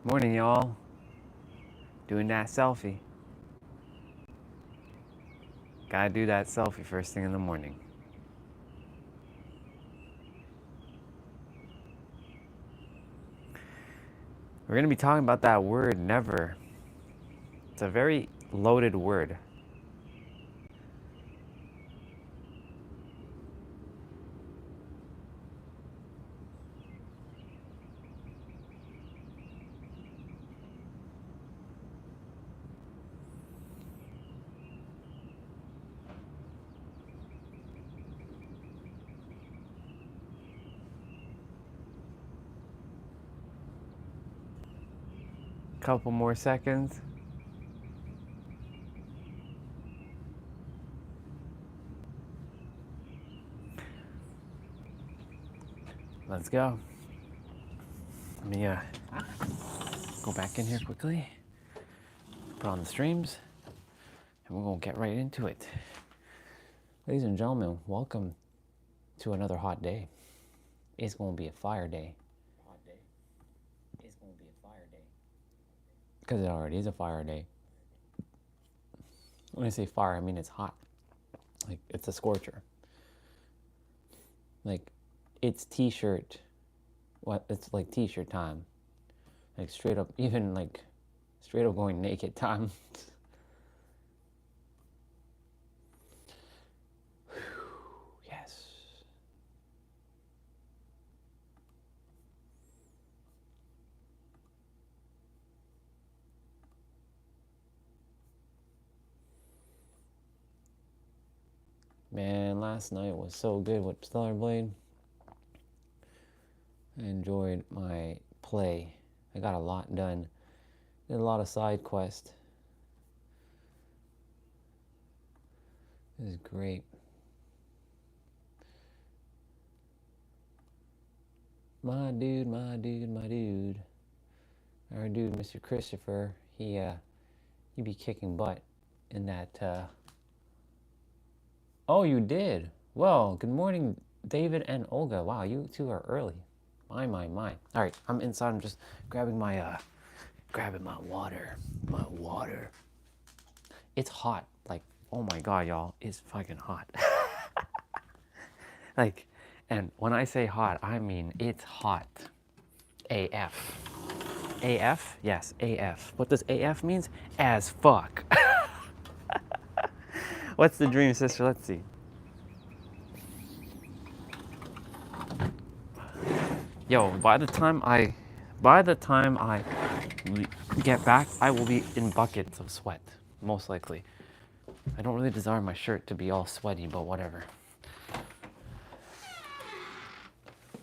Morning, y'all. Doing that selfie. Gotta do that selfie first thing in the morning. We're gonna be talking about that word, never. It's a very loaded word. Couple more seconds. Let's go. Let me go back in here quickly. Put on the streams. And we're gonna get right into it. Ladies and gentlemen, welcome to another hot day. It's gonna be a fire day. Because it already is a fire day. When I say fire, I mean it's hot. Like, it's a scorcher. Like, it's t-shirt. What? It's like t-shirt time. Like, straight up, even like, straight up going naked time. Yes. Man, last night was so good with Stellar Blade. I enjoyed my play. I got a lot done. Did a lot of side quests. It was great. My dude. Our dude, Mr. Christopher, he be kicking butt in that. Oh, you did? Well, good morning, David and Olga. Wow, you two are early. My. All right, I'm inside. I'm just grabbing my water. My water. It's hot. Like, oh my God, y'all, it's fucking hot. Like, and when I say hot, I mean it's hot. AF. AF? Yes, AF. What does AF means? As fuck. What's the dream, sister? Let's see. Yo, by the time I get back, I will be in buckets of sweat, most likely. I don't really desire my shirt to be all sweaty, but whatever.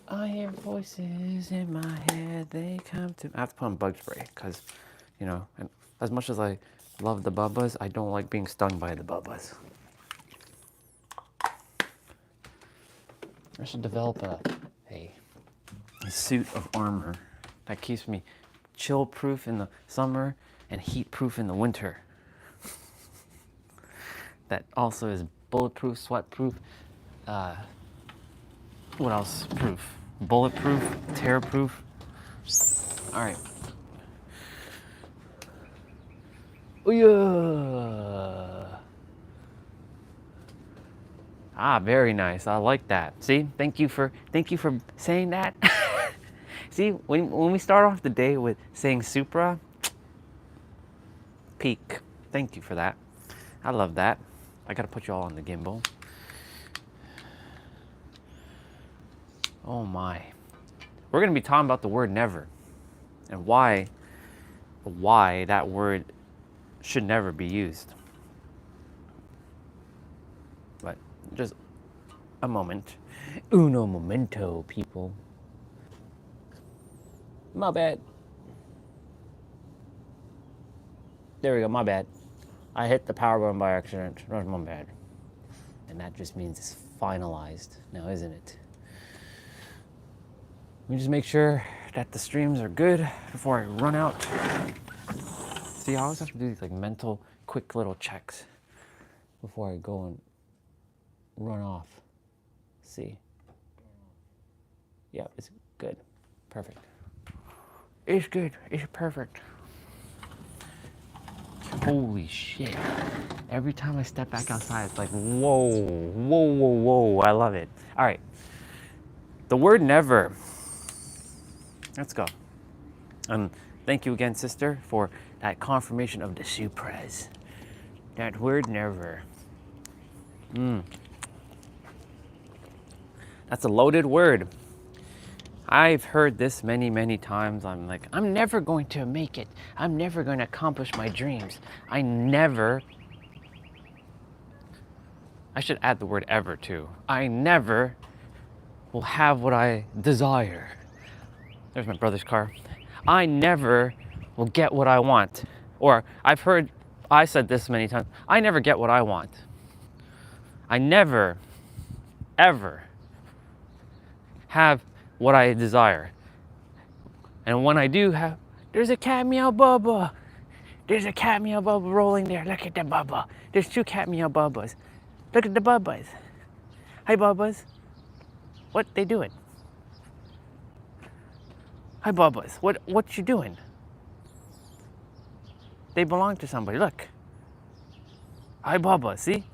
I hear voices in my head, they come to... I have to put on bug spray, because, you know, as much as I love the bubbas, I don't like being stung by the bubbas. I should develop a suit of armor that keeps me chill-proof in the summer and heat-proof in the winter. That also is bulletproof, sweat-proof, what else? Proof. Bulletproof, tear-proof. All right. Oh yeah. Ah, very nice. I like that. See, thank you for saying that. See, when we start off the day with saying Supra, peak. Thank you for that. I love that. I gotta put you all on the gimbal. Oh my. We're gonna be talking about the word never and why that word should never be used. But just a moment. Uno momento, people. My bad. There we go, my bad. I hit the power button by accident. That's my bad. And that just means it's finalized now, isn't it? Let me just make sure that the streams are good before I run out. See, I always have to do these like mental, quick little checks before I go and run off. See. Yeah, it's good. Perfect. It's good. It's perfect. Holy shit. Every time I step back outside, it's like, whoa, whoa, whoa, whoa. I love it. All right. The word never. Let's go. Thank you again, sister, for that confirmation of the surprise. That word never. That's a loaded word. I've heard this many, many times. I'm like, I'm never going to make it. I'm never going to accomplish my dreams. I should add the word ever too. I never will have what I desire. There's my brother's car. I never will get what I want. Or I said this many times, I never get what I want. I never, ever have what I desire. And when I do have, there's a cat meow bubba. There's a cat meow bubba rolling there. Look at the bubba. There's 2 cat meow bubbas. Look at the bubbas. Hi bubbas. What they doing? Hi bubbas. What you doing? They belong to somebody. Look. Hi bubba. See?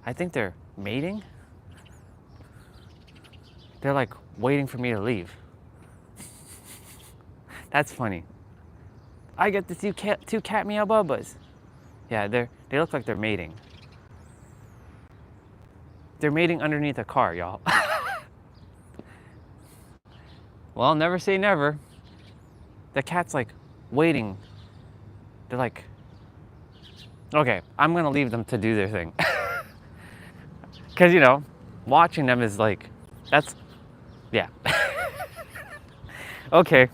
I think they're mating. They're like waiting for me to leave. That's funny. I get to see two cat meow bubbas. Yeah, they look like they're mating. They're mating underneath a car, y'all. Well, never say never. The cat's like waiting. They're like, okay, I'm gonna leave them to do their thing. Cause watching them is like, yeah. Okay.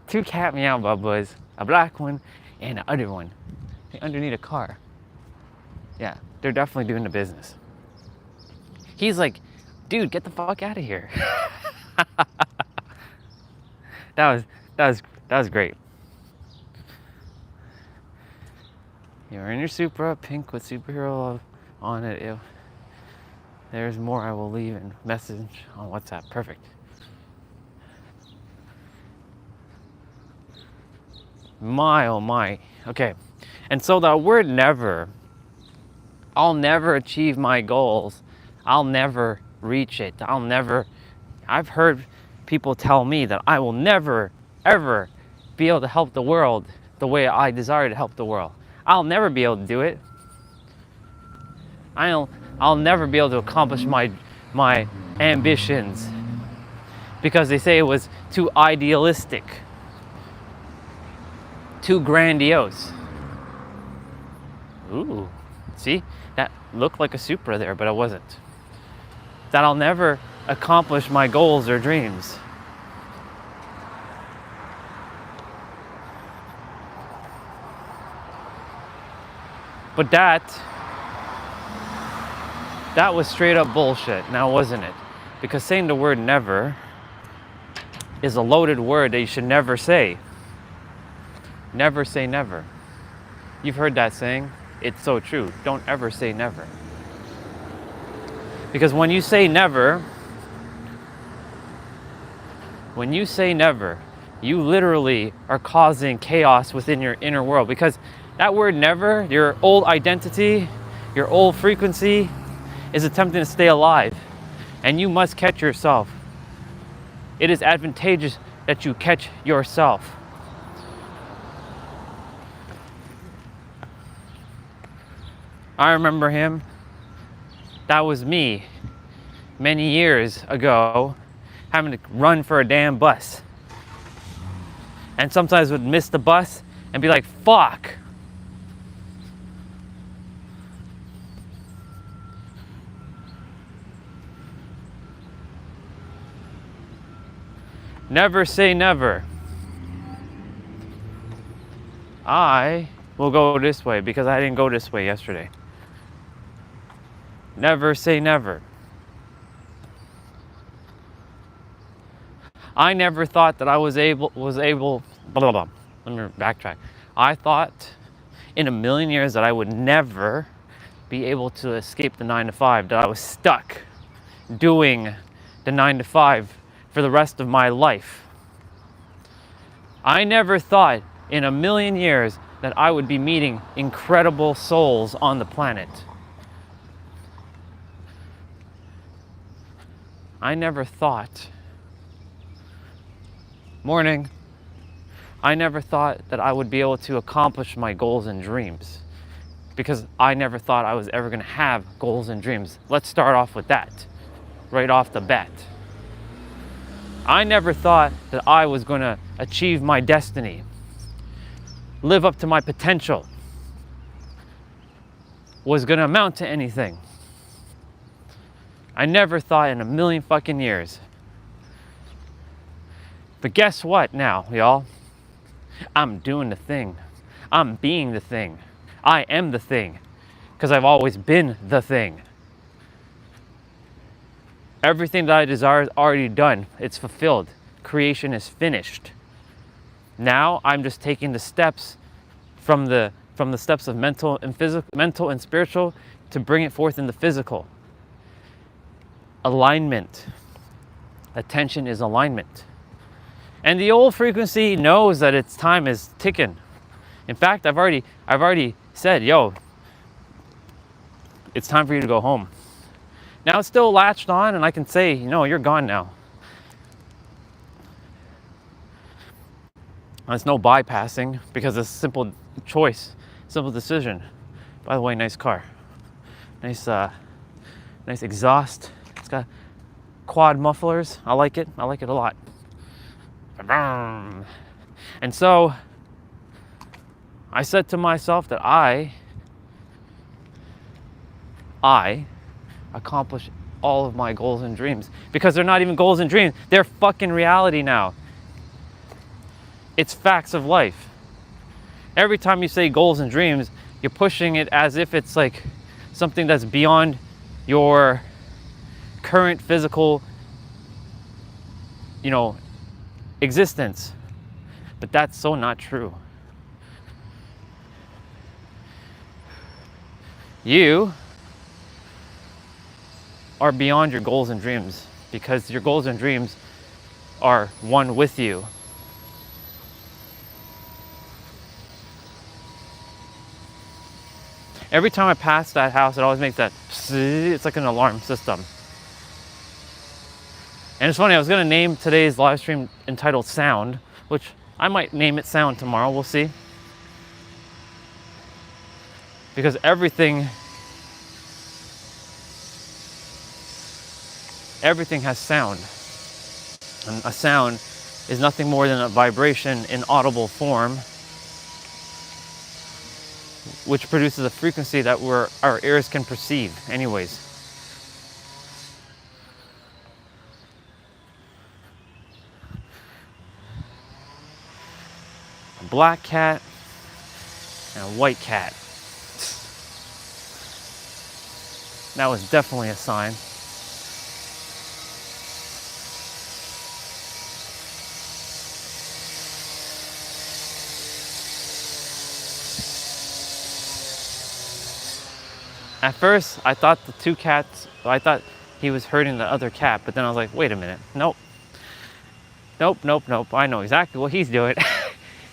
2 cat meow bubbas, a black one and an other one. Underneath a car. Yeah, they're definitely doing the business. He's like, dude, get the fuck out of here. That was great. You're in your Supra, pink with superhero love on it. Ew. There's more I will leave in message on WhatsApp. Perfect. My, oh my. Okay. And so the word never, I'll never achieve my goals. I'll never reach it. I've heard people tell me that I will never, ever be able to help the world the way I desire to help the world. I'll never be able to do it. I'll never be able to accomplish my ambitions because they say it was too idealistic, too grandiose. Ooh, see? That looked like a Supra there, but it wasn't. That I'll never accomplish my goals or dreams. But that was straight up bullshit, now wasn't it? Because saying the word never is a loaded word that you should never say. Never say never. You've heard that saying? It's so true. Don't ever say never. Because when you say never, you literally are causing chaos within your inner world. Because that word never, your old identity, your old frequency, is attempting to stay alive. And you must catch yourself. It is advantageous that you catch yourself. I remember him. That was me many years ago, having to run for a damn bus. And sometimes would miss the bus and be like, fuck. Never say never. I will go this way because I didn't go this way yesterday. Never say never. I never thought that I was able, blah, blah, blah. Let me backtrack. I thought in a million years that I would never be able to escape the 9 to 5, that I was stuck doing the 9 to 5 for the rest of my life. I never thought in a million years that I would be meeting incredible souls on the planet. I never thought. Morning. I never thought that I would be able to accomplish my goals and dreams, because I never thought I was ever going to have goals and dreams. Let's start off with that, right off the bat. I never thought that I was going to achieve my destiny, live up to my potential, was going to amount to anything. I never thought in a million fucking years. But guess what now, y'all? I'm doing the thing. I'm being the thing. I am the thing, because I've always been the thing. Everything that I desire is already done. It's fulfilled. Creation is finished. Now I'm just taking the steps from the steps of mental and spiritual to bring it forth in the physical. Alignment. Attention is alignment. And the old frequency knows that its time is ticking. In fact, I've already said, yo, it's time for you to go home. Now it's still latched on, and I can say, no, you're gone now. There's no bypassing, because it's a simple choice, simple decision. By the way, nice car. Nice exhaust. It's got quad mufflers. I like it. I like it a lot. And so I said to myself that I accomplish all of my goals and dreams, because they're not even goals and dreams. They're fucking reality now. It's facts of life. Every time you say goals and dreams, you're pushing it as if it's like something that's beyond your current physical, existence. But that's so not true. You are beyond your goals and dreams, because your goals and dreams are one with you. Every time I pass that house, it always makes that, it's like an alarm system. And it's funny, I was going to name today's live stream entitled Sound, which I might name it Sound tomorrow, we'll see. Because everything has sound. And a sound is nothing more than a vibration in audible form, which produces a frequency that our ears can perceive anyways. A black cat and a white cat. That was definitely a sign. At first, I thought I thought he was hurting the other cat, but then I was like, wait a minute, nope. I know exactly what he's doing.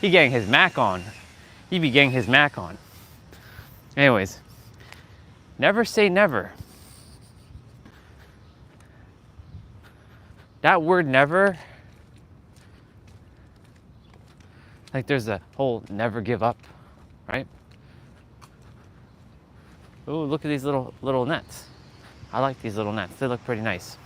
He getting his Mac on. He be getting his Mac on. Anyways, never say never. That word never, like there's a whole never give up, right? Ooh, look at these little nets. I like these little nets. They look pretty nice.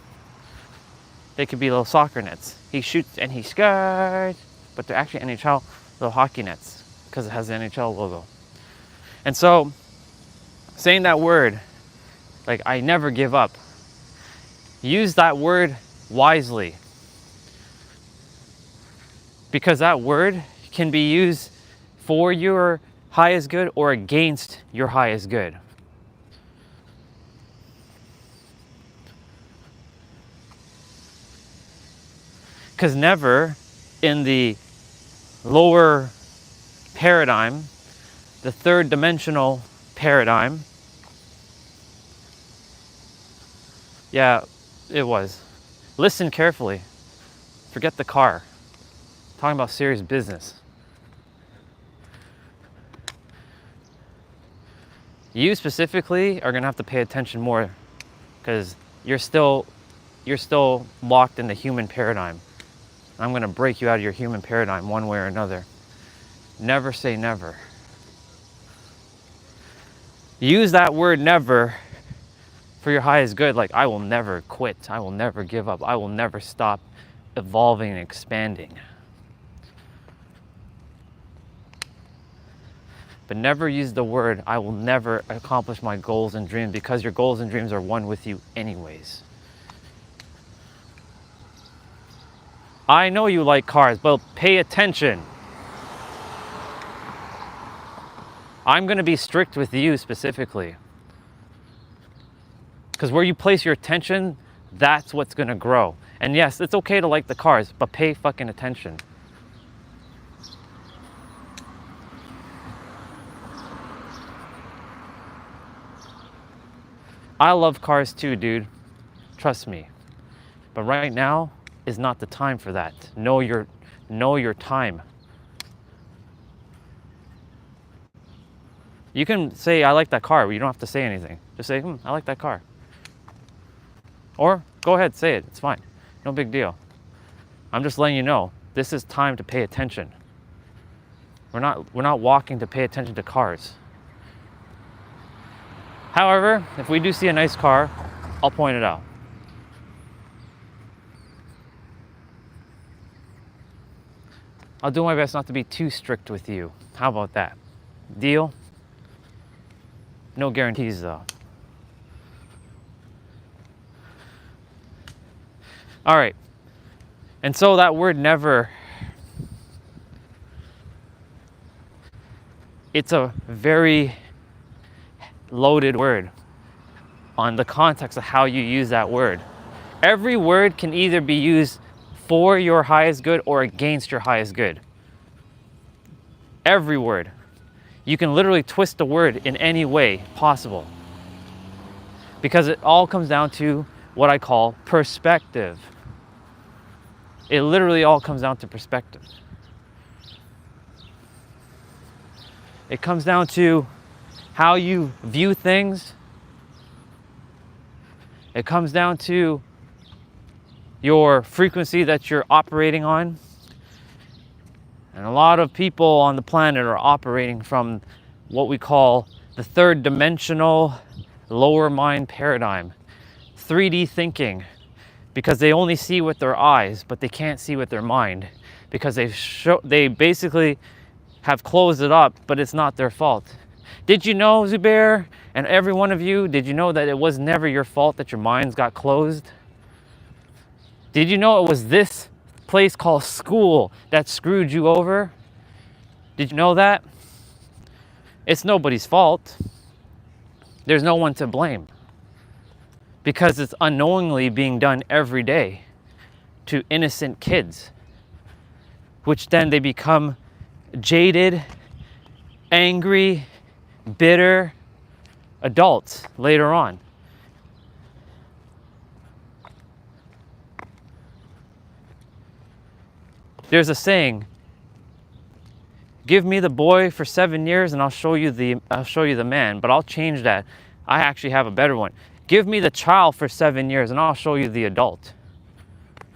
They could be little soccer nets. He shoots and he scores, but they're actually NHL little hockey nets, because it has the NHL logo. And so, saying that word, like I never give up, use that word wisely. Because that word can be used for your highest good or against your highest good. Because never in the lower paradigm, the third dimensional paradigm, yeah, it was. Listen carefully. Forget the car. Talking about serious business. You specifically are gonna have to pay attention more because you're still locked in the human paradigm. I'm gonna break you out of your human paradigm one way or another. Never say never. Use that word never for your highest good. Like, I will never quit. I will never give up. I will never stop evolving and expanding. But never use the word, I will never accomplish my goals and dreams, because your goals and dreams are one with you anyways. I know you like cars, but pay attention. I'm going to be strict with you specifically. Because where you place your attention, that's what's going to grow. And yes, it's okay to like the cars, but pay fucking attention. I love cars too, dude. Trust me. But right now is not the time for that. Know your time. You can say, I like that car, but you don't have to say anything. Just say, I like that car. Or go ahead, say it. It's fine. No big deal. I'm just letting you know, this is time to pay attention. We're not walking to pay attention to cars. However, if we do see a nice car, I'll point it out. I'll do my best not to be too strict with you. How about that? Deal? No guarantees though. All right. And so that word never, it's a very loaded word on the context of how you use that word. Every word can either be used for your highest good or against your highest good. Every word. You can literally twist a word in any way possible, because it all comes down to what I call perspective. It literally all comes down to perspective. It comes down to how you view things. It comes down to your frequency that you're operating on. And a lot of people on the planet are operating from what we call the third dimensional lower mind paradigm, 3D thinking, because they only see with their eyes, but they can't see with their mind, because they basically have closed it up, but it's not their fault. Did you know, Zubair, and every one of you, did you know that it was never your fault that your minds got closed? Did you know it was this place called school that screwed you over? Did you know that? It's nobody's fault. There's no one to blame, because it's unknowingly being done every day to innocent kids, which then they become jaded, angry, bitter adults later on. There's a saying, give me the boy for 7 years and I'll show you the man, but I'll change that. I actually have a better one. Give me the child for 7 years and I'll show you the adult.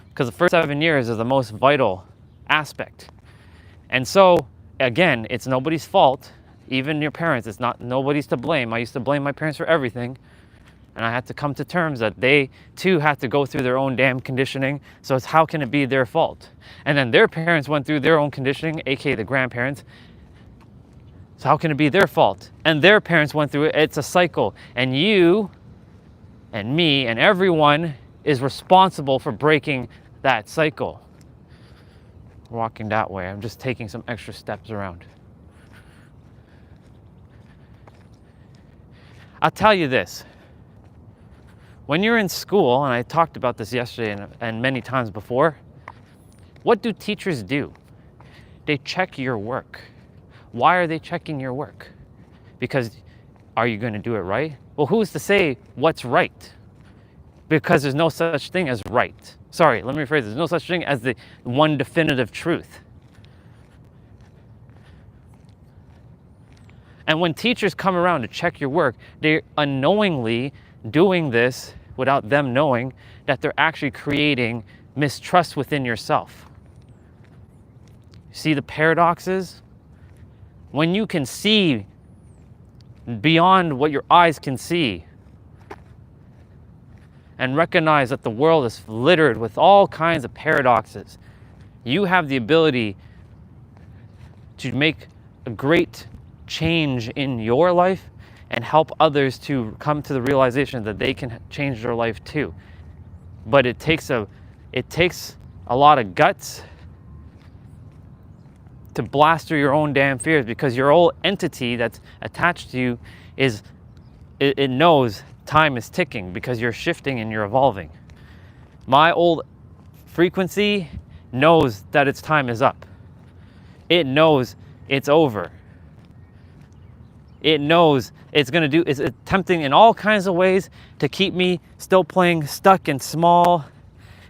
Because the first 7 years is the most vital aspect. And so, again, it's nobody's fault. Even your parents, it's not, nobody's to blame. I used to blame my parents for everything. And I had to come to terms that they too had to go through their own damn conditioning. So it's, how can it be their fault? And then their parents went through their own conditioning, aka the grandparents. So how can it be their fault? And their parents went through it. It's a cycle. And you and me and everyone is responsible for breaking that cycle. Walking that way, I'm just taking some extra steps around. I'll tell you this. When you're in school, and I talked about this yesterday and many times before, what do teachers do? They check your work. Why are they checking your work? Because are you going to do it right? Well, who's to say what's right? Because there's no such thing as right. Sorry, let me rephrase this. There's no such thing as the one definitive truth. And when teachers come around to check your work, they're unknowingly doing this without them knowing that they're actually creating mistrust within yourself. See the paradoxes? When you can see beyond what your eyes can see and recognize that the world is littered with all kinds of paradoxes, you have the ability to make a great change in your life and help others to come to the realization that they can change their life too. But it takes a lot of guts to blast through your own damn fears, because your old entity that's attached to you it knows time is ticking because you're shifting and you're evolving. My old frequency knows that its time is up. It knows it's over. It knows it's attempting in all kinds of ways to keep me still playing stuck and small.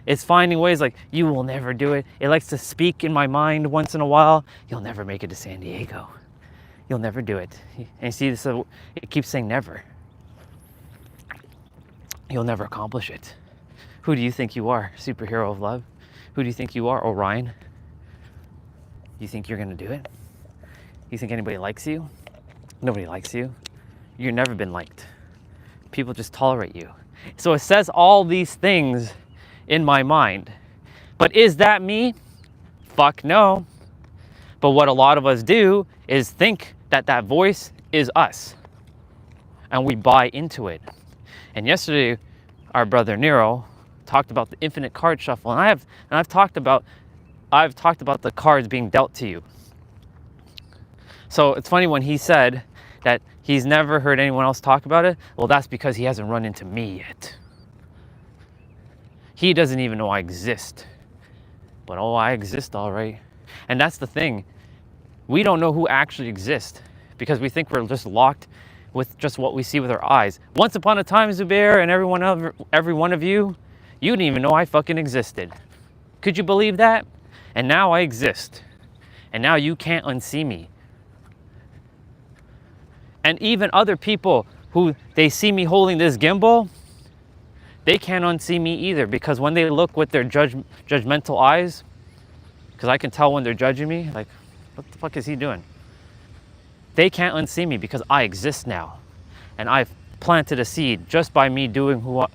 It's finding ways like, you will never do it. It likes to speak in my mind once in a while. You'll never make it to San Diego. You'll never do it. And you see this, it keeps saying never. You'll never accomplish it. Who do you think you are, superhero of love? Who do you think you are, Orion? You think you're gonna do it? You think anybody likes you? Nobody likes you. You've never been liked. People just tolerate you. So it says all these things in my mind. But is that me? Fuck no. But what a lot of us do is think that that voice is us. And we buy into it. And yesterday, our brother Nero talked about the infinite card shuffle. And I've talked about the cards being dealt to you. So it's funny when he said that he's never heard anyone else talk about it. Well, that's because he hasn't run into me yet. He doesn't even know I exist. But oh, I exist all right. And that's the thing. We don't know who actually exists because we think we're just locked with just what we see with our eyes. Once upon a time, Zubair, and every one of you, you didn't even know I fucking existed. Could you believe that? And now I exist. And now you can't unsee me. And even other people who they see me holding this gimbal, they can't unsee me either, because when they look with their judgmental eyes, because I can tell when they're judging me, like, what the fuck is he doing? They can't unsee me because I exist now. And I've planted a seed just by me doing what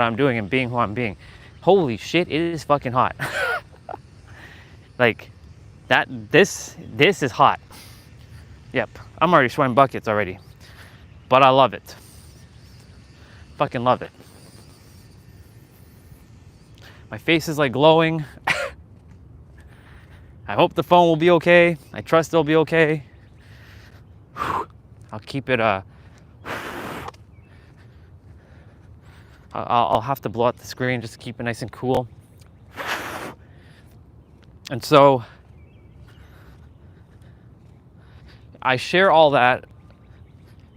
I'm doing and being who I'm being. Holy shit, it is fucking hot. Like, this is hot. Yep, I'm already sweating buckets already. But I love it. Fucking love it. My face is like glowing. I hope the phone will be okay. I trust it'll be okay. I'll keep it, I'll have to blow out the screen just to keep it nice and cool. And so I share all that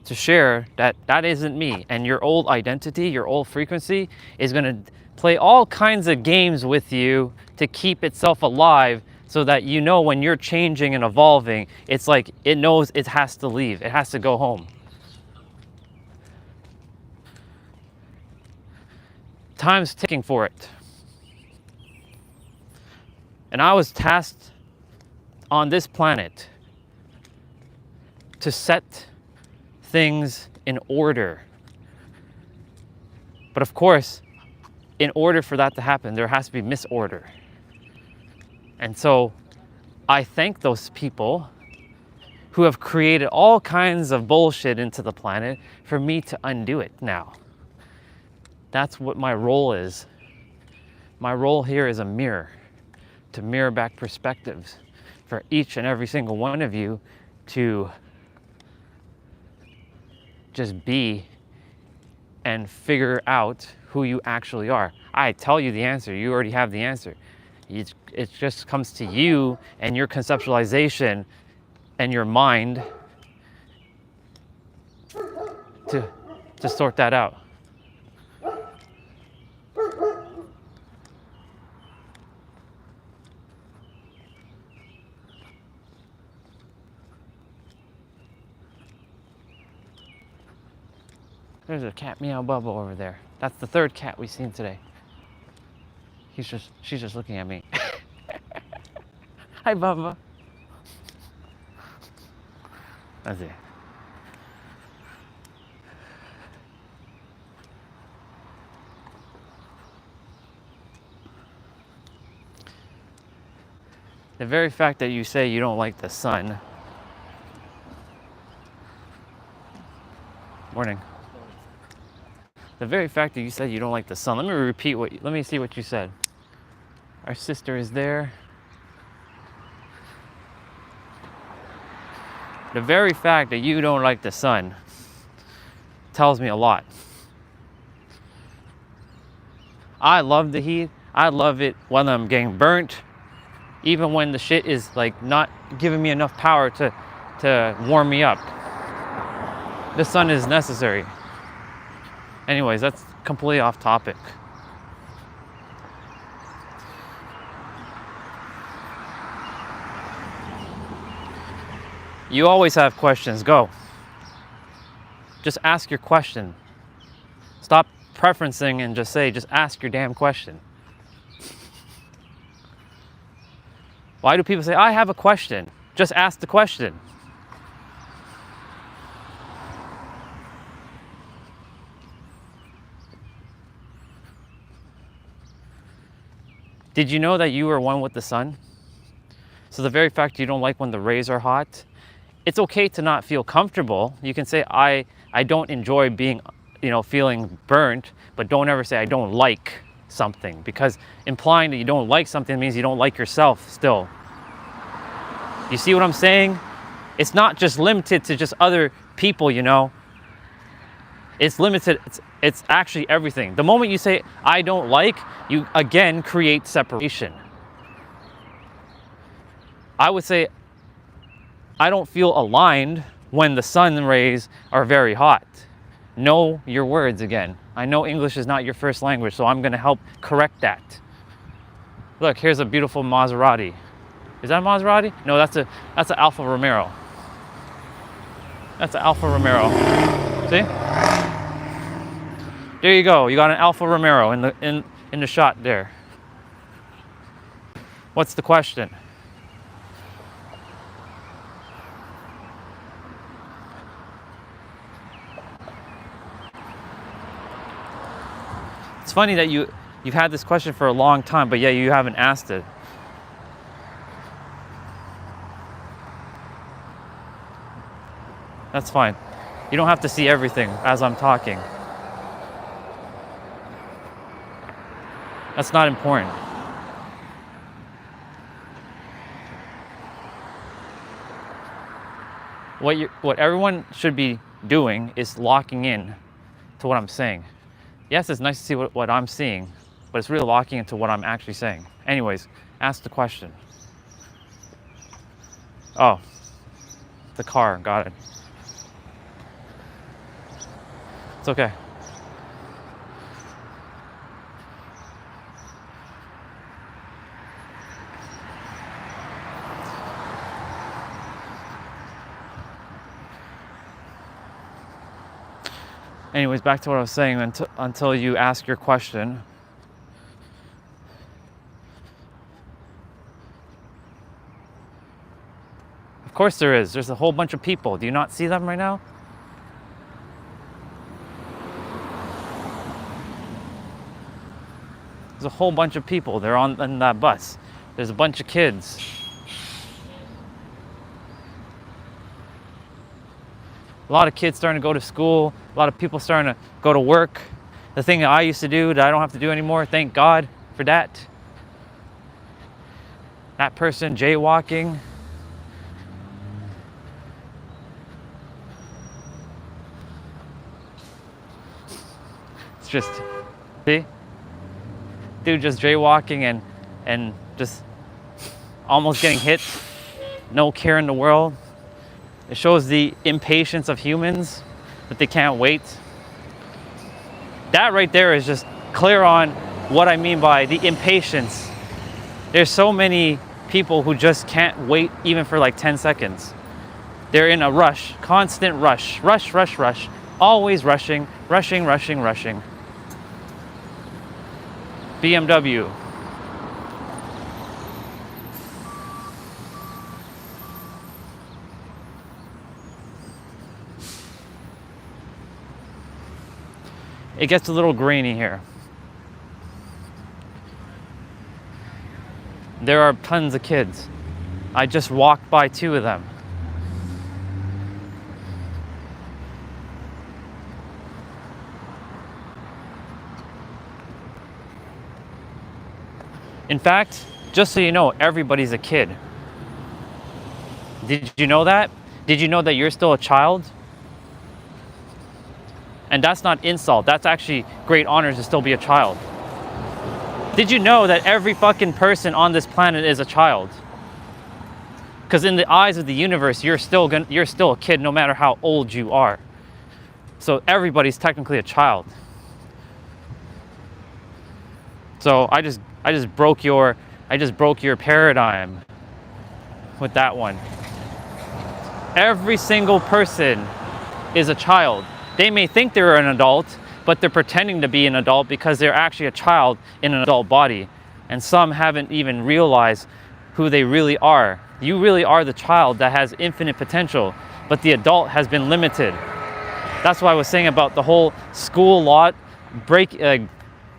to share that that isn't me, and your old identity, your old frequency is going to play all kinds of games with you to keep itself alive, so that you know when you're changing and evolving, it's like it knows it has to leave, it has to go home. Time's ticking for it. And I was tasked on this planet to set things in order. But of course, in order for that to happen, there has to be misorder. And so I thank those people who have created all kinds of bullshit into the planet for me to undo it now. That's what my role is. My role here is a mirror, to mirror back perspectives for each and every single one of you to just be and figure out who you actually are. I tell you the answer, you already have the answer. It just comes to you and your conceptualization and your mind to sort that out. There's a cat meow Bubba over there. That's the third cat we've seen today. She's just looking at me. Hi, Bubba. That's it. The very fact that you say you don't like the sun. Morning. The very fact that you said you don't like the sun. Let me see what you said. Our sister is there. The very fact that you don't like the sun tells me a lot. I love the heat. I love it when I'm getting burnt. Even when the shit is like not giving me enough power to warm me up. The sun is necessary. Anyways, that's completely off topic. You always have questions. Go. Just ask your question. Stop preferencing and just ask your damn question. Why do people say, I have a question? Just ask the question. Did you know that you are one with the sun? So the very fact you don't like when the rays are hot, it's okay to not feel comfortable. You can say, I don't enjoy being, feeling burnt, but don't ever say I don't like something, because implying that you don't like something means you don't like yourself still. You see what I'm saying? It's not just limited to just other people, It's limited, it's actually everything. The moment you say, I don't like, you again create separation. I would say, I don't feel aligned when the sun rays are very hot. Know your words again. I know English is not your first language, so I'm gonna help correct that. Look, here's a beautiful Maserati. Is that a Maserati? No, that's an Alfa Romeo. That's an Alfa Romeo. See? There you go. You got an Alfa Romeo in the shot there. What's the question? It's funny that you've had this question for a long time, but yeah, you haven't asked it. That's fine. You don't have to see everything as I'm talking. That's not important. What everyone should be doing is locking in to what I'm saying. Yes, it's nice to see what I'm seeing, but it's really locking into what I'm actually saying. Anyways, ask the question. Oh, the car, got it. It's okay. Anyways, back to what I was saying, until you ask your question. Of course there is. There's a whole bunch of people. Do you not see them right now? There's a whole bunch of people. They're on that bus. There's a bunch of kids. A lot of kids starting to go to school. A lot of people starting to go to work. The thing that I used to do that I don't have to do anymore, thank God for that. That person jaywalking. It's just, see? Dude just jaywalking and just almost getting hit. No care in the world. It shows the impatience of humans, that they can't wait. That right there is just clear on what I mean by the impatience. There's so many people who just can't wait even for like 10 seconds. They're in a rush, constant rush, rush, rush, rush. Always rushing, rushing, rushing, rushing. BMW. It gets a little grainy here. There are tons of kids. I just walked by 2 of them. In fact, just so you know, everybody's a kid. Did you know that? Did you know that you're still a child? And that's not insult, that's actually great honor to still be a child. Did you know that every fucking person on this planet is a child? Because in the eyes of the universe, you're still a kid no matter how old you are. So everybody's technically a child. So I just broke your paradigm with that one. Every single person is a child. They may think they're an adult, but they're pretending to be an adult because they're actually a child in an adult body. And some haven't even realized who they really are. You really are the child that has infinite potential, but the adult has been limited. That's why I was saying about the whole school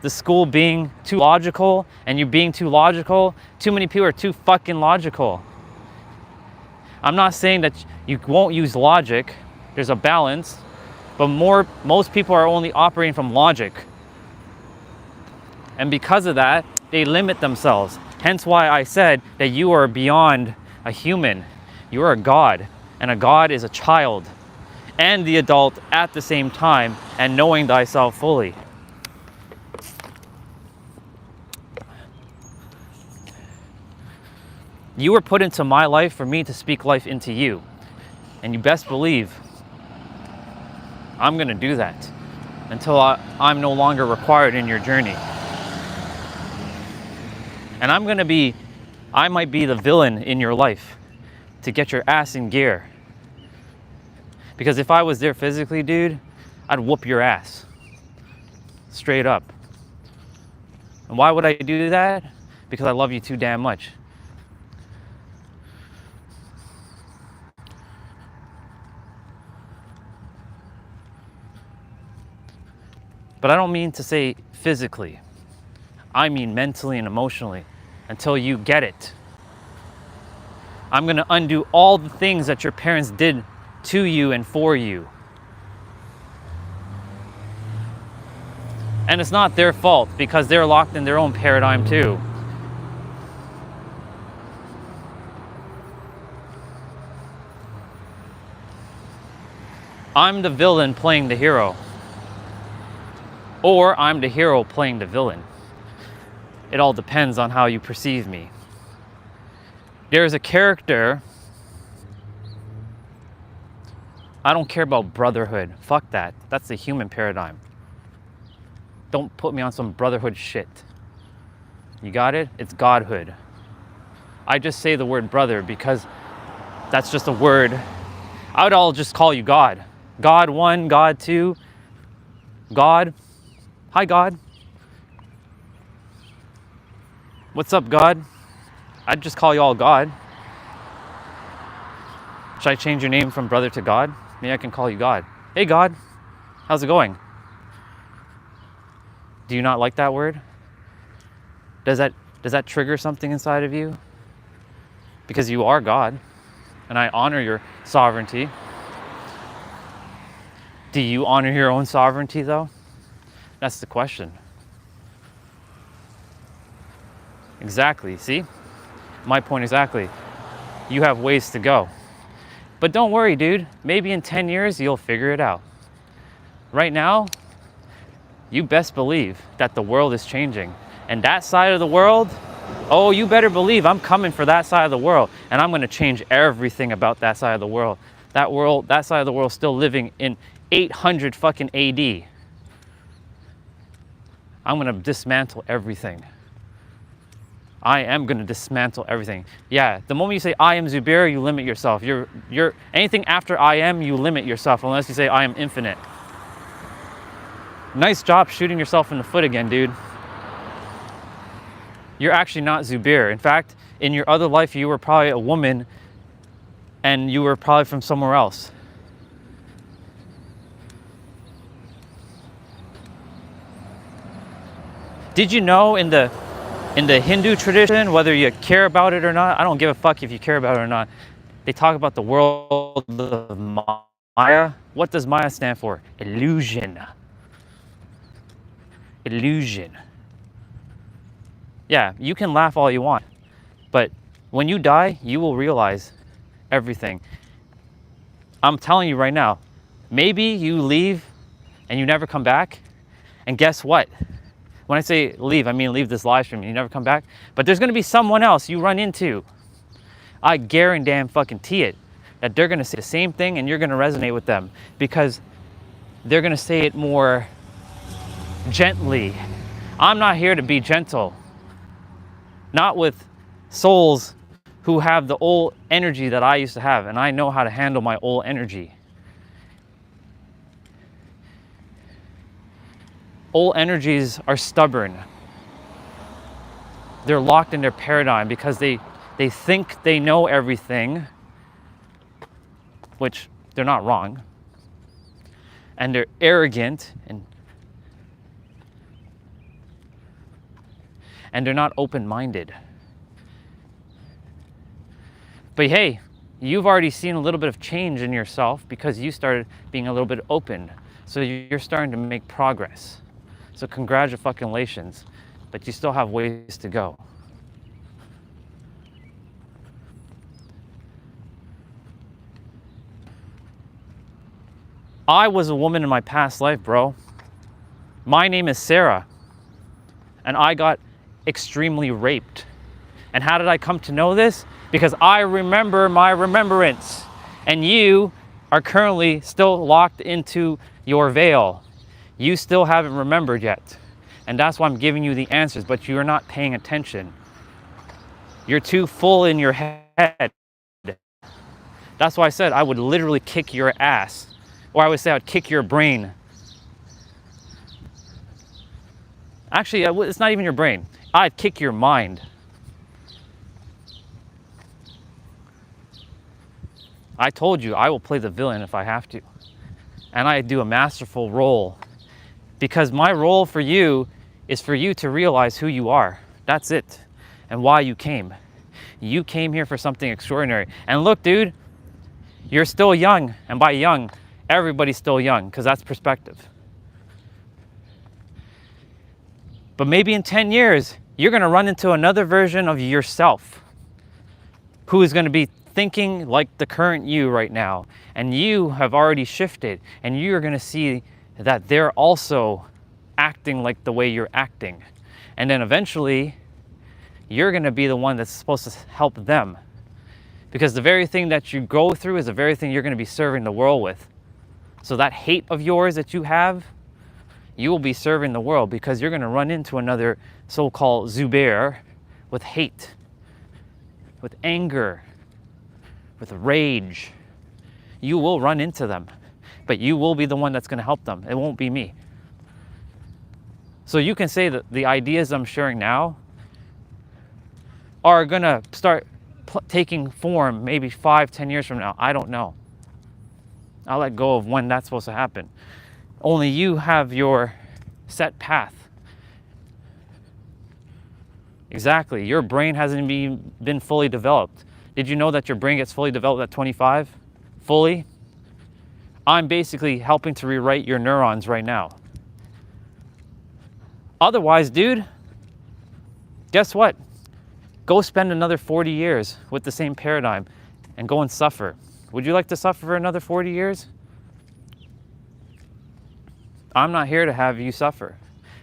the school being too logical and you being too logical. Too many people are too fucking logical. I'm not saying that you won't use logic. There's a balance. But most people are only operating from logic. And because of that, they limit themselves. Hence why I said that you are beyond a human. You are a God. And a God is a child and the adult at the same time, and knowing thyself fully. You were put into my life for me to speak life into you. And you best believe I'm going to do that until I'm no longer required in your journey. And I might be the villain in your life to get your ass in gear. Because if I was there physically, dude, I'd whoop your ass. Straight up. And why would I do that? Because I love you too damn much. But I don't mean to say physically. I mean mentally and emotionally, until you get it. I'm going to undo all the things that your parents did to you and for you. And it's not their fault because they're locked in their own paradigm too. I'm the villain playing the hero. Or I'm the hero playing the villain. It all depends on how you perceive me. There's a character. I don't care about brotherhood. Fuck that. That's the human paradigm. Don't put me on some brotherhood shit. You got it? It's godhood. I just say the word brother because that's just a word. I would all just call you God. God 1, God 2, God. Hi, God. What's up, God? I'd just call you all God. Should I change your name from brother to God? Maybe I can call you God. Hey, God. How's it going? Do you not like that word? Does that trigger something inside of you? Because you are God, and I honor your sovereignty. Do you honor your own sovereignty, though? That's the question. Exactly, see? My point exactly. You have ways to go. But don't worry, dude. Maybe in 10 years, you'll figure it out. Right now, you best believe that the world is changing. And that side of the world, oh, you better believe I'm coming for that side of the world. And I'm going to change everything about that side of the world. That side of the world is still living in 800 fucking AD. I'm going to dismantle everything. I am going to dismantle everything. Yeah, the moment you say I am Zubair, you limit yourself. You're anything after I am, you limit yourself unless you say I am infinite. Nice job shooting yourself in the foot again, dude. You're actually not Zubair. In fact, in your other life, you were probably a woman and you were probably from somewhere else. Did you know in the Hindu tradition, whether you care about it or not, I don't give a fuck if you care about it or not, they talk about the world of Maya. What does Maya stand for? Illusion. Illusion. Yeah, you can laugh all you want, but when you die, you will realize everything. I'm telling you right now, maybe you leave and you never come back, and guess what? When I say leave, I mean leave this live stream and you never come back, but there's gonna be someone else you run into. I guarantee it, that they're gonna say the same thing and you're gonna resonate with them because they're gonna say it more gently. I'm not here to be gentle. Not with souls who have the old energy that I used to have, and I know how to handle my old energy. Old energies are stubborn. They're locked in their paradigm because they think they know everything, which they're not wrong. And they're arrogant and they're not open-minded. But hey, you've already seen a little bit of change in yourself because you started being a little bit open. So you're starting to make progress. So congratulations, but you still have ways to go. I was a woman in my past life, bro. My name is Sarah, and I got extremely raped. And how did I come to know this? Because I remember my remembrance, and you are currently still locked into your veil. You still haven't remembered yet. And that's why I'm giving you the answers, but you're not paying attention. You're too full in your head. That's why I said I would literally kick your ass. Or I would say I would kick your brain. Actually, it's not even your brain. I'd kick your mind. I told you I will play the villain if I have to. And I do a masterful role. Because my role for you is for you to realize who you are. That's it. And why you came. You came here for something extraordinary. And look, dude, you're still young. And by young, everybody's still young, because that's perspective. But maybe in 10 years, you're going to run into another version of yourself who is going to be thinking like the current you right now. And you have already shifted, and you're going to see that they're also acting like the way you're acting. And then eventually, you're going to be the one that's supposed to help them. Because the very thing that you go through is the very thing you're going to be serving the world with. So that hate of yours that you have, you will be serving the world, because you're going to run into another so-called Zubair with hate, with anger, with rage. You will run into them, but you will be the one that's going to help them. It won't be me. So you can say that the ideas I'm sharing now are going to start taking form maybe 5-10 years from now. I don't know. I'll let go of when that's supposed to happen. Only you have your set path. Exactly. Your brain hasn't been fully developed. Did you know that your brain gets fully developed at 25? Fully? I'm basically helping to rewrite your neurons right now. Otherwise, dude, guess what? Go spend another 40 years with the same paradigm and go and suffer. Would you like to suffer for another 40 years? I'm not here to have you suffer,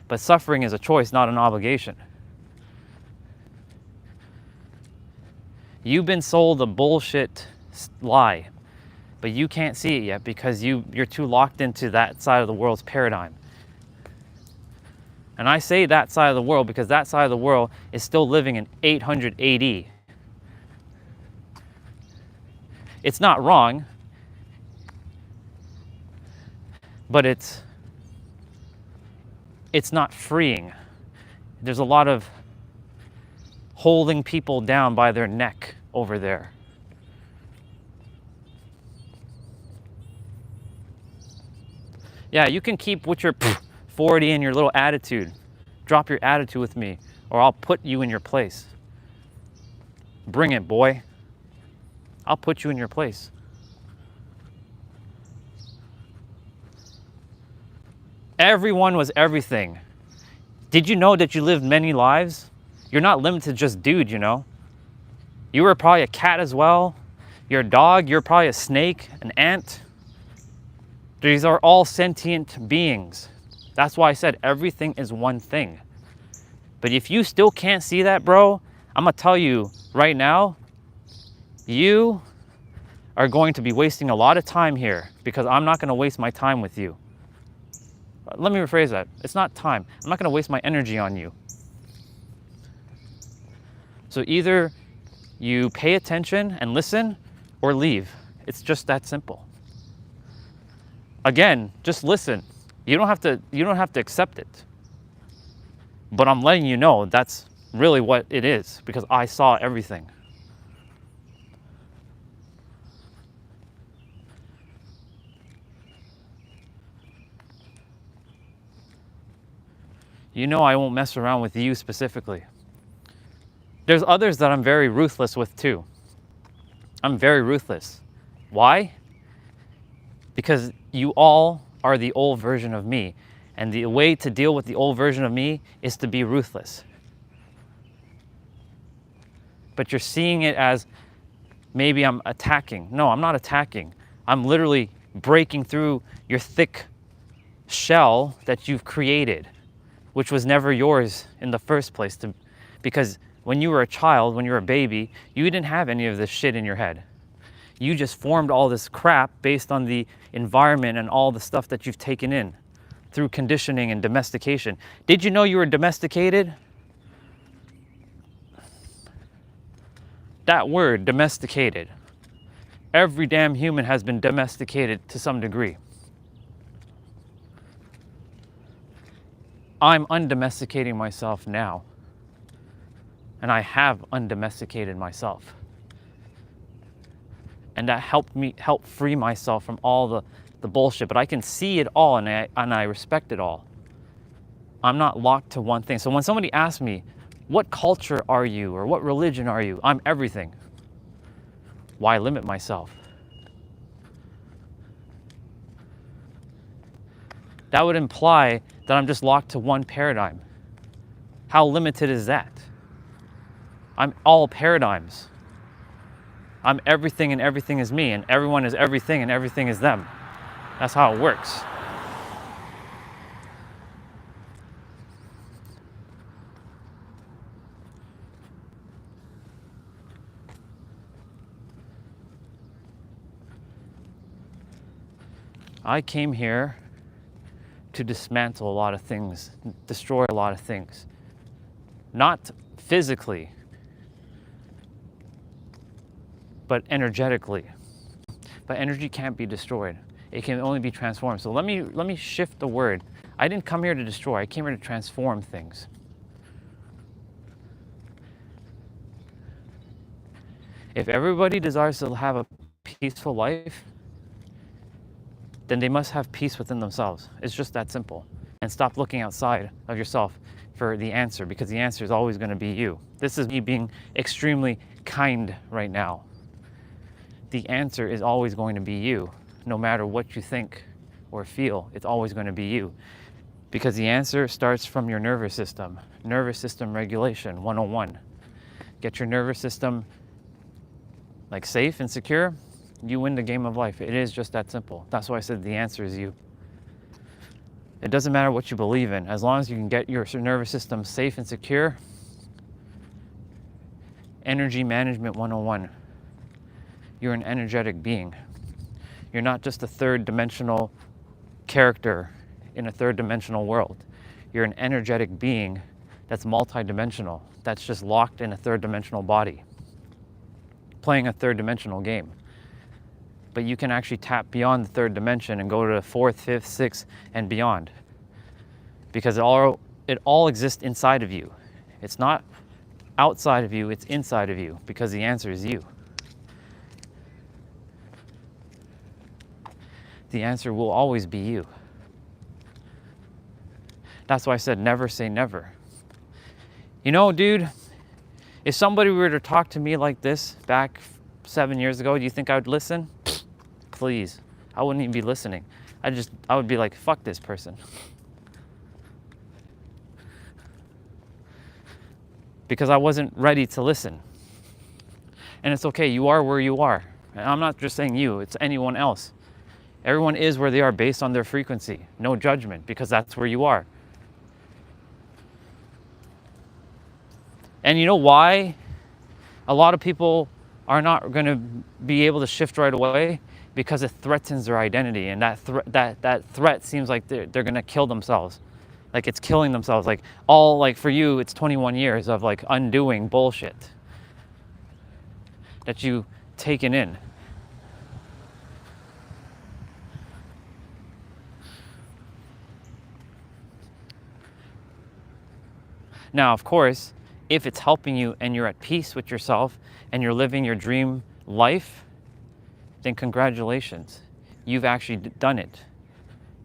but suffering is a choice, not an obligation. You've been sold a bullshit lie, but you can't see it yet because you're too locked into that side of the world's paradigm. And I say that side of the world because that side of the world is still living in 800 AD. It's not wrong, but it's it's not freeing. There's a lot of holding people down by their neck over there. Yeah, you can keep with your 40 and your little attitude. Drop your attitude with me, or I'll put you in your place. Bring it, boy. I'll put you in your place. Everyone was everything. Did you know that you lived many lives? You're not limited to just dude, you know. You were probably a cat as well. You're a dog. You're probably a snake, an ant. These are all sentient beings. That's why I said everything is one thing. But if you still can't see that, bro, I'm gonna tell you right now, you are going to be wasting a lot of time here, because I'm not gonna waste my time with you. Let me rephrase that. It's not time. I'm not gonna waste my energy on you. So either you pay attention and listen, or leave. It's just that simple. Again, just listen. You don't have to accept it. But I'm letting you know that's really what it is, because I saw everything. You know I won't mess around with you specifically. There's others that I'm very ruthless with too. I'm very ruthless. Why? Because you all are the old version of me. And the way to deal with the old version of me is to be ruthless. But you're seeing it as maybe I'm attacking. No, I'm not attacking. I'm literally breaking through your thick shell that you've created, which was never yours in the first place. Because when you were a child, when you were a baby, you didn't have any of this shit in your head. You just formed all this crap based on the environment and all the stuff that you've taken in through conditioning and domestication. Did you know you were domesticated? That word, domesticated. Every damn human has been domesticated to some degree. I'm undomesticating myself now. And I have undomesticated myself. And that helped free myself from all the bullshit. But I can see it all, and I respect it all. I'm not locked to one thing. So when somebody asks me, what culture are you, or what religion are you? I'm everything. Why limit myself? That would imply that I'm just locked to one paradigm. How limited is that? I'm all paradigms. I'm everything and everything is me, and everyone is everything and everything is them. That's how it works. I came here to dismantle a lot of things, destroy a lot of things. Not physically, but energetically. But energy can't be destroyed. It can only be transformed. So let me shift the word. I didn't come here to destroy. I came here to transform things. If everybody desires to have a peaceful life, then they must have peace within themselves. It's just that simple. And stop looking outside of yourself for the answer, because the answer is always going to be you. This is me being extremely kind right now. The answer is always going to be you. No matter what you think or feel, it's always going to be you. Because the answer starts from your nervous system. Nervous system regulation 101. Get your nervous system like safe and secure, you win the game of life. It is just that simple. That's why I said the answer is you. It doesn't matter what you believe in. As long as you can get your nervous system safe and secure. Energy management 101. You're an energetic being. You're not just a third-dimensional character in a third-dimensional world. You're an energetic being that's multi-dimensional, that's just locked in a third-dimensional body, playing a third-dimensional game. But you can actually tap beyond the third dimension and go to the fourth, fifth, sixth, and beyond. because it all exists inside of you. It's not outside of you, it's inside of you, because the answer is you. The answer will always be you. That's why I said never say never. You know, dude, if somebody were to talk to me like this back 7 years ago, do you think I would listen? Please, I wouldn't even be listening. I would be like, fuck this person. Because I wasn't ready to listen. And it's okay, you are where you are. And I'm not just saying you, it's anyone else. Everyone is where they are based on their frequency. No judgment, because that's where you are. And you know why a lot of people are not going to be able to shift right away? Because it threatens their identity, and that threat seems like they're going to kill themselves. Like it's killing themselves. Like for you, it's 21 years of like undoing bullshit that you taken in. Now, of course, if it's helping you and you're at peace with yourself and you're living your dream life, then congratulations. You've actually done it.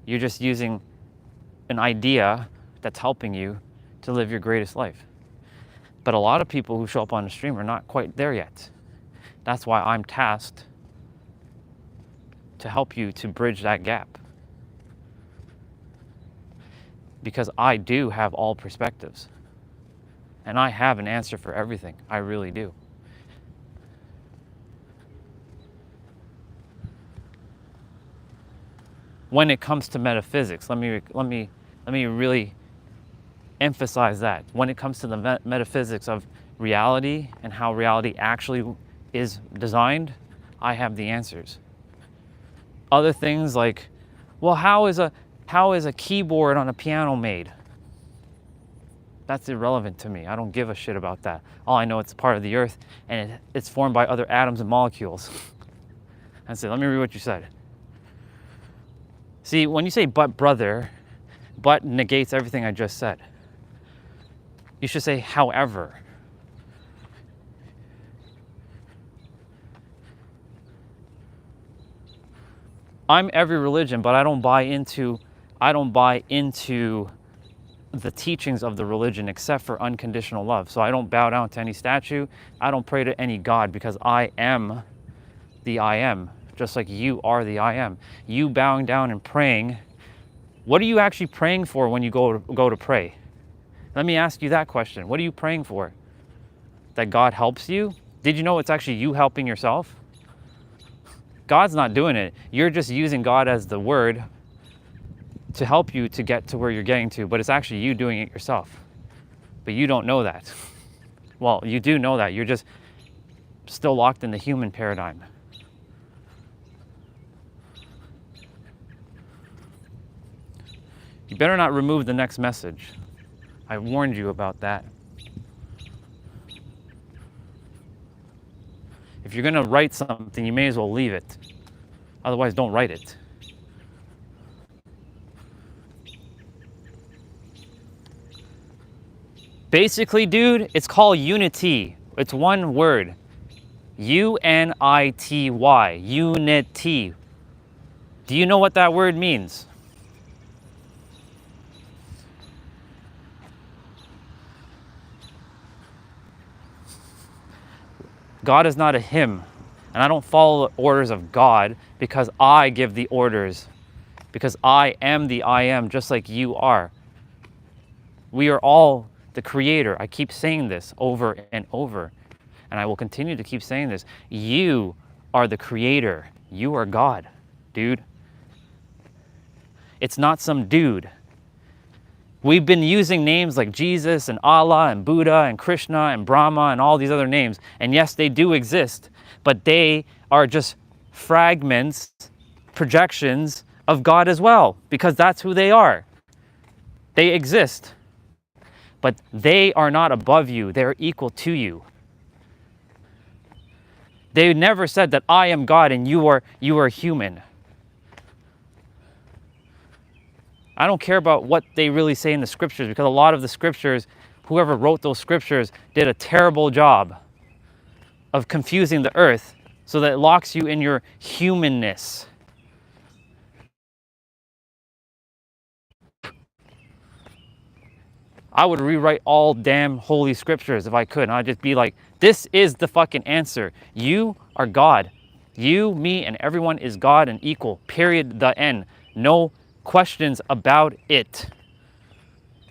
You're just using an idea that's helping you to live your greatest life. But a lot of people who show up on the stream are not quite there yet. That's why I'm tasked to help you to bridge that gap. Because I do have all perspectives. And I have an answer for everything. I really do. When it comes to metaphysics, let me really emphasize that. When it comes to the metaphysics of reality and how reality actually is designed, I have the answers. Other things like, well, how is a keyboard on a piano made? That's irrelevant to me. I don't give a shit about that. All I know, it's a part of the earth and it's formed by other atoms and molecules. That's it. Let me read what you said. See, when you say but brother, but negates everything I just said. You should say however. I'm every religion, but I don't buy into the teachings of the religion except for unconditional love. So I don't bow down to any statue. I don't pray to any God, because I am the I am, just like you are the I am. You bowing down and praying, what are you actually praying for when you go to pray? Let me ask you that question. What are you praying for? That God helps you? Did you know it's actually you helping yourself? God's not doing it. You're just using God as the word to help you to get to where you're getting to, but it's actually you doing it yourself. But you don't know that. Well, you do know that. You're just still locked in the human paradigm. You better not remove the next message. I warned you about that. If you're gonna write something, you may as well leave it. Otherwise, don't write it. Basically, dude, it's called unity. It's one word. U-N-I-T-Y. Unity. Do you know what that word means? God is not a him. And I don't follow the orders of God because I give the orders. Because I am the I am, just like you are. We are all the creator. I keep saying this over and over. And I will continue to keep saying this. You are the creator. You are God, dude. It's not some dude. We've been using names like Jesus and Allah and Buddha and Krishna and Brahma and all these other names. And yes, they do exist, but they are just fragments, projections of God as well, because that's who they are. They exist, but they are not above you. They're equal to you. They never said that I am God and you are human. I don't care about what they really say in the scriptures, because a lot of the scriptures, whoever wrote those scriptures did a terrible job of confusing the earth so that it locks you in your humanness. I would rewrite all damn holy scriptures if I could. And I'd just be like, this is the fucking answer. You are God. You, me, and everyone is God and equal. Period. The end. No questions about it.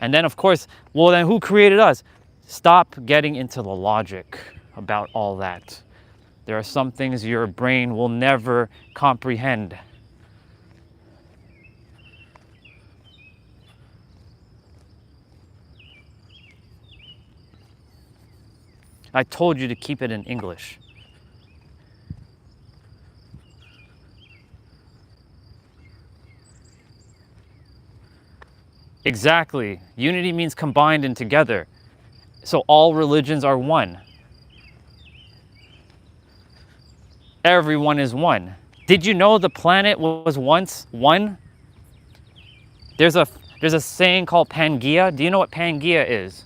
And then, of course, well, then who created us? Stop getting into the logic about all that. There are some things your brain will never comprehend. I told you to keep it in English. Exactly. Unity means combined and together. So all religions are one. Everyone is one. Did you know the planet was once one? There's a saying called Pangea. Do you know what Pangea is?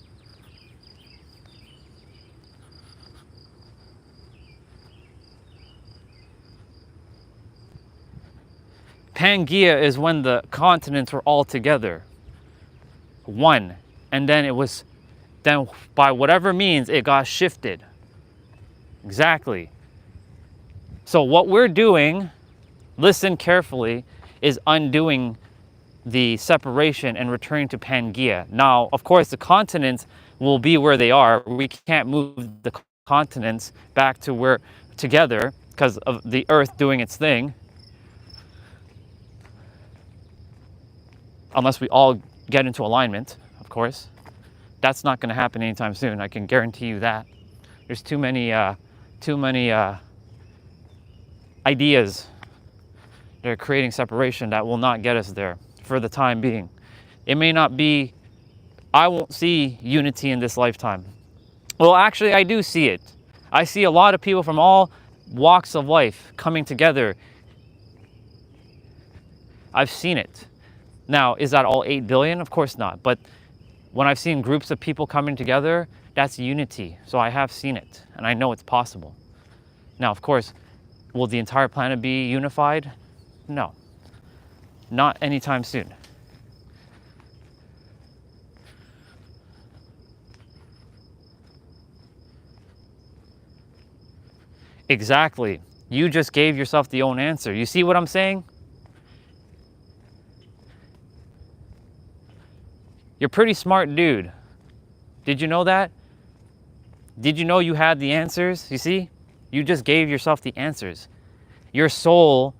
Pangea is when the continents were all together, one, and then then by whatever means it got shifted. Exactly. So what we're doing, listen carefully, is undoing the separation and returning to Pangea. Now, of course, the continents will be where they are. We can't move the continents back to where together because of the Earth doing its thing. Unless we all get into alignment, of course. That's not going to happen anytime soon. I can guarantee you that. There's too many ideas that are creating separation that will not get us there for the time being. It may not be, I won't see unity in this lifetime. Well, actually, I do see it. I see a lot of people from all walks of life coming together. I've seen it. Now, is that all 8 billion? Of course not. But when I've seen groups of people coming together, that's unity. So I have seen it, and I know it's possible. Now, of course, will the entire planet be unified? No. Not anytime soon. Exactly. You just gave yourself the own answer. You see what I'm saying? You're a pretty smart dude. Did you know that? Did you know you had the answers? You see? You just gave yourself the answers. Your soul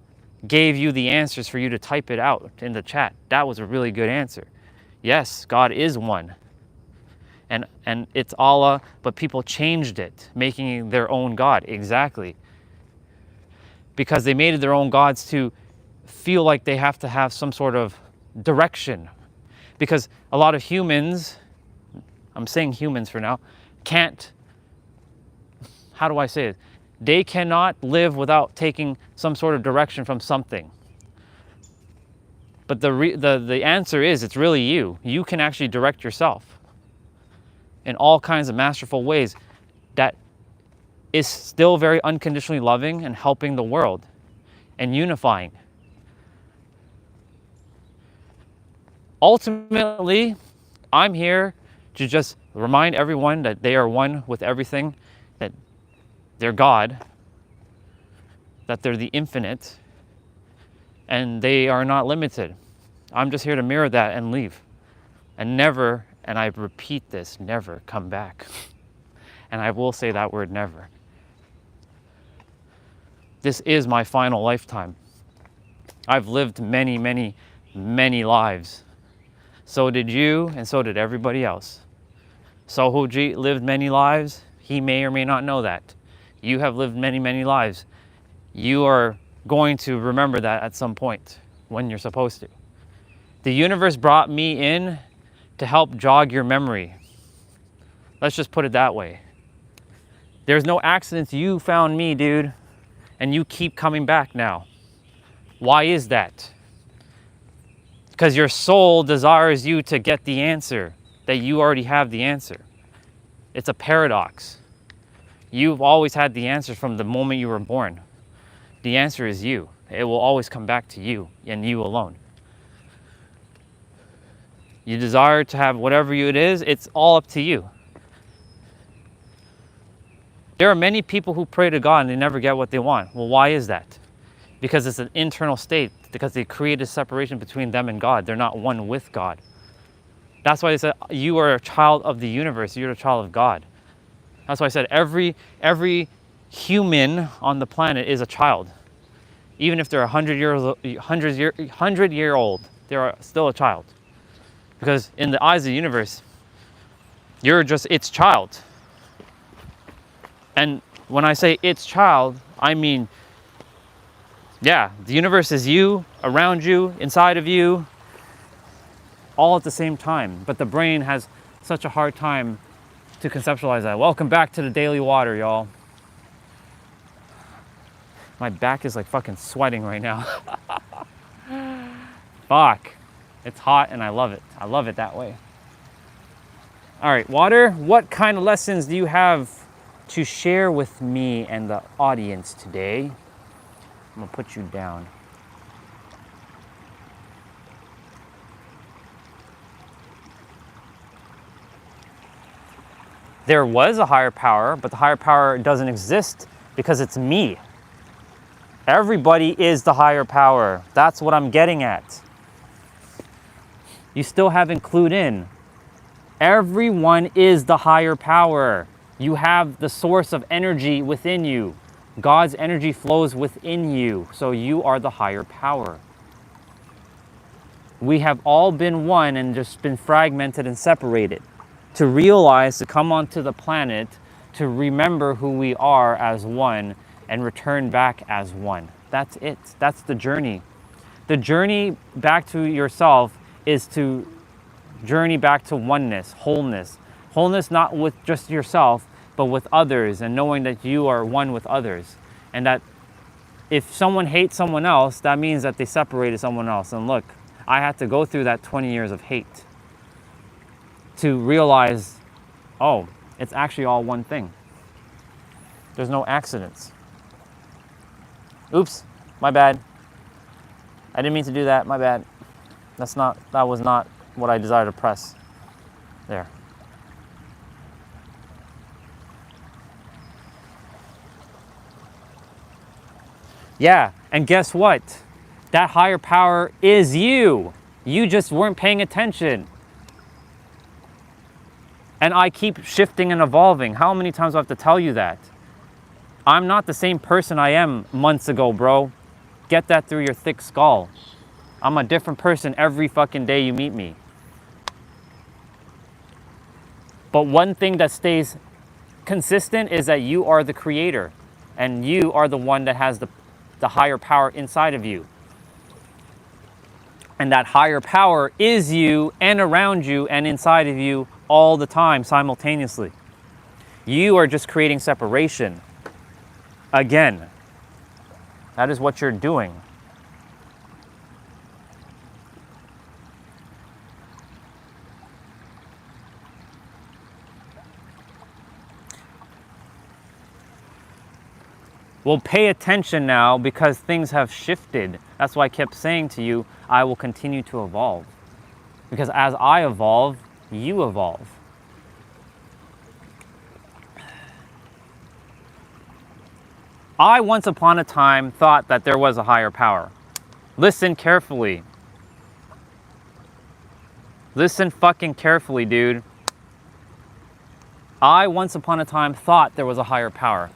gave you the answers for you to type it out in the chat. That was a really good answer. Yes, God is one. And it's Allah, but people changed it, making it their own God. Exactly. Because they made it their own gods to feel like they have to have some sort of direction. Because a lot of humans, I'm saying humans for now, can't, how do I say it? They cannot live without taking some sort of direction from something. But the answer is, it's really you. You can actually direct yourself in all kinds of masterful ways that is still very unconditionally loving and helping the world and unifying. Ultimately, I'm here to just remind everyone that they are one with everything, that they're God, that they're the infinite, and they are not limited. I'm just here to mirror that and leave. And never, and I repeat this, never come back. And I will say that word, never. This is my final lifetime. I've lived many, many, many lives. So did you, and so did everybody else. Sohoji lived many lives. He may or may not know that. You have lived many, many lives. You are going to remember that at some point when you're supposed to. The universe brought me in to help jog your memory. Let's just put it that way. There's no accidents. You found me, dude, and you keep coming back now. Why is that? Because your soul desires you to get the answer, that you already have the answer. It's a paradox. You've always had the answer from the moment you were born. The answer is you. It will always come back to you and you alone. You desire to have whatever it is, it's all up to you. There are many people who pray to God and they never get what they want. Well, why is that? Because it's an internal state, because they created separation between them and God. They're not one with God. That's why they said, you are a child of the universe, you're a child of God. That's why I said every human on the planet is a child. Even if they're 100 year old, they're still a child. Because in the eyes of the universe, you're just its child. And when I say its child, I mean, yeah, the universe is you, around you, inside of you, all at the same time. But the brain has such a hard time to conceptualize that. Welcome back to the daily water, y'all. My back is like fucking sweating right now. Fuck. It's hot and I love it. I love it that way. All right, water, what kind of lessons do you have to share with me and the audience today? I'm gonna put you down. There was a higher power, but the higher power doesn't exist because it's me. Everybody is the higher power. That's what I'm getting at. You still haven't clued in. Everyone is the higher power. You have the source of energy within you. God's energy flows within you, so you are the higher power. We have all been one and just been fragmented and separated. To realize, to come onto the planet, to remember who we are as one and return back as one. That's it. That's the journey. The journey back to yourself is to journey back to oneness, wholeness. Wholeness not with just yourself, but with others, and knowing that you are one with others. And that if someone hates someone else, that means that they separated someone else. And look, I had to go through that 20 years of hate to realize, oh, it's actually all one thing. There's no accidents. Oops, my bad. I didn't mean to do that, my bad. That was not what I desired to press. There. Yeah, and guess what? That higher power is you. You just weren't paying attention. And I keep shifting and evolving. How many times do I have to tell you that? I'm not the same person I am months ago, bro. Get that through your thick skull. I'm a different person every fucking day you meet me. But one thing that stays consistent is that you are the creator. And you are the one that has the higher power inside of you. And that higher power is you and around you and inside of you all the time, simultaneously. You are just creating separation. Again, that is what you're doing. Well, pay attention now because things have shifted. That's why I kept saying to you, I will continue to evolve. Because as I evolve, you evolve. I once upon a time thought that there was a higher power. Listen carefully. Listen fucking carefully, dude. I once upon a time thought there was a higher power.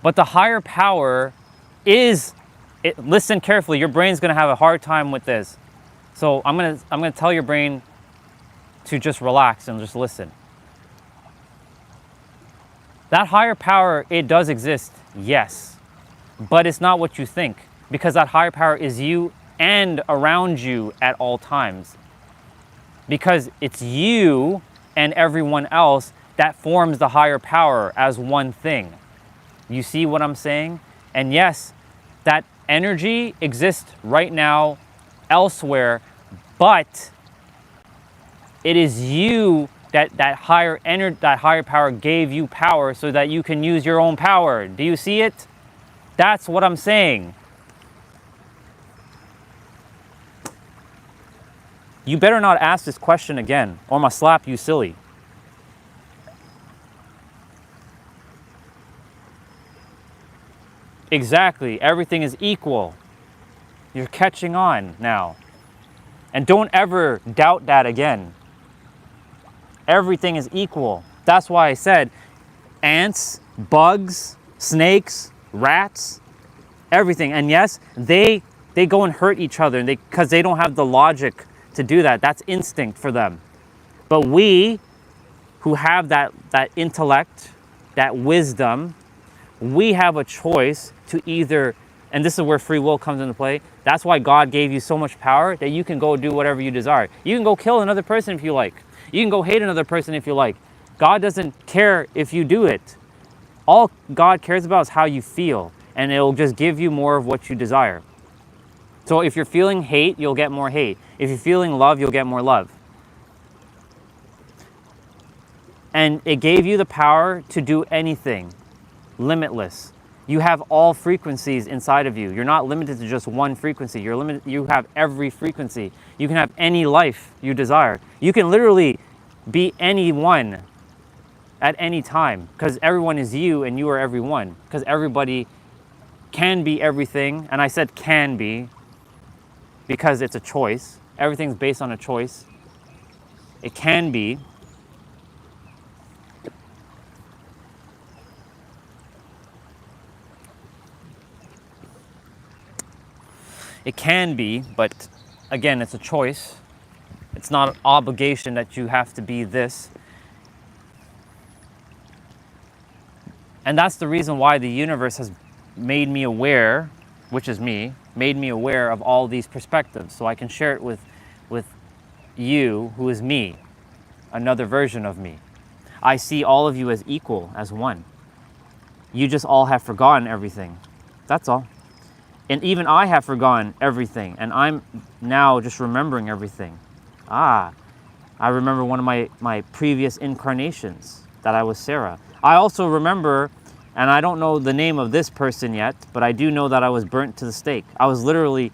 But the higher power is, listen carefully, your brain's gonna have a hard time with this. So I'm gonna tell your brain to just relax and just listen. That higher power, it does exist, yes. But it's not what you think. Because that higher power is you and around you at all times. Because it's you and everyone else that forms the higher power as one thing. You see what I'm saying? And yes, that energy exists right now elsewhere, but it is you that higher energy, that higher power gave you power so that you can use your own power. Do you see it? That's what I'm saying. You better not ask this question again, or I'm gonna slap you silly. Exactly, everything is equal. You're catching on now. And don't ever doubt that again. Everything is equal. That's why I said ants, bugs, snakes, rats, everything. And yes, they go and hurt each other because they don't have the logic to do that. That's instinct for them. But we who have that intellect, that wisdom, we have a choice to either, and this is where free will comes into play. That's why God gave you so much power that you can go do whatever you desire. You can go kill another person if you like. You can go hate another person if you like. God doesn't care if you do it. All God cares about is how you feel, and it'll just give you more of what you desire. So if you're feeling hate, you'll get more hate. If you're feeling love, you'll get more love. And it gave you the power to do anything, limitless. You have all frequencies inside of you. You're not limited to just one frequency. You have every frequency. You can have any life you desire. You can literally be anyone at any time, because everyone is you and you are everyone, because everybody can be everything. And I said can be because it's a choice. Everything's based on a choice. It can be. It can be, but again, it's a choice. It's not an obligation that you have to be this. And that's the reason why the universe has made me aware, which is me, made me aware of all these perspectives, so I can share it with you, who is me, another version of me. I see all of you as equal, as one. You just all have forgotten everything. That's all. And even I have forgotten everything, and I'm now just remembering everything. I remember one of my previous incarnations, that I was Sarah. I also remember, and I don't know the name of this person yet, but I do know that I was burnt to the stake. I was literally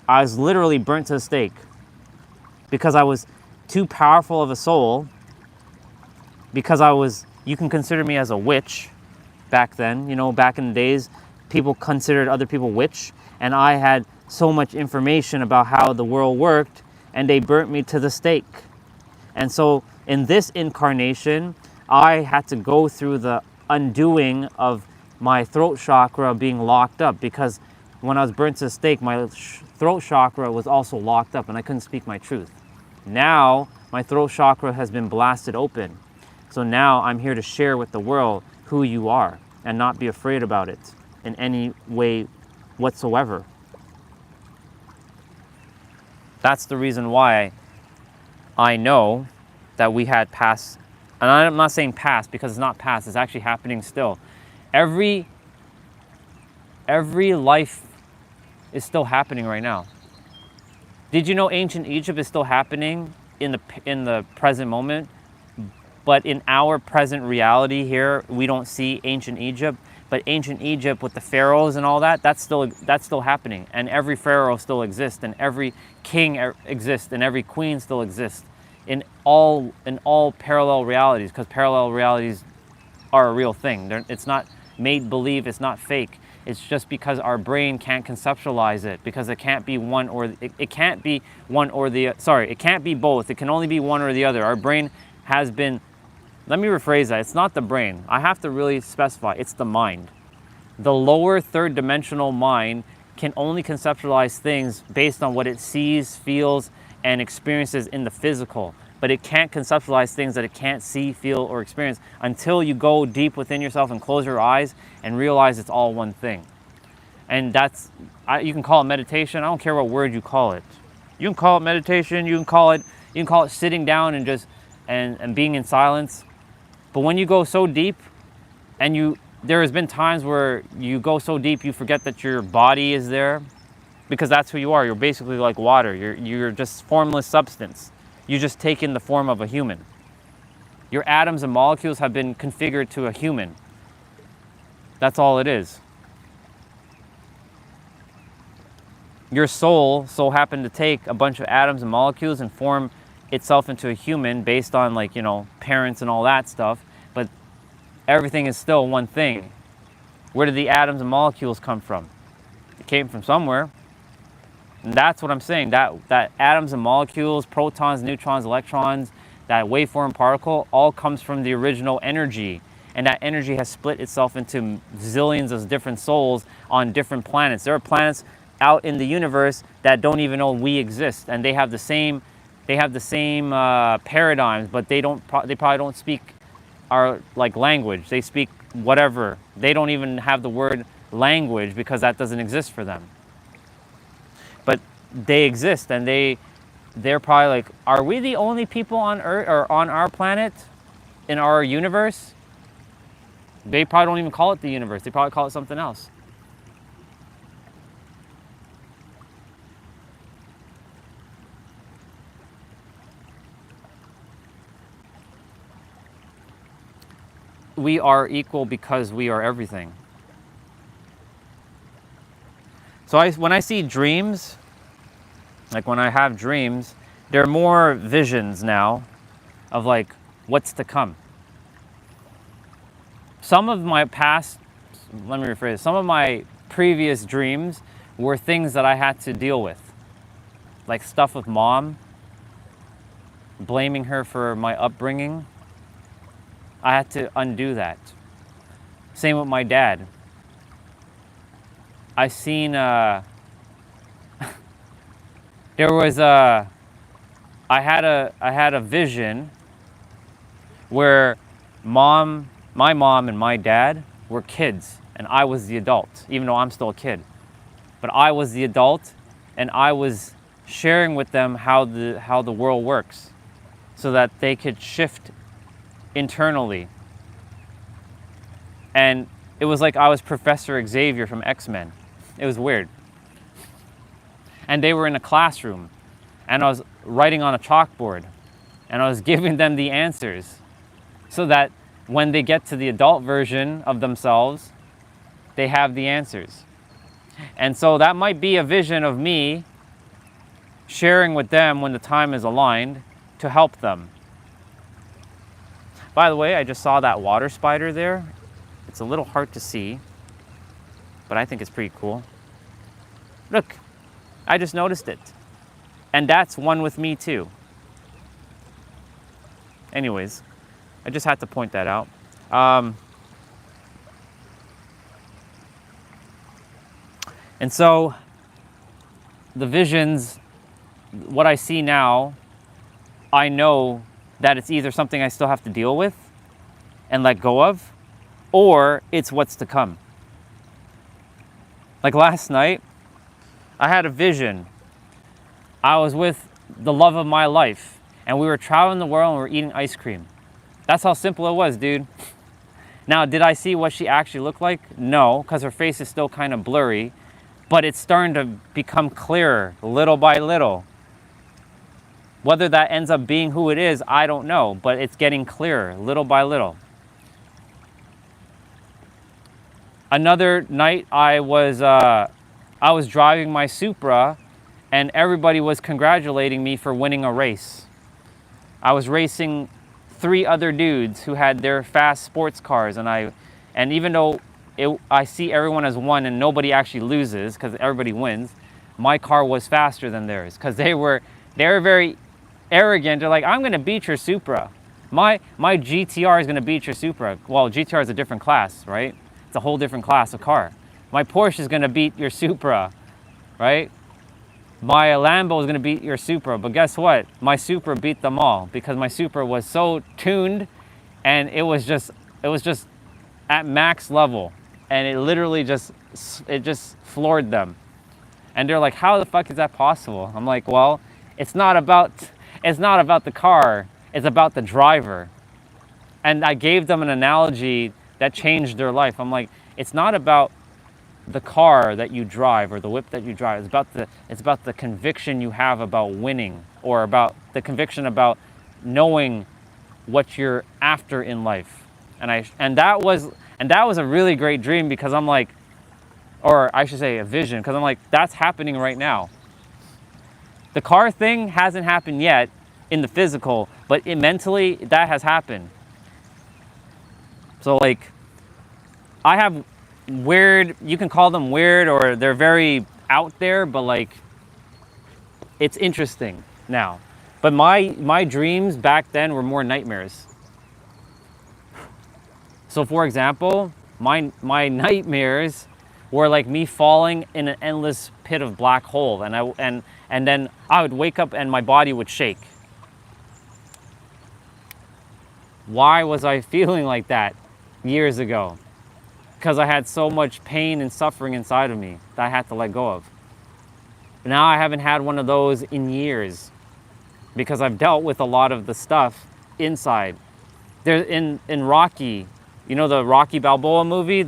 burnt to the stake because I was too powerful of a soul, because you can consider me as a witch back then, back in the days. People considered other people witch, and I had so much information about how the world worked, and they burnt me to the stake. And so in this incarnation, I had to go through the undoing of my throat chakra being locked up, because when I was burnt to the stake, my throat chakra was also locked up and I couldn't speak my truth. Now my throat chakra has been blasted open. So now I'm here to share with the world who you are and not be afraid about it in any way whatsoever. That's the reason why I know that we had past, and I'm not saying past because it's not past, it's actually happening still. Every life is still happening right now. Did you know ancient Egypt is still happening in the present moment? But in our present reality here, we don't see ancient Egypt. But ancient Egypt with the pharaohs and all that, that's still happening. And every pharaoh still exists, and every king exists, and every queen still exists in all parallel realities, because parallel realities are a real thing. It's not made believe, it's not fake. It's just because our brain can't conceptualize it, because it can't be one or it can't be one or the sorry, it can't be both. It can only be one or the other. Our brain has been, let me rephrase that. It's not the brain. I have to really specify. It's the mind. The lower third dimensional mind can only conceptualize things based on what it sees, feels, and experiences in the physical. But it can't conceptualize things that it can't see, feel, or experience until you go deep within yourself and close your eyes and realize it's all one thing. And you can call it meditation. I don't care what word you call it. You can call it meditation. You can call it sitting down and just and being in silence. But when you go so deep, and there has been times where you go so deep you forget that your body is there. because that's who you are. You're basically like water. You're just formless substance. You just take in the form of a human. Your atoms and molecules have been configured to a human. That's all it is. Your soul so happened to take a bunch of atoms and molecules and form itself into a human based on, like, you know, parents and all that stuff, but everything is still one thing. Where did the atoms and molecules come from? It came from somewhere. And that's what I'm saying, that atoms and molecules, protons, neutrons, electrons, that waveform particle all comes from the original energy. And that energy has split itself into zillions of different souls on different planets. There are planets out in the universe that don't even know we exist, and they have the same paradigms, but they probably don't speak our like language. They speak whatever. They don't even have the word language because that doesn't exist for them. But they exist, and they're probably like, are we the only people on Earth or on our planet in our universe? They probably don't even call it the universe. They probably call it something else. We are equal because we are everything. So when I see dreams, like when I have dreams, there are more visions now of like what's to come. Some of my past, let me rephrase, some of my previous dreams were things that I had to deal with. Like stuff with mom, blaming her for my upbringing. I had to undo that. Same with my dad. I seen, I had a vision where my mom and my dad were kids, and I was the adult, even though I'm still a kid. But I was the adult, and I was sharing with them how the world works, so that they could shift internally. And it was like I was Professor Xavier from X-Men. It was weird. And they were in a classroom, and I was writing on a chalkboard, and I was giving them the answers so that when they get to the adult version of themselves, they have the answers. And so that might be a vision of me sharing with them when the time is aligned to help them. By the way, I just saw that water spider there. It's a little hard to see, but I think it's pretty cool. Look, I just noticed it. And that's one with me too. Anyways, I just had to point that out. And so the visions, what I see now, I know that it's either something I still have to deal with and let go of, or it's what's to come. Like last night, I had a vision. I was with the love of my life, and we were traveling the world and we were eating ice cream. That's how simple it was, dude. Now, did I see what she actually looked like? No, because her face is still kind of blurry, but it's starting to become clearer little by little. Whether that ends up being who it is, I don't know, but it's getting clearer little by little. Another night, I was driving my Supra, and everybody was congratulating me for winning a race. I was racing 3 other dudes who had their fast sports cars, and even though I see everyone as one and nobody actually loses because everybody wins, my car was faster than theirs because they were very arrogant. They're like, I'm going to beat your Supra. My GTR is going to beat your Supra. Well, GTR is a different class, right? It's a whole different class of car. My Porsche is going to beat your Supra, right? My Lambo is going to beat your Supra. But guess what? My Supra beat them all because my Supra was so tuned, and it was just at max level, and it literally just floored them. And they're like, how the fuck is that possible? I'm like, well, it's not about the car, it's about the driver. And I gave them an analogy that changed their life. I'm like, it's not about the car that you drive or the whip that you drive. It's about the conviction you have about winning, or about the conviction about knowing what you're after in life. And that was a really great dream, because I'm like, or I should say a vision, because I'm like, that's happening right now. The car thing hasn't happened yet in the physical, but mentally that has happened. So like, I have weird, you can call them weird, or they're very out there, but like, it's interesting now. But my dreams back then were more nightmares. So for example, my nightmares were like me falling in an endless pit of black hole, and then I would wake up and my body would shake. Why was I feeling like that years ago? Because I had so much pain and suffering inside of me that I had to let go of. Now I haven't had one of those in years, because I've dealt with a lot of the stuff inside. There in Rocky, you know, the Rocky Balboa movie,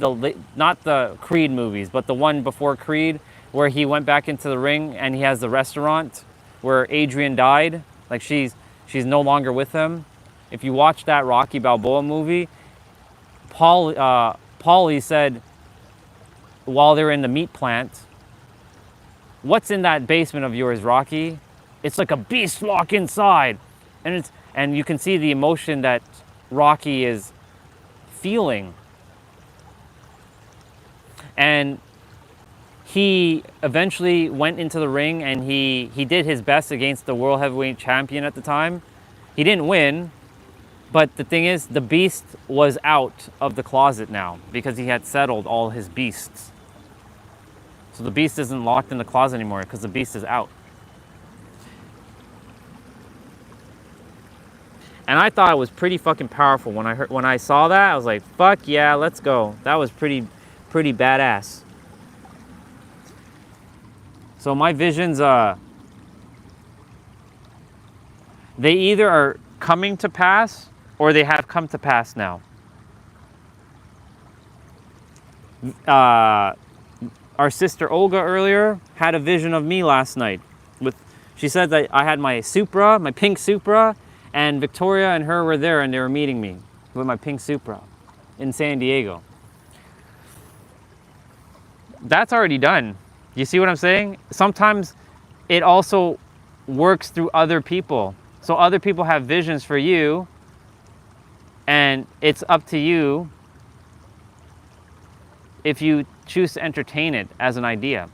not the Creed movies, but the one before Creed, where he went back into the ring and he has the restaurant where Adrian died. Like she's no longer with him. If you watch that Rocky Balboa movie, Paulie said, while they're in the meat plant, "What's in that basement of yours, Rocky? It's like a beast walk inside." And you can see the emotion that Rocky is feeling. And he eventually went into the ring and he did his best against the world heavyweight champion at the time. He didn't win, but the thing is, the beast was out of the closet now, because he had settled all his beasts. So the beast isn't locked in the closet anymore, because the beast is out. And I thought it was pretty fucking powerful. When I saw that, I was like, fuck yeah, let's go. That was pretty badass. So my visions, they either are coming to pass or they have come to pass now. Our sister Olga earlier had a vision of me last night. She said that I had my Supra, my pink Supra, and Victoria and her were there, and they were meeting me with my pink Supra in San Diego. That's already done. You see what I'm saying? Sometimes it also works through other people. So other people have visions for you, and it's up to you if you choose to entertain it as an idea.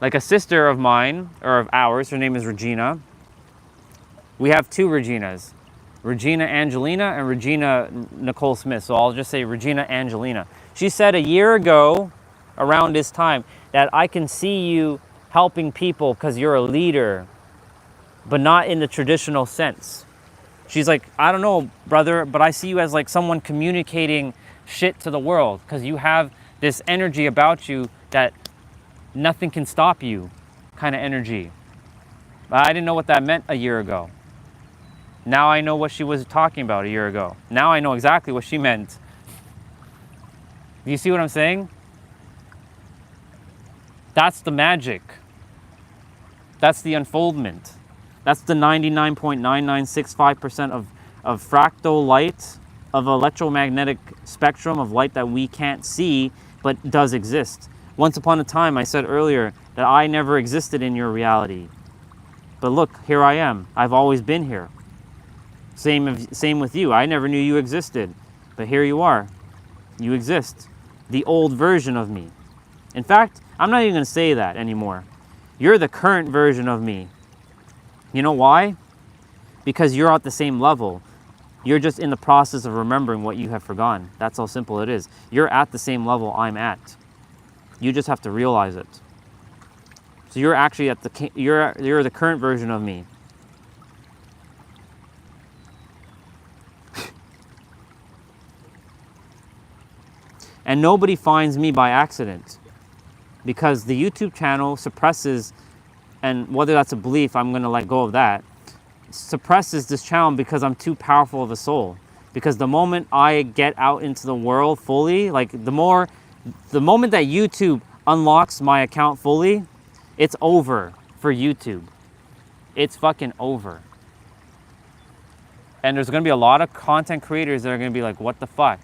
Like a sister of mine, or of ours, her name is Regina. We have two Reginas, Regina Angelina and Regina Nicole Smith. So I'll just say Regina Angelina. She said a year ago, around this time, that I can see you helping people because you're a leader, but not in the traditional sense. She's like, I don't know, brother, but I see you as like someone communicating shit to the world, because you have this energy about you that nothing can stop you kind of energy. But I didn't know what that meant a year ago. Now I know what she was talking about a year ago. Now I know exactly what she meant. Do you see what I'm saying? That's the magic. That's the unfoldment. That's the 99.9965% of fractal light, of electromagnetic spectrum of light that we can't see, but does exist. Once upon a time, I said earlier that I never existed in your reality. But look, here I am. I've always been here. Same with you. I never knew you existed, but here you are. You exist. The old version of me. In fact, I'm not even going to say that anymore. You're the current version of me. You know why? Because you're at the same level. You're just in the process of remembering what you have forgotten. That's how simple it is. You're at the same level I'm at. You just have to realize it. So you're actually you're the current version of me. And nobody finds me by accident, because the YouTube channel suppresses, and whether that's a belief, I'm going to let go of that, suppresses this channel because I'm too powerful of a soul. Because the moment I get out into the world fully, like the moment that YouTube unlocks my account fully, it's over for YouTube. It's fucking over. And there's gonna be a lot of content creators that are gonna be like, what the fuck?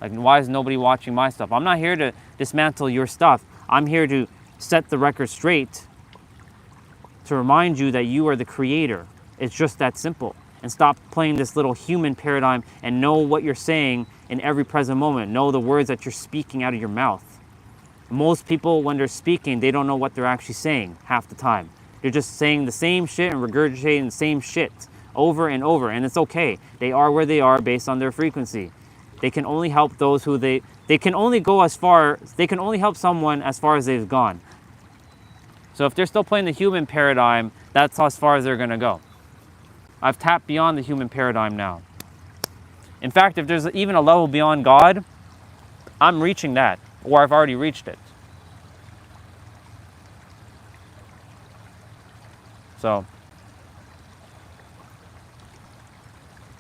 Like, why is nobody watching my stuff? I'm not here to dismantle your stuff. I'm here to set the record straight, to remind you that you are the creator. It's just that simple. And stop playing this little human paradigm and know what you're saying in every present moment. Know the words that you're speaking out of your mouth. Most people, when they're speaking, they don't know what they're actually saying half the time. They're just saying the same shit and regurgitating the same shit over and over, and it's okay. They are where they are based on their frequency. They can only help those who they can only go as far, they can only help someone as far as they've gone. So if they're still playing the human paradigm, that's as far as they're gonna go. I've tapped beyond the human paradigm now. In fact, if there's even a level beyond God, I'm reaching that, or I've already reached it. So,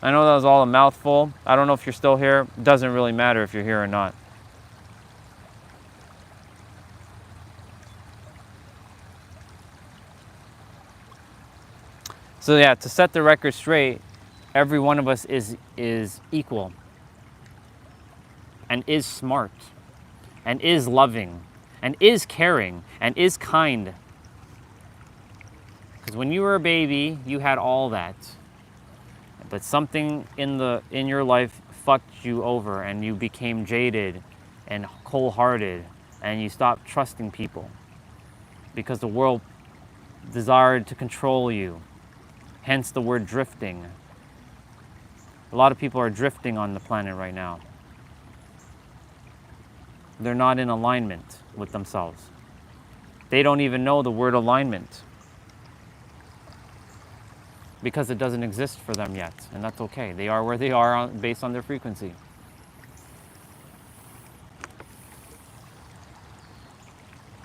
I know that was all a mouthful. I don't know if you're still here. It doesn't really matter if you're here or not. So yeah, to set the record straight, every one of us is equal and is smart and is loving and is caring and is kind. Because when you were a baby, you had all that. But something in your life fucked you over and you became jaded and cold-hearted and you stopped trusting people because the world desired to control you. Hence the word drifting. A lot of people are drifting on the planet right now. They're not in alignment with themselves. They don't even know the word alignment because it doesn't exist for them yet, and that's okay. They are where they are based on their frequency.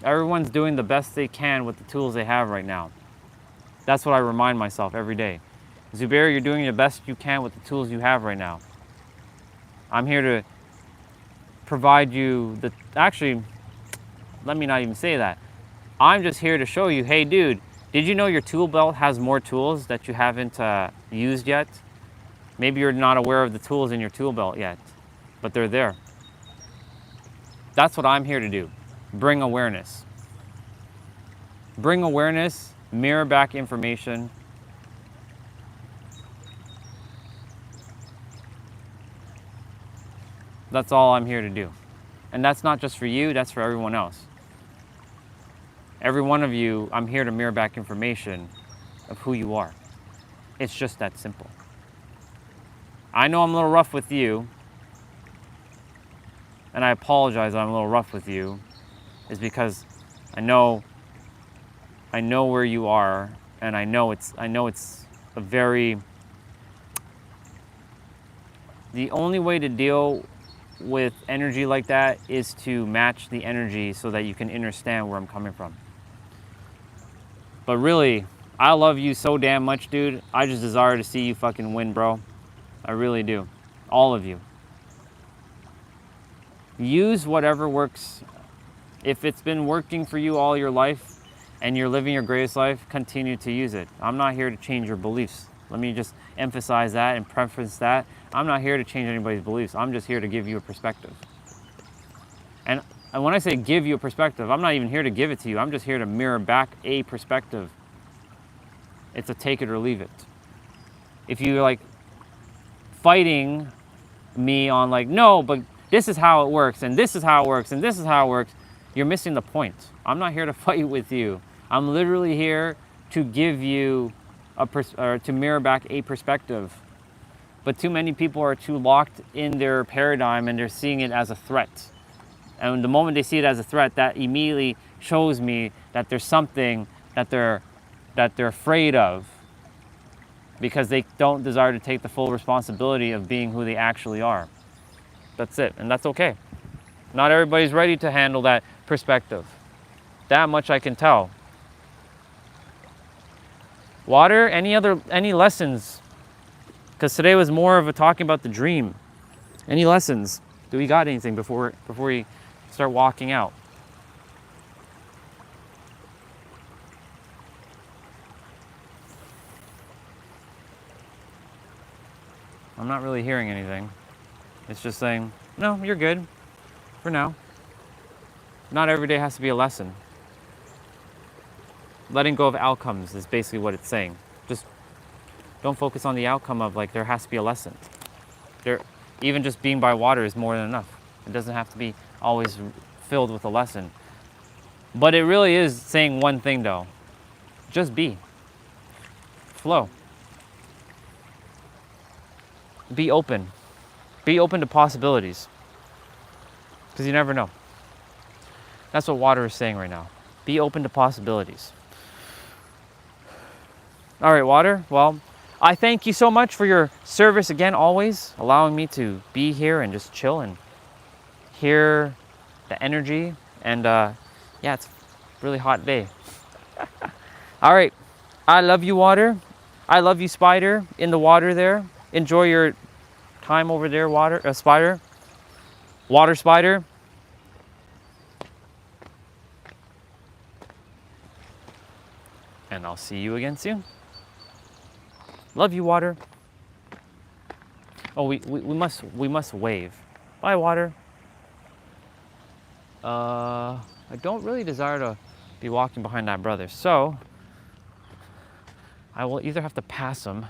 Everyone's doing the best they can with the tools they have right now. That's what I remind myself every day. Zubair, you're doing the best you can with the tools you have right now. I'm here to provide you the... Actually, let me not even say that. I'm just here to show you, hey dude, did you know your tool belt has more tools that you haven't used yet? Maybe you're not aware of the tools in your tool belt yet, but they're there. That's what I'm here to do. Bring awareness. Bring awareness, mirror back information. That's all I'm here to do. And that's not just for you, that's for everyone else. Every one of you, I'm here to mirror back information of who you are. It's just that simple. I know I'm a little rough with you, and I apologize that I'm a little rough with you, is because I know where you are, and I know it's a very... The only way to deal with energy like that is to match the energy so that you can understand where I'm coming from. But really, I love you so damn much, dude. I just desire to see you fucking win, bro. I really do. All of you. Use whatever works. If it's been working for you all your life and you're living your greatest life, continue to use it. I'm not here to change your beliefs. Let me just emphasize that and preface that. I'm not here to change anybody's beliefs. I'm just here to give you a perspective. And when I say give you a perspective, I'm not even here to give it to you. I'm just here to mirror back a perspective. It's a take it or leave it. If you're like fighting me on like, no, but this is how it works, and this is how it works, and this is how it works, you're missing the point. I'm not here to fight with you. I'm literally here to give you to mirror back a perspective. But too many people are too locked in their paradigm and they're seeing it as a threat. And the moment they see it as a threat, that immediately shows me that there's something that they're afraid of, because they don't desire to take the full responsibility of being who they actually are. That's it, and that's okay. Not everybody's ready to handle that perspective. That much I can tell. Water, any lessons? Because today was more of a talking about the dream. Any lessons? Do we got anything before we start walking out? I'm not really hearing anything. It's just saying, no, you're good for now. Not every day has to be a lesson. Letting go of outcomes is basically what it's saying. Just don't focus on the outcome of like, there has to be a lesson. Even just being by water is more than enough. It doesn't have to be always filled with a lesson. But it really is saying one thing though. Just be. Flow. Be open. Be open to possibilities. Because you never know. That's what water is saying right now. Be open to possibilities. All right, water. Well, I thank you so much for your service again, always allowing me to be here and just chill and hear the energy. And yeah, it's a really hot day. All right. I love you, water. I love you, spider, in the water there. Enjoy your time over there, water, spider. Water spider. And I'll see you again soon. Love you, water. Oh, we must wave. Bye, water. I don't really desire to be walking behind that brother, so I will either have to pass him.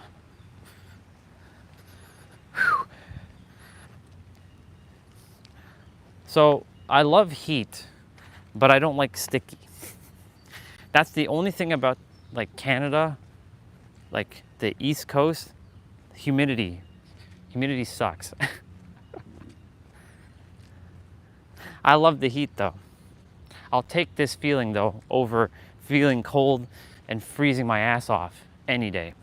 Whew. So I love heat, but I don't like sticky. That's the only thing about like Canada, like the East Coast, humidity. Humidity sucks. I love the heat though. I'll take this feeling though over feeling cold and freezing my ass off any day.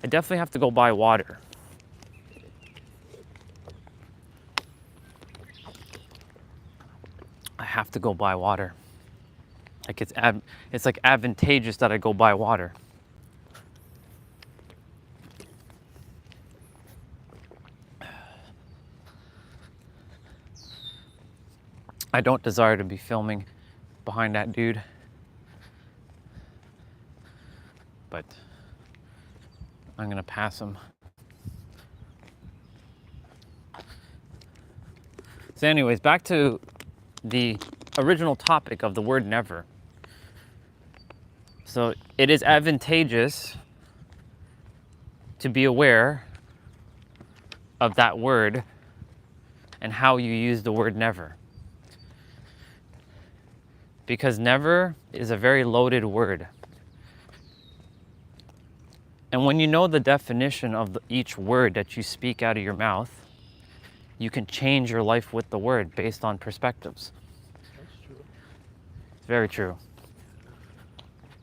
I definitely have to go buy water. I have to go buy water. Like it's like advantageous that I go buy water. I don't desire to be filming behind that dude, but I'm gonna pass him. So anyways, back to the original topic of the word never. So it is advantageous to be aware of that word and how you use the word never. Because never is a very loaded word. And when you know the definition of each word that you speak out of your mouth, you can change your life with the word based on perspectives. That's true. It's very true.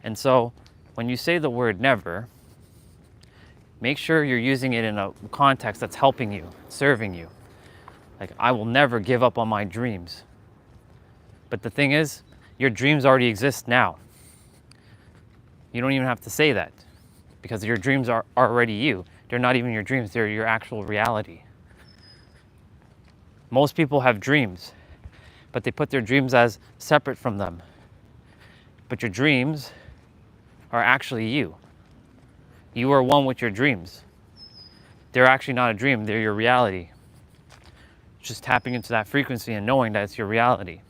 And so when you say the word never, make sure you're using it in a context that's helping you, serving you. Like, I will never give up on my dreams. But the thing is, your dreams already exist now. You don't even have to say that because your dreams are already you. They're not even your dreams, they're your actual reality. Most people have dreams, but they put their dreams as separate from them. But your dreams are actually you. You are one with your dreams. They're actually not a dream, they're your reality. Just tapping into that frequency and knowing that it's your reality.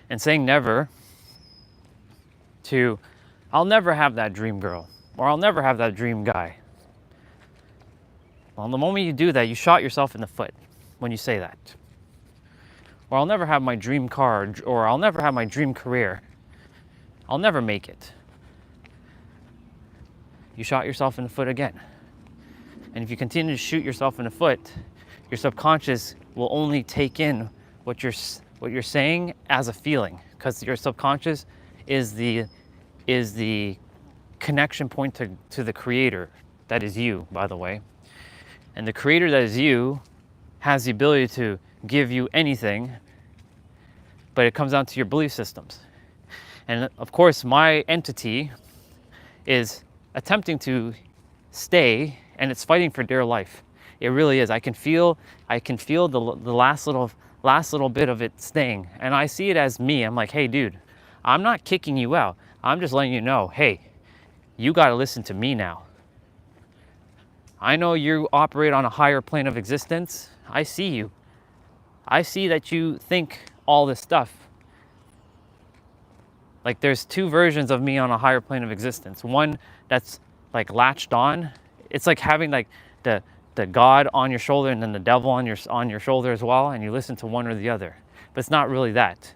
And saying never to, I'll never have that dream girl, or I'll never have that dream guy. Well, the moment you do that, you shot yourself in the foot when you say that. Or I'll never have my dream car, or I'll never have my dream career. I'll never make it. You shot yourself in the foot again. And if you continue to shoot yourself in the foot, your subconscious will only take in what you're saying as a feeling, because your subconscious is the connection point to the creator. That is you, by the way. And the creator that is you has the ability to give you anything, but it comes down to your belief systems. And of course, my entity is attempting to stay, and it's fighting for dear life. It really is. I can feel the last little bit of it staying. And I see it as me. I'm like, hey, dude, I'm not kicking you out. I'm just letting you know, hey, you got to listen to me now. I know you operate on a higher plane of existence. I see you. I see that you think all this stuff. Like there's two versions of me on a higher plane of existence. One that's like latched on. It's like having like the God on your shoulder and then the devil on your shoulder as well, and you listen to one or the other. But it's not really that.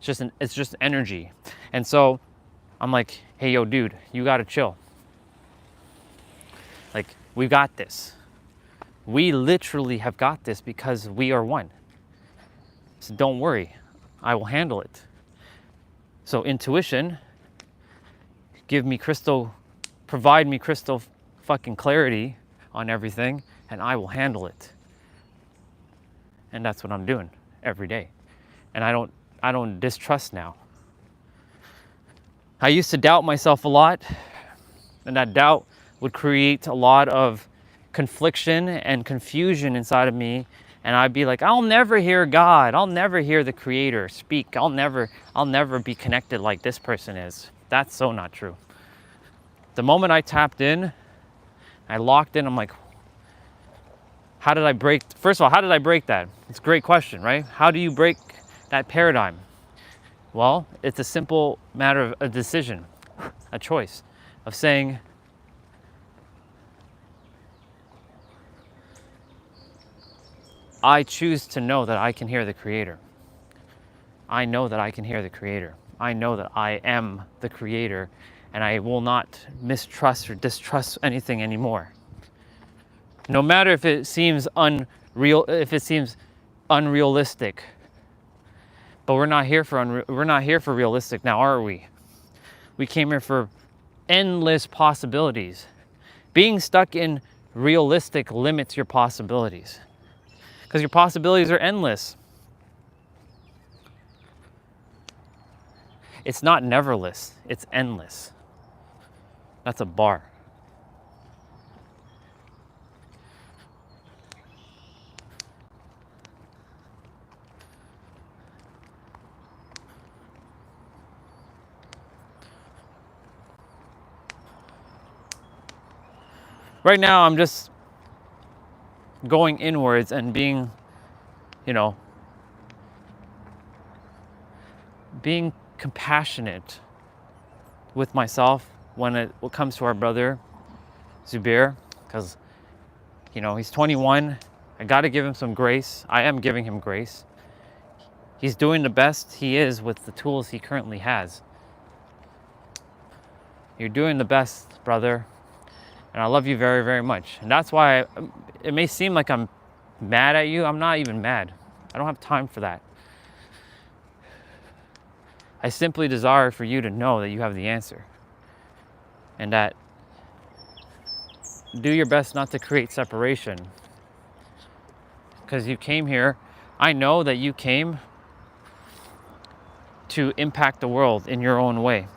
It's just energy. And so I'm like, hey yo dude, you gotta chill. Like, we got this. We literally have got this because we are one. So don't worry, I will handle it. So intuition, provide me crystal fucking clarity on everything, and I will handle it. And that's what I'm doing every day. And I don't distrust now. I used to doubt myself a lot, and that doubt would create a lot of confliction and confusion inside of me. And I'd be like, I'll never hear God. I'll never hear the Creator speak. I'll never be connected like this person is. That's so not true. The moment I tapped in, I locked in, I'm like, first of all, how did I break that? It's a great question, right? How do you break that paradigm? Well, it's a simple matter of a decision, a choice of saying, I choose to know that I can hear the Creator. I know that I can hear the Creator. I know that I am the Creator, and I will not mistrust or distrust anything anymore. No matter if it seems unrealistic. But we're not here for realistic now, are we? We came here for endless possibilities. Being stuck in realistic limits your possibilities, because your possibilities are endless. It's not neverless, it's endless. That's a bar. Right now, I'm just going inwards and being, being compassionate with myself when it comes to our brother, Zubair, because, he's 21. I got to give him some grace. I am giving him grace. He's doing the best he is with the tools he currently has. You're doing the best, brother. And I love you very, very much. And that's why it may seem like I'm mad at you. I'm not even mad. I don't have time for that. I simply desire for you to know that you have the answer. And that do your best not to create separation. Because you came here, I know that you came to impact the world in your own way.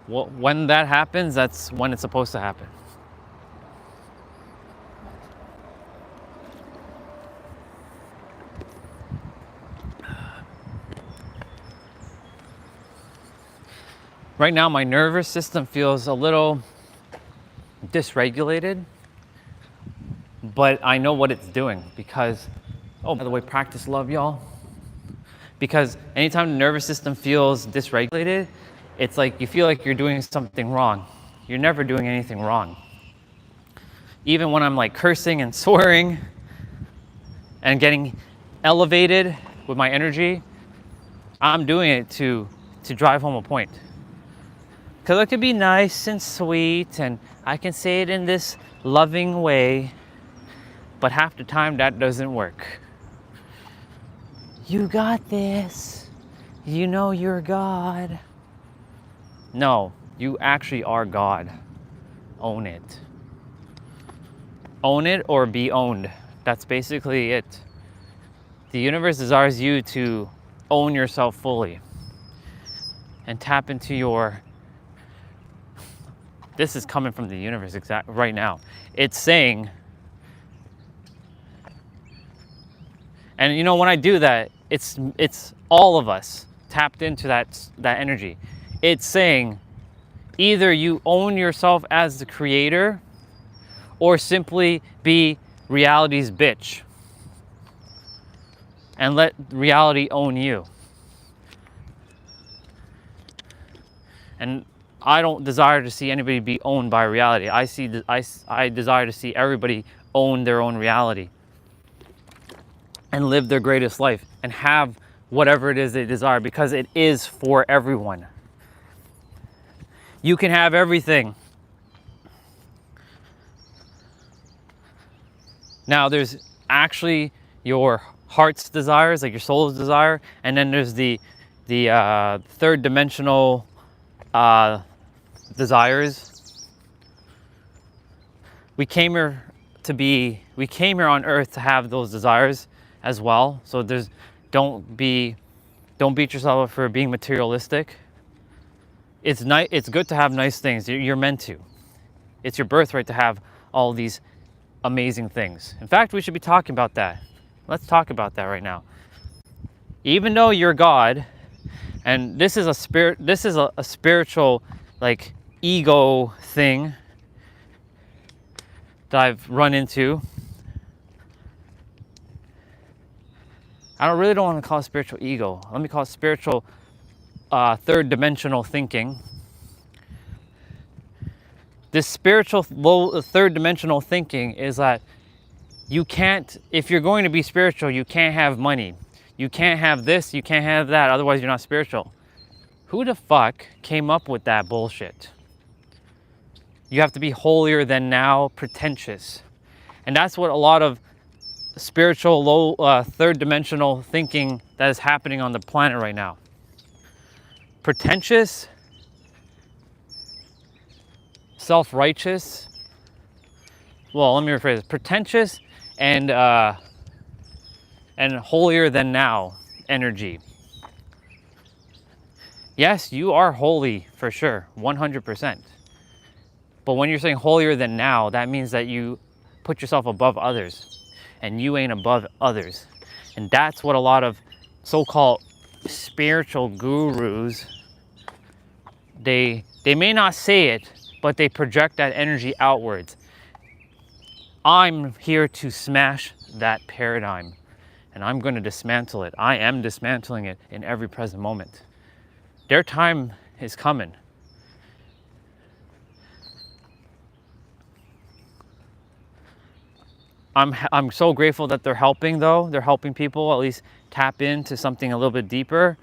Well, when that happens, that's when it's supposed to happen. Right now, my nervous system feels a little dysregulated, but I know what it's doing because, oh, by the way, practice love, y'all. Because anytime the nervous system feels dysregulated, it's like you feel like you're doing something wrong. You're never doing anything wrong. Even when I'm like cursing and swearing and getting elevated with my energy, I'm doing it to drive home a point. Because I could be nice and sweet and I can say it in this loving way, but half the time that doesn't work. You got this. You know you're God. No, you actually are God. Own it. Own it or be owned. That's basically it. The universe desires you to own yourself fully and tap into your... This is coming from the universe right now. It's saying... And when I do that, it's all of us tapped into that energy. It's saying either you own yourself as the creator or simply be reality's bitch and let reality own you. And I don't desire to see anybody be owned by reality. I desire to see everybody own their own reality and live their greatest life and have whatever it is they desire, because it is for everyone. You can have everything. Now there's actually your heart's desires, like your soul's desire, and then there's the third dimensional desires. We came here on earth to have those desires as well. So don't beat yourself up for being materialistic. It's good to have nice things. You're meant to. It's your birthright to have all these amazing things. In fact, we should be talking about that. Let's talk about that right now. Even though you're God, and this is a spiritual, like, ego thing that I've run into. I don't want to call it spiritual ego. Let me call it spiritual third dimensional thinking. This spiritual third dimensional thinking is that you can't, if you're going to be spiritual, you can't have money. You can't have this, you can't have that, otherwise you're not spiritual. Who the fuck came up with that bullshit? You have to be holier than now, pretentious. And that's what a lot of spiritual third dimensional thinking that is happening on the planet right now. Pretentious, self-righteous. Well, let me rephrase it. Pretentious and holier than now energy. Yes, you are holy for sure, 100%. But when you're saying holier than now, that means that you put yourself above others, and you ain't above others. And that's what a lot of so-called spiritual gurus, they may not say it, but they project that energy outwards. I'm here to smash that paradigm, and I'm going to dismantle it. I am dismantling it in every present moment. Their time is coming. I'm so grateful that they're helping, though. They're helping people at least tap into something a little bit deeper.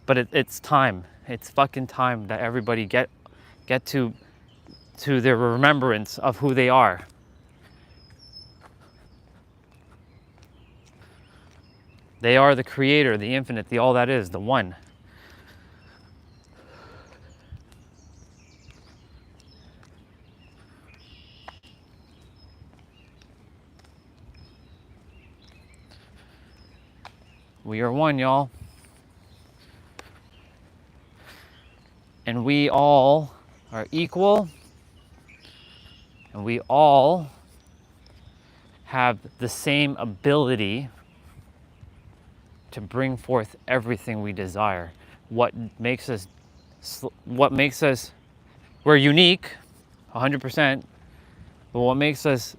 But it's time. It's fucking time that everybody get to their remembrance of who they are. They are the creator, the infinite, the all that is, the one. We are one, y'all. And we all are equal. And we all have the same ability to bring forth everything we desire. What makes us, we're unique, 100%, but what makes us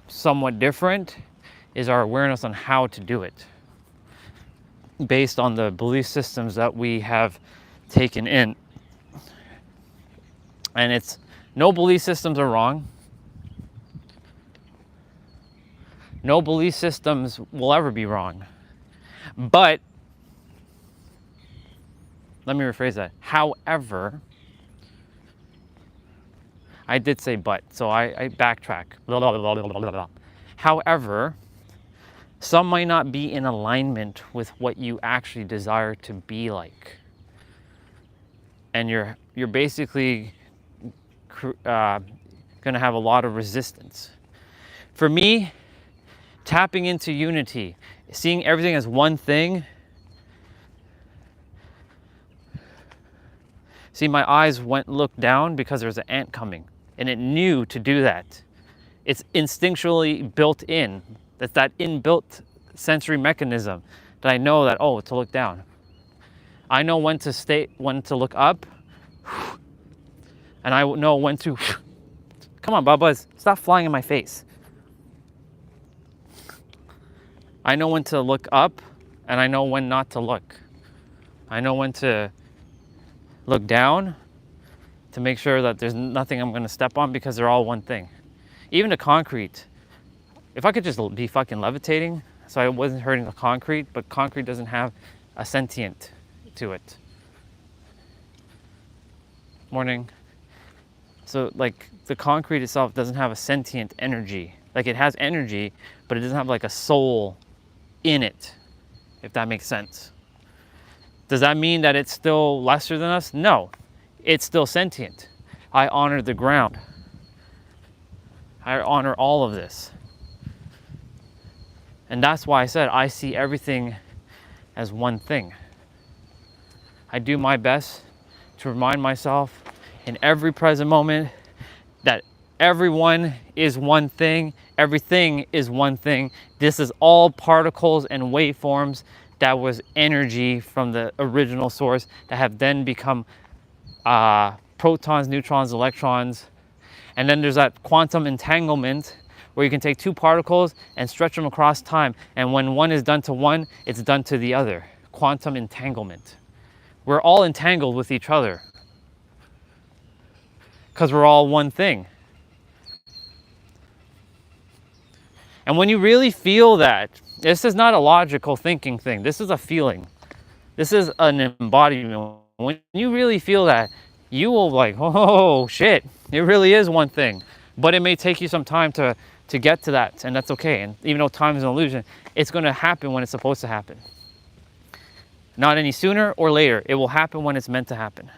somewhat different is our awareness on how to do it, based on the belief systems that we have taken in. And no belief systems are wrong. No belief systems will ever be wrong. But, let me rephrase that. However, I did say but, so I backtrack. Blah, blah, blah, blah, blah, blah. However, some might not be in alignment with what you actually desire to be like. And you're basically gonna have a lot of resistance. For me, tapping into unity, seeing everything as one thing. See, my eyes looked down because there's an ant coming, and it knew to do that. It's instinctually built in. That's that inbuilt sensory mechanism that I know that, oh, to look down. I know when to look up, and I know when to, come on, Bubba's, stop flying in my face. I know when to look up, and I know when not to look. I know when to look down to make sure that there's nothing I'm gonna step on, because they're all one thing. Even the concrete, if I could just be fucking levitating so I wasn't hurting the concrete, but concrete doesn't have a sentient to it. Morning. So like the concrete itself doesn't have a sentient energy. Like it has energy, but it doesn't have like a soul in it, if that makes sense. Does that mean that it's still lesser than us? No, it's still sentient. I honor the ground. I honor all of this. And that's why I said I see everything as one thing. I do my best to remind myself in every present moment that everyone is one thing, everything is one thing. This is all particles and waveforms that was energy from the original source that have then become protons, neutrons, electrons. And then there's that quantum entanglement where you can take two particles and stretch them across time. And when one is done to one, it's done to the other. Quantum entanglement. We're all entangled with each other because we're all one thing. And when you really feel that, this is not a logical thinking thing. This is a feeling. This is an embodiment. When you really feel that, you will like, oh shit, it really is one thing. But it may take you some time to get to that, and that's okay. And even though time is an illusion, it's going to happen when it's supposed to happen. Not any sooner or later. It will happen when it's meant to happen.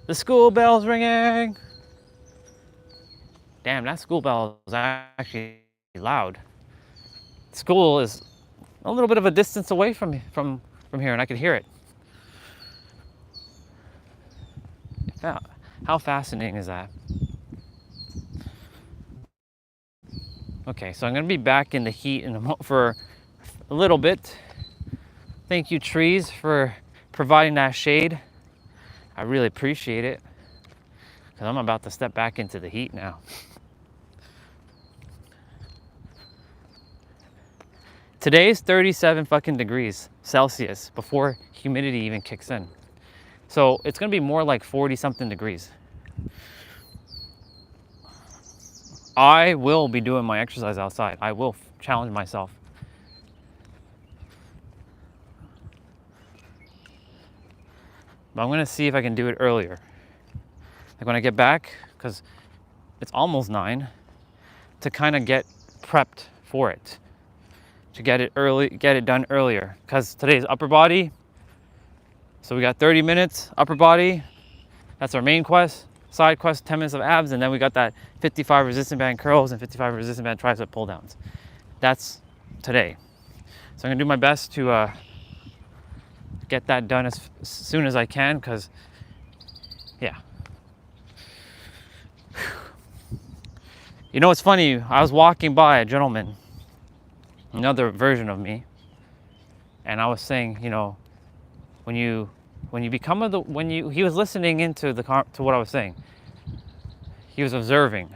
The school bell's ringing. Damn, that school bell is actually loud. School is a little bit of a distance away from here, and I could hear it. How fascinating is that? Okay, so I'm gonna be back in the heat for a little bit. Thank you, trees, for providing that shade. I really appreciate it, because I'm about to step back into the heat now. Today's 37 fucking degrees Celsius before humidity even kicks in. So it's gonna be more like 40 something degrees. I will be doing my exercise outside. I will challenge myself. But I'm gonna see if I can do it earlier. Like when I get back, because it's almost 9, to kind of get prepped for it. To get it done earlier. Because today's upper body. So we got 30 minutes, upper body. That's our main quest. Side quest, 10 minutes of abs, and then we got that 55 resistant band curls and 55 resistant band tricep pull downs. That's today. So I'm gonna do my best to get that done as soon as I can, because yeah. You know what's funny? I was walking by a gentleman, another version of me, and I was saying, you know, when you he was listening into to what I was saying. He was observing,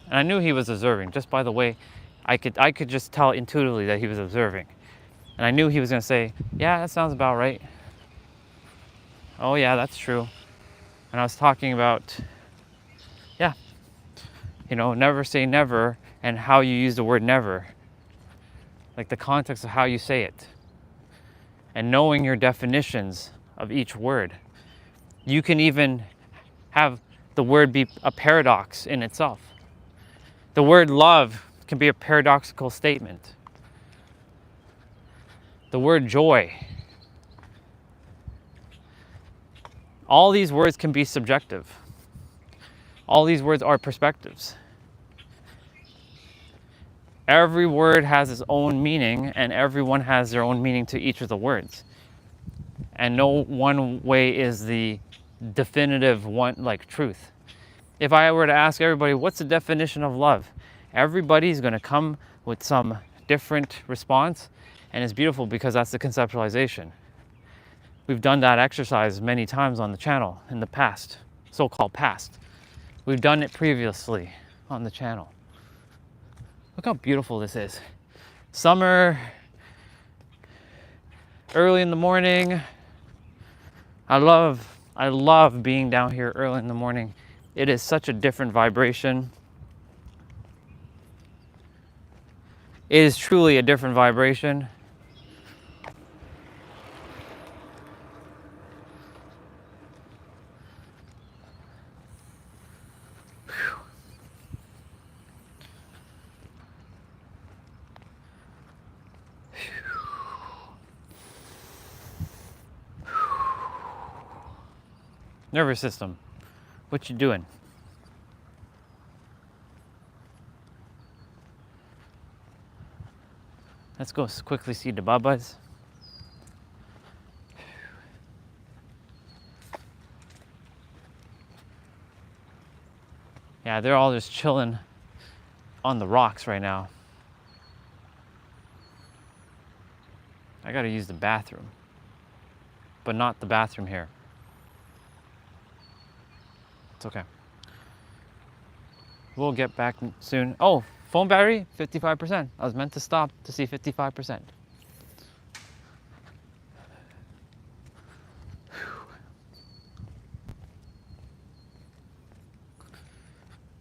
and I knew he was observing just by the way I could just tell intuitively that he was observing. And I knew he was going to say, yeah, that sounds about right. Oh yeah, that's true. And I was talking about, yeah, you know, never say never, and how you use the word never. Like the context of how you say it. And knowing your definitions of each word. You can even have the word be a paradox in itself. The word love can be a paradoxical statement. The word joy. All these words can be subjective. All these words are perspectives. Every word has its own meaning, and everyone has their own meaning to each of the words. And no one way is the definitive one, like truth. If I were to ask everybody, what's the definition of love? Everybody's going to come with some different response, and it's beautiful because that's the conceptualization. We've done that exercise many times on the channel in the past, so-called past. We've done it previously on the channel. Look how beautiful this is. Summer, early in the morning. I love being down here early in the morning. It is such a different vibration. It is truly a different vibration. Nervous system, what you doing? Let's go quickly see the babas. Yeah, they're all just chilling on the rocks right now. I gotta use the bathroom, but not the bathroom here. It's okay. We'll get back soon. Oh, phone battery, 55%. I was meant to stop to see 55%.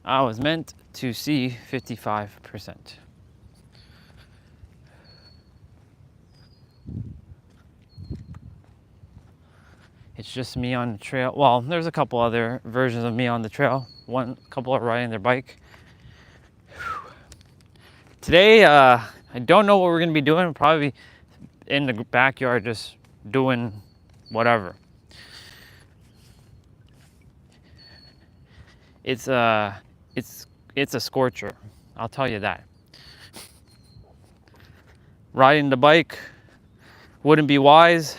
I was meant to see 55%. It's just me on the trail. Well, there's a couple other versions of me on the trail. Couple are riding their bike. Today, I don't know what we're gonna be doing. We'll probably be in the backyard just doing whatever. It's a scorcher, I'll tell you that. Riding the bike wouldn't be wise.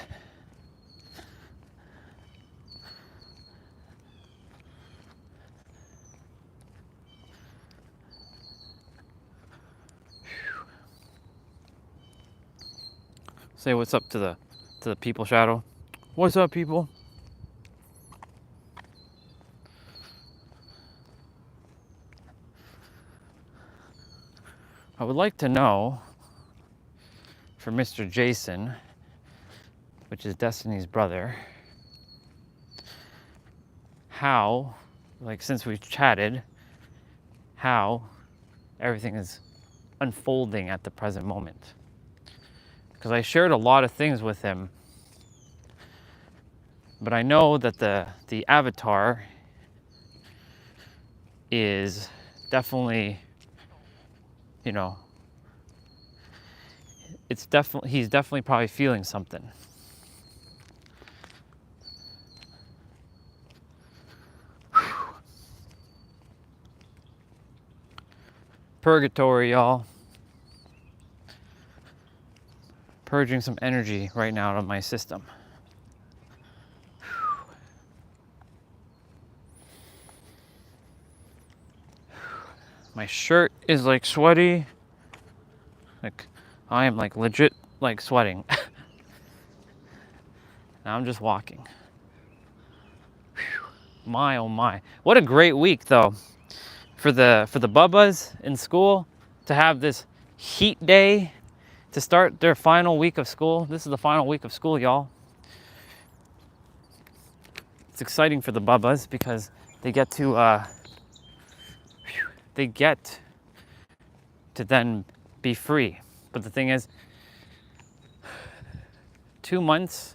Say what's up to the people, Shadow. What's up, people? I would like to know, for Mr. Jason, which is Destiny's brother, how, like since we've chatted, how everything is unfolding at the present moment. Because I shared a lot of things with him, but I know that the avatar is definitely, you know, he's definitely probably feeling something. Purgatory, y'all. Purging some energy right now out of my system. My shirt is like sweaty. Like I am like legit like sweating. Now I'm just walking. My oh my. What a great week though. For the bubbas in school to have this heat day to start their final week of school. This is the final week of school, y'all. It's exciting for the bubbas because they get to then be free. But the thing is, 2 months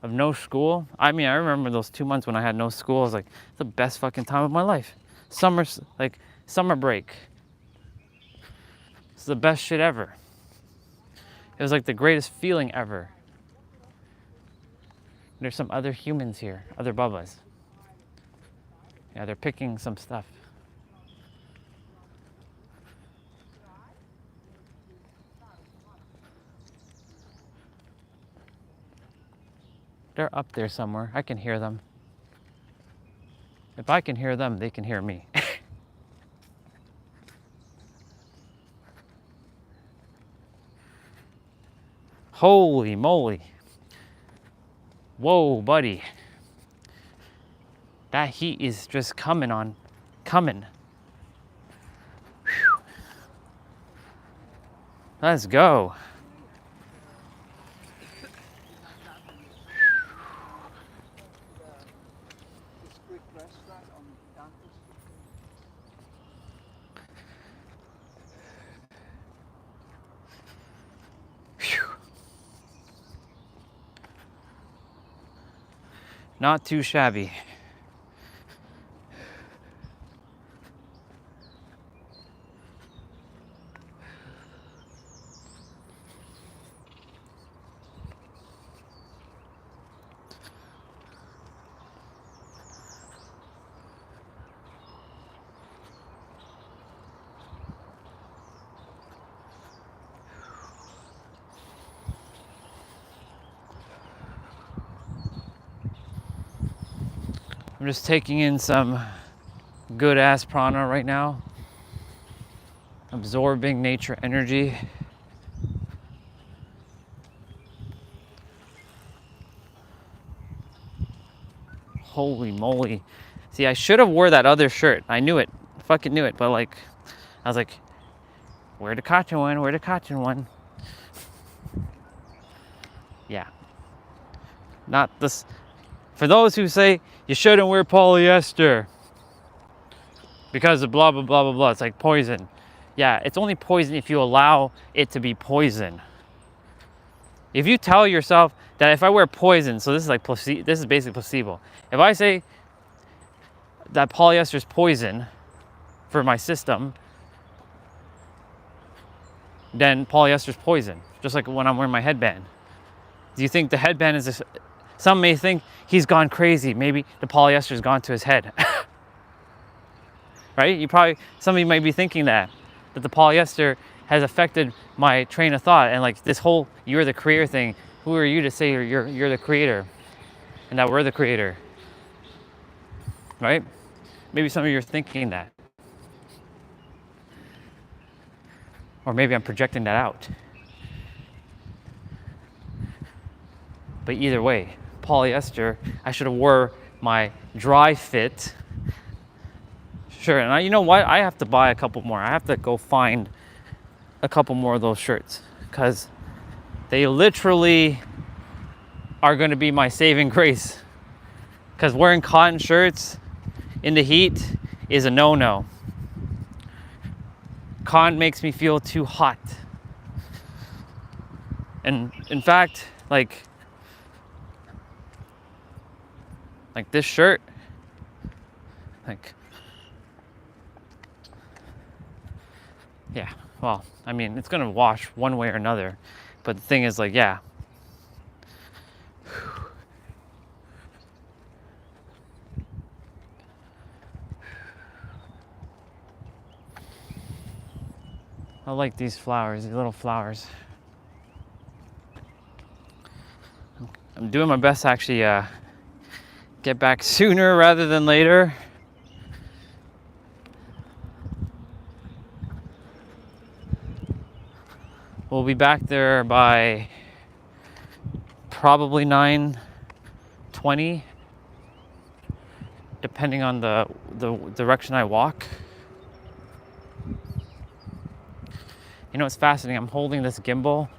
of no school. I mean, I remember those 2 months when I had no school. I was like, the best fucking time of my life. Summer break. It's the best shit ever. It was like the greatest feeling ever. There's some other humans here, other bubbas. Yeah, they're picking some stuff. They're up there somewhere. I can hear them. If I can hear them, they can hear me. Holy moly. Whoa, buddy. That heat is just coming. Whew. Let's go. Not too shabby. I'm just taking in some good ass prana right now, absorbing nature energy. Holy moly. See, I should have wore that other shirt. I knew it. I fucking knew it. But like, I was like, where the cotton one? Where the cotton one? Yeah. Not this. For those who say you shouldn't wear polyester because of blah, blah, blah, blah, blah. It's like poison. Yeah, it's only poison if you allow it to be poison. If you tell yourself that if I wear poison, so this is like this is basically placebo. If I say that polyester is poison for my system, then polyester is poison. Just like when I'm wearing my headband. Do you think the headband is some may think he's gone crazy. Maybe the polyester's gone to his head. Right? Some of you might be thinking that the polyester has affected my train of thought and like this whole you're the creator thing. Who are you to say you're the creator and that we're the creator? Right? Maybe some of you are thinking that. Or maybe I'm projecting that out. But either way, polyester, I should have wore my dry fit. Sure, and you know what? I have to buy a couple more. I have to go find a couple more of those shirts because they literally are going to be my saving grace. Because wearing cotton shirts in the heat is a no-no. Cotton makes me feel too hot. And in fact, like this shirt, yeah, well, I mean, it's gonna wash one way or another, but the thing is, like, yeah. I like these flowers, these little flowers. I'm doing my best to actually get back sooner rather than later. We'll be back there by probably 9:20, depending on the direction I walk. You know, it's fascinating. I'm holding this gimbal.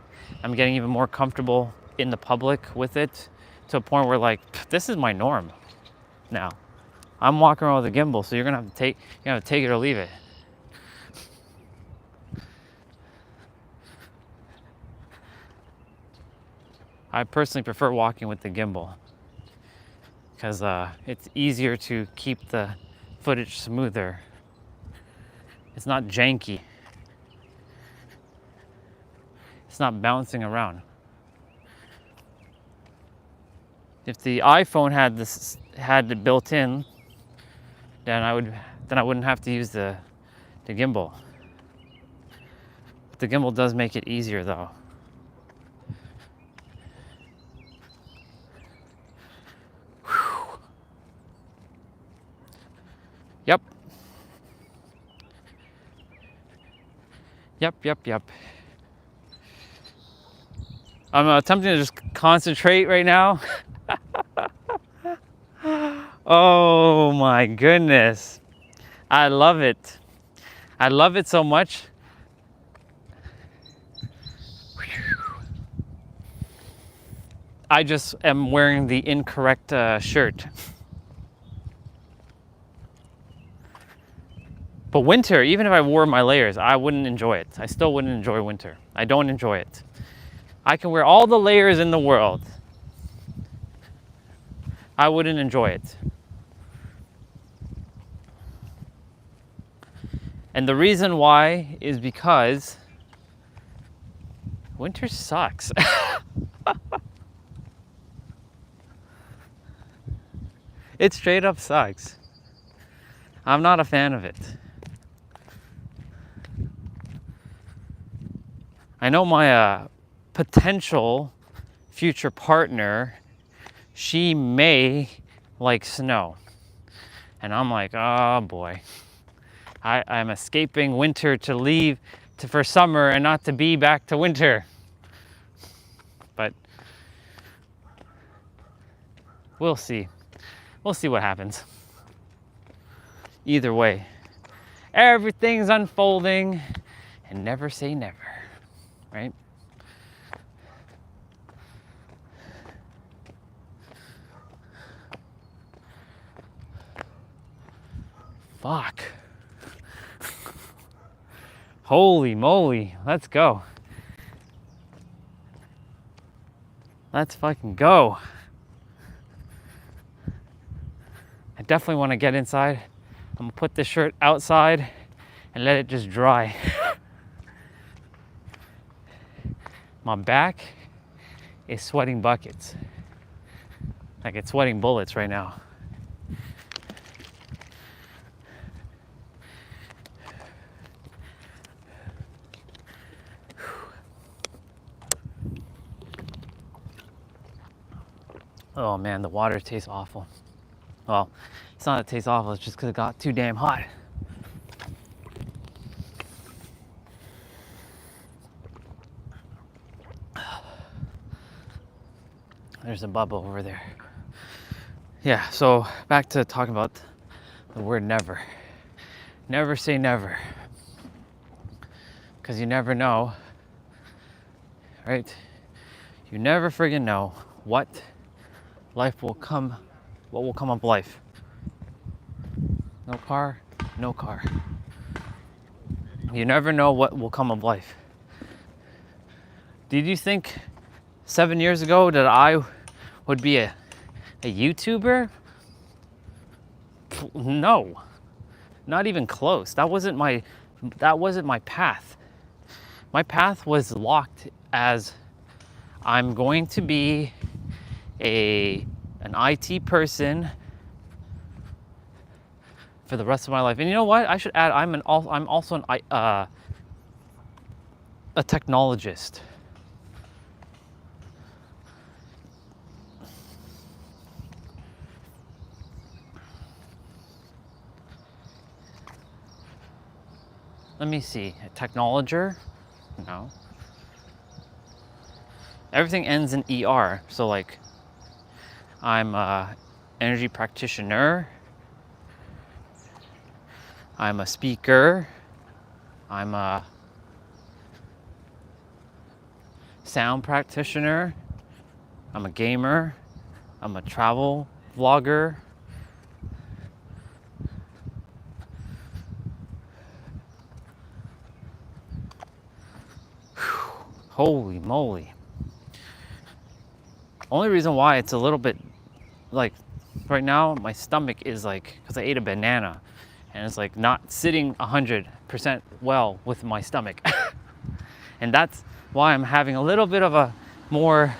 I'm getting even more comfortable in the public with it to a point where, like, this is my norm now. I'm walking around with a gimbal, so you're gonna have to take it or leave it. I personally prefer walking with the gimbal because it's easier to keep the footage smoother. It's not janky. It's not bouncing around. If the iPhone had it built in, then I wouldn't have to use the gimbal. The gimbal does make it easier though. Yep. I'm attempting to just concentrate right now. Oh my goodness. I love it. I love it so much. I just am wearing the incorrect shirt. But winter, even if I wore my layers, I wouldn't enjoy it. I still wouldn't enjoy winter. I don't enjoy it. I can wear all the layers in the world. I wouldn't enjoy it. And the reason why is because winter sucks. It straight up sucks. I'm not a fan of it. I know my potential future partner, she may like snow. And I'm like, oh boy. I'm escaping winter to leave for summer and not to be back to winter. But we'll see. We'll see what happens. Either way, everything's unfolding, and never say never, right? Fuck. Holy moly, let's go. Let's fucking go. I definitely want to get inside. I'm gonna put this shirt outside and let it just dry. My back is sweating buckets. Like it's sweating bullets right now. Oh man, the water tastes awful. Well, it's not that it tastes awful, it's just because it got too damn hot. There's a bubble over there. Yeah, so back to talking about the word never. Never say never. Because you never know, right? You never friggin' know what will come of life. No car, no car. You never know what will come of life. Did you think 7 years ago that I would be a YouTuber? No, not even close. That wasn't my path. My path was locked as I'm going to be an IT person for the rest of my life. And you know what? I should add, I'm also a technologist. Let me see. A technologer? No. Everything ends in ER. So like, I'm a energy practitioner. I'm a speaker. I'm a sound practitioner. I'm a gamer. I'm a travel vlogger. Holy moly. Only reason why it's a little bit like right now, my stomach is like, because I ate a banana and it's like not sitting 100% well with my stomach. And that's why I'm having a little bit of a more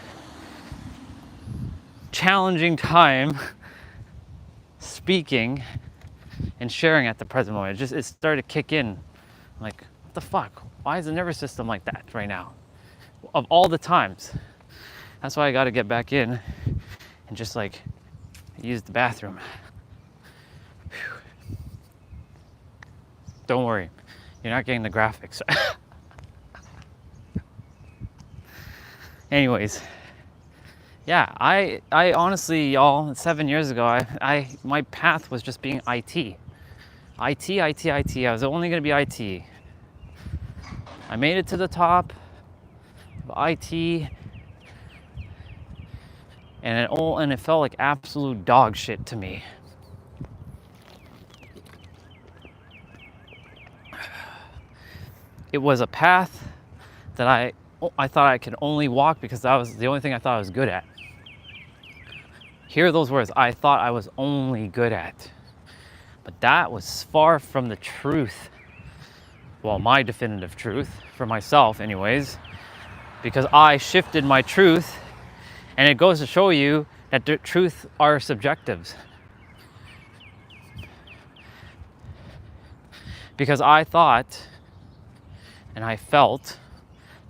challenging time speaking and sharing at the present moment. It started to kick in. I'm like, what the fuck? Why is the nervous system like that right now? Of all the times. That's why I got to get back in and just like use the bathroom. Whew. Don't worry, you're not getting the graphics. Anyways, yeah, I honestly, y'all, 7 years ago, my path was just being IT. IT. I was only gonna be IT. I made it to the top of IT, and it felt like absolute dog shit to me. It was a path that I thought I could only walk because that was the only thing I thought I was good at. Hear those words, I thought I was only good at. But that was far from the truth. Well, my definitive truth, for myself anyways, because I shifted my truth, and it goes to show you that the truth are subjectives. Because I thought and I felt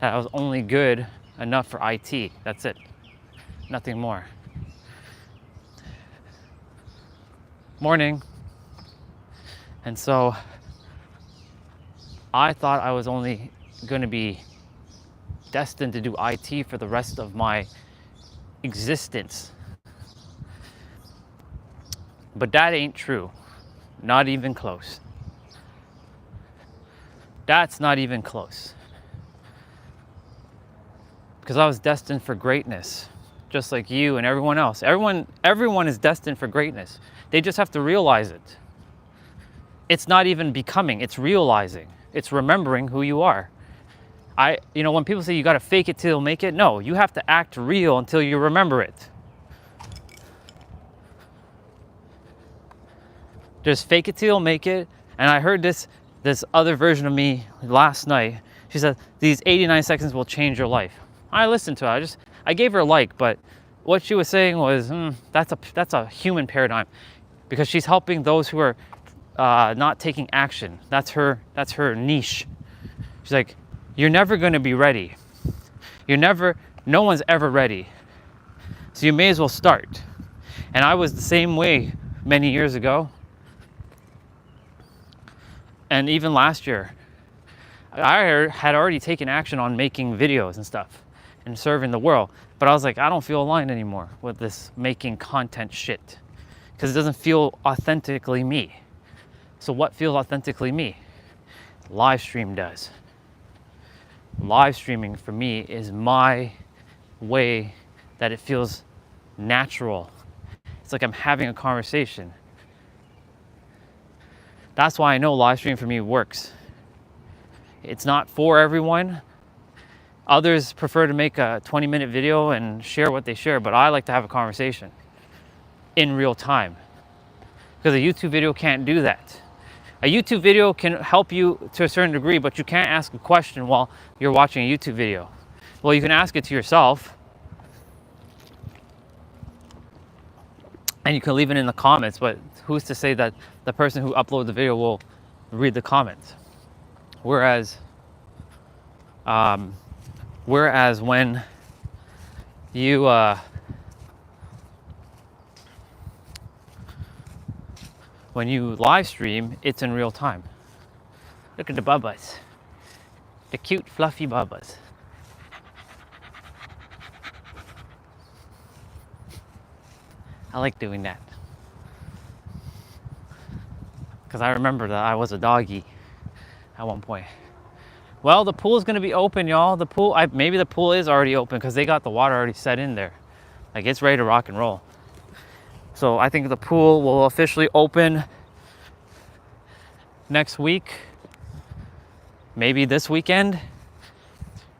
that I was only good enough for IT. That's it. Nothing more. Morning. And so I thought I was only going to be destined to do IT for the rest of my existence. But that ain't true. Not even close. That's not even close. Because I was destined for greatness, just like you and everyone else. Everyone is destined for greatness. They just have to realize it. It's not even becoming, it's realizing. It's remembering who you are. When people say you gotta fake it till you make it, no, you have to act real until you remember it. Just fake it till you'll make it. And I heard this other version of me last night. She said, these 89 seconds will change your life. I listened to her. I gave her a like, but what she was saying was, that's a human paradigm, because she's helping those who are not taking action. That's her niche. She's like, you're never going to be ready. No one's ever ready. So you may as well start. And I was the same way many years ago. And even last year, I had already taken action on making videos and stuff and serving the world. But I was like, I don't feel aligned anymore with this making content shit, because it doesn't feel authentically me. So what feels authentically me? Live stream does. Live streaming for me is my way that it feels natural. It's like I'm having a conversation. That's why I know live stream for me works. It's not for everyone. Others prefer to make a 20-minute video and share what they share, but I like to have a conversation in real time, because a YouTube video can't do that. A YouTube video can help you to a certain degree, but you can't ask a question while you're watching a YouTube video. Well, you can ask it to yourself, and you can leave it in the comments, but who's to say that the person who uploaded the video will read the comments? Whereas when you live stream, it's in real time. Look at the bubbas, the cute fluffy bubbas. I like doing that, because I remember that I was a doggy at one point. Well, the pool is going to be open, y'all. Maybe the pool is already open, because they got the water already set in there. Like, it's ready to rock and roll. So I think the pool will officially open next week, maybe this weekend.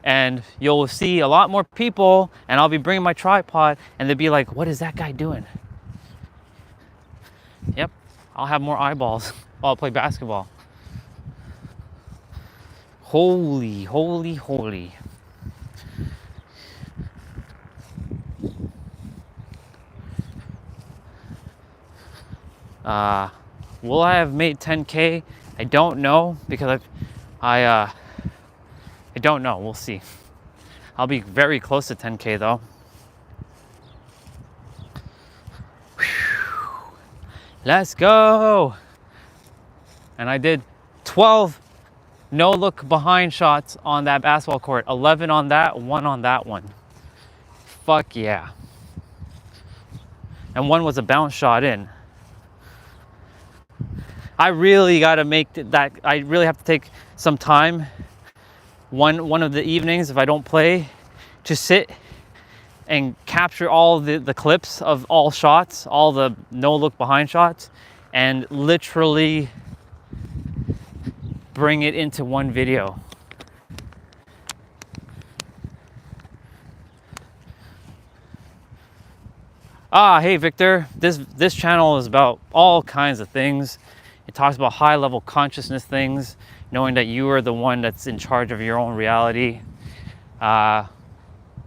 And you'll see a lot more people, and I'll be bringing my tripod, and they'll be like, what is that guy doing? Yep, I'll have more eyeballs while I play basketball. Holy, holy, holy. Will I have made 10K? I don't know, because I don't know. We'll see. I'll be very close to 10K though. Whew. Let's go. And I did 12 no look behind shots on that basketball court. 11 on that, 1 on that one. fuck yeah. And one was a bounce shot in. I really got to make that, I really have to take some time one of the evenings if I don't play to sit and capture all the clips of all shots, all the no look behind shots, and literally bring it into one video. Hey Victor, this channel is about all kinds of things. It talks about high level consciousness things, knowing that you are the one that's in charge of your own reality.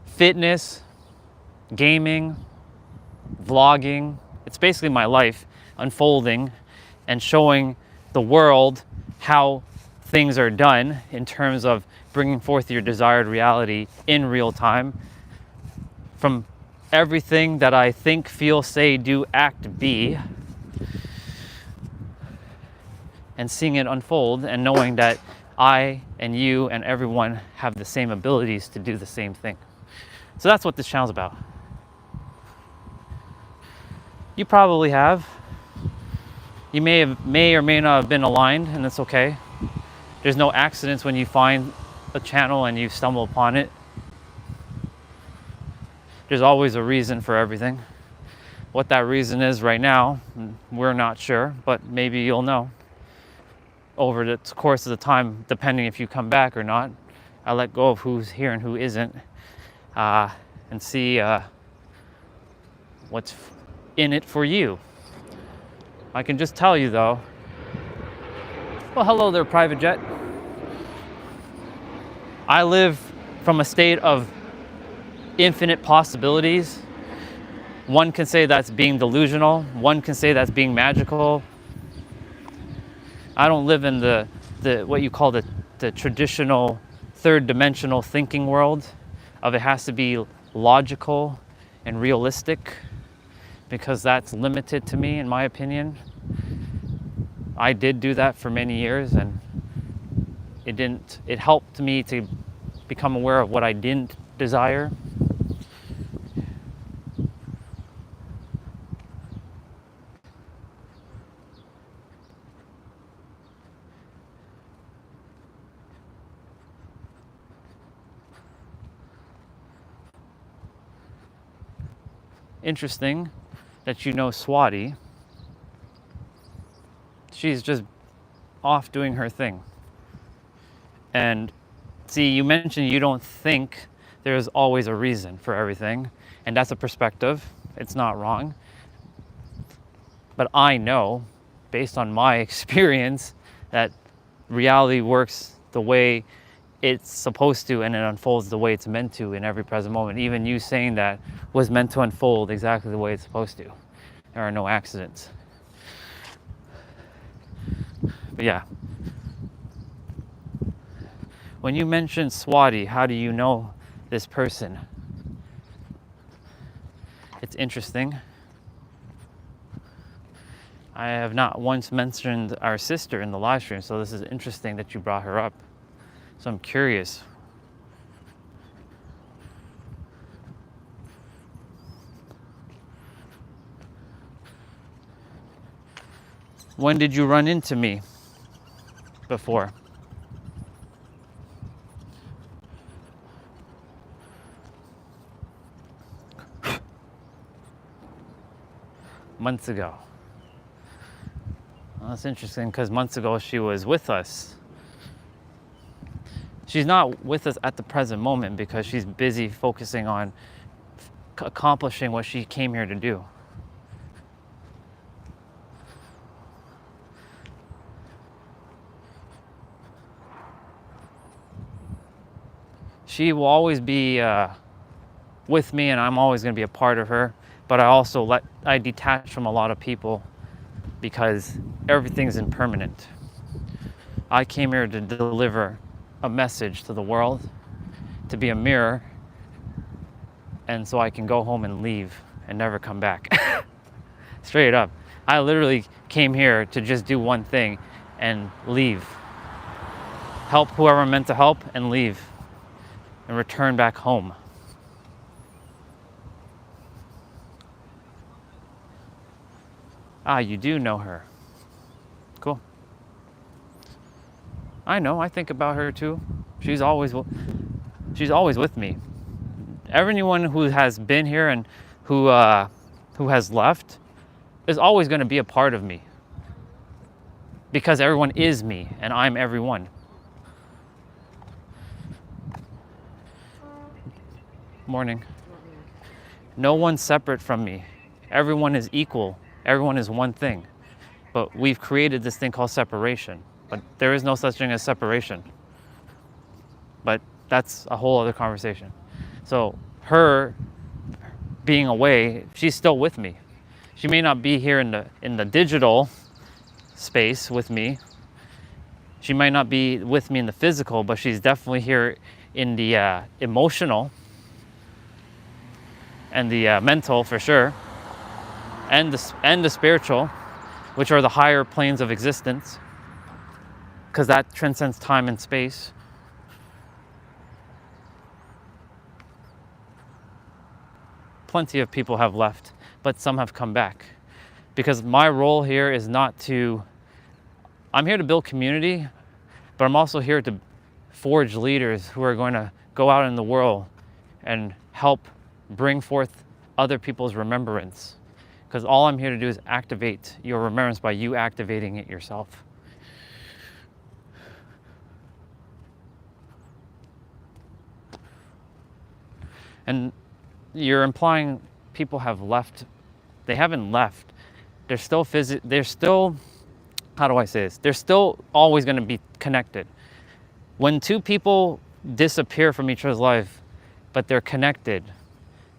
Fitness, gaming, vlogging. It's basically my life unfolding and showing the world how things are done in terms of bringing forth your desired reality in real time. From everything that I think, feel, say, do, act, be, and seeing it unfold and knowing that I and you and everyone have the same abilities to do the same thing. So that's what this channel's about. You probably have. You may or may not have been aligned, and that's okay. There's no accidents when you find a channel and you stumble upon it. There's always a reason for everything. What that reason is right now, we're not sure, but maybe you'll know over the course of the time, depending if you come back or not. I let go of who's here and who isn't, and see what's in it for you. I can just tell you though, well, hello there, private jet. I live from a state of infinite possibilities. One can say that's being delusional. One can say that's being magical. I don't live in the what you call the traditional third dimensional thinking world of it has to be logical and realistic, because that's limited to me, in my opinion. I did do that for many years, and it helped me to become aware of what I didn't desire. Interesting that you know Swati. She's just off doing her thing. And see, you mentioned you don't think there's always a reason for everything, and that's a perspective. It's not wrong. But I know, based on my experience, that reality works the way it's supposed to, and it unfolds the way it's meant to in every present moment. Even you saying that was meant to unfold exactly the way it's supposed to. There are no accidents. But yeah. When you mention Swati, how do you know this person? It's interesting. I have not once mentioned our sister in the live stream, so this is interesting that you brought her up. So I'm curious. When did you run into me before? Months ago. Well, that's interesting because months ago she was with us. She's not with us at the present moment because she's busy focusing on accomplishing what she came here to do. She will always be with me, and I'm always going to be a part of her. But I detach from a lot of people because everything's impermanent. I came here to deliver a message to the world, to be a mirror, and so I can go home and leave and never come back. Straight up. I literally came here to just do one thing and leave. Help whoever I'm meant to help and leave and return back home. Ah, you do know her. Cool. I know, I think about her too. She's always with me. Everyone who has been here and who has left is always going to be a part of me, because everyone is me and I'm everyone. Morning. No one's separate from me. Everyone is equal. Everyone is one thing. But we've created this thing called separation. But there is no such thing as separation. But that's a whole other conversation. So her being away, she's still with me. She may not be here in the digital space with me. She might not be with me in the physical, but she's definitely here in the emotional and the mental, for sure, and the spiritual, which are the higher planes of existence, because that transcends time and space. Plenty of people have left, but some have come back, because my role here is not to, I'm here to build community, but I'm also here to forge leaders who are going to go out in the world and help bring forth other people's remembrance. Because all I'm here to do is activate your remembrance by you activating it yourself. And you're implying people have left. They haven't left. They're still, how do I say this? They're still always going to be connected. When two people disappear from each other's life, but they're connected,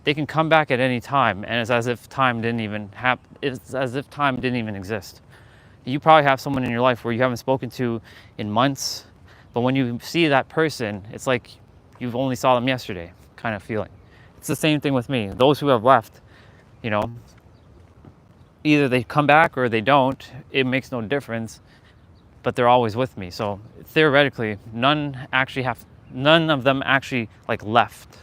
they can come back at any time, and it's as if time didn't even happen. It's as if time didn't even exist. You probably have someone in your life where you haven't spoken to in months, but when you see that person, it's like you've only saw them yesterday, kind of feeling. It's the same thing with me. Those who have left, you know, either they come back or they don't. It makes no difference, but they're always with me. So theoretically, none of them actually like left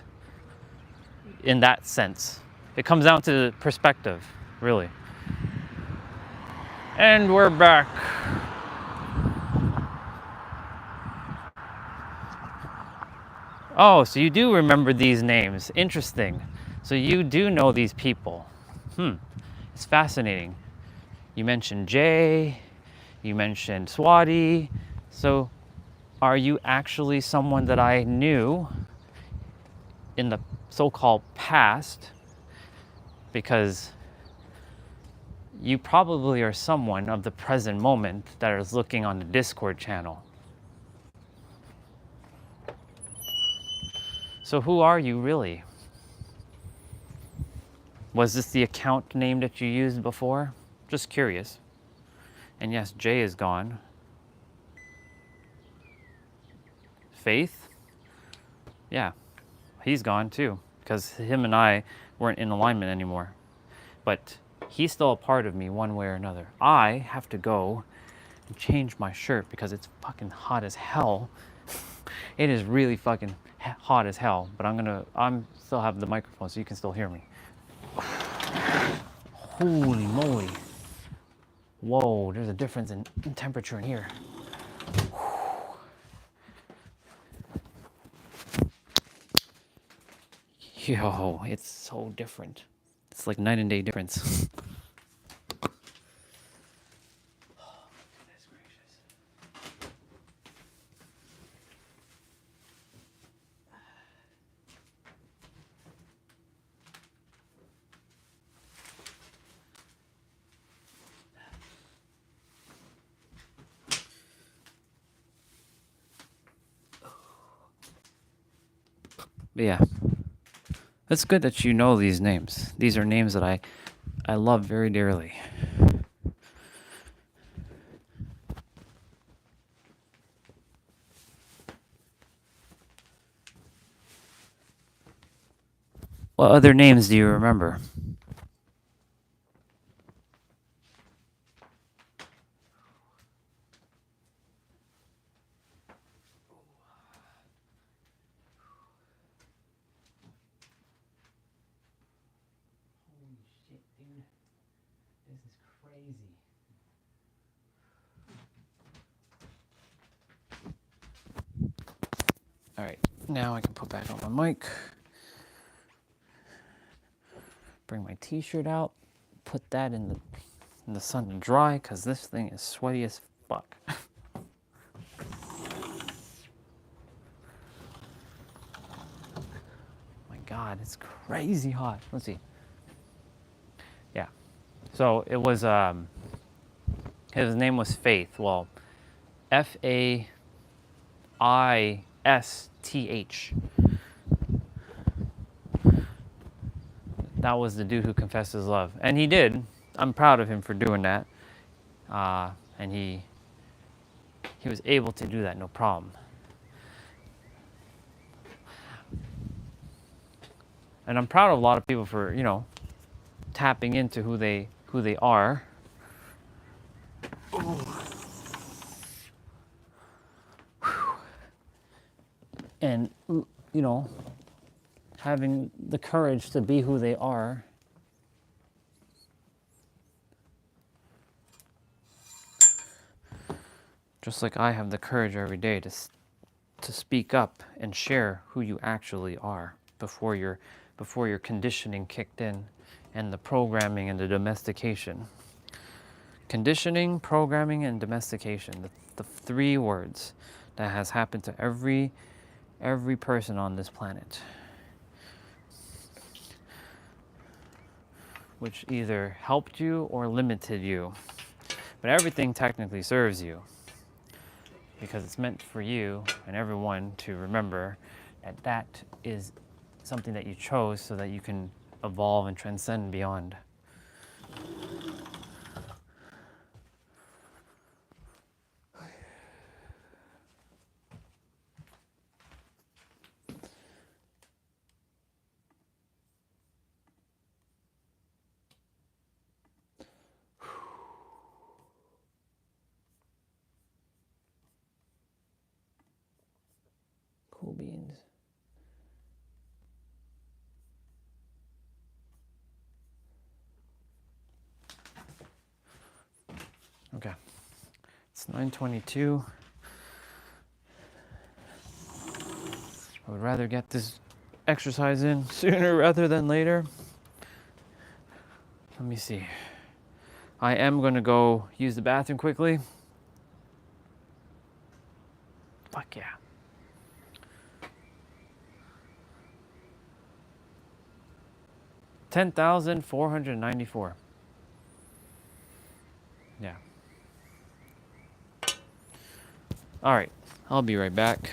in that sense. It comes down to perspective, really. And we're back. Oh, so you do remember these names. Interesting. So you do know these people. It's fascinating. You mentioned Jay, you mentioned Swati. So are you actually someone that I knew in the so-called past? Because you probably are someone of the present moment that is looking on the Discord channel. So who are you really? Was this the account name that you used before? Just curious. And yes, Jay is gone. Faith? Yeah, he's gone too, because him and I weren't in alignment anymore. But he's still a part of me one way or another. I have to go and change my shirt because it's fucking hot as hell. It is really fucking hot as hell, but I'm still have the microphone so you can still hear me. Holy moly. Whoa, there's a difference in temperature in here. Yo, it's so different. It's like night and day difference. But yeah, it's good that you know these names. These are names that I love very dearly. What other names do you remember? Holy shit, dude. This is crazy. crazy. All right, now I can put back on my mic. Bring my t-shirt out. Put that in the sun to dry because this thing is sweaty as fuck. My God, it's crazy hot. Let's see. Yeah. So it was, his name was Faith. Well, Faisth. That was the dude who confessed his love. And he did. I'm proud of him for doing that. And he was able to do that, no problem. And I'm proud of a lot of people for, you know, tapping into who they are. And, you know, having the courage to be who they are. Just like I have the courage every day to speak up and share who you actually are before your conditioning kicked in and the programming and the domestication. Conditioning, programming, and domestication, the three words that has happened to every person on this planet, which either helped you or limited you. But everything technically serves you because it's meant for you and everyone to remember that that is something that you chose so that you can evolve and transcend beyond. Cool beans. Okay, it's 9:22. I would rather get this exercise in sooner rather than later. Let me see. I am going to go use the bathroom quickly. Fuck yeah. $10,494. Yeah. All right. I'll be right back.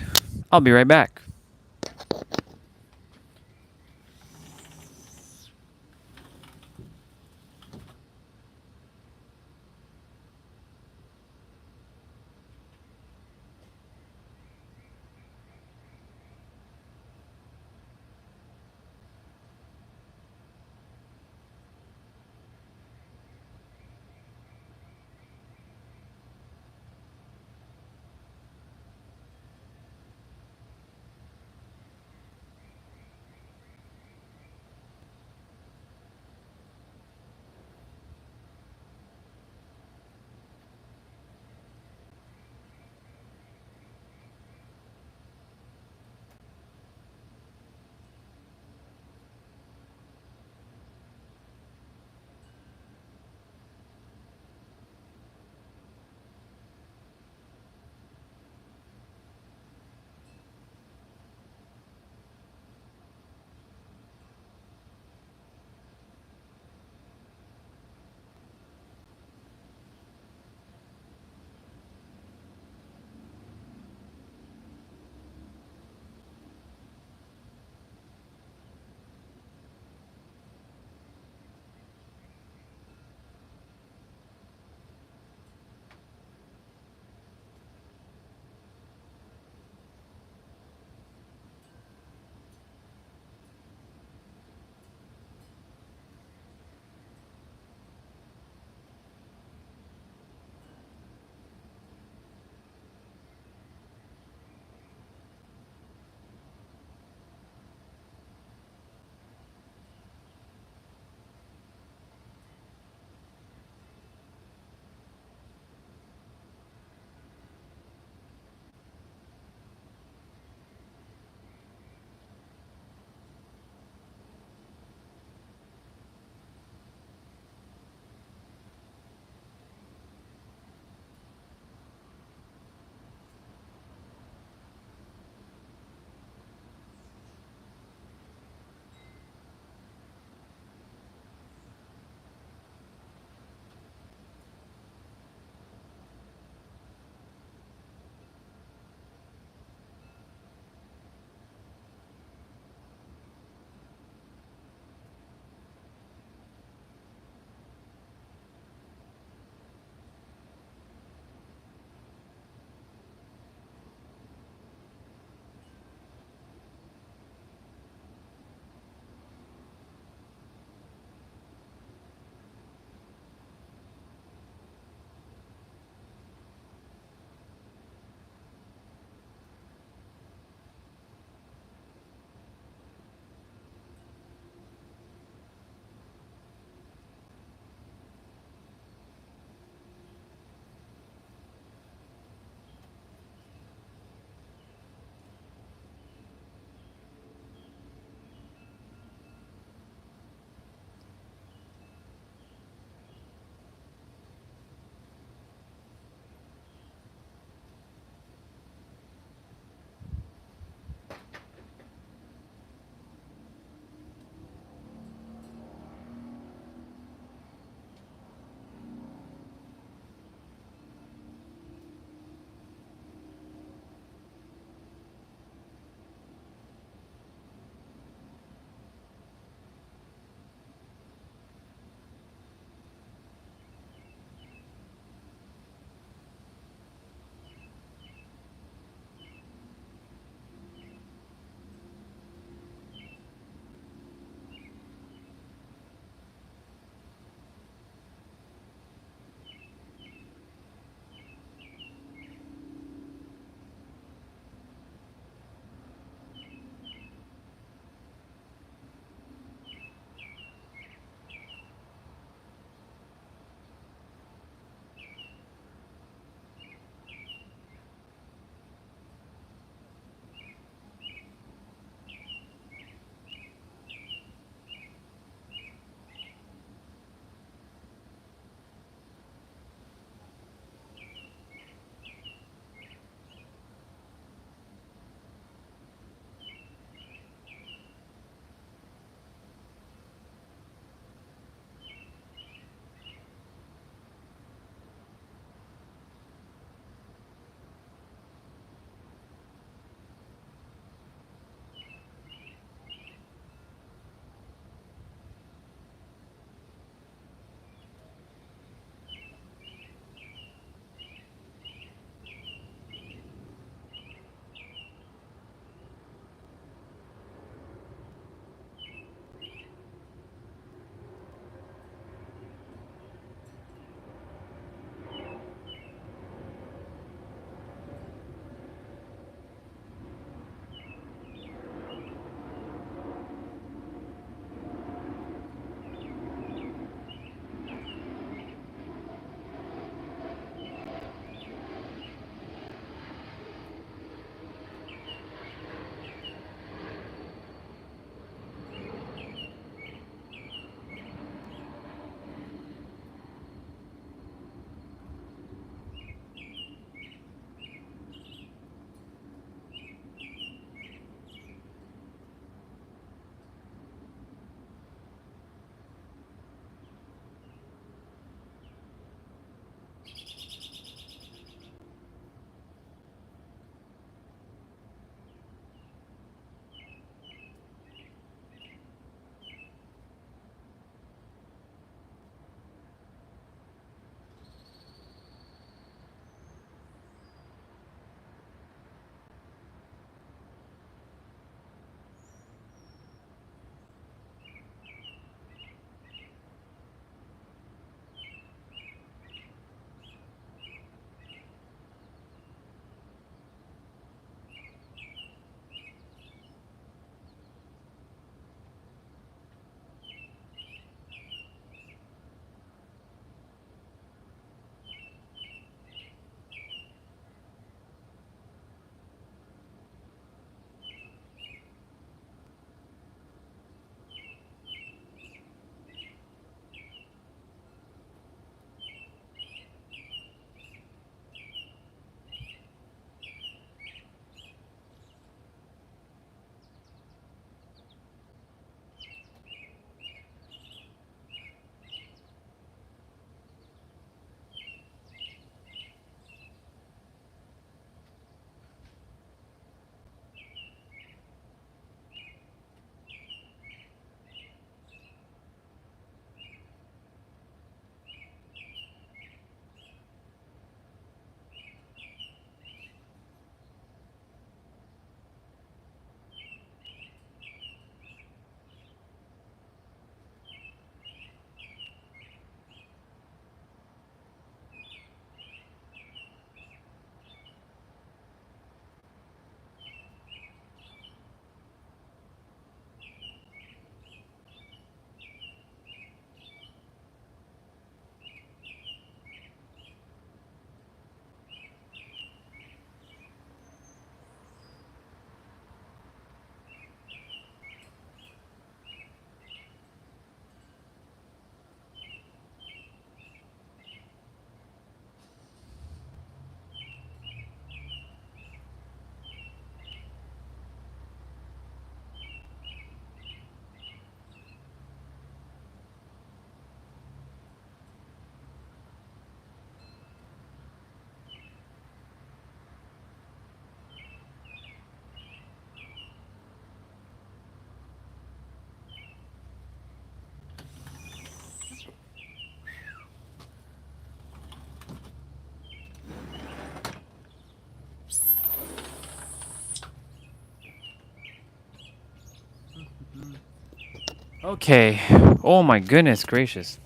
Okay. Oh my goodness gracious.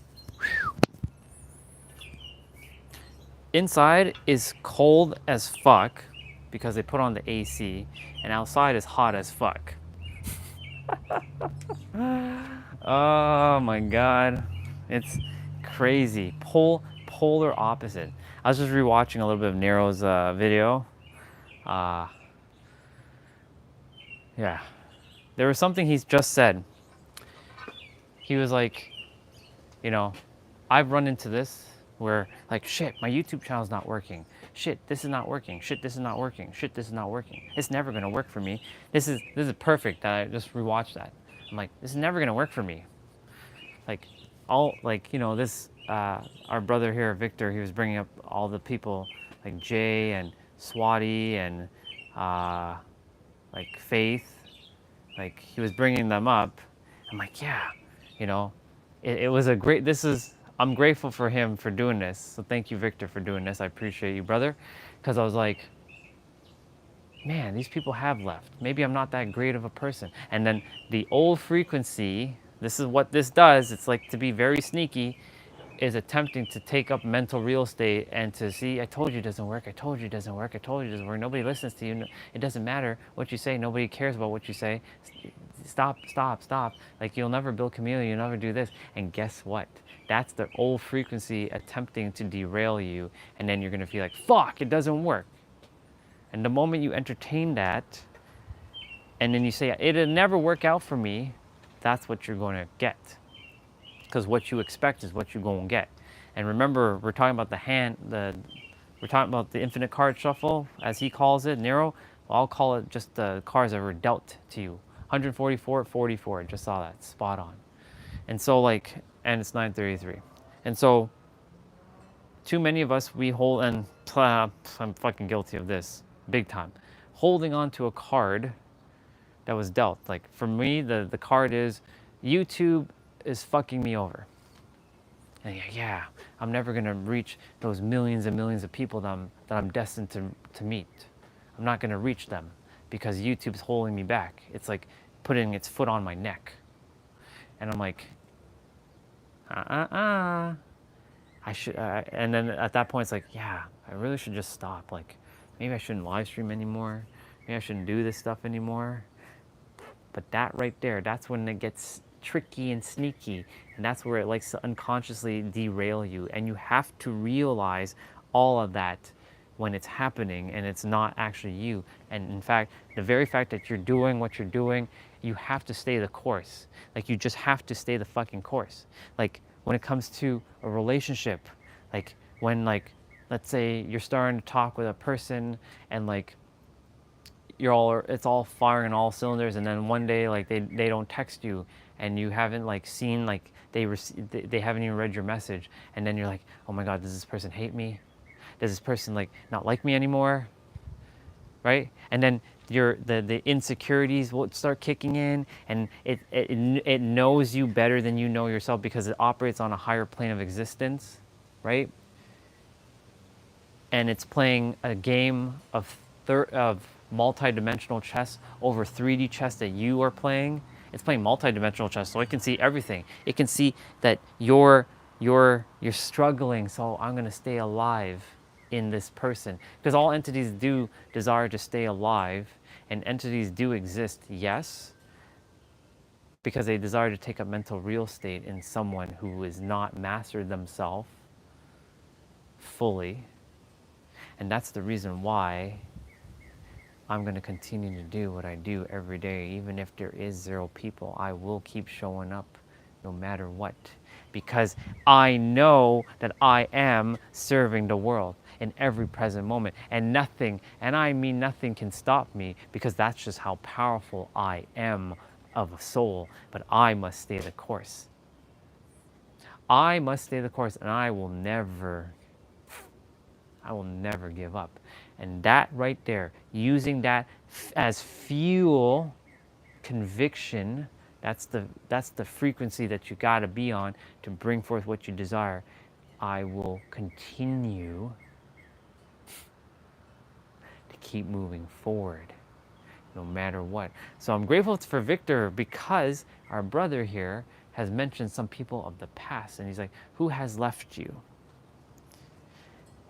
Inside is cold as fuck because they put on the AC, and outside is hot as fuck. Oh my god. It's crazy. Polar opposite. I was just rewatching a little bit of Nero's video. Uh, yeah. There was something he's just said. He was like, you know, I've run into this where like, shit, my YouTube channel's not working. Shit, this is not working. Shit, this is not working. Shit, this is not working. It's never gonna work for me. This is perfect. I just rewatched that. I'm like, this is never gonna work for me. Like, all like, you know, this our brother here, Victor, he was bringing up all the people like Jay and Swati and like Faith. Like he was bringing them up. I'm like, yeah, you know, it was a great. I'm grateful for him for doing this. So thank you, Victor, for doing this. I appreciate you, brother, because I was like, man, these people have left. Maybe I'm not that great of a person. And then the old frequency. This is what this does. It's like to be very sneaky, is attempting to take up mental real estate and to see, I told you it doesn't work, I told you it doesn't work, I told you it doesn't work. Nobody listens to you. It doesn't matter what you say. Nobody cares about what you say. Stop, stop, stop. Like you'll never build community, you'll never do this. And guess what? That's the old frequency attempting to derail you. And then you're gonna feel like, fuck, it doesn't work. And the moment you entertain that, and then you say, it'll never work out for me, that's what you're gonna get. Because what you expect is what you're going to get. And remember, we're talking about we're talking about the infinite card shuffle, as he calls it, Nero. Well, I'll call it just the cards that were dealt to you. 144, 44, just saw that, spot on. And so like, and it's 933. And so, too many of us, we hold, and I'm fucking guilty of this, big time. Holding on to a card that was dealt. Like for me, the card is, YouTube is fucking me over. And yeah, I'm never gonna reach those millions and millions of people that I'm destined to meet. I'm not gonna reach them because YouTube's holding me back. It's like putting its foot on my neck. And I'm like, I should, and then at that point it's like, yeah, I really should just stop. Like, maybe I shouldn't live stream anymore. Maybe I shouldn't do this stuff anymore. But that right there, that's when it gets tricky and sneaky, and that's where it likes to unconsciously derail you. And you have to realize all of that when it's happening and it's not actually you. And in fact, the very fact that you're doing what you're doing, you have to stay the course. Like you just have to stay the fucking course. Like when it comes to a relationship, like when like, let's say you're starting to talk with a person and like it's all firing on all cylinders, and then one day like they don't text you and you haven't like seen like they haven't even read your message, and then you're like, oh my god, does this person hate me? Does this person like not like me anymore? Right? And then the insecurities will start kicking in, and it knows you better than you know yourself because it operates on a higher plane of existence, right? And it's playing a game of multi-dimensional chess over 3D chess that you are playing. It's playing multi-dimensional chess, so it can see everything. It can see that you're struggling, so I'm gonna stay alive in this person. Because all entities do desire to stay alive, and entities do exist, yes, because they desire to take up mental real estate in someone who is not mastered themselves fully. And that's the reason why I'm going to continue to do what I do every day. Even if there is 0 people, I will keep showing up no matter what. Because I know that I am serving the world in every present moment. And nothing, and I mean nothing, can stop me, because that's just how powerful I am of a soul. But I must stay the course. I must stay the course, and I will never give up. And that right there, using that as fuel, conviction, that's the frequency that you got to be on to bring forth what you desire. I will continue to keep moving forward, no matter what. So I'm grateful for Victor because our brother here has mentioned some people of the past, and he's like, who has left you?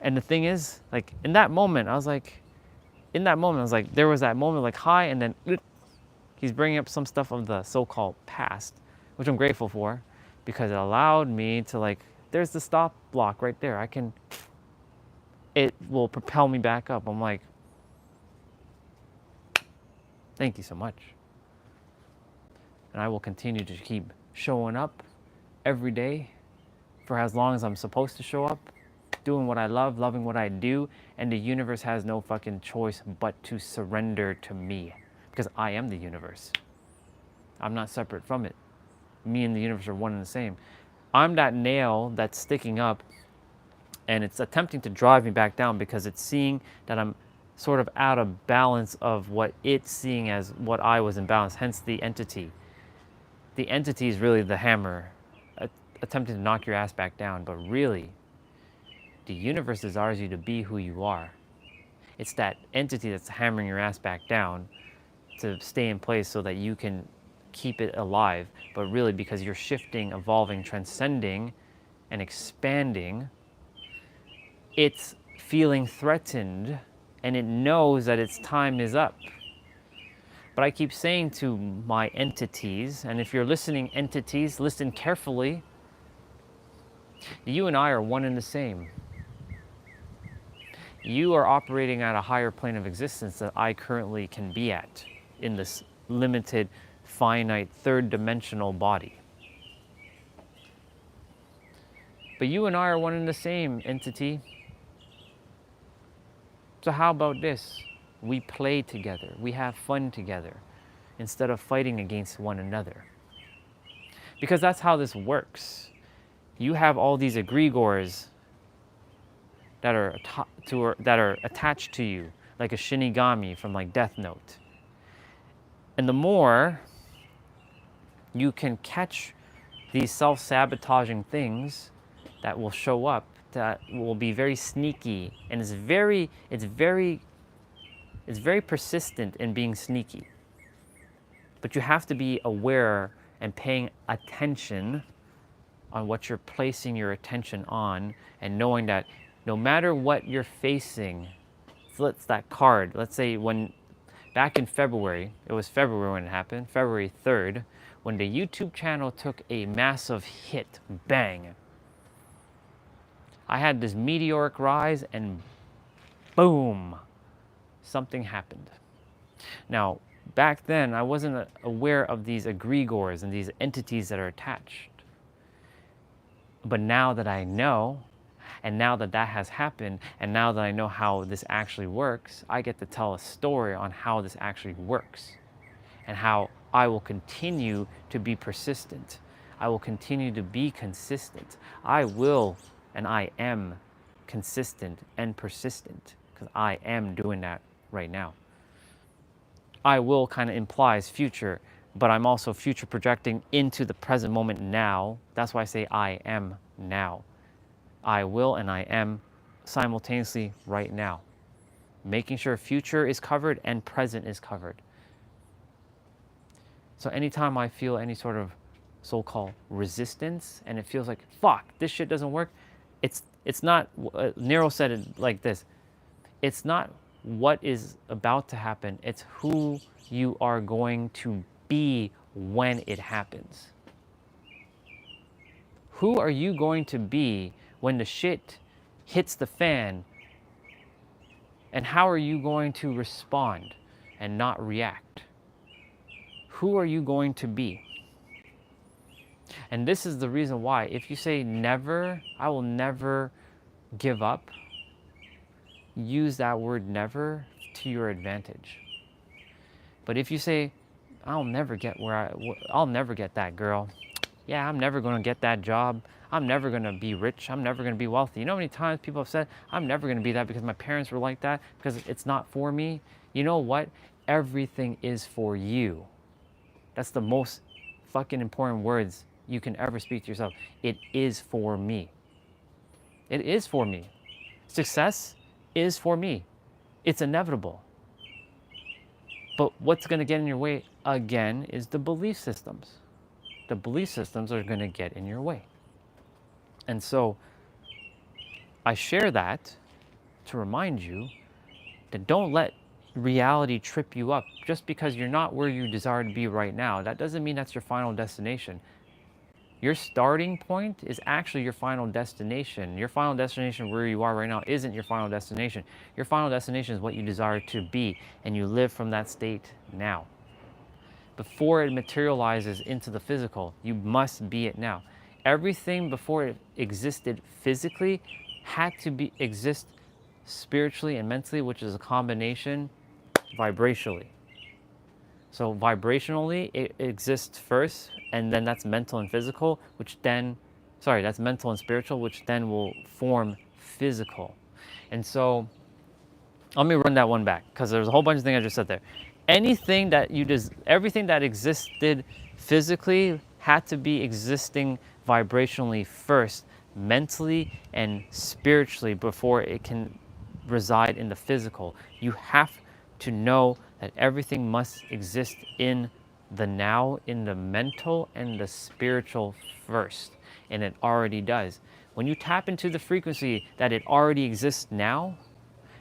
And the thing is, like, in that moment, I was like, there was that moment like hi, and then he's bringing up some stuff of the so-called past, which I'm grateful for because it allowed me to, like, there's the stop block right there. It will propel me back up. I'm like, thank you so much. And I will continue to keep showing up every day for as long as I'm supposed to show up, doing what I love, loving what I do, and the universe has no fucking choice but to surrender to me because I am the universe. I'm not separate from it. Me and the universe are one and the same. I'm that nail that's sticking up and it's attempting to drive me back down because it's seeing that I'm sort of out of balance of what it's seeing as what I was in balance, hence the entity. The entity is really the hammer attempting to knock your ass back down, but really, the universe desires you to be who you are. It's that entity that's hammering your ass back down to stay in place so that you can keep it alive, but really because you're shifting, evolving, transcending, and expanding, it's feeling threatened and it knows that its time is up. But I keep saying to my entities, and if you're listening, entities, listen carefully, you and I are one and the same. You are operating at a higher plane of existence that I currently can be at in this limited, finite, third-dimensional body. But you and I are one and the same, entity. So how about this? We play together. We have fun together instead of fighting against one another. Because that's how this works. You have all these egregores that are attached to you, like a Shinigami from like Death Note. And the more you can catch these self-sabotaging things that will show up, that will be very sneaky, and it's very persistent in being sneaky. But you have to be aware and paying attention on what you're placing your attention on, and knowing that no matter what you're facing, so it's that card. Let's say back in February, it was February when it happened, February 3rd, when the YouTube channel took a massive hit, bang. I had this meteoric rise and boom, something happened. Now, back then, I wasn't aware of these egregores and these entities that are attached. But now that I know, and now that that has happened, and now that I know how this actually works, I get to tell a story on how this actually works and how I will continue to be persistent. I will continue to be consistent. I will, and I am consistent and persistent because I am doing that right now. I will kind of implies future, but I'm also future projecting into the present moment now. That's why I say I am now. I will and I am simultaneously right now. Making sure future is covered and present is covered. So anytime I feel any sort of so-called resistance and it feels like, fuck, this shit doesn't work, it's not, Nero said it like this, it's not what is about to happen, it's who you are going to be when it happens. Who are you going to be when the shit hits the fan? And how are you going to respond and not react? Who are you going to be? And this is the reason why, if you say never, I will never give up, use that word never to your advantage. But if you say, I'll never get that girl. Yeah, I'm never going to get that job. I'm never going to be rich. I'm never going to be wealthy. You know how many times people have said, I'm never going to be that because my parents were like that, because it's not for me? You know what? Everything is for you. That's the most fucking important words you can ever speak to yourself. It is for me. It is for me. Success is for me. It's inevitable. But what's going to get in your way again is the belief systems. The belief systems are going to get in your way. And so I share that to remind you that don't let reality trip you up. Just because you're not where you desire to be right now, that doesn't mean that's your final destination. Your starting point is actually your final destination. Your final destination, where you are right now, isn't your final destination. Your final destination is what you desire to be, and you live from that state now. Before it materializes into the physical, you must be it now. Everything before it existed physically had to exist spiritually and mentally, which is a combination vibrationally. So vibrationally, it exists first, and then that's mental and physical, that's mental and spiritual, which then will form physical. And so let me run that one back, because there's a whole bunch of things I just said there. Everything that existed physically had to be existing vibrationally first, mentally and spiritually, before it can reside in the physical. You have to know that everything must exist in the now, in the mental and the spiritual first, and it already does. When you tap into the frequency that it already exists now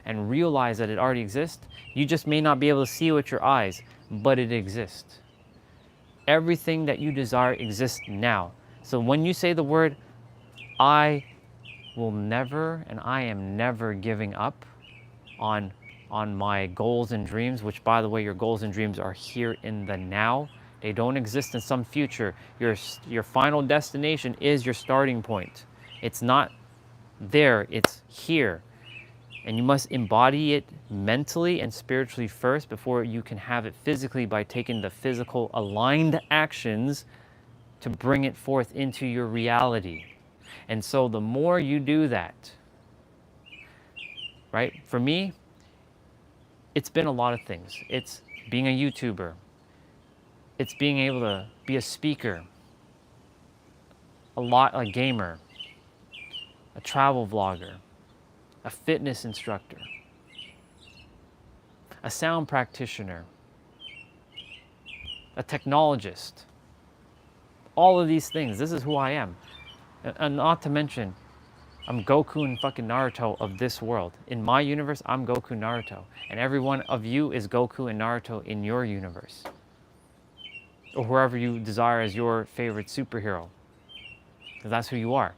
and realize that it already exists, you just may not be able to see it with your eyes, but it exists. Everything that you desire exists now. So when you say the word, I will never, and I am never giving up on my goals and dreams, which, by the way, your goals and dreams are here in the now. They don't exist in some future. Your final destination is your starting point. It's not there, it's here. And you must embody it mentally and spiritually first before you can have it physically, by taking the physical aligned actions to bring it forth into your reality. And so the more you do that, right? For me, it's been a lot of things. It's being a YouTuber. It's being able to be a speaker, a gamer, a travel vlogger, a fitness instructor, a sound practitioner, a technologist. All of these things, this is who I am. And not to mention, I'm Goku and fucking Naruto of this world. In my universe, I'm Goku Naruto. And every one of you is Goku and Naruto in your universe. Or whoever you desire as your favorite superhero. Because that's who you are.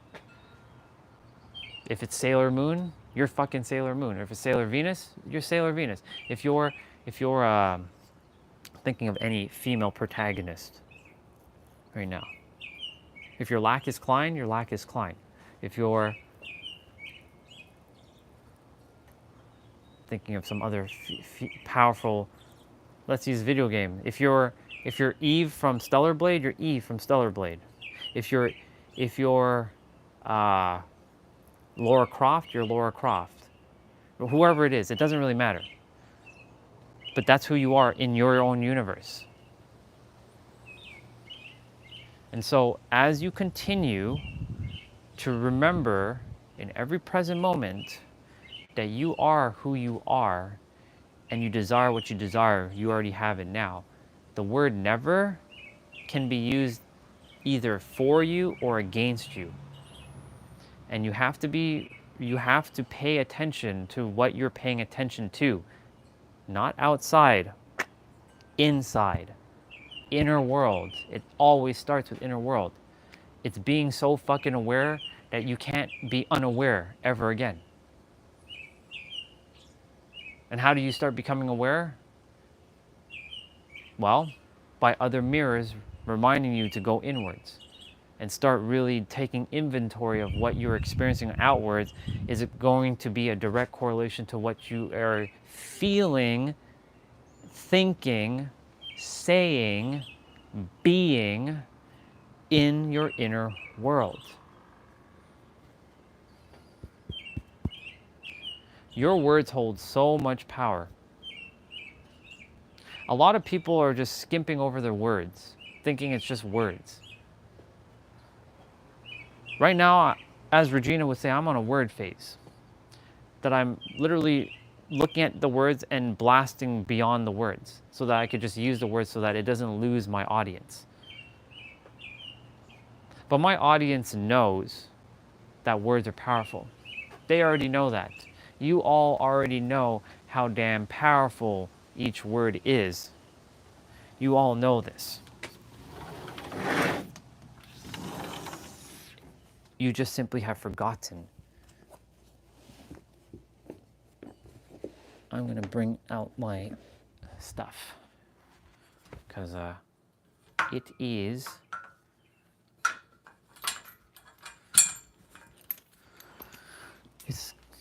If it's Sailor Moon, you're fucking Sailor Moon. Or if it's Sailor Venus, you're Sailor Venus. If you're thinking of any female protagonist right now. If you're Lacus Klein, you're Lacus Klein. If you're thinking of some other powerful, let's use video game. If you're Eve from Stellar Blade, you're Eve from Stellar Blade. If you're Laura Croft, you're Laura Croft. Whoever it is, it doesn't really matter. But that's who you are in your own universe. And so as you continue to remember in every present moment that you are who you are and you desire what you desire, you already have it now. The word never can be used either for you or against you. And you have to pay attention to what you're paying attention to. Not outside, inside, inner world. It always starts with inner world. It's being so fucking aware that you can't be unaware ever again. And how do you start becoming aware? Well, by other mirrors reminding you to go inwards and start really taking inventory of what you're experiencing outwards. Is it going to be a direct correlation to what you are feeling, thinking, saying, being in your inner world? Your words hold so much power. A lot of people are just skimping over their words, thinking it's just words. Right now, as Regina would say, I'm on a word phase. That I'm literally looking at the words and blasting beyond the words so that I could just use the words so that it doesn't lose my audience. But my audience knows that words are powerful. They already know that. You all already know how damn powerful each word is. You all know this. You just simply have forgotten. I'm gonna bring out my stuff because it is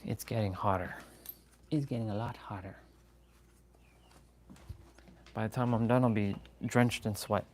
it's getting hotter. It's getting a lot hotter. By the time I'm done, I'll be drenched in sweat.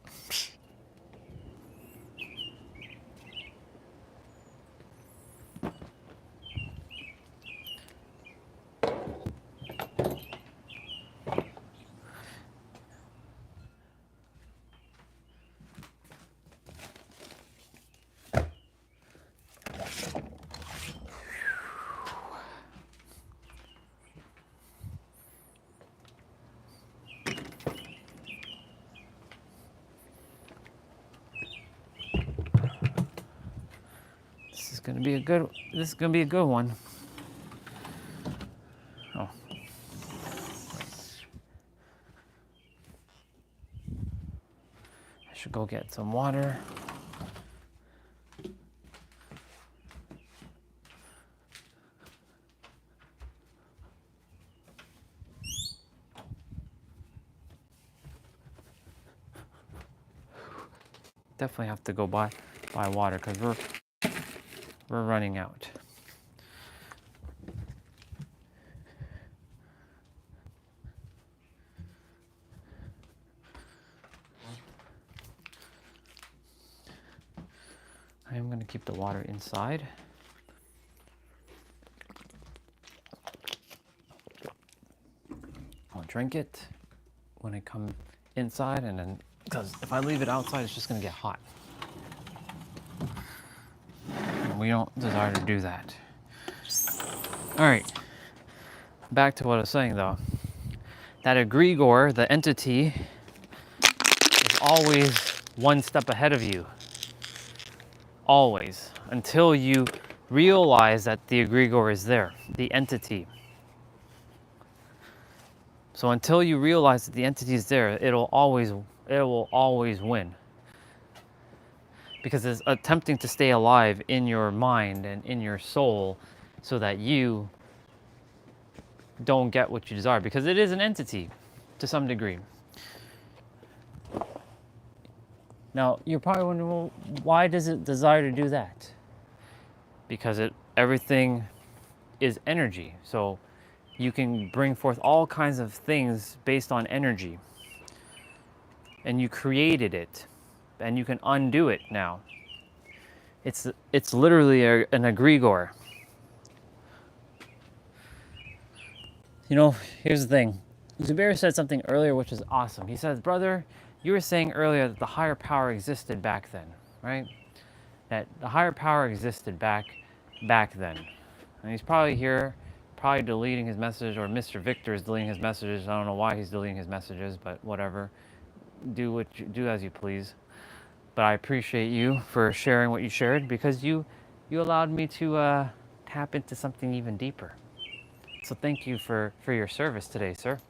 This is gonna be a good one. Oh. I should go get some water. Definitely have to go buy water because we're running out. I am going to keep the water inside. I'll drink it when I come inside, and then because if I leave it outside, it's just going to get hot. And we don't desire to do that. All right, back to what I was saying though. That egregore, the entity, is always one step ahead of you. Always, until you realize that the egregore is there, the entity. So until you realize that the entity is there, it will always win. Because it's attempting to stay alive in your mind and in your soul so that you don't get what you desire, because it is an entity to some degree. Now, you're probably wondering, well, why does it desire to do that? Because everything is energy. So you can bring forth all kinds of things based on energy. And you created it, and you can undo it now. It's literally an egregore. You know, here's the thing. Zubair said something earlier which is awesome. He says, brother, you were saying earlier that the higher power existed back then, right? That the higher power existed back then. And he's probably here, probably deleting his message, or Mr. Victor is deleting his messages. I don't know why he's deleting his messages, but whatever. Do as you please. But I appreciate you for sharing what you shared, because you allowed me to tap into something even deeper. So thank you for your service today, sir.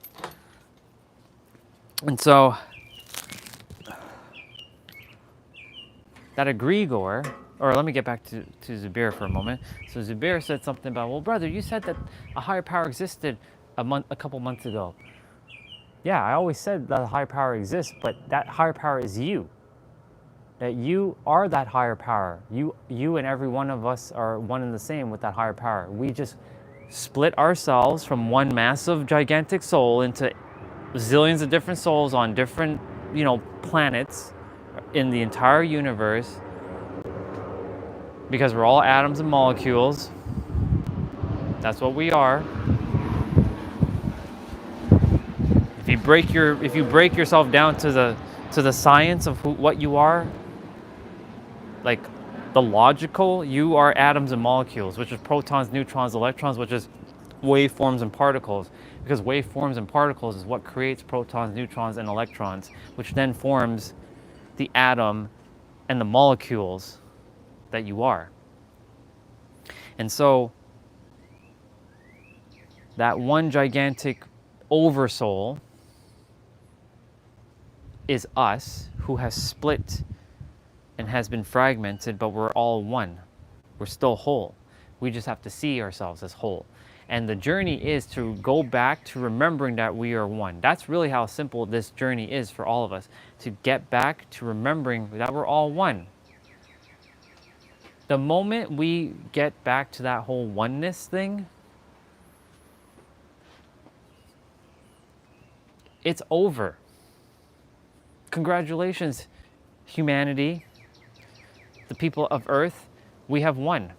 And so that egregore, or let me get back to Zubair for a moment. So Zubair said something about, well, brother, you said that a higher power existed a couple months ago. Yeah, I always said that a higher power exists, but that higher power is you. That you are that higher power. You and every one of us are one and the same with that higher power. We just split ourselves from one massive, gigantic soul into zillions of different souls on different, planets in the entire universe, because we're all atoms and molecules. That's what we are. If you break yourself down to the science of what you are, like the logical, you are atoms and molecules, which is protons, neutrons, electrons, which is waveforms and particles, because waveforms and particles is what creates protons, neutrons, and electrons, which then forms the atom and the molecules that you are. And so that one gigantic oversoul is us, who has split and has been fragmented, but we're all one. We're still whole. We just have to see ourselves as whole. And the journey is to go back to remembering that we are one. That's really how simple this journey is for all of us, to get back to remembering that we're all one. The moment we get back to that whole oneness thing, it's over. Congratulations, humanity, the people of Earth, we have won.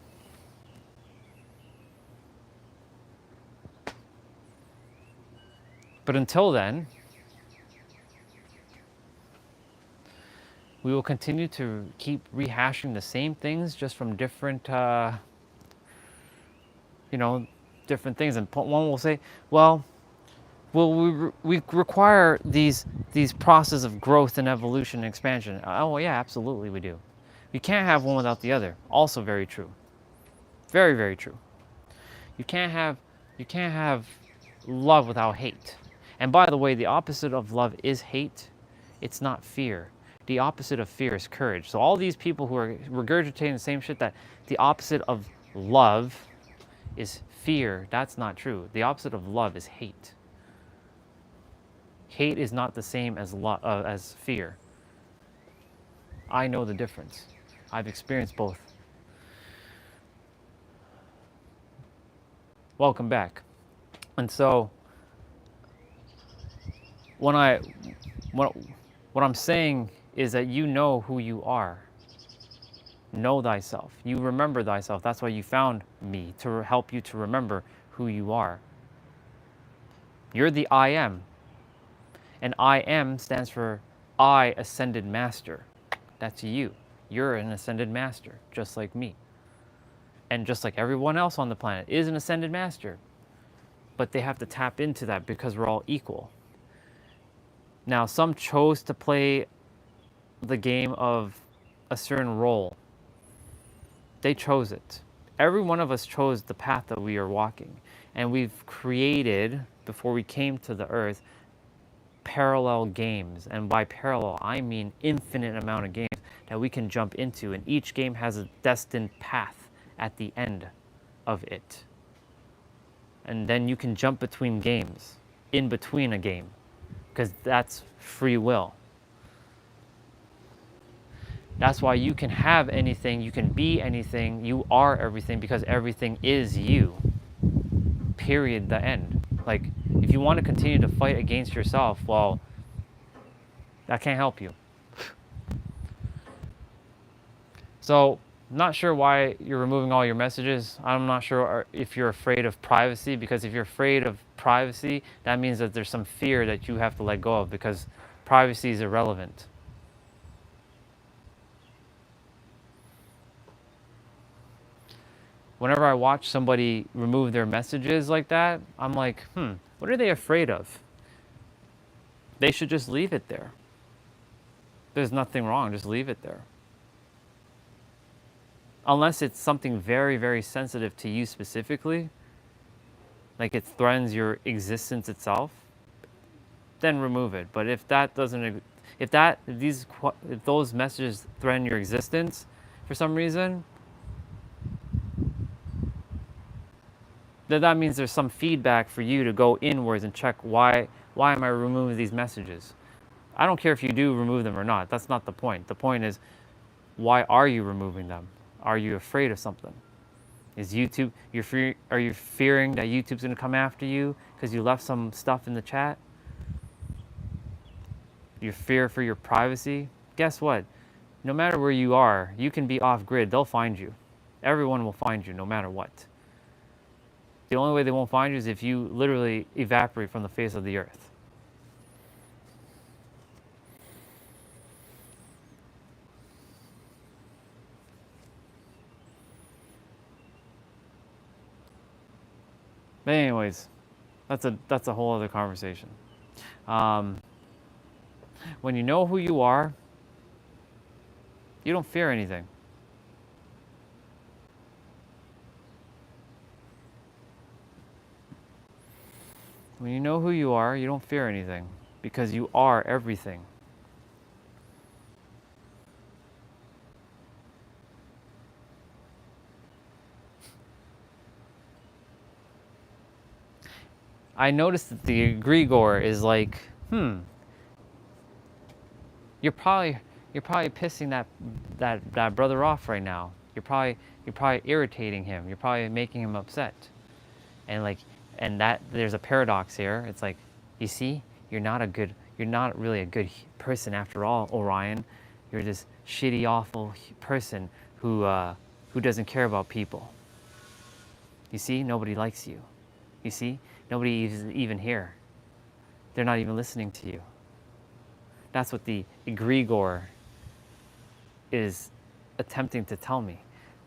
But until then, we will continue to keep rehashing the same things, just from different, different things. And one will say, well, we require these processes of growth and evolution and expansion. Oh, well, yeah, absolutely we do. You can't have one without the other. Also very true. Very, very true. You can't have love without hate. And by the way, the opposite of love is hate. It's not fear. The opposite of fear is courage. So all these people who are regurgitating the same shit, that the opposite of love is fear, that's not true. The opposite of love is hate. Hate is not the same as as fear. I know the difference. I've experienced both. Welcome back. And so what I'm saying is that you know who you are. Know thyself. You remember thyself. That's why you found me, to help you to remember who you are. You're the I am. And I am stands for I ascended master. That's you. You're an ascended master, just like me. And just like everyone else on the planet is an ascended master. But they have to tap into that, because we're all equal. Now, some chose to play the game of a certain role. They chose it. Every one of us chose the path that we are walking. And we've created, before we came to the earth, parallel games. And by parallel, I mean infinite amount of games that we can jump into. And each game has a destined path at the end of it. And then you can jump between games, in between a game, because that's free will. That's why you can have anything, you can be anything, you are everything, because everything is you. Period, the end. Like, if you want to continue to fight against yourself, well, that can't help you. So, not sure why you're removing all your messages. I'm not sure if you're afraid of privacy, because if you're afraid of privacy, that means that there's some fear that you have to let go of, because privacy is irrelevant. Whenever I watch somebody remove their messages like that, I'm like, what are they afraid of? They should just leave it there. There's nothing wrong, just leave it there. Unless it's something very, very sensitive to you specifically, like it threatens your existence itself, then remove it. But if that doesn't, if those messages threaten your existence for some reason, then that means there's some feedback for you to go inwards and check why am I removing these messages? I don't care if you do remove them or not. That's not the point. The point is, why are you removing them? Are you afraid of something? Is YouTube, are you fearing that YouTube's gonna come after you because you left some stuff in the chat? Your fear for your privacy? Guess what? No matter where you are, you can be off grid, they'll find you. Everyone will find you no matter what. The only way they won't find you is if you literally evaporate from the face of the earth. But anyways, that's a whole other conversation. When you know who you are, you don't fear anything. When you know who you are, you don't fear anything because you are everything. I noticed that the egregore is like, you're probably pissing that brother off right now. You're probably irritating him. You're probably making him upset. And like, and that there's a paradox here. It's like, you see, you're not really a good person after all, Orion. You're this shitty, awful person who doesn't care about people. You see, nobody likes you. You see, nobody is even here. They're not even listening to you. That's what the egregore is attempting to tell me.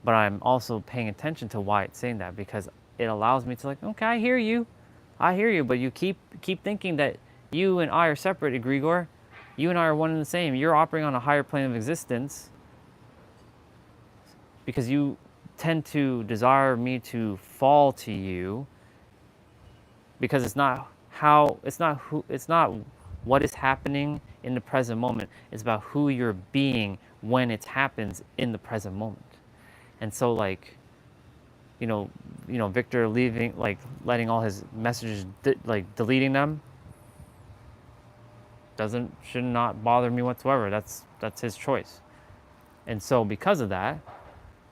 But I'm also paying attention to why it's saying that, because it allows me to like, okay, I hear you, but you keep thinking that you and I are separate, egregore. You and I are one and the same. You're operating on a higher plane of existence because you tend to desire me to fall to you, because it's not what is happening in the present moment. It's about who you're being when it happens in the present moment. And so like, you know, Victor leaving, like letting all his messages, like deleting them, should not bother me whatsoever. That's his choice. And so because of that,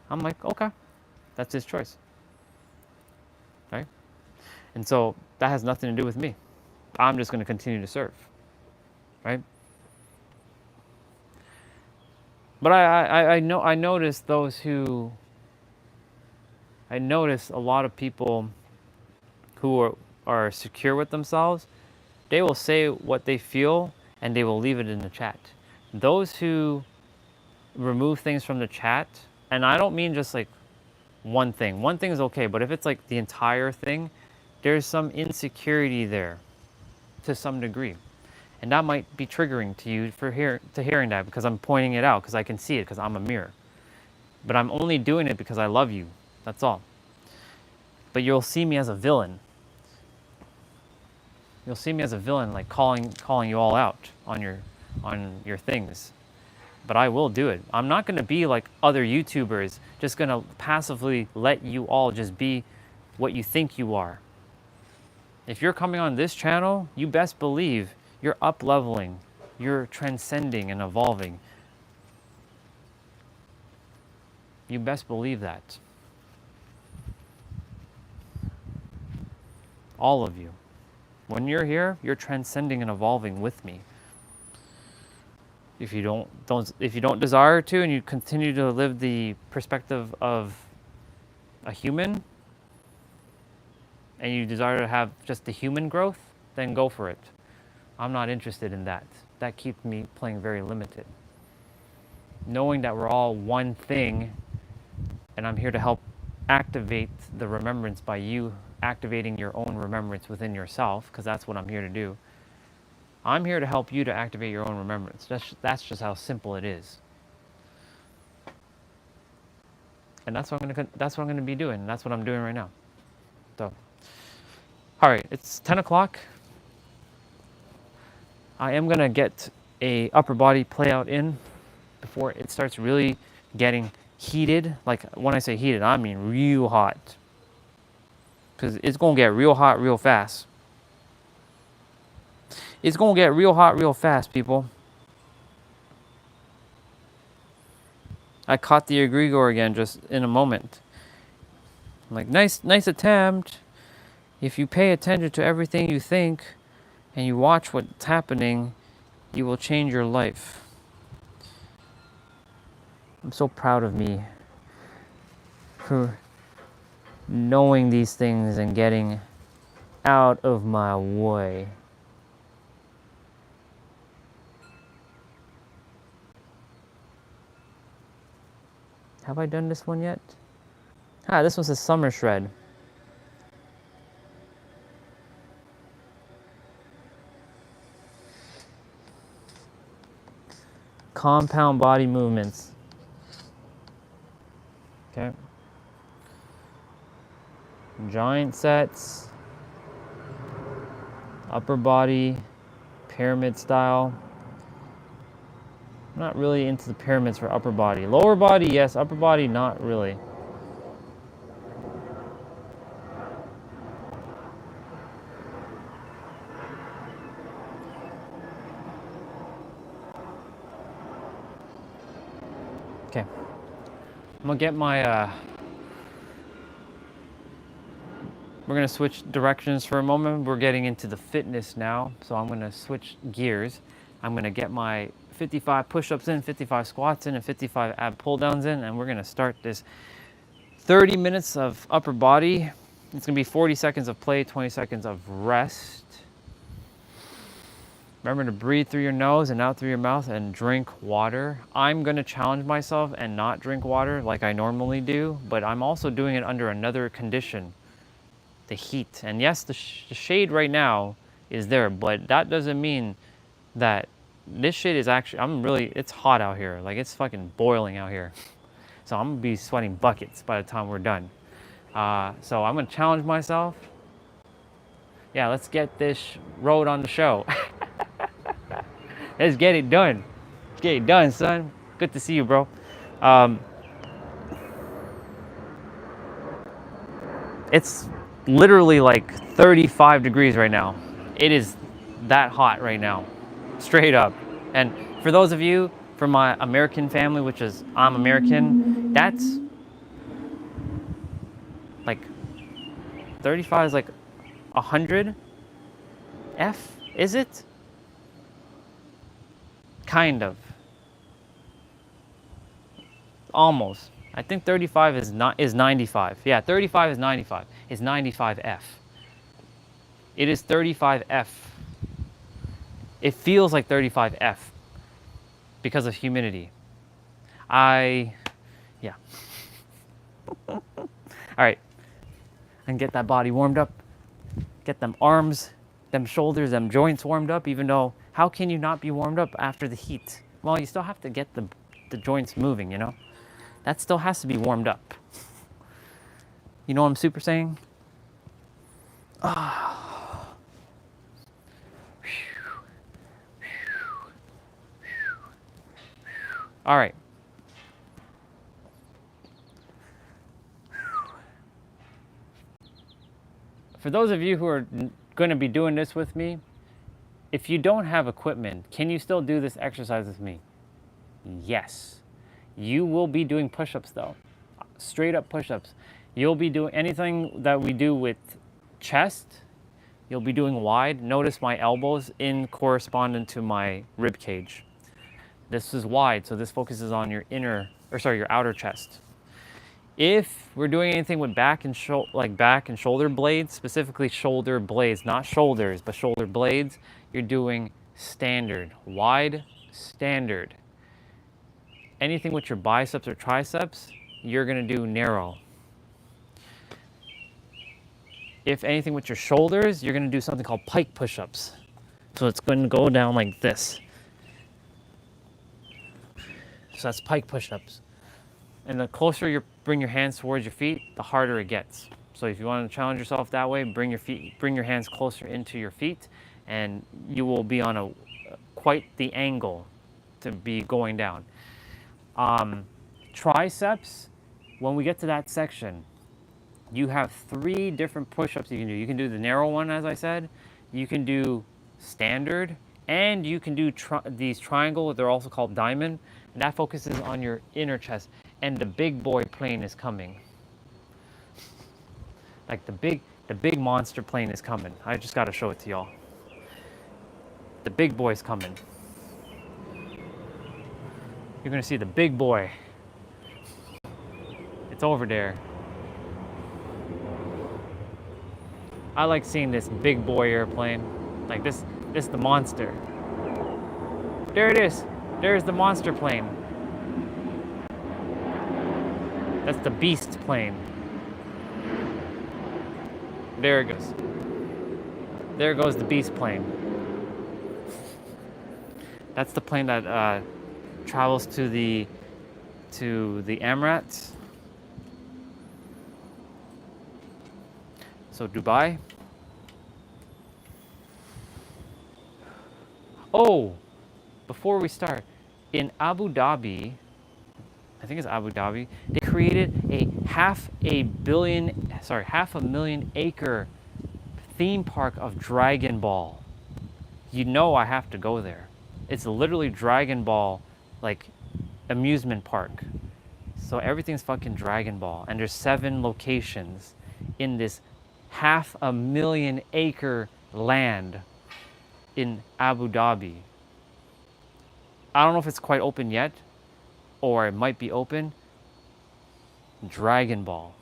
I'm like, okay, that's his choice, right? And so that has nothing to do with me. I'm just going to continue to serve, right? But I notice a lot of people who are secure with themselves. They will say what they feel and they will leave it in the chat. Those who remove things from the chat, and I don't mean just like one thing. One thing is okay, but if it's like the entire thing, there's some insecurity there to some degree. And that might be triggering to you hearing that, because I'm pointing it out, because I can see it, because I'm a mirror. But I'm only doing it because I love you. That's all. But you'll see me as a villain. You'll see me as a villain, like calling you all out on your things. But I will do it. I'm not going to be like other YouTubers, just going to passively let you all just be what you think you are. If you're coming on this channel, you best believe you're up-leveling, you're transcending and evolving. You best believe that. All of you. When you're here, you're transcending and evolving with me. If you don't desire to, and you continue to live the perspective of a human, and you desire to have just the human growth, then go for it. I'm not interested in that. That keeps me playing very limited. Knowing that we're all one thing, and I'm here to help activate the remembrance by you activating your own remembrance within yourself, because that's what I'm here to do. I'm here to help you to activate your own remembrance. That's just how simple it is. And that's what I'm going to be doing. And that's what I'm doing right now. So, all right, it's 10 o'clock. I am going to get a upper body play out in before it starts really getting heated. Like when I say heated, I mean real hot. Because it's going to get real hot real fast. It's going to get real hot real fast, people. I caught the egregore again just in a moment. I'm like, nice attempt. If you pay attention to everything you think and you watch what's happening, you will change your life. I'm so proud of me for knowing these things and getting out of my way. Have I done this one yet? This was a summer shred. compound body movements. Okay. Giant sets, upper body, pyramid style. I'm not really into the pyramids for upper body. Lower body, yes. Upper body, not really. Okay. I'm gonna get my, we're gonna switch directions for a moment. We're getting into the fitness now. So I'm gonna switch gears. I'm gonna get my 55 push-ups in, 55 squats in, and 55 ab pull-downs in, and we're gonna start this 30 minutes of upper body. It's gonna be 40 seconds of play, 20 seconds of rest. Remember to breathe through your nose and out through your mouth and drink water. I'm gonna challenge myself and not drink water like I normally do, but I'm also doing it under another condition, the heat. And yes, the shade right now is there, but that doesn't mean that this shit is actually, it's hot out here. Like, it's fucking boiling out here. So I'm gonna be sweating buckets by the time we're done. So I'm gonna challenge myself. Yeah, let's get this road on the show. Let's get it done. Let's get it done, son. Good to see you, bro. It's literally like 35 degrees right now. It is that hot right now, straight up. And for those of you from my American family, which is I'm American, that's like 35 is like 100 F, is it? Kind of. Almost. I think 35 is 95. Yeah, 35 is 95. It's 95 F. It is 35 F. It feels like 35 F because of humidity. Yeah. All right. And get that body warmed up. Get them arms, them shoulders, them joints warmed up, even though, how can you not be warmed up after the heat? Well, you still have to get the joints moving, you know? That still has to be warmed up. You know what I'm super saying? All right. For those of you who are going to be doing this with me, if you don't have equipment, can you still do this exercise with me? Yes. You will be doing push-ups though. Straight up push-ups. You'll be doing anything that we do with chest, you'll be doing wide. Notice my elbows in correspondent to my rib cage. This is wide, so this focuses on your your outer chest. If we're doing anything with back and shoulder blades, specifically shoulder blades, not shoulders, but shoulder blades, you're doing standard, wide, standard. Anything with your biceps or triceps, you're gonna do narrow. If anything with your shoulders, you're gonna do something called pike push-ups. So it's going to go down like this. So that's pike push-ups. And the closer you bring your hands towards your feet, the harder it gets. So if you want to challenge yourself that way, bring your hands closer into your feet, and you will be on quite the angle to be going down. Triceps, when we get to that section, you have 3 different push-ups you can do. You can do the narrow one, as I said. You can do standard, and you can do these triangle. They're also called diamond, and that focuses on your inner chest. And the big boy plane is coming. Like the big monster plane is coming. I just got to show it to y'all. The big boy's coming. You're gonna see the big boy. It's over there. I like seeing this big boy airplane. Like this is the monster. There it is. There's the monster plane. That's the beast plane. There it goes. There goes the beast plane. That's the plane that travels to the Emirates. So Dubai. Oh, before we start, in Abu Dhabi, I think it's Abu Dhabi, they created a half a million acre theme park of Dragon Ball. You know I have to go there. It's literally Dragon Ball, like, amusement park. So everything's fucking Dragon Ball. And there's 7 locations in this 500,000 acre land in Abu Dhabi. I don't know if it's quite open yet, or it might be open. Dragon Ball.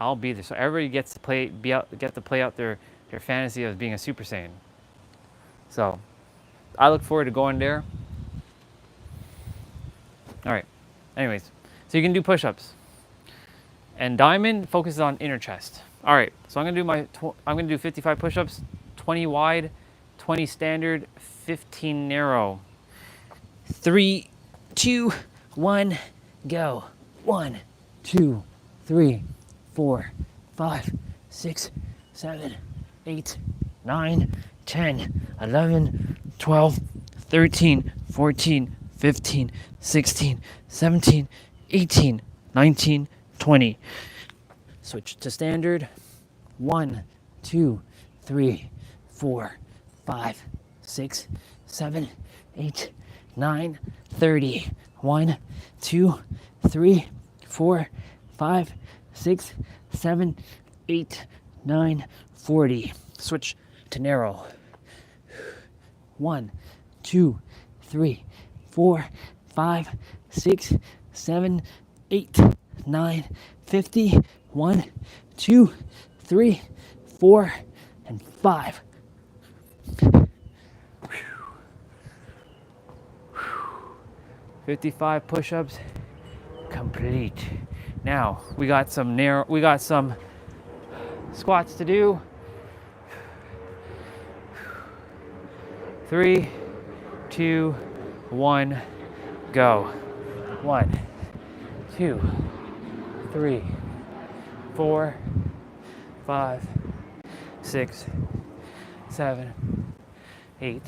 I'll be there. So everybody gets to play out their fantasy of being a Super Saiyan. So I look forward to going there. All right. Anyways, so you can do push-ups. And Diamond focuses on inner chest. All right. So I'm gonna do 55 push-ups, 20 wide, 20 standard, 15 narrow. 3, 2, 1, go. 1, 2, 3, 4, 5, 6, 7, 8, 9, 10, 11, 12, 13, 14, 15, 16, 17, 18, 19, 20. Switch to standard. 1, 2, 3, 4, 5, 6, 7, 8, 9, 30. 1, 2, 3, 4, 5, 6, 7, 8, 9, 40. Switch to narrow. 1, 2, 3, 4, 5, 6, 7, 8, 9, 50. 1, 2, 3, 4, and 5. 55 push-ups complete. Now we got some squats to do. 3, 2, 1, go. 1, 2, 3, 4, 5, 6, 7, 8,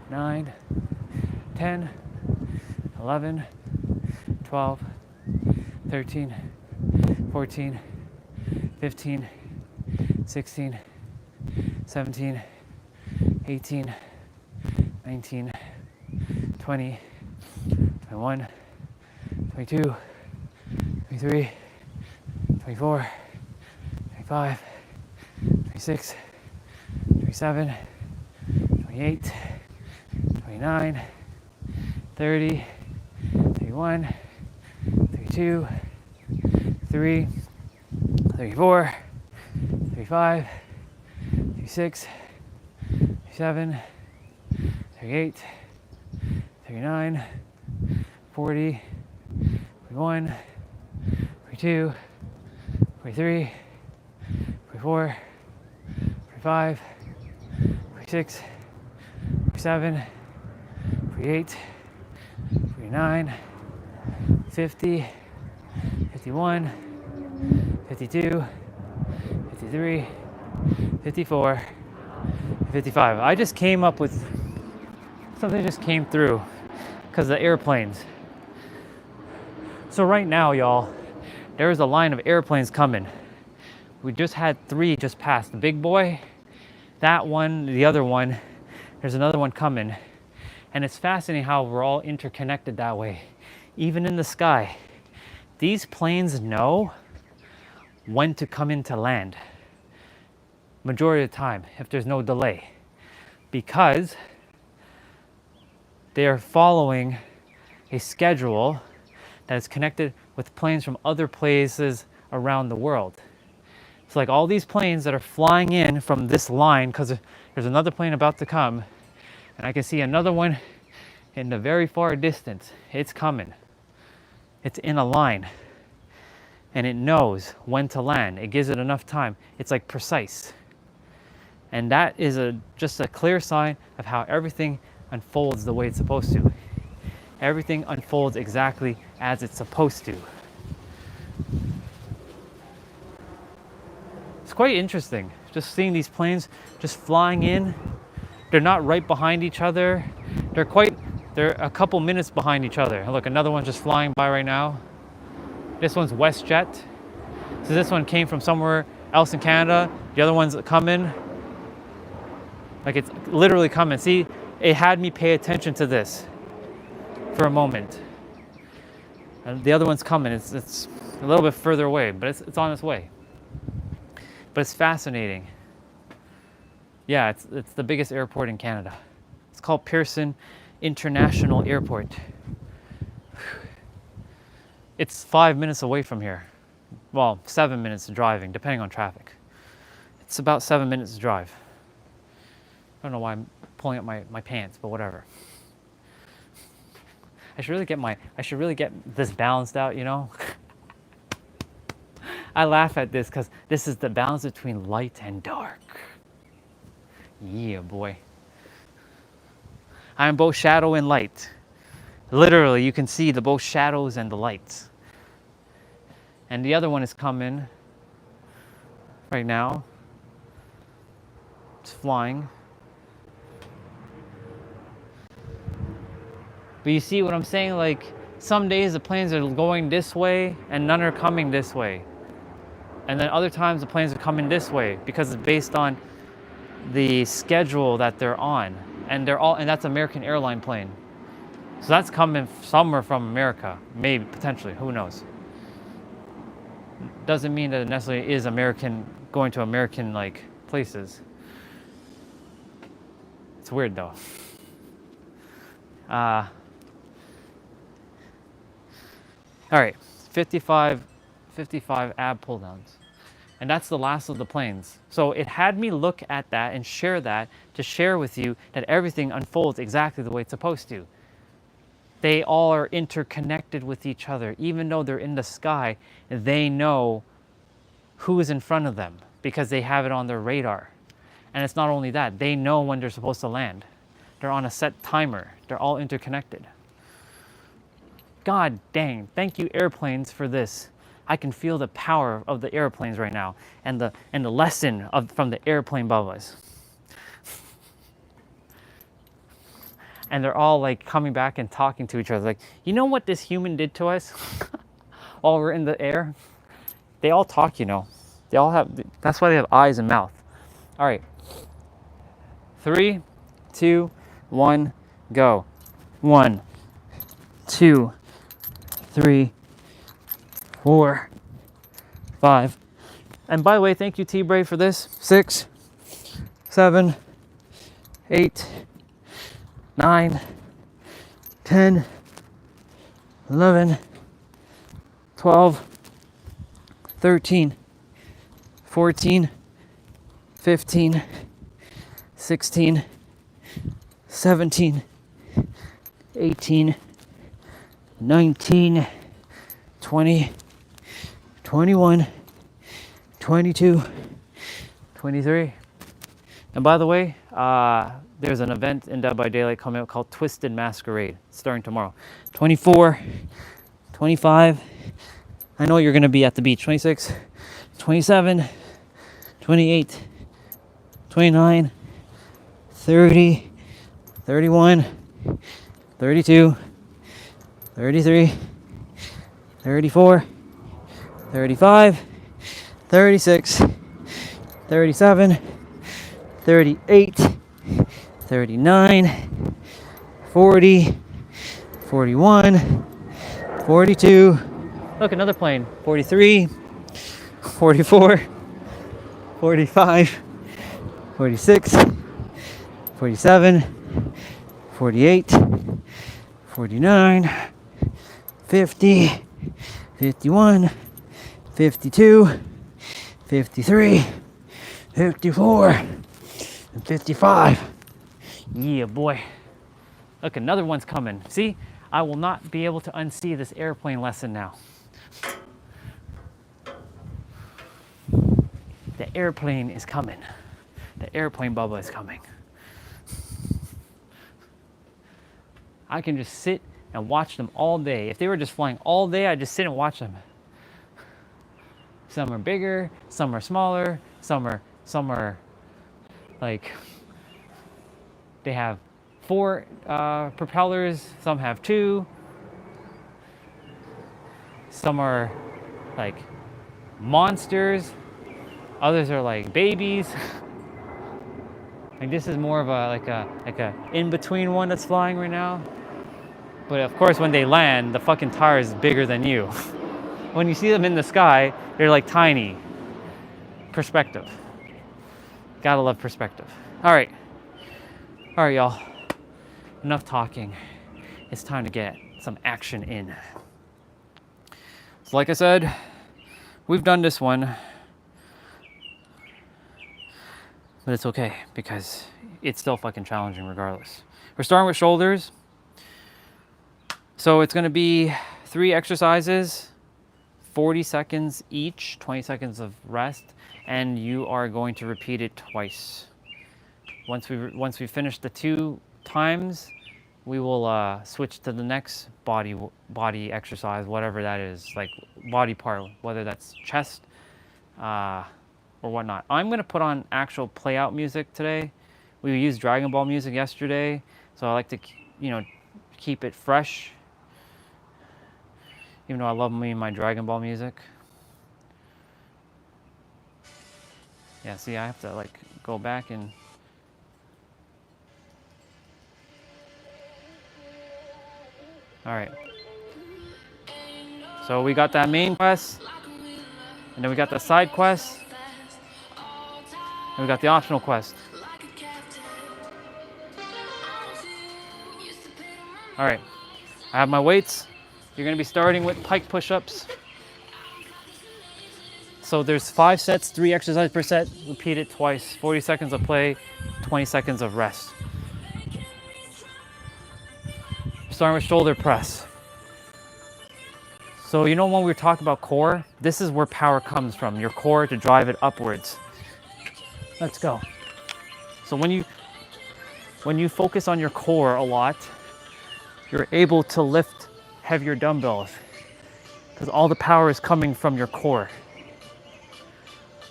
9, 10, 11, 12, 13, 14, 15, 16, 17, 18, 19, 20, 21, 22, 23, 24, 25, 26, 27, 28, 29, 30, 31, 32, 33, 34, 35, 36, 37, 38, 39, 40, 41, 42, 43, 44, 45, 46, 47, 48, 49, 50, 51, 52, 53, 54, 55. I just came up with something, just came through because of the airplanes. So right now, y'all, there is a line of airplanes coming. We just had 3 just pass. The big boy, that one, the other one, there's another one coming. And it's fascinating how we're all interconnected that way. Even in the sky, these planes know when to come into land. Majority of the time, if there's no delay. Because they are following a schedule that is connected with planes from other places around the world. So like all these planes that are flying in from this line, because there's another plane about to come, and I can see another one in the very far distance. It's coming. It's in a line. And it knows when to land. It gives it enough time. It's like precise. And that is just a clear sign of how everything unfolds the way it's supposed to. Everything unfolds exactly as it's supposed to. It's quite interesting just seeing these planes just flying in. They're not right behind each other. They're a couple minutes behind each other. Look, another one's just flying by right now. This one's WestJet. So this one came from somewhere else in Canada. The other one's coming. Like, it's literally coming. See, it had me pay attention to this for a moment. And the other one's coming. It's a little bit further away, but it's on its way. But it's fascinating. Yeah, it's the biggest airport in Canada. It's called Pearson International Airport. It's 5 minutes away from here. Well, 7 minutes driving, depending on traffic. It's about 7 minutes to drive. I don't know why I'm pulling up my pants, but whatever. I should really get this balanced out, you know? I laugh at this because this is the balance between light and dark. Yeah, boy. I'm both shadow and light. Literally, you can see both shadows and the lights. And the other one is coming right now. It's flying. But you see what I'm saying? Like, some days the planes are going this way and none are coming this way. And then other times the planes are coming this way because it's based on the schedule that they're on. And that's American airline plane. So that's coming somewhere from America, maybe, potentially, who knows. Doesn't mean that it necessarily is American, going to American like places. It's weird though. All right, 55 ab pull downs. And that's the last of the planes. So it had me look at that and share that to share with you that everything unfolds exactly the way it's supposed to. They all are interconnected with each other. Even though they're in the sky, they know who is in front of them because they have it on their radar. And it's not only that, they know when they're supposed to land. They're on a set timer. They're all interconnected. God dang, thank you airplanes for this. I can feel the power of the airplanes right now and the lesson from the airplane babas. And they're all like coming back and talking to each other. Like, you know what this human did to us while we're in the air? They all talk, you know. They all have, that's why they have eyes and mouth. All right. 3, 2, 1, go. 1, 2, 3, 4, 5. And by the way, thank you T-Brave for this. 6, 7, 8, 9, 10, 11, 12, 13, 14, 15, 16, 17, 18, 19, 20, 21, 22, 23. And by the way, there's an event in Dead by Daylight coming out called Twisted Masquerade, starting tomorrow. 24, 25, I know you're going to be at the beach. 26, 27, 28, 29, 30, 31, 32, 33, 34, 35, 36, 37, 38, 39, 40, 41, 42, look, another plane, 43, 44, 45, 46, 47, 48, 49, 50, 51, 52, 53, 54, and 55. Yeah, boy. Look, another one's coming. See, I will not be able to unsee this airplane lesson now. The airplane is coming. The airplane bubba is coming. I can just sit and watch them all day. If they were just flying all day, I'd just sit and watch them. Some are bigger, some are smaller, some are like, they have 4 propellers, some have 2. Some are like monsters, others are like babies. Like this is more of a in-between one that's flying right now. But of course when they land, the fucking tire is bigger than you. When you see them in the sky, they're like tiny. Perspective. Gotta love perspective. All right, y'all. Enough talking. It's time to get some action in. So like I said, we've done this one, but it's okay because it's still fucking challenging regardless. We're starting with shoulders. So it's gonna be 3 exercises, 40 seconds each, 20 seconds of rest, and you are going to repeat it twice. Once we finish the 2 times, we will switch to the next body exercise, whatever that is, like body part, whether that's chest or whatnot. I'm gonna put on actual play out music today. We used Dragon Ball music yesterday, so I like to, keep it fresh. Even though I love my Dragon Ball music. Yeah, see, I have to like go back and. All right. So we got that main quest, and then we got the side quest, and we got the optional quest. All right. I have my weights. You're gonna be starting with pike push-ups. So there's 5 sets, 3 exercises per set. Repeat it twice. 40 seconds of play, 20 seconds of rest. Starting with shoulder press. So when we were talking about core, this is where power comes from, your core to drive it upwards. Let's go. So when you focus on your core a lot, you're able to lift heavier dumbbells because all the power is coming from your core.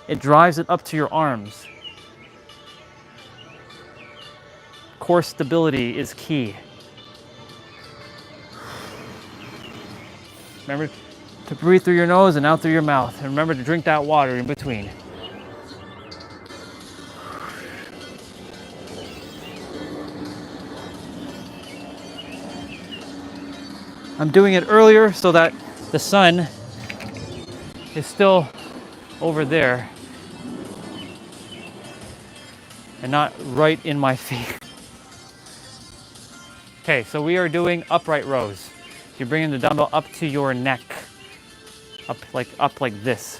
It drives it up to your arms. Core stability is key. Remember to breathe through your nose and out through your mouth. And remember to drink that water in between. I'm doing it earlier so that the sun is still over there and not right in my feet. Okay, so we are doing upright rows. You're bringing the dumbbell up to your neck, up like this.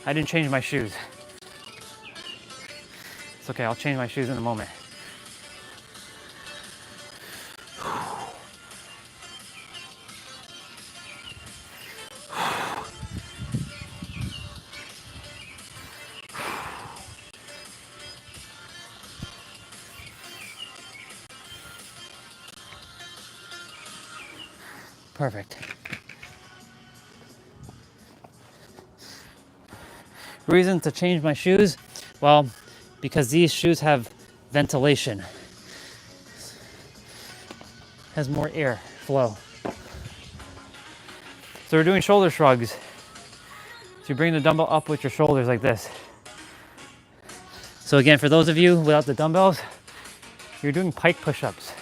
I didn't change my shoes. It's okay, I'll change my shoes in a moment. Perfect. Reason to change my shoes? Well, because these shoes have ventilation. Has more air flow. So we're doing shoulder shrugs. So you bring the dumbbell up with your shoulders like this. So again, for those of you without the dumbbells, you're doing pike push-ups.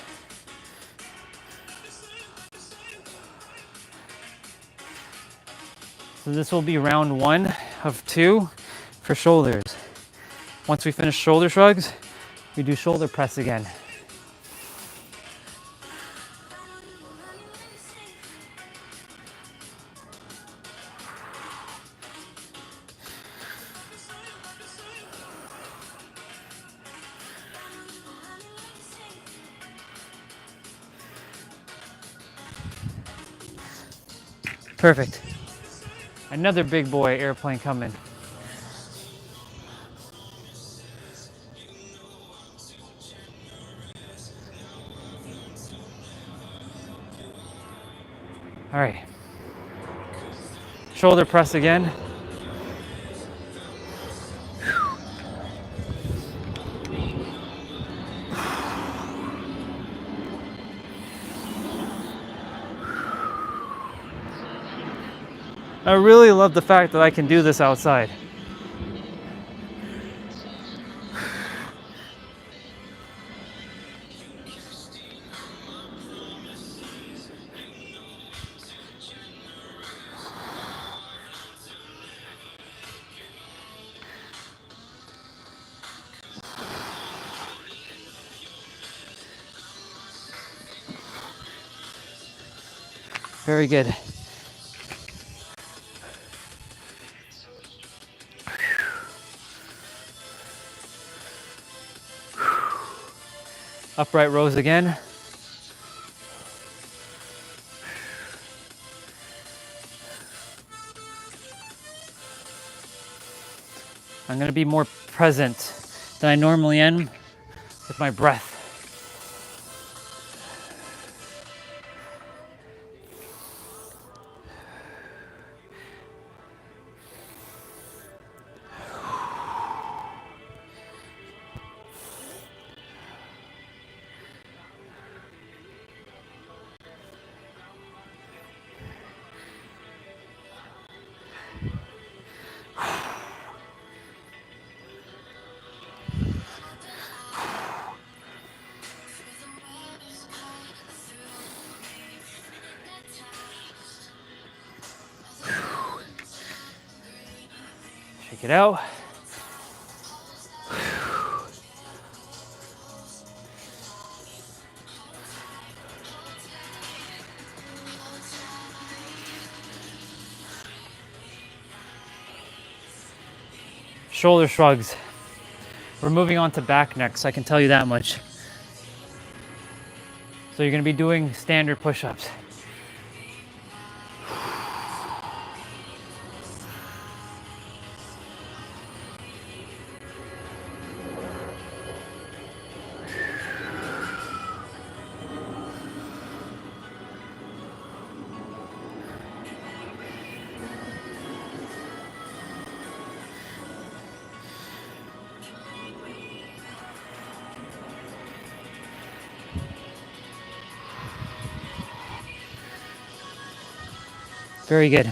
So this will be round 1 of 2 for shoulders. Once we finish shoulder shrugs, we do shoulder press again. Perfect. Another big boy airplane coming. All right. Shoulder press again. I really love the fact that I can do this outside. Very good. Upright rows again. I'm going to be more present than I normally am with my breath. Shake it out. Shoulder shrugs. We're moving on to back next, I can tell you that much. So you're going to be doing standard push-ups. Very good.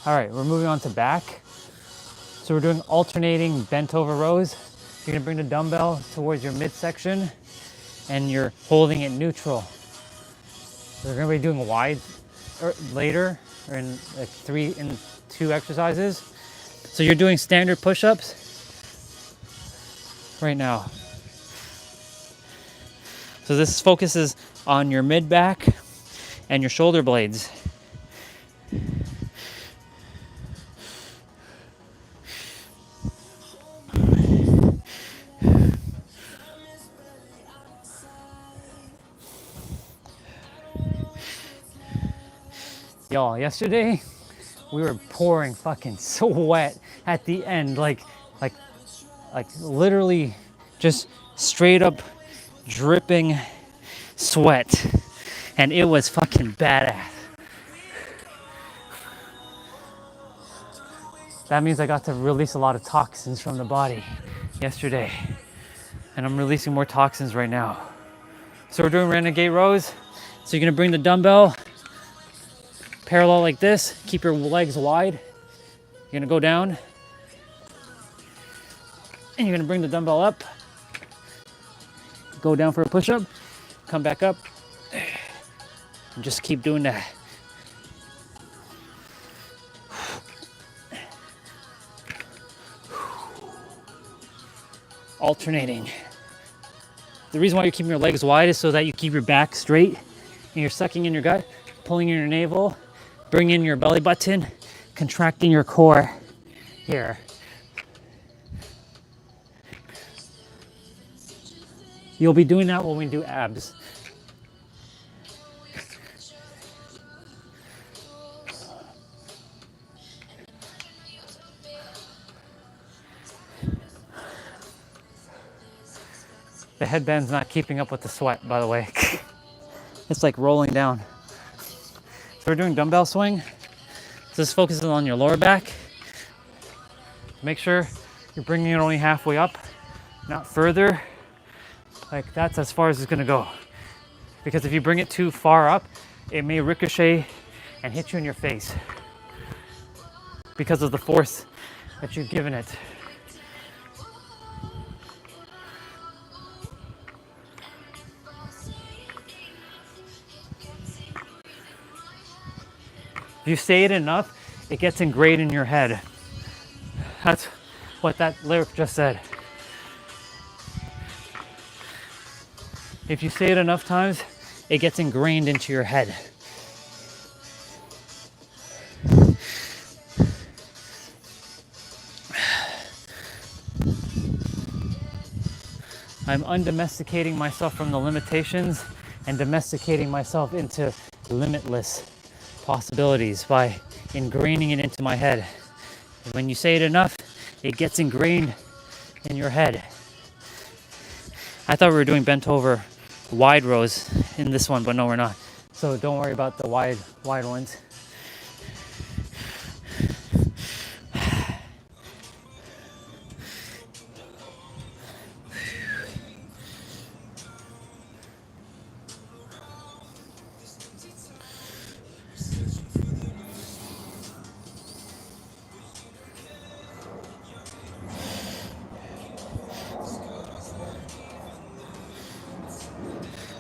All right, we're moving on to back. So we're doing alternating bent over rows. You're gonna bring the dumbbell towards your midsection and you're holding it neutral. We're gonna be doing wide later, or in like 3 and 2 exercises. So you're doing standard push-ups right now. So this focuses on your mid back and your shoulder blades. Y'all, yesterday we were pouring fucking sweat at the end, like literally just straight up dripping sweat, and it was fucking badass. That means I got to release a lot of toxins from the body yesterday, and I'm releasing more toxins right now. So we're doing renegade rows. So you're gonna bring the dumbbell parallel like this, keep your legs wide. You're gonna go down, and you're gonna bring the dumbbell up, go down for a push-up, come back up, and just keep doing that. Alternating. The reason why you're keeping your legs wide is so that you keep your back straight and you're sucking in your gut, pulling in your navel, bringing in your belly button, contracting your core here. You'll be doing that when we do abs. The headband's not keeping up with the sweat, by the way. It's like rolling down. So we're doing dumbbell swing. So this focuses on your lower back. Make sure you're bringing it only halfway up, not further. Like that's as far as it's gonna go. Because if you bring it too far up, it may ricochet and hit you in your face because of the force that you've given it. If you say it enough, it gets ingrained in your head. That's what that lyric just said. If you say it enough times, it gets ingrained into your head. I'm undomesticating myself from the limitations and domesticating myself into limitless possibilities by ingraining it into my head. And when you say it enough, it gets ingrained in your head. I thought we were doing bent over wide rows in this one, but no, we're not. So don't worry about the wide ones.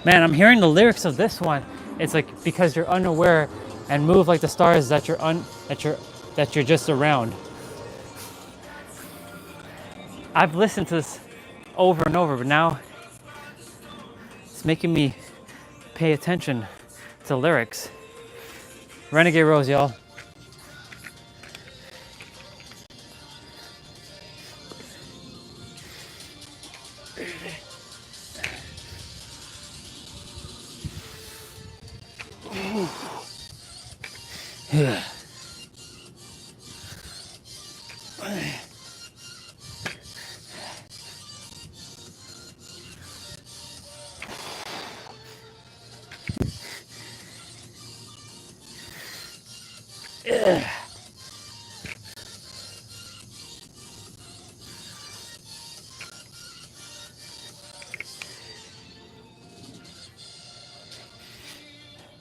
Man, I'm hearing the lyrics of this one. It's like because you're unaware and move like the stars that you're just around. I've listened to this over and over, but now it's making me pay attention to lyrics. Renegade rows, y'all.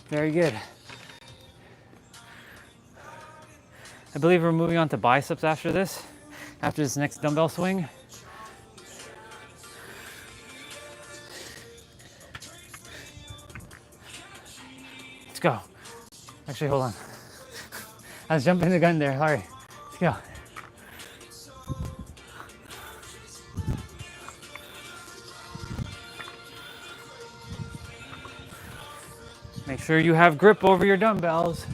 Very good. I believe we're moving on to biceps after this next dumbbell swing. Let's go. Actually, hold on. I was jumping the gun there. All right, let's go. Make sure you have grip over your dumbbells.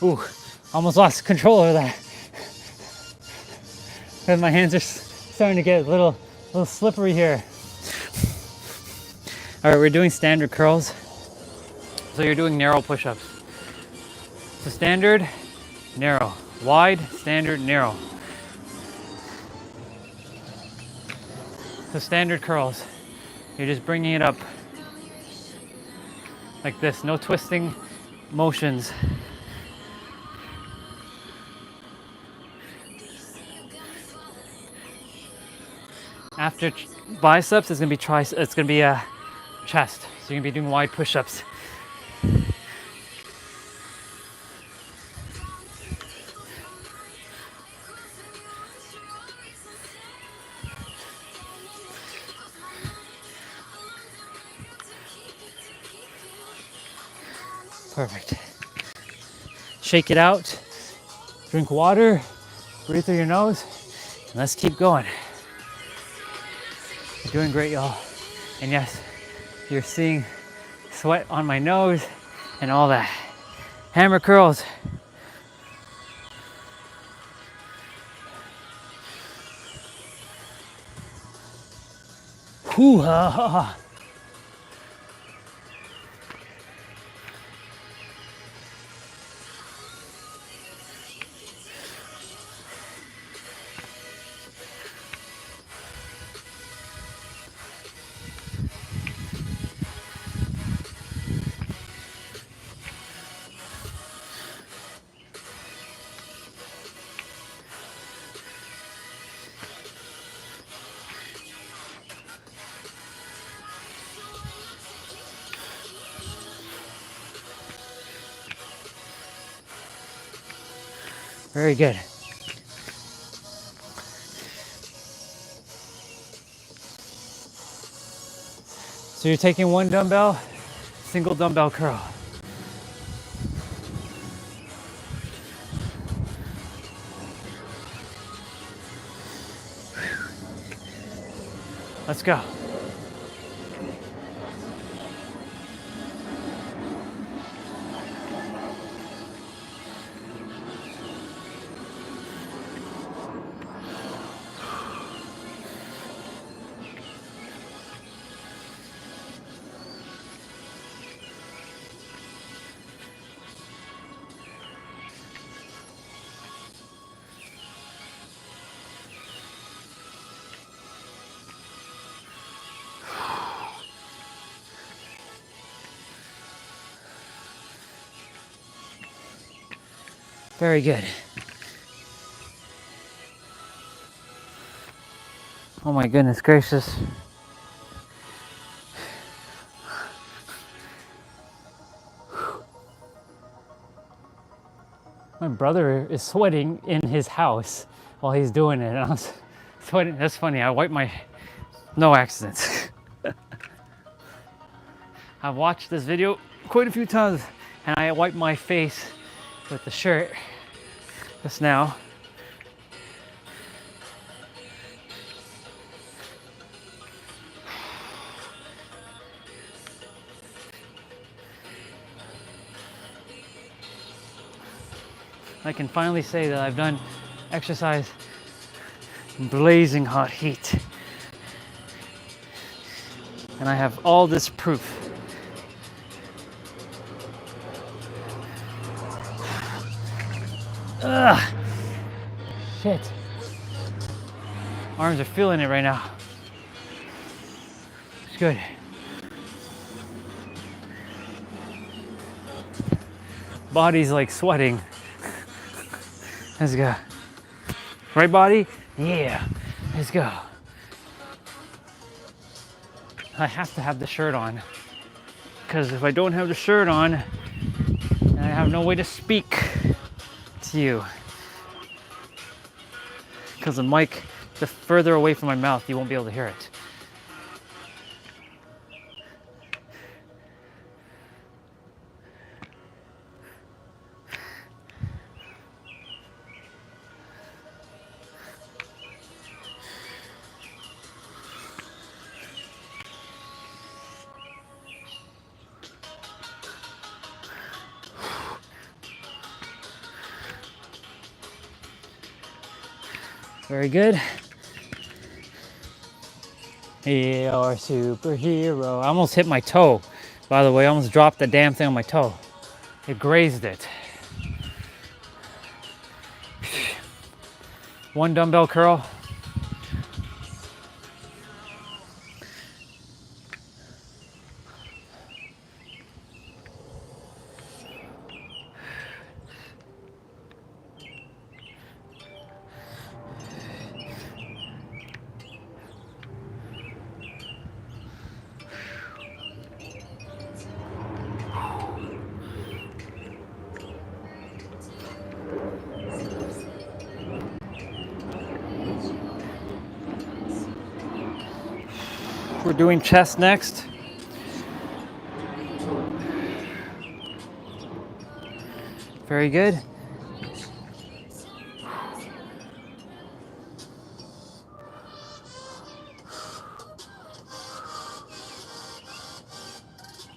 Ooh, almost lost control over that. Because my hands are starting to get a little slippery here. All right, we're doing standard curls. So you're doing narrow push-ups. So standard, narrow. Wide, standard, narrow. So standard curls. You're just bringing it up like this, no twisting motions. After biceps, it's gonna be it's gonna be a chest. So you're gonna be doing wide push-ups. Perfect. Shake it out. Drink water. Breathe through your nose. And let's keep going. You're doing great, y'all. And yes, you're seeing sweat on my nose and all that. Hammer curls. Whew, ha, ha, ha. Very good. So you're taking one dumbbell, single dumbbell curl. Let's go. Very good. Oh my goodness gracious. My brother is sweating in his house while he's doing it. And I was sweating. That's funny. I wiped my, no accidents. I've watched this video quite a few times and I wiped my face with the shirt just now. I can finally say that I've done exercise in blazing hot heat. And I have all this proof. Ugh. Shit. Arms are feeling it right now. It's good. Body's like sweating. Let's go. Right, body? Yeah. Let's go. I have to have the shirt on. Because if I don't have the shirt on, then I have no way to speak to you. Because the mic, the further away from my mouth, you won't be able to hear it. Very good. You're a superhero. I almost hit my toe. By the way, I almost dropped the damn thing on my toe. It grazed it. One dumbbell curl. We're doing chest next. Very good.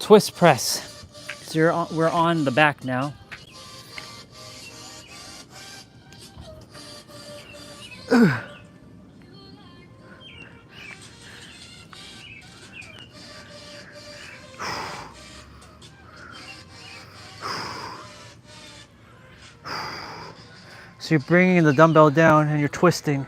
twist press. So we're on the back now. So you're bringing the dumbbell down and you're twisting.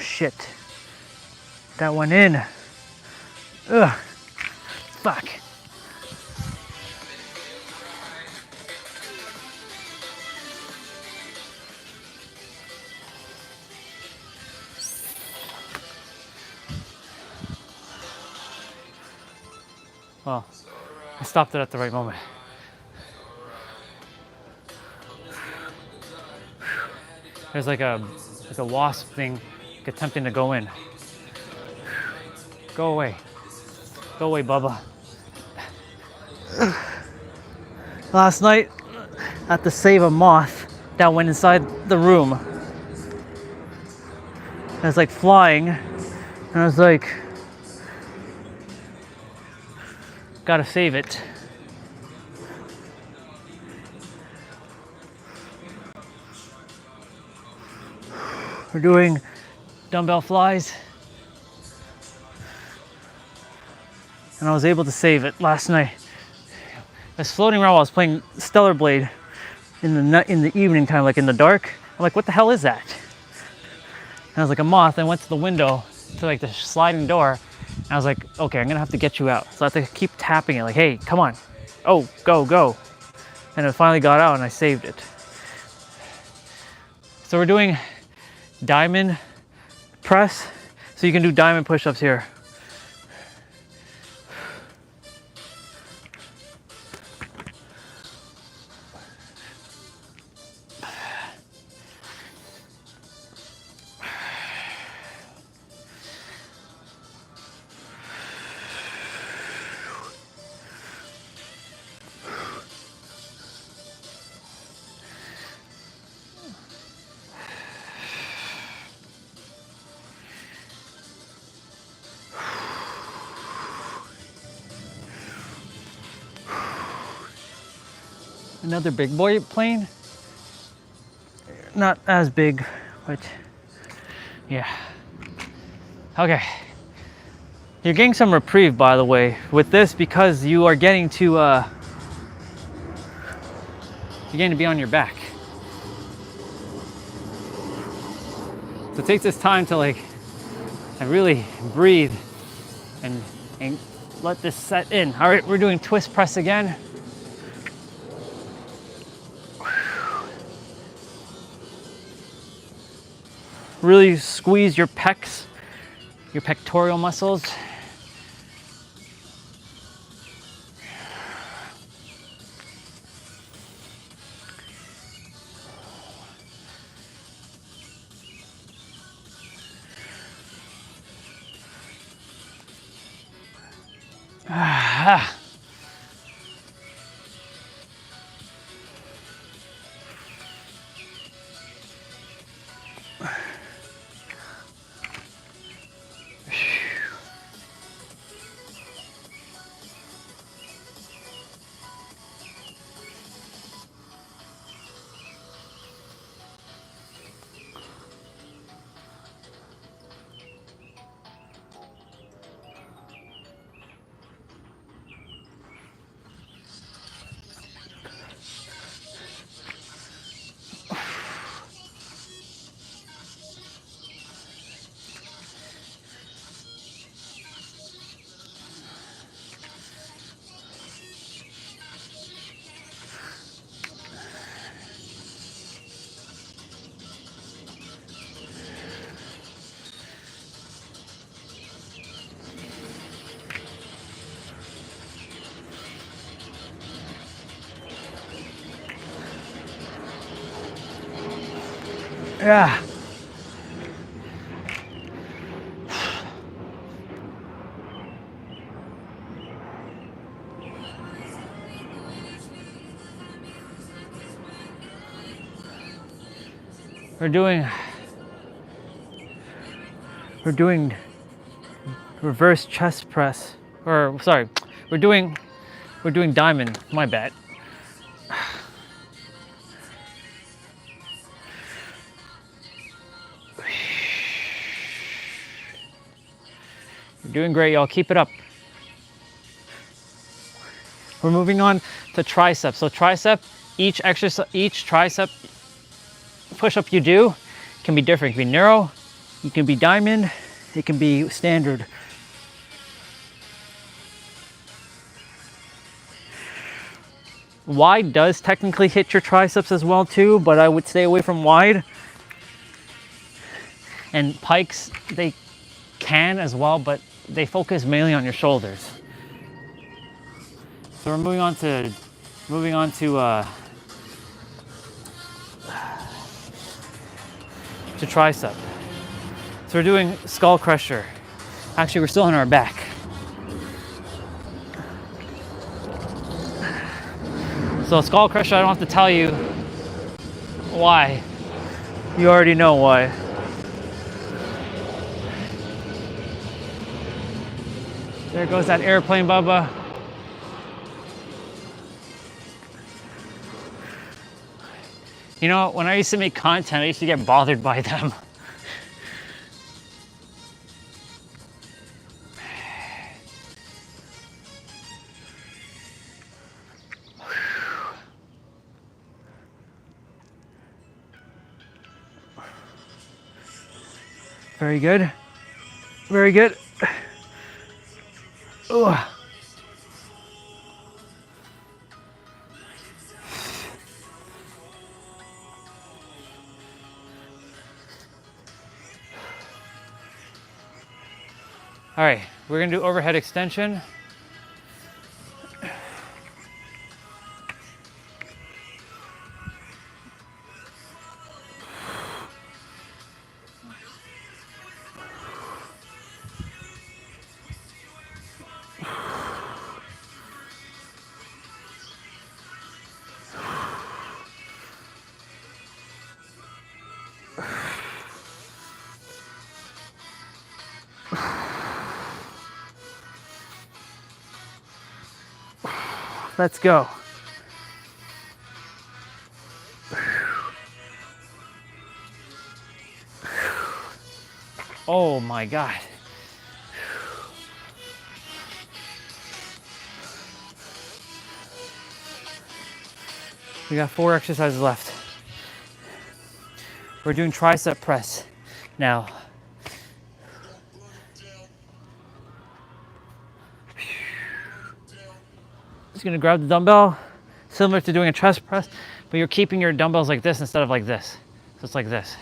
Shit. That went in. Ugh. Fuck. Well, I stopped it at the right moment. There's like a wasp thing attempting to go in. Go away. Go away, Bubba. Last night, I had to save a moth that went inside the room. It was like flying, and I was like, gotta save it. We're doing dumbbell flies, and I was able to save it last night. I was floating around while I was playing Stellar Blade in the evening time, like in the dark. I'm like, what the hell is that? And I was like, a moth. I went to the window, to like the sliding door, and I was like, okay, I'm gonna have to get you out. So I have to keep tapping it, like, hey, come on. Oh, go, go. And it finally got out and I saved it. So we're doing diamond press. So you can do diamond push-ups here. Another big boy plane. Not as big, but yeah. Okay. You're getting some reprieve, by the way, with this, because you are getting to you're getting to be on your back. So take this time to like and really breathe and let this set in. All right, we're doing twist press again. Really squeeze your pecs, your pectoral muscles. Ah. Yeah. We're doing reverse chest press, or sorry, we're doing diamond, my bad. You're doing great, y'all. Keep it up. We're moving on to tricep. So tricep, each tricep push-up you do can be different. It can be narrow, you can be diamond, it can be standard. Wide does technically hit your triceps as well too, but I would stay away from wide. And pikes, they can as well, but they focus mainly on your shoulders. So we're moving on to tricep. So we're doing skull crusher. Actually, we're still on our back. So skull crusher, I don't have to tell you why. You already know why. There goes that airplane, Bubba. You know, when I used to make content, I used to get bothered by them. Very good. Very good. Ugh. All right, we're gonna do overhead extension. Let's go. Oh my God. We got 4 exercises left. We're doing tricep press now. Just gonna grab the dumbbell, similar to doing a chest press, but you're keeping your dumbbells like this instead of like this. So it's like this.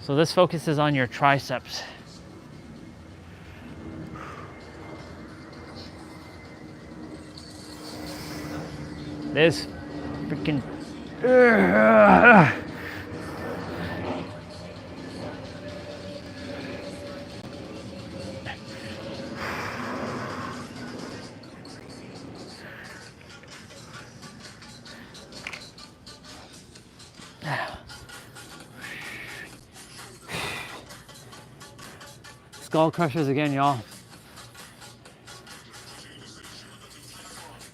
So this focuses on your triceps. This freaking skull crushers again, y'all.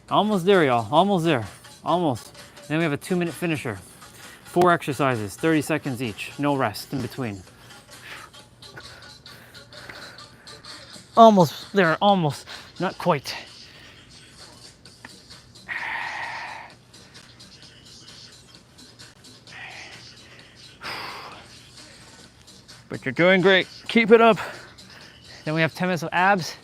Almost there, y'all. Almost there. Almost. Then we have a 2-minute finisher. 4 exercises, 30 seconds each. No rest in between. Almost there. Almost. Not quite. But you're doing great. Keep it up. Then we have 10 minutes of abs.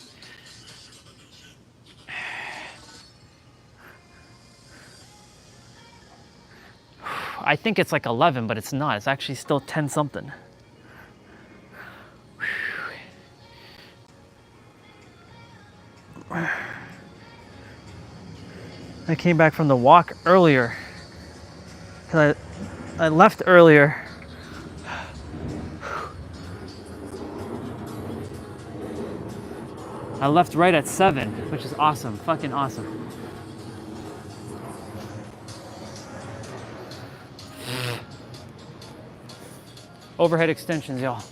I think it's like 11, but it's not. It's actually still 10 something. I came back from the walk earlier. I left earlier. I left right at 7, which is awesome, fucking awesome. Overhead extensions, y'all.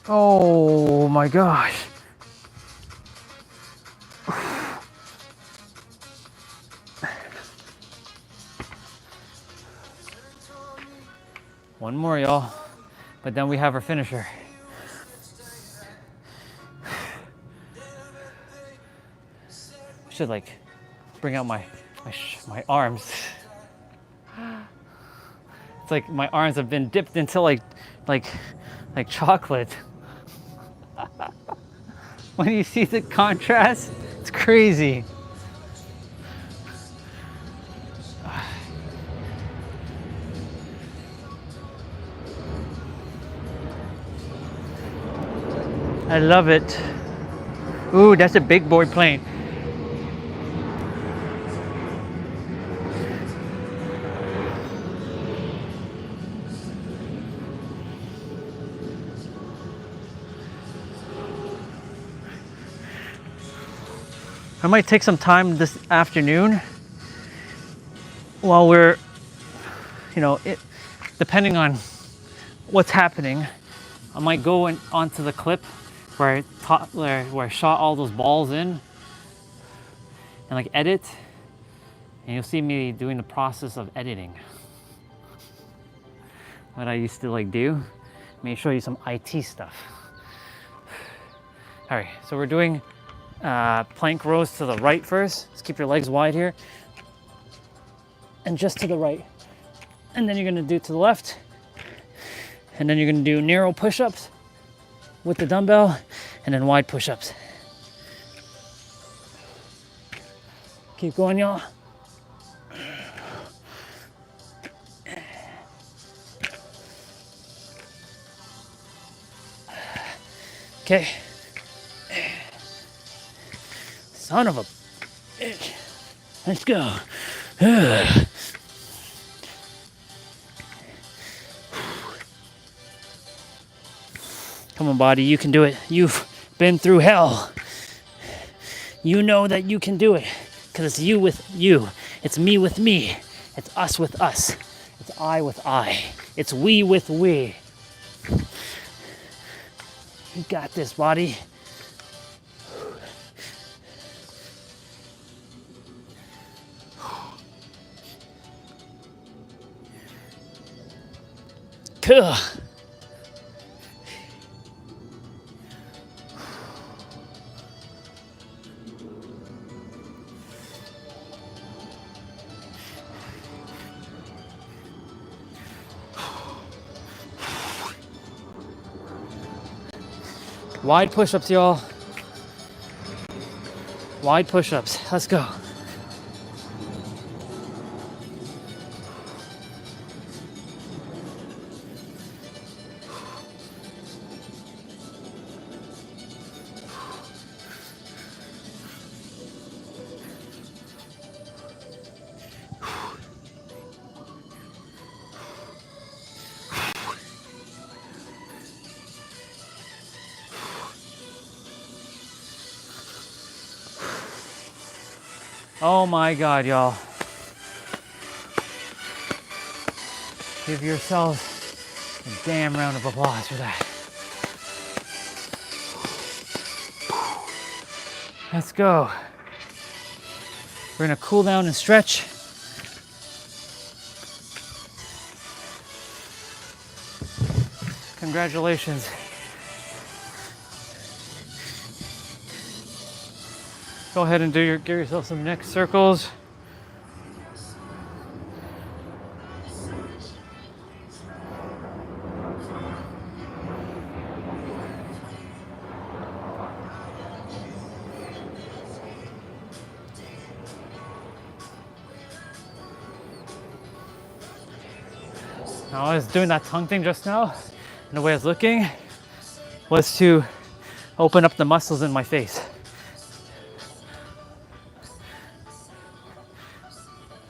Oh my gosh. One more, y'all. But then we have our finisher. Should like bring out my arms. It's like my arms have been dipped into like chocolate. When you see the contrast, it's crazy. I love it. Ooh, that's a big boy plane. I might take some time this afternoon while we're, depending on what's happening, I might go onto the clip where I shot all those balls in and like edit, and you'll see me doing the process of editing. What I used to like do. Let me show you some IT stuff. All right, so we're doing plank rows to the right first. Just keep your legs wide here. And just to the right. And then you're gonna do to the left. And then you're gonna do narrow push-ups with the dumbbell, and then wide push-ups. Keep going, y'all. Okay. Son of a bitch. Let's go. Come on, body, you can do it. You've been through hell. You know that you can do it, because it's you with you. It's me with me. It's us with us. It's I with I. It's we with we. You got this, body. Cool. Wide push-ups, y'all. Wide push-ups. Let's go. Oh my God, y'all. Give yourselves a damn round of applause for that. Let's go. We're gonna cool down and stretch. Congratulations. Go ahead and give yourself some neck circles. Now, I was doing that tongue thing just now. And the way I was looking was to open up the muscles in my face.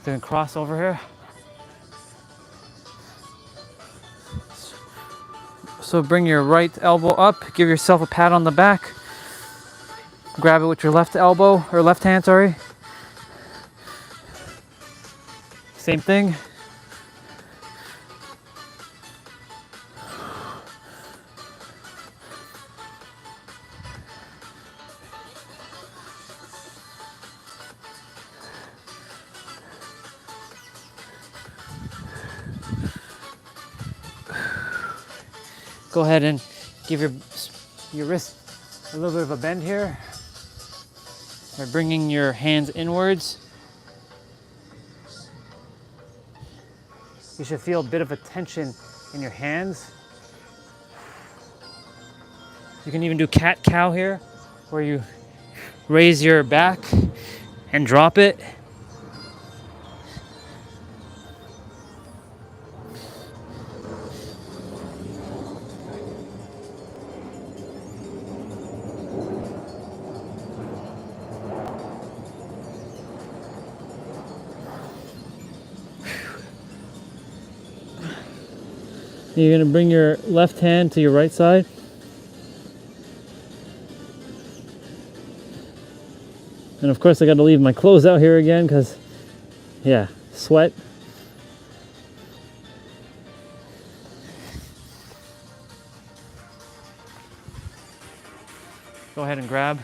Doing cross over here. So bring your right elbow up, give yourself a pat on the back. Grab it with your left elbow, or left hand, sorry. Same thing. Go ahead and give your wrist a little bit of a bend here by bringing your hands inwards. You should feel a bit of a tension in your hands. You can even do cat-cow here, where you raise your back and drop it. You're going to bring your left hand to your right side. And of course I got to leave my clothes out here again because, yeah, sweat. Go ahead and grab,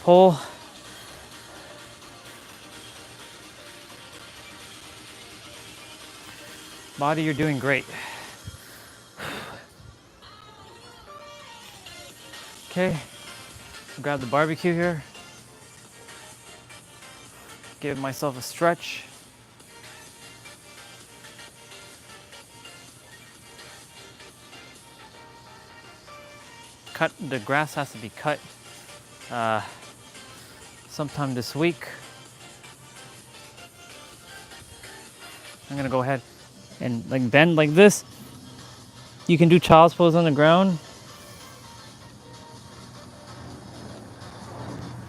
pull. Body, you're doing great. Okay, grab the barbecue here. Give myself a stretch. The grass has to be cut sometime this week. I'm gonna go ahead and like bend like this. You can do child's pose on the ground.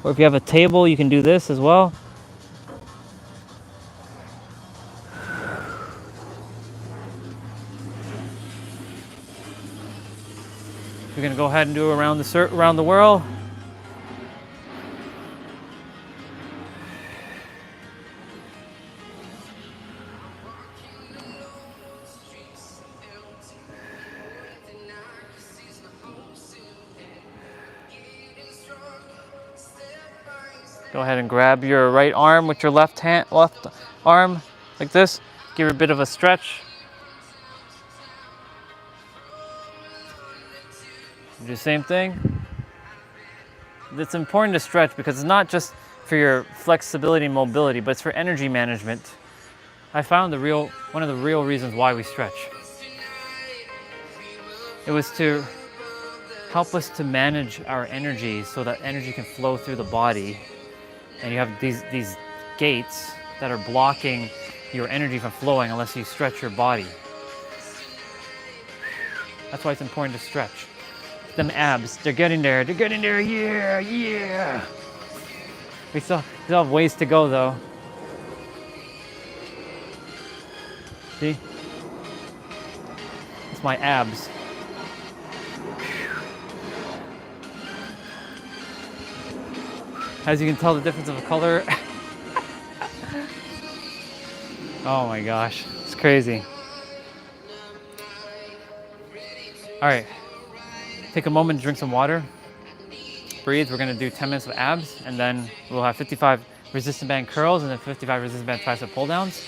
Or if you have a table, you can do this as well. We're gonna go ahead and do around the whirl. Go ahead and grab your right arm with your left arm like this. Give it a bit of a stretch. Do the same thing. It's important to stretch because it's not just for your flexibility and mobility, but it's for energy management. I found one of the real reasons why we stretch. It was to help us to manage our energy so that energy can flow through the body. And you have these gates that are blocking your energy from flowing unless you stretch your body. That's why it's important to stretch. Them abs, they're getting there, yeah, yeah. We still have ways to go though. See? It's my abs. As you can tell the difference of color. Oh my gosh, it's crazy. All right, take a moment to drink some water. Breathe, we're gonna do 10 minutes of abs and then we'll have 55 resistant band curls and then 55 resistant band tricep pull downs.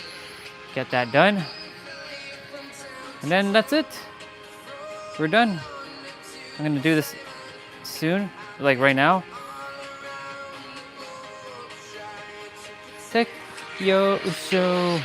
Get that done. And then that's it. We're done. I'm gonna do this soon, like right now. Take your show.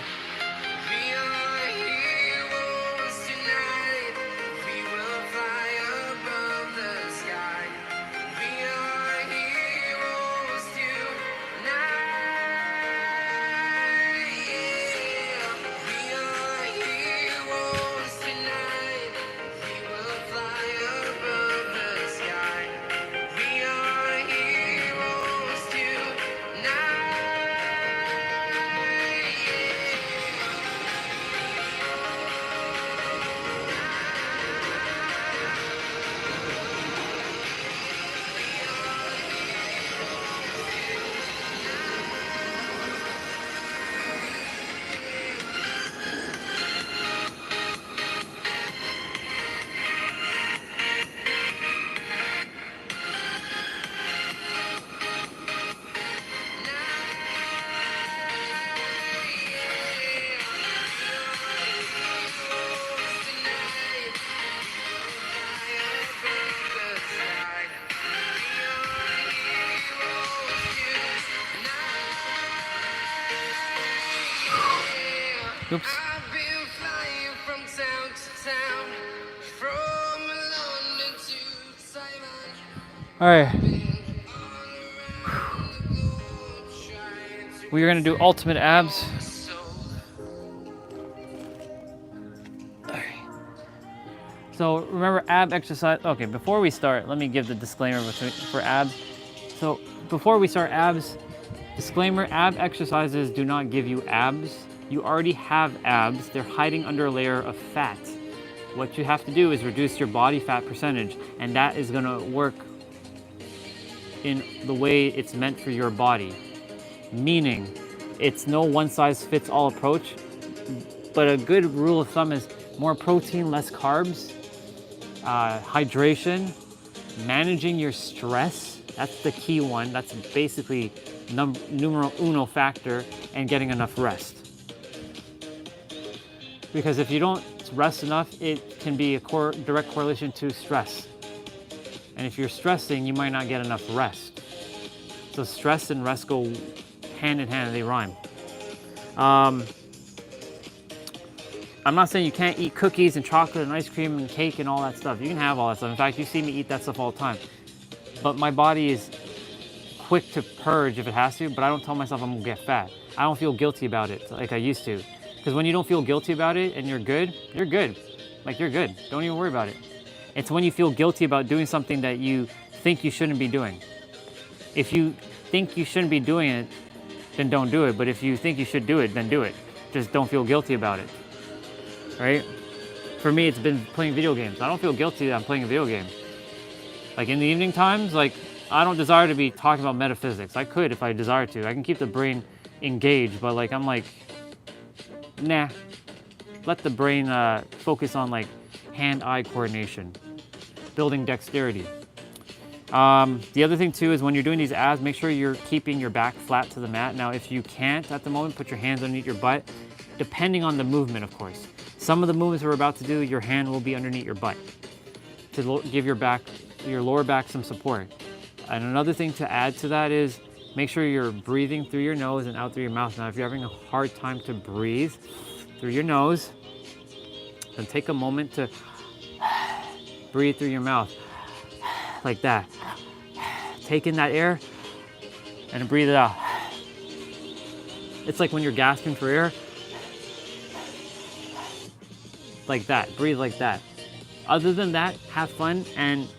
Oops. I've been flying from town to town, from London to Taiwan. All right. All around the globe, trying to We are going to do ultimate abs. soul. So remember ab exercise. Okay, before we start, let me give the disclaimer for abs. So before we start abs, disclaimer, ab exercises do not give you abs. You already have abs. They're hiding under a layer of fat. What you have to do is reduce your body fat percentage, and that is gonna work in the way it's meant for your body. Meaning, it's no one size fits all approach, but a good rule of thumb is more protein, less carbs, hydration, managing your stress. That's the key one. That's basically numero uno factor, and getting enough rest. Because if you don't rest enough, it can be a direct correlation to stress. And if you're stressing, you might not get enough rest. So stress and rest go hand in hand, they rhyme. I'm not saying you can't eat cookies and chocolate and ice cream and cake and all that stuff. You can have all that stuff. In fact, you see me eat that stuff all the time. But my body is quick to purge if it has to, but I don't tell myself I'm gonna get fat. I don't feel guilty about it like I used to. Because when you don't feel guilty about it and you're good, you're good. Like, you're good. Don't even worry about it. It's when you feel guilty about doing something that you think you shouldn't be doing. If you think you shouldn't be doing it, then don't do it. But if you think you should do it, then do it. Just don't feel guilty about it. Right? For me, it's been playing video games. I don't feel guilty that I'm playing a video game. Like in the evening times, like I don't desire to be talking about metaphysics. I could if I desire to. I can keep the brain engaged, but like I'm like, nah. Let the brain focus on like hand-eye coordination, building dexterity. The other thing too is when you're doing these abs, make sure you're keeping your back flat to the mat. Now, if you can't at the moment, put your hands underneath your butt, depending on the movement, of course. Some of the movements we're about to do, your hand will be underneath your butt to give your lower back some support. And another thing to add to that is make sure you're breathing through your nose and out through your mouth. Now, if you're having a hard time to breathe through your nose, then take a moment to breathe through your mouth like that. Take in that air and breathe it out. It's like when you're gasping for air. Like that, breathe like that. Other than that, have fun and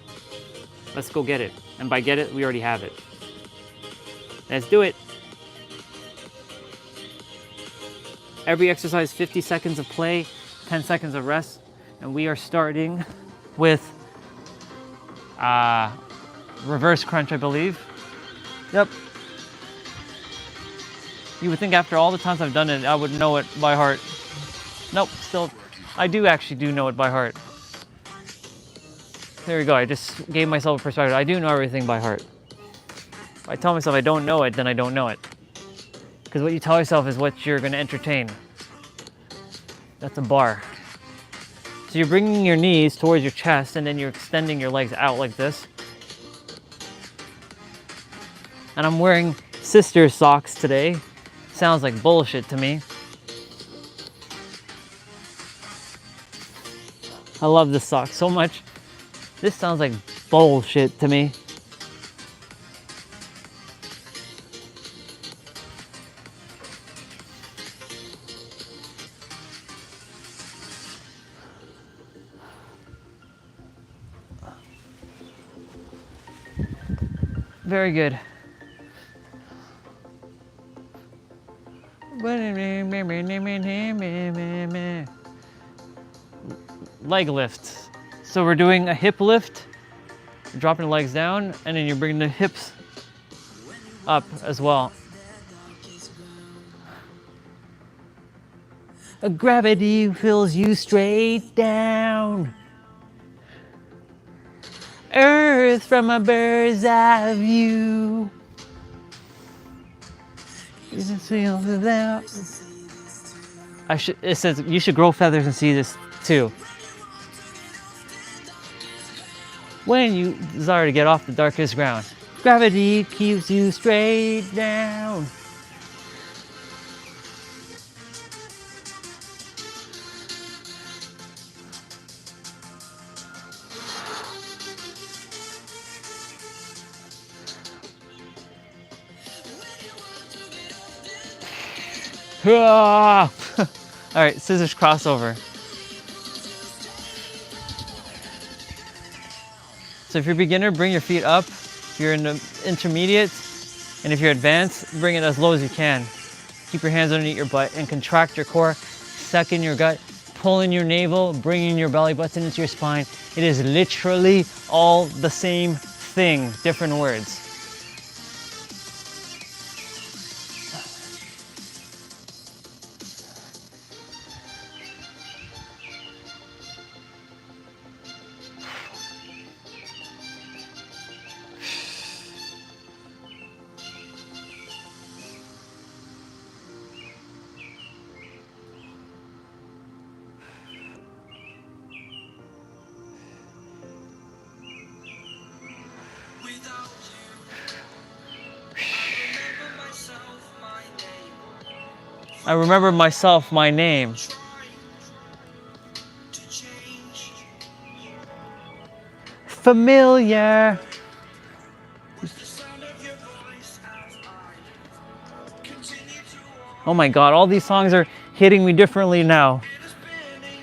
let's go get it. And by get it, we already have it. Let's do it. Every exercise, 50 seconds of play, 10 seconds of rest. And we are starting with reverse crunch, I believe. Yep. You would think after all the times I've done it, I would know it by heart. Nope, still, I do know it by heart. There we go, I just gave myself a perspective. I do know everything by heart. If I tell myself I don't know it, then I don't know it. Because what you tell yourself is what you're gonna entertain. That's a bar. So you're bringing your knees towards your chest and then you're extending your legs out like this. And I'm wearing sister socks today. Sounds like bullshit to me. I love this sock so much. This sounds like bullshit to me. Very good. Leg lifts. So we're doing a hip lift, dropping the legs down, and then you're bringing the hips up as well. Gravity pulls you straight down. Earth from a bird's eye view. You can feel that. It says you should grow feathers and see this too. When you desire to get off the darkest ground, gravity keeps you straight down. Ah! All right, scissors crossover. So if you're beginner, bring your feet up. If you're in the intermediate, and if you're advanced, bring it as low as you can. Keep your hands underneath your butt and contract your core, suck in your gut, pull in your navel, bringing your belly button into your spine. It is literally all the same thing, different words. I remember myself, my name. Familiar. Oh my God, all these songs are hitting me differently now.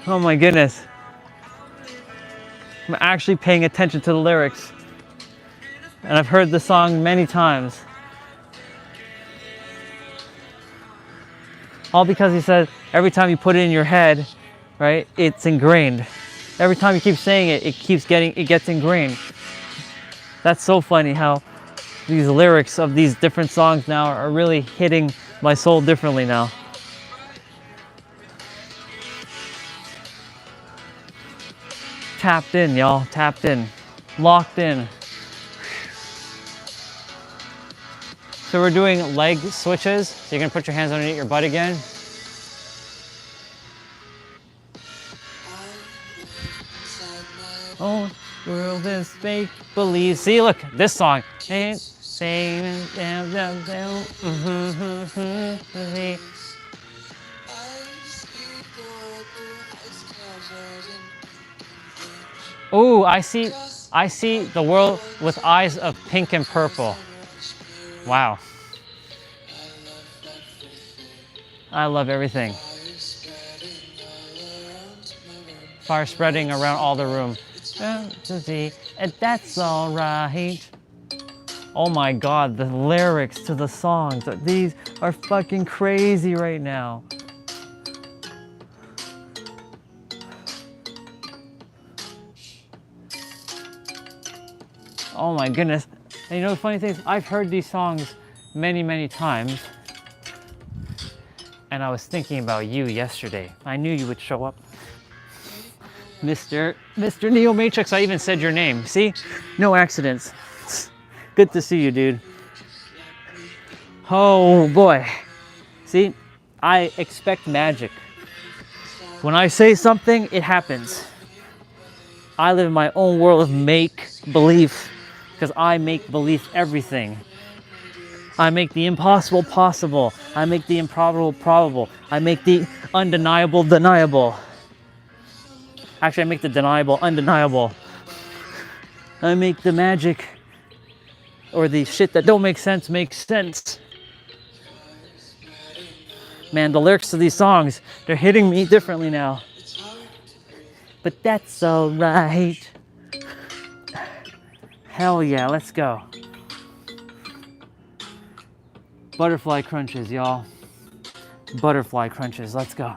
Oh my goodness. I'm actually paying attention to the lyrics. And I've heard the song many times. All because he said every time you put it in your head, right, it's ingrained. Every time you keep saying it, it gets ingrained. That's so funny how these lyrics of these different songs now are really hitting my soul differently now. Tapped in, y'all, tapped in, locked in. So we're doing leg switches. So you're gonna put your hands underneath your butt again. Oh, world is make believe. See, look, this song. Oh, I see the world with eyes of pink and purple. Wow. I love everything. Fire spreading around all the room. And that's all right. Oh my God, the lyrics to the songs. These are fucking crazy right now. Oh my goodness. And you know the funny thing is, I've heard these songs many, many times. And I was thinking about you yesterday. I knew you would show up. Mr. Neo Matrix, I even said your name. See? No accidents. Good to see you, dude. Oh boy. See? I expect magic. When I say something, it happens. I live in my own world of make-believe. Because I make believe everything. I make the impossible possible. I make the improbable probable. I make the undeniable deniable. Actually, I make the deniable undeniable. I make the magic or the shit that don't make sense make sense. Man, the lyrics to these songs, they're hitting me differently now. But that's all right. Hell yeah, let's go. Butterfly crunches, y'all. Butterfly crunches, let's go.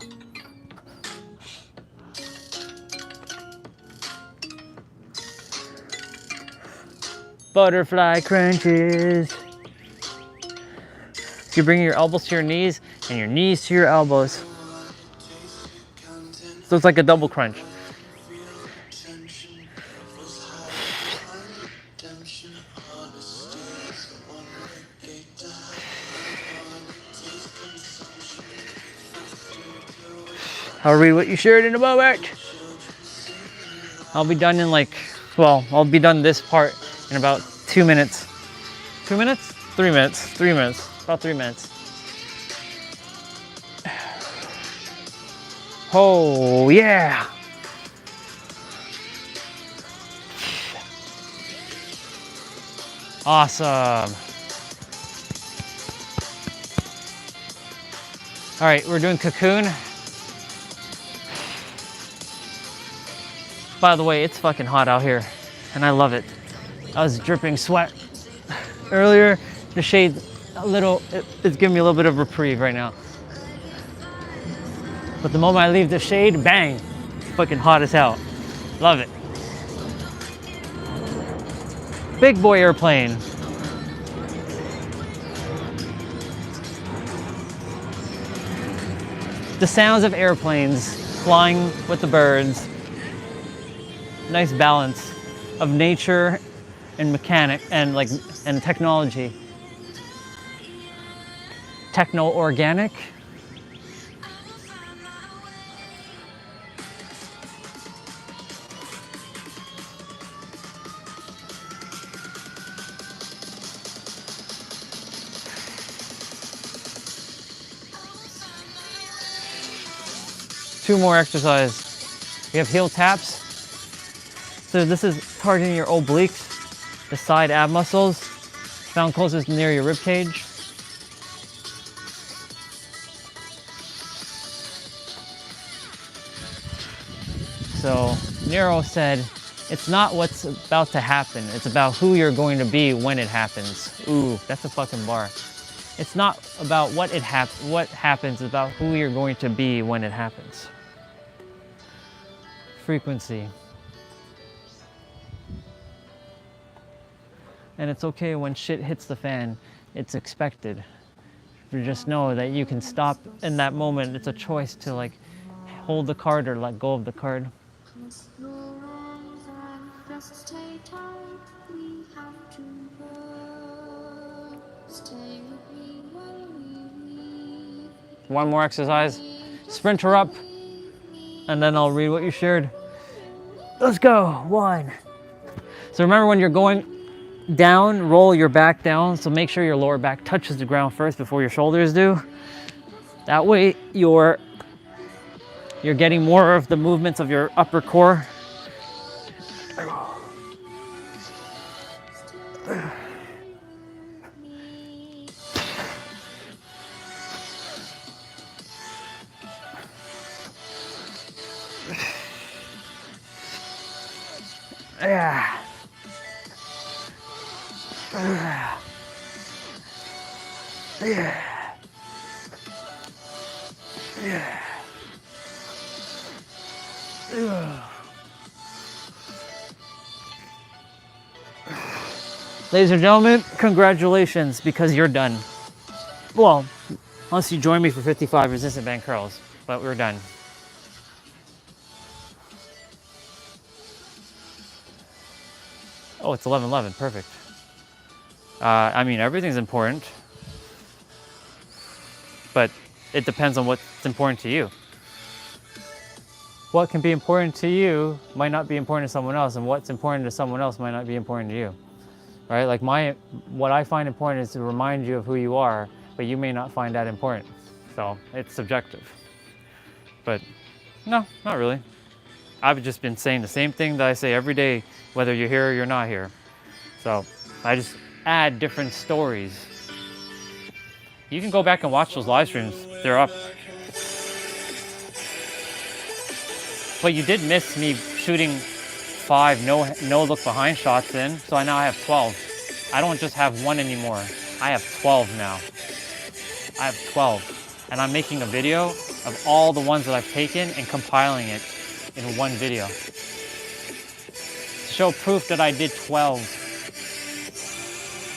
Butterfly crunches. So you're bringing your elbows to your knees and your knees to your elbows. So it's like a double crunch. I'll read what you shared in a moment. I'll be done in I'll be done this part in about 2 minutes. 2 minutes? 3 minutes. 3 minutes. About 3 minutes. Oh, yeah. Awesome. All right, we're doing cocoon. By the way, it's fucking hot out here, and I love it. I was dripping sweat earlier. The shade, it's giving me a little bit of reprieve right now. But the moment I leave the shade, bang, it's fucking hot as hell. Love it. Big boy airplane. The sounds of airplanes flying with the birds. Nice balance of nature and mechanic and technology. Techno-organic. Two more exercises. We have heel taps. So this is targeting your obliques, the side ab muscles, found closest near your rib cage. So Nero said, it's not what's about to happen, it's about who you're going to be when it happens. Ooh, that's a fucking bar. It's not about what happens, it's about who you're going to be when it happens. Frequency. And it's okay when shit hits the fan, it's expected. You just know that you can stop in that moment. It's a choice to like hold the card or let go of the card. One more exercise. Sprint her up, and then I'll read what you shared. Let's go. 1. So remember, when you're going down, roll your back down. So make sure your lower back touches the ground first before your shoulders do. That way you're getting more of the movements of your upper core. Yeah. Yeah. Yeah. Ladies and gentlemen, congratulations, because you're done. Well, unless you join me for 55 resistant band curls, but we're done. Oh, it's 11:11, perfect. I mean, everything's important, but it depends on what's important to you. What can be important to you might not be important to someone else, and what's important to someone else might not be important to you, right? Like what I find important is to remind you of who you are, but you may not find that important. So it's subjective. But no, not really. I've just been saying the same thing that I say every day, whether you're here or you're not here. So I just add different stories. You can go back and watch those live streams. They're up. But you did miss me shooting 5 no look behind shots in, so now I have 12. I don't just have 1 anymore. I have 12 now. I have 12. And I'm making a video of all the ones that I've taken and compiling it in one video. To show proof that I did 12.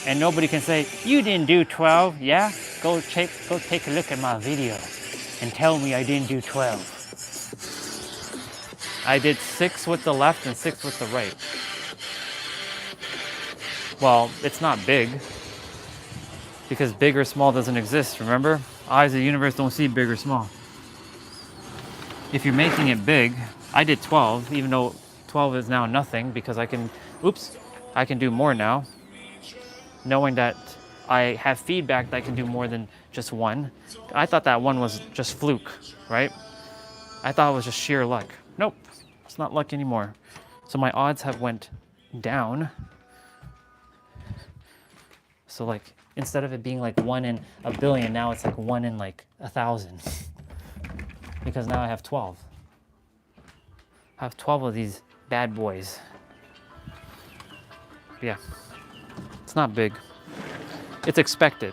And nobody can say, you didn't do 12. Yeah, go take a look at my video and tell me I didn't do 12. I did 6 with the left and 6 with the right. Well, it's not big, because big or small doesn't exist, remember? Eyes of the universe don't see big or small. If you're making it big, I did 12, even though 12 is now nothing, because I can do more now. Knowing that I have feedback that I can do more than just 1. I thought that 1 was just fluke, right? I thought it was just sheer luck. Nope, it's not luck anymore. So my odds have went down. So like, instead of it being like 1 in a billion, now it's like 1 in like 1,000. Because now I have 12. I have 12 of these bad boys. Yeah, it's not big. It's expected.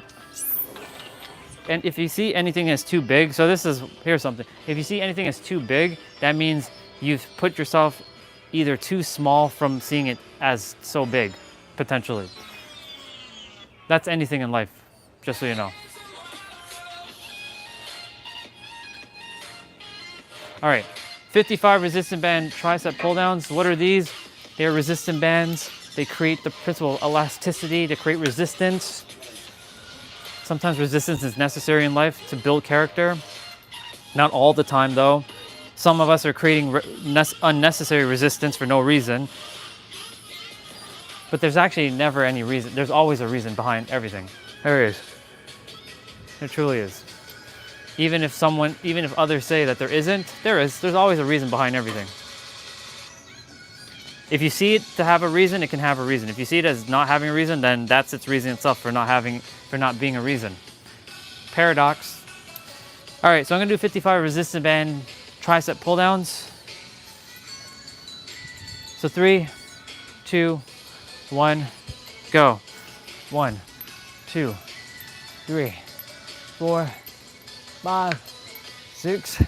And if you see anything as too big, so here's something. If you see anything as too big, that means you've put yourself either too small from seeing it as so big, potentially. That's anything in life, just so you know. All right, 55 resistant band tricep pull downs. What are these? They're resistant bands. They create the principle of elasticity to create resistance. Sometimes resistance is necessary in life to build character. Not all the time though. Some of us are creating unnecessary resistance for no reason. But there's actually never any reason. There's always a reason behind everything. There is. There truly is. Even if others say that there isn't, there is. There's always a reason behind everything. If you see it to have a reason, it can have a reason. If you see it as not having a reason, then that's its reason itself for not being a reason. Paradox. All right, so I'm gonna do 55 resistant band tricep pull downs. So 3, 2, 1, go. 1, 2, 3, 4, 5, 6,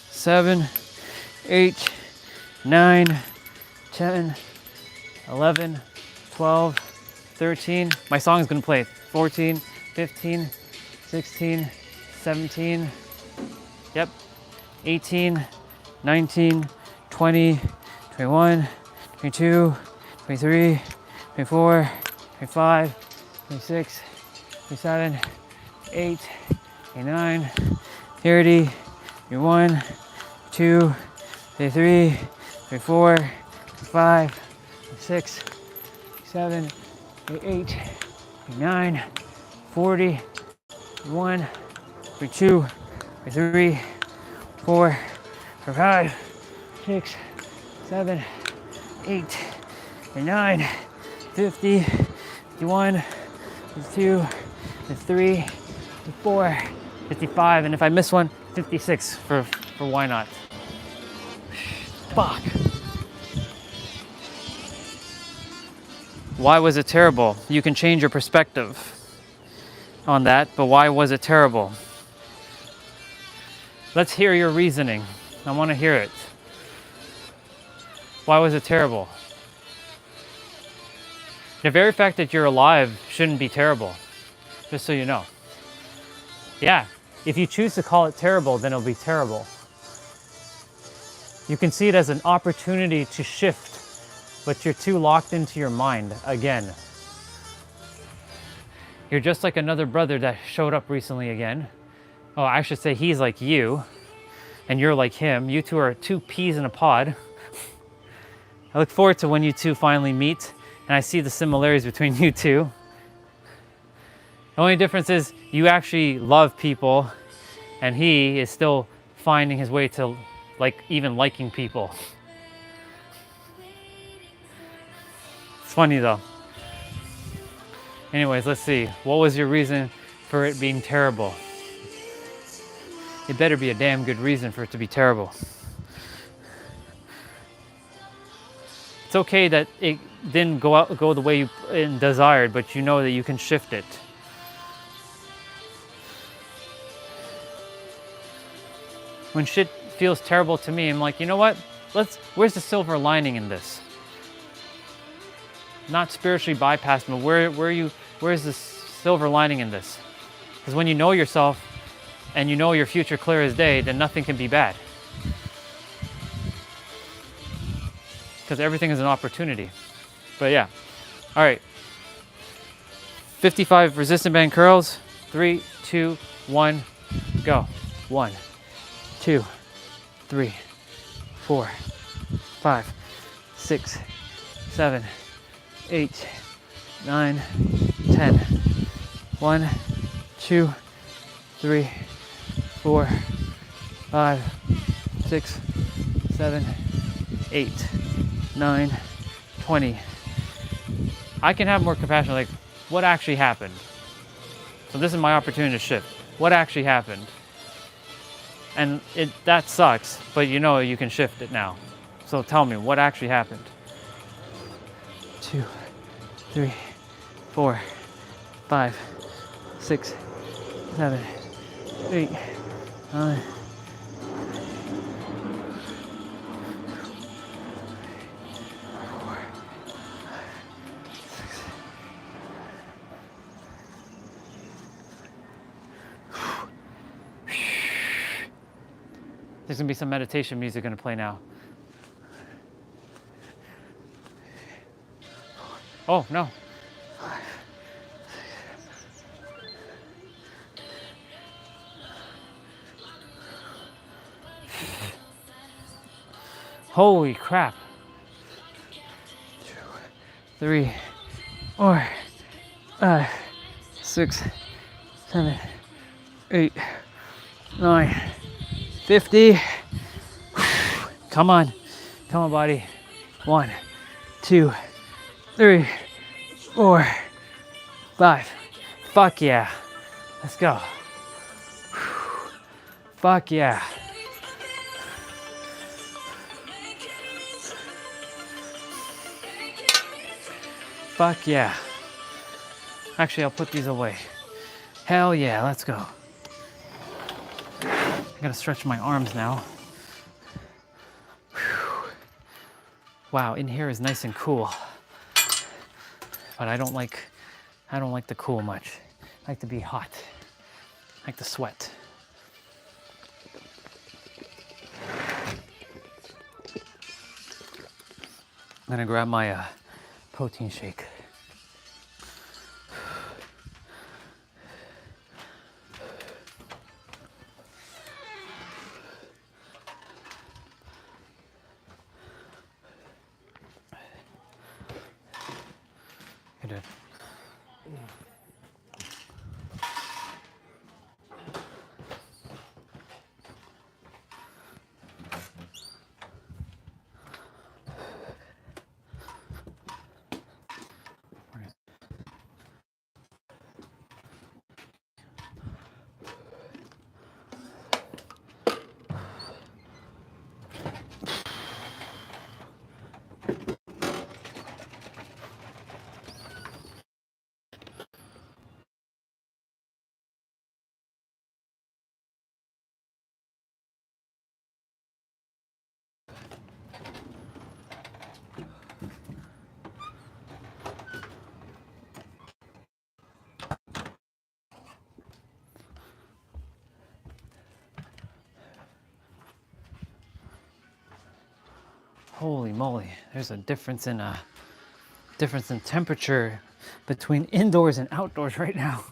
7, 8, 9, 10, 11, 12, 13. My song is gonna play. 14, 15, 16, 17. Yep. 18, 19, 20, 21, 22, 23, 24, 25, 26, 27, 8, 29, 30, 31, 32, 33, 34, 35, 36, 37, 38, 39, 40, 41, 42, 43, 4, 5, 6, 7, 8, 9, 50, 51, 52, 53, 54, 55, and if I miss one, 56 for why not? Fuck. Why was it terrible? You can change your perspective on that, but why was it terrible? Let's hear your reasoning. I want to hear it. Why was it terrible? The very fact that you're alive shouldn't be terrible, just so you know. Yeah, if you choose to call it terrible, then it'll be terrible. You can see it as an opportunity to shift, but you're too locked into your mind again. You're just like another brother that showed up recently again. Oh, I should say he's like you, and you're like him. You two are two peas in a pod. I look forward to when you two finally meet, and I see the similarities between you two. The only difference is you actually love people, and he is still finding his way to even liking people. It's funny though. Anyways, let's see. What was your reason for it being terrible? It better be a damn good reason for it to be terrible. It's okay that it didn't go the way you desired, but you know that you can shift it. When shit feels terrible to me, I'm like, you know what? Where's the silver lining in this? Not spiritually bypassed, but where's the silver lining in this? Because when you know yourself and you know your future clear as day, then nothing can be bad. Because everything is an opportunity. But yeah. All right. 55 resistant band curls. 3, 2, 1, go. 1, 2, 3, 4, 5, 6, 7, 8, 9, 10. 1, 2, 3, 4, 5, 6, 7, 8, 9, 20. I can have more compassion, like what actually happened? So this is my opportunity to shift. What actually happened? And that sucks, but you know you can shift it now. So tell me, what actually happened? 2, 3, 4, 5, 6, 7, 8, 9. There's gonna be some meditation music gonna play now. Oh, no. Holy crap. 2, 3, 4, 5, 6, 7, 8, 9, 50. Come on. Come on, body. 1, 2, 3, 4, 5. Fuck yeah. Let's go. Fuck yeah. Fuck yeah. Actually, I'll put these away. Hell yeah, let's go. I gotta stretch my arms now. Whew. Wow, in here is nice and cool. But I don't like the cool much. I like to be hot. I like to sweat. I'm gonna grab my protein shake. Good. Holy moly, there's a difference in temperature between indoors and outdoors right now.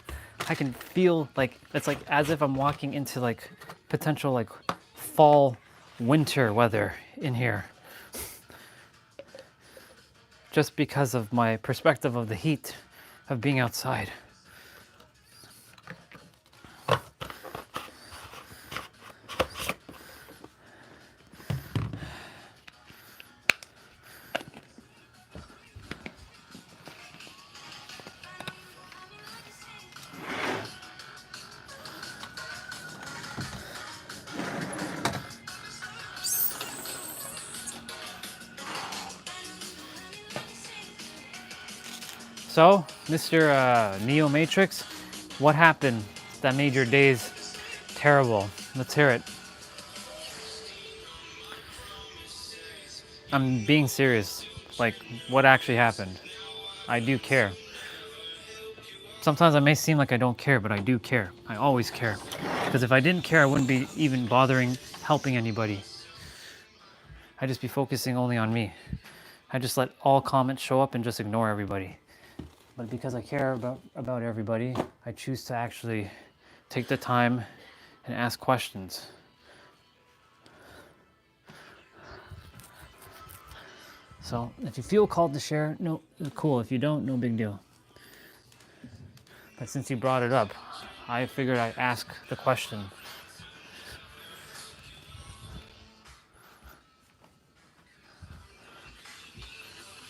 I can feel like it's like as if I'm walking into like potential like fall winter weather in here. Just because of my perspective of the heat of being outside. So, Mr. Neo Matrix, what happened that made your days terrible? Let's hear it. I'm being serious. Like, what actually happened? I do care. Sometimes I may seem like I don't care, but I do care. I always care. Because if I didn't care, I wouldn't be even bothering helping anybody. I'd just be focusing only on me. I just let all comments show up and just ignore everybody. But because I care about everybody, I choose to actually take the time and ask questions. So if you feel called to share, no, cool. If you don't, no big deal. But since you brought it up, I figured I'd ask the question.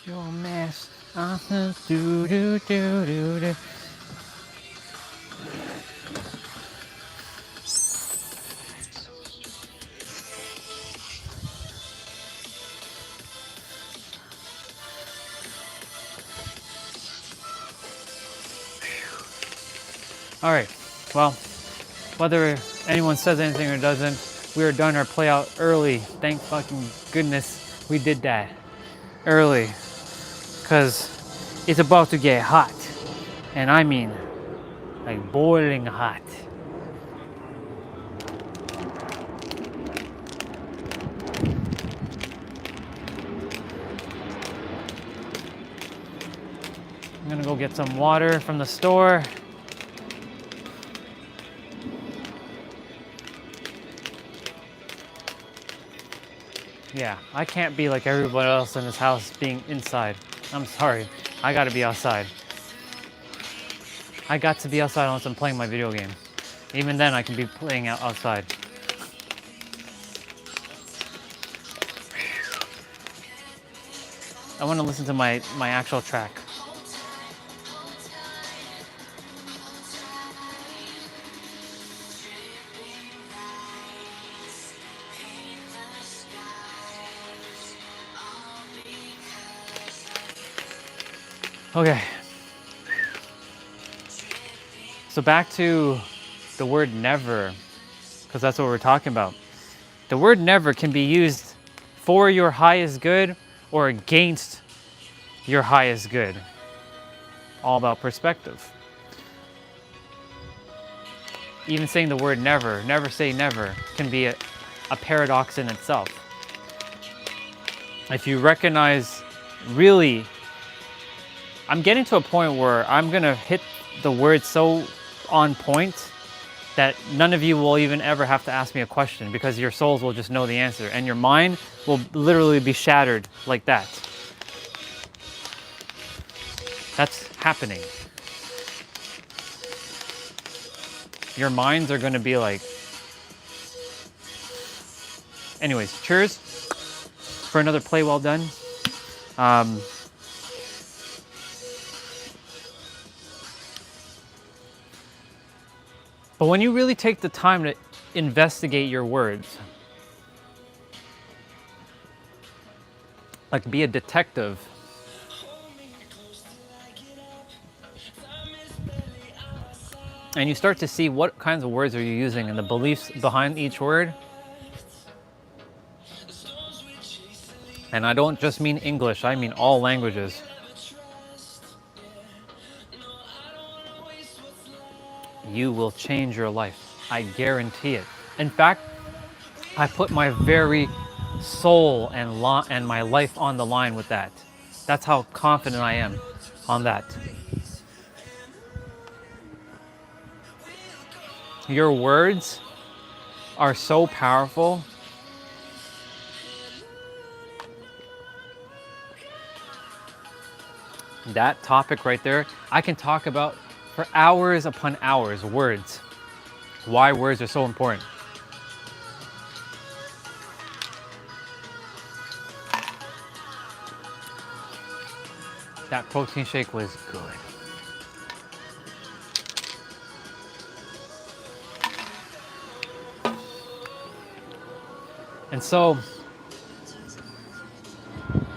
Your mess. Do do do do do. All right, well, whether anyone says anything or doesn't, we are done our play out early. Thank fucking goodness we did that early, because it's about to get hot. And I mean, like boiling hot. I'm gonna go get some water from the store. Yeah, I can't be like everybody else in this house being inside. I'm sorry, I gotta be outside. I got to be outside unless I'm playing my video game. Even then, I can be playing outside. I want to listen to my actual track. Okay. So back to the word never, because that's what we're talking about. The word never can be used for your highest good or against your highest good. All about perspective. Even saying the word never, never say never, can be a paradox in itself. If you recognize, really, I'm getting to a point where I'm gonna hit the word so on point that none of you will even ever have to ask me a question, because your souls will just know the answer and your mind will literally be shattered like that. That's happening. Your minds are gonna be like... Anyways, cheers for another play well done. But when you really take the time to investigate your words, like be a detective, and you start to see what kinds of words are you using and the beliefs behind each word. And I don't just mean English, I mean all languages. You will change your life. I guarantee it. In fact, I put my very soul and my life on the line with that. That's how confident I am on that. Your words are so powerful. That topic right there, I can talk about for hours upon hours, words. Why words are so important. That protein shake was good. And so,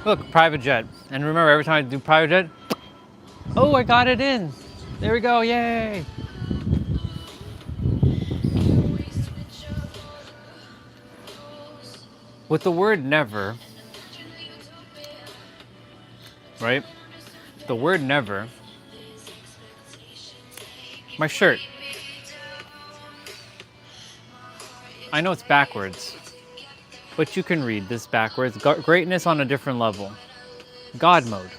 look, private jet. And remember, every time I do private jet, oh, I got it in. There we go, yay! With the word never, right? The word never, my shirt. I know it's backwards, but you can read this backwards. Greatness on a different level. God mode,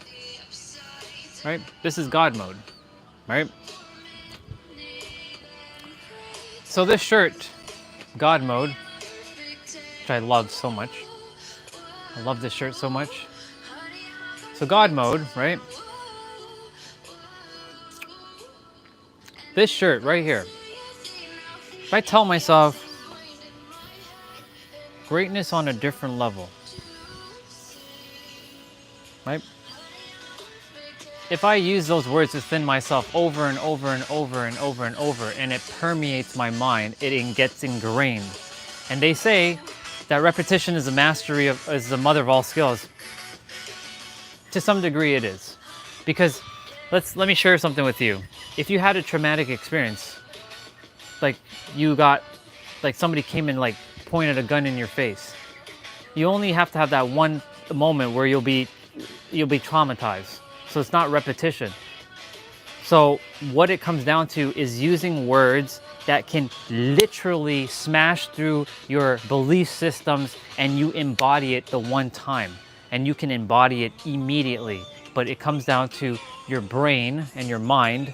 right? This is God mode. Right? So this shirt, God mode, which I love so much. I love this shirt so much. So God mode, right? This shirt right here. If I tell myself, greatness on a different level, right? If I use those words within myself over and over and over and over and over, and it permeates my mind, it gets ingrained. And they say that repetition is the mother of all skills. To some degree it is. Because let me share something with you. If you had a traumatic experience, like you got, like somebody came and like pointed a gun in your face, you only have to have that one moment where you'll be traumatized. So it's not repetition. So what it comes down to is using words that can literally smash through your belief systems, and you embody it the one time, and you can embody it immediately. But it comes down to your brain and your mind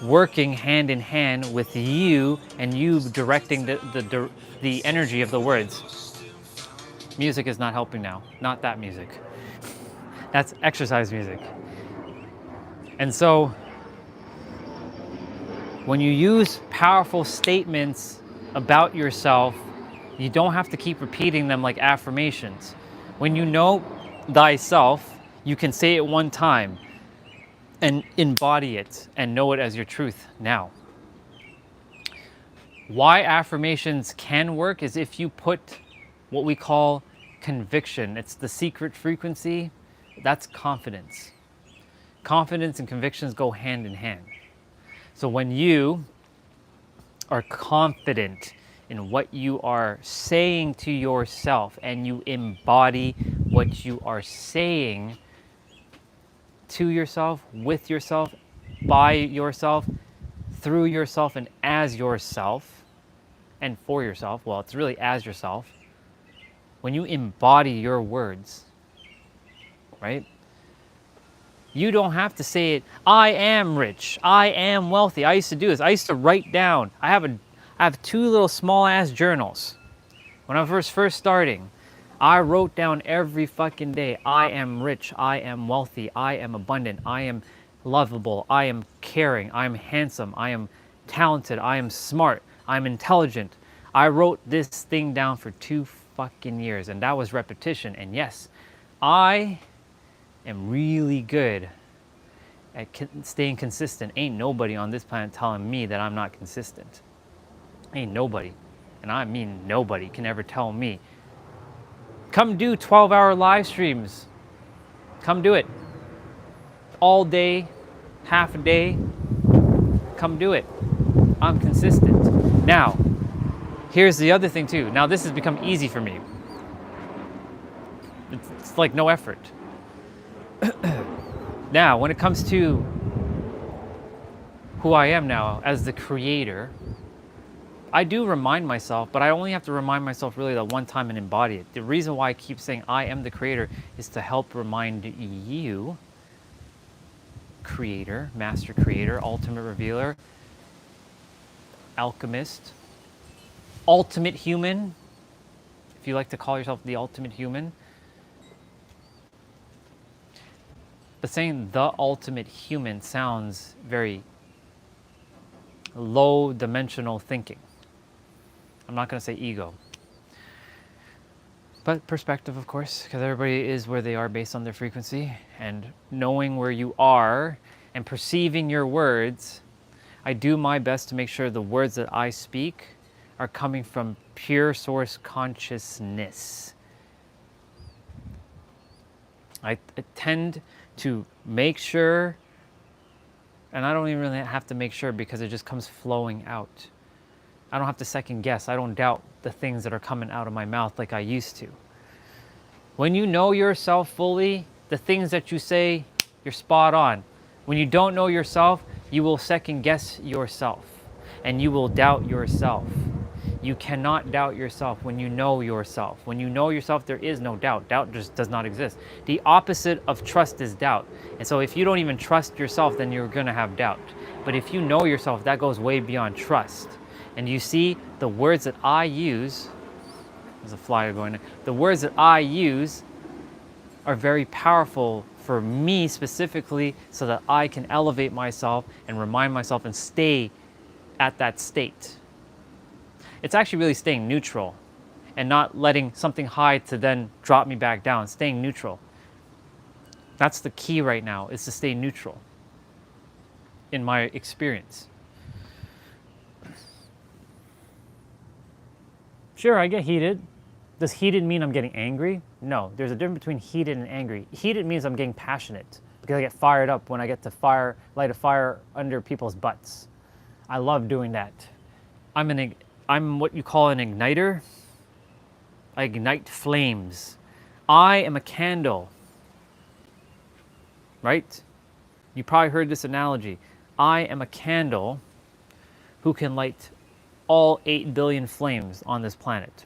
working hand in hand with you, and you directing the energy of the words. Music is not helping now. Not that music. That's exercise music. And so when you use powerful statements about yourself, you don't have to keep repeating them like affirmations. When you know thyself, you can say it one time and embody it and know it as your truth now. Why affirmations can work is if you put what we call conviction. It's the secret frequency. That's confidence. Confidence and convictions go hand in hand. So when you are confident in what you are saying to yourself, and you embody what you are saying to yourself, with yourself, by yourself, through yourself, and as yourself, and for yourself, well, it's really as yourself. When you embody your words, right? You don't have to say it, I am rich, I am wealthy. I used to do this. I used to write down. I have 2 little small ass journals. When I was first starting, I wrote down every fucking day, I am rich, I am wealthy, I am abundant, I am lovable, I am caring, I am handsome, I am talented, I am smart, I am intelligent. I wrote this thing down for 2 fucking years, and that was repetition. And yes, I am really good at staying consistent. Ain't nobody on this planet telling me that I'm not consistent. Ain't nobody, and I mean nobody, can ever tell me, come do 12-hour live streams. Come do it. All day, half a day, come do it. I'm consistent. Now, here's the other thing too. Now this has become easy for me. It's like no effort. Now, when it comes to who I am now as the creator, I do remind myself, but I only have to remind myself really that one time and embody it. The reason why I keep saying I am the creator is to help remind you, creator, master creator, ultimate revealer, alchemist, ultimate human, if you like to call yourself the ultimate human. But saying the ultimate human sounds very low dimensional thinking. I'm not going to say ego. But perspective, of course, because everybody is where they are based on their frequency. And knowing where you are and perceiving your words, I do my best to make sure the words that I speak are coming from pure source consciousness. I tend to make sure, and I don't even really have to make sure because it just comes flowing out. I don't have to second guess. I don't doubt the things that are coming out of my mouth like I used to. When you know yourself fully, the things that you say, you're spot on. When you don't know yourself, you will second guess yourself and you will doubt yourself. You cannot doubt yourself when you know yourself. When you know yourself, there is no doubt. Doubt just does not exist. The opposite of trust is doubt. And so if you don't even trust yourself, then you're going to have doubt. But if you know yourself, that goes way beyond trust. And you see, the words that I use, there's a flyer going there. The words that I use are very powerful for me specifically, so that I can elevate myself and remind myself and stay at that state. It's actually really staying neutral and not letting something high to then drop me back down, staying neutral. That's the key right now, is to stay neutral in my experience. Sure, I get heated. Does heated mean I'm getting angry? No, there's a difference between heated and angry. Heated means I'm getting passionate. because I get fired up when I get to light a fire under people's butts. I love doing that. I'm what you call an igniter. I ignite flames. I am a candle, right? You probably heard this analogy. I am a candle who can light all 8 billion flames on this planet.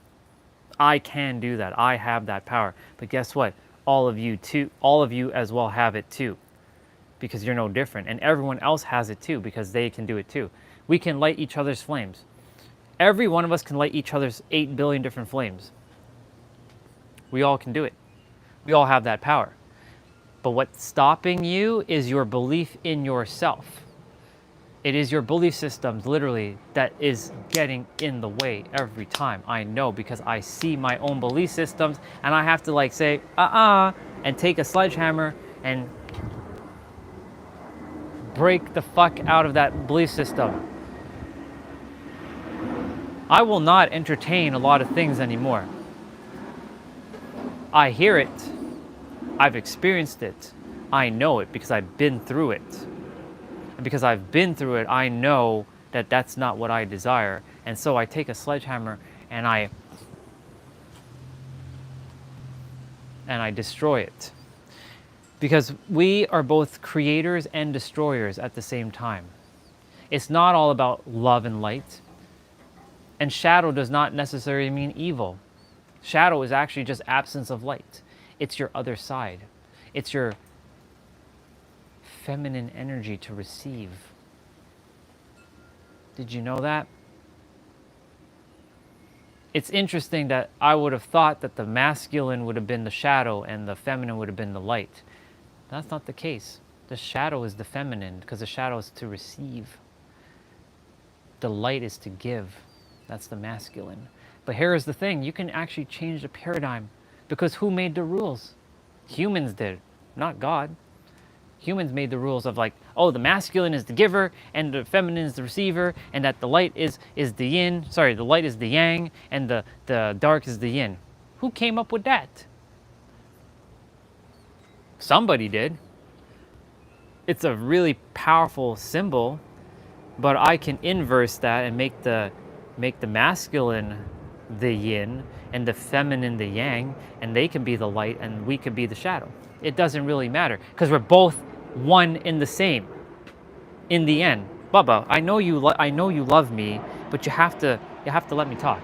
I can do that. I have that power. But guess what? All of you too, all of you as well have it too, because you're no different. And everyone else has it too, because they can do it too. We can light each other's flames. Every one of us can light each other's 8 billion different flames. We all can do it. We all have that power. But what's stopping you is your belief in yourself. It is your belief systems, literally, that is getting in the way every time. I know, because I see my own belief systems, and I have to like say, and take a sledgehammer and break the fuck out of that belief system. I will not entertain a lot of things anymore. I hear it. I've experienced it. I know it because I've been through it. And because I've been through it, I know that that's not what I desire. And so I take a sledgehammer and I destroy it. Because we are both creators and destroyers at the same time. It's not all about love and light. And shadow does not necessarily mean evil. Shadow is actually just absence of light. It's your other side. It's your feminine energy to receive. Did you know that? It's interesting that I would have thought that the masculine would have been the shadow and the feminine would have been the light. That's not the case. The shadow is the feminine because the shadow is to receive. The light is to give. That's the masculine. But here is the thing, you can actually change the paradigm, because who made the rules? Humans did, not God. Humans made the rules of like, oh, the masculine is the giver and the feminine is the receiver, and that the light is the yin, sorry, the light is the yang and the dark is the yin. Who came up with that? Somebody did. It's a really powerful symbol, but I can inverse that and make the masculine the yin and the feminine the yang, and they can be the light and we could be the shadow. It doesn't really matter because we're both one in the same. In the end, Bubba, I know you love me, but you have to let me talk.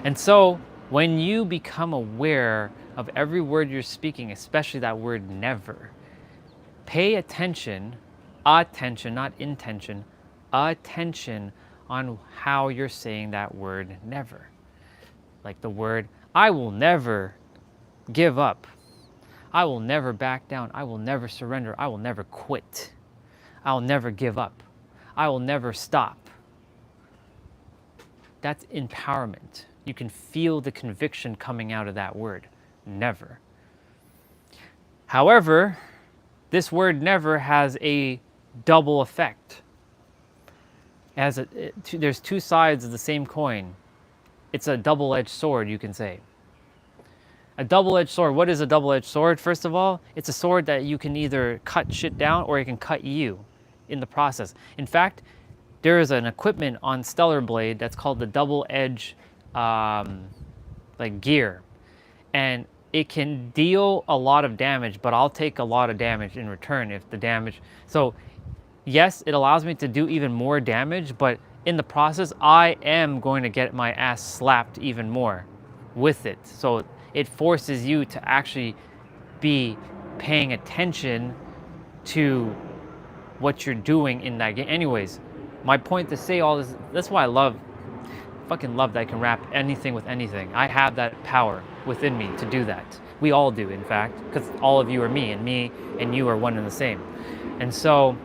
And so when you become aware of every word you're speaking, especially that word never, pay attention, not intention, attention on how you're saying that word never. Like the word, I will never give up. I will never back down. I will never surrender. I will never quit. I will never give up. I will never stop. That's empowerment. You can feel the conviction coming out of that word, never. However, this word never has a double effect. There's two sides of the same coin. It's a double-edged sword, you can say. A double-edged sword, what is a double-edged sword? First of all, it's a sword that you can either cut shit down or it can cut you in the process. In fact, there is an equipment on Stellar Blade that's called the double-edged gear. And it can deal a lot of damage, but I'll take a lot of damage in return if the damage... So yes, it allows me to do even more damage, but in the process, I am going to get my ass slapped even more with it. So it forces you to actually be paying attention to what you're doing in that game. Anyways, my point to say all this, that's why I fucking love that I can wrap anything with anything. I have that power within me to do that. We all do, in fact, because all of you are me and you are one and the same. And so,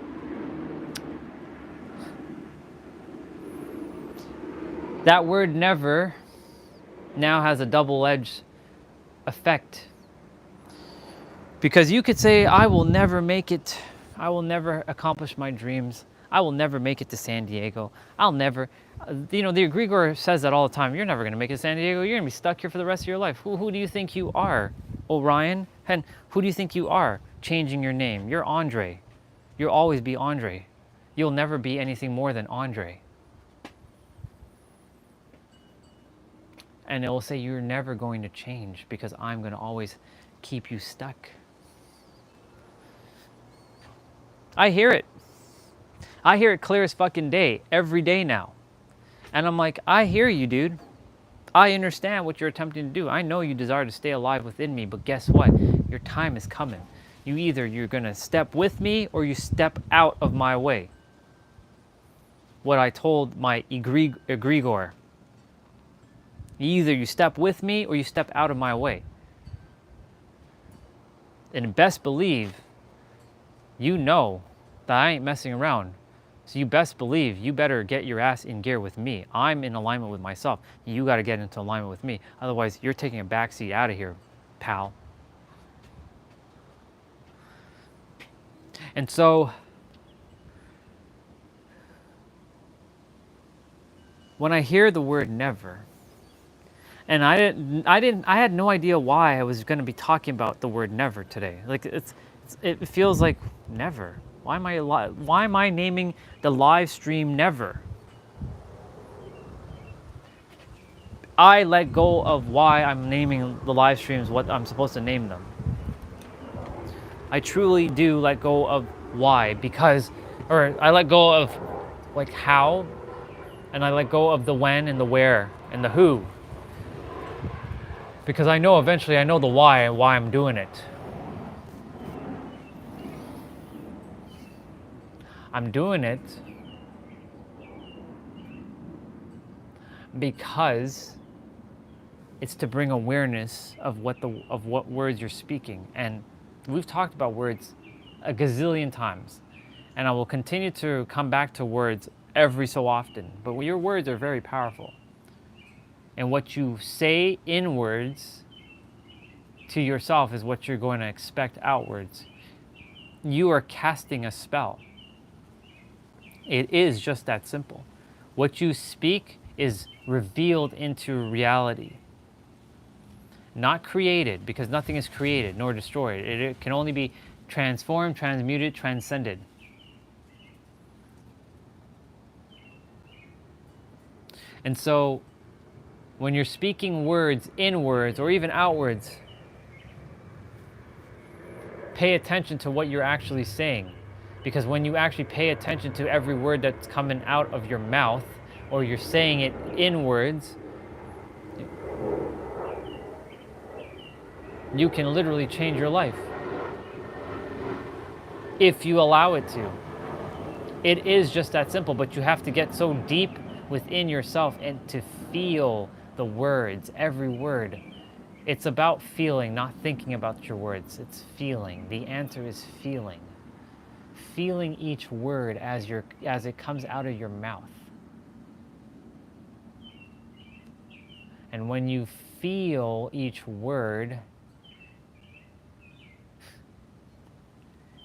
that word never now has a double-edged effect. Because you could say, I will never make it. I will never accomplish my dreams. I will never make it to San Diego. I'll never, you know, the egregore says that all the time. You're never going to make it to San Diego. You're going to be stuck here for the rest of your life. Who do you think you are, Orion? And who do you think you are changing your name? You're Andre. You'll always be Andre. You'll never be anything more than Andre. And it will say you're never going to change because I'm going to always keep you stuck. I hear it. I hear it clear as fucking day, every day now. And I'm like, I hear you, dude. I understand what you're attempting to do. I know you desire to stay alive within me, but guess what? Your time is coming. You're going to step with me or you step out of my way. What I told my egregore. Either you step with me or you step out of my way. And best believe, you know that I ain't messing around. So you best believe you better get your ass in gear with me. I'm in alignment with myself. You got to get into alignment with me. Otherwise, you're taking a backseat out of here, pal. And so, when I hear the word never, and I had no idea why I was going to be talking about the word never today. Like it feels like never. Why am I naming the live stream never? I let go of why I'm naming the live streams what I'm supposed to name them. I truly do let go of why I let go of like how, and I let go of the when and the where and the who. Because I know eventually I know the why and why I'm doing it. I'm doing it because it's to bring awareness of what words you're speaking. And we've talked about words a gazillion times. And I will continue to come back to words every so often. But your words are very powerful. And what you say inwards to yourself is what you're going to expect outwards. You are casting a spell. It is just that simple. What you speak is revealed into reality. Not created, because nothing is created nor destroyed. It can only be transformed, transmuted, transcended. And so, when you're speaking words inwards or even outwards, pay attention to what you're actually saying. Because when you actually pay attention to every word that's coming out of your mouth, or you're saying it inwards, you can literally change your life. If you allow it to. It is just that simple, but you have to get so deep within yourself and to feel the words, every word. It's about feeling, not thinking about your words. It's feeling. The answer is feeling. Feeling each word as it comes out of your mouth. And when you feel each word,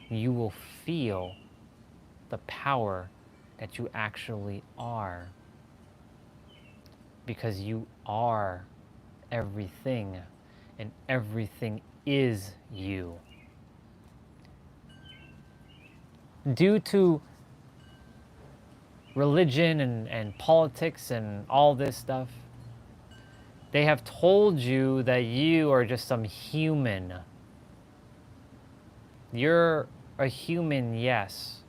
you will feel the power that you actually are. Because you are everything, and everything is you. Due to religion and politics and all this stuff, they have told you that you are just some human. You're a human, yes,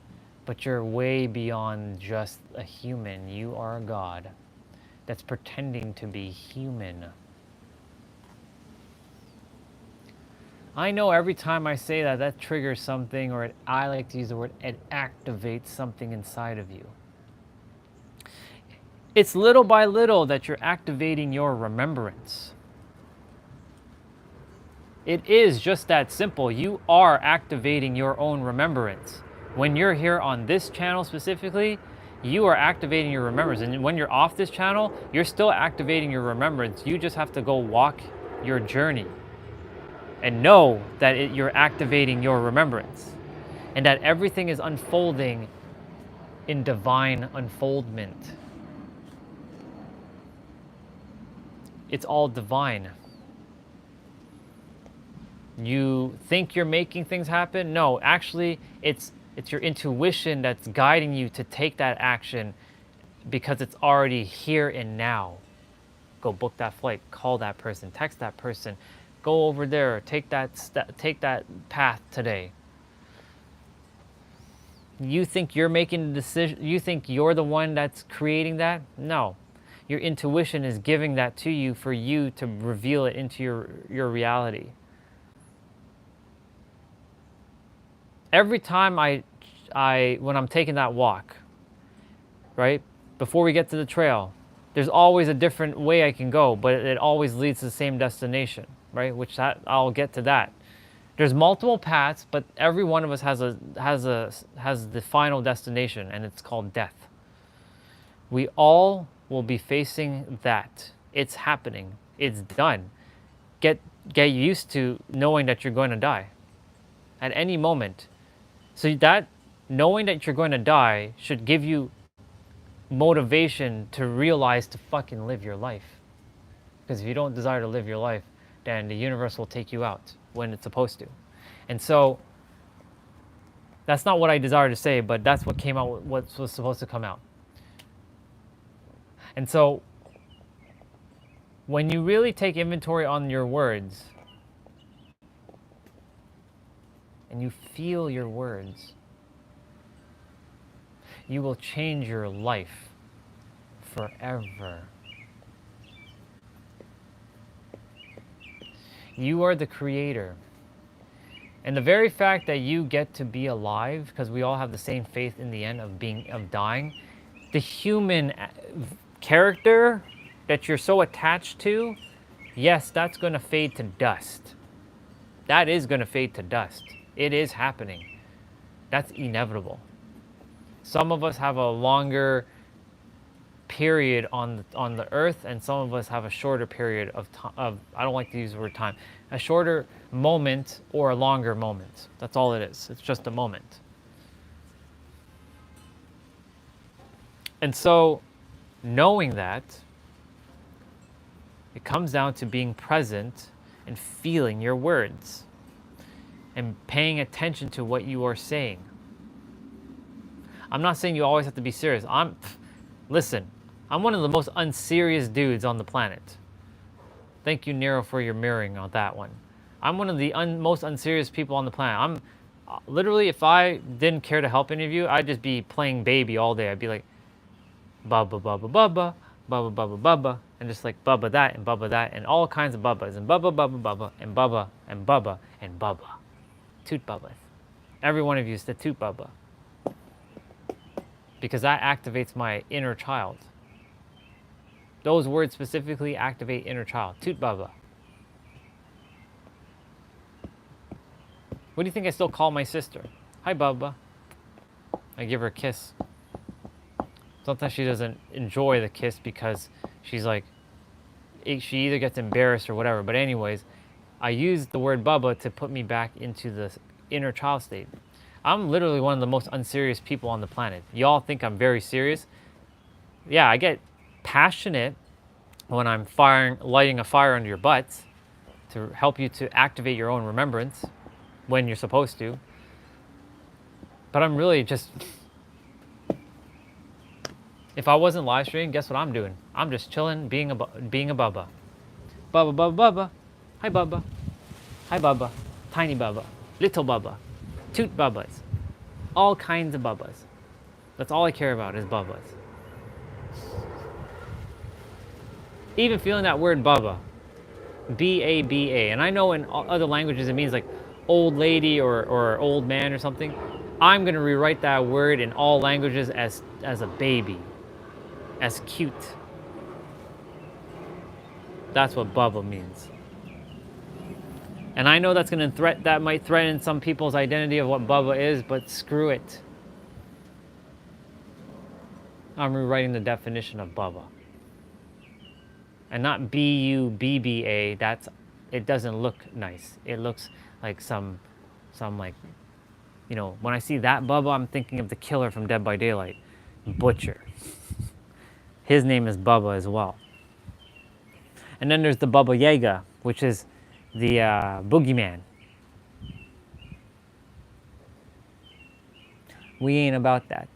but you're way beyond just a human. You are a God that's pretending to be human. I know every time I say that triggers something, or I like to use the word, it activates something inside of you. It's little by little that you're activating your remembrance. It is just that simple. You are activating your own remembrance. When you're here on this channel specifically, you are activating your remembrance. And when you're off this channel, you're still activating your remembrance. You just have to go walk your journey and know that you're activating your remembrance, and that everything is unfolding in divine unfoldment. It's all divine. You think you're making things happen? No, actually, it's your intuition that's guiding you to take that action because it's already here and now. Go book that flight, call that person, text that person, go over there, take that path today. You think you're making the decision? You think you're the one that's creating that? No. Your intuition is giving that to you for you to reveal it into your reality. Every time when I'm taking that walk, right, before we get to the trail, there's always a different way I can go, but it always leads to the same destination, right? I'll get to that. There's multiple paths, but every one of us has the final destination, and it's called death. We all will be facing that. It's happening. It's done. Get used to knowing that you're going to die at any moment. So that knowing that you're going to die should give you motivation to realize to fucking live your life. Because if you don't desire to live your life, then the universe will take you out when it's supposed to. And so that's not what I desire to say, but that's what came out, what was supposed to come out. And so when you really take inventory on your words and you feel your words, you will change your life forever. You are the creator. And the very fact that you get to be alive, because we all have the same faith in the end of dying, the human character that you're so attached to, yes, that's going to fade to dust. That is going to fade to dust. It is happening. That's inevitable. Some of us have a longer period on the earth, and some of us have a shorter period of I don't like to use the word time, a shorter moment or a longer moment. That's all it is. It's just a moment. And so knowing that, it comes down to being present and feeling your words and paying attention to what you are saying. I'm not saying you always have to be serious. Listen, I'm one of the most unserious dudes on the planet. Thank you, Nero, for your mirroring on that one. I'm one of the most unserious people on the planet. I'm literally, if I didn't care to help any of you, I'd just be playing baby all day. I'd be like, bubba, bubba, bubba, bubba, bubba, bubba, and just like bubba that, and all kinds of bubbas, and bubba, bubba, bubba, and bubba, and bubba, and bubba. Toot bubbas. Every one of you is the toot bubba. Because that activates my inner child. Those words specifically activate inner child. Toot bubba. What do you think I still call my sister? Hi, Bubba. I give her a kiss. Sometimes she doesn't enjoy the kiss because she's like, she either gets embarrassed or whatever. But anyways, I use the word Bubba to put me back into the inner child state. I'm literally one of the most unserious people on the planet. Y'all think I'm very serious. Yeah, I get passionate when I'm lighting a fire under your butts to help you to activate your own remembrance when you're supposed to. But I'm really just, if I wasn't live streaming, guess what I'm doing? I'm just chilling, being a Bubba. Bubba, Bubba, Bubba. Hi, Bubba. Hi, Bubba. Tiny Bubba. Little Bubba. Toot Bubbas. All kinds of Bubbas. That's all I care about is Bubbas. Even feeling that word Bubba. B-A-B-A. And I know in other languages it means like old lady or old man or something. I'm going to rewrite that word in all languages as a baby. As cute. That's what Bubba means. And I know that's going to that might threaten some people's identity of what Bubba is, but screw it. I'm rewriting the definition of Bubba. And not B-U-B-B-A. It doesn't look nice. It looks like some like, you know, when I see that Bubba, I'm thinking of the killer from Dead by Daylight. butcher. His name is Baba as well. And then there's the Baba Yaga, which is the boogeyman. We ain't about that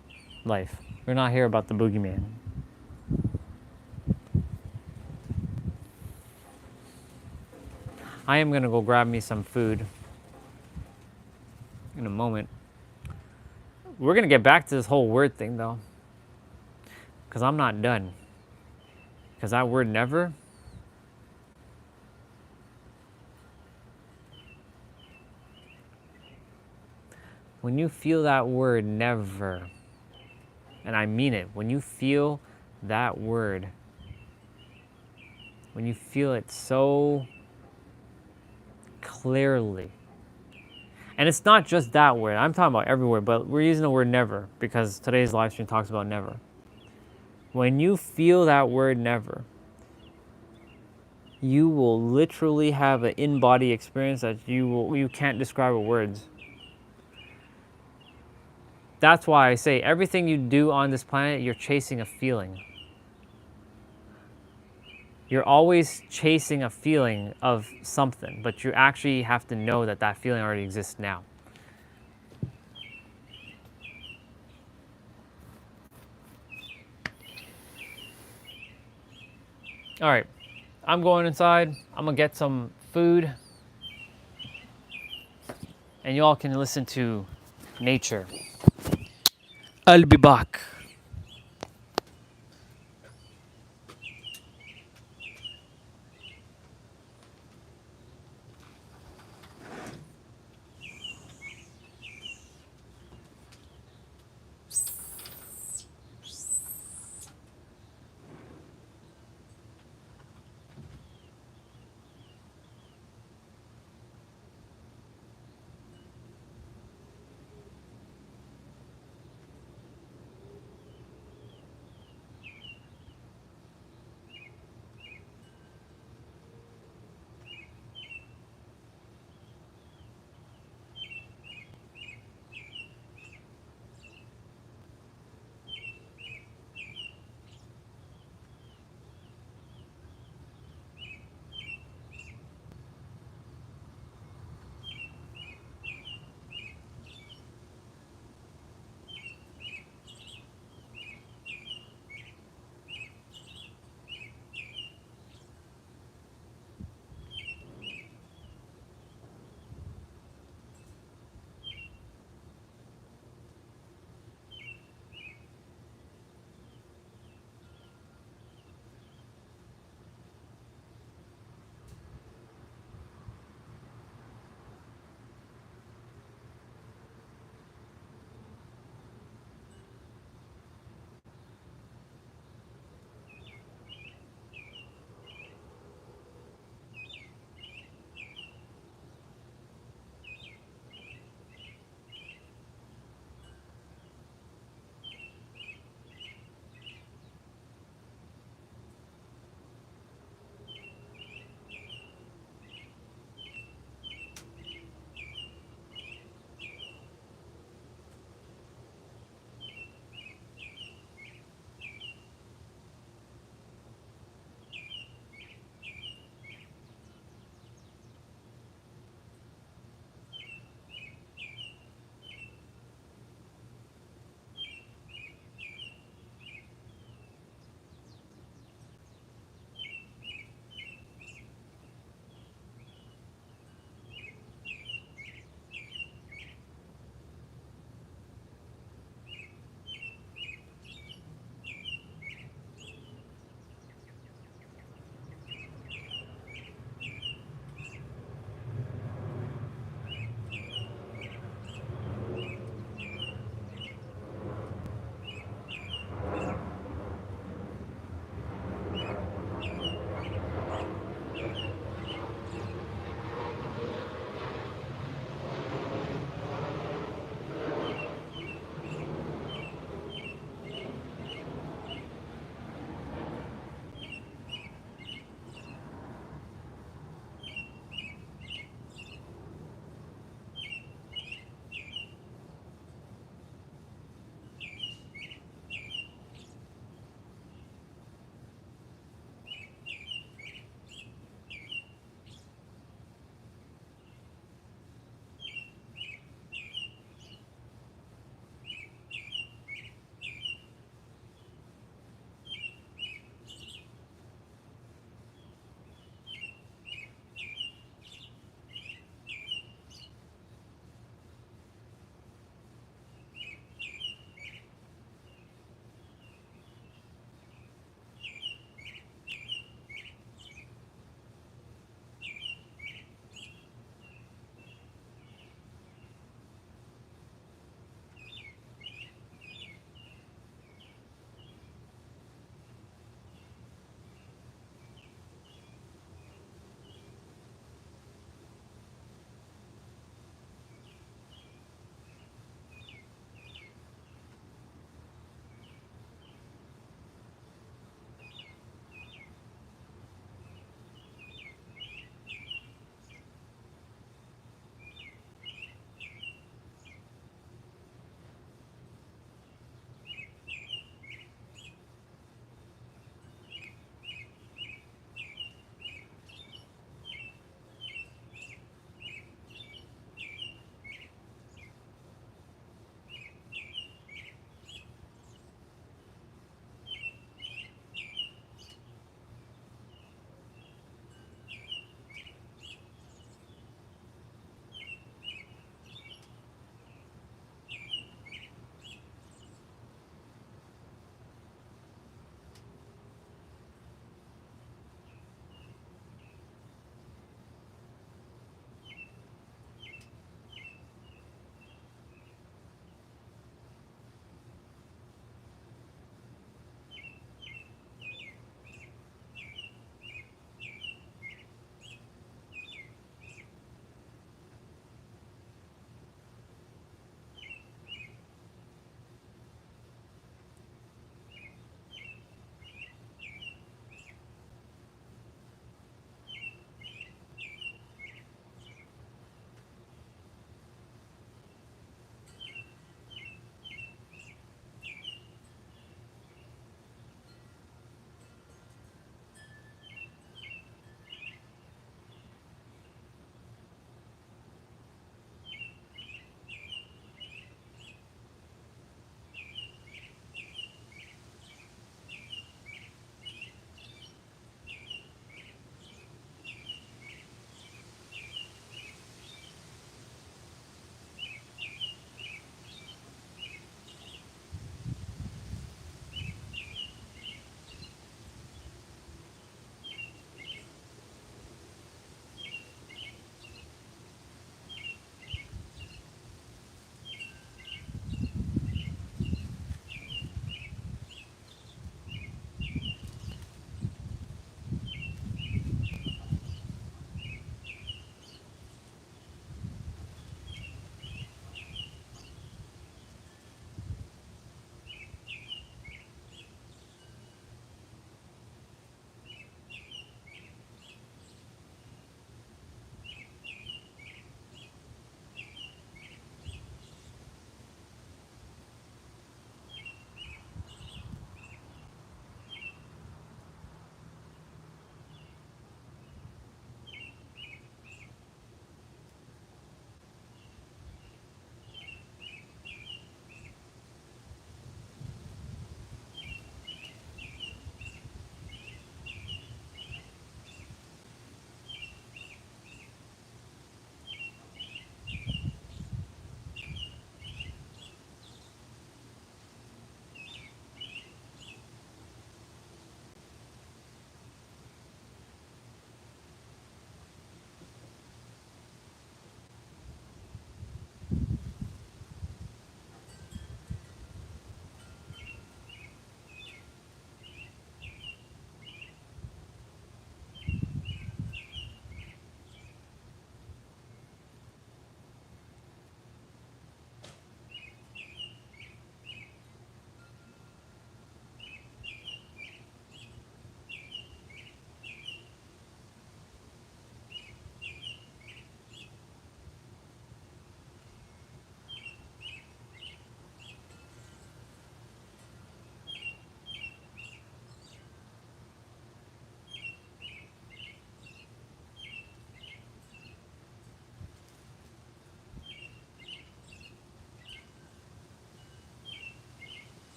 life. We're not here about the boogeyman. I am going to go grab me some food in a moment. We're going to get back to this whole word thing, though, because I'm not done. Because that word never, when you feel that word never, and I mean it, when you feel that word, when you feel it so clearly, and it's not just that word, I'm talking about every word, but we're using the word never because today's live stream talks about never. When you feel that word never, you will literally have an in-body experience that you can't describe with words. That's why I say everything you do on this planet, you're chasing a feeling. You're always chasing a feeling of something, but you actually have to know that that feeling already exists now. All right, I'm going inside. I'm gonna get some food, and you all can listen to nature. I'll be back.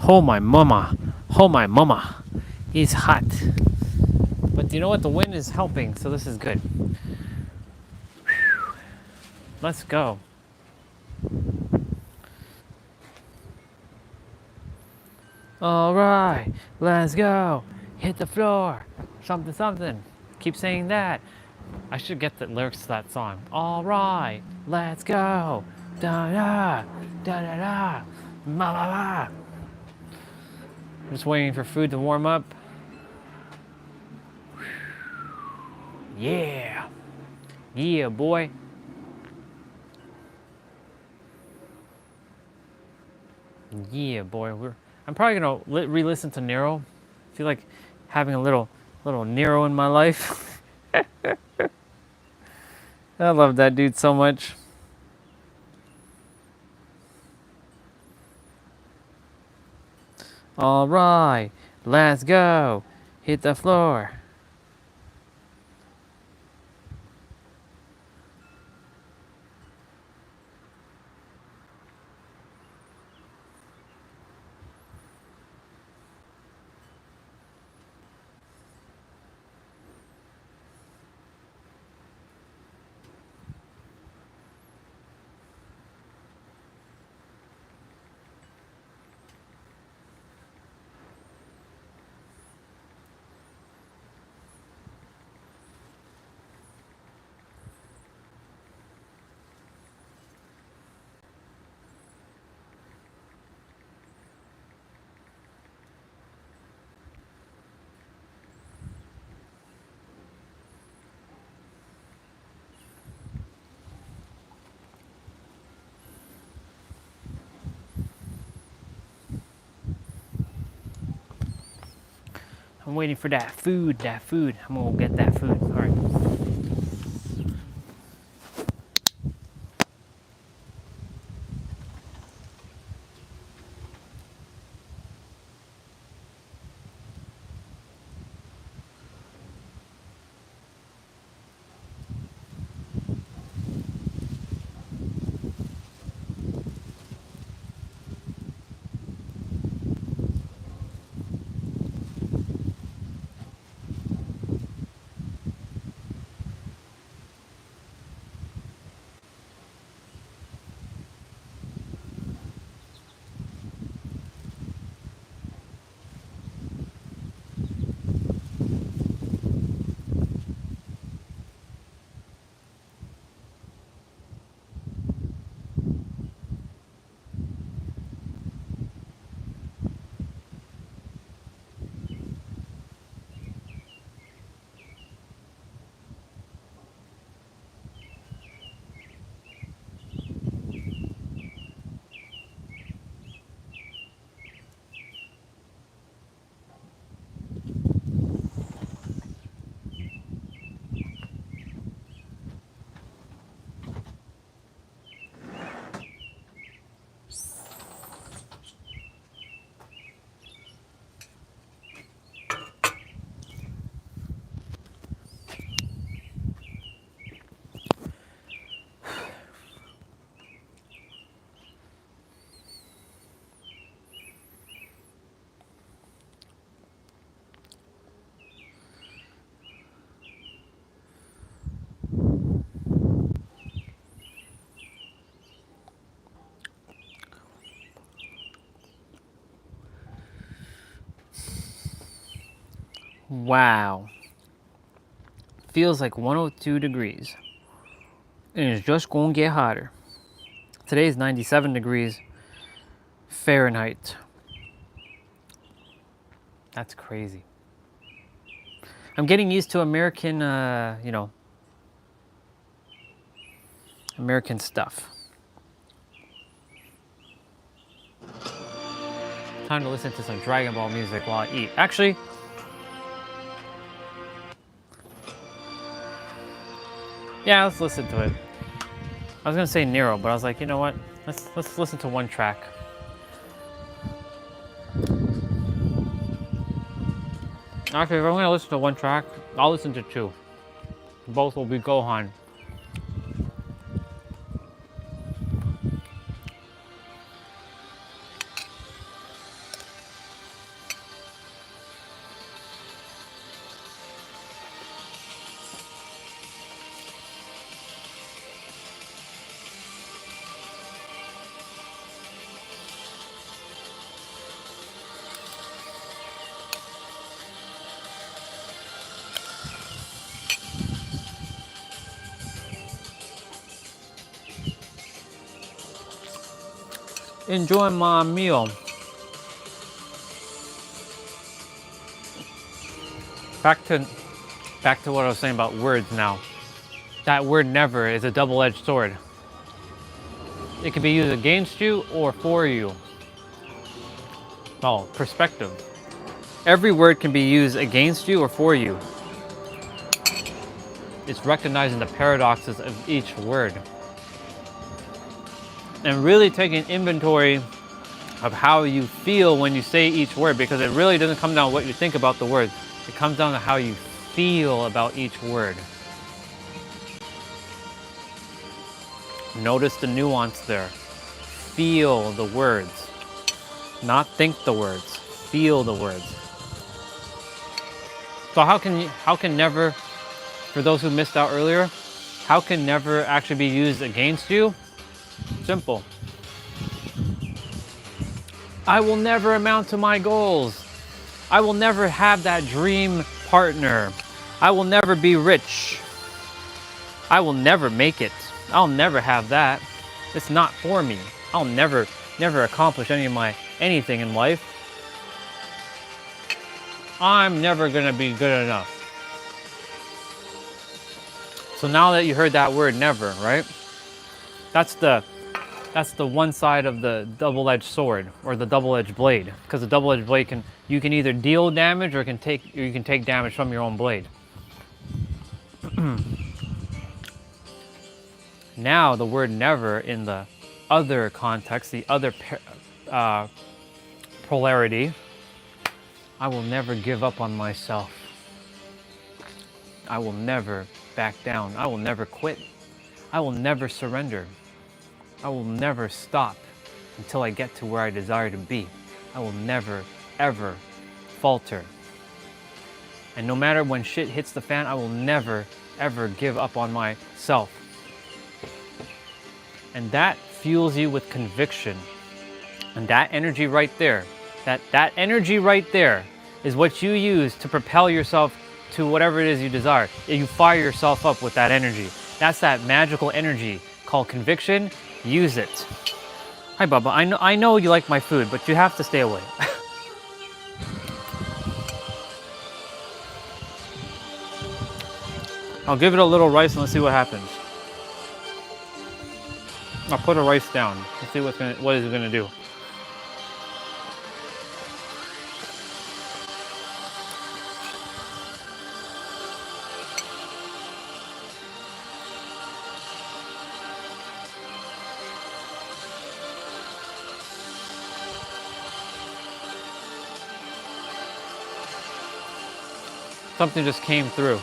Oh my mama. Oh my mama. It's hot. But you know what? The wind is helping, so this is good. Let's go. All right, let's go. Hit the floor. Something, something. Keep saying that. I should get the lyrics to that song. All right, let's go. Da da da da da. Ma ma ma. Just waiting for food to warm up. Yeah. Yeah, boy. Yeah, boy. I'm probably gonna re-listen to Nero. I feel like having a little Nero in my life. I love that dude so much. All right, let's go. Hit the floor. I'm waiting for that food. I'm gonna get that food. All right. Wow. Feels like 102 degrees. And it's just gonna get hotter. Today is 97 degrees Fahrenheit. That's crazy. I'm getting used to American, American stuff. Time to listen to some Dragon Ball music while I eat. Actually, yeah, let's listen to it. I was gonna say Nero, but I was like, you know what? Let's listen to one track. Actually, if I'm gonna listen to one track, I'll listen to two. Both will be Gohan. enjoying my meal. Back to what I was saying about words now. That word never is a double-edged sword. It can be used against you or for you. Well, perspective. Every word can be used against you or for you. It's recognizing the paradoxes of each word. And really taking inventory of how you feel when you say each word, because it really doesn't come down to what you think about the word. It comes down to how you feel about each word. Notice the nuance there. Feel the words. Not think the words. Feel the words. So how can never, for those who missed out earlier, how can never actually be used against you? Simple. I will never amount to my goals. I will never have that dream partner. I will never be rich. I will never make it. I'll never have that. It's not for me. I'll never accomplish anything in life. I'm never gonna be good enough. So now that you heard that word never, right? That's the one side of the double-edged sword, or the double-edged blade. Because the double-edged blade you can either deal damage or you can take damage from your own blade. Now the word never in the other context, the other polarity, I will never give up on myself. I will never back down. I will never quit. I will never surrender. I will never stop until I get to where I desire to be. I will never, ever falter. And no matter when shit hits the fan, I will never, ever give up on myself. And that fuels you with conviction. And that energy right there, that energy right there is what you use to propel yourself to whatever it is you desire. You fire yourself up with that energy. That's that magical energy called conviction. Use it. Hi, Bubba. I know you like my food, but you have to stay away. I'll give it a little rice and let's see what happens. I'll put a rice down. Let's see what is it gonna do. Something just came through.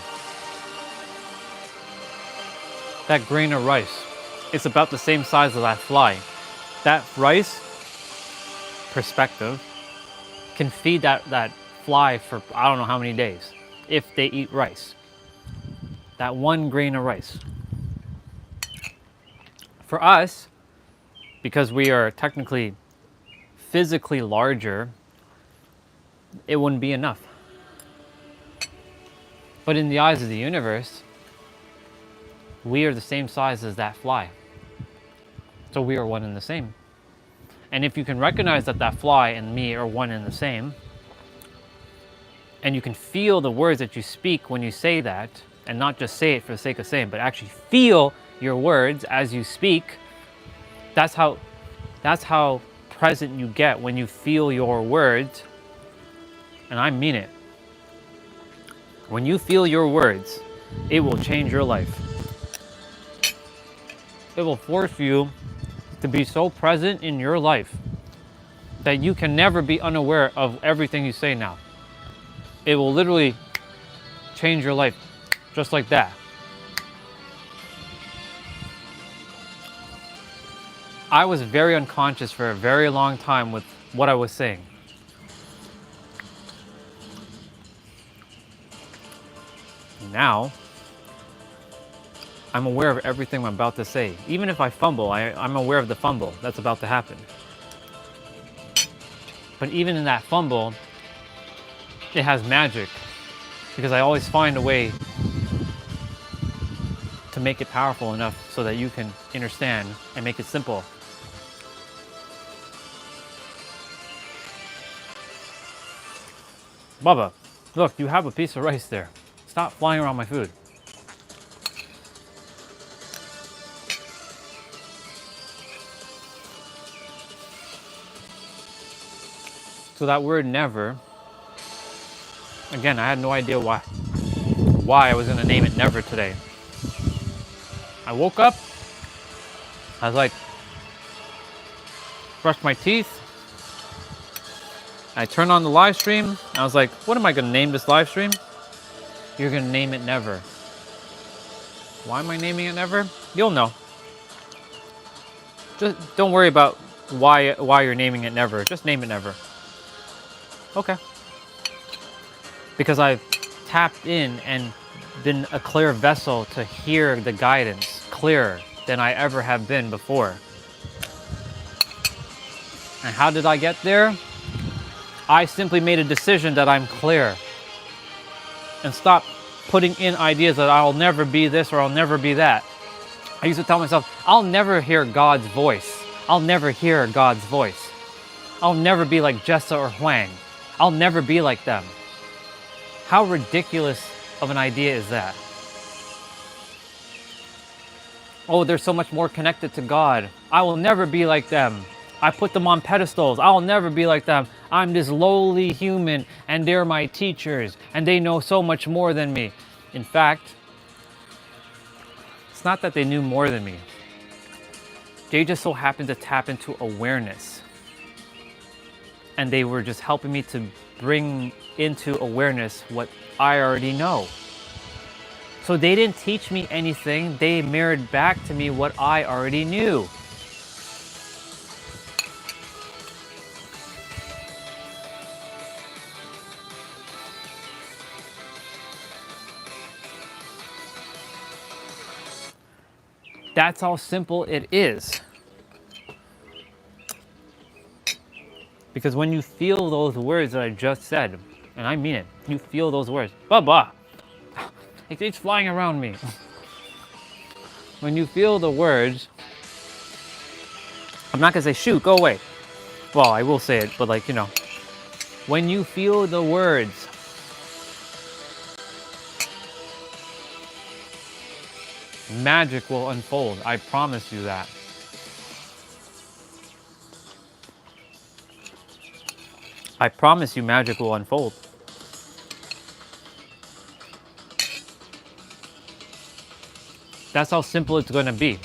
That grain of rice, it's about the same size as that fly. That rice, perspective, can feed that fly for I don't know how many days if they eat rice. That one grain of rice. For us, because we are technically physically larger, it wouldn't be enough. But in the eyes of the universe, we are the same size as that fly. So we are one and the same. And if you can recognize that that fly and me are one and the same, and you can feel the words that you speak when you say that, and not just say it for the sake of saying, but actually feel your words as you speak, that's how present you get when you feel your words. And I mean it. When you feel your words, it will change your life. It will force you to be so present in your life that you can never be unaware of everything you say now. It will literally change your life just like that. I was very unconscious for a very long time with what I was saying. Now, I'm aware of everything I'm about to say. Even if I fumble, I'm aware of the fumble that's about to happen. But even in that fumble, it has magic, because I always find a way to make it powerful enough so that you can understand and make it simple. Bubba, look, you have a piece of rice there. Stop flying around my food. So that word never, again, I had no idea why I was gonna name it never today. I woke up, I was like, brushed my teeth, I turned on the live stream, I was like, what am I gonna name this live stream? You're gonna name it never. Why am I naming it never? You'll know. Just don't worry about why you're naming it never. Just name it never. Okay. Because I've tapped in and been a clear vessel to hear the guidance clearer than I ever have been before. And how did I get there? I simply made a decision that I'm clear. And stop putting in ideas that I'll never be this or I'll never be that. I used to tell myself, I'll never hear God's voice. I'll never hear God's voice. I'll never be like Jessa or Huang. I'll never be like them. How ridiculous of an idea is that? Oh, they're so much more connected to God. I will never be like them. I put them on pedestals. I'll never be like them. I'm this lowly human and they're my teachers and they know so much more than me. In fact, it's not that they knew more than me. They just so happened to tap into awareness. And they were just helping me to bring into awareness what I already know. So they didn't teach me anything. They mirrored back to me what I already knew. That's how simple it is. Because when you feel those words that I just said, and I mean it, you feel those words, Baba, it's flying around me. When you feel the words, I'm not gonna say, shoot, go away. Well, I will say it, but like, you know, when you feel the words, magic will unfold. I promise you that. I promise you magic will unfold. That's how simple it's going to be.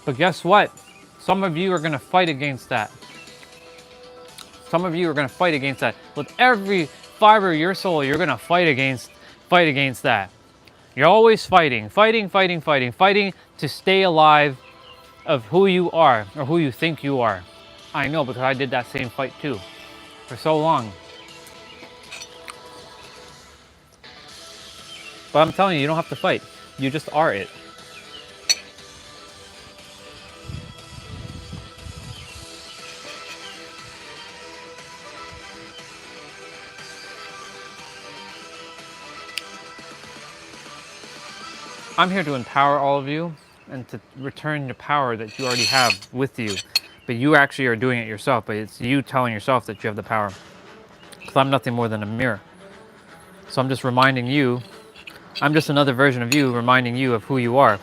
But guess what? Some of you are going to fight against that. Some of you are going to fight against that. With every fiber of your soul, you're going to fight against that. You're always fighting to stay alive of who you are or who you think you are. I know, because I did that same fight too for so long. But I'm telling you, you don't have to fight. You just are it. I'm here to empower all of you and to return the power that you already have with you. But you actually are doing it yourself, but it's you telling yourself that you have the power. Because I'm nothing more than a mirror. So I'm just reminding you, I'm just another version of you, reminding you of who you are.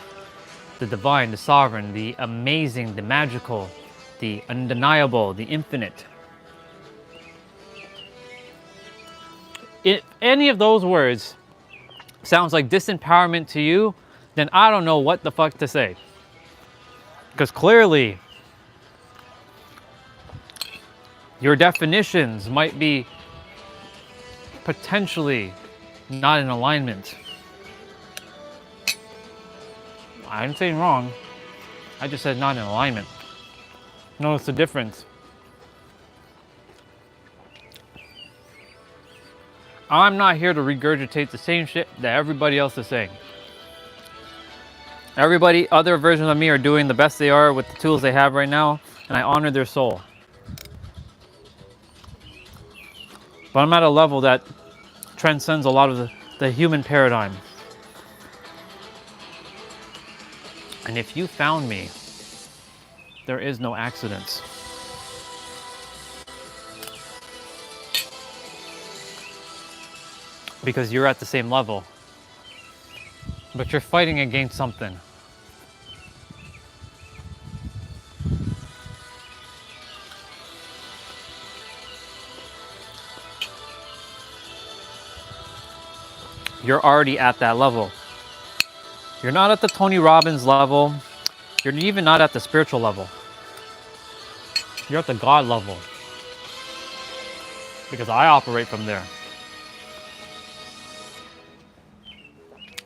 The divine, the sovereign, the amazing, the magical, the undeniable, the infinite. If any of those words sounds like disempowerment to you, then I don't know what the fuck to say. Because clearly, your definitions might be potentially not in alignment. I didn't say wrong. I just said not in alignment. Notice the difference. I'm not here to regurgitate the same shit that everybody else is saying. Everybody, other versions of me are doing the best they are with the tools they have right now, and I honor their soul. But I'm at a level that transcends a lot of the human paradigm. And if you found me, there is no accidents. because you're at the same level. But you're fighting against something. You're already at that level. You're not at the Tony Robbins level. You're even not at the spiritual level. You're at the God level. Because I operate from there.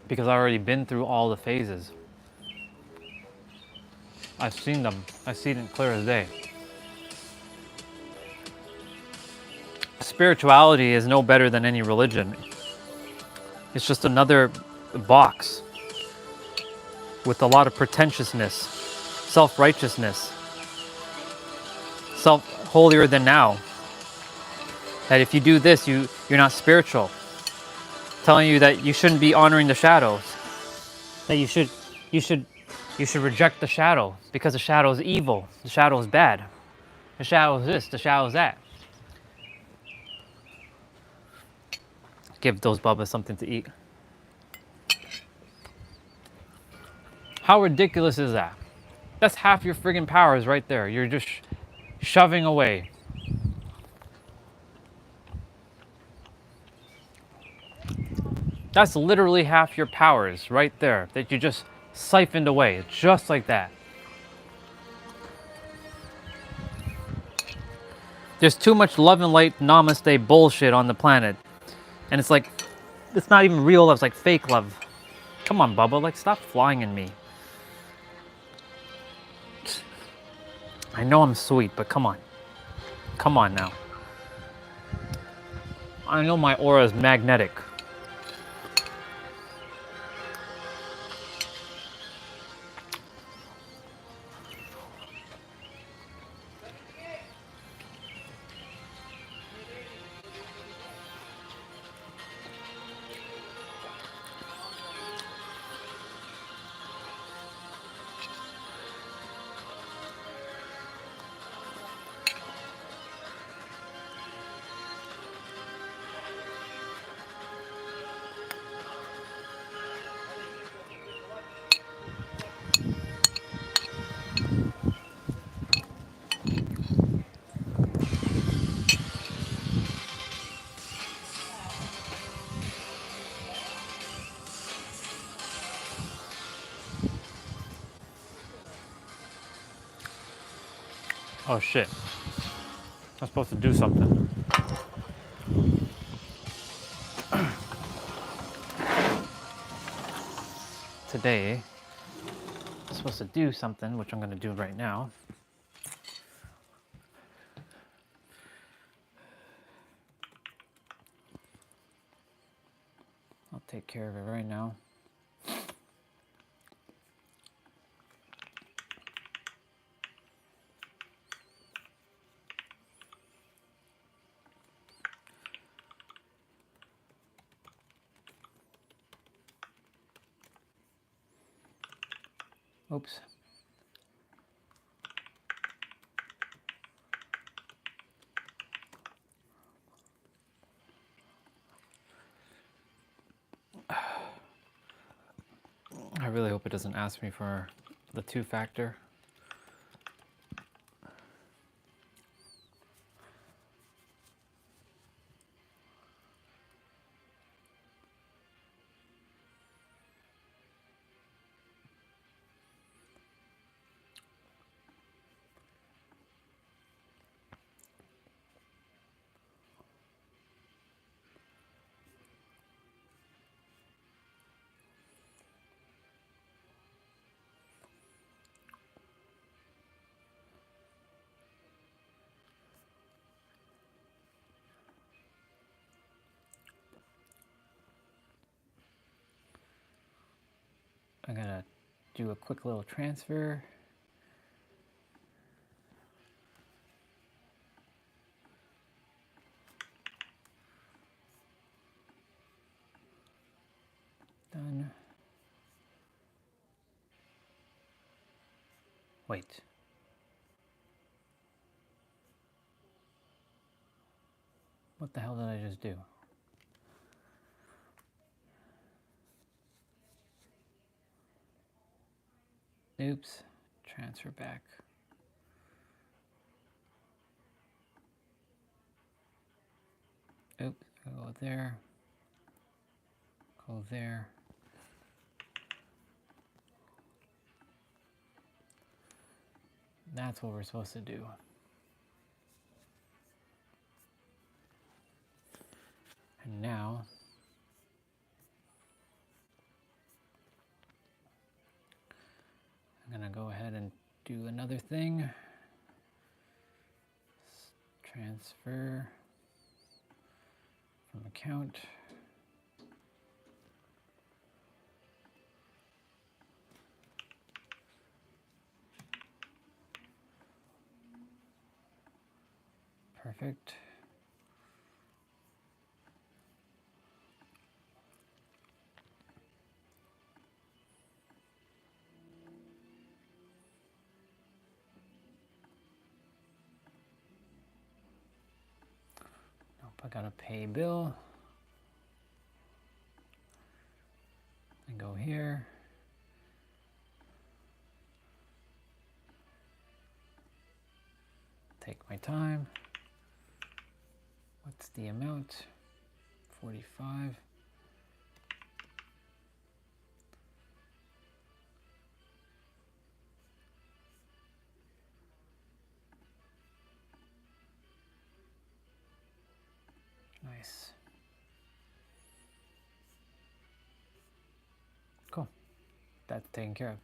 Because I've already been through all the phases. I've seen them. I've seen it clear as day. Spirituality is no better than any religion. It's just another box with a lot of pretentiousness, self-righteousness, holier than now. That if you do this, you're not spiritual. Telling you that you shouldn't be honoring the shadows. That you should reject the shadow because the shadow is evil. The shadow is bad. The shadow is this. The shadow is that. Give those bubbas something to eat. How ridiculous is that? That's half your friggin' powers right there. You're just shoving away. That's literally half your powers right there that you just siphoned away, just like that. There's too much love and light namaste bullshit on the planet. And it's like, it's not even real love, it's like fake love. Come on, Bubba, like stop flying in me. I know I'm sweet, but come on. Come on now. I know my aura is magnetic. Oh shit. I'm supposed to do something. Today, I'm supposed to do something, which I'm going to do right now. I'll take care of it right now. Oops. I really hope it doesn't ask me for the 2-factor. I'm gonna do a quick little transfer. Done. Wait. What the hell did I just do? Oops. Transfer back. Oops. Go there. Go there. That's what we're supposed to do. And now, I'm gonna go ahead and do another thing. Transfer from account. Perfect. Nope, I gotta pay bill. And go here. Take my time. What's the amount? 45. Nice. Cool. That's taken care of.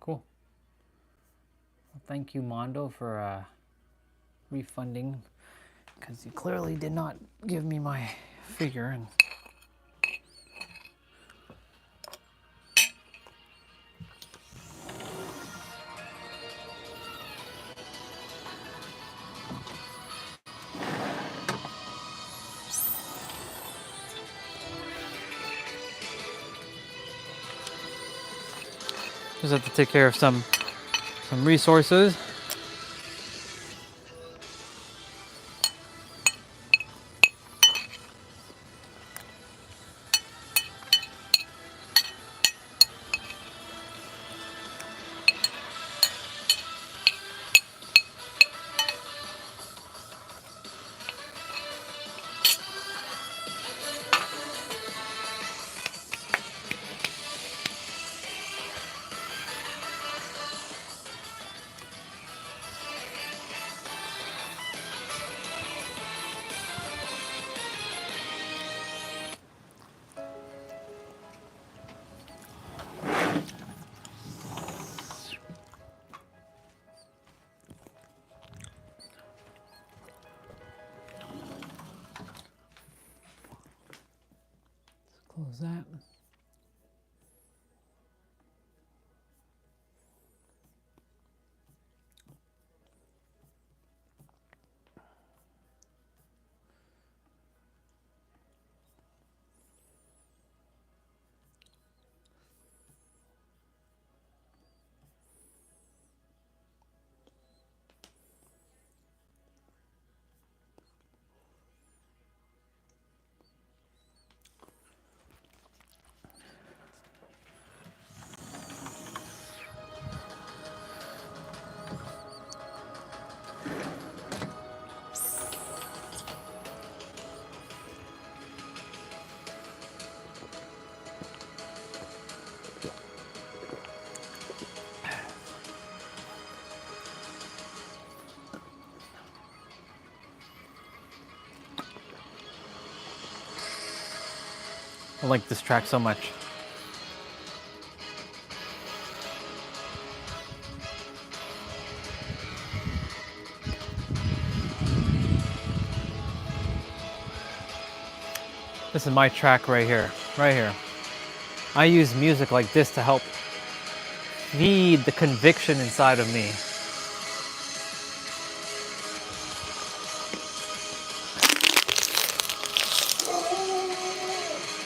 Cool. Well, thank you, Mondo, for refunding, because you clearly did not give me my figure. And just have to take care of some resources. Close that. I like this track so much. This is my track right here, right here. I use music like this to help feed the conviction inside of me.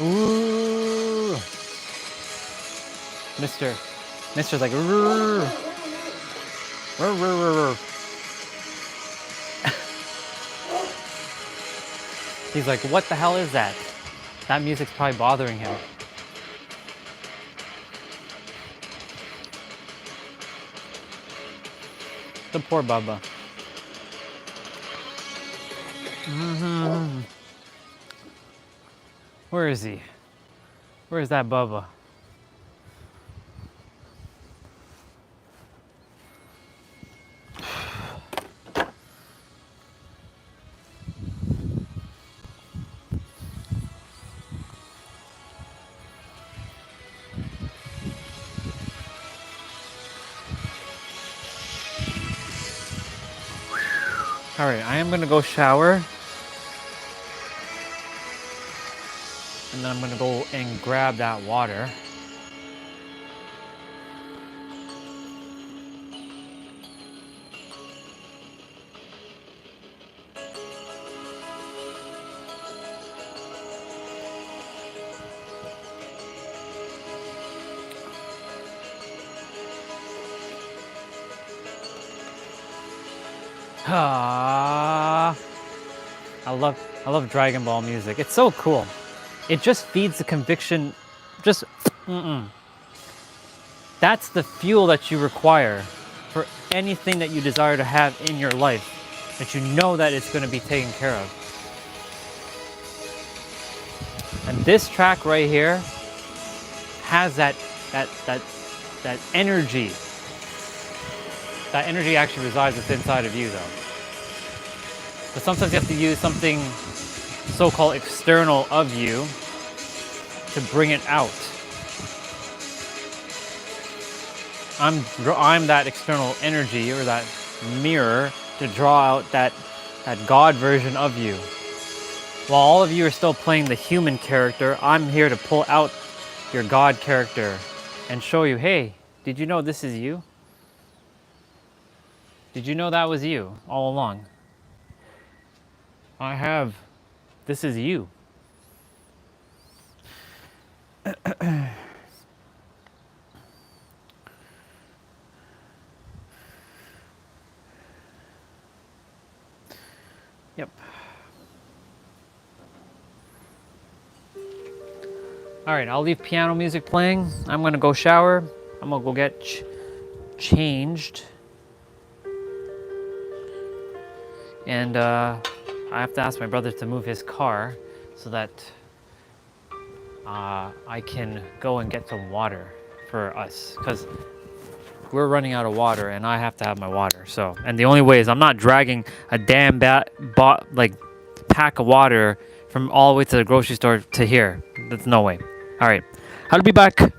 Ooh. Mister's like, "Rrr. Rrr, rrr, rrr." He's like, what the hell is that? That music's probably bothering him. The poor Bubba. Where is he? Where is that Bubba? All right, I am gonna go shower. And then I'm gonna go and grab that water. Ah, I love Dragon Ball music. It's so cool. It just feeds the conviction. Just That's the fuel that you require for anything that you desire to have in your life, that you know that it's going to be taken care of. And this track right here has that energy. That energy actually resides within inside of you, though. But sometimes you have to use something so-called external of you to bring it out. I'm that external energy or that mirror to draw out that God version of you. While all of you are still playing the human character, I'm here to pull out your God character and show you, hey, did you know this is you? Did you know that was you all along? This is you. Yep. All right, I'll leave piano music playing. I'm gonna go shower. I'm gonna go get changed. And I have to ask my brother to move his car so that I can go and get some water for us, because we're running out of water and I have to have my water. So, and the only way is I'm not dragging a damn pack of water from all the way to the grocery store to here. That's no way. All right, I'll be back.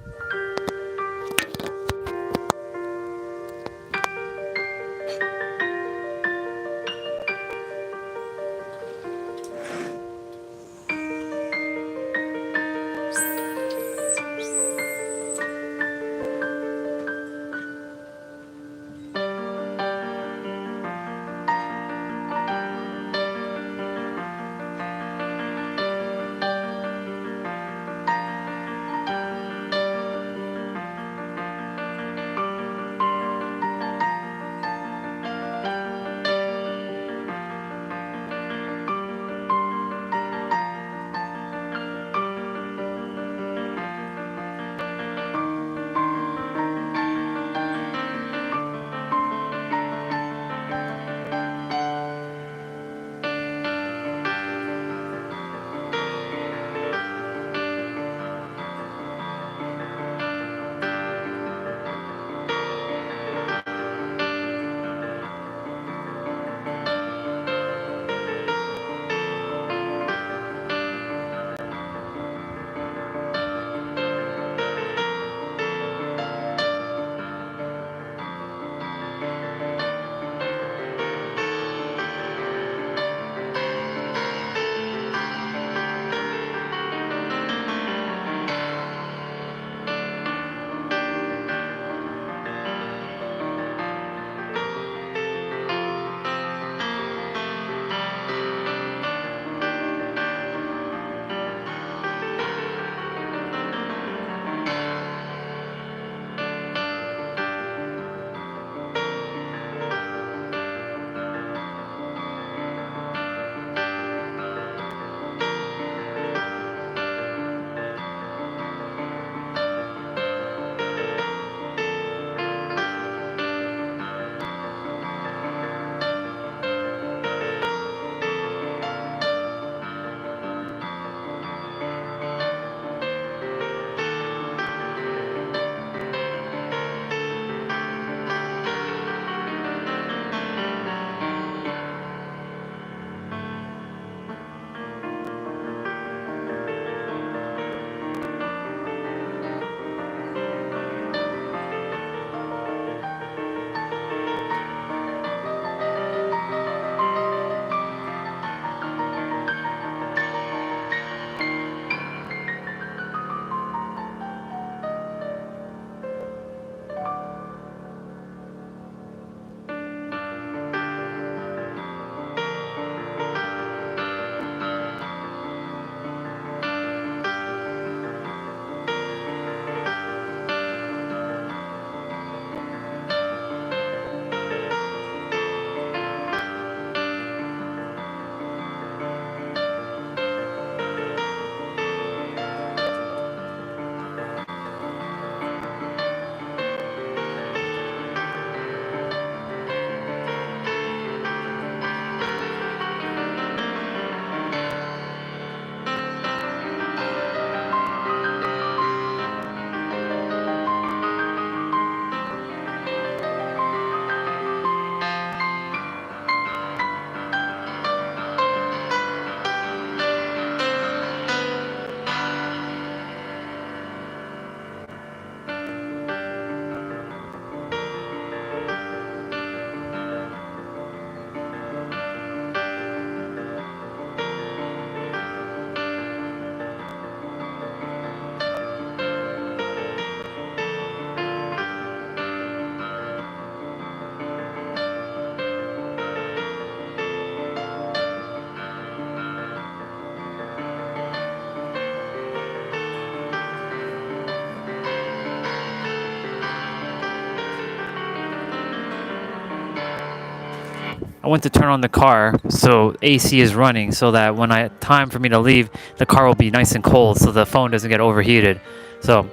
I went to turn on the car so AC is running so that when time for me to leave, the car will be nice and cold so the phone doesn't get overheated. So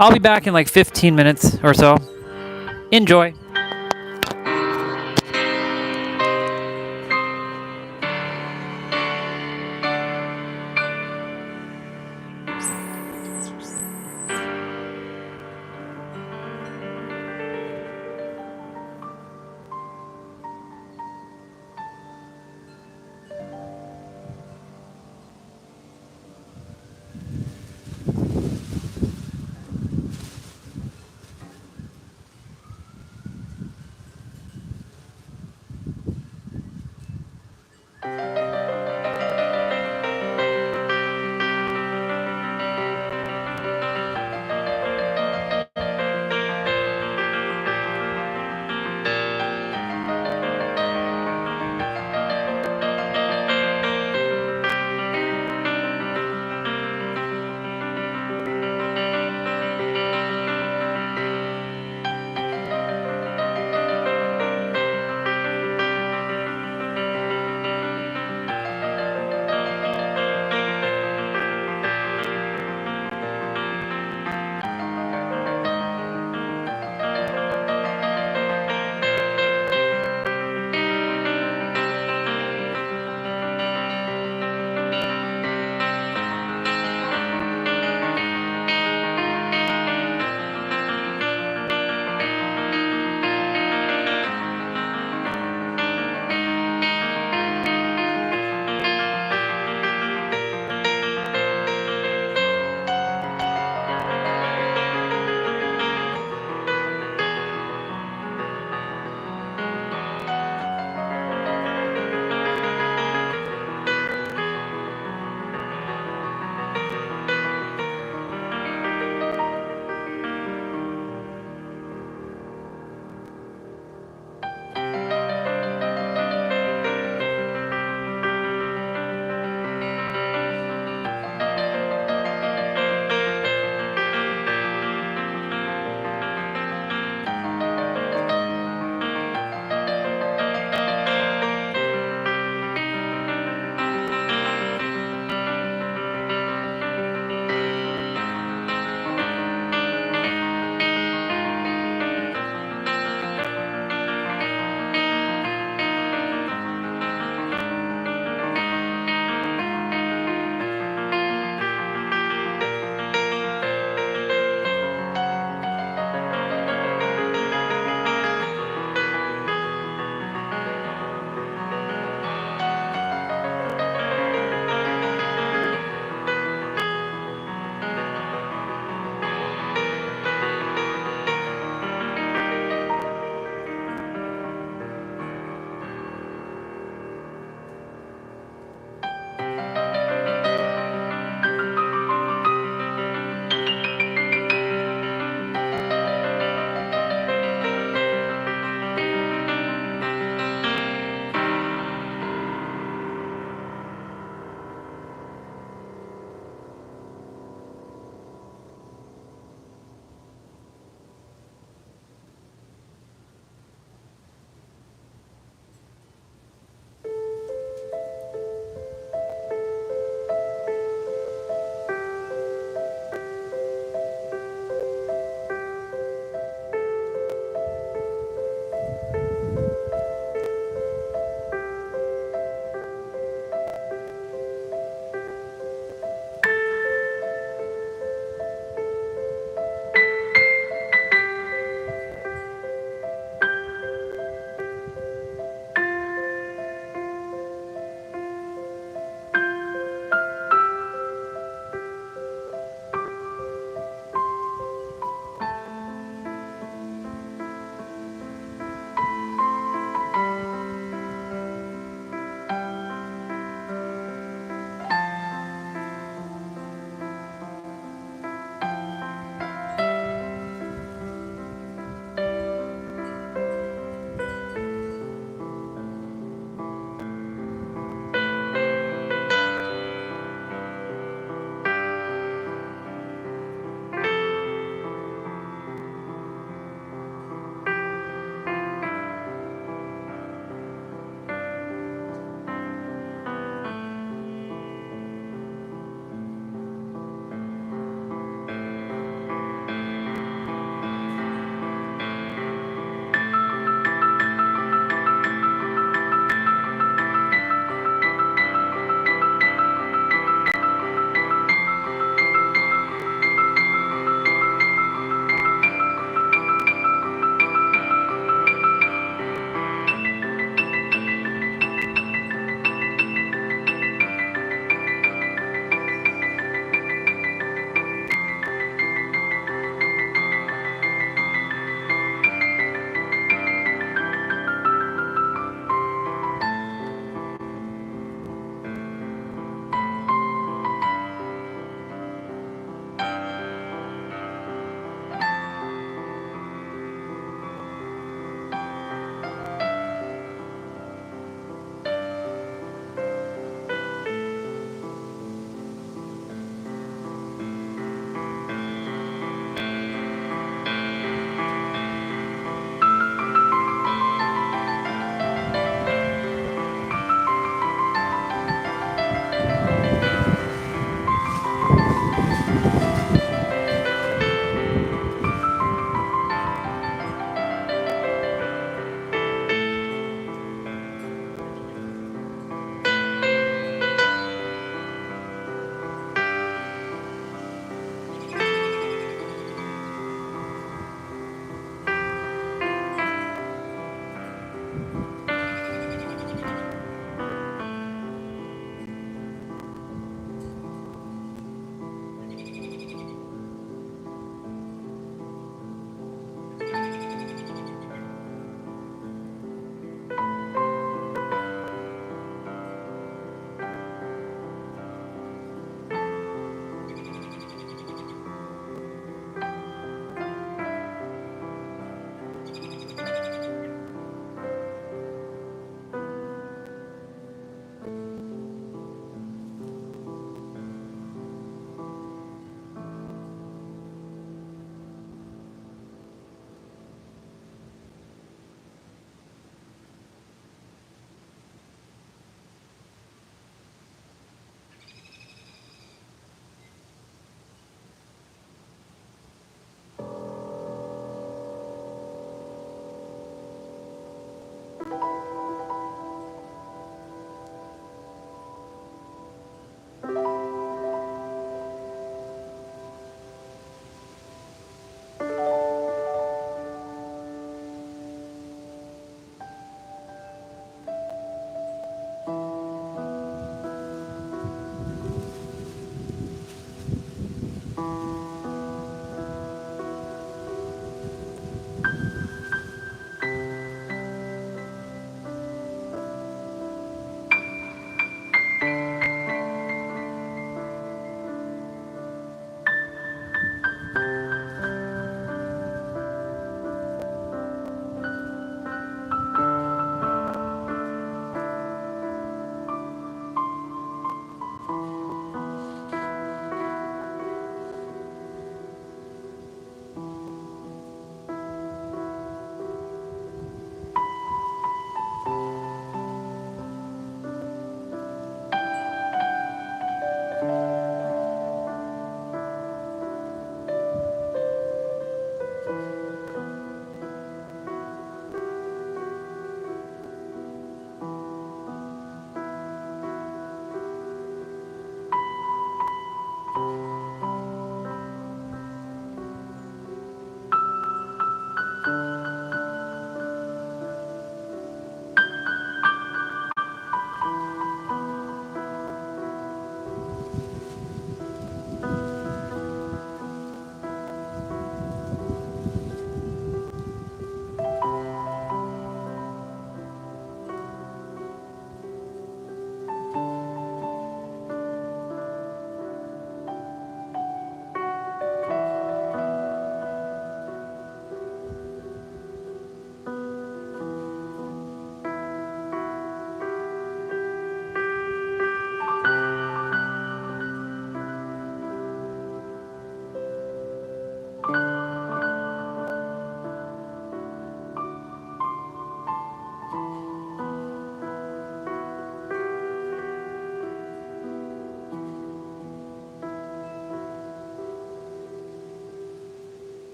I'll be back in like 15 minutes or so. Enjoy.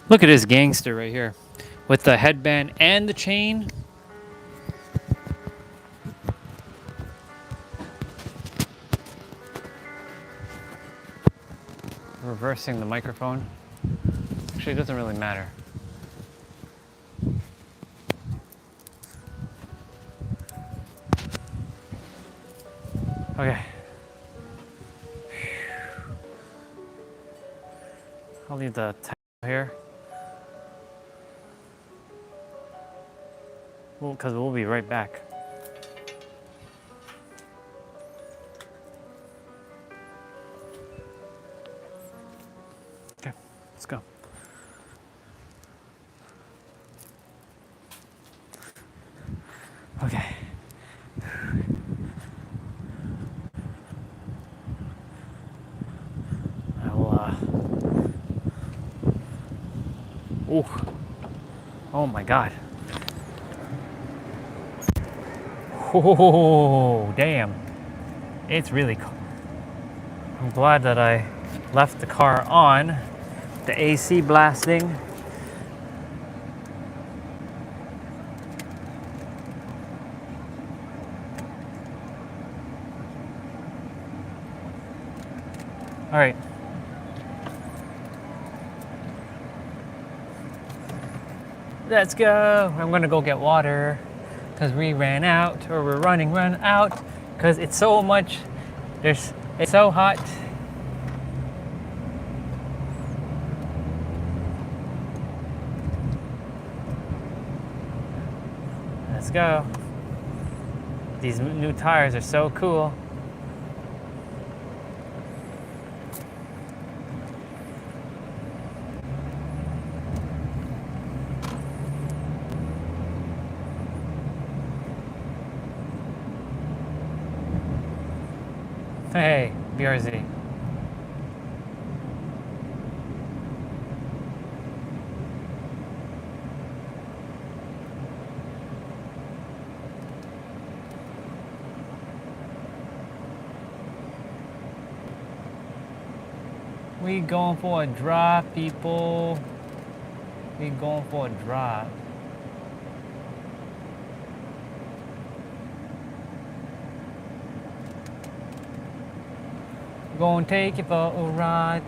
Look at this gangster right here with the headband and the chain. Reversing the microphone. Actually, it doesn't really matter. Okay. I'll leave the towel here. Well, because we'll be right back. Okay, let's go. Okay. I will, ooh. Oh my God. Oh, damn. It's really cold. I'm glad that I left the car on. The AC blasting. All right. Let's go. I'm gonna go get water because we ran out, or we're run out because it's so much. It's so hot. Let's go. These new tires are so cool. Hey, BRZ. We going for a drive, people. We going for a drive. Gonna take it for a ride.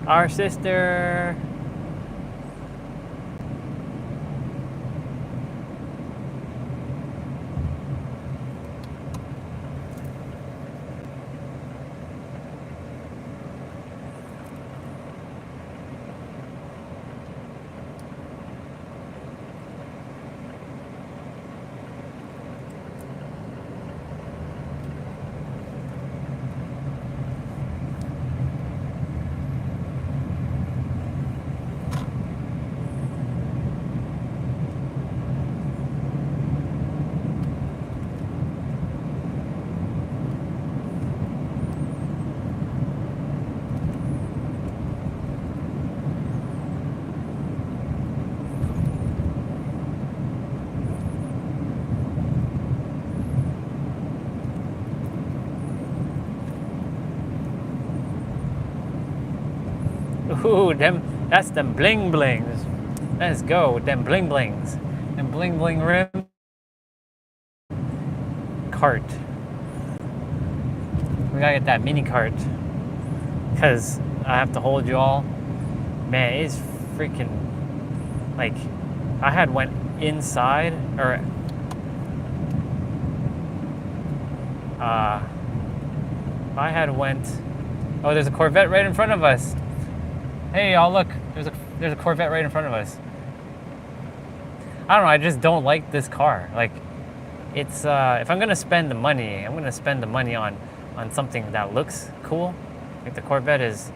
Our sister. Ooh, that's them bling blings. Let's go, them bling blings. Them bling bling rim. Cart. We gotta get that mini cart. Cause I have to hold you all. Man, it's freaking, like, I had went inside, or, I had went, oh, there's a Corvette right in front of us. Hey, y'all, look, there's a Corvette right in front of us. I don't know, I just don't like this car. Like, it's, if I'm gonna spend the money, I'm gonna spend the money on something that looks cool. Like the Corvette is,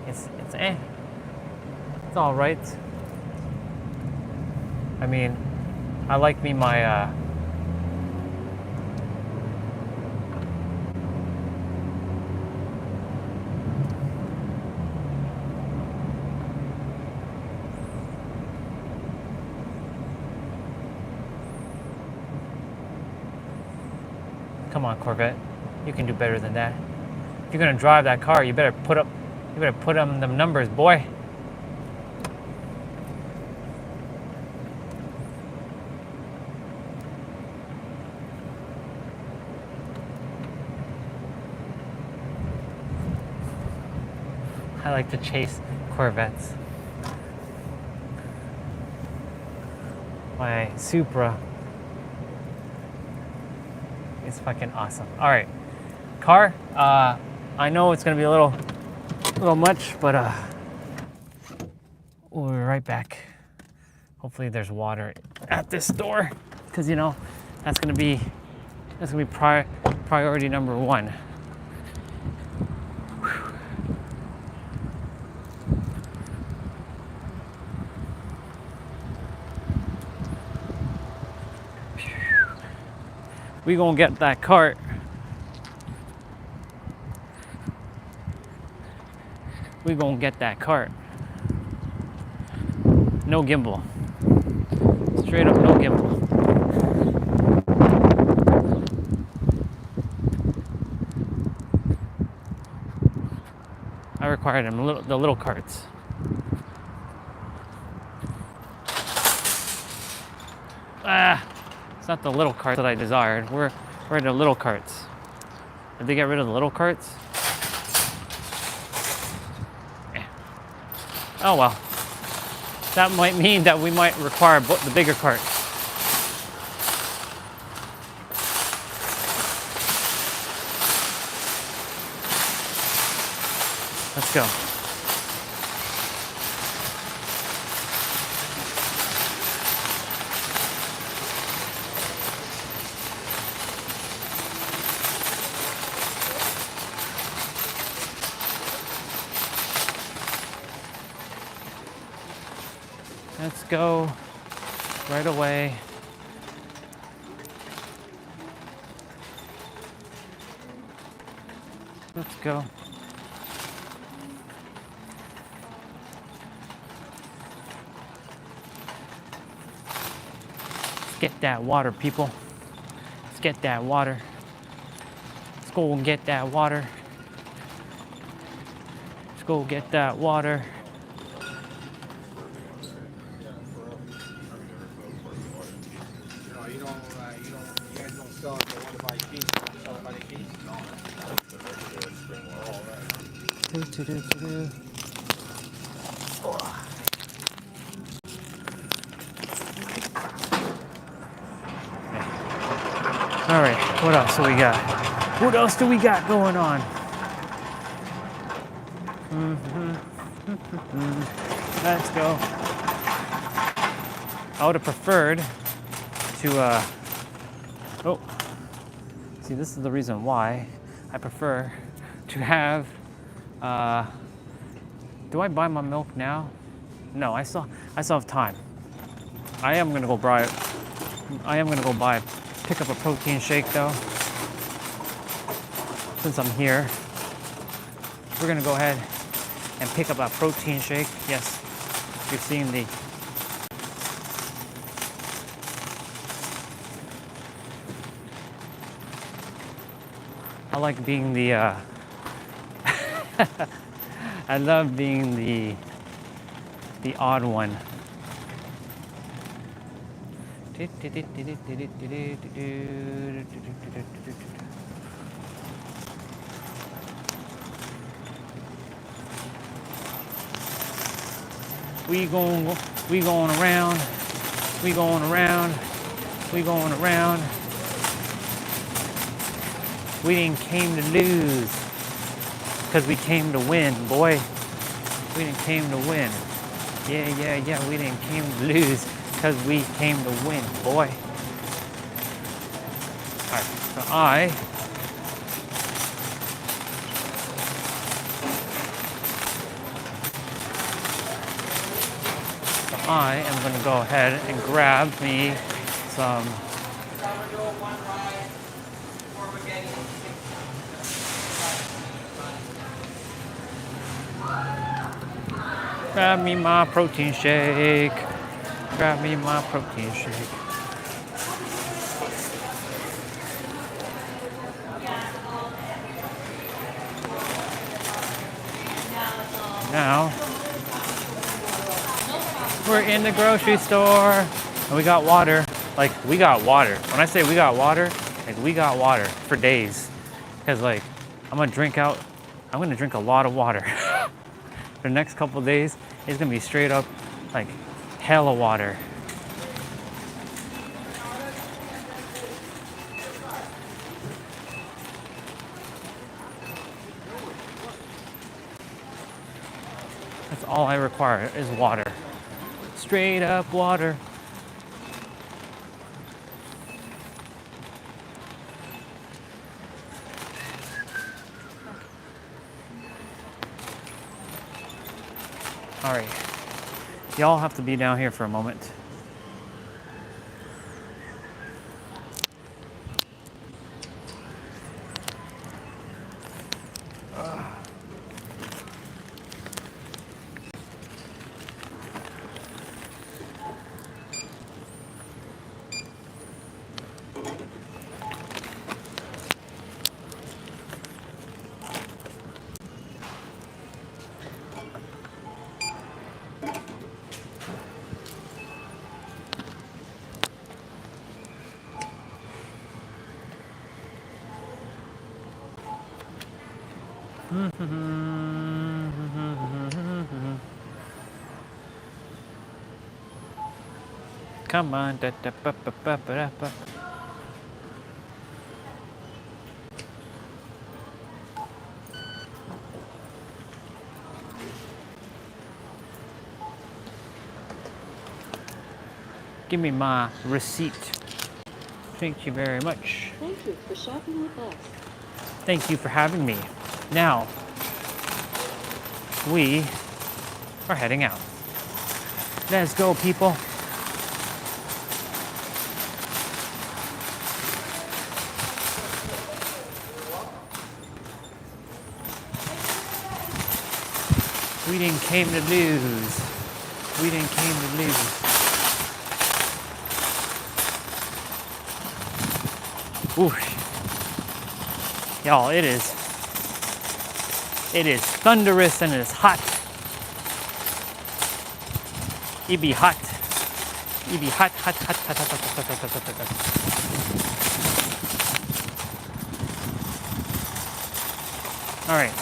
it's it's all right. I mean, I like me my, Come on, Corvette. You can do better than that. If you're gonna drive that car, you better put up them numbers, boy. I like to chase Corvettes. My Supra is fucking awesome. All right, car. I know it's gonna be a little much, but we'll be right back. Hopefully, there's water at this store, because you know that's gonna be priority number one. We gonna get that cart. We gonna get that cart. No gimbal. Straight up no gimbal. I required them the little carts. It's not the little carts that I desired. We're at the little carts. Did they get rid of the little carts? Oh well. That might mean that we might require the bigger cart. Let's go. Let's go right away. Let's go. Let's get that water, people. Let's get that water. Let's go and get that water. Let's go get that water. All right, what else do we got? What else do we got going on? Let's go. I would have preferred to, oh, see, this is the reason why I prefer to have, do I buy my milk now? No, I still have time. I am gonna go pick up a protein shake though. Since I'm here, we're gonna go ahead and pick up a protein shake. Yes, you're seeing the I like being the I love being the odd one. We going around. We going around. We going around. We didn't came to lose, because we came to win, boy. We didn't came to win. Yeah. We didn't came to lose, because we came to win, boy. All right, so I am going to go ahead and grab me some grab me my protein shake. Grab me my protein shake. Now, we're in the grocery store and we got water. Like, we got water. When I say we got water, like, we got water for days. Because, like, I'm gonna drink a lot of water. For the next couple of days, it's gonna be straight up, like, hella water. That's all I require is water. Straight up water. All right, y'all have to be down here for a moment. Come on. Give me my receipt. Thank you very much. Thank you for shopping with us. Thank you for having me. Now, we are heading out. Let's go, people. We didn't came to lose. We didn't came to lose. Ooh. Y'all, it is thunderous and it is hot. It be hot. It be hot. All right.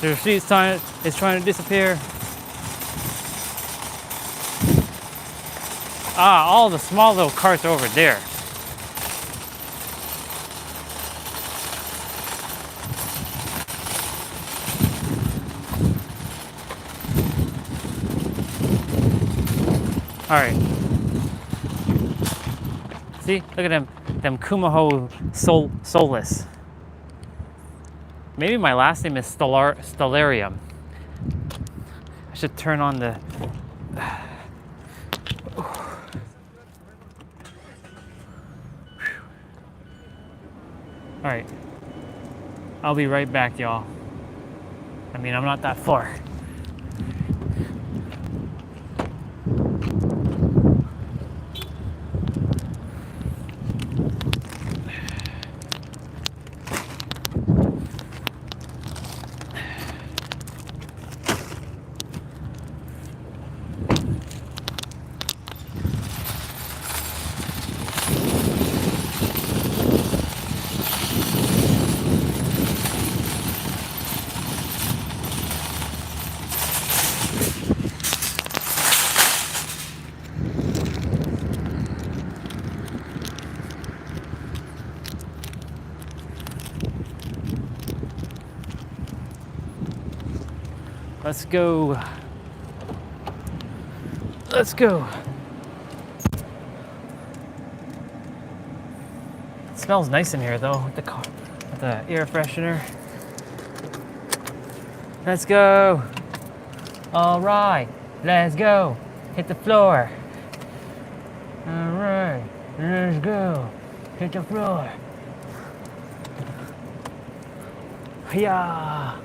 The receipt sign is trying to disappear. Ah, all the small little carts over there. All right. See, look at them Kumaho soulless. Maybe my last name is Stellarium. I should turn on the. All right. I'll be right back, y'all. I mean, I'm not that far. Let's go. Let's go. It smells nice in here though, with the air freshener. Let's go. All right, let's go. Hit the floor. All right, let's go. Hit the floor. Yeah.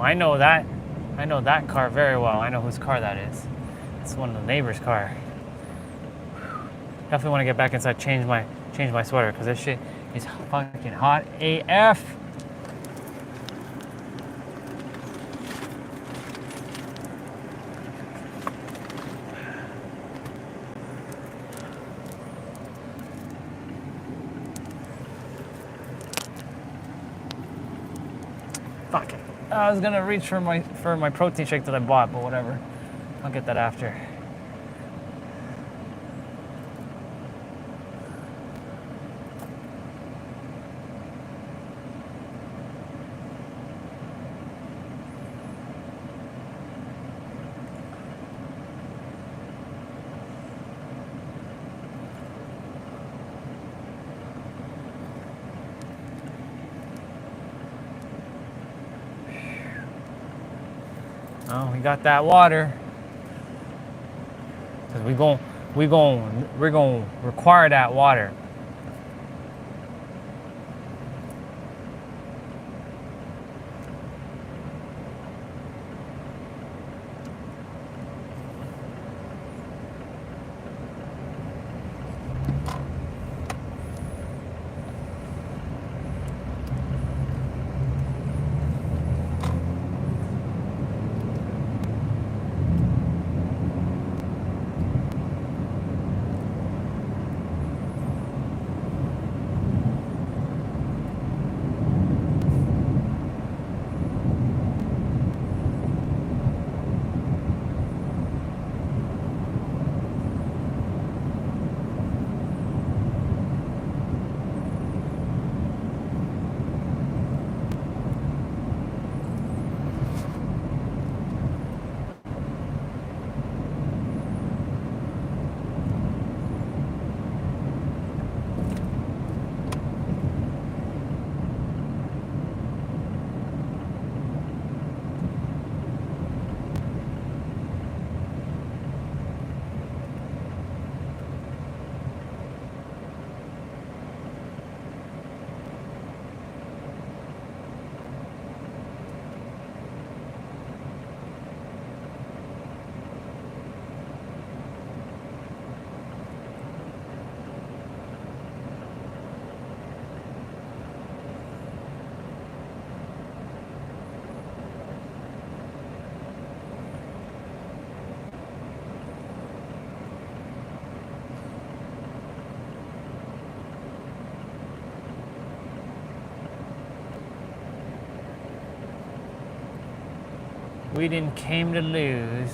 I know that. I know that car very well. I know whose car that is. It's one of the neighbor's car. Definitely want to get back inside, change my sweater, because this shit is fucking hot AF. Fuck it. I was gonna reach for my protein shake that I bought, but whatever. I'll get that after. Oh, we got that water. Cause we're gonna require that water. We didn't came to lose.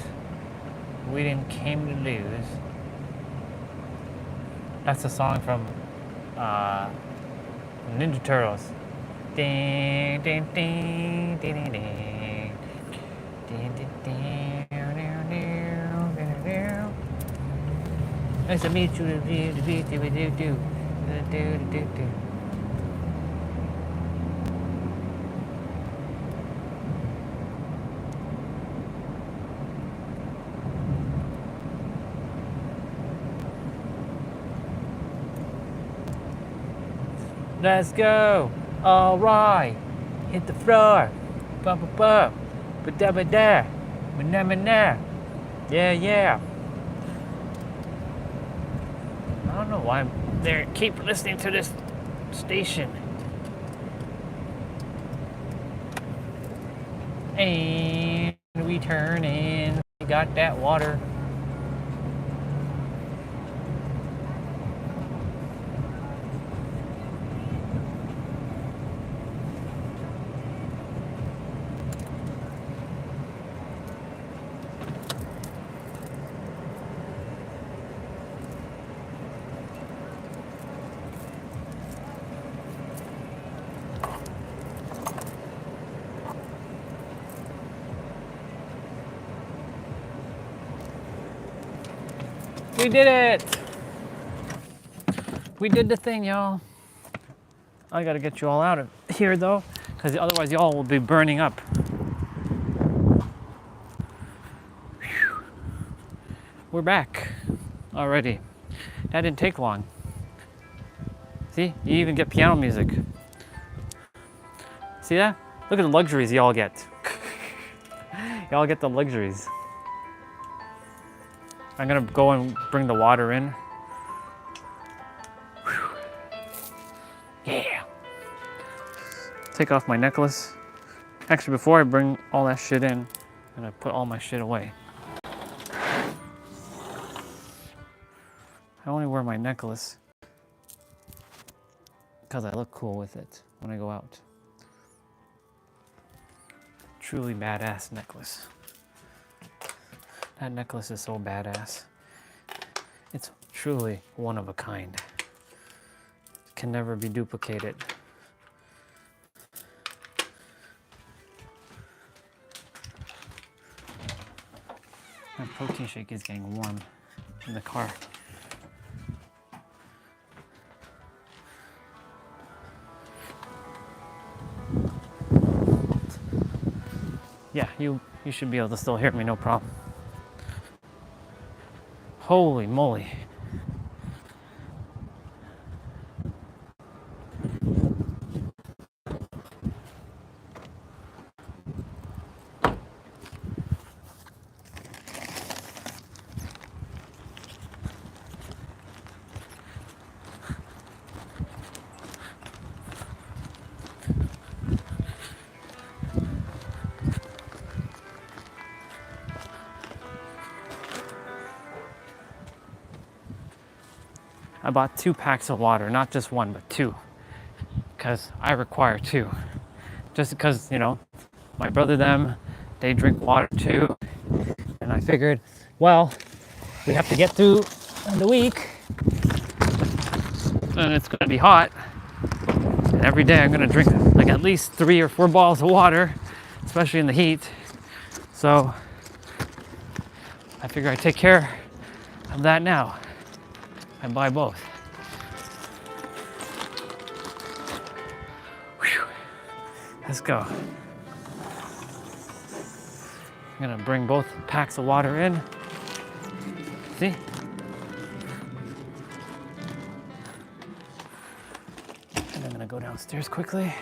We didn't came to lose. That's a song from Ninja Turtles. Ding, ding, ding, ding, ding, ding. Ding, ding, ding, ding, ding, ding. Nice to meet you. Let's go. All right. Hit the floor. Bump, bump, bump. Ba-da, ba-da. Ba-na, ba-na. Yeah, yeah. I don't know why I'm there. Keep listening to this station. And we turn in. We got that water. We did it! We did the thing, y'all. I gotta get you all out of here, though, because otherwise y'all will be burning up. Whew. We're back already. That didn't take long. See, you even get piano music. See that? Look at the luxuries y'all get. Y'all get the luxuries. I'm gonna go and bring the water in. Whew. Yeah. Take off my necklace. Actually, before I bring all that shit in, I'm gonna put all my shit away. I only wear my necklace because I look cool with it when I go out. Truly badass necklace. That necklace is so badass. It's truly one of a kind. It can never be duplicated. My protein shake is getting warm in the car. Yeah, you should be able to still hear me, no problem. Holy moly. I bought 2 packs of water, not just 1, but 2, because I require 2. Just because, you know, my brother, they drink water too, and I figured, well, we have to get through the week, and it's gonna be hot, and every day I'm gonna drink like at least 3 or 4 bottles of water, especially in the heat. So I figure I take care of that now. I buy both. Whew. Let's go. I'm gonna bring both packs of water in. See? And I'm gonna go downstairs quickly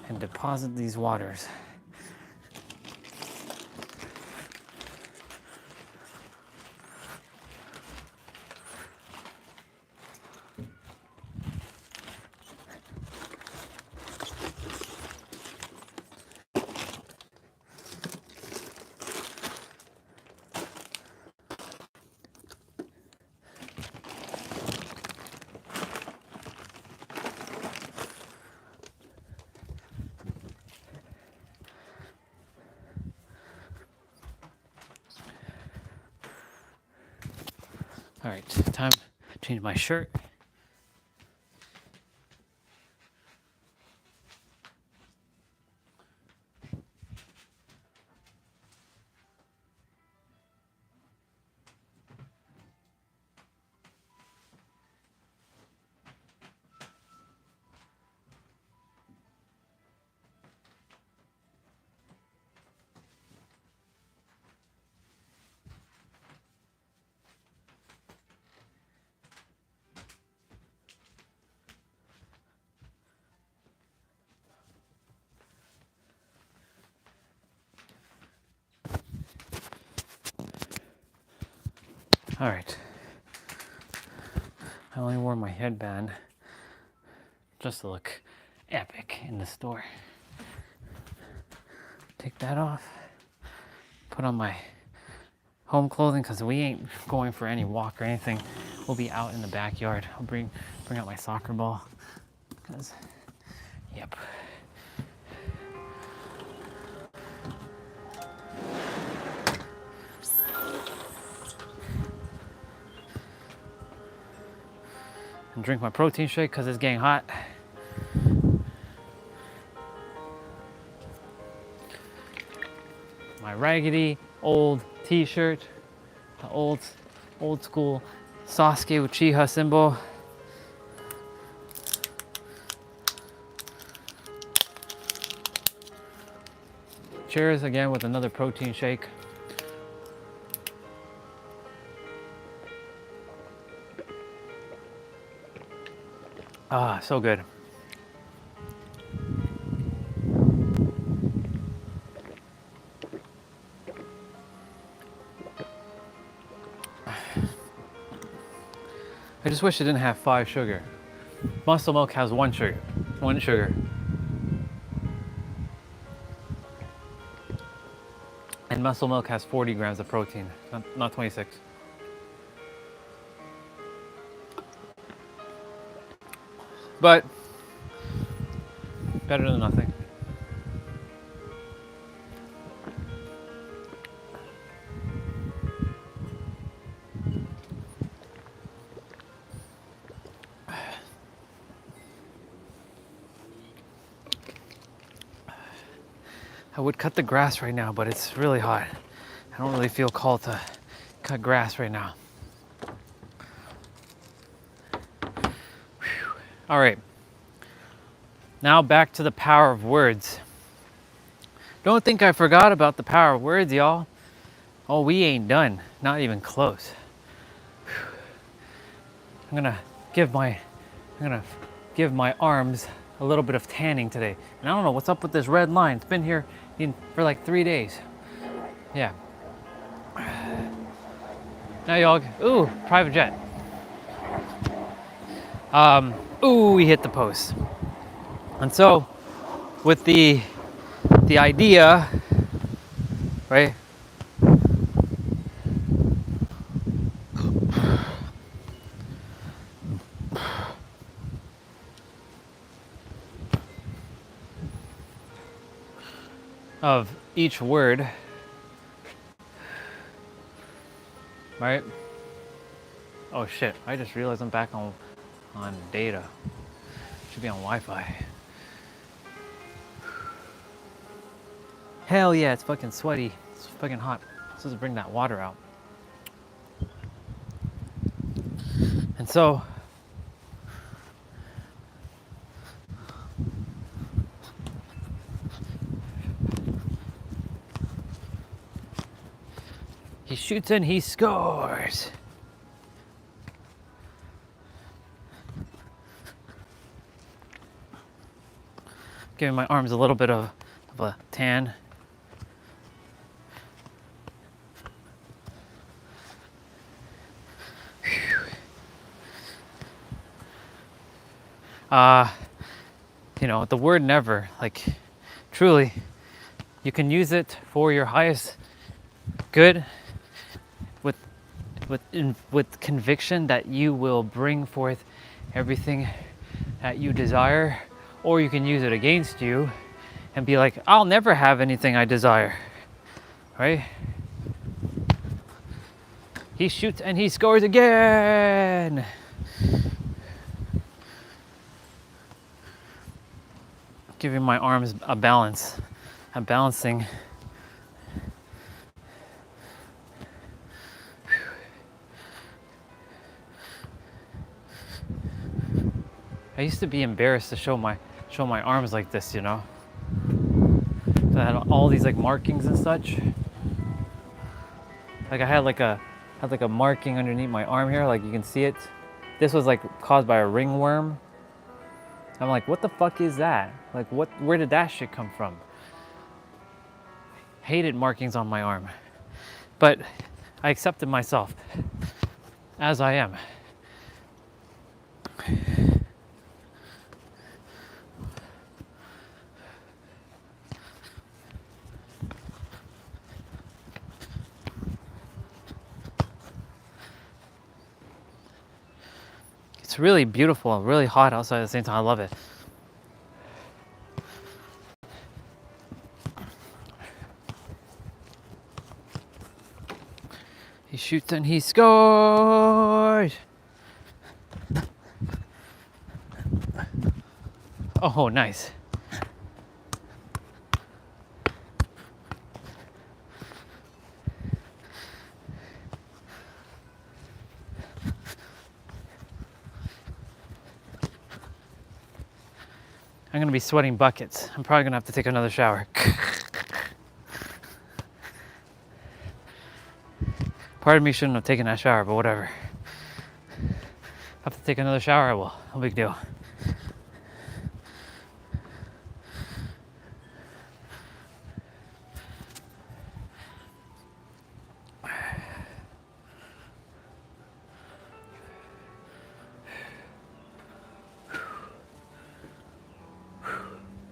and deposit these waters. All right, time to change my shirt. All right. I only wore my headband just to look epic in the store. Take that off. Put on my home clothing because we ain't going for any walk or anything. We'll be out in the backyard. I'll bring out my soccer ball because, yep. And drink my protein shake because it's getting hot. My raggedy old t-shirt, the old school Sasuke Uchiha symbol. Cheers again with another protein shake. Ah, so good. I just wish it didn't have 5 sugar. Muscle milk has 1 sugar. 1 sugar. And muscle milk has 40 grams of protein, not 26. But better than nothing. I would cut the grass right now, but it's really hot. I don't really feel called to cut grass right now. Whew. All right. Now back to the power of words. Don't think I forgot about the power of words, y'all. Oh, we ain't done. Not even close. Whew. I'm gonna give my arms a little bit of tanning today. And I don't know what's up with this red line. It's been here for like 3 days. Yeah. Now y'all, ooh, private jet. Ooh, we hit the post. And so, with the idea, right? Of each word, right? Oh shit, I just realized I'm back on data. Should be on Wi-Fi. Hell yeah, it's fucking sweaty. It's fucking hot. I'm supposed to bring that water out. And so, he shoots and he scores. Giving my arms a little bit of a tan. You know, the word never, like, truly, you can use it for your highest good with conviction that you will bring forth everything that you desire, or you can use it against you and be like, I'll never have anything I desire, right? He shoots and he scores again. Giving my arms a balance. I'm balancing. I used to be embarrassed to show my arms like this, you know. So I had all these like markings and such. Like I had like a marking underneath my arm here, like you can see it. This was like caused by a ringworm. I'm like, what the fuck is that? Like where did that shit come from? Hated markings on my arm. But I accepted myself as I am. It's really beautiful, really hot outside at the same time. I love it. He shoots and he scores. Oh, nice. I'm gonna be sweating buckets. I'm probably gonna have to take another shower. Part of me shouldn't have taken that shower, but whatever. Have to take another shower, I will. No big deal.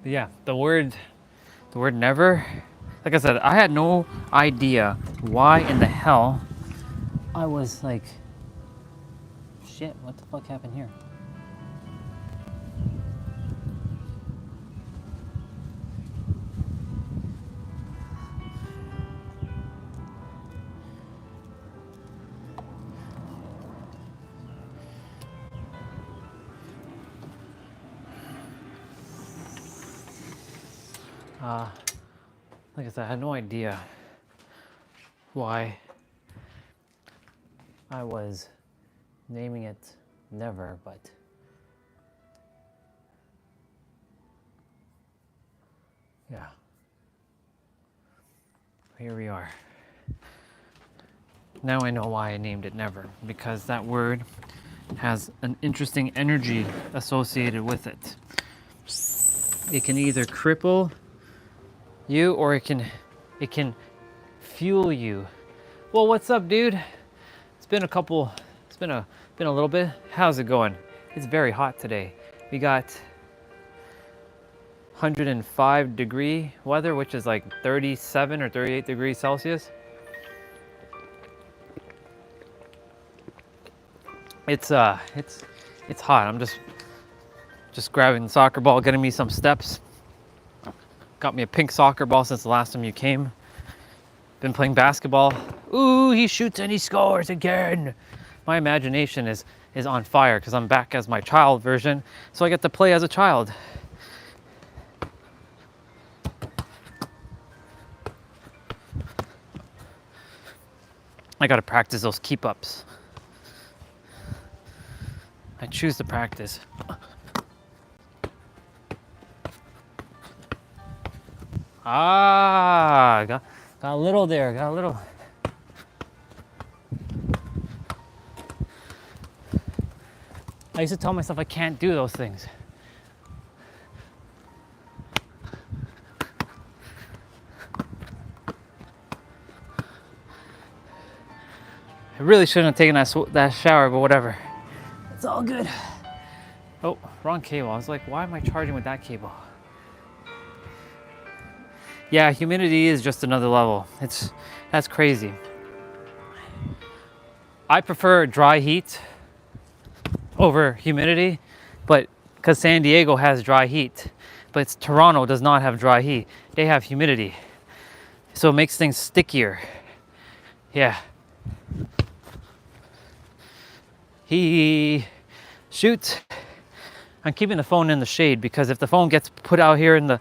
But yeah, the word never, like I said, I had no idea why in the hell I was like, shit, what the fuck happened here? Like I said, I had no idea why I was naming it never, but yeah, here we are. Now I know why I named it never, because that word has an interesting energy associated with it. It can either cripple you or it can fuel you. Well, what's up, dude? It's been a little bit. How's it going? It's very hot today. We got 105 degree weather, which is like 37 or 38 degrees Celsius. It's hot. I'm just grabbing the soccer ball, getting me some steps. Got me a pink soccer ball since the last time you came. Been playing basketball. Ooh, he shoots and he scores again. My imagination is on fire because I'm back as my child version, so I get to play as a child. I gotta practice those keep ups. I choose to practice. Ah, got a little there, got a little. I used to tell myself I can't do those things. I really shouldn't have taken that shower, but whatever. It's all good. Oh, wrong cable. I was like, why am I charging with that cable? Yeah, humidity is just another level. That's crazy. I prefer dry heat over humidity, but because San Diego has dry heat, but Toronto does not have dry heat. They have humidity. So it makes things stickier. Yeah. Shoot. I'm keeping the phone in the shade because if the phone gets put out here in the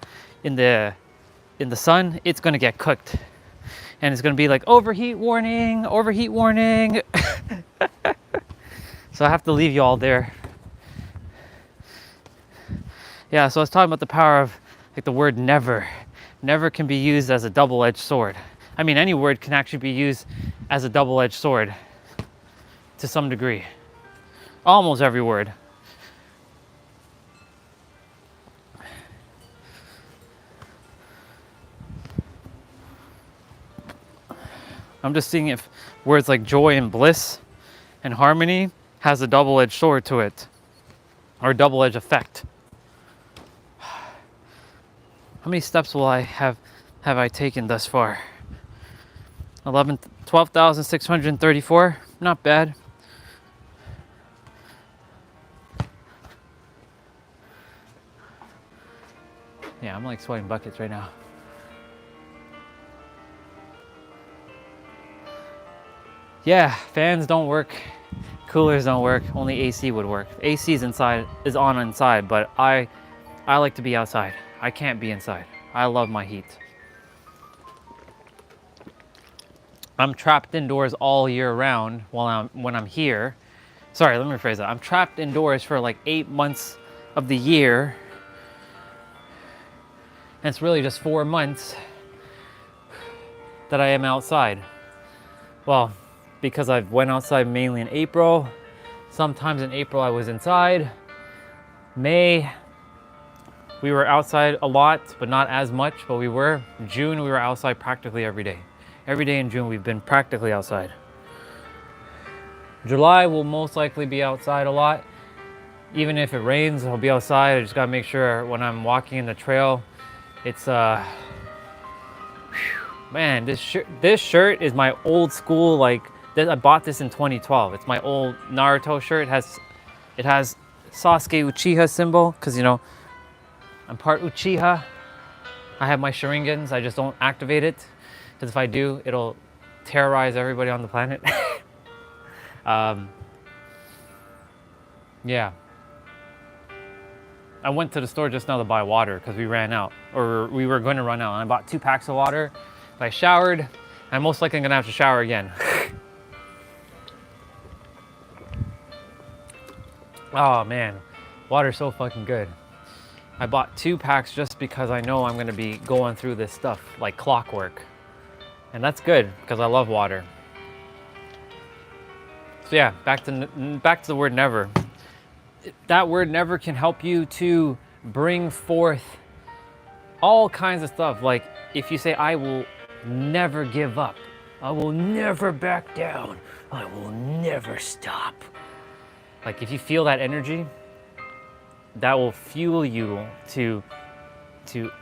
sun, it's gonna get cooked. And it's gonna be like overheat warning, overheat warning. So I have to leave you all there. Yeah, so I was talking about the power of like the word never. Never can be used as a double-edged sword. I mean, any word can actually be used as a double-edged sword to some degree. Almost every word. I'm just seeing if words like joy and bliss and harmony has a double-edged sword to it, or a double-edged effect. How many steps will I have I taken thus far? 12,634. Not bad. Yeah, I'm like sweating buckets right now. Yeah, fans don't work, coolers don't work, only AC would work. AC is on inside, but I like to be outside. I can't be inside. I love my heat. I'm trapped indoors all year round when I'm here. Sorry, let me rephrase that. I'm trapped indoors for like 8 months of the year. And it's really just 4 months that I am outside. Well, because I went outside mainly in April. Sometimes in April I was inside. May, we were outside a lot, but not as much, but we were. June, we were outside practically every day. Every day in June, we've been practically outside. July will most likely be outside a lot. Even if it rains, I'll be outside. I just gotta make sure when I'm walking in the trail, it's man, this shirt is my old school, like I bought this in 2012. It's my old Naruto shirt. It has Sasuke Uchiha symbol, because you know I'm part Uchiha. I have my Sharingans, I just don't activate it, because if I do, it'll terrorize everybody on the planet. Yeah. I went to the store just now to buy water because we ran out, or we were going to run out. And I bought 2 packs of water. I showered. I'm most likely gonna have to shower again. Oh man, water's so fucking good. I bought 2 packs just because I know I'm gonna be going through this stuff like clockwork. And that's good because I love water. So yeah, back to the word never. That word never can help you to bring forth all kinds of stuff. Like if you say, I will never give up, I will never back down, I will never stop. Like if you feel that energy, that will fuel you to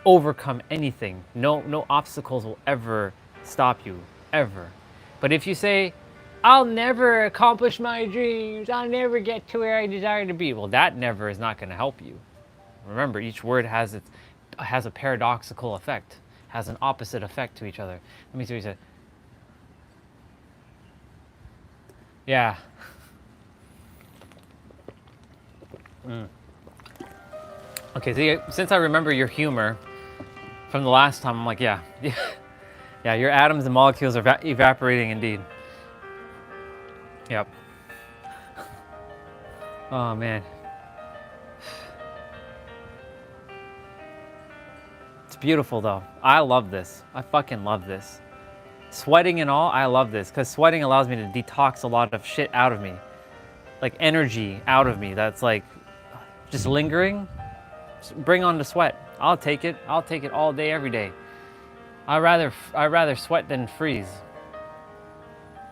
overcome anything. No obstacles will ever stop you, ever. But if you say, I'll never accomplish my dreams, I'll never get to where I desire to be, well, that never is not going to help you. Remember, each word has a paradoxical effect, has an opposite effect to each other. Let me see what he said. Yeah. Okay, so since I remember your humor from the last time, I'm like, yeah, your atoms and molecules are evaporating indeed. Yep. Oh man. It's beautiful though. I love this. I fucking love this. Sweating and all, I love this because sweating allows me to detox a lot of shit out of me. Like energy out of me that's like just lingering. Just bring on the sweat. I'll take it. I'll take it all day, every day. I'd rather sweat than freeze.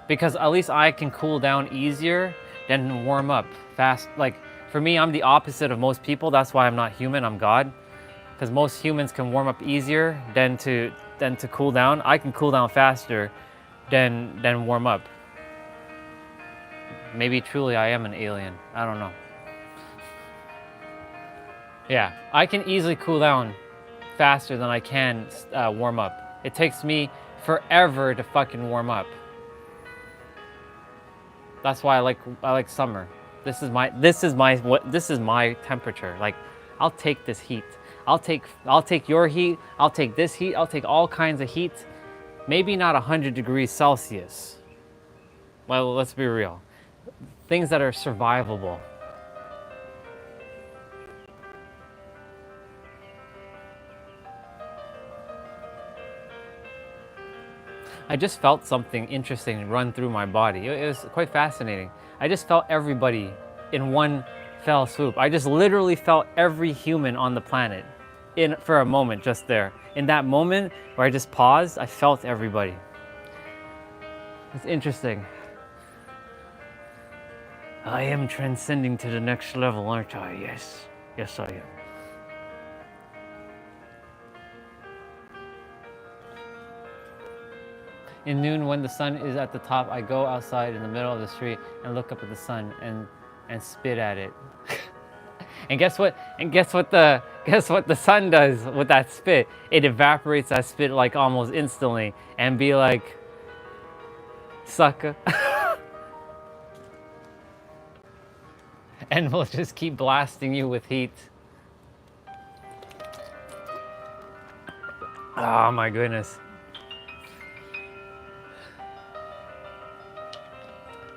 Because at least I can cool down easier than warm up fast. Like for me, I'm the opposite of most people. That's why I'm not human, I'm God. Because most humans can warm up easier than to cool down. I can cool down faster than warm up. Maybe truly I am an alien. I don't know. Yeah, I can easily cool down faster than I can warm up. It takes me forever to fucking warm up. That's why I like summer. This is my temperature. Like, I'll take this heat. I'll take your heat. I'll take this heat. I'll take all kinds of heat. Maybe not 100 degrees Celsius. Well, let's be real. Things that are survivable. I just felt something interesting run through my body. It was quite fascinating. I just felt everybody in one fell swoop. I just literally felt every human on the planet for a moment just there. In that moment where I just paused, I felt everybody. It's interesting. I am transcending to the next level, aren't I? Yes. Yes, I am. In noon, when the sun is at the top, I go outside in the middle of the street and look up at the sun and spit at it. And guess what? And guess what the sun does with that spit? It evaporates that spit like almost instantly and be like, sucker. And we'll just keep blasting you with heat. Oh my goodness.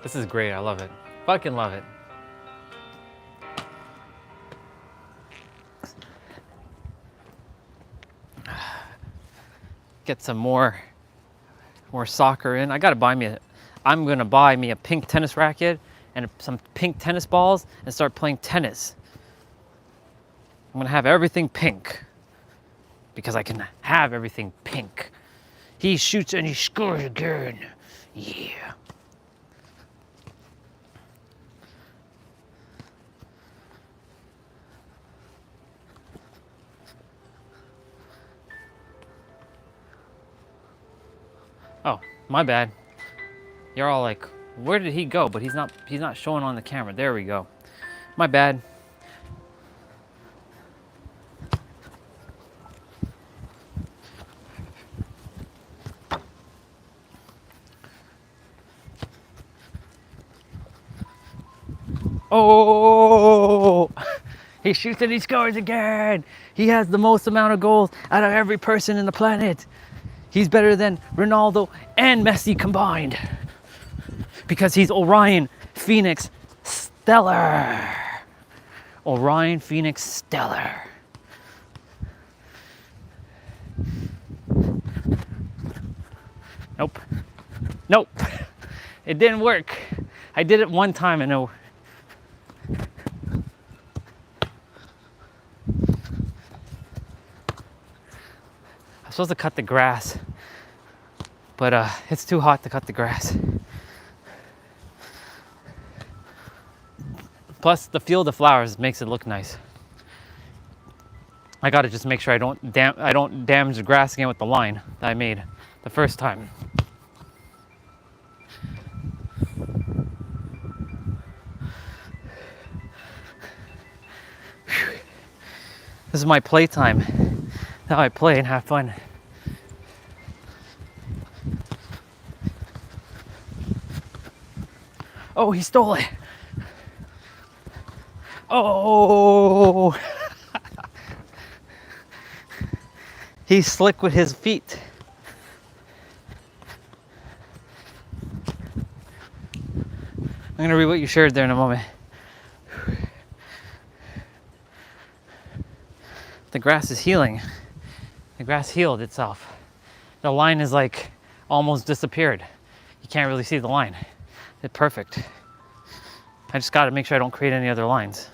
This is great, I love it. Fucking love it. Get some more soccer in. I'm gonna buy me a pink tennis racket and some pink tennis balls and start playing tennis. I'm gonna have everything pink because I can have everything pink. He shoots and he scores again. Yeah. Oh, my bad. You're all like, where did he go? But he's not showing on the camera. There we go. My bad. Oh, he shoots and he scores again. He has the most amount of goals out of every person in the planet. He's better than Ronaldo and Messi combined because he's Orion Phoenix Stellar. Orion Phoenix Stellar. Nope. Nope. It didn't work. I did it one time and no. I'm supposed to cut the grass, but it's too hot to cut the grass. Plus, the field of flowers makes it look nice. I gotta just make sure I don't damage the grass again with the line that I made the first time. This is my playtime. How I play and have fun. Oh, he stole it. Oh. He's slick with his feet. I'm gonna read what you shared there in a moment. The grass is healing. The grass healed itself. The line is like almost disappeared. You can't really see the line. It's perfect. I just gotta make sure I don't create any other lines.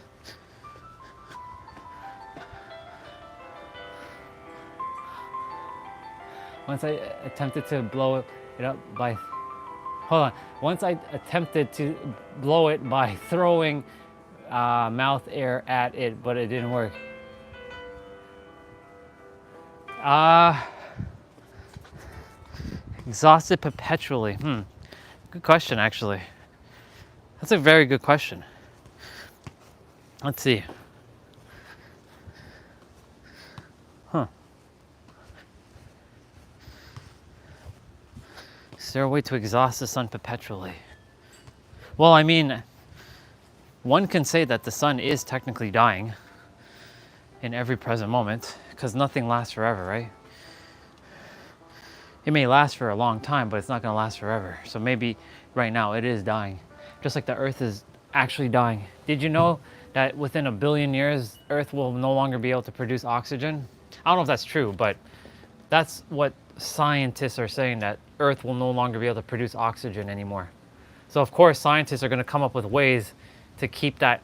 Once I attempted to blow it up by, hold on. Once I attempted to blow it by throwing mouth air at it, but it didn't work. Exhausted perpetually. Good question, actually. That's a very good question. Let's see. Is there a way to exhaust the sun perpetually? Well, I mean, one can say that the sun is technically dying in every present moment because nothing lasts forever, right? It may last for a long time, but it's not going to last forever. So maybe right now it is dying, just like the Earth is actually dying. Did you know that within 1 billion years, Earth will no longer be able to produce oxygen? I don't know if that's true, but that's what scientists are saying, that Earth will no longer be able to produce oxygen anymore. So of course, scientists are going to come up with ways to keep that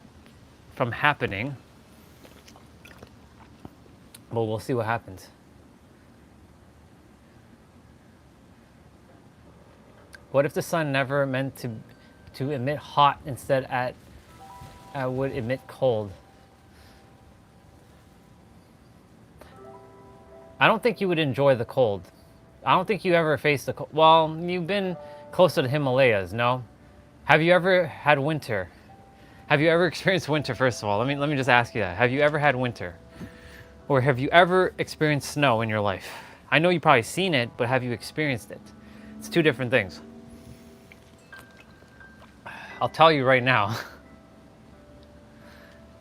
from happening. But we'll see what happens. What if the sun never meant to emit hot, instead would emit cold? I don't think you would enjoy the cold. I don't think you ever faced the cold. Well, you've been close to the Himalayas, no? Have you ever had winter? Have you ever experienced winter, first of all? Let me just ask you that. Have you ever had winter? Or have you ever experienced snow in your life? I know you've probably seen it, but have you experienced it? It's two different things. I'll tell you right now,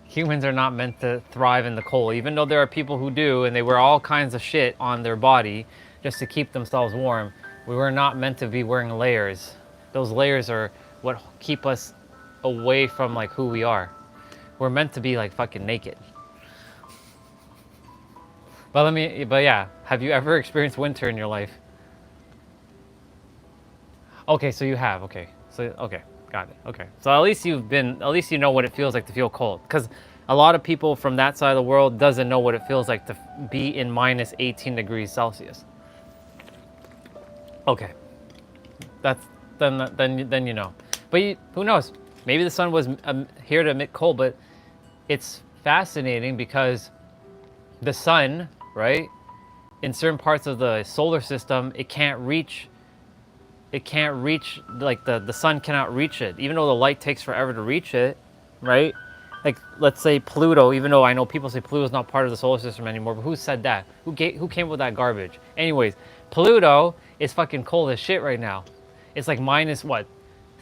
humans are not meant to thrive in the cold, even though there are people who do, and they wear all kinds of shit on their body just to keep themselves warm. We were not meant to be wearing layers. Those layers are what keep us away from like who we are. We're meant to be like fucking naked. But yeah, have you ever experienced winter in your life? Okay, so you have, okay. Got it, okay. So at least you know what it feels like to feel cold. Because a lot of people from that side of the world doesn't know what it feels like to be in minus 18 degrees Celsius. Okay, then you know. But who knows? Maybe the sun was here to emit cold, but it's fascinating because the sun, right, in certain parts of the solar system, it can't reach it can't reach, like the sun cannot reach it, even though the light takes forever to reach it, right? Like, let's say Pluto, even though I know people say Pluto's not part of the solar system anymore, but who said that? Who came up with that garbage? Anyways, Pluto is fucking cold as shit right now. It's like minus what,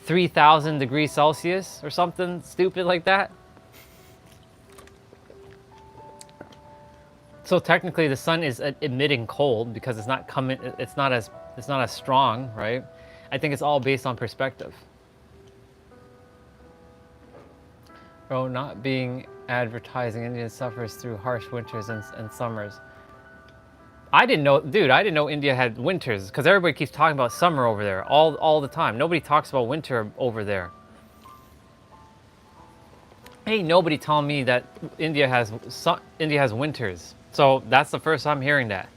3,000 degrees Celsius or something stupid like that. So technically the sun is emitting cold because it's not coming, it's not as strong, right? I think it's all based on perspective. Bro, not being advertising, India suffers through harsh winters and summers. I didn't know, dude, I didn't know India had winters because everybody keeps talking about summer over there all the time. Nobody talks about winter over there. Ain't nobody telling me that India has winters. So that's the first I'm hearing that.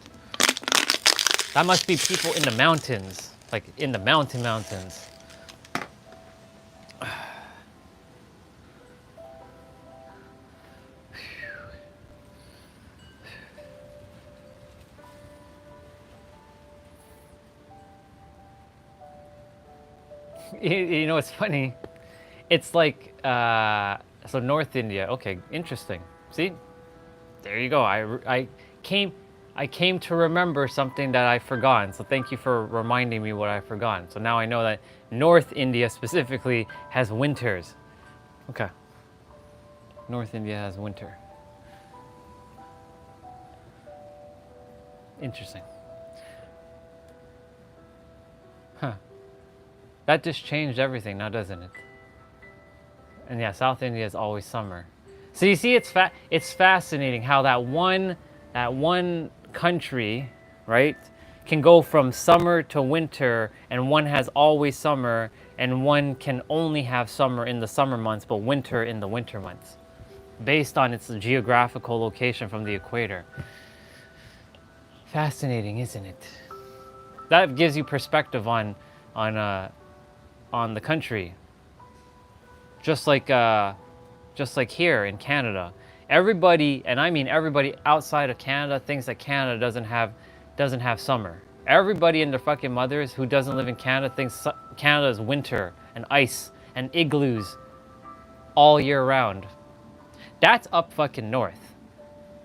That must be people in the mountains, like in the mountains. You know, it's funny. It's like, so North India. Okay, interesting. See? There you go. I came to remember something that I've forgotten. So thank you for reminding me what I've forgotten. So now I know that North India specifically has winters. Okay. North India has winter. Interesting. Huh. That just changed everything now, doesn't it? And yeah, South India is always summer. So you see, it's fascinating how that one country, right, can go from summer to winter, and one has always summer, and one can only have summer in the summer months, but winter in the winter months, based on its geographical location from the equator. Fascinating, isn't it? That gives you perspective on the country. Just like here in Canada, everybody, and I mean everybody outside of Canada, thinks that Canada doesn't have summer. Everybody and their fucking mothers who doesn't live in Canada thinks Canada is winter and ice and igloos all year round. That's up fucking north.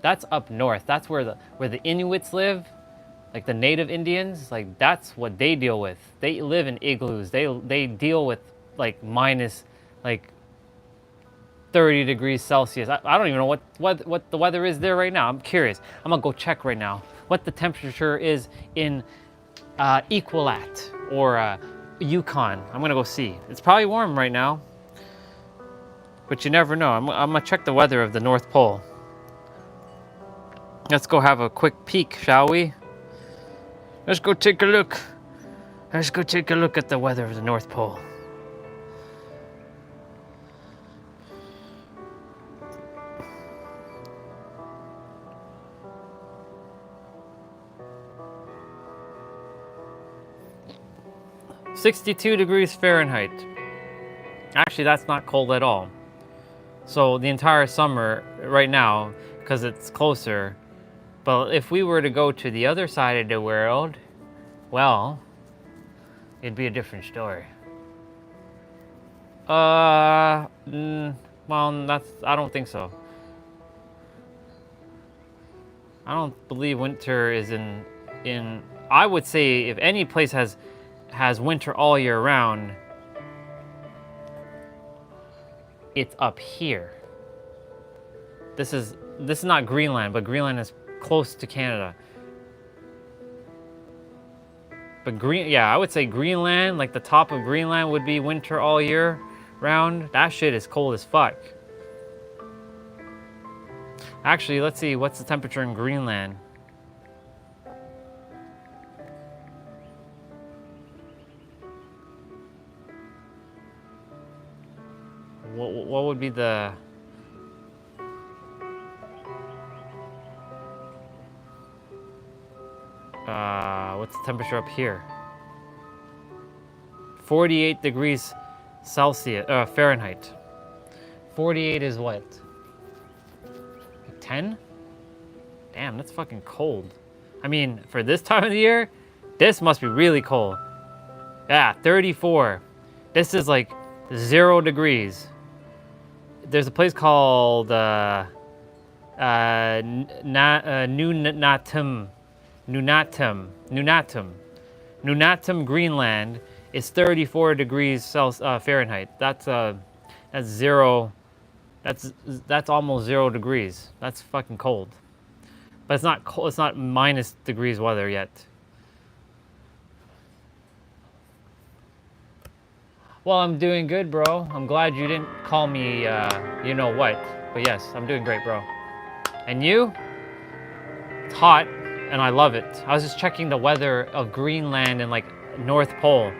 That's up north. That's where the Inuits live, like the native Indians. Like, that's what they deal with. They live in igloos. They deal with like minus like 30 degrees Celsius. I don't even know what the weather is there right now. I'm curious. I'm gonna go check right now what the temperature is in Equilat or Yukon. I'm gonna go see. It's probably warm right now, but you never know. I'm gonna check the weather of the North Pole. Let's go have a quick peek, shall we? Let's go take a look. Let's go take a look at the weather of the North Pole. (62 degrees Fahrenheit). Actually, that's not cold at all. So the entire summer right now, because it's closer. But if we were to go to the other side of the world, well, it'd be a different story. Well, I don't think so. I don't believe winter is in. I would say if any place has winter all year round, it's up here. This is not Greenland, but Greenland is close to Canada. But I would say Greenland, like the top of Greenland would be winter all year round. That shit is cold as fuck. Actually, let's see, what's the temperature in Greenland? What would be the... what's the temperature up here? 48 degrees Celsius, Fahrenheit. 48 is what? 10? Damn, that's fucking cold. I mean, for this time of the year, this must be really cold. Yeah, 34. This is like 0 degrees. There's a place called Nunatum, Greenland. Is 34 degrees Fahrenheit. That's zero. That's almost 0 degrees. That's fucking cold. But it's not cold. It's not minus degrees weather yet. Well, I'm doing good, bro. I'm glad you didn't call me, you know what. But yes, I'm doing great, bro. And you? It's hot, and I love it. I was just checking the weather of Greenland and like North Pole.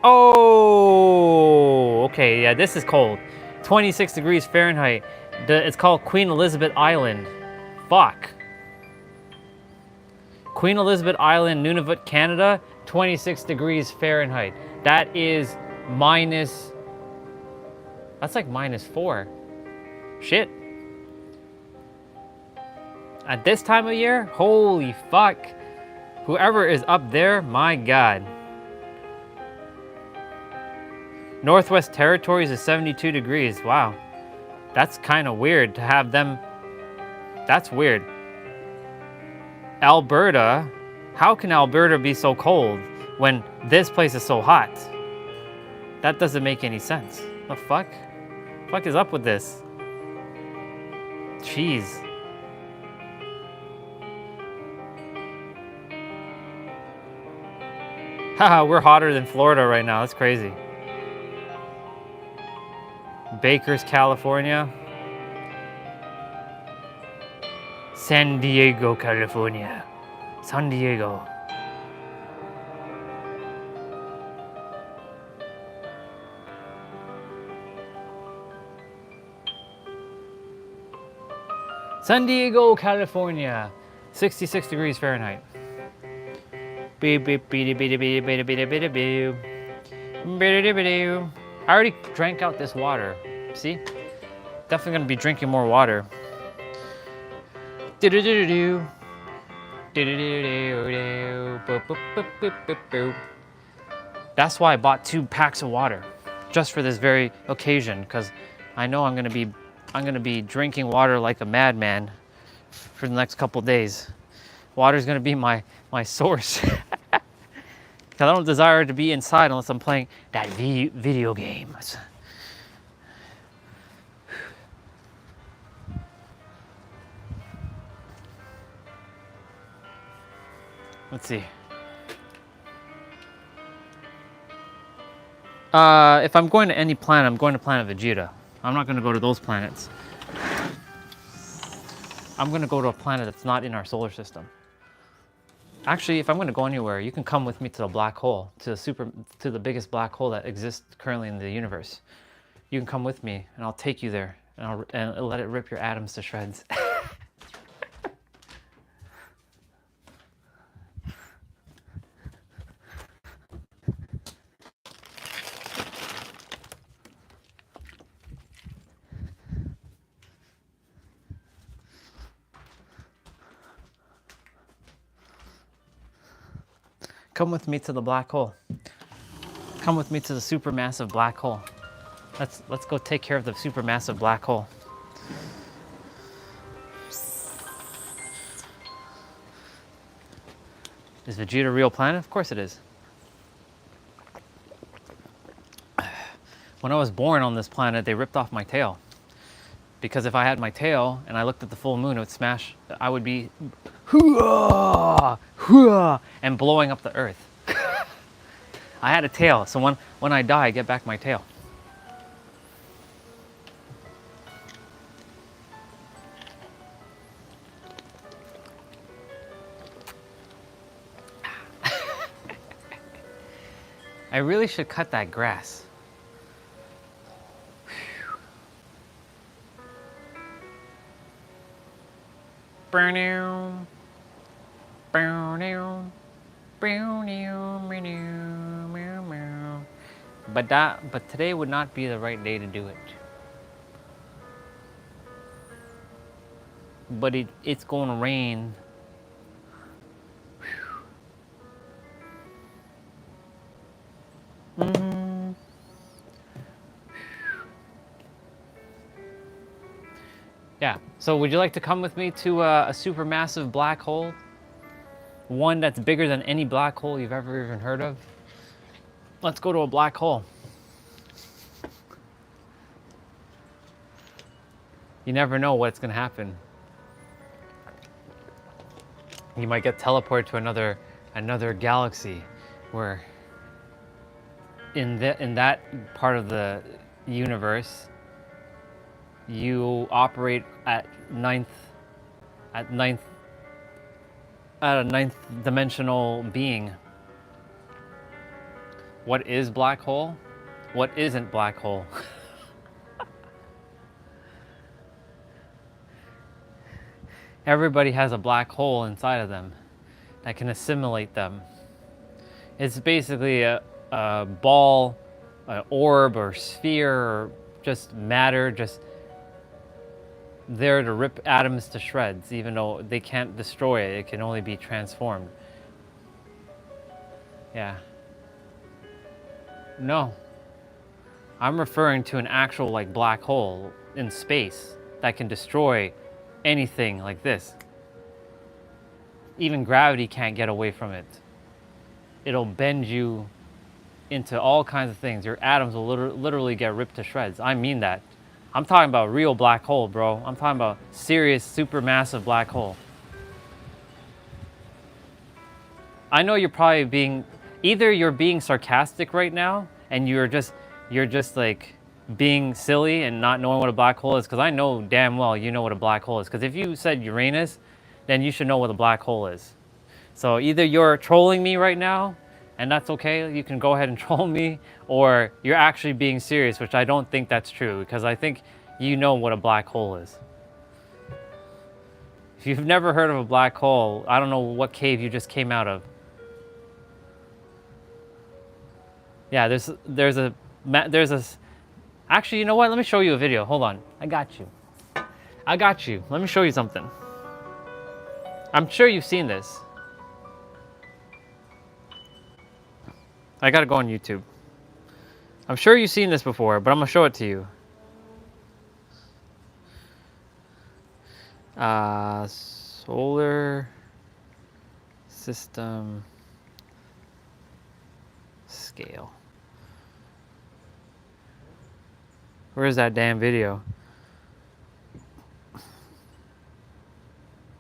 Oh, okay, yeah, this is cold. 26 degrees Fahrenheit. It's called Queen Elizabeth Island. Fuck. Queen Elizabeth Island, Nunavut, Canada, 26 degrees Fahrenheit. That is minus, that's like -4. Shit. At this time of year, holy fuck. Whoever is up there, my God. Northwest Territories is 72 degrees. Wow. That's kind of weird to have them. That's weird. Alberta. How can Alberta be so cold when this place is so hot? That doesn't make any sense. The fuck? The fuck is up with this? Jeez. Haha, we're hotter than Florida right now. That's crazy. Bakers, California. San Diego, California. San Diego. San Diego, California. 66 degrees Fahrenheit. I already drank out this water. See? Definitely gonna be drinking more water. That's why I bought 2 packs of water, just for this very occasion, because I know I'm gonna be drinking water like a madman for the next couple days. Water's gonna be my source. Because I don't desire to be inside unless I'm playing that video game. Let's see. If I'm going to any planet, I'm going to planet Vegeta. I'm not going to go to those planets. I'm going to go to a planet that's not in our solar system. Actually, if I'm going to go anywhere, you can come with me to the black hole, to the biggest black hole that exists currently in the universe. You can come with me, and I'll take you there, and I'll let it rip your atoms to shreds. Come with me to the black hole. Come with me to the supermassive black hole. Let's go take care of the supermassive black hole. Is Vegeta a real planet? Of course it is. When I was born on this planet, they ripped off my tail. Because if I had my tail and I looked at the full moon, it would smash. I would be and blowing up the earth. I had a tail, so when I die, I get back my tail. I really should cut that grass. But today would not be the right day to do it. But it's going to rain. So would you like to come with me to a supermassive black hole? One that's bigger than any black hole you've ever even heard of? Let's go to a black hole. You never know what's gonna happen. You might get teleported to another galaxy where in that part of the universe you operate at a ninth dimensional being. What is black hole? What isn't black hole? Everybody has a black hole inside of them that can assimilate them. It's basically a ball, an orb or sphere, or just matter, just there to rip atoms to shreds, even though they can't destroy it, it can only be transformed. Yeah. No. I'm referring to an actual like black hole in space that can destroy anything like this. Even gravity can't get away from it. It'll bend you into all kinds of things. Your atoms will literally get ripped to shreds. I mean that. I'm talking about real black hole, bro. I'm talking about serious, supermassive black hole. I know you're probably either you're being sarcastic right now and you're just like being silly and not knowing what a black hole is, because I know damn well you know what a black hole is. Because if you said Uranus, then you should know what a black hole is. So either you're trolling me right now, and that's okay, you can go ahead and troll me, or you're actually being serious, which I don't think that's true, because I think you know what a black hole is. If you've never heard of a black hole, I don't know what cave you just came out of. Yeah, there's a actually, you know what? Let me show you a video. Hold on. I got you. Let me show you something. I'm sure you've seen this. I gotta go on YouTube. I'm sure you've seen this before, but I'm gonna show it to you. Solar system scale. Where's that damn video?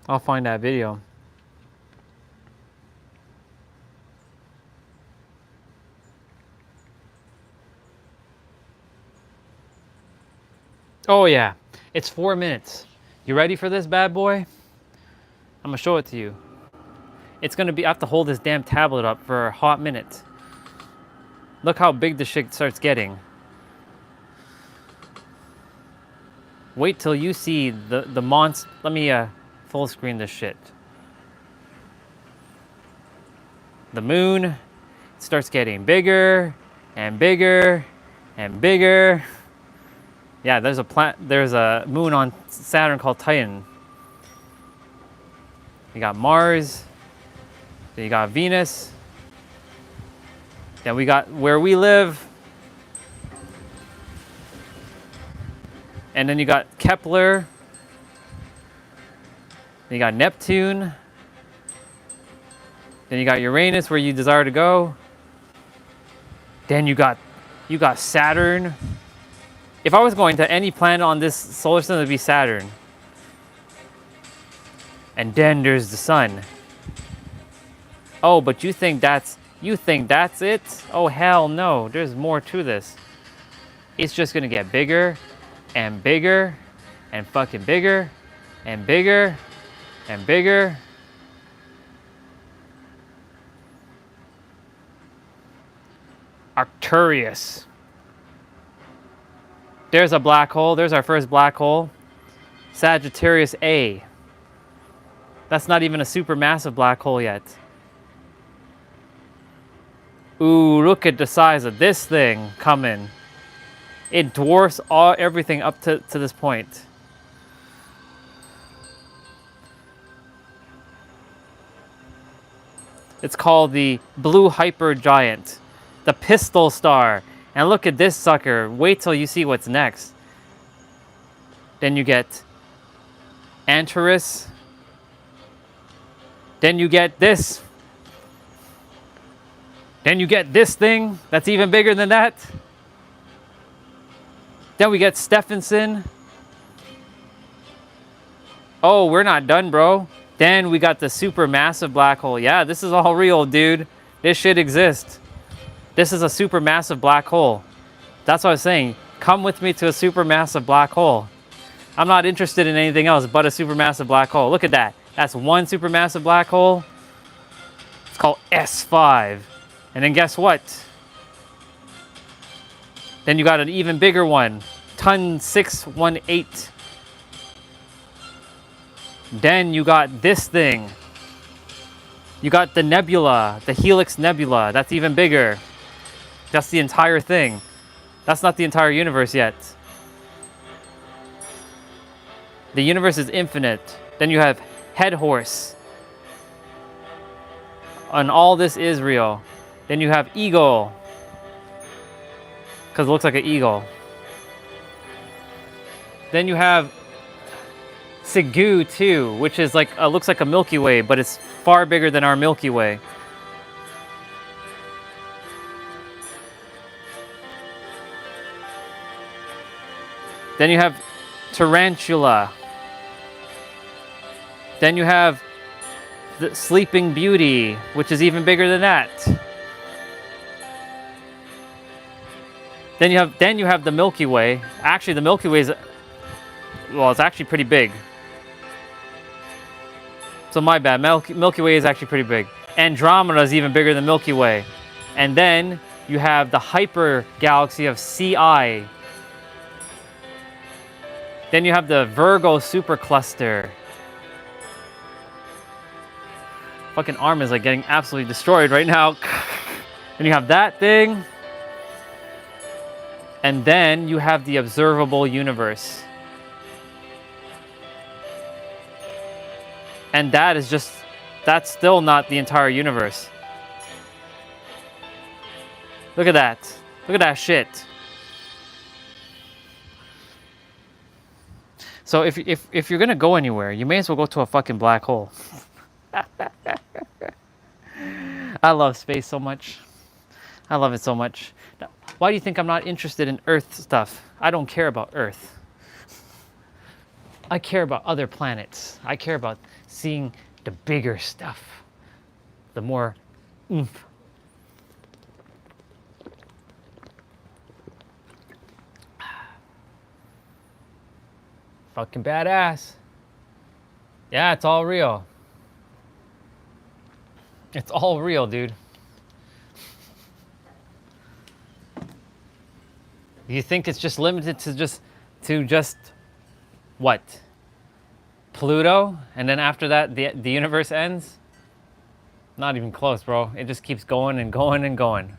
I'll find that video. Oh yeah, it's 4 minutes. You ready for this bad boy? I'm gonna show it to you. It's gonna be, I have to hold this damn tablet up for a hot minute. Look how big this shit starts getting. Wait till you see the monster. Let me full screen this shit. The moon starts getting bigger and bigger and bigger. Yeah, there's a moon on Saturn called Titan. You got Mars, then you got Venus, then we got where we live, and then you got Kepler, then you got Neptune, then you got Uranus where you desire to go, then you got Saturn. If I was going to any planet on this solar system, it would be Saturn. And then there's the sun. Oh, but you think that's it? Oh hell no, there's more to this. It's just gonna get bigger and bigger and fucking bigger and bigger and bigger. Arcturus. There's a black hole. There's our first black hole. Sagittarius A. That's not even a supermassive black hole yet. Ooh, look at the size of this thing coming. It dwarfs everything up to this point. It's called the blue hypergiant, the pistol star. And look at this sucker. Wait till you see what's next. Then you get Antares. Then you get this. Then you get this thing that's even bigger than that. Then we get Stephenson. Oh, we're not done, bro. Then we got the supermassive black hole. Yeah, this is all real, dude. This shit exists. This is a supermassive black hole. That's what I was saying. Come with me to a supermassive black hole. I'm not interested in anything else but a supermassive black hole. Look at that. That's one supermassive black hole. It's called S5. And then guess what? Then you got an even bigger one. Ton 618. Then you got this thing. You got the nebula, the Helix Nebula. That's even bigger. That's the entire thing. That's not the entire universe yet. The universe is infinite. Then you have Head Horse. And all this is real. Then you have Eagle. Because it looks like an eagle. Then you have Sigu too, which is like looks like a Milky Way, but it's far bigger than our Milky Way. Then you have Tarantula. Then you have the Sleeping Beauty, which is even bigger than that. Then you have the Milky Way. Actually, the Milky Way is, well, it's actually pretty big. So my bad. Milky Way is actually pretty big. Andromeda is even bigger than Milky Way. And then you have the hyper galaxy of CI. Then you have the Virgo supercluster. Fucking arm is like getting absolutely destroyed right now. And you have that thing. And then you have the observable universe. And that is just, that's still not the entire universe. Look at that. Look at that shit. So if you're gonna go anywhere, you may as well go to a fucking black hole. I love space so much. I love it so much. Why do you think I'm not interested in Earth stuff? I don't care about Earth. I care about other planets. I care about seeing the bigger stuff. The more oomph. Fucking badass. Yeah, it's all real. It's all real, dude. You think it's just limited to just what? Pluto? And then after that, the universe ends? Not even close, bro. It just keeps going and going and going.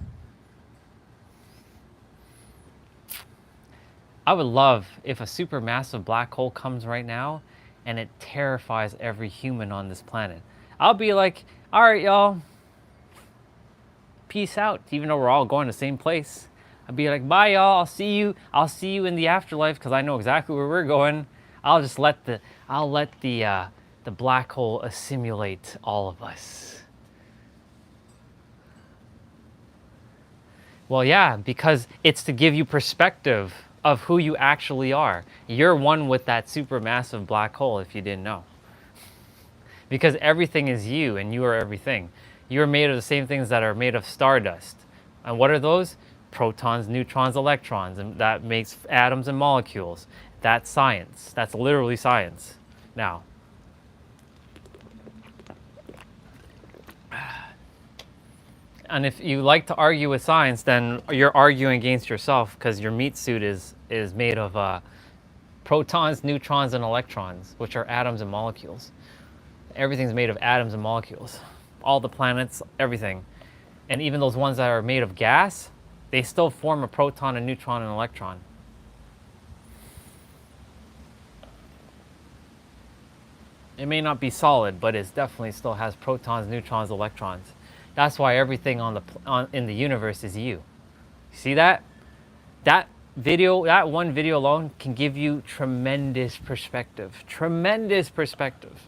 I would love if a supermassive black hole comes right now and it terrifies every human on this planet. I'll be like, all right, y'all. Peace out, even though we're all going to the same place. I'd be like, bye, y'all. I'll see you in the afterlife because I know exactly where we're going. I'll just let the black hole assimilate all of us. Well, yeah, because it's to give you perspective of who you actually are. You're one with that supermassive black hole, if you didn't know. Because everything is you, and you are everything. You're made of the same things that are made of stardust. And what are those? Protons, neutrons, electrons, and that makes atoms and molecules. That's science. That's literally science. Now, and if you like to argue with science, then you're arguing against yourself because your meat suit is made of protons, neutrons, and electrons, which are atoms and molecules. Everything's made of atoms and molecules. All the planets, everything. And even those ones that are made of gas, they still form a proton, a neutron, and an electron. It may not be solid, but it definitely still has protons, neutrons, electrons. That's why everything in the universe is you. See that? that one video alone can give you tremendous perspective. Tremendous perspective.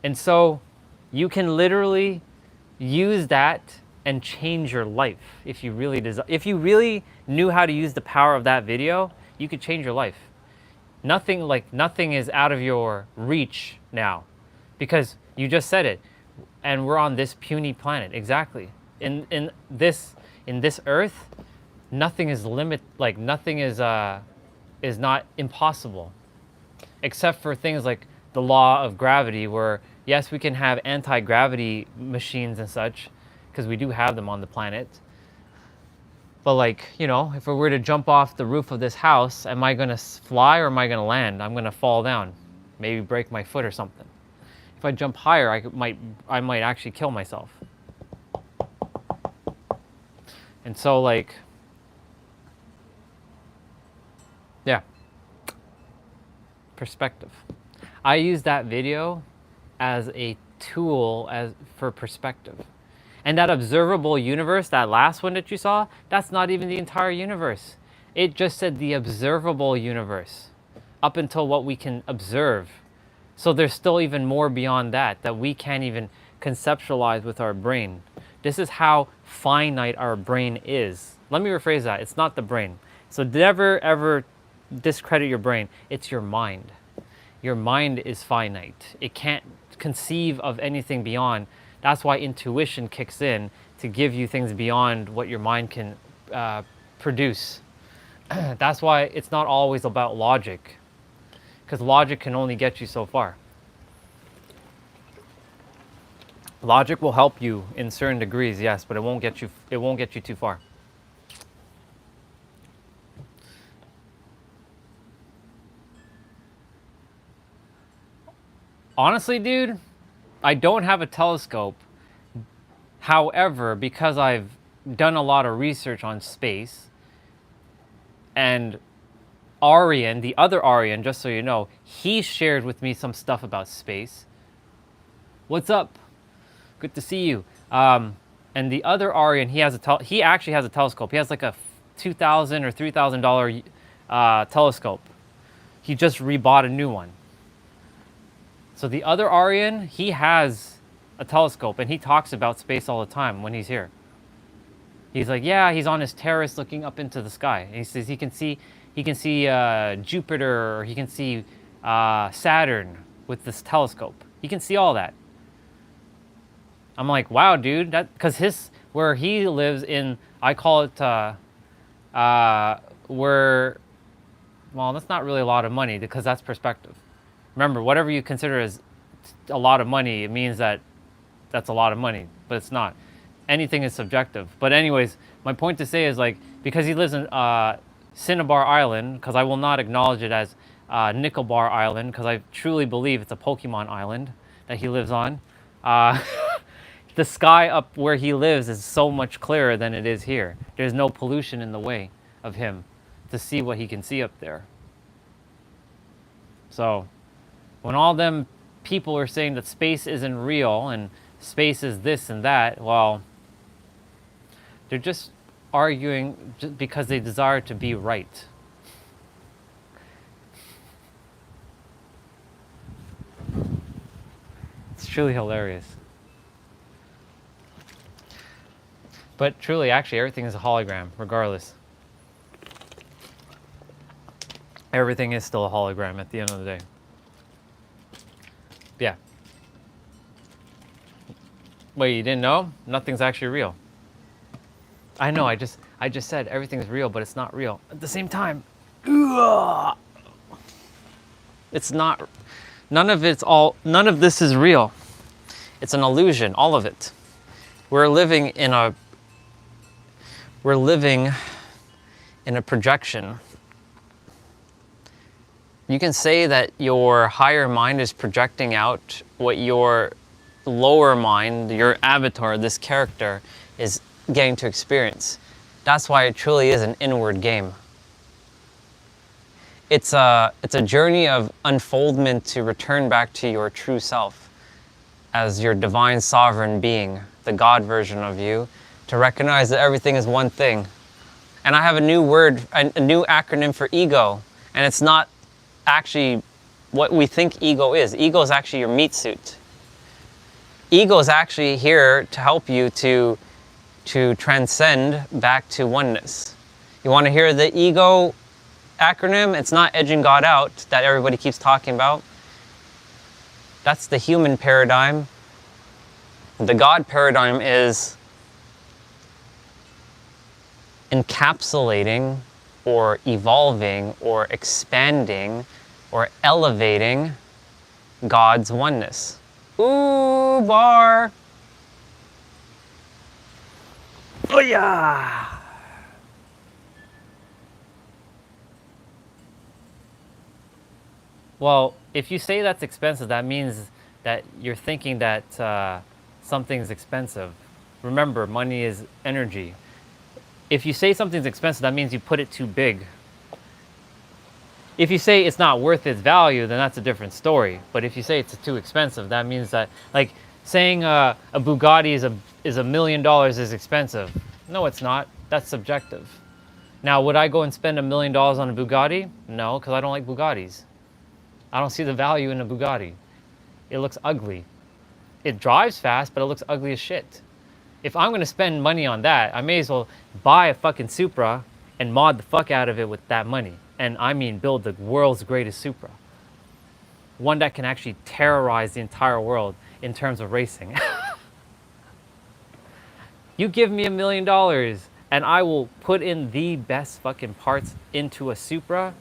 And so you can literally use that and change your life if you really if you really knew how to use the power of that video, you could change your life. Nothing is out of your reach now, because you just said it, and we're on this puny planet. Exactly. In this earth, nothing is nothing is not impossible, except for things like the law of gravity, where yes, we can have anti-gravity machines and such, because we do have them on the planet. But like, you know, if we were to jump off the roof of this house, am I gonna fly or am I gonna land? I'm gonna fall down, maybe break my foot or something. If I jump higher, I might actually kill myself. And so like, yeah, perspective. I use that video as a tool for perspective. And that observable universe, that last one that you saw, that's not even the entire universe. It just said the observable universe, up until what we can observe. So there's still even more beyond that we can't even conceptualize with our brain. This is how finite our brain is. Let me rephrase that. It's not the brain. So never ever discredit your brain. It's your mind. Your mind is finite. It can't conceive of anything beyond. That's why intuition kicks in to give you things beyond what your mind can produce. That's why it's not always about logic, because logic can only get you so far. Logic will help you in certain degrees, yes, but it won't get you too far. Honestly, dude, I don't have a telescope. However, because I've done a lot of research on space, and Aryan, the other Aryan, just so you know, he shared with me some stuff about space. What's up? Good to see you. And the other Aryan, he actually has a telescope. He has like a $2,000 or $3,000 telescope. He just rebought a new one. So the other Aryan, he has a telescope, and he talks about space all the time when he's here. He's like, yeah, he's on his terrace looking up into the sky. And he says he can see Jupiter, or he can see Saturn with this telescope. He can see all that. I'm like, wow, dude, because where he lives in, I call it well, that's not really a lot of money, because that's perspective. Remember, whatever you consider as a lot of money, it means that that's a lot of money, but it's not. Anything is subjective. But anyways, my point to say is, like, because he lives in Cinnabar Island, because I will not acknowledge it as Nickelbar Island, because I truly believe it's a Pokemon island that he lives on. The sky up where he lives is so much clearer than it is here. There's no pollution in the way of him to see what he can see up there. So when all them people are saying that space isn't real and space is this and that, well, they're just arguing just because they desire to be right. It's truly hilarious. But truly, actually, everything is a hologram, regardless. Everything is still a hologram at the end of the day. Yeah. Wait, you didn't know? Nothing's actually real. I know, I just said everything's real, but it's not real. At the same time, it's not, none of this is real. It's an illusion, all of it. We're living in a projection. You can say that your higher mind is projecting out what your lower mind, your avatar, this character, is getting to experience. That's why it truly is an inward game. It's a journey of unfoldment to return back to your true self as your divine sovereign being, the God version of you, to recognize that everything is one thing. And I have a new word, a new acronym for ego. And it's not actually what we think ego is. Ego is actually your meat suit. Ego is actually here to help you to transcend back to oneness. You want to hear the ego acronym? It's not edging God out that everybody keeps talking about. That's the human paradigm. The God paradigm is encapsulating or evolving or expanding or elevating God's oneness. Ooh, bar. Oh yeah. Well, if you say that's expensive, that means that you're thinking that something's expensive. Remember, money is energy. If you say something's expensive, that means you put it too big. If you say it's not worth its value, then that's a different story. But if you say it's too expensive, that means that, like, saying a Bugatti is $1 million is expensive. No, it's not. That's subjective. Now, would I go and spend $1 million on a Bugatti? No, because I don't like Bugattis. I don't see the value in a Bugatti. It looks ugly. It drives fast, but it looks ugly as shit. If I'm going to spend money on that, I may as well buy a fucking Supra and mod the fuck out of it with that money. And I mean build the world's greatest Supra. One that can actually terrorize the entire world in terms of racing. You give me $1 million and I will put in the best fucking parts into a Supra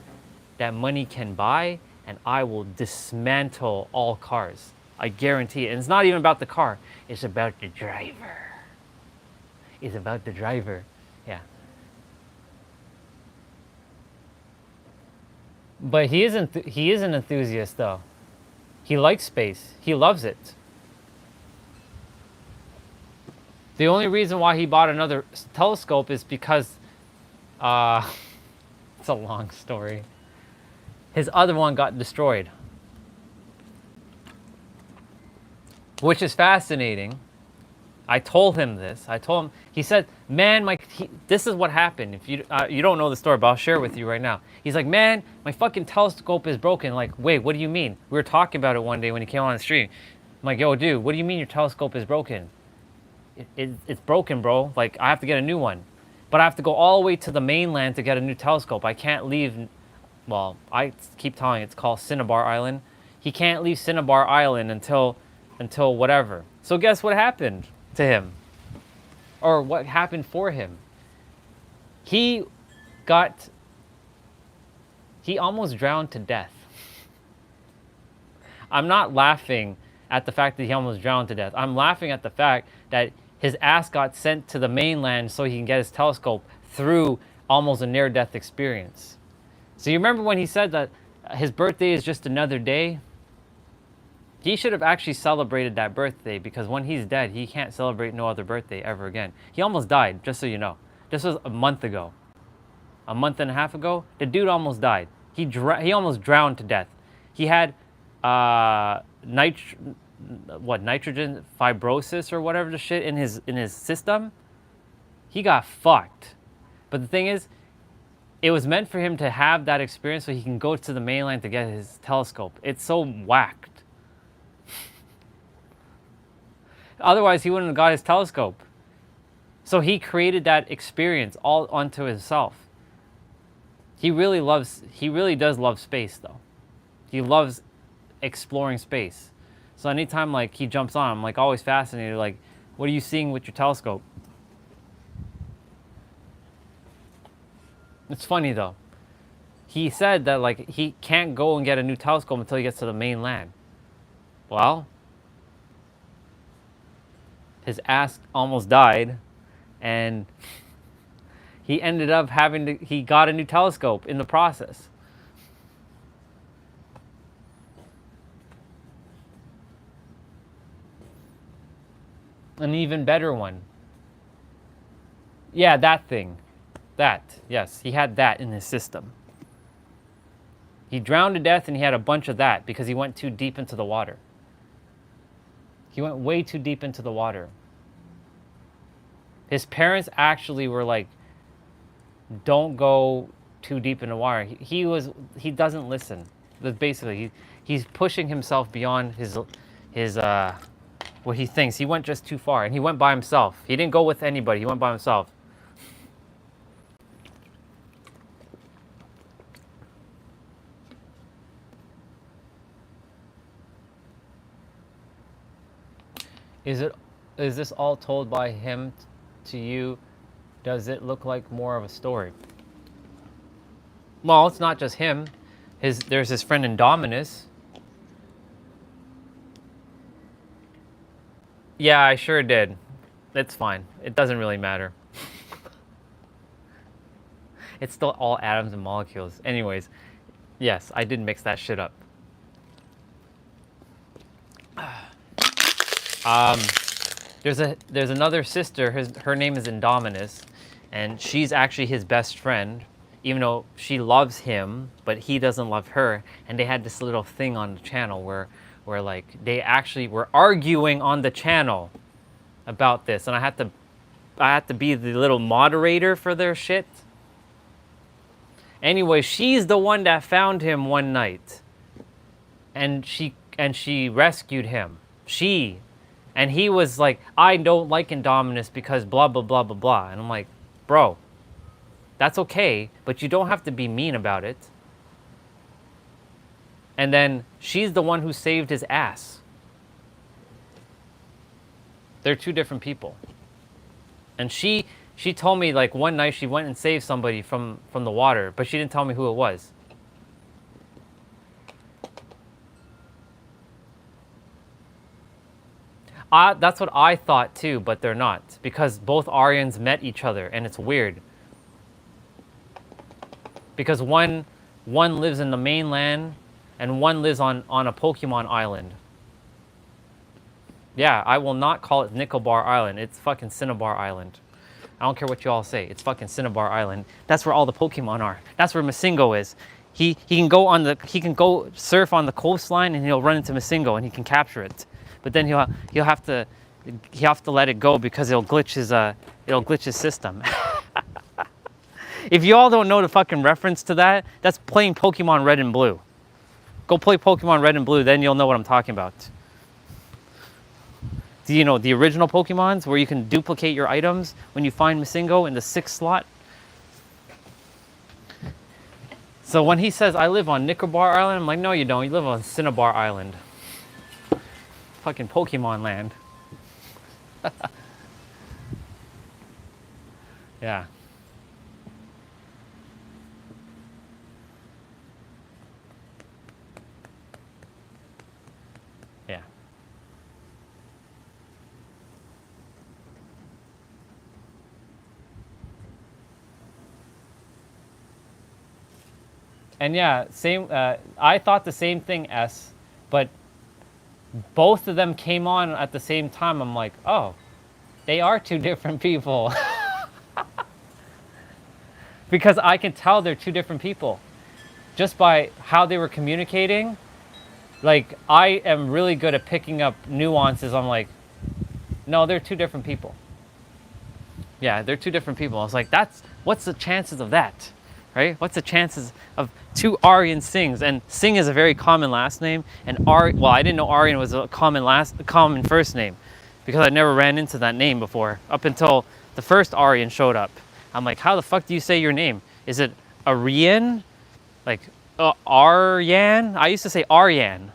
that money can buy, and I will dismantle all cars. I guarantee it. And it's not even about the car. It's about the driver. It's about the driver. Yeah. But he is an enthusiast, though. He likes space. He loves it. The only reason why he bought another telescope is because it's a long story. His other one got destroyed, which is fascinating. I told him this. I told him. He said, "Man, this is what happened. If you don't know the story, but I'll share it with you right now." He's like, "Man, my fucking telescope is broken." Like, wait, what do you mean? We were talking about it one day when he came on the stream. I'm like, "Yo, dude, what do you mean your telescope is broken?" It's broken, bro. Like, I have to get a new one, but I have to go all the way to the mainland to get a new telescope. I can't leave. Well, I keep telling it's called Cinnabar Island. He can't leave Cinnabar Island until whatever. So guess what happened to him? Or what happened for him? He almost drowned to death. I'm not laughing at the fact that he almost drowned to death. I'm laughing at the fact that his ass got sent to the mainland so he can get his telescope through almost a near-death experience. So you remember when he said that his birthday is just another day? He should have actually celebrated that birthday, because when he's dead, he can't celebrate no other birthday ever again. He almost died, just so you know. This was a month ago. A month and a half ago, the dude almost died. He almost drowned to death. He had nitrogen fibrosis or whatever the shit in his system. He got fucked. But the thing is, it was meant for him to have that experience so he can go to the mainland to get his telescope. It's so whacked. Otherwise, he wouldn't have got his telescope. So he created that experience all onto himself. He really does love space, though. He loves exploring space. So anytime like he jumps on, I'm like always fascinated. Like, what are you seeing with your telescope? It's funny though. He said that like he can't go and get a new telescope until he gets to the mainland. Well, his ass almost died, and he ended up he got a new telescope in the process. An even better one. Yeah, that thing. Yes, he had that in his system. He drowned to death and he had a bunch of that because he went too deep into the water. He went way too deep into the water. His parents actually were like, don't go too deep in the water. He doesn't listen. Basically, he's pushing himself beyond his what he thinks. He went just too far, and he went by himself. He didn't go with anybody. He went by himself. Is this all told by him to you? Does it look like more of a story? Well, it's not just him. There's his friend Indominus. Yeah, I sure did. It's fine. It doesn't really matter. It's still all atoms and molecules. Anyways, yes, I did mix that shit up. There's another sister. Her name is Indominus, and she's actually his best friend, even though she loves him, but he doesn't love her. And they had this little thing on the channel where like they actually were arguing on the channel about this, and I had to be the little moderator for their shit. Anyway, she's the one that found him one night, and she rescued him. And he was like, I don't like Indominus because blah, blah, blah, blah, blah. And I'm like, bro, that's okay, but you don't have to be mean about it. And then she's the one who saved his ass. They're two different people. And she told me like one night she went and saved somebody from the water, but she didn't tell me who it was. That's what I thought too, but they're not, because both Aryans met each other, and it's weird. Because one lives in the mainland, and one lives on a Pokemon island. Yeah, I will not call it Nicobar Island. It's fucking Cinnabar Island. I don't care what you all say. It's fucking Cinnabar Island. That's where all the Pokemon are. That's where Masingo is. He can go surf on the coastline, and he'll run into Masingo, and he can capture it. But then he'll have to let it go because it'll glitch his system. If you all don't know the fucking reference to that, that's playing Pokemon Red and Blue. Go play Pokemon Red and Blue, then you'll know what I'm talking about. Do you know the original Pokemons where you can duplicate your items when you find Masingo in the 6th slot? So when he says, I live on Nicobar Island, I'm like, no you don't, you live on Cinnabar Island. Fucking Pokemon land. Yeah. Yeah. And yeah, same. I thought the same thing, S, but both of them came on at the same time. I'm like, oh, they are two different people. Because I can tell they're two different people just by how they were communicating. Like, I am really good at picking up nuances. I'm like, no, they're two different people. Yeah, they're two different people. I was like, what's the chances of that? Right? What's the chances of two Aryan Singhs? And Singh is a very common last name, and well, I didn't know Aryan was a common first name, because I never ran into that name before up until the first Aryan showed up. I'm like, how the fuck do you say your name? Is it Aryan? Like Aryan? I used to say Aryan,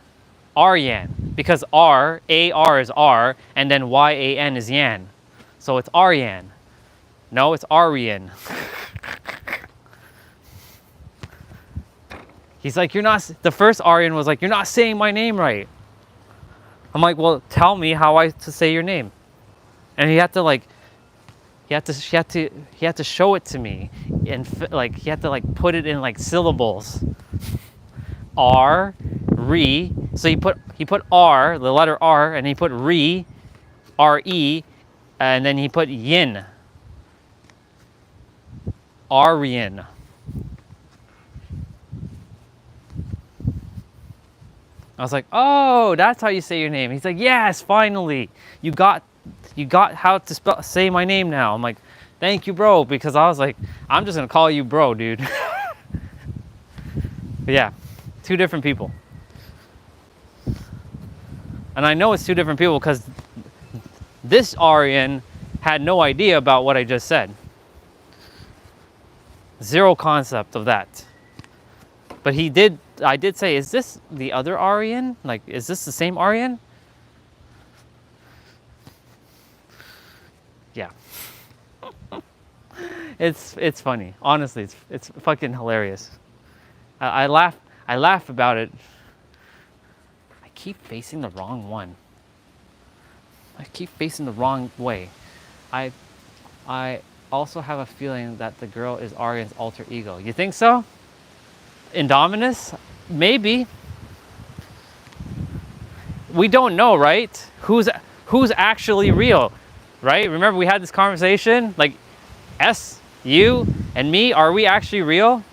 because AR is R, and then YAN is Yan, so it's Aryan. No, it's Aryan. He's like, the first Aryan was like, you're not saying my name right. I'm like, well, tell me how to say your name. And he had to show it to me. And like, he had to like put it in like syllables. R, re. So he put R, the letter R, and he put re, R-E, and then he put yin. Aryan. I was like, oh, that's how you say your name. He's like, yes, finally. You got how to say my name now. I'm like, Thank you, bro, because I was like, I'm just gonna call you bro, dude. But yeah, 2 different people. And I know it's 2 different people because this Aryan had no idea about what I just said. Zero concept of that. But I did say, is this the other Aryan? Like, is this the same Aryan? Yeah. It's funny. Honestly, it's fucking hilarious. I laugh about it. I keep facing the wrong one. I keep facing the wrong way. I also have a feeling that the girl is Aryan's alter ego. You think so? Indominus? Maybe. We don't know, right? Who's actually real, right? Remember we had this conversation? Like, you and me, are we actually real?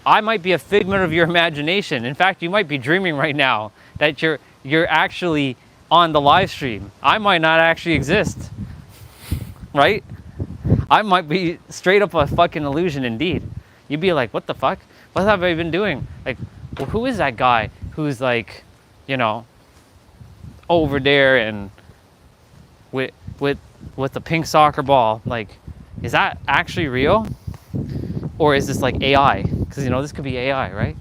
I might be a figment of your imagination. In fact, you might be dreaming right now that you're actually on the live stream. I might not actually exist, right? I might be straight up a fucking illusion indeed. You'd be like, what the fuck? What have I been doing? Like, well, who is that guy who's like, you know, over there and with the pink soccer ball? Like, is that actually real? Or is this like AI? Because, you know, this could be AI, right?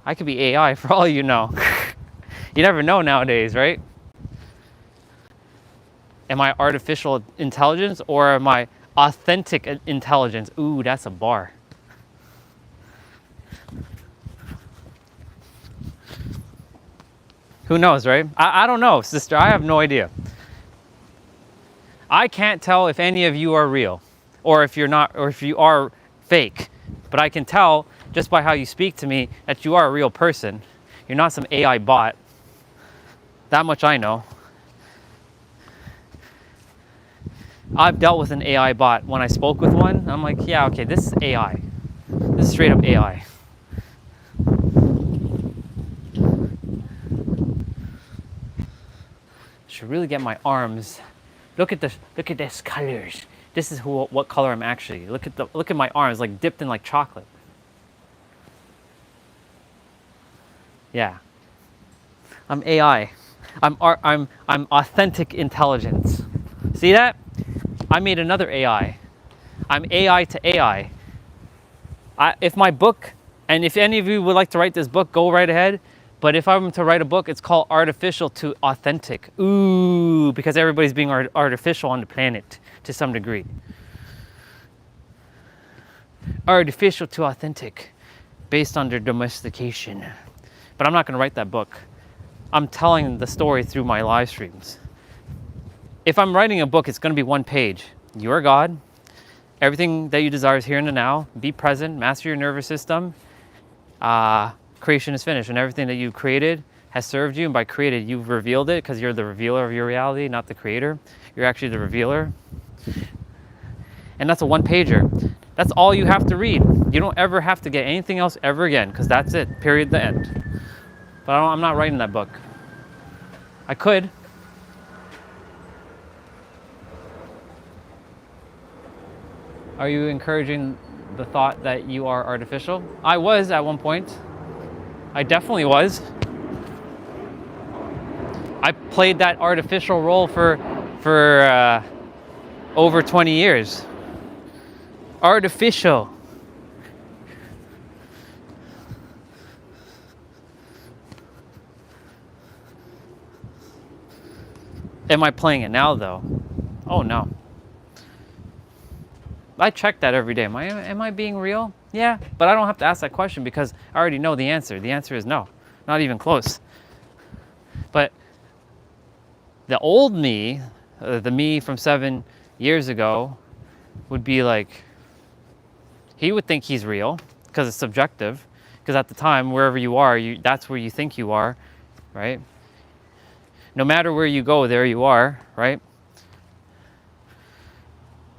I could be AI for all you know. You never know nowadays, right? Am I artificial intelligence or am I authentic intelligence? Ooh, that's a bar. Who knows, right? I don't know, sister. I have no idea. I can't tell if any of you are real or if you're not, or if you are fake. But I can tell just by how you speak to me that you are a real person. You're not some AI bot. That much I know. I've dealt with an AI bot when I spoke with one. I'm like, yeah, okay, this is AI. This is straight up AI. Should really get my arms. Look at this colors. This is what color I'm actually. Look at my arms, like dipped in like chocolate. Yeah. I'm AI. I'm authentic intelligence. See that? I made another AI. I'm AI to AI. If my book, and if any of you would like to write this book, go right ahead. But if I'm to write a book, it's called Artificial to Authentic. Ooh, because everybody's being artificial on the planet to some degree. Artificial to authentic, based on their domestication. But I'm not going to write that book. I'm telling the story through my live streams. If I'm writing a book, it's going to be 1 page. You are God. Everything that you desire is here and now. Be present. Master your nervous system. Creation is finished. And everything that you created has served you. And by created, you've revealed it because you're the revealer of your reality, not the creator. You're actually the revealer. And that's a 1-pager. That's all you have to read. You don't ever have to get anything else ever again because that's it. Period. The end. But I'm not writing that book. I could. Are you encouraging the thought that you are artificial? I was at one point. I definitely was. I played that artificial role for over 20 years. Artificial. Am I playing it now though? Oh no. I check that every day. Am I being real? Yeah, but I don't have to ask that question because I already know the answer. The answer is no, not even close. But the old me, the me from 7 years ago, would be like, he would think he's real because it's subjective. Because at the time, wherever you are, that's where you think you are, right? No matter where you go, there you are, right?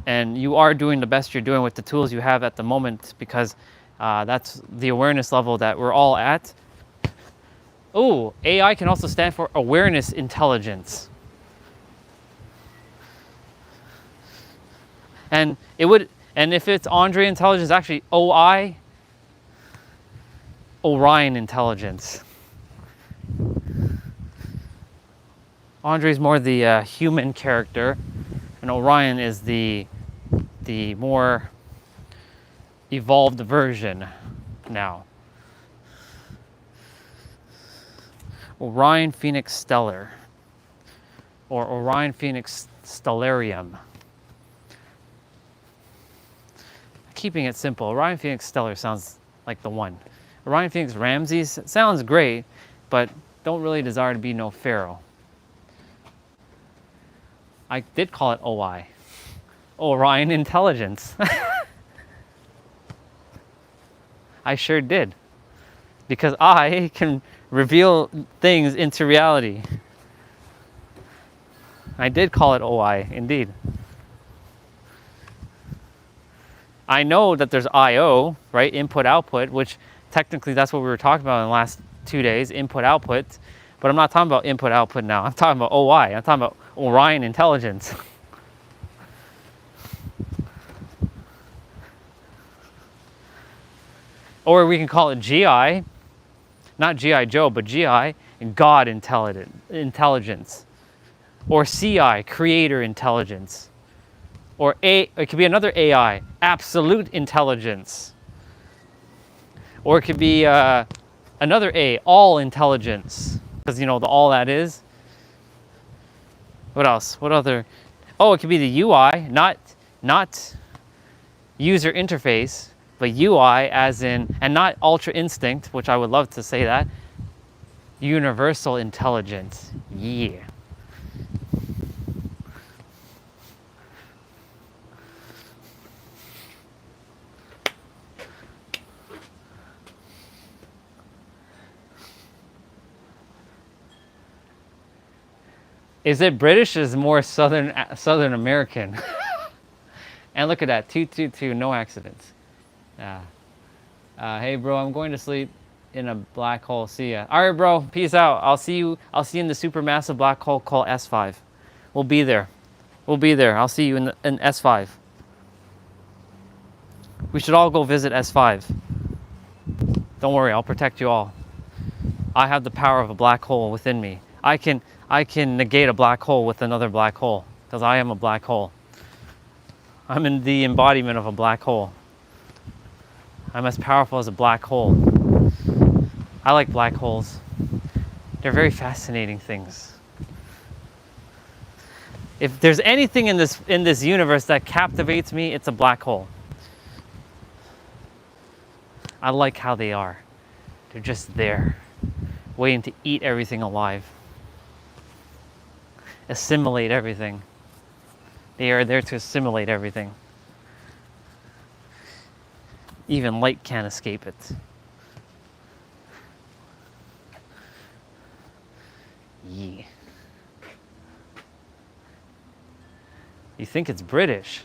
And you are doing the best you're doing with the tools you have at the moment because that's the awareness level that we're all at. Oh, AI can also stand for awareness intelligence. And it would, and if it's Andre intelligence, actually OI, Orion intelligence. Andre's more the human character, and Orion is the more evolved version now. Orion Phoenix Stellar, or Orion Phoenix Stellarium. Keeping it simple, Orion Phoenix Stellar sounds like the one. Orion Phoenix Ramses sounds great, but don't really desire to be no pharaoh. I did call it OI, Orion Intelligence. I sure did, because I can reveal things into reality. I did call it OI, indeed. I know that there's IO, right? Input output, which technically that's what we were talking about in the last 2 days, input output. But I'm not talking about input output now. I'm talking about OI. I'm talking about Orion Intelligence. Or we can call it GI, not GI Joe, but GI, God Intelligence. Or CI, Creator Intelligence. Or it could be another AI, Absolute Intelligence. Or it could be another A, All Intelligence. Because you know the all that is. What else? What other? Oh, it could be the UI, not user interface, but UI as in, and not Ultra Instinct, which I would love to say that. Universal Intelligence. Yeah. Is it British? Is more Southern American? And look at that, 222, no accidents. Hey bro, I'm going to sleep in a black hole. See ya. All right, bro. Peace out. I'll see you in the supermassive black hole called S5. We'll be there. I'll see you in S5. We should all go visit S5. Don't worry, I'll protect you all. I have the power of a black hole within me. I can negate a black hole with another black hole, because I am a black hole. I'm in the embodiment of a black hole. I'm as powerful as a black hole. I like black holes. They're very fascinating things. If there's anything in this universe that captivates me, it's a black hole. I like how they are. They're just there, waiting to eat everything alive. Assimilate everything. They are there to assimilate everything. Even light can't escape it. Yeah. You think it's British?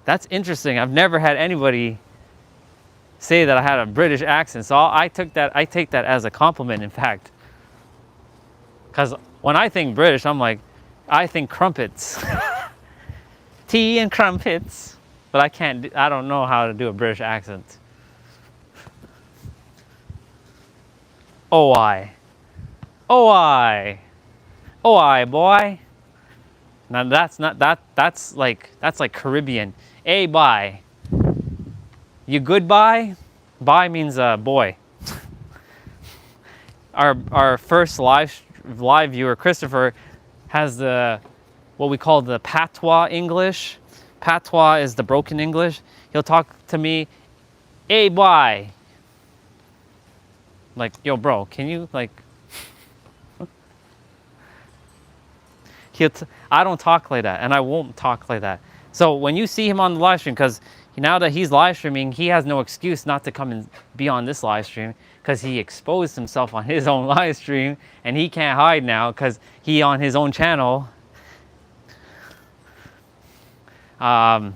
That's interesting. I've never had anybody say that I had a British accent, so I take that as a compliment, in fact. Because when I think British, I think crumpets. Tea and crumpets. But I don't know how to do a British accent. OI, boy. Now that's like Caribbean. Hey, bye. You goodbye? Bye means boy. Our first live viewer, Christopher, has what we call the patois English. Patois is the broken English. He'll talk to me, hey, boy. Like, yo, bro, can you, like... I don't talk like that, and I won't talk like that. So when you see him on the live stream, because now that he's live streaming, he has no excuse not to come and be on this live stream, because he exposed himself on his own live stream, and he can't hide now, because he on his own channel. You're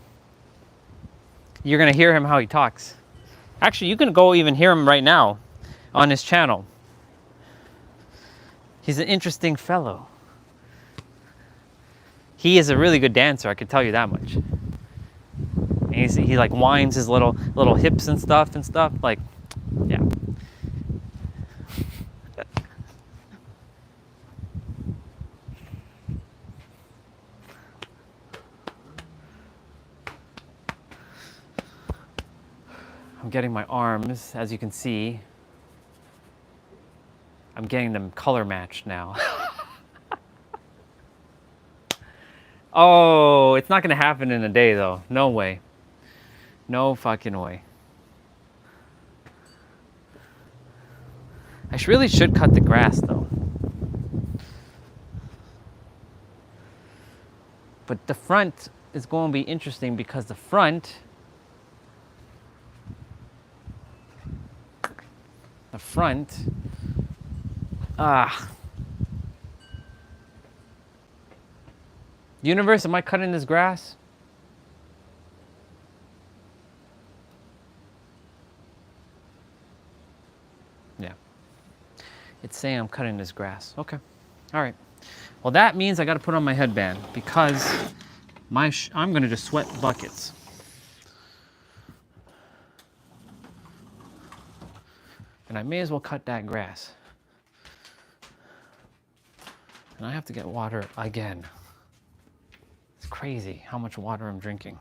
gonna hear him how he talks. Actually, you can go even hear him right now on his channel. He's an interesting fellow. He is a really good dancer, I can tell you that much. And he like winds his little hips and stuff. Like, yeah. I'm getting my arms, as you can see. I'm getting them color matched now. Oh, it's not gonna happen in a day though. No way. No fucking way. I really should cut the grass though. But the front is going to be interesting because the front universe, am I cutting this grass? Yeah. It's saying I'm cutting this grass. Okay. All right. Well, that means I got to put on my headband because I'm going to just sweat buckets. And I may as well cut that grass. And I have to get water again. It's crazy how much water I'm drinking.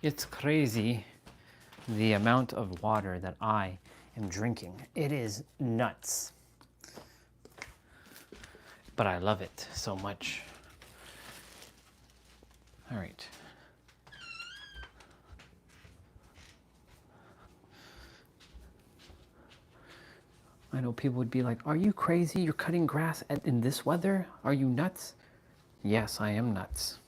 It's crazy the amount of water that I am drinking. It is nuts. But I love it so much. All right. I know people would be like, are you crazy? You're cutting grass in this weather? Are you nuts? Yes, I am nuts.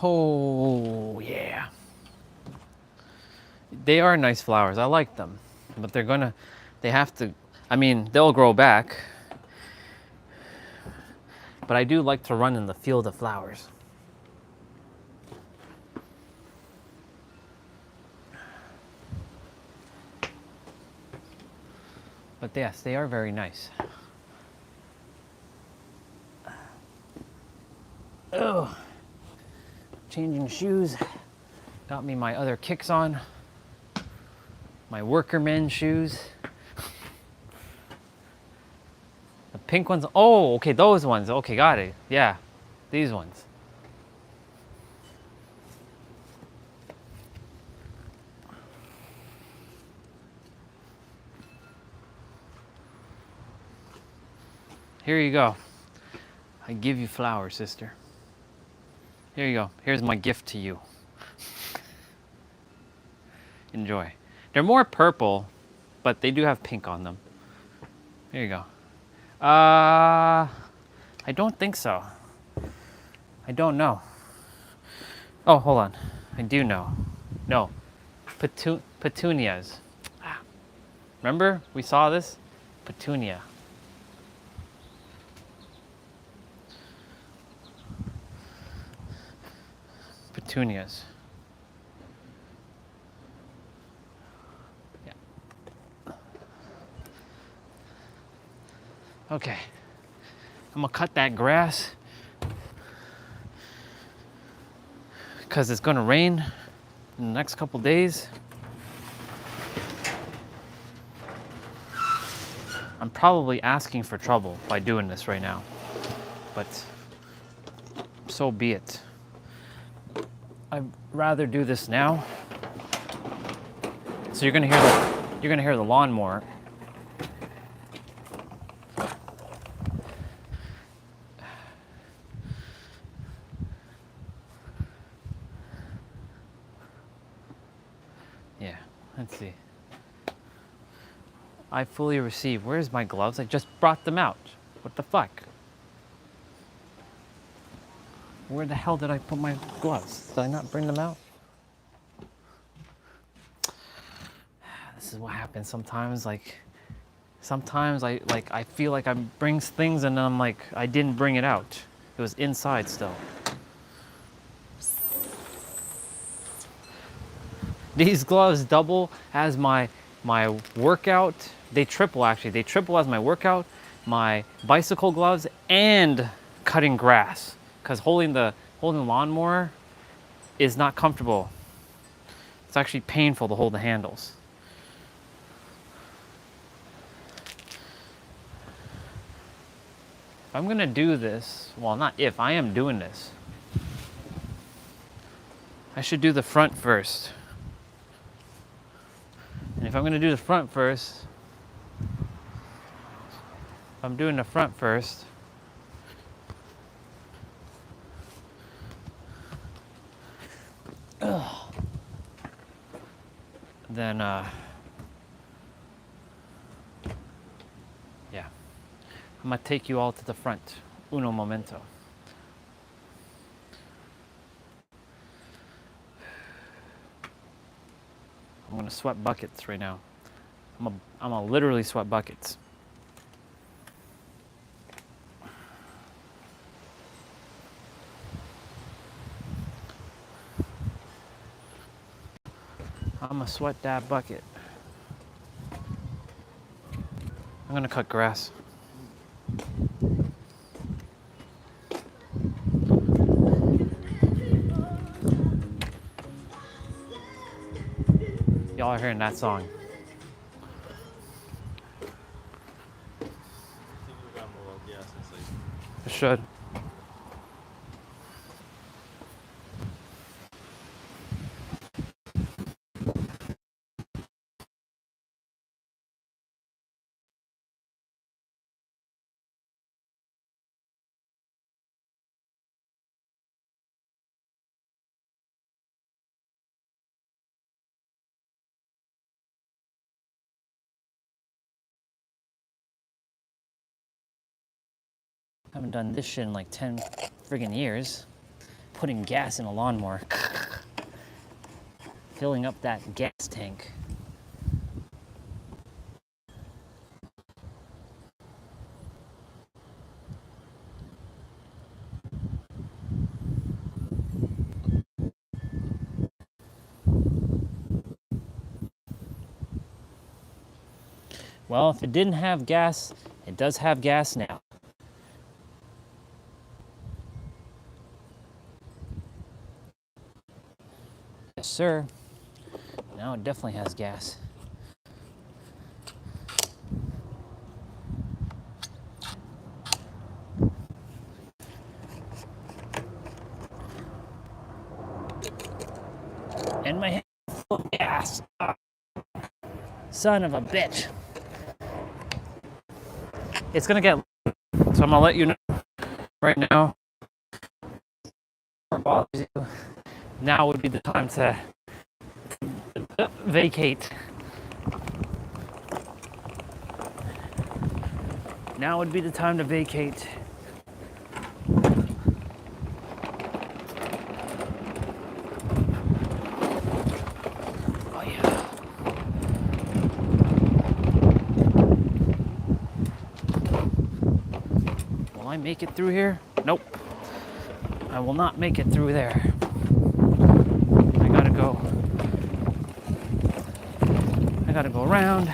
Oh, yeah. They are nice flowers. I like them. But they have to, I mean, they'll grow back. But I do like to run in the field of flowers. But yes, they are very nice. Oh. Changing shoes. Got me my other kicks on. My workerman shoes. The pink ones. Oh, okay, those ones. Okay, got it. Yeah, these ones. Here you go. I give you flowers, sister. Here you go. Here's my gift to you. Enjoy. They're more purple, but they do have pink on them. Here you go. I don't think so. I don't know. Oh, hold on. I do know. No. Petunias. Remember? We saw this? Petunia. Petunias. Yeah. Okay. I'm gonna cut that grass because it's gonna rain in the next couple days. I'm probably asking for trouble by doing this right now, but so be it. I'd rather do this now. So you're gonna hear the lawnmower. Yeah, let's see. I fully receive. Where's my gloves? I just brought them out. What the fuck? Where the hell did I put my gloves? Did I not bring them out? This is what happens sometimes. Sometimes I feel like I bring things and I'm like, I didn't bring it out. It was inside still. These gloves double as my workout. They triple actually. They triple as my workout, my bicycle gloves, and cutting grass. Because holding the lawnmower is not comfortable. It's actually painful to hold the handles. If I'm gonna do this, well, not if, I am doing this. I should do the front first. And if I'm gonna do the front first, if I'm doing the front first, then yeah, I'm gonna take you all to the front. Uno momento. I'm gonna sweat buckets right now. I'm gonna literally sweat buckets. I'm gonna sweat that bucket. I'm gonna cut grass. Y'all are hearing that song. It should. I haven't done this shit in like 10 friggin' years. Putting gas in a lawnmower. Filling up that gas tank. Well, if it didn't have gas, it does have gas now. Yes, sir. Now it definitely has gas. And my head full of gas. Ah. Son of a bitch. It's gonna get, so I'm gonna let you know right now. Now would be the time to vacate. Now would be the time to vacate. Oh yeah. Will I make it through here? Nope. I will not make it through there. I gotta go. I gotta go around.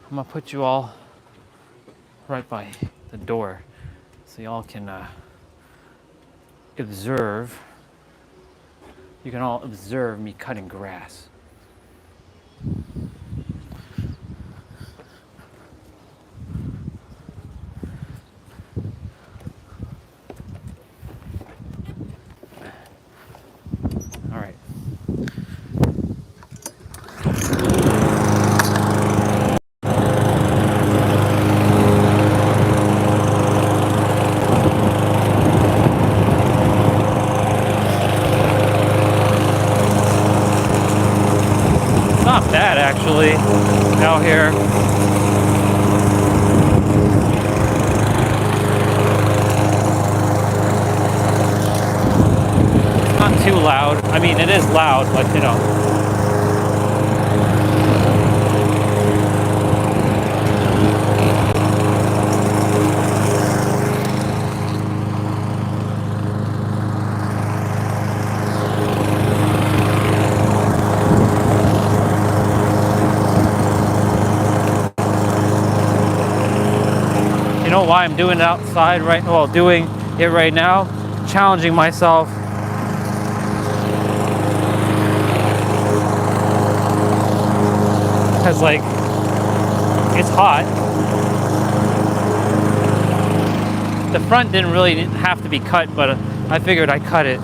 I'm gonna put you all right by the door so y'all can observe. You can all observe me cutting grass. All right. out here. It's not too loud. I mean, it is loud, but you know. You know why I'm doing it outside right now? Well, doing it right now, challenging myself. Because like, it's hot. The front didn't really have to be cut, but I figured I'd cut it.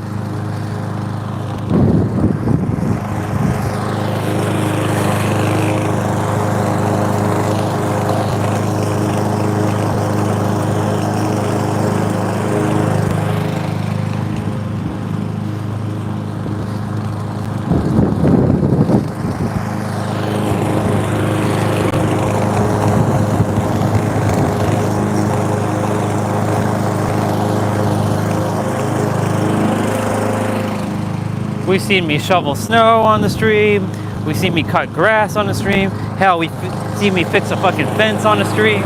We've seen me shovel snow on the stream. We've seen me cut grass on the stream. Hell, we've seen me fix a fucking fence on the stream.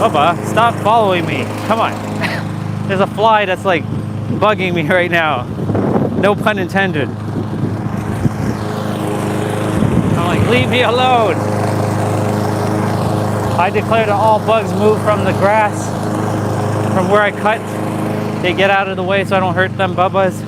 Bubba, stop following me. Come on. There's a fly that's like bugging me right now. No pun intended. I'm like, leave me alone. I declare that all bugs move from the grass, from where I cut. They get out of the way so I don't hurt them bubbas.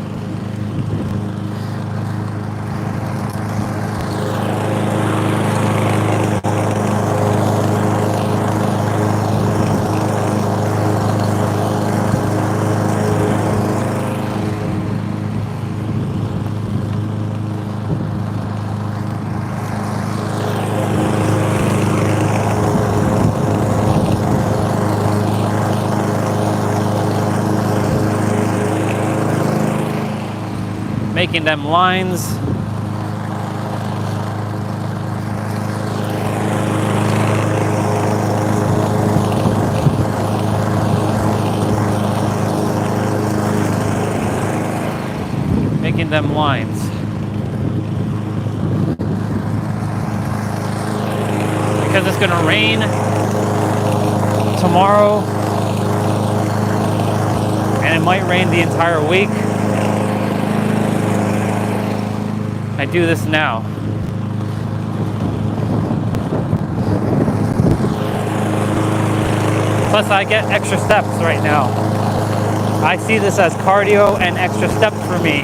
Making them lines. Making them lines. Because it's gonna rain tomorrow, and it might rain the entire week. I do this now. Plus I get extra steps right now. I see this as cardio and extra steps for me.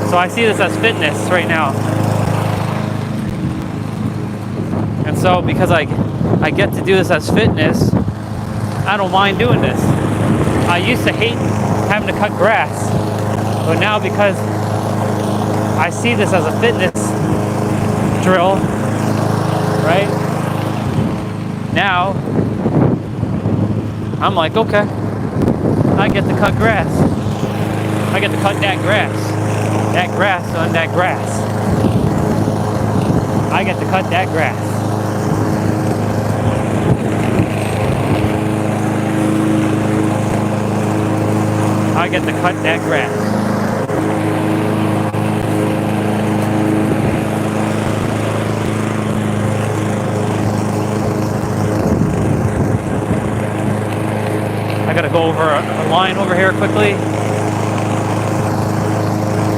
So I see this as fitness right now. And so because I get to do this as fitness, I don't mind doing this. I used to hate having to cut grass, but now because I see this as a fitness drill, right? Now, I'm like, okay, I get to cut grass. I get to cut that grass. That grass on that grass. I get to cut that grass. I get to cut that grass. I gotta go over a line over here quickly,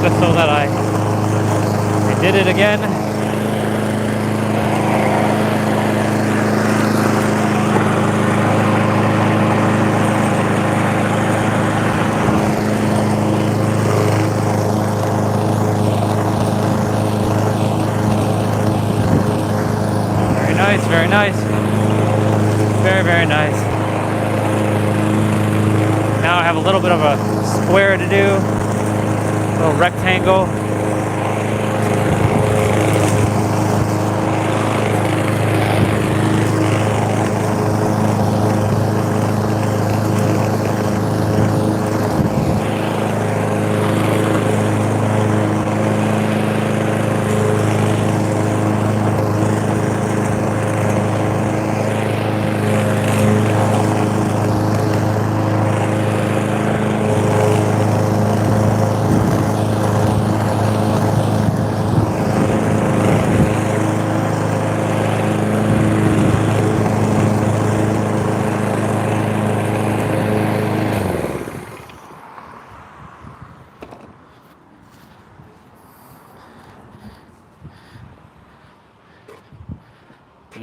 just so that I did it again. Very nice, very nice. Very, very nice. Now I have a little bit of a square to do, a little rectangle.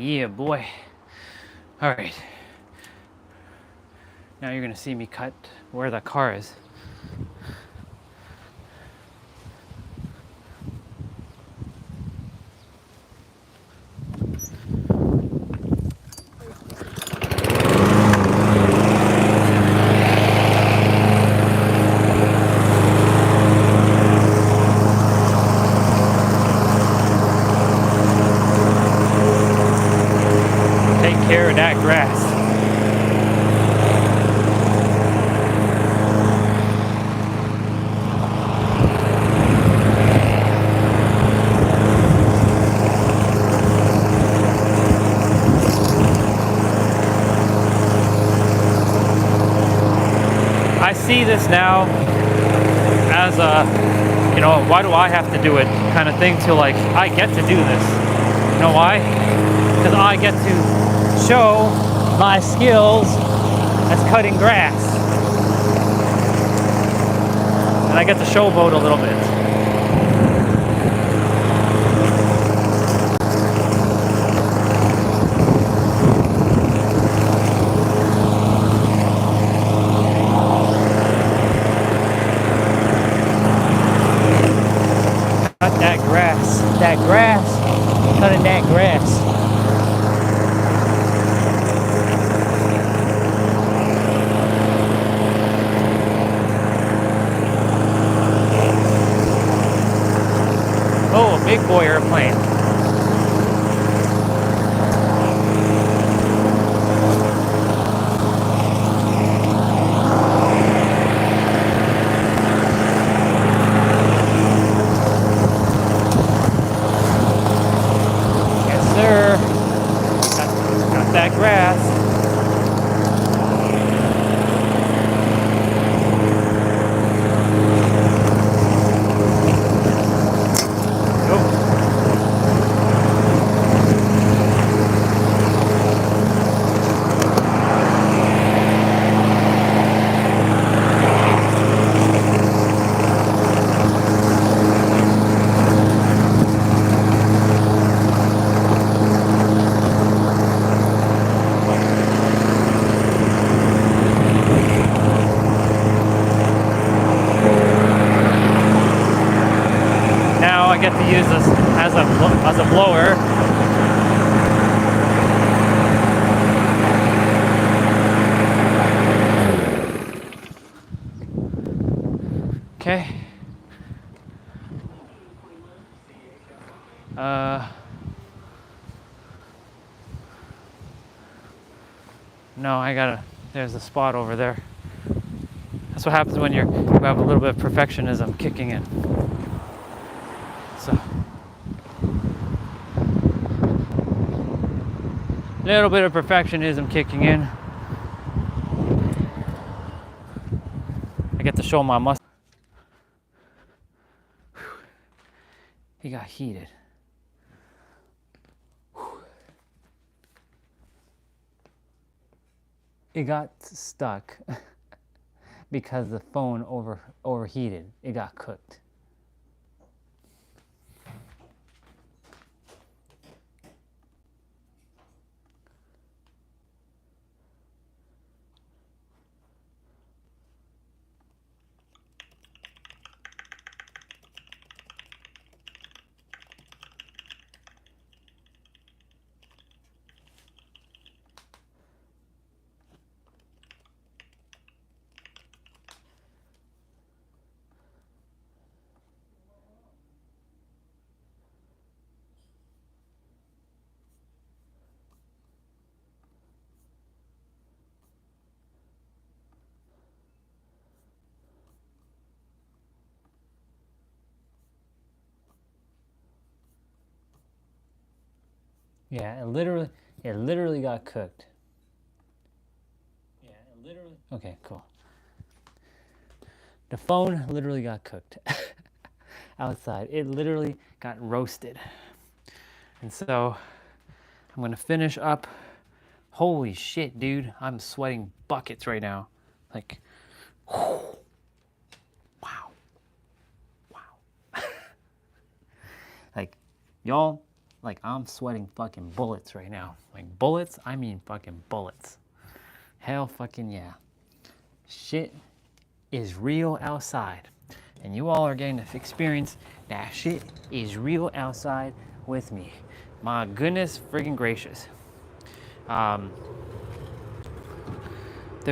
Yeah, boy. All right. Now you're gonna see me cut where the car is. Take care of that grass. I see this now as a, you know, why do I have to do it kind of thing, to like, I get to do this. You know why? Because I get to show my skills as cutting grass. And I get to showboat a little bit. Cut that grass, cutting that grass. Oh, a big boy airplane. Yes, sir. Got that grass. Now I get to use this as a blower. Okay. No, I gotta, there's a spot over there. That's what happens when you have a little bit of perfectionism kicking in. So, little bit of perfectionism kicking in. I get to show my muscle. He got heated. It got stuck because the phone overheated. It got cooked. Yeah, it literally got cooked. Yeah, it literally. Okay, cool. The phone literally got cooked outside. It literally got roasted. And so I'm gonna finish up. Holy shit, dude. I'm sweating buckets right now. Like, whew. Wow. Like, y'all, Like, I'm sweating fucking bullets right now. Like, bullets? I mean fucking bullets. Hell fucking yeah. Shit is real outside. And you all are getting to experience that shit is real outside with me. My goodness friggin' gracious. There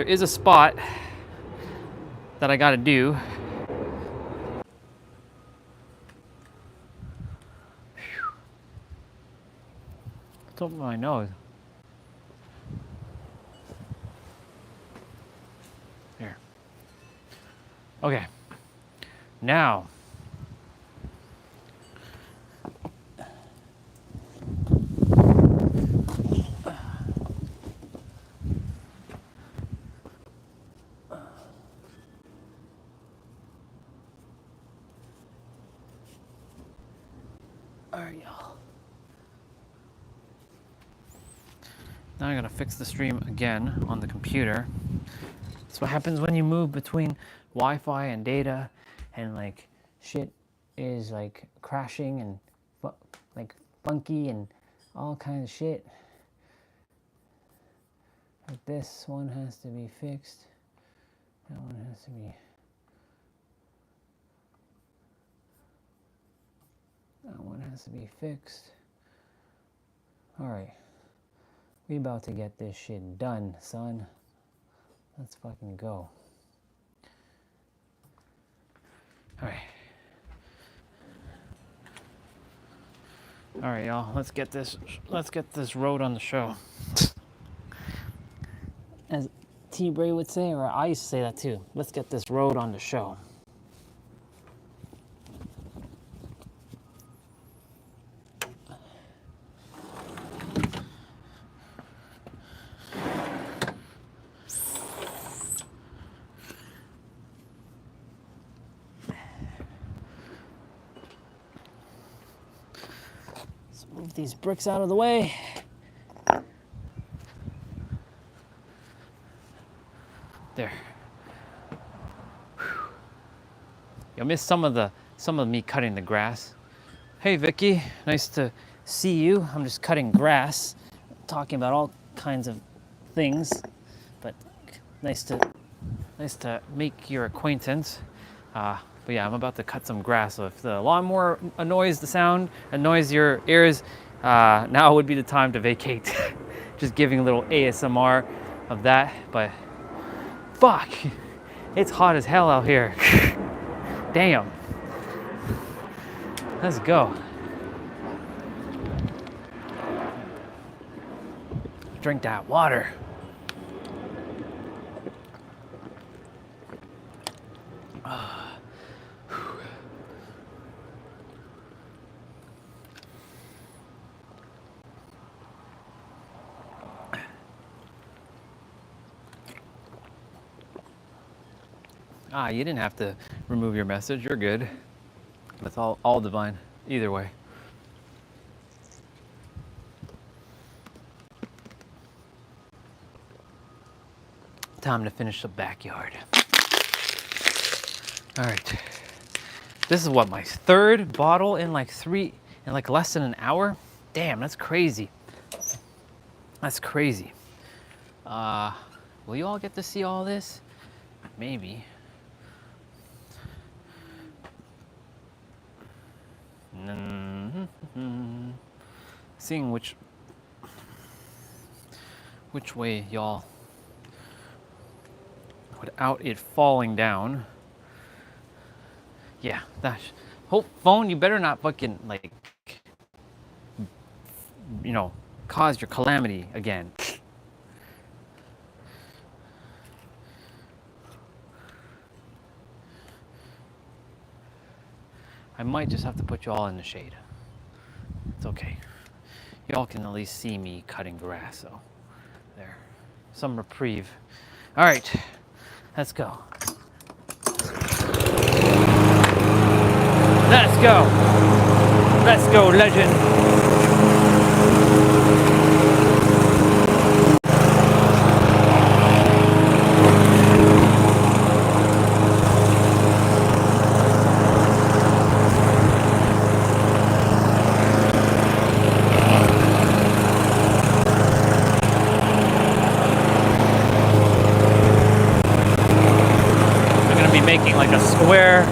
is a spot that I gotta do. Top of my nose. Here. Okay. Now. All right, y'all. Now I gotta fix the stream again on the computer. That's what happens when you move between Wi-Fi and data, and like shit is like crashing and like funky and all kinds of shit. Like this one has to be fixed. That one has to be. That one has to be fixed. All right. We about to get this shit done, son. Let's fucking go. All right, y'all. Let's get this road on the show. As T. Bray would say, or I used to say that too. Let's get this road on the show. Move these bricks out of the way. There. You'll miss some of me cutting the grass. Hey Vicky, nice to see you. I'm just cutting grass, talking about all kinds of things, but nice to make your acquaintance. But yeah, I'm about to cut some grass, so if the lawnmower annoys your ears, now would be the time to vacate. Just giving a little ASMR of that, but fuck, it's hot as hell out here. Damn. Let's go. Drink that water. You didn't have to remove your message. You're good. That's all divine, either way. Time to finish the backyard. All right. This is what, my third bottle in like less than an hour? Damn, that's crazy. That's crazy. Will you all get to see all this? Maybe. Seeing which way y'all, without it falling down. Yeah, that phone, you better not fucking like, cause your calamity again. I might just have to put you all in the shade. It's okay. Y'all can at least see me cutting grass, so there. Some reprieve. All right, let's go. Let's go. Let's go, legend. to where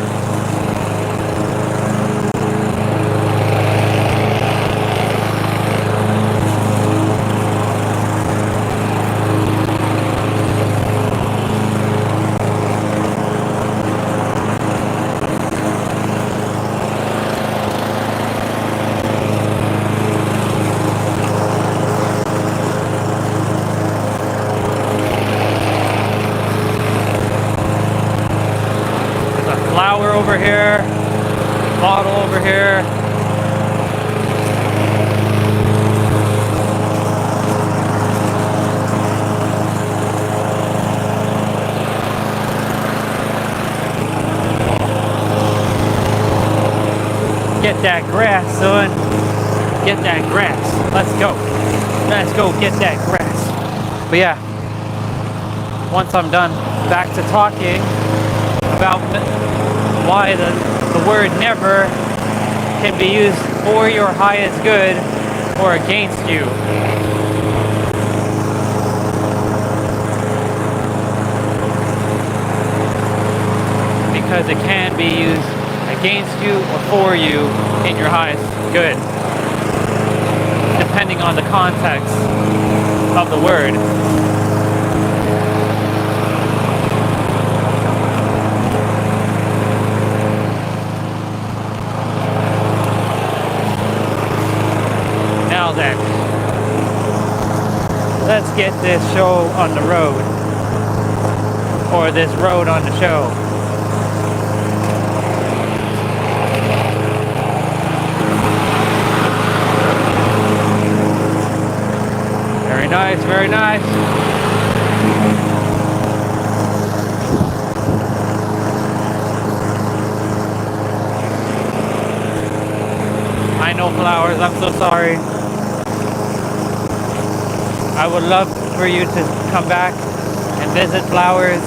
flower over here, bottle over here. Get that grass, son. Get that grass. Let's go. Let's go get that grass. But yeah, once I'm done, back to talking about why the word never can be used for your highest good or against you. Because it can be used against you or for you in your highest good, depending on the context of the word. Now then, let's get this show on the road, or this road on the show. Very nice, very nice. I know, flowers, I'm so sorry. I would love for you to come back and visit, flowers.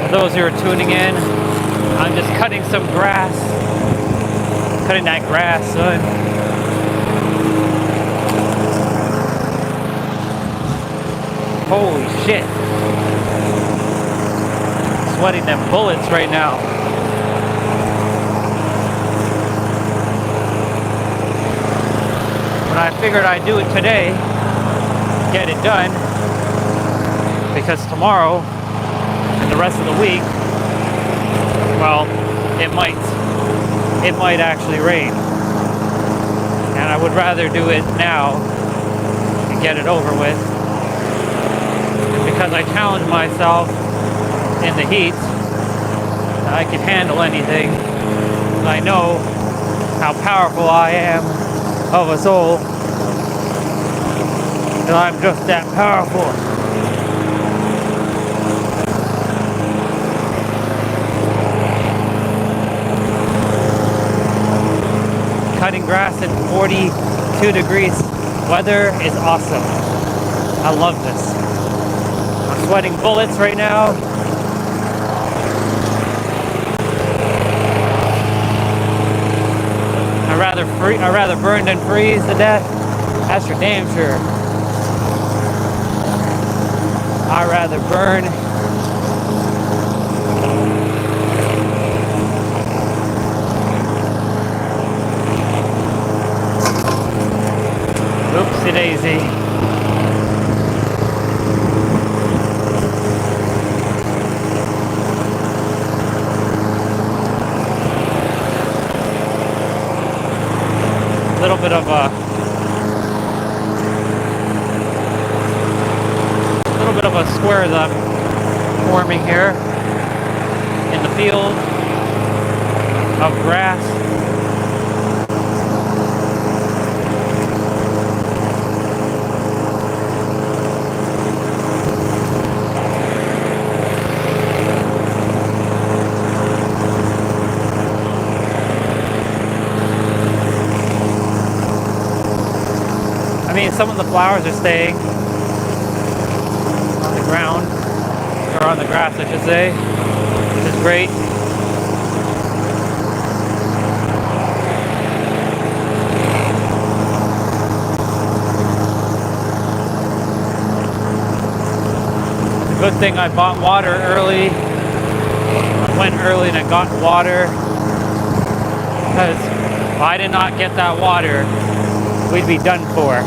For those who are tuning in, I'm just cutting some grass. Cutting that grass, son. Holy shit. Sweating them bullets right now. But I figured I'd do it today, get it done, because tomorrow and the rest of the week, well, it might actually rain. And I would rather do it now and get it over with. Because I challenge myself in the heat that I can handle anything. I know how powerful I am of a soul. And I'm just that powerful. Cutting grass at 42 degrees weather is awesome. I love this. I'm sweating bullets right now. I'd rather burn than freeze to death. That's for damn sure. I'd rather burn. Oopsie daisy. Little bit of a square that I'm forming here in the field of grass. I mean, some of the flowers are staying on the ground, or on the grass, I should say, which is great. Good thing I bought water early. I went early and I got water. Because if I did not get that water, we'd be done for.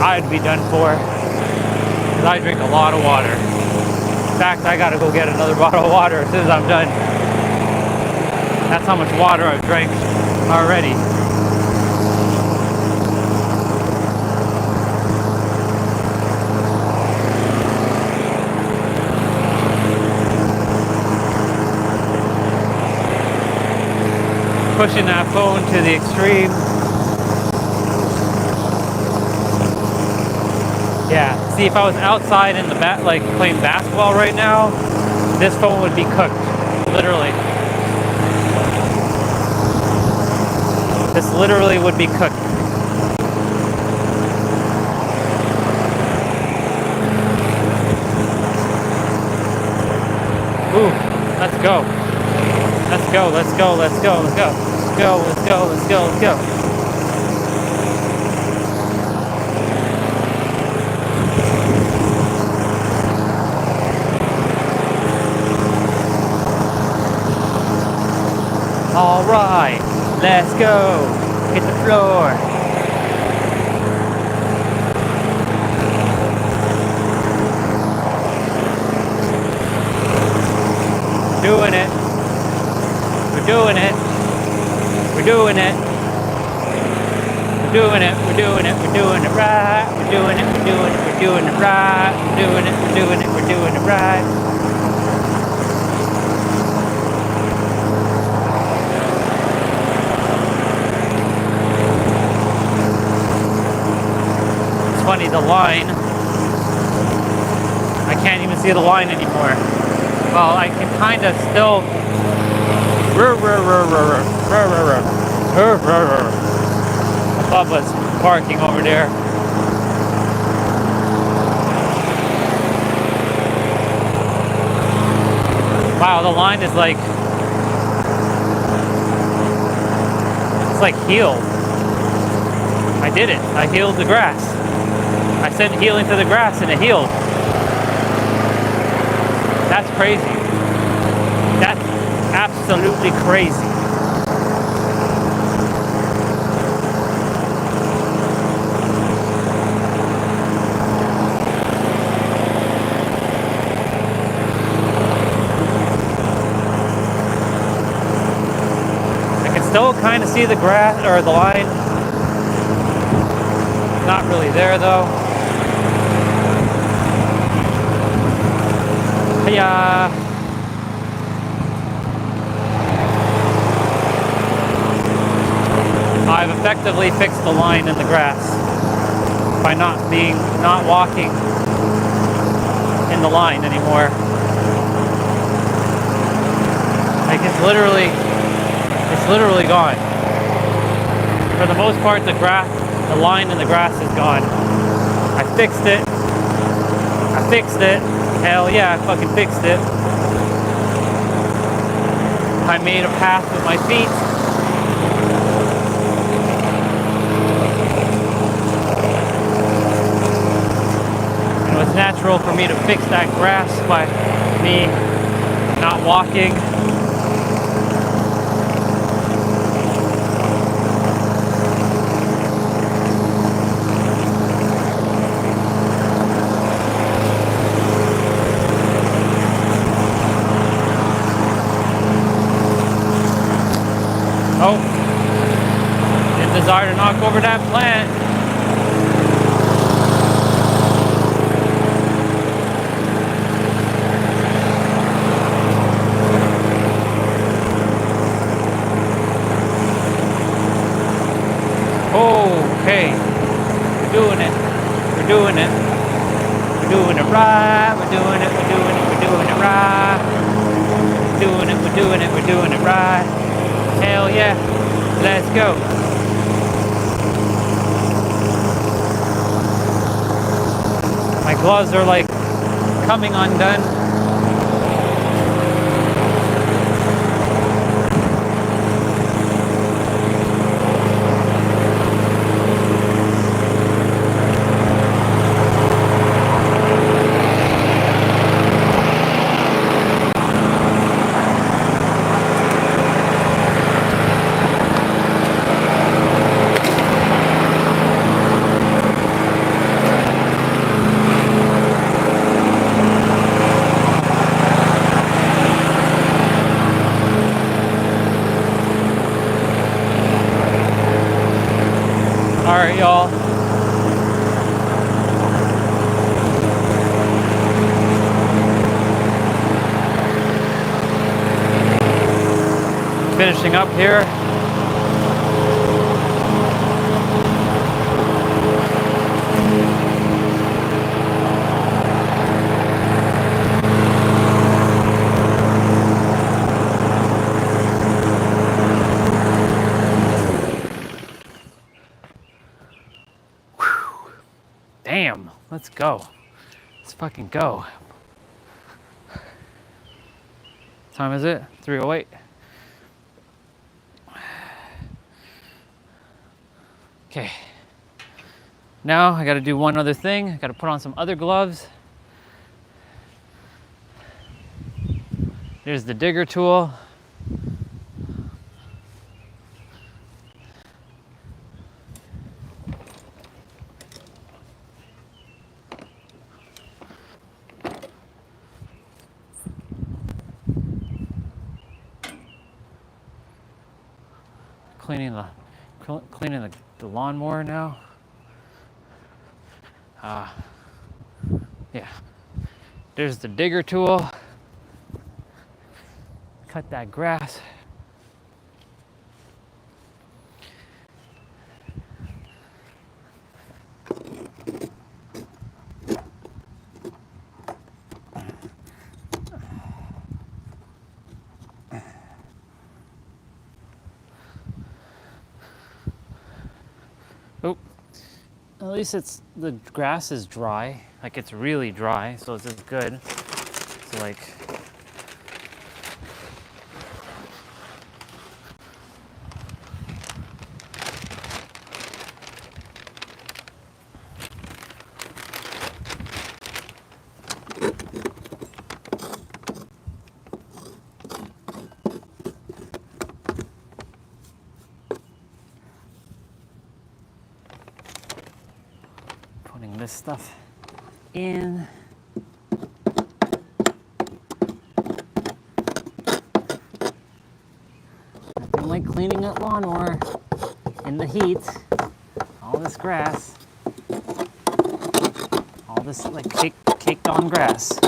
I'd be done for. Because I drink a lot of water. In fact, I gotta go get another bottle of water as soon as I'm done. That's how much water I've drank already. Pushing that phone to the extreme. Yeah, see, if I was outside in the like playing basketball right now, this phone would be cooked, literally. This literally would be cooked. Ooh, let's go. Let's go, let's go, let's go, let's go. Let's go, let's go, let's go, let's go. All right, let's go. Hit the floor. Doing it. We're doing it. We're doing it. We're doing it. We're doing it. We're doing it right. We're doing it. We're doing it. We're doing it right. We're doing it. We're doing it. We're doing it right. Funny, the line, I can't even see the line anymore. Well, I can kind of still Bubba's barking over there. Wow, the line is like, it's like healed. I did it. I healed the grass. I sent healing to the grass and it healed. That's crazy. That's absolutely crazy. I can still kind of see the grass or the line. Not really there though. Yeah. I've effectively fixed the line in the grass by not walking in the line anymore. Like it's literally gone. For the most part, the line in the grass is gone. I fixed it. I fixed it. Hell yeah, I fucking fixed it. I made a path with my feet. And it was natural for me to fix that grass by me not walking. Oh, didn't desire to knock over that plant. Okay, we're doing it. We're doing it. We're doing it right. We're doing it. We're doing it. We're doing it right. We're doing it. We're doing it. We're doing it right. Hell yeah, let's go. My gloves are like coming undone. right, y'all. Finishing up here. Whew. Damn, let's go. Let's fucking go. What time is it? 3:08. Okay. Now I gotta do one other thing. I gotta put on some other gloves. Here's the digger tool. Cleaning the lawnmower now. Yeah. There's the digger tool. Cut that grass. Oh, at least the grass is dry. Like it's really dry, so it's just good. So like, putting this stuff in. Nothing like cleaning that lawnmower in the heat. All this grass. All this like caked on grass.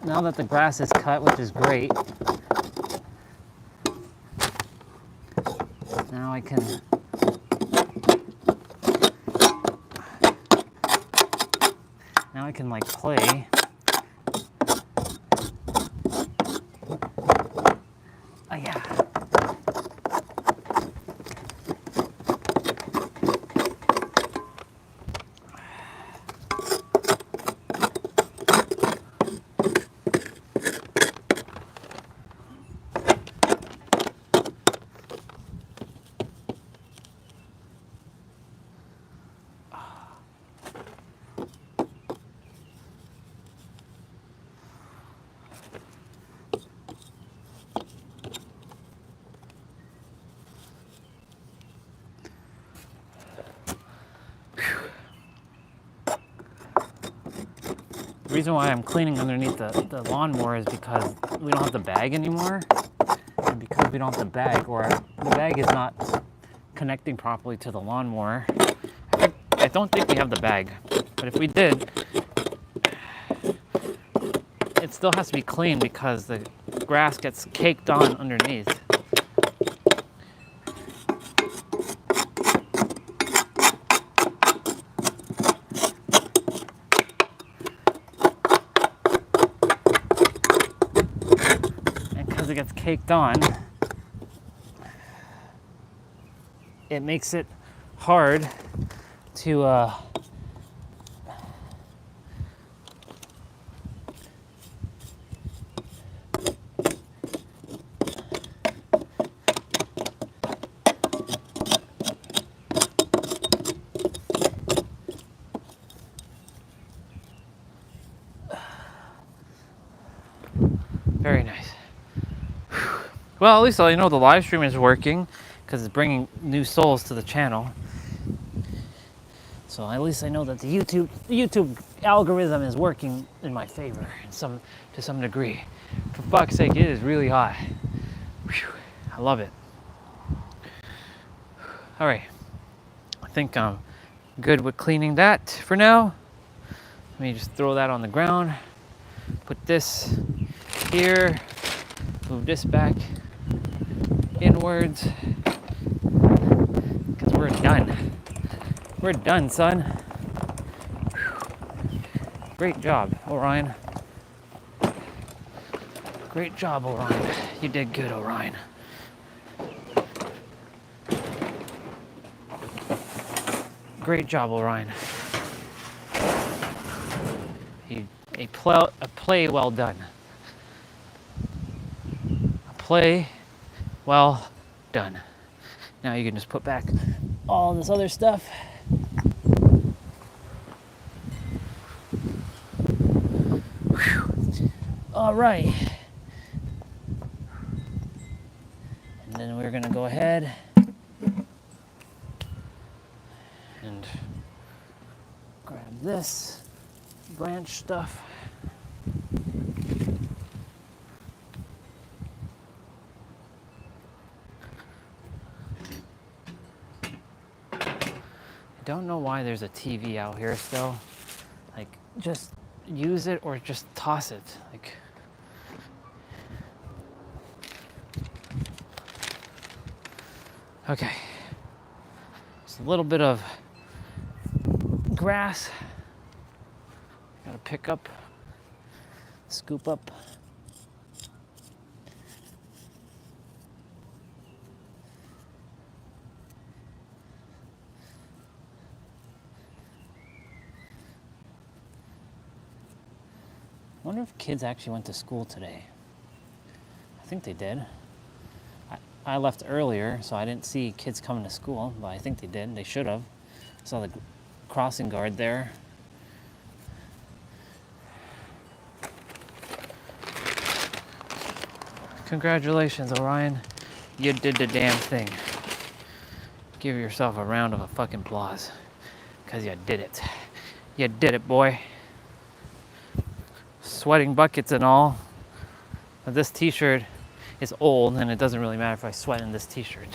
Now that the grass is cut, which is great, now I can like play. Oh yeah. The reason why I'm cleaning underneath the lawnmower is because we don't have the bag anymore. And because we don't have the bag, or the bag is not connecting properly to the lawnmower. I don't think we have the bag, but if we did, it still has to be clean because the grass gets caked on underneath. It gets caked on, it makes it hard to Very nice. Well, at least I know the live stream is working because it's bringing new souls to the channel. So at least I know that the YouTube algorithm is working in my favor to some degree. For fuck's sake, it is really hot. Whew, I love it. All right, I think I'm good with cleaning that for now. Let me just throw that on the ground. Put this here. Move this back inwards. Because we're done. We're done, son. Whew. Great job, Orion. Great job, Orion. You did good, Orion. Great job, Orion. A play well done. A play well done. Now you can just put back all this other stuff. Whew. All right. And then we're gonna go ahead and grab this branch stuff. I don't know why there's a TV out here still. Like, just use it or just toss it. Like, okay. Just a little bit of grass. Gotta pick up, scoop up. I wonder if kids actually went to school today. I think they did. I left earlier, so I didn't see kids coming to school, but I think they did. They should have. I saw the crossing guard there. Congratulations, Orion. You did the damn thing. Give yourself a round of fucking applause, because you did it. You did it, boy. Sweating buckets and all. But this t-shirt is old, and it doesn't really matter if I sweat in this t-shirt.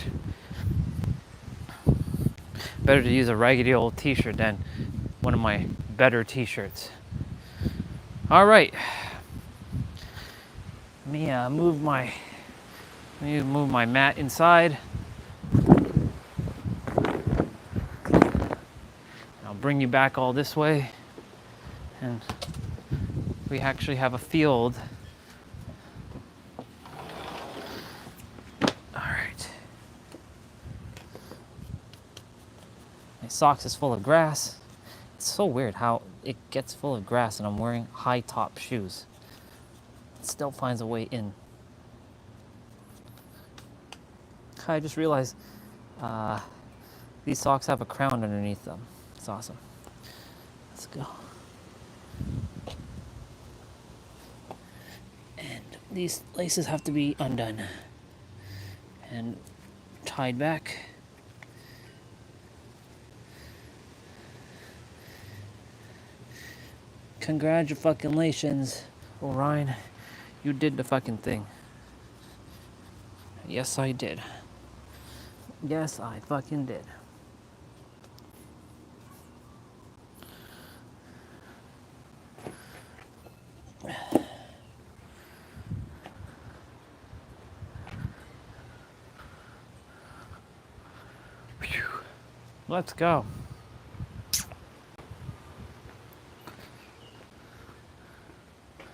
Better to use a raggedy old t-shirt than one of my better t-shirts. All right. Let me move my mat inside. I'll bring you back all this way, and we actually have a field. All right. My socks is full of grass. It's so weird how it gets full of grass and I'm wearing high top shoes. It still finds a way in. I just realized these socks have a crown underneath them. It's awesome. Let's go. And these laces have to be undone and tied back. Congratulations, Orion. You did the fucking thing. Yes, I did. Yes, I fucking did. Let's go.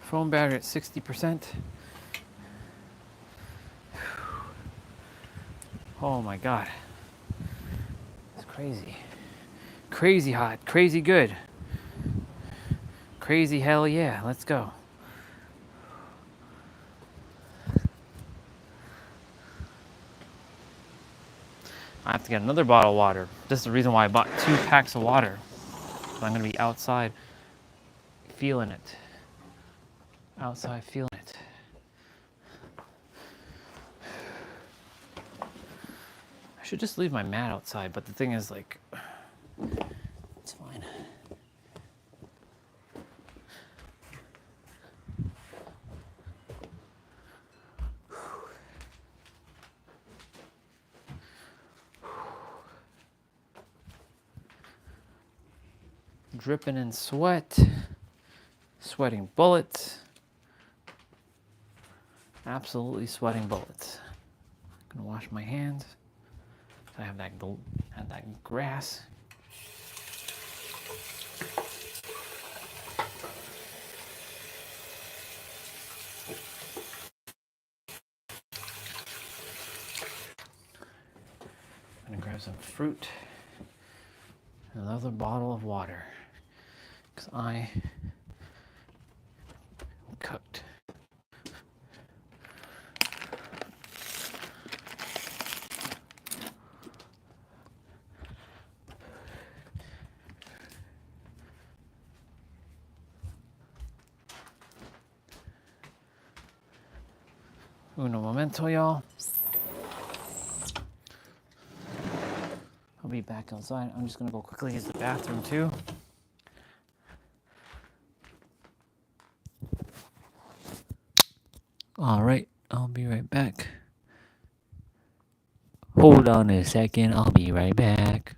Phone battery at 60%. Oh my God. It's crazy. Crazy hot, crazy good. Crazy hell yeah, let's go. I have to get another bottle of water. This is the reason why I bought 2 packs of water. So I'm gonna be outside feeling it. Outside feeling it. should just leave my mat outside, but the thing is, like, it's fine. Dripping in sweat, sweating bullets, absolutely sweating bullets. I'm gonna wash my hands. So I have that grass. I'm gonna grab some fruit and another bottle of water because I am cooked. Uno momento, y'all. I'll be back outside. I'm just gonna go quickly use the bathroom too. All right, I'll be right back. Hold on a second, I'll be right back.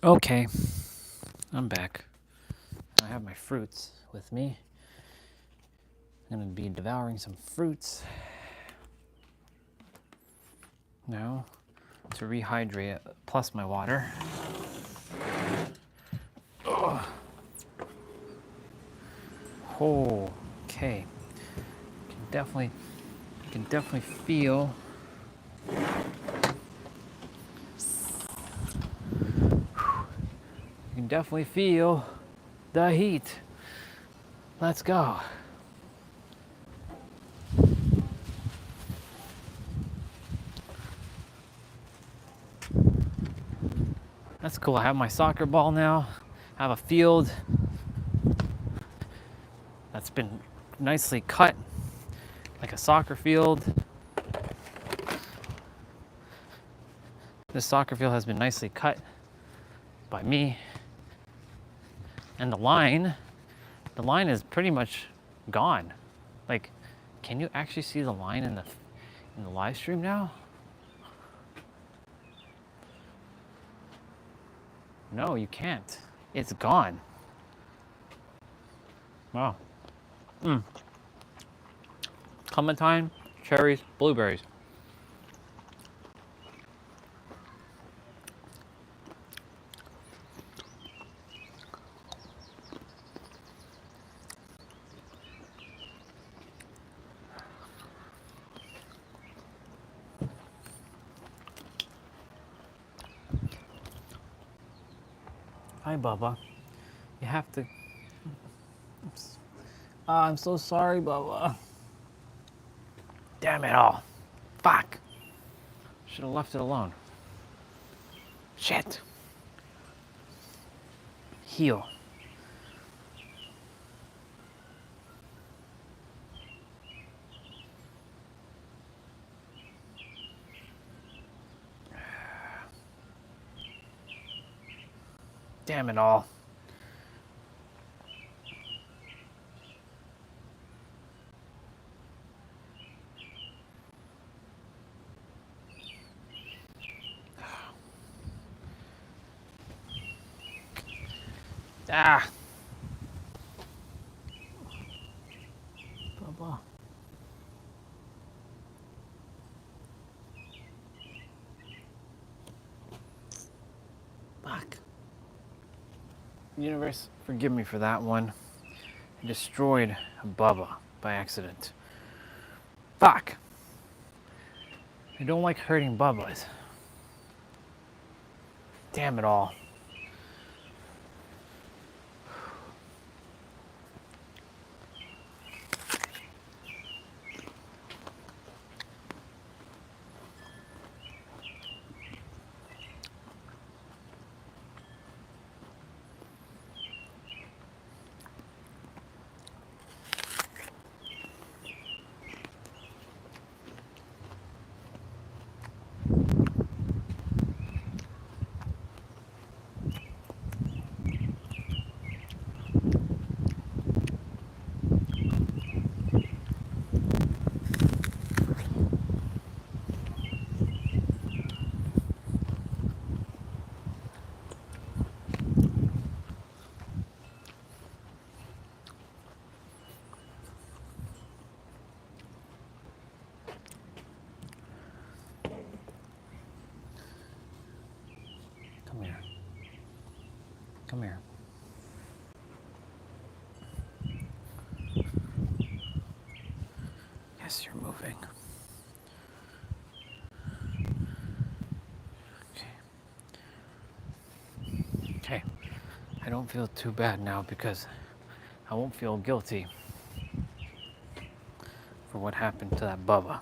Okay, I'm back. I have my fruits with me. I'm gonna be devouring some fruits now to rehydrate, plus my water. Ugh. Oh, okay. You can definitely feel. You can definitely feel the heat. Let's go. That's cool. I have my soccer ball now. I have a field that's been nicely cut, like a soccer field. This soccer field has been nicely cut by me. And the line is pretty much gone. Like, can you actually see the line in the live stream now? No, you can't. It's gone. Wow. Clementine, cherries, blueberries. Hi, Bubba. You have to. I'm so sorry, Bubba. Damn it all. Fuck. Should have left it alone. Shit. Heal. Damn it all. Ah. Bubba. Fuck. Universe, forgive me for that one. I destroyed Bubba by accident. Fuck. I don't like hurting Bubbas. Damn it all. Come here. Come here. Yes, you're moving. Okay. Okay. I don't feel too bad now because I won't feel guilty for what happened to that Bubba.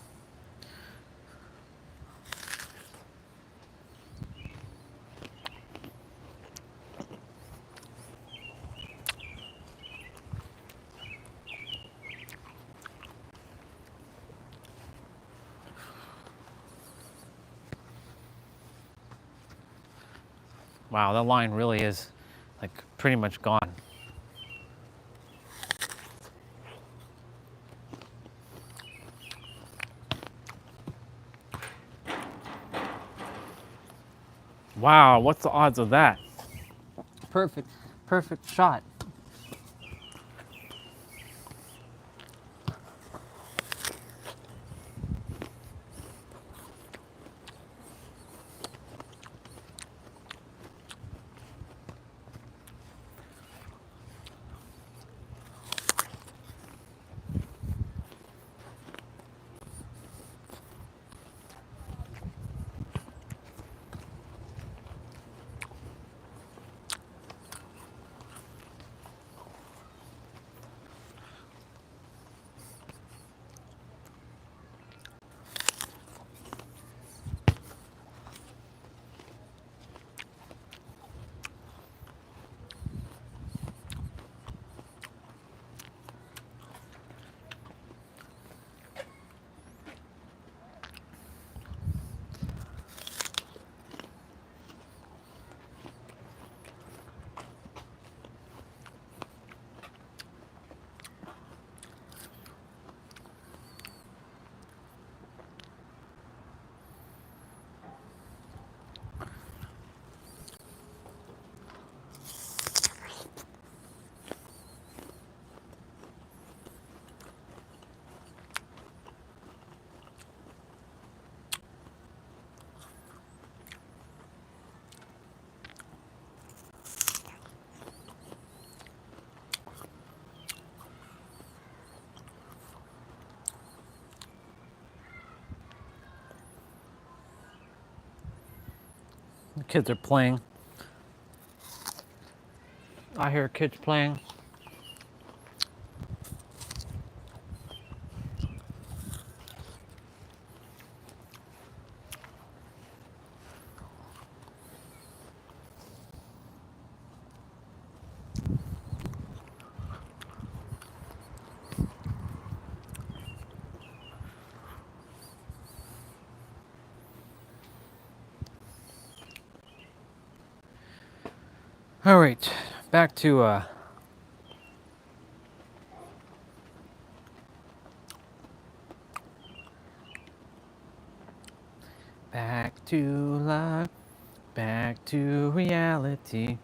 Wow, that line really is like pretty much gone. Wow, what's the odds of that? Perfect shot. The kids are playing. I hear kids playing. All right, back to back to life, back to reality.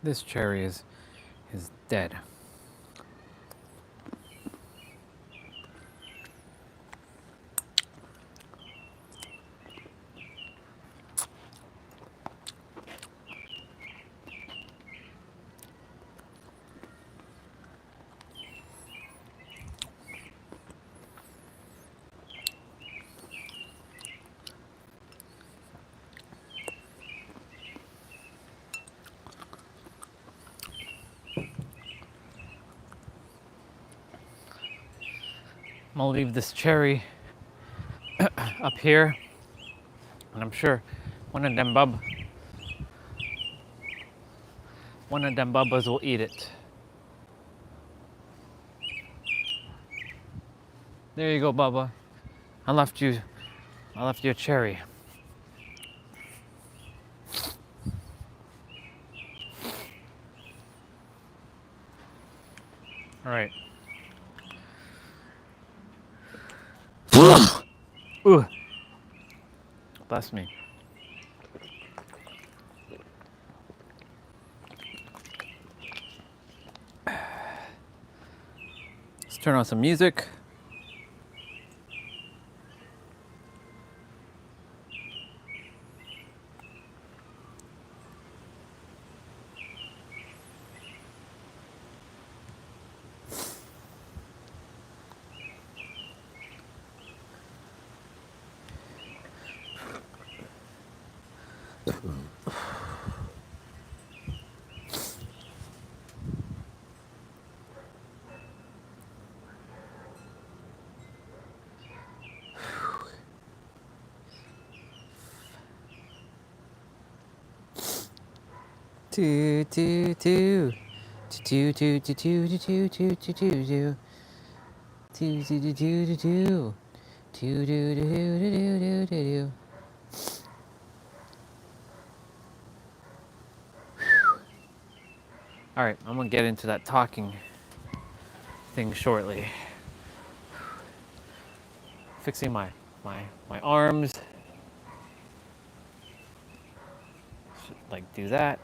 This cherry is dead. I'm gonna leave this cherry up here, and I'm sure one of them bubbas will eat it. There you go, Bubba. I left you a cherry. All right. Ooh. Bless me. Let's turn on some music. Two, two, two. Two, two, two, two, two, two, two, two, two, two. Two, two, two, two, two, two. Two, do, do, do, do, do, do, do. All right, I'm gonna get into that talking thing shortly. Fixing my arms. like do that.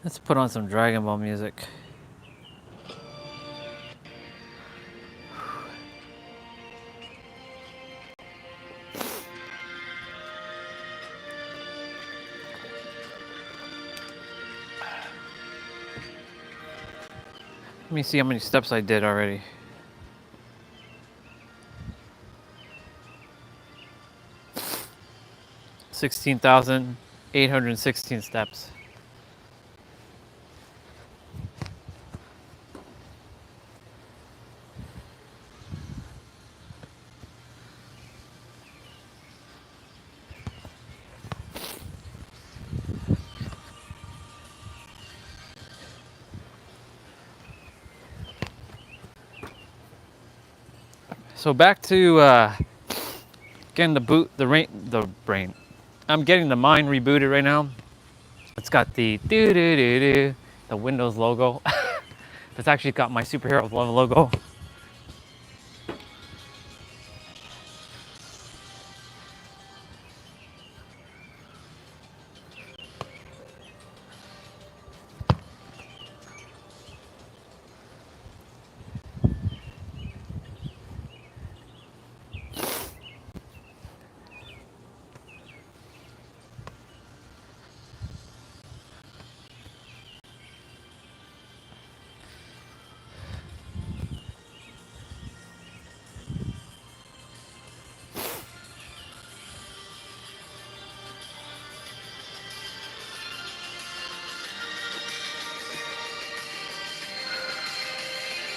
Let's put on some Dragon Ball music. Let me see how many steps I did already. $16,816 steps. So back to getting the brain. I'm getting the mind rebooted right now. It's got the the Windows logo. It's actually got my superhero of love logo.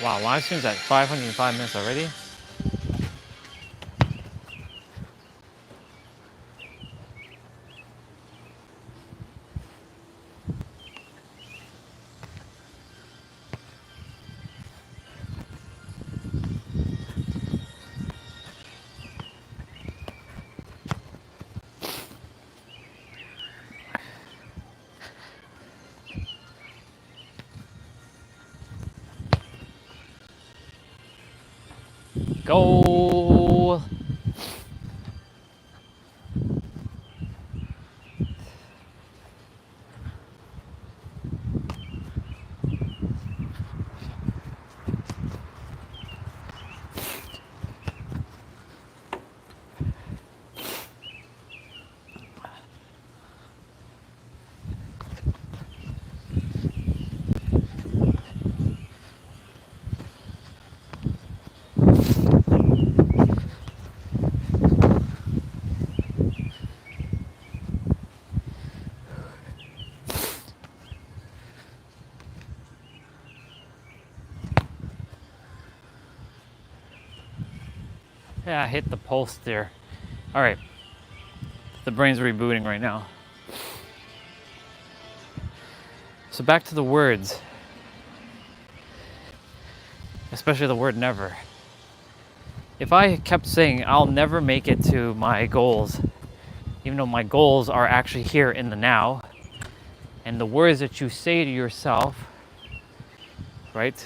Wow, live stream's at 505 minutes already. Go! Yeah, I hit the pulse there. All right, the brain's rebooting right now. So back to the words, especially the word never. If I kept saying I'll never make it to my goals, even though my goals are actually here in the now, and the words that you say to yourself, right?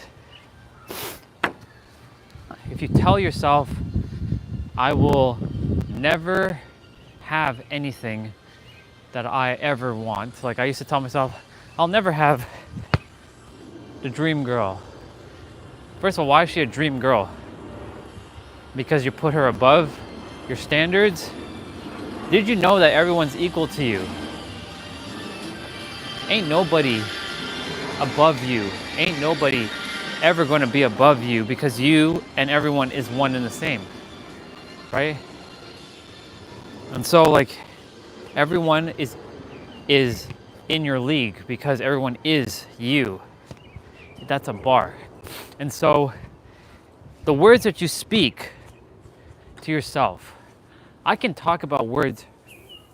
If you tell yourself, I will never have anything that I ever want. Like I used to tell myself, I'll never have the dream girl. First of all, why is she a dream girl? Because you put her above your standards? Did you know that everyone's equal to you? Ain't nobody above you. Ain't nobody ever going to be above you, because you and everyone is one and the same. Right? And so like everyone is in your league because everyone is you. That's a bar. And so the words that you speak to yourself, I can talk about words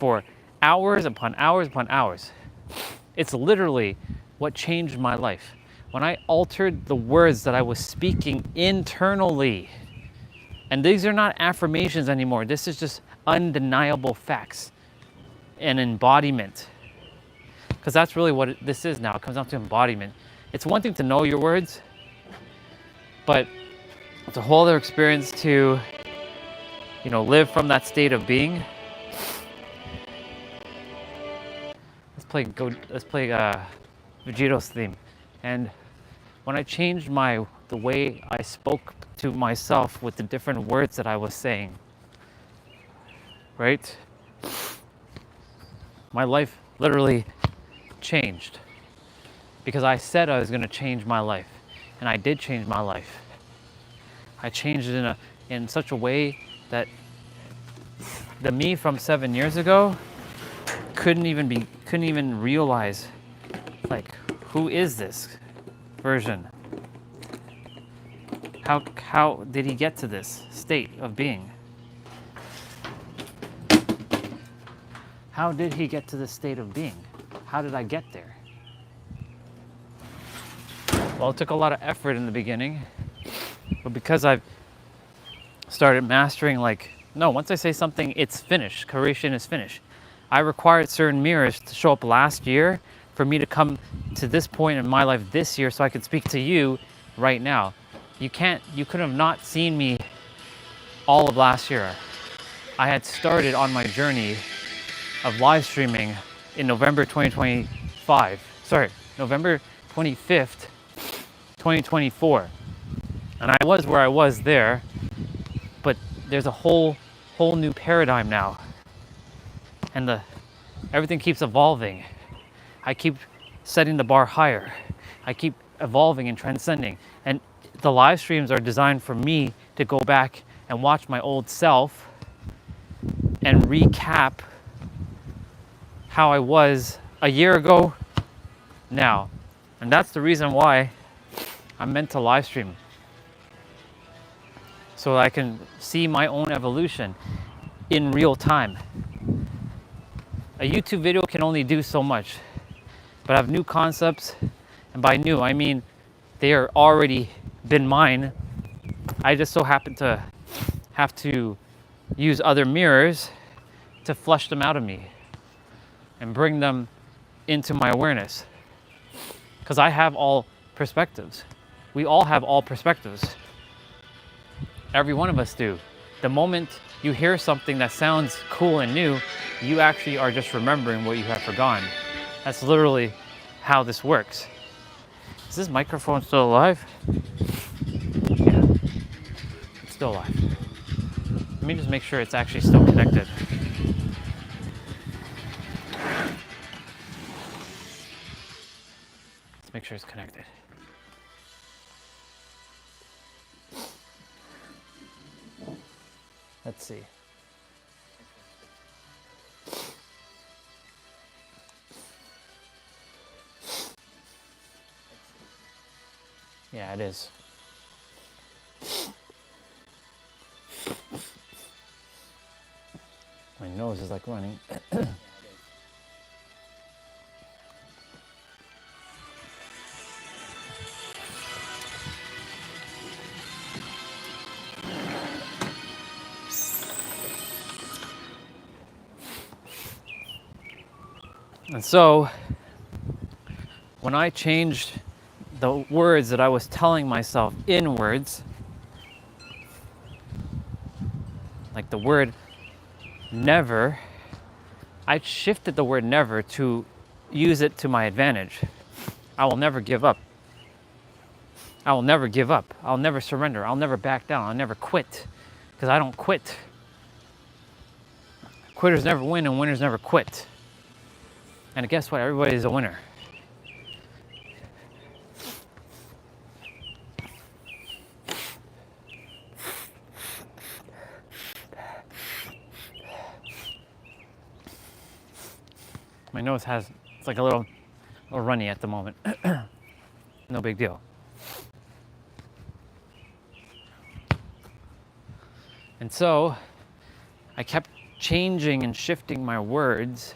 for hours upon hours upon hours. It's literally what changed my life. When I altered the words that I was speaking internally, and these are not affirmations anymore, this is just undeniable facts and embodiment. Because that's really what this is now. It comes down to embodiment. It's one thing to know your words, but it's a whole other experience to, you know, live from that state of being. Let's play Vegeto's theme. And when I changed the way I spoke to myself with the different words that I was saying, right? My life literally changed because I said I was going to change my life, and I did change my life. I changed it in such a way that the me from 7 years ago couldn't even realize, like, who is this version? How did he get to this state of being? How did he get to this state of being? How did I get there? Well, it took a lot of effort in the beginning, but because I've started mastering, like, no, once I say something, it's finished. Creation is finished. I required certain mirrors to show up last year for me to come to this point in my life this year so I could speak to you right now. You could have not seen me all of last year. I had started on my journey of live streaming in November 2025. Sorry, November 25th, 2024. And I was where I was there, but there's a whole new paradigm now. And everything keeps evolving. I keep setting the bar higher. I keep evolving and transcending. And the live streams are designed for me to go back and watch my old self and recap how I was a year ago now. And that's the reason why I'm meant to live stream. So that I can see my own evolution in real time. A YouTube video can only do so much, but I have new concepts, and by new, I mean they are already been mine. I just so happen to have to use other mirrors to flush them out of me and bring them into my awareness. Because I have all perspectives. We all have all perspectives. Every one of us do. The moment you hear something that sounds cool and new, you actually are just remembering what you have forgotten. That's literally how this works. Is this microphone still alive? Yeah, it's still alive. Let me just make sure it's actually still connected. Let's make sure it's connected. Let's see. Yeah, it is. My nose is like running. And so, when I changed the words that I was telling myself inwards, like the word never, I shifted the word never to use it to my advantage. I will never give up. I will never give up. I'll never surrender. I'll never back down. I'll never quit, because I don't quit. Quitters never win and winners never quit. And guess what? Everybody is a winner. My nose has, it's like a little runny at the moment. No big deal. And so I kept changing and shifting my words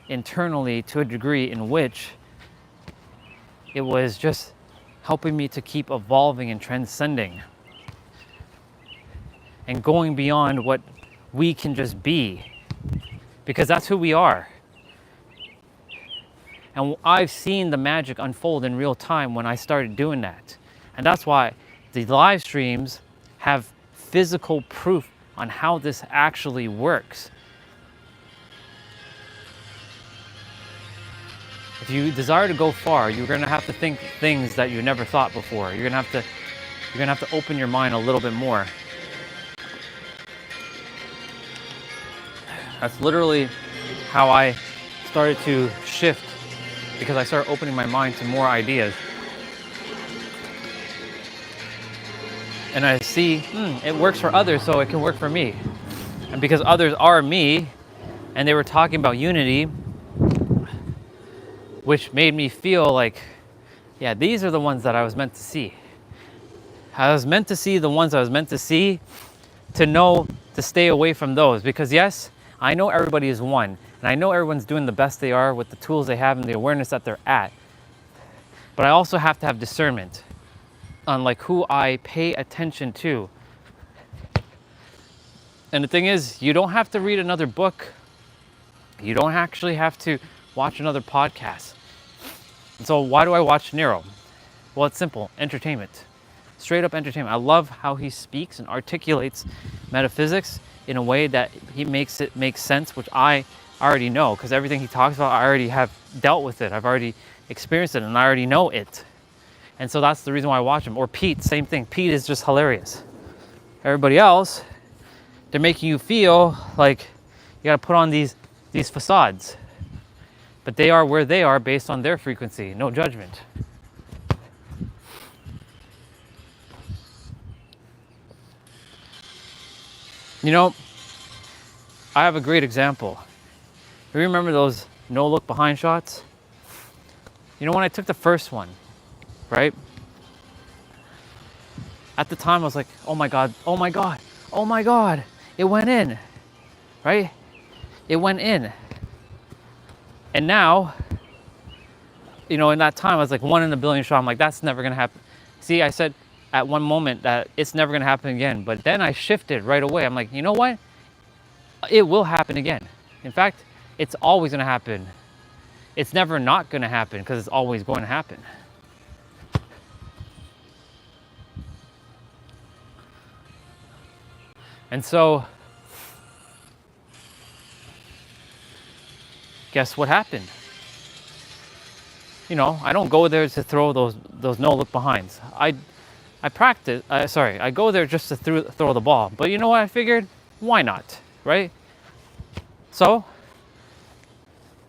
internally to a degree in which it was just helping me to keep evolving and transcending and going beyond what we can just be, because that's who we are. And I've seen the magic unfold in real time when I started doing that. And that's why the live streams have physical proof on how this actually works. If you desire to go far, you're gonna have to think things that you never thought before. You're gonna have to open your mind a little bit more. That's literally how I started to shift, because I started opening my mind to more ideas. And I see, it works for others, so it can work for me. And because others are me, and they were talking about unity, which made me feel like, yeah, these are the ones that I was meant to see. I was meant to see the ones I was meant to see, to know to stay away from those. Because yes, I know everybody is one, and I know everyone's doing the best they are with the tools they have and the awareness that they're at. But I also have to have discernment on like who I pay attention to. And the thing is, you don't have to read another book. You don't actually have to watch another podcast. And so why do I watch Nero? Well, it's simple, entertainment. Straight up entertainment. I love how he speaks and articulates metaphysics in a way that he makes it make sense, which I already know, because everything he talks about, I already have dealt with it. I've already experienced it and I already know it. And so that's the reason why I watch him. Or Pete, same thing. Pete is just hilarious. Everybody else, they're making you feel like you gotta put on these facades. But they are where they are based on their frequency, no judgment. You know, I have a great example. You remember those no look behind shots? You know, when I took the first one, right? At the time I was like, oh my God, oh my God, oh my God, it went in, right? It went in. And now, you know, in that time I was like 1 in a billion shot. I'm like, that's never gonna happen. See, I said at one moment that it's never gonna happen again, but then I shifted right away. I'm like, you know what? It will happen again. In fact, it's always gonna happen. It's never not gonna happen, because it's always going to happen. And so, guess what happened? You know, I don't go there to throw those no look behinds. I practice. I go there just to throw the ball. But you know what? I figured, why not, right? So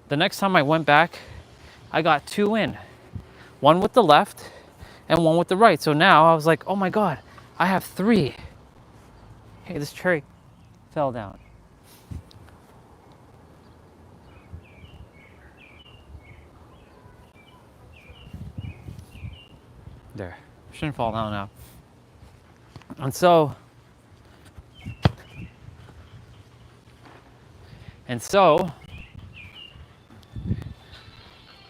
the next time I went back, I got 2 in, 1 with the left and 1 with the right. So now I was like, oh my God, I have 3. Hey, this cherry fell down. There, shouldn't fall down now. And so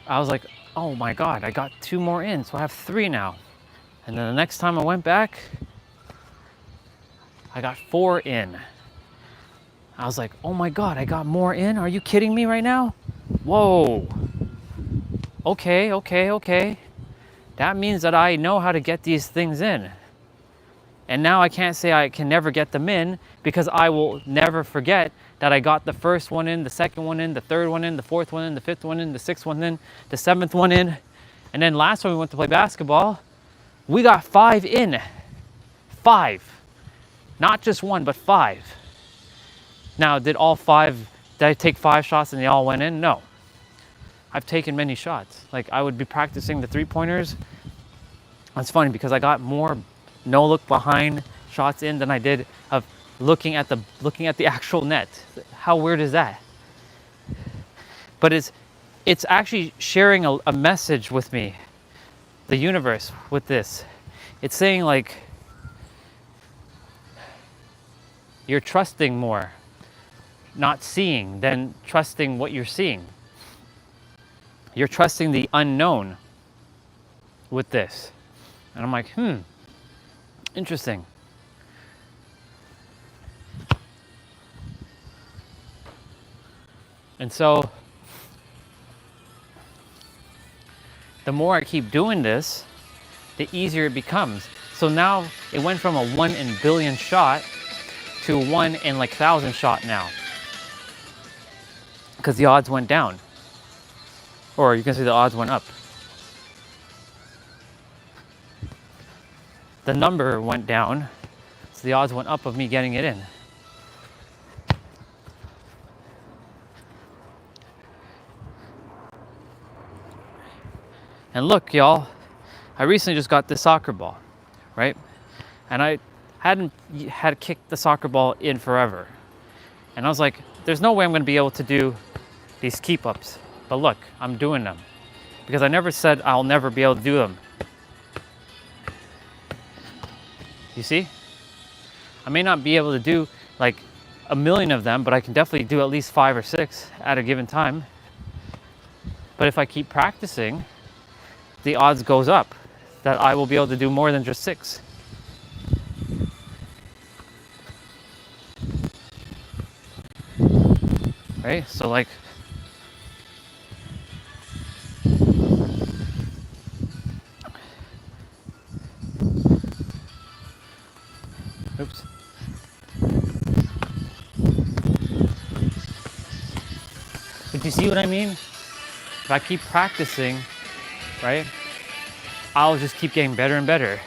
I was like, oh my God, I got 2 more in, so I have 3 now. And then the next time I went back, I got 4 in. I was like, oh my God, I got more in? Are you kidding me right now? Whoa. Okay. That means that I know how to get these things in. And now I can't say I can never get them in, because I will never forget that I got the first one in, the second one in, the third one in, the fourth one in, the fifth one in, the sixth one in, the 7th one in. And then last time we went to play basketball, we got 5 in. 5. Not just 1, but 5. Now, did I take 5 shots and they all went in? No. I've taken many shots. Like, I would be practicing the 3-pointers. It's funny because I got more no look behind shots in than I did of looking at the actual net. How weird is that? But it's actually sharing a message with me, the universe, with this. It's saying like, you're trusting more, not seeing, than trusting what you're seeing. You're trusting the unknown with this. And I'm like, interesting. And so, the more I keep doing this, the easier it becomes. So now it went from a 1 in billion shot to 1 in like 1,000 shot now. Because the odds went down. Or you can say the odds went up. The number went down, so the odds went up of me getting it in. And look, y'all, I recently just got this soccer ball, right? And I hadn't had kicked the soccer ball in forever. And I was like, there's no way I'm gonna be able to do these keep ups. But look, I'm doing them. Because I never said I'll never be able to do them. You see? I may not be able to do like a million of them, but I can definitely do at least 5 or 6 at a given time. But if I keep practicing, the odds goes up that I will be able to do more than just 6. Right? So like, oops. But you see what I mean? If I keep practicing, right, I'll just keep getting better and better.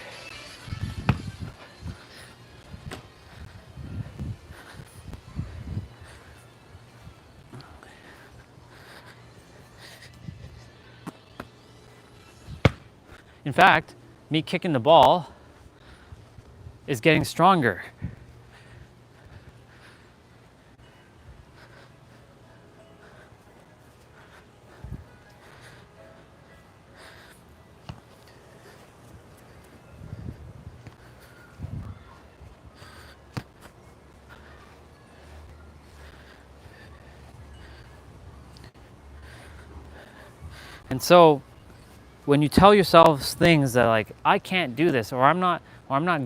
In fact, me kicking the ball is getting stronger. And so when you tell yourselves things that like, I can't do this, or I'm not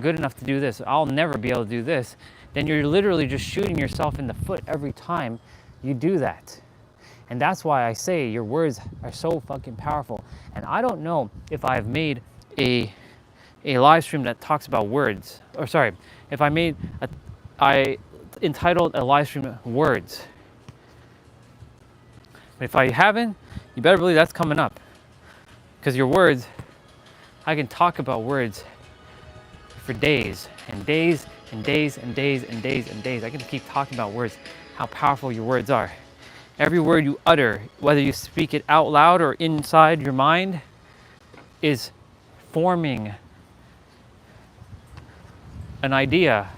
good enough to do this, I'll never be able to do this, then you're literally just shooting yourself in the foot every time you do that. And that's why I say your words are so fucking powerful. And I don't know if I've made a live stream that talks about words, or sorry, if I entitled a live stream words. But if I haven't, you better believe that's coming up. Because your words, I can talk about words for days and days and days and days and days and days. I can keep talking about words, how powerful your words are. Every word you utter, whether you speak it out loud or inside your mind, is forming an idea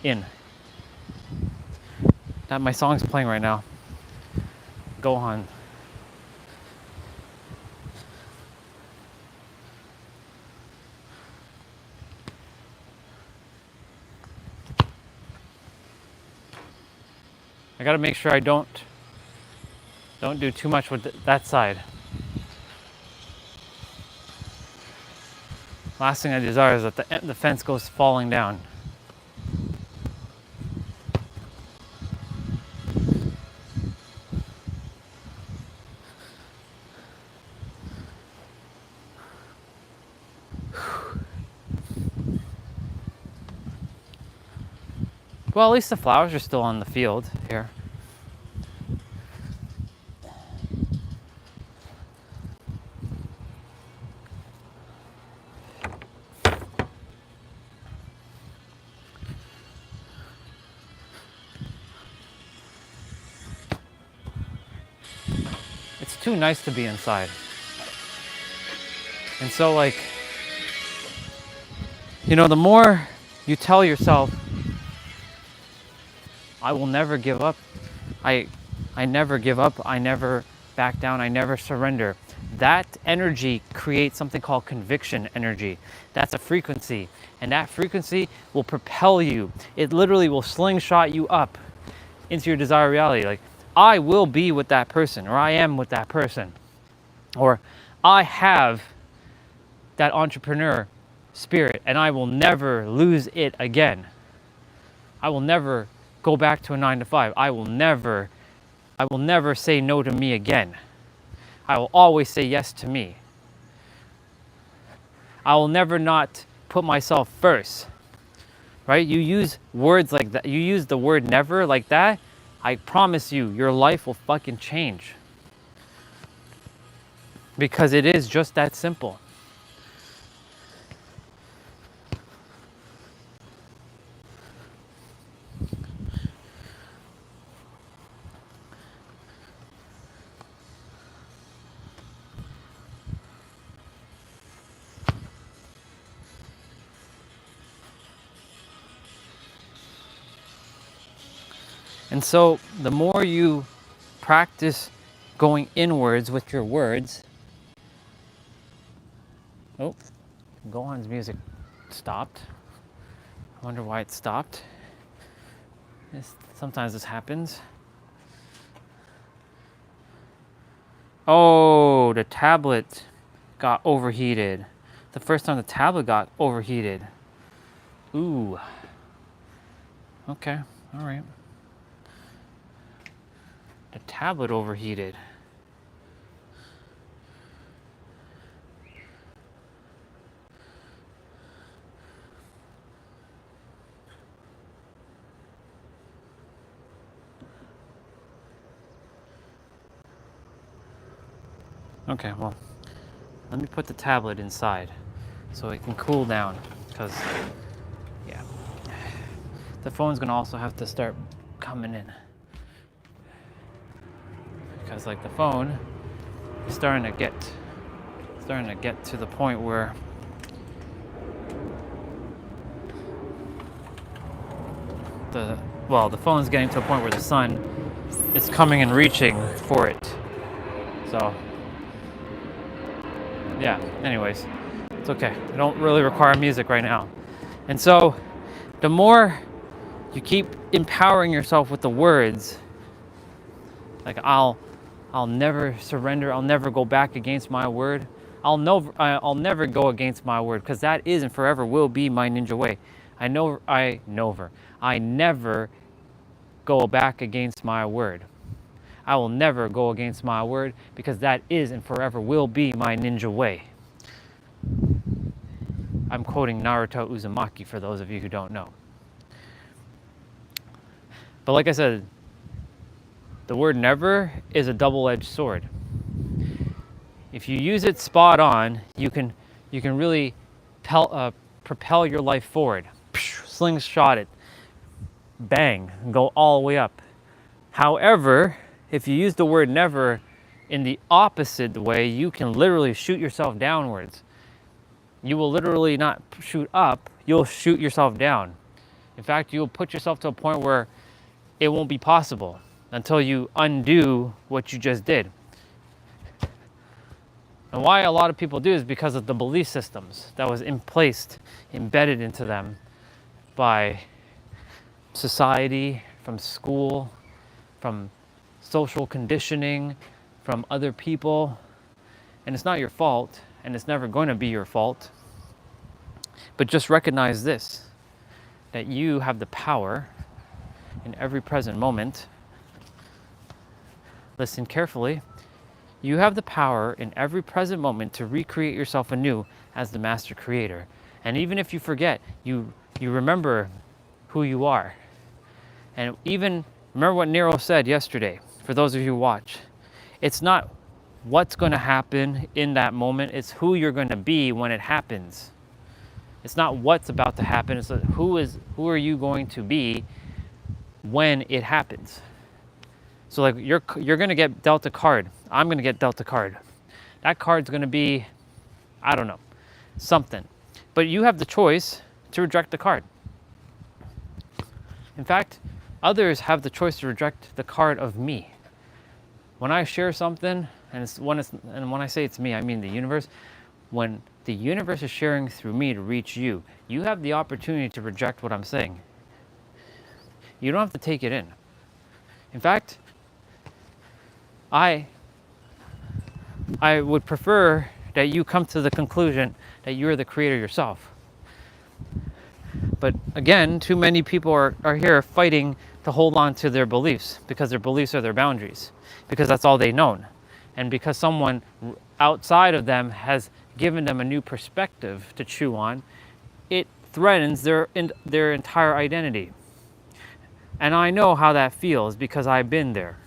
in. That my song's playing right now. Gohan. I gotta make sure I don't do too much with that side. Last thing I desire is that the fence goes falling down. Well, at least the flowers are still on the field here. It's too nice to be inside. And so like, you know, the more you tell yourself, I will never give up, I never give up. I never back down. I never surrender. That energy creates something called conviction energy. That's a frequency, and that frequency will propel you. It literally will slingshot you up into your desired reality. Like, I will be with that person, or I am with that person, or I have that entrepreneur spirit and I will never lose it again. I will never go back to a 9 to 5. I will never say no to me again. I will always say yes to me. I will never not put myself first. Right? You use words like that. You use the word never like that. I promise you, your life will fucking change. Because it is just that simple. And so the more you practice going inwards with your words, oh, Gohan's music stopped. I wonder why it stopped. Sometimes this happens. Oh, the tablet got overheated. The first time the tablet got overheated. Ooh. Okay, all right. The tablet overheated. Okay, well, let me put the tablet inside so it can cool down, because, yeah, the phone's gonna also have to start coming in. Because, like, the phone is starting to get to the point where the phone's getting to a point where the sun is coming and reaching for it. So, yeah, anyways, it's okay. I don't really require music right now. And so, the more you keep empowering yourself with the words, like, I'll never surrender, I'll never go back against my word, I'll never go against my word, because that is and forever will be my ninja way. I never go back against my word. I will never go against my word, because that is and forever will be my ninja way. I'm quoting Naruto Uzumaki for those of you who don't know. But like I said, the word never is a double-edged sword. If you use it spot on, you can really propel your life forward. Slingshot it. Bang, and go all the way up. However, if you use the word never in the opposite way, you can literally shoot yourself downwards. You will literally not shoot up, you'll shoot yourself down. In fact, you'll put yourself to a point where it won't be possible until you undo what you just did. And why a lot of people do is because of the belief systems that was embedded into them by society, from school, from social conditioning, from other people. And it's not your fault, and it's never going to be your fault. But just recognize this, that you have the power in every present moment. Listen carefully. You have the power in every present moment to recreate yourself anew as the master creator. And even if you forget, you remember who you are. And even remember what Nero said yesterday, for those of you who watch. It's not what's going to happen in that moment, it's who you're going to be when it happens. It's not what's about to happen, it's who are you going to be when it happens. So like you're going to get dealt a card. I'm going to get dealt a card. That card's going to be, I don't know, something. But you have the choice to reject the card. In fact, Others have the choice to reject the card of me. When I share something, and when I say it's me, I mean the universe. When the universe is sharing through me to reach you, you have the opportunity to reject what I'm saying. You don't have to take it in. In fact, I would prefer that you come to the conclusion that you're the creator yourself. But again, too many people are here fighting to hold on to their beliefs because their beliefs are their boundaries, because that's all they know. And because someone outside of them has given them a new perspective to chew on, it threatens their entire identity. And I know how that feels because I've been there.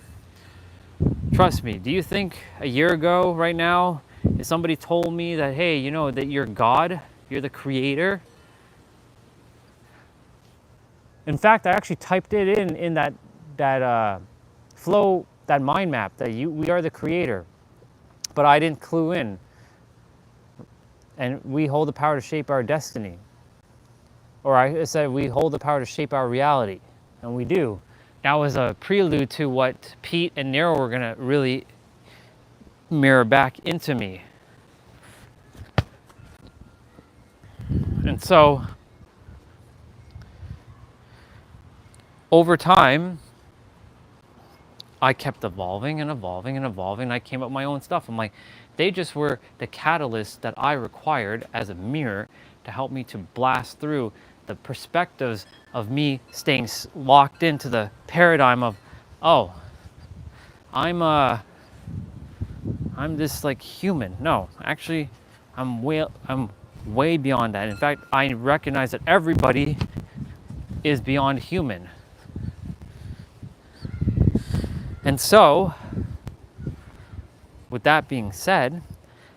Trust me, do you think a year ago right now, if somebody told me that, hey, you know, that you're God, you're the creator? In fact, I actually typed it in that flow, that mind map, that we are the creator. But I didn't clue in. And we hold the power to shape our destiny. Or I said we hold the power to shape our reality. And we do. That was a prelude to what Pete and Nero were gonna really mirror back into me. And so, over time, I kept evolving and evolving and evolving. And I came up with my own stuff. I'm like, they just were the catalyst that I required as a mirror to help me to blast through the perspectives of me staying locked into the paradigm of, oh, I'm this like human. No, actually, I'm way beyond that. In fact, I recognize that everybody is beyond human. And so, with that being said,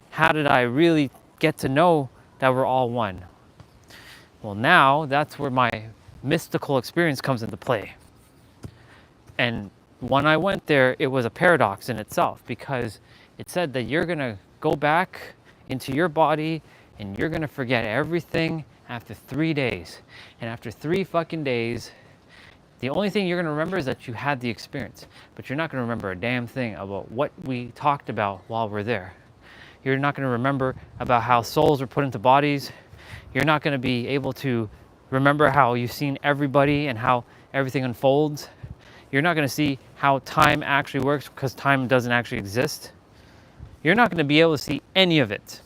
how did I really get to know that we're all one? Well, now that's where my mystical experience comes into play. And when I went there, it was a paradox in itself, because it said that you're gonna go back into your body and you're gonna forget everything after 3 days. And after 3 fucking days, the only thing you're gonna remember is that you had the experience, but you're not gonna remember a damn thing about what we talked about while we're there. You're not gonna remember about how souls were put into bodies. You're not gonna be able to remember how you've seen everybody and how everything unfolds. You're not gonna see how time actually works, because time doesn't actually exist. You're not gonna be able to see any of it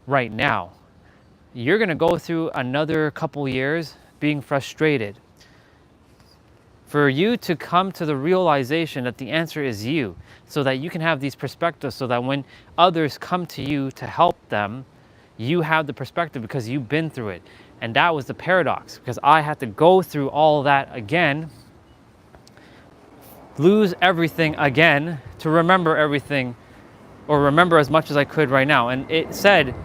right now. You're gonna go through another couple years being frustrated. For you to come to the realization that the answer is you, so that you can have these perspectives, so that when others come to you to help them, you have the perspective because you've been through it. And that was the paradox, because I had to go through all that again, lose everything again to remember everything, or remember as much as I could right now. And it said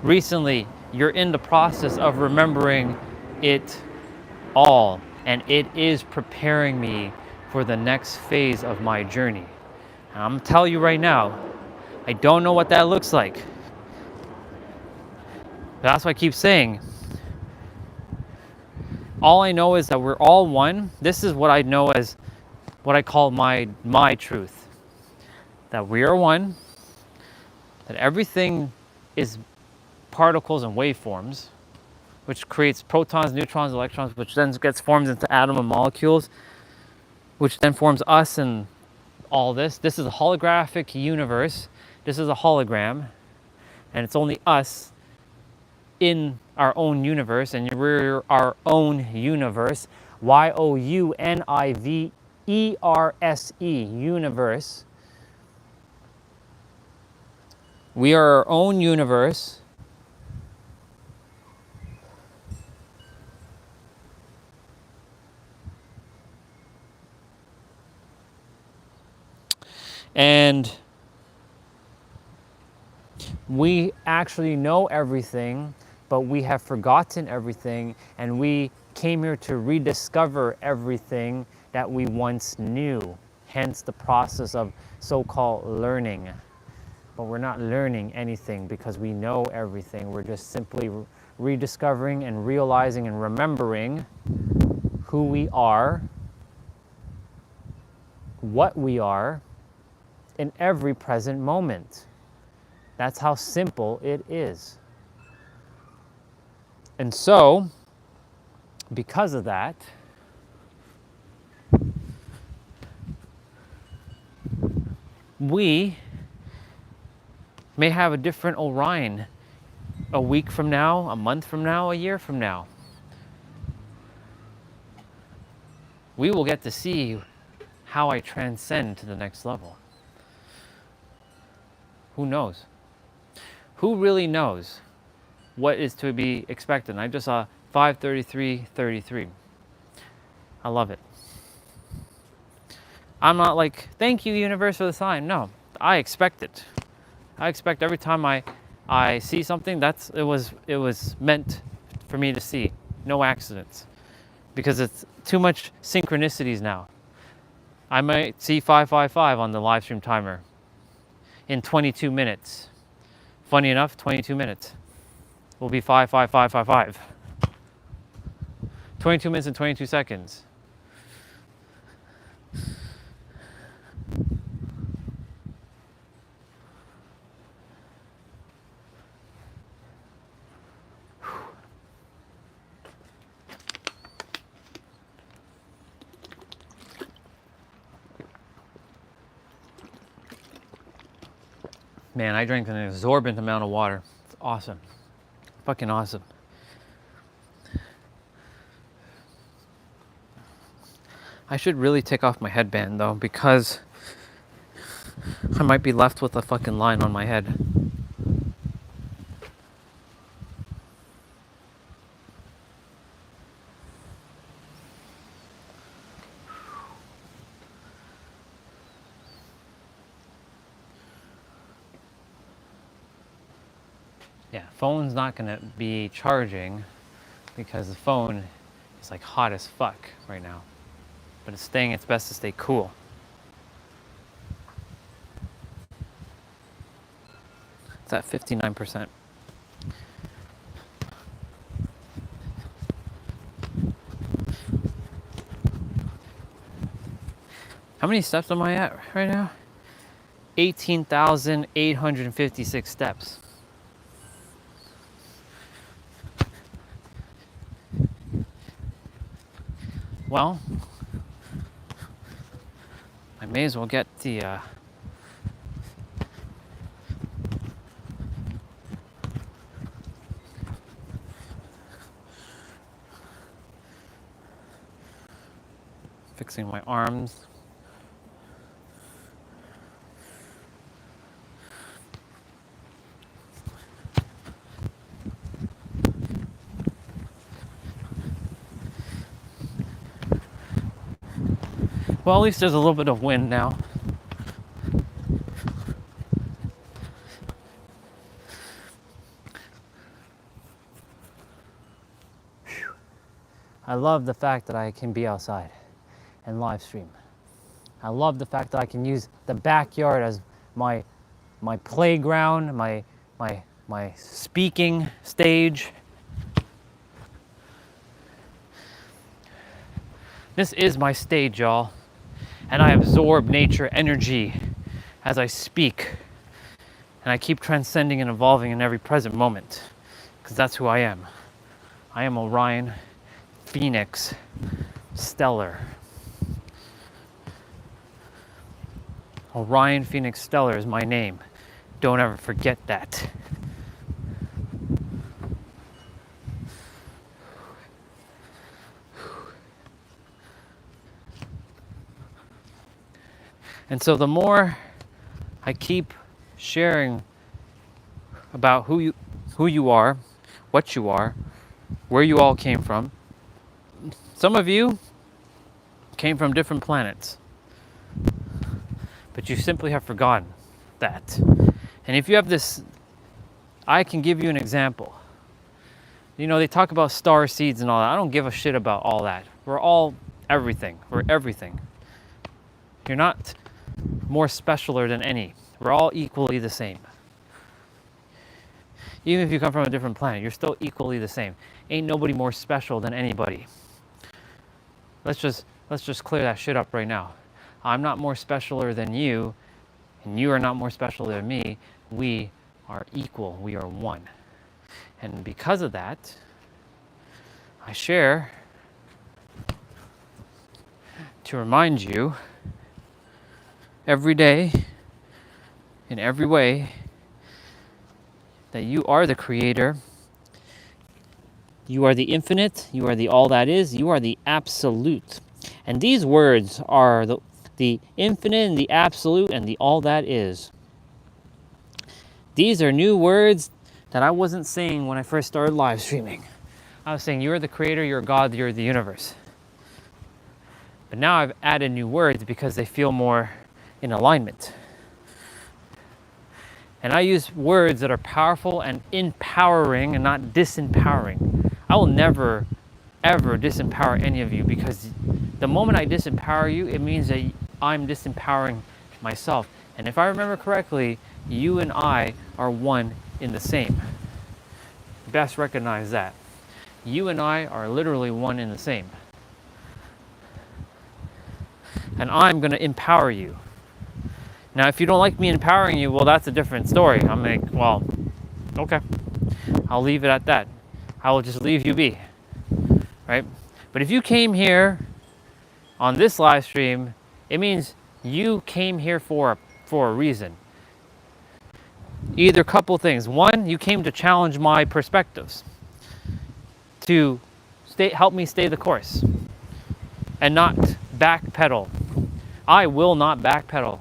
recently, you're in the process of remembering it all. And it is preparing me for the next phase of my journey. And I'm gonna tell you right now, I don't know what that looks like. That's why I keep saying, all I know is that we're all one. This is what I know as what I call my truth. That we are one, that everything is particles and waveforms, which creates protons, neutrons, electrons, which then gets formed into atoms and molecules, which then forms us and all this. This is a holographic universe. This is a hologram, and it's only us in our own universe, and we're our own universe. YOUNIVERSE, universe. We are our own universe. And we actually know everything, but we have forgotten everything, and we came here to rediscover everything that we once knew. Hence the process of so-called learning. But we're not learning anything because we know everything. We're just simply rediscovering and realizing and remembering who we are, what we are in every present moment. That's how simple it is. And so, because of that, we may have a different Orion a week from now, a month from now, a year from now. We will get to see how I transcend to the next level. Who knows? Who really knows what is to be expected? And I just saw 533.33. I love it. I'm not like, thank you, universe, for the sign. No, I expect it. I expect every time I see something, it was meant for me to see. No accidents. Because it's too much synchronicities now. I might see 555 on the live stream timer in 22 minutes. Funny enough, 22 minutes will be 55555. 22 minutes and 22 seconds. Man, I drank an exorbitant amount of water. It's awesome. Fucking awesome. I should really take off my headband though, because I might be left with a fucking line on my head. Yeah, phone's not gonna be charging because the phone is like hot as fuck right now. But it's staying its best to stay cool. It's at 59%. How many steps am I at right now? 18,856 steps. Well, I may as well get the fixing my arms. Well, at least there's a little bit of wind now. Whew. I love the fact that I can be outside and live stream. I love the fact that I can use the backyard as my playground, my speaking stage. This is my stage, y'all. And I absorb nature energy as I speak. And I keep transcending and evolving in every present moment. Because that's who I am. I am Orion, Phoenix, Stellar. Orion Phoenix Stellar is my name. Don't ever forget that. And so the more I keep sharing about who you are, what you are, where you all came from. Some of you came from different planets, but you simply have forgotten that. And if you have this, I can give you an example. You know, they talk about star seeds and all that. I don't give a shit about all that. We're all everything. We're everything. You're not more specialer than any. We're all equally the same. Even if you come from a different planet, you're still equally the same. Ain't nobody more special than anybody. let's just clear that shit up right now. I'm not more specialer than you, and you are not more special than me. We are equal. We are one. And because of that, I share to remind you every day, in every way, that you are the creator. You are the infinite. You are the all that is. You are the absolute. And these words are the infinite and the absolute and the all that is. These are new words that I wasn't saying when I first started live streaming. I was saying you're the creator, you're God, you're the universe. But now I've added new words because they feel more in alignment. And I use words that are powerful and empowering and not disempowering. I will never, ever disempower any of you, because the moment I disempower you, it means that I'm disempowering myself. And if I remember correctly, you and I are one in the same. Best recognize that. You and I are literally one in the same. And I'm going to empower you. Now, if you don't like me empowering you, well, that's a different story. I'm like, well, okay. I'll leave it at that. I will just leave you be, right? But if you came here on this live stream, it means you came here for a reason. Either couple things. One, you came to challenge my perspectives, to help me stay the course and not backpedal. I will not backpedal.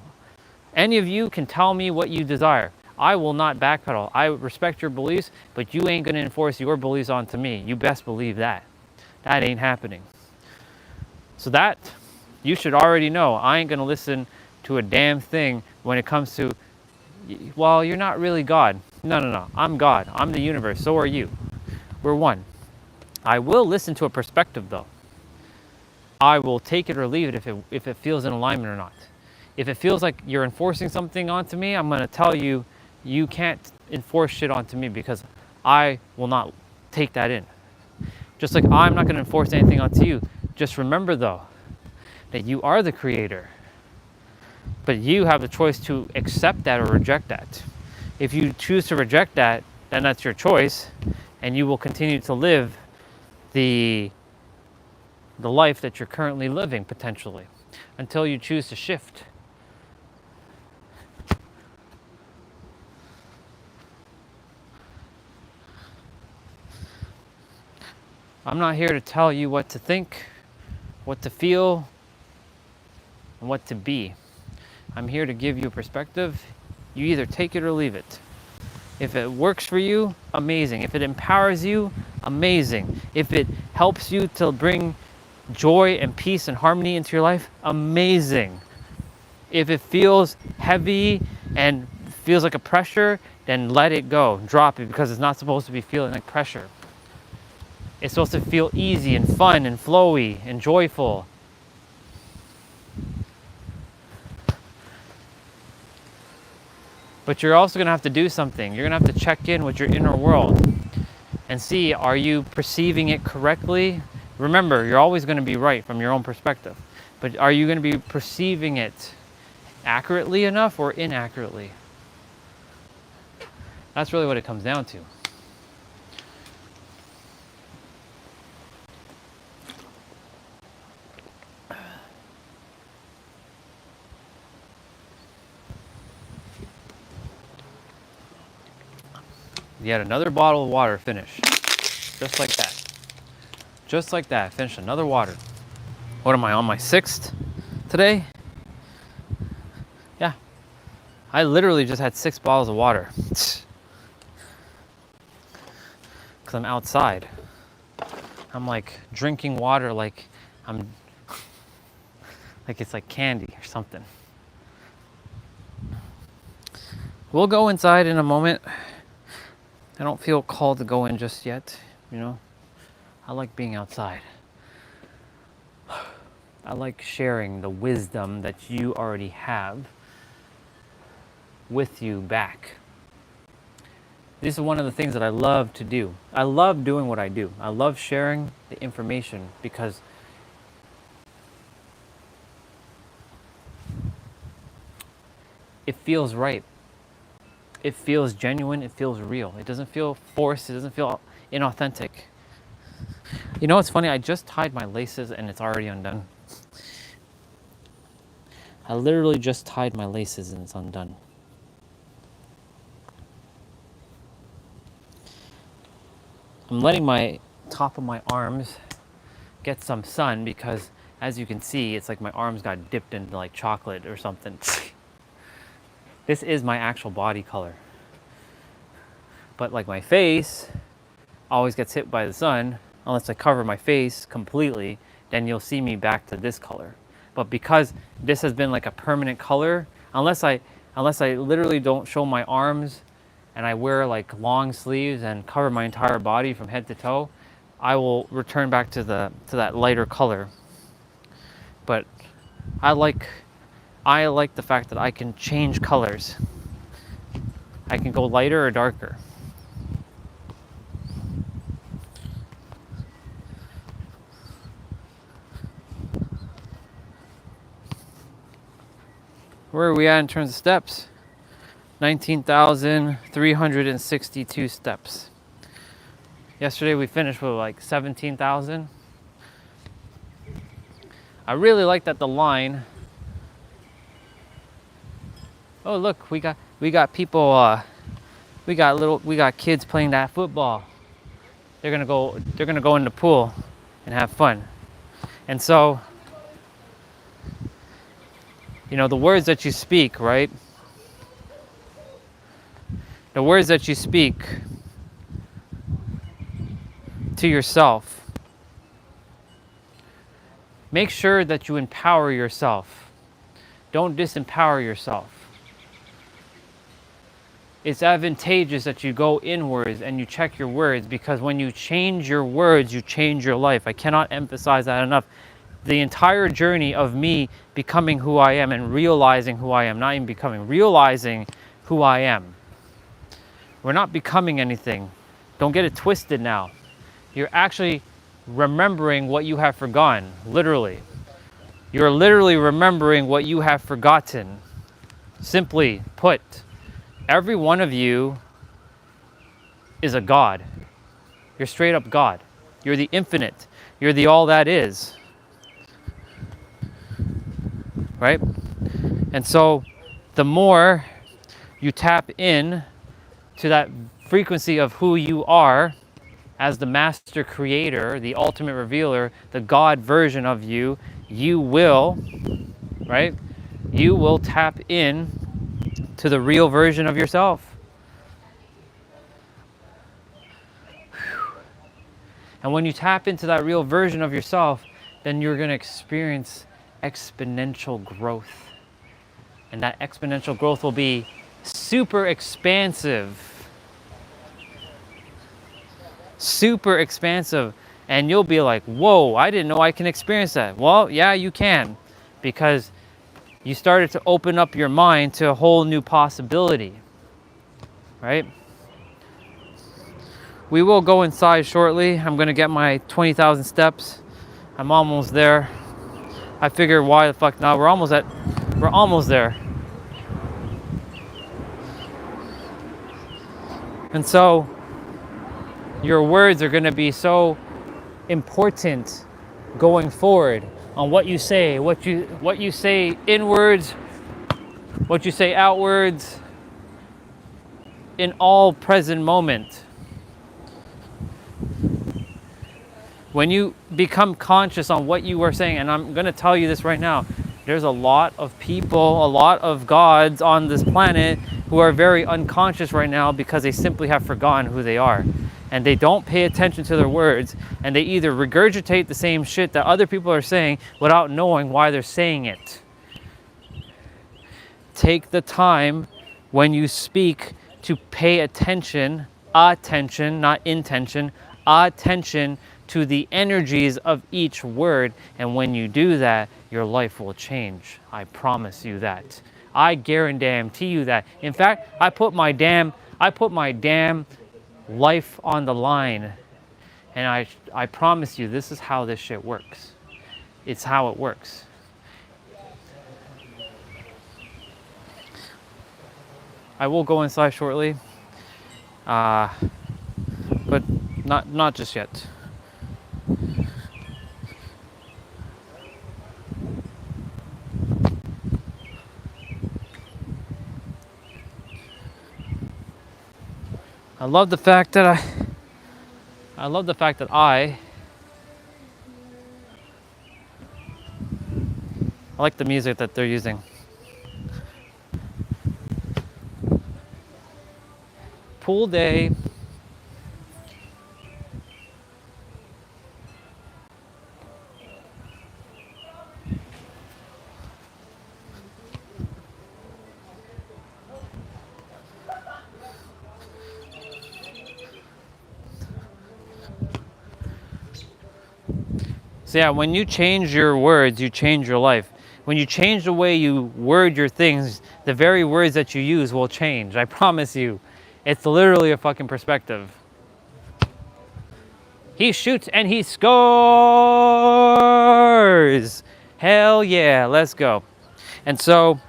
Any of you can tell me what you desire. I will not backpedal. I respect your beliefs, but you ain't gonna enforce your beliefs onto me. You best believe that. That ain't happening. So that, you should already know, I ain't gonna listen to a damn thing when it comes to, well, you're not really God. No. I'm God. I'm the universe. So are you. We're one. I will listen to a perspective though. I will take it or leave it if it feels in alignment or not. If it feels like you're enforcing something onto me, I'm going to tell you, you can't enforce shit onto me, because I will not take that in. Just like I'm not going to enforce anything onto you. Just remember though, that you are the creator. But you have the choice to accept that or reject that. If you choose to reject that, then that's your choice, and you will continue to live the life that you're currently living, potentially, until you choose to shift. I'm not here to tell you what to think, what to feel, and what to be. I'm here to give you a perspective. You either take it or leave it. If it works for you, amazing. If it empowers you, amazing. If it helps you to bring joy and peace and harmony into your life, amazing. If it feels heavy and feels like a pressure, then let it go. Drop it, because it's not supposed to be feeling like pressure. It's supposed to feel easy and fun and flowy and joyful. But you're also going to have to do something. You're going to have to check in with your inner world and see, are you perceiving it correctly? Remember, you're always going to be right from your own perspective. But are you going to be perceiving it accurately enough or inaccurately? That's really what it comes down to. Yet another bottle of water finished. Just like that. Just like that, finished another water. What am I, on my 6th today? Yeah. I literally just had 6 bottles of water. Because I'm outside. I'm like drinking water like like it's like candy or something. We'll go inside in a moment. I don't feel called to go in just yet, you know. I like being outside. I like sharing the wisdom that you already have with you back. This is one of the things that I love to do. I love doing what I do. I love sharing the information, because it feels right. It feels genuine, it feels real. It doesn't feel forced, it doesn't feel inauthentic. You know what's funny? I just tied my laces and it's already undone. I literally just tied my laces and it's undone. I'm letting my top of my arms get some sun because, as you can see, it's like my arms got dipped into like chocolate or something. This is my actual body color. But like my face always gets hit by the sun, unless I cover my face completely, then you'll see me back to this color. But because this has been like a permanent color, unless I literally don't show my arms and I wear like long sleeves and cover my entire body from head to toe, I will return back to that lighter color. But I like the fact that I can change colors. I can go lighter or darker. Where are we at in terms of steps? 19,362 steps. Yesterday we finished with like 17,000. I really like that the line. Oh look, we got people. We got kids playing that football. They're gonna go in the pool and have fun. And so, you know, the words that you speak, right? The words that you speak to yourself. Make sure that you empower yourself. Don't disempower yourself. It's advantageous that you go inwards and you check your words, because when you change your words, you change your life. I cannot emphasize that enough. The entire journey of me becoming who I am and realizing who I am, not even becoming, realizing who I am. We're not becoming anything. Don't get it twisted now. You're actually remembering what you have forgotten, literally. You're literally remembering what you have forgotten. Simply put, every one of you is a God. You're straight up God. You're the infinite. You're the all that is. Right? And so the more you tap in to that frequency of who you are as the master creator, the ultimate revealer, the God version of you, you will, right? You will tap in to the real version of yourself. And when you tap into that real version of yourself, then you're going to experience exponential growth. And that exponential growth will be super expansive. Super expansive. And you'll be like, whoa, I didn't know I can experience that. Well, yeah, you can. Because you started to open up your mind to a whole new possibility. Right? We will go inside shortly. I'm going to get my 20,000 steps. I'm almost there. I figure, why the fuck not? We're almost there. And so your words are going to be so important going forward on what you say, what you say inwards, what you say outwards, in all present moment. When you become conscious on what you are saying, and I'm going to tell you this right now, there's a lot of people, a lot of gods on this planet who are very unconscious right now because they simply have forgotten who they are. And they don't pay attention to their words, and they either regurgitate the same shit that other people are saying without knowing why they're saying it. Take the time when you speak to pay attention, not intention, attention to the energies of each word, and when you do that, your life will change. I promise you that. I guarantee you that. In fact, I put my damn life on the line, and I promise you, this is how this shit works. It's how it works. I will go inside shortly, but not just yet. I love the fact that I like the music that they're using. Pool day. So yeah, when you change your words, you change your life. When you change the way you word your things, the very words that you use will change. I promise you. It's literally a fucking perspective. He shoots and he scores! Hell yeah, let's go. And so,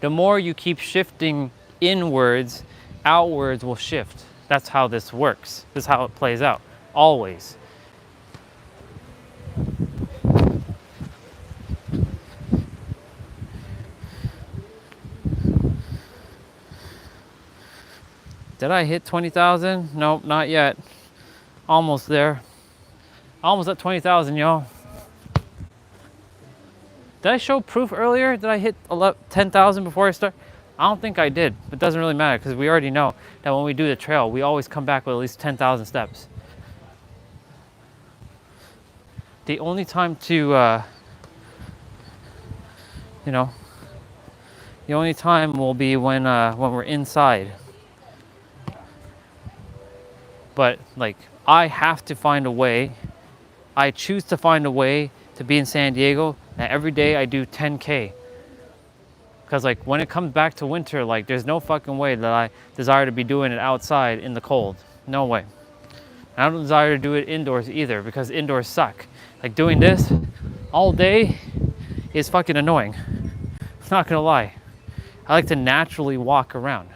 the more you keep shifting inwards, outwards will shift. That's how this works. This is how it plays out. Always. Did I hit 20,000? Nope, not yet. Almost there. Almost at 20,000, y'all. Did I show proof earlier? Did I hit 10,000 before I start? I don't think I did, but it doesn't really matter because we already know that when we do the trail, we always come back with at least 10,000 steps. The only time to, the only time will be when we're inside. But like, I have to find a way. I choose to find a way to be in San Diego, and every day I do 10K. Because like when it comes back to winter, like there's no fucking way that I desire to be doing it outside in the cold. No way. I don't desire to do it indoors either because indoors suck. Like doing this all day is fucking annoying. I'm not gonna lie. I like to naturally walk around.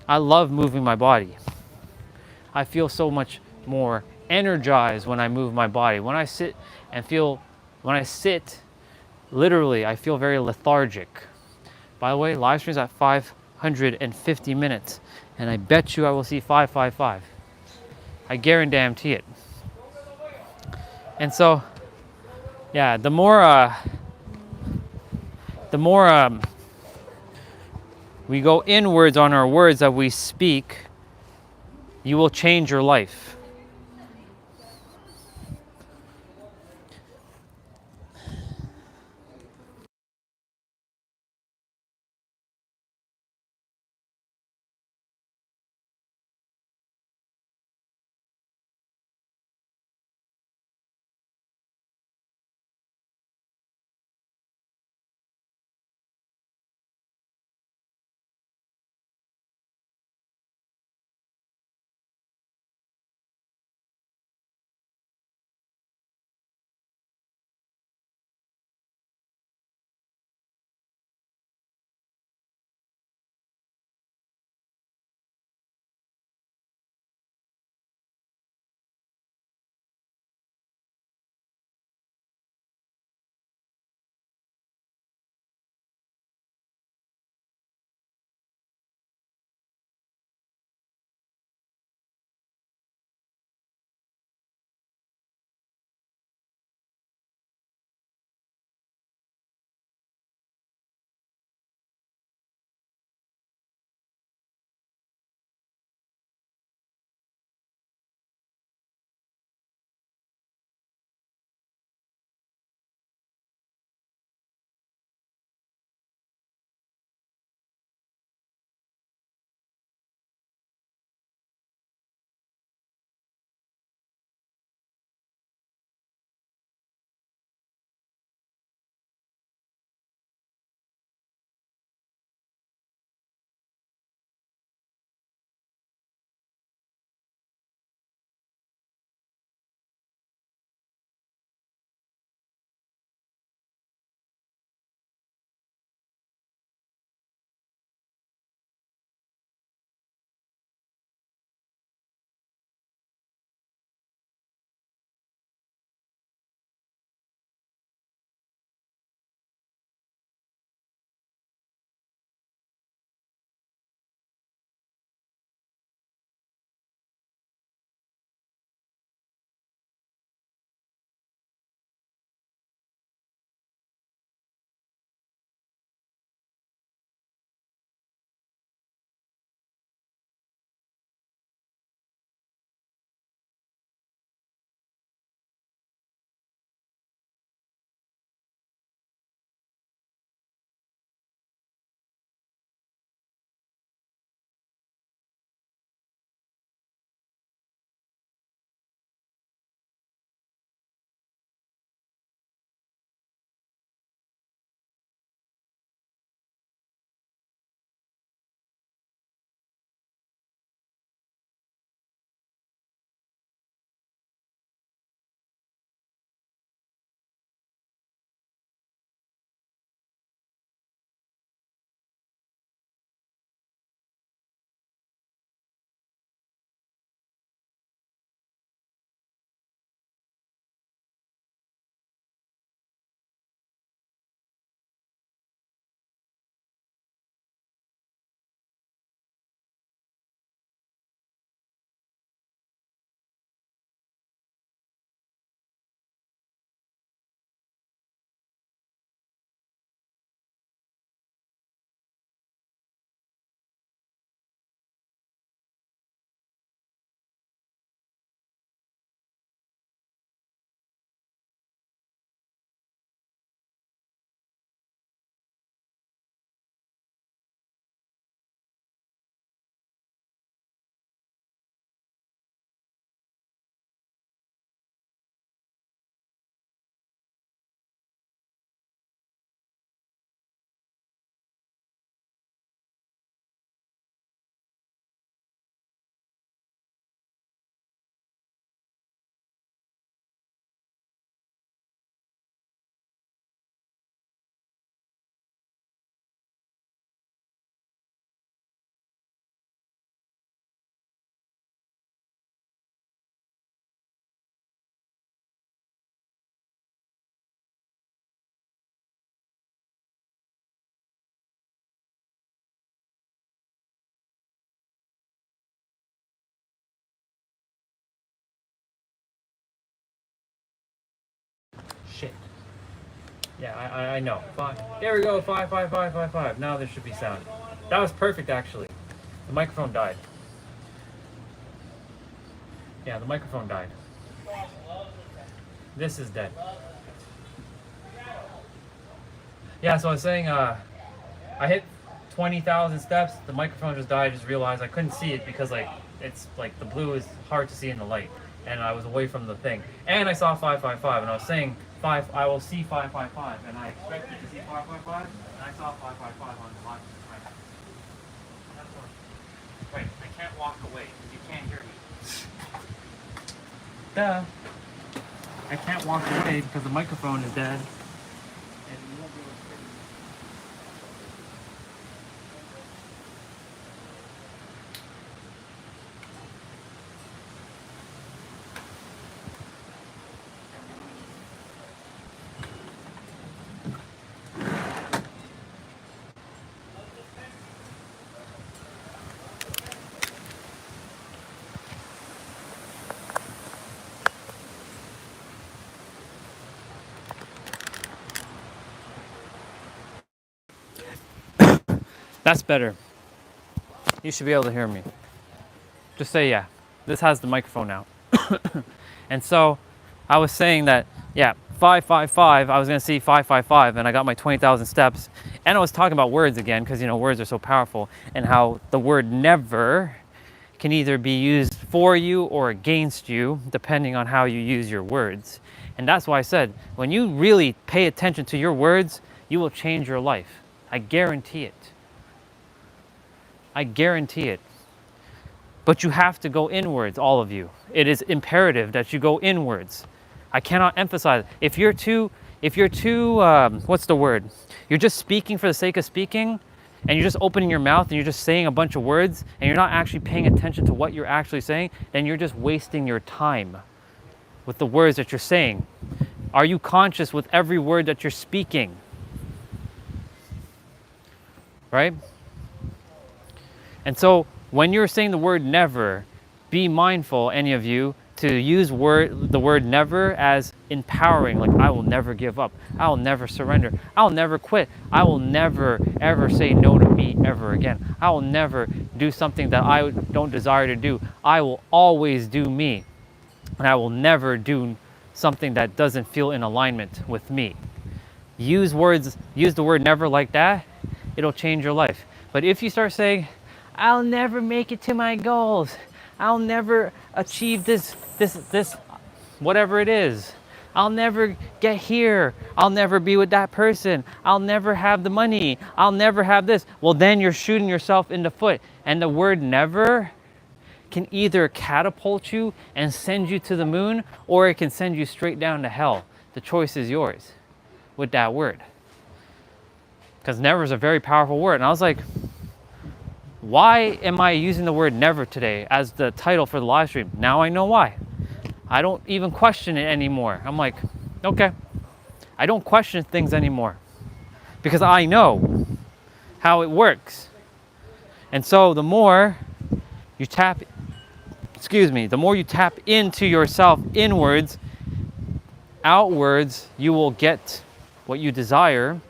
I love moving my body. I feel so much more energized when I move my body. When I sit, literally, I feel very lethargic. By the way, live stream's at 550 minutes, and I bet you I will see 555. I guarantee it. And so, yeah, the more we go inwards on our words that we speak, you will change your life. Yeah, I know. Five. There we go. 5, 5, 5, 5, 5. Now there should be sound. That was perfect, actually. The microphone died. Yeah, the microphone died. This is dead. Yeah, so I was saying, I hit 20,000 steps. The microphone just died. I just realized I couldn't see it because like it's like the blue is hard to see in the light, and I was away from the thing. And I saw 555, and I was saying 5. I will see 555, and I expected to see 555, and I saw 555 on the live. That's what. Right. I can't walk away because you can't hear me. Duh. I can't walk away because the microphone is dead. And you won't be able to hear me. That's better. You should be able to hear me. Just say yeah. This has the microphone now. And so I was saying that, yeah, 555, I was going to see 555, and I got my 20,000 steps. And I was talking about words again, because, you know, words are so powerful, and how the word never can either be used for you or against you, depending on how you use your words. And that's why I said, when you really pay attention to your words, you will change your life. I guarantee it. I guarantee it. But you have to go inwards, all of you. It is imperative that you go inwards. I cannot emphasize it. If you're too, what's the word? You're just speaking for the sake of speaking, and you're just opening your mouth and you're just saying a bunch of words, and you're not actually paying attention to what you're actually saying, then you're just wasting your time with the words that you're saying. Are you conscious with every word that you're speaking? Right? And so when you're saying the word never, be mindful, any of you, to use the word never as empowering, like I will never give up, I will never surrender, I'll never quit, I will never ever say no to me ever again, I will never do something that I don't desire to do, I will always do me, and I will never do something that doesn't feel in alignment with me. Use the word never like that, it'll change your life. But if you start saying, I'll never make it to my goals, I'll never achieve this, whatever it is, I'll never get here, I'll never be with that person, I'll never have the money, I'll never have this, well then you're shooting yourself in the foot. And the word never can either catapult you and send you to the moon, or it can send you straight down to hell. The choice is yours with that word. Because never is a very powerful word. And I was like, why am I using the word never today as the title for the live stream? Now I know why. I don't even question it anymore. I'm like, okay. I don't question things anymore because I know how it works. And so the more you tap into yourself inwards, outwards, you will get what you desire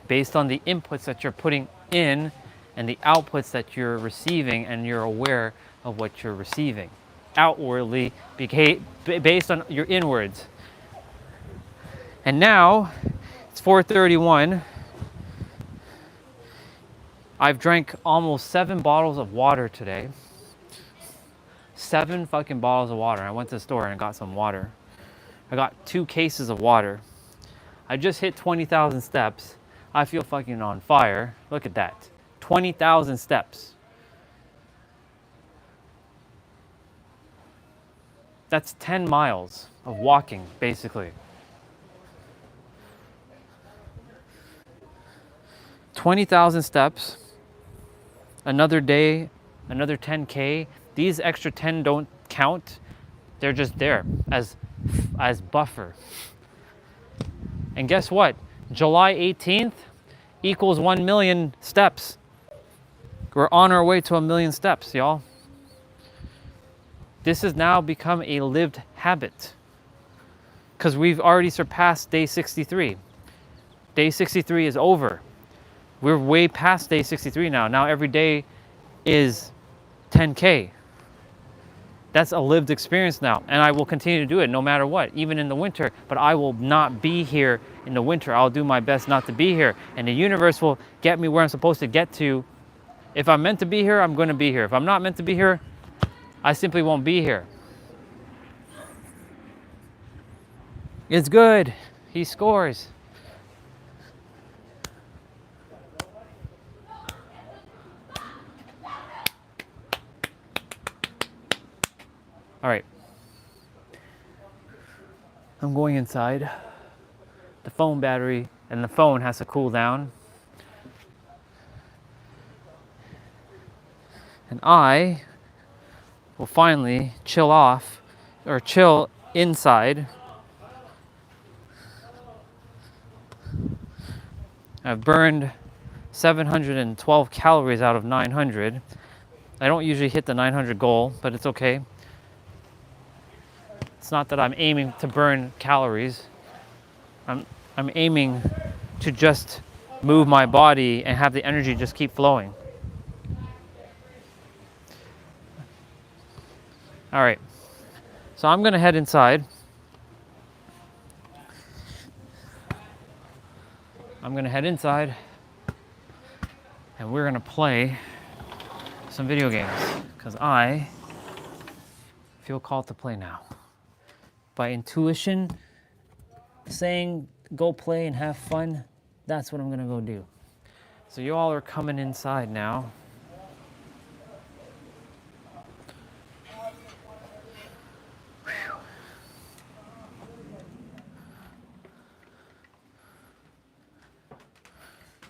based on the inputs that you're putting in and the outputs that you're receiving, and you're aware of what you're receiving. Outwardly, based on your inwards. And now, it's 4:31. I've drank almost 7 bottles of water today. 7 fucking bottles of water. I went to the store and I got some water. I got 2 cases of water. I just hit 20,000 steps. I feel fucking on fire. Look at that. 20,000 steps. That's 10 miles of walking, basically. 20,000 steps, another day, another 10K. These extra 10 don't count. They're just there as buffer. And guess what? July 18th equals 1 million steps. We're on our way to 1 million steps, y'all. This has now become a lived habit because we've already surpassed day 63. Day 63 is over. We're way past day 63 now. Now every day is 10K. That's a lived experience now, and I will continue to do it no matter what, even in the winter, but I will not be here in the winter. I'll do my best not to be here, and the universe will get me where I'm supposed to get to. If I'm meant to be here, I'm going to be here. If I'm not meant to be here, I simply won't be here. It's good. He scores. All right. I'm going inside. The phone battery and the phone has to cool down. And I will finally chill off or chill inside. I've burned 712 calories out of 900. I don't usually hit the 900 goal, but it's okay. It's not that I'm aiming to burn calories. I'm aiming to just move my body and have the energy just keep flowing. All right, so I'm gonna head inside. And we're gonna play some video games because I feel called to play now. By intuition, saying go play and have fun, that's what I'm gonna go do. So you all are coming inside now. Whew.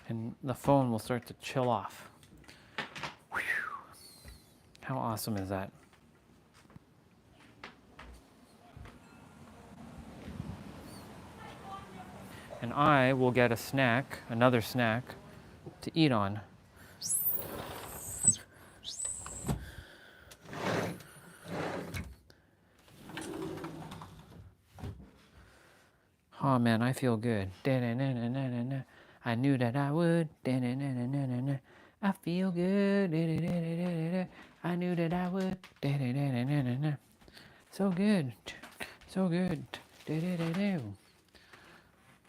And the phone will start to chill off. Whew. How awesome is that? And I will get a snack, another snack, to eat on. Oh man, I feel good. I knew that I would. I feel good. I knew that I would. So good. So good.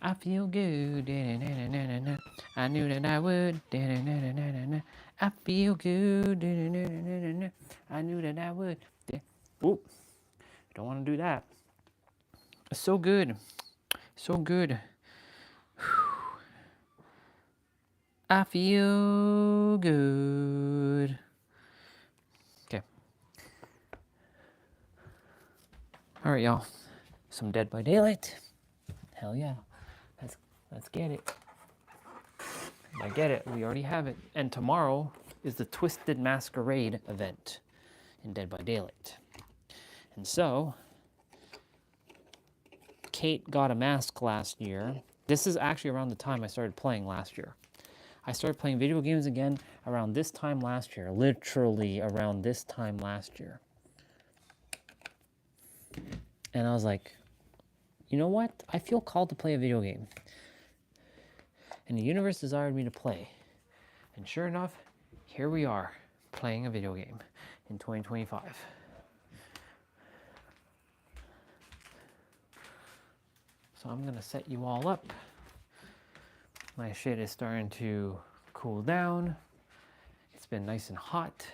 I feel good. I knew that I would. I feel good. I knew that I would. Oop. Don't want to do that. So good. So good. I feel good. Okay. All right, y'all. Some Dead by Daylight. Hell yeah. Let's get it. I get it. We already have it. And tomorrow is the Twisted Masquerade event in Dead by Daylight. And so, Kate got a mask last year. This is actually around the time I started playing last year. I started playing video games again around this time last year. Literally around this time last year. And I was like, you know what? I feel called to play a video game. And the universe desired me to play. And sure enough, here we are, playing a video game in 2025. So I'm gonna set you all up. My shit is starting to cool down. It's been nice and hot.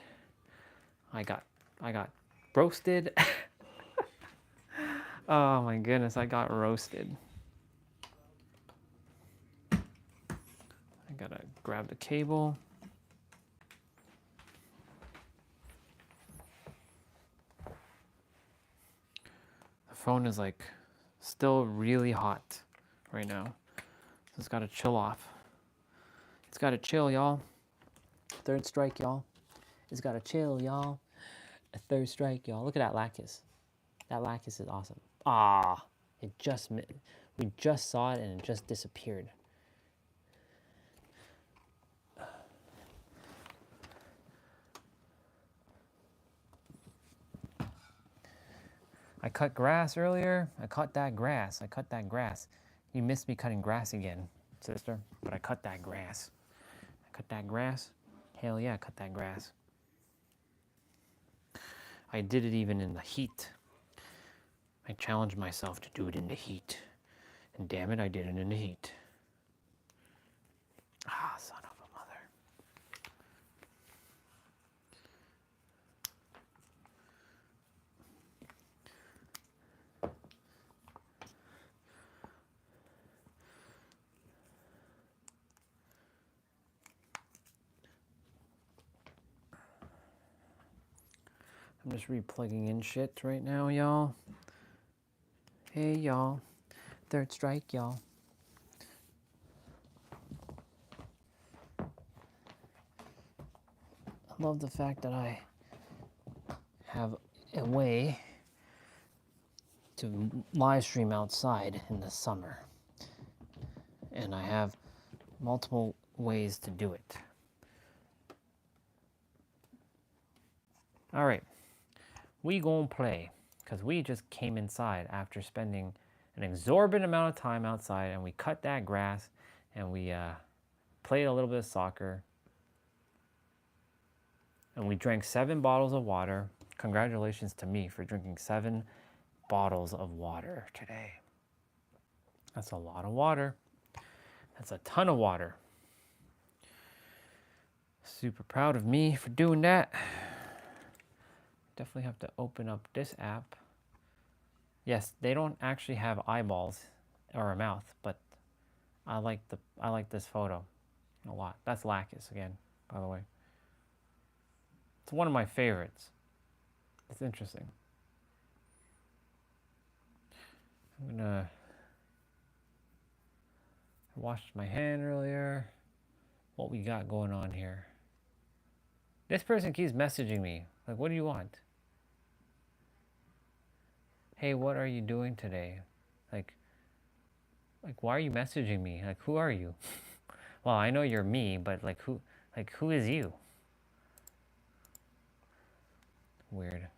I got roasted. Oh my goodness, I got roasted. I gotta grab the cable. The phone is like still really hot right now. So it's gotta chill off. It's gotta chill, y'all. Third strike, y'all. It's gotta chill, y'all. A third strike, y'all. Look at that lacus. That lacus is awesome. Ah, we just saw it and it just disappeared. I cut grass earlier. I cut that grass. You missed me cutting grass again. sister, but I cut that grass. I cut that grass. Hell yeah, I cut that grass. I did it even in the heat. I challenged myself to do it in the heat. And damn it, I did it in the heat. Ah, son of a mother. I'm just replugging in shit right now, y'all. Hey, y'all. Third strike, y'all. I love the fact that I have a way to live stream outside in the summer. And I have multiple ways to do it. All right. We gonna play, because we just came inside after spending an exorbitant amount of time outside, and we cut that grass, and we played a little bit of soccer, and we drank 7 bottles of water. Congratulations to me for drinking 7 bottles of water today. That's a lot of water. That's a ton of water. Super proud of me for doing that. Definitely have to open up this app. Yes, they don't actually have eyeballs or a mouth, but I like this photo a lot. That's Lacus again, by the way. It's one of my favorites. It's interesting. I washed my hand earlier. What we got going on here? This person keeps messaging me. Like, what do you want? Hey, what are you doing today? Like, why are you messaging me? Like, who are you? Well, I know you're me, but who is you? Weird.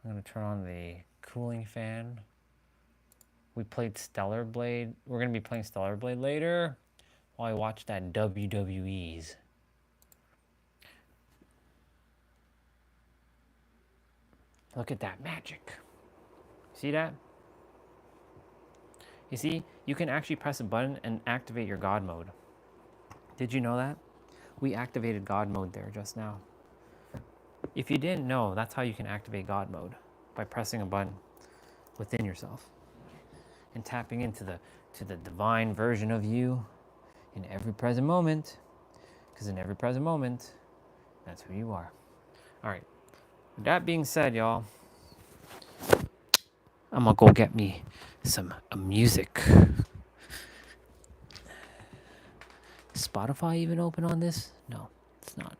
I'm gonna turn on the cooling fan. We played Stellar Blade. We're gonna be playing Stellar Blade later while I watch that WWE's. Look at that magic. See that? You see, you can actually press a button and activate your God mode. Did you know that? We activated God mode there just now. If you didn't know, that's how you can activate God mode, by pressing a button within yourself and tapping into the divine version of you in every present moment, because in every present moment, that's who you are. All right. With that being said, y'all, I'm gonna go get me some music. Is Spotify even open on this? No, it's not.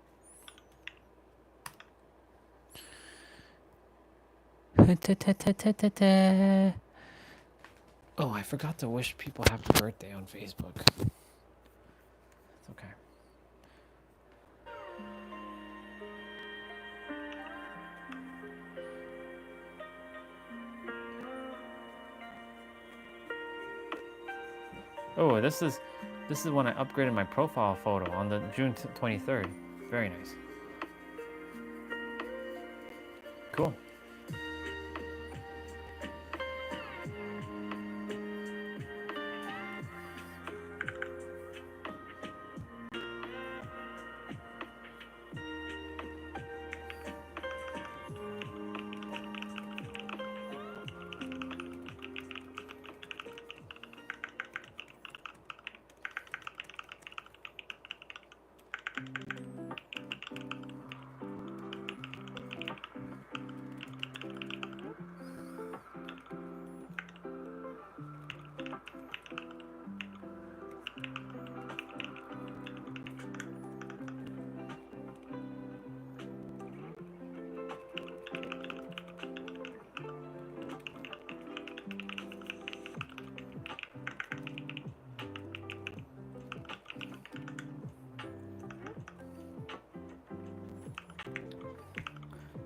Oh, I forgot to wish people happy birthday on Facebook. It's okay. Oh, this is when I upgraded my profile photo on the June 23rd. Very nice. Cool.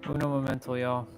Uno momento, y'all.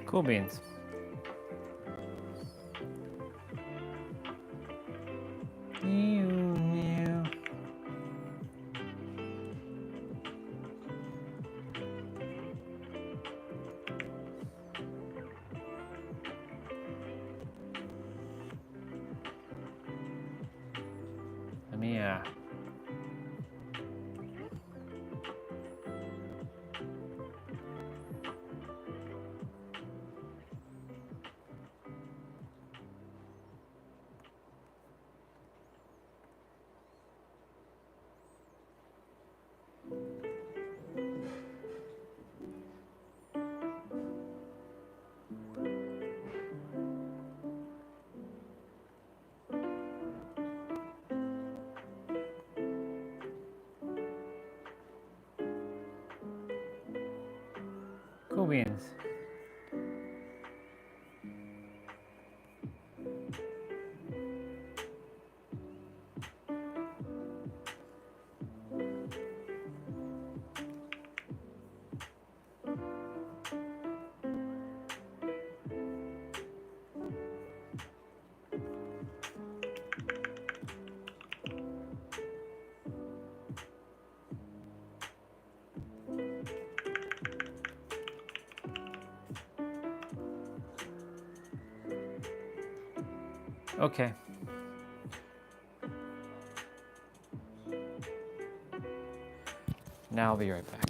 Cool beans. Let me cool beans. Okay. Now I'll be right back.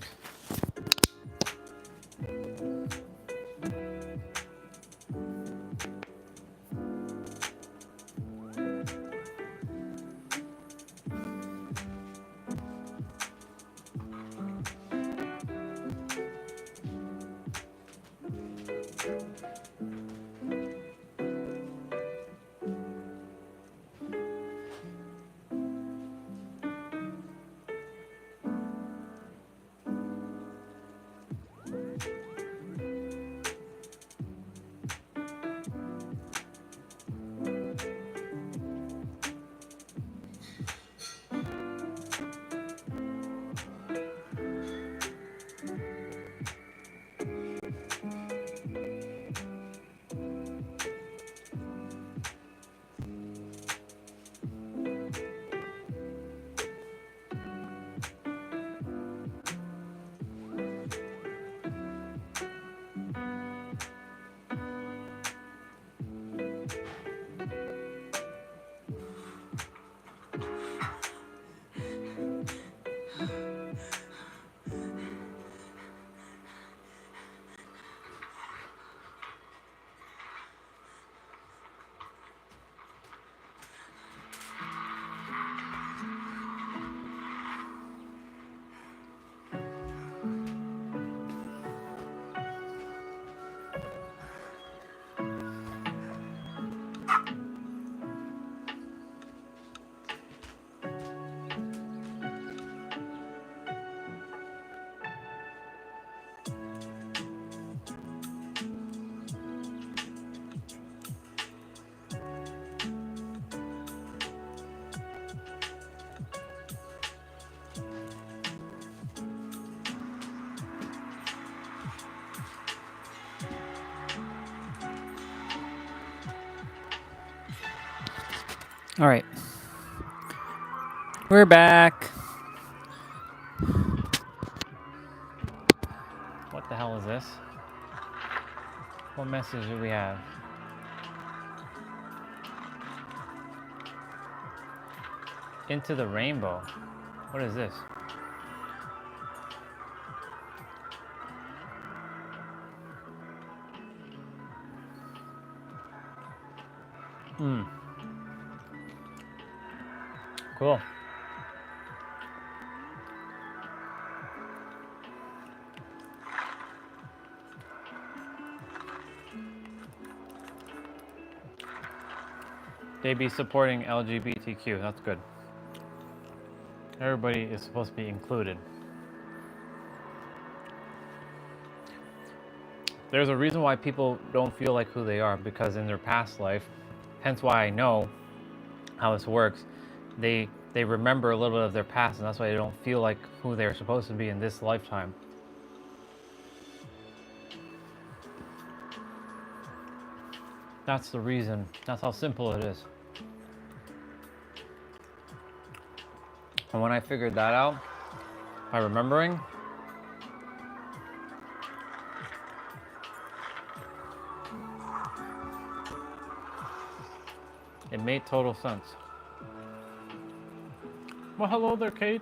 All right. We're back. What the hell is this? What message do we have? Into the rainbow. What is this? Cool. They be supporting LGBTQ. That's good. Everybody is supposed to be included. There's a reason why people don't feel like who they are, because in their past life, hence why I know how this works, they remember a little bit of their past, and that's why they don't feel like who they're supposed to be in this lifetime. That's the reason. That's how simple it is. And when I figured that out, by remembering, it made total sense. Well, hello there, Kate.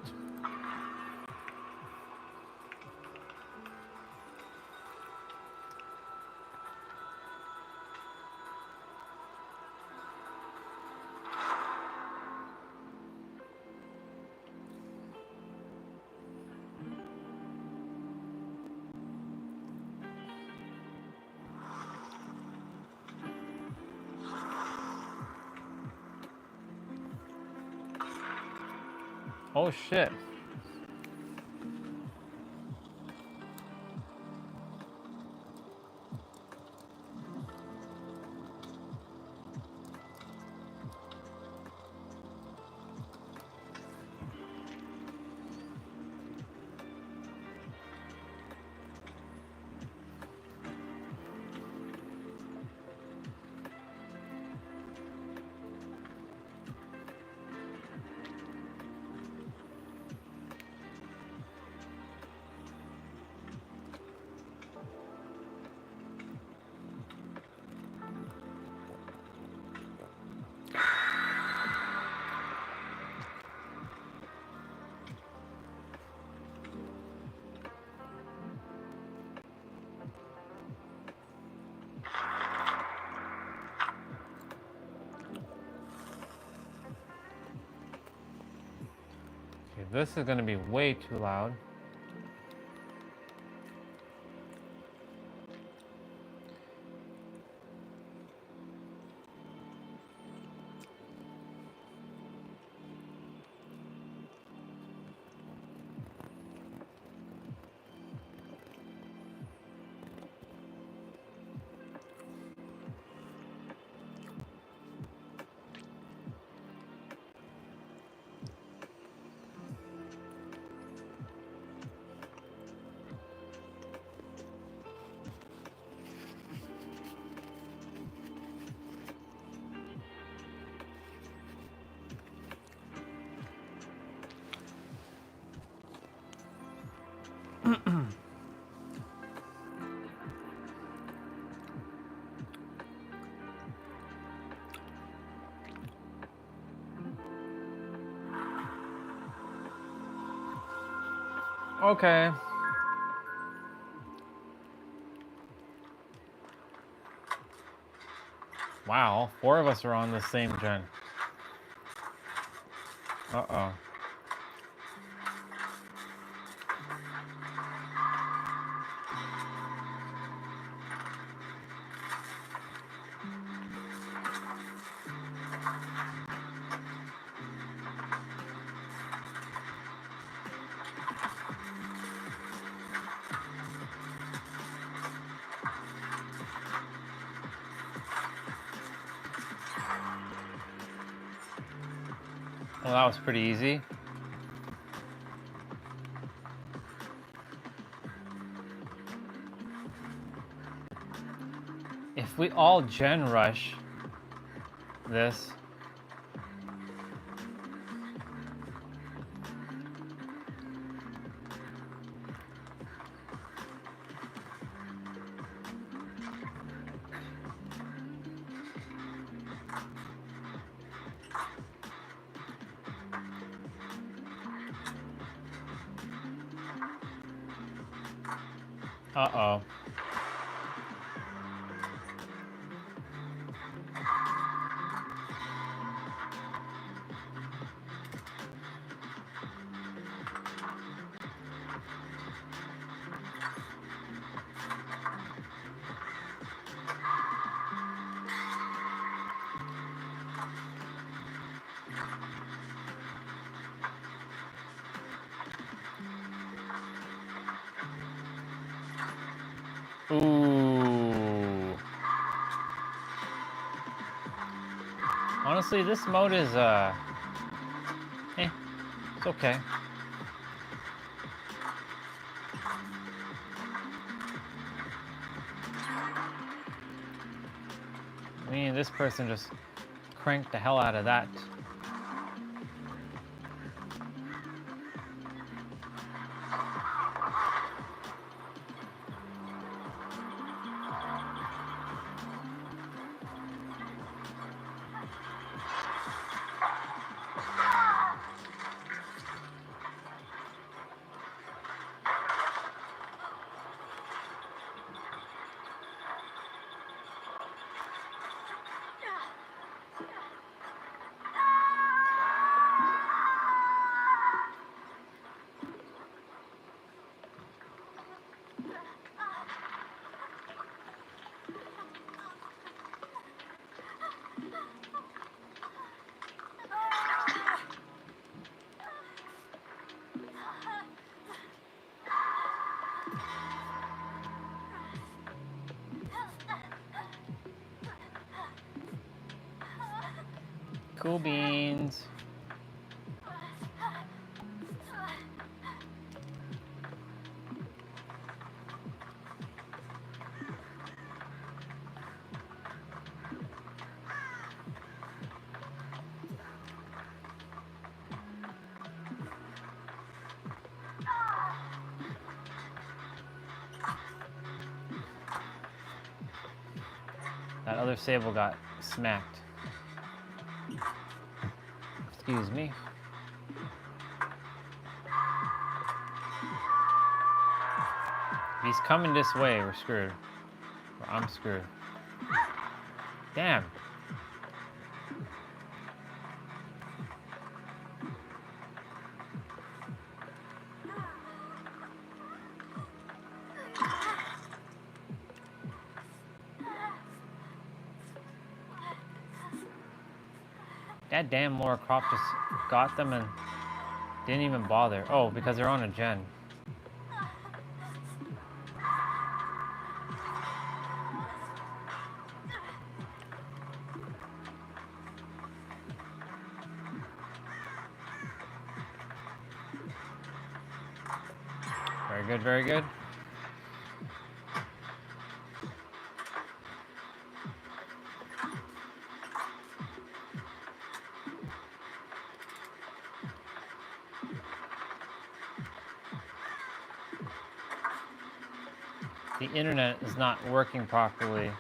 Oh shit. Okay, this is gonna be way too loud. Okay. Wow, 4 of us are on the same gen. Uh-oh. Well, that was pretty easy. If we all gen rush this, uh-oh. Ooh. Honestly, this mode is, it's okay. Me and this person just cranked the hell out of that. Cool beans. That other sable got smacked. Excuse me. If he's coming this way, we're screwed. Or I'm screwed. Damn. That damn Laura Croft just got them and didn't even bother. Oh, because they're on a gen. Very good, very good. The internet is not working properly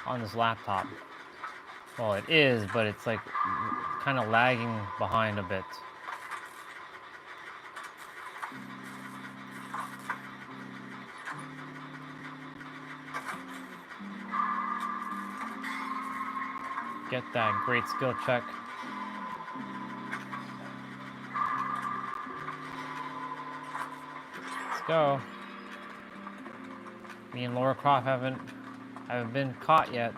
on this laptop. Well, it is, but it's like kind of lagging behind a bit. Get that great skill check. Let's go. Me and Laura Croft haven't been caught yet.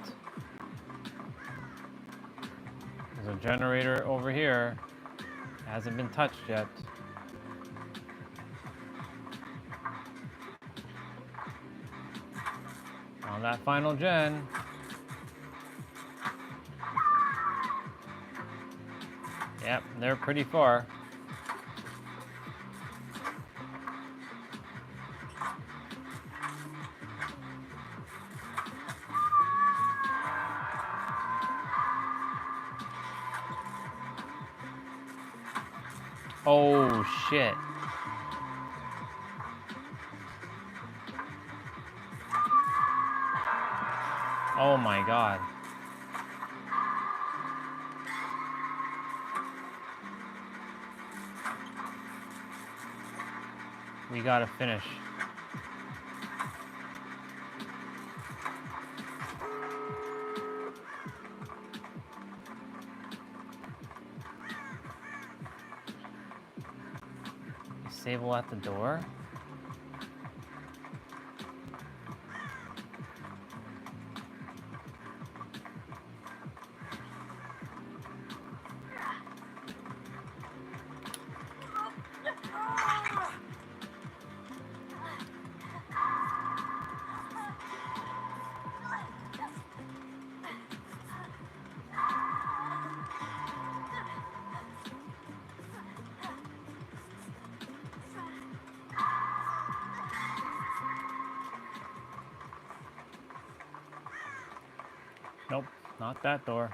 There's a generator over here. It hasn't been touched yet. On that final gen. Yep, they're pretty far. Oh shit. Oh my god. We gotta finish. Sable at the door. Nope, Not that door.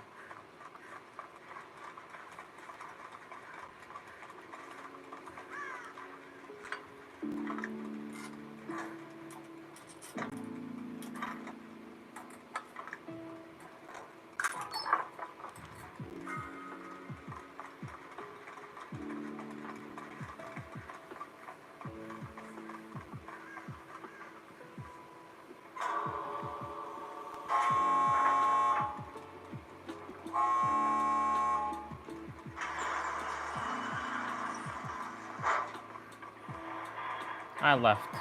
I left.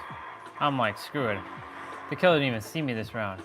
I'm like, screw it. The killer didn't even see me this round.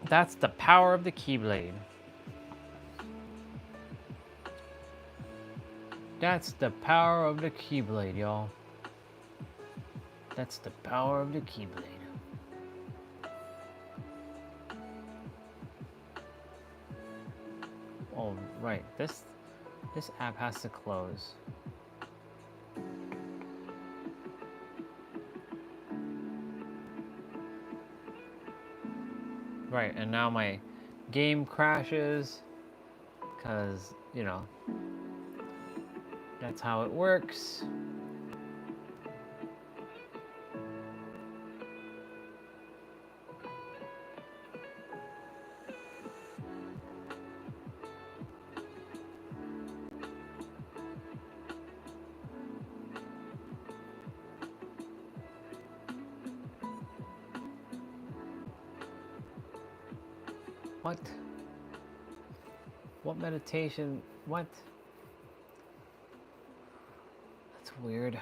That's the power of the Keyblade. That's the power of the Keyblade, y'all. That's the power of the Keyblade. Oh, right. This app has to close. Right, and now my game crashes because, you know, that's how it works. What? What meditation? What? That's weird.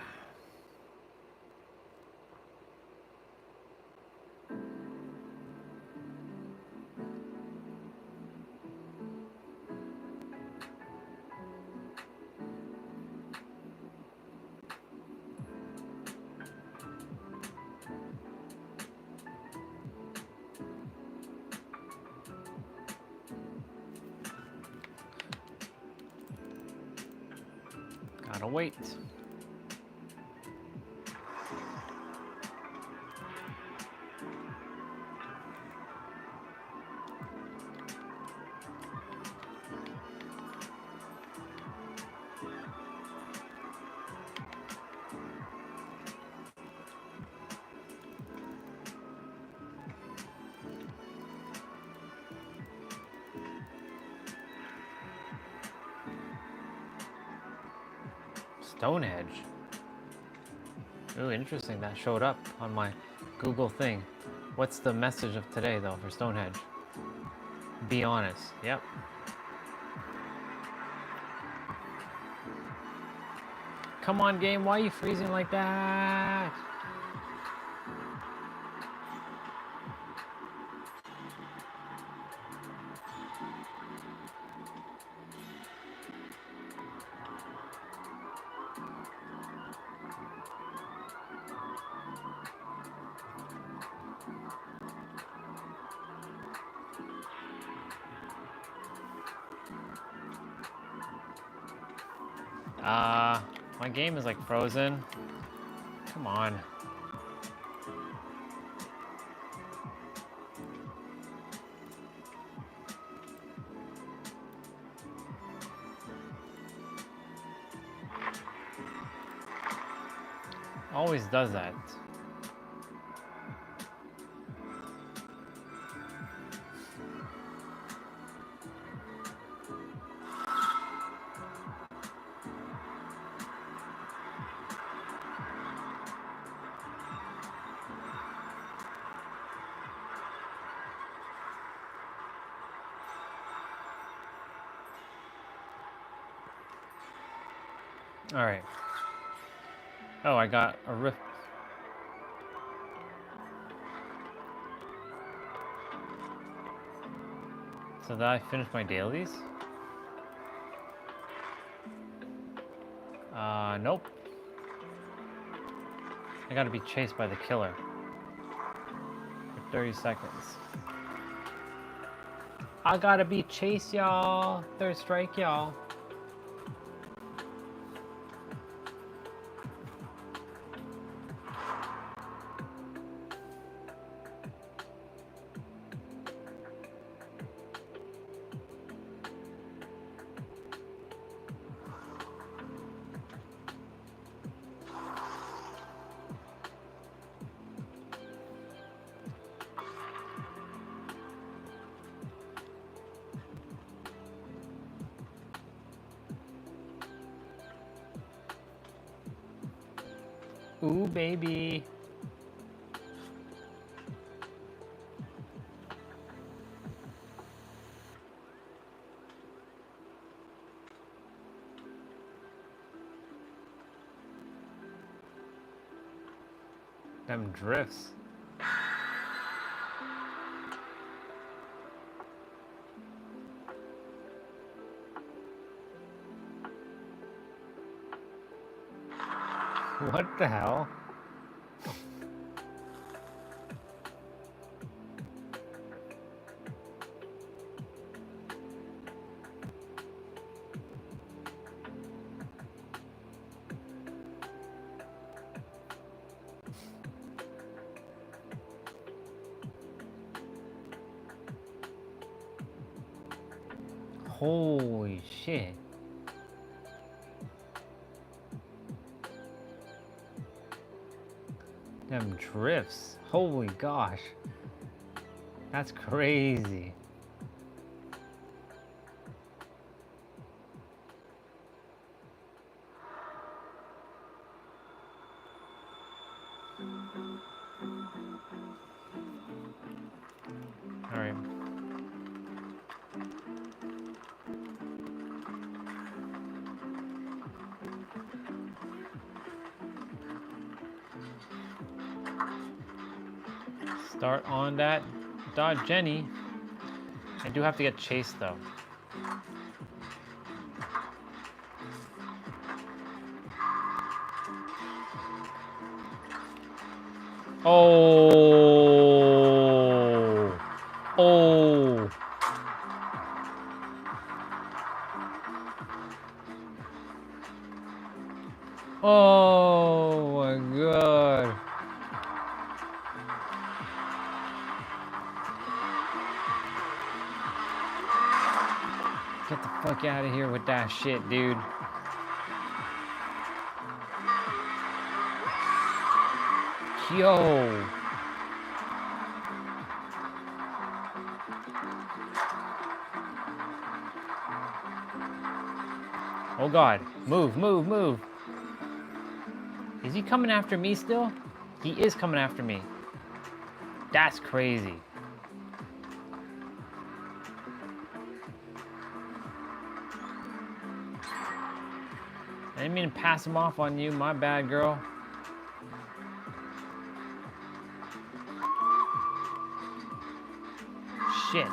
Gotta wait. Stonehenge. Really interesting that showed up on my Google thing. What's the message of today though for Stonehenge? Be honest. Yep. Come on, game. Why are you freezing like that? My game is like frozen. Come on. Always does that. All right. Oh, I got a rift. So that I finished my dailies? Nope. I gotta be chased by the killer for 30 seconds. I gotta be chased, y'all. Third strike, y'all. Ooh, baby. Them drifts. What the hell? Holy shit. Them drifts. Holy gosh. That's crazy. All right. Start on that Dodge Jenny. I do have to get chased though. Oh. Oh. Oh my god. Get the fuck out of here with that shit, dude. Yo. Oh god. Move, move, move. Is he coming after me still? He is coming after me. That's crazy. I didn't mean to pass him off on you. My bad, girl. Shit.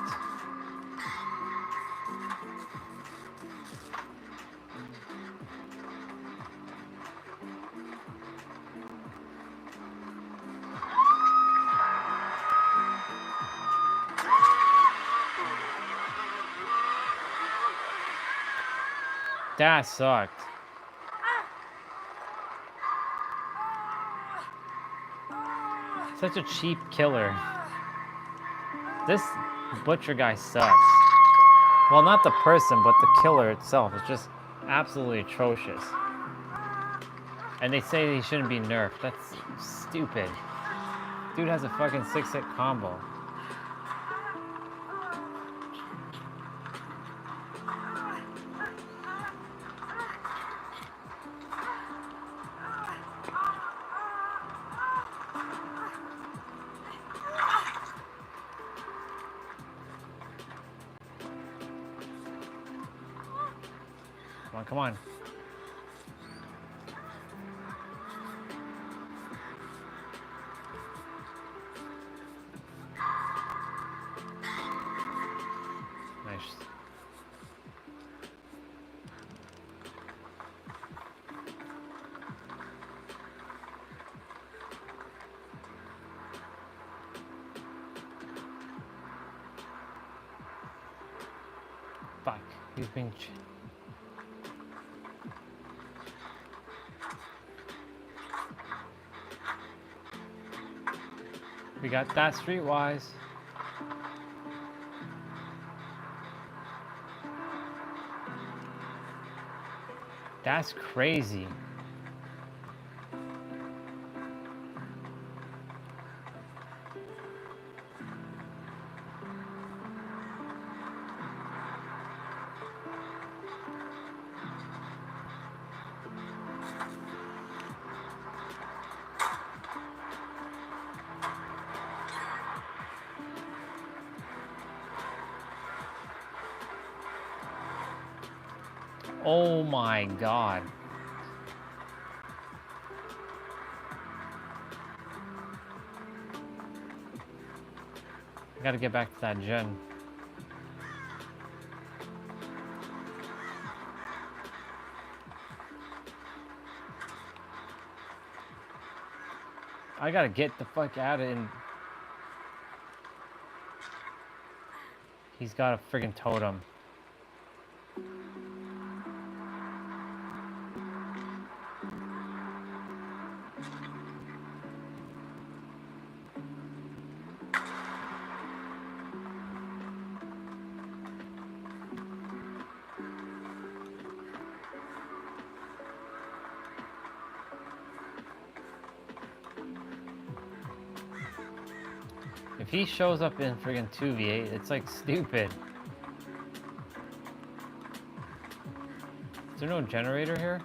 That sucked. Such a cheap killer. This butcher guy sucks. Well, not the person, but the killer itself is just absolutely atrocious. And they say he shouldn't be nerfed. That's stupid. Dude has a fucking 6-hit combo. Come on, come on. Fuck. He's being. We got that streetwise. That's crazy. Oh my God. I gotta get back to that gen. I gotta get the fuck out of it. He's got a friggin' totem. If he shows up in friggin' 2v8, it's like stupid. Is there no generator here?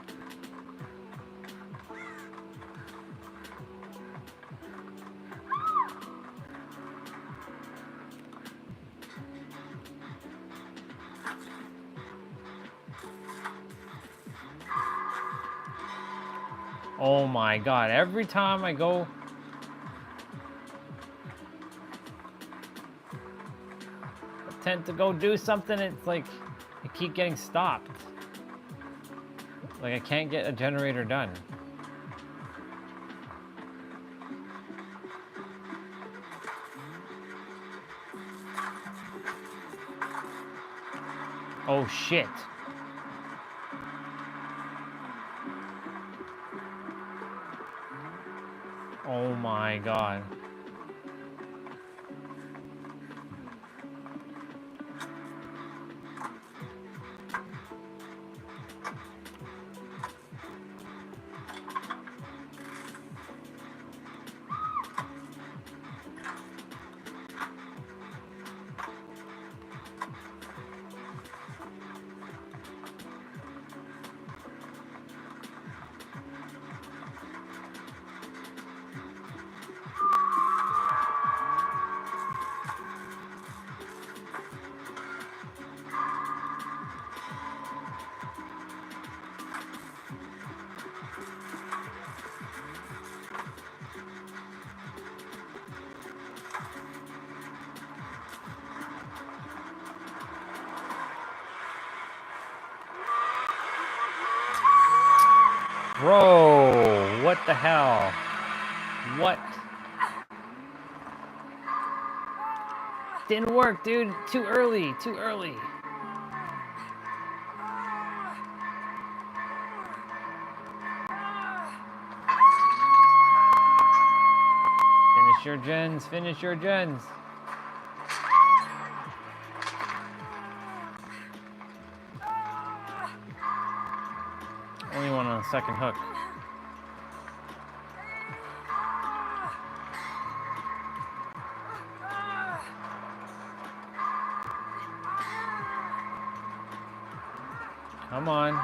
Oh my God, every time I go attempt to go do something, it's like I keep getting stopped. Like I can't get a generator done. Oh shit. Oh my God. Bro, what the hell? What? Didn't work, dude. Too early, too early. Finish your gens, finish your gens. Only one on the second hook. Come on.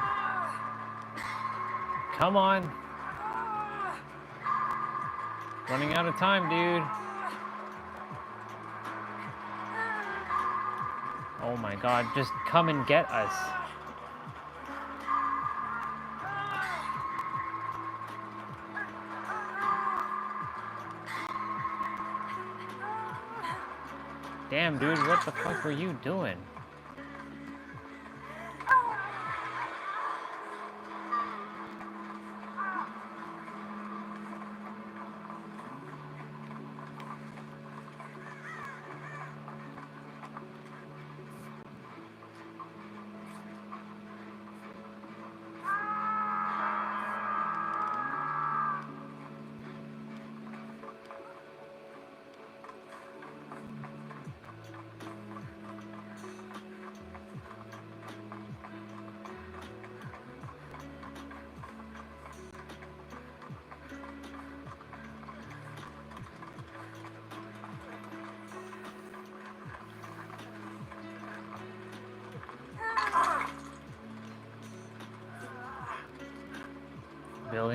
Come on. Running out of time, dude. Oh my God, just come and get us. Damn, dude, what the fuck were you doing?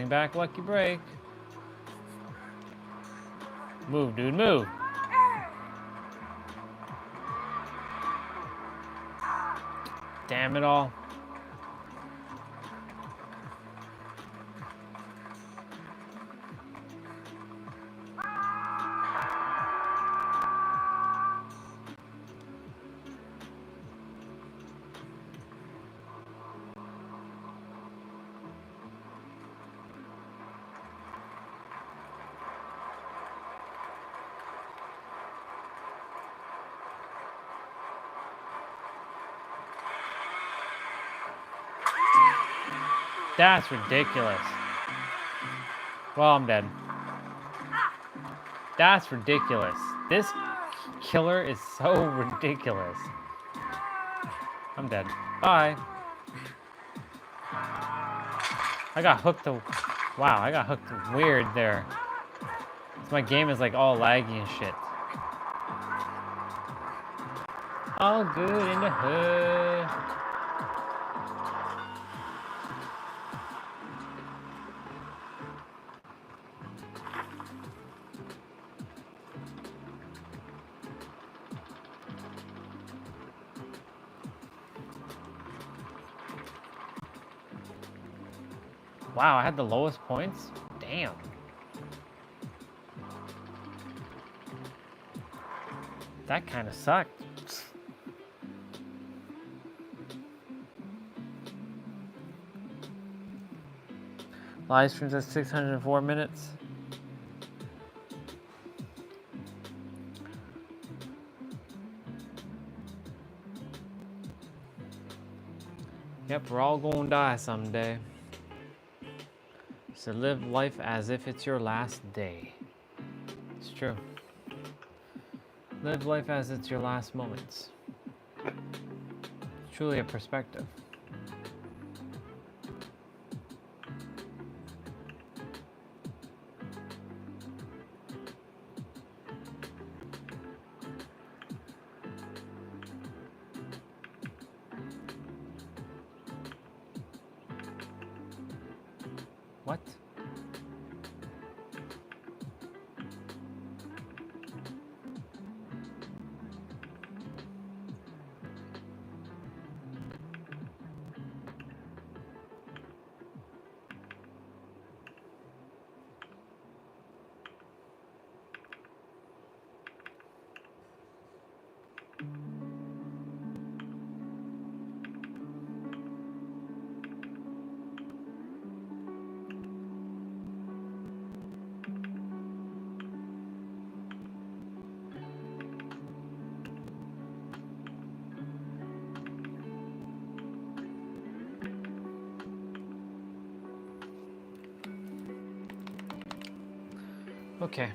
Bring back Lucky Break. Move, dude, move. Damn it all. That's ridiculous. Well, I'm dead. That's ridiculous. This killer is so ridiculous. I'm dead. Bye. I got hooked. Wow, I got hooked weird there. My game is like all laggy and shit. All good in the hood. Wow, I had the lowest points? Damn. That kind of sucked. Live streams at 604 minutes. Yep, we're all gonna die someday. So live life as if it's your last day. It's true. Live life as it's your last moments. It's truly a perspective. What? Okay.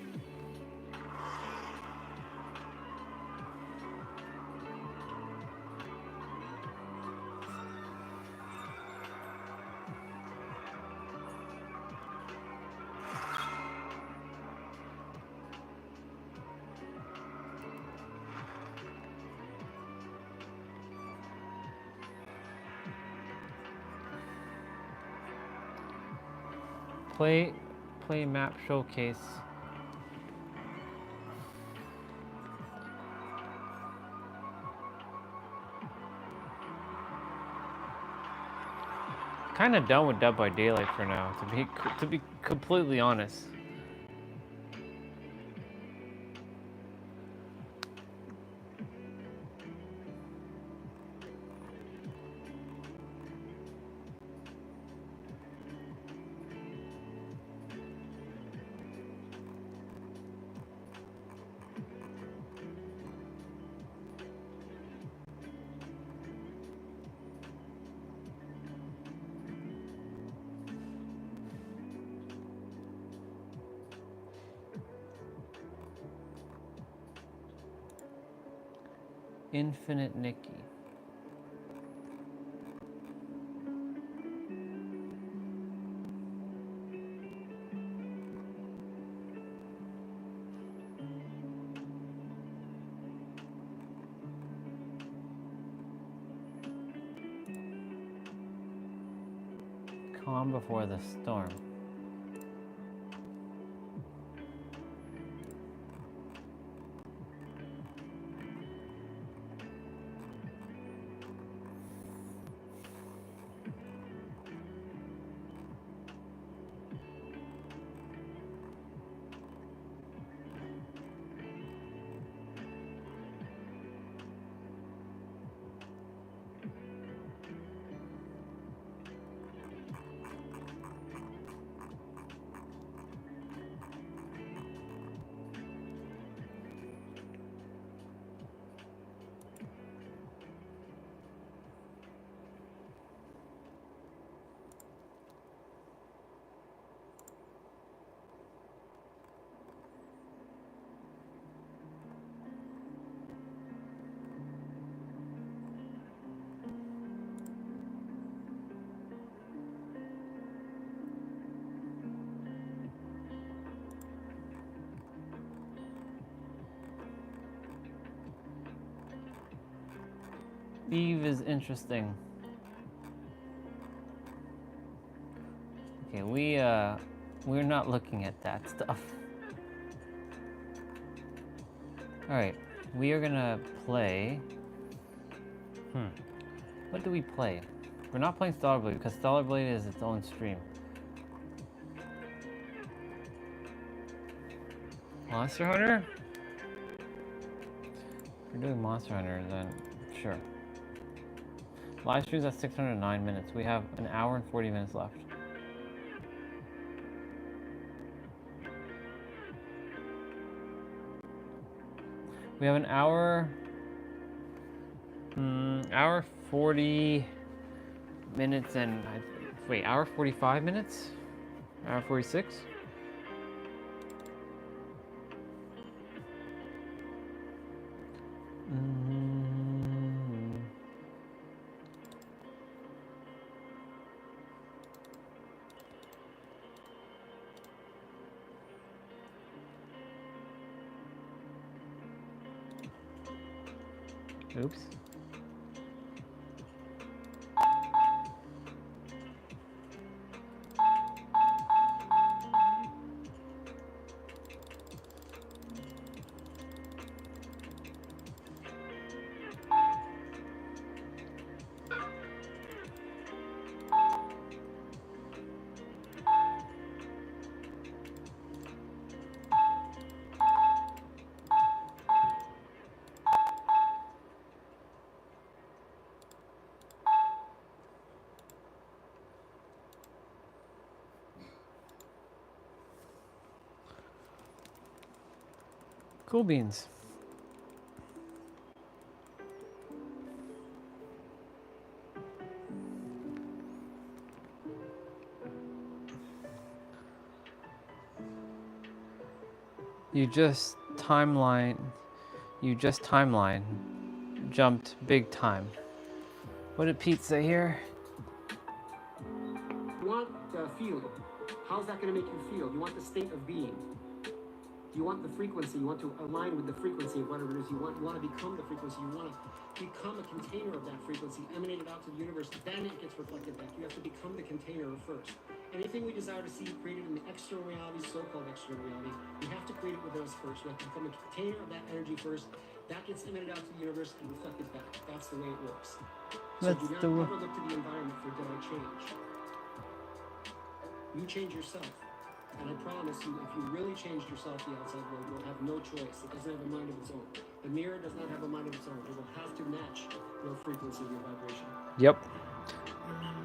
Play map showcase. Kind of done with Dead by Daylight for now, to be completely honest. Infinite Nikki. Calm before the storm. Eve is interesting. Okay, we're not looking at that stuff. All right, we are gonna play. What do we play? We're not playing Stellar Blade because Stellar Blade is its own stream. Monster Hunter? If we're doing Monster Hunter, then sure. Live streams at 609 minutes. We have an hour and 40 minutes left. We have an hour, hour 40 minutes and, wait, hour 45 minutes? Hour 46? Oops. Cool beans. You just timeline jumped big time. What did Pete say here? You want feeling. How's that going to make you feel? You want the state of being. You want the frequency. You want to align with the frequency of whatever it is you want. You want to become the frequency. You want to become a container of that frequency, emanate it out to the universe. Then it gets reflected back. You have to become the container first. Anything we desire to see created in the external reality, so-called external reality, we have to create it within us first. We have to become a container of that energy first. That gets emitted out to the universe and reflected back. That's the way it works. So do not ever look to the environment for did I change. You change yourself. And I promise you, if you really changed yourself, the outside world will have no choice. It doesn't have a mind of its own. The mirror does not have a mind of its own. It will have to match your frequency, your vibration. Yep.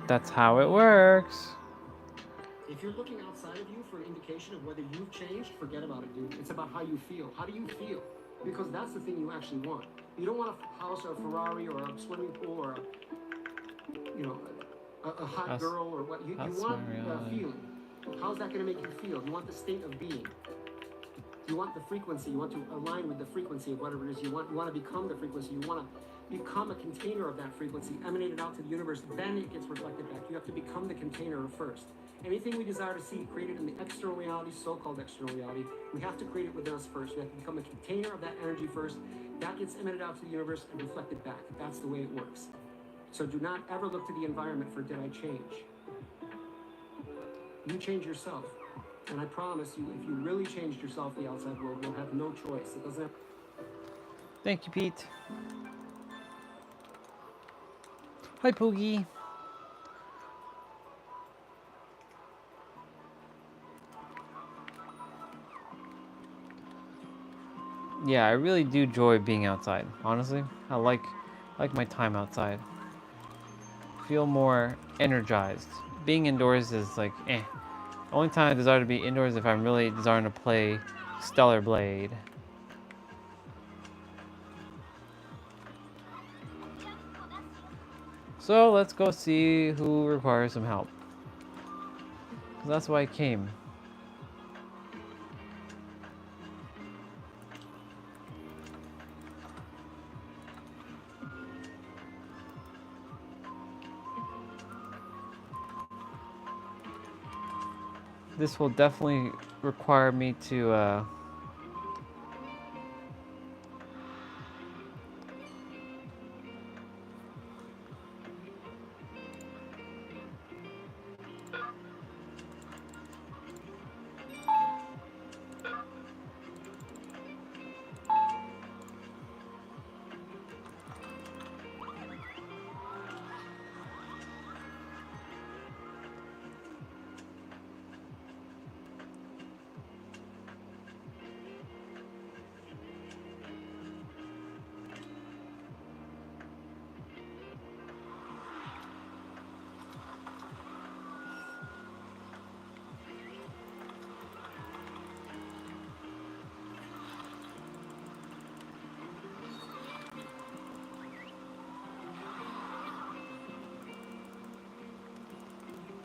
That's how it works. If you're looking outside of you for an indication of whether you've changed, forget about it, dude. It's about how you feel. How do you feel? Because that's the thing you actually want. You don't want a house or a Ferrari or a swimming pool or a hot girl or what. You want a feeling. How's that going to make you feel? You want the state of being. You want the frequency. You want to align with the frequency of whatever it is you want. You want to become the frequency. You want to become a container of that frequency, emanate it out to the universe. Then it gets reflected back. You have to become the container first. Anything we desire to see created in the external reality, so-called external reality, we have to create it within us first. We have to become a container of that energy first. That gets emitted out to the universe and reflected back. That's the way it works. So do not ever look to the environment for did I change. You change yourself. And I promise you, if you really changed yourself, the outside world will have no choice. It doesn't have... Thank you, Pete. Hi, Poogie. Yeah, I really do enjoy being outside. Honestly, I like my time outside. Feel more energized. Being indoors is like, eh. The only time I desire to be indoors is if I'm really desiring to play Stellar Blade. So let's go see who requires some help. 'Cause that's why I came. This will definitely require me to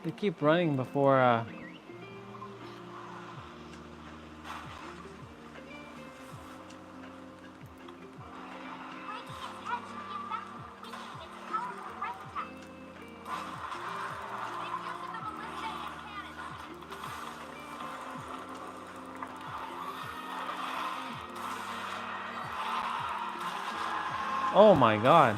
They keep running before. Oh my God.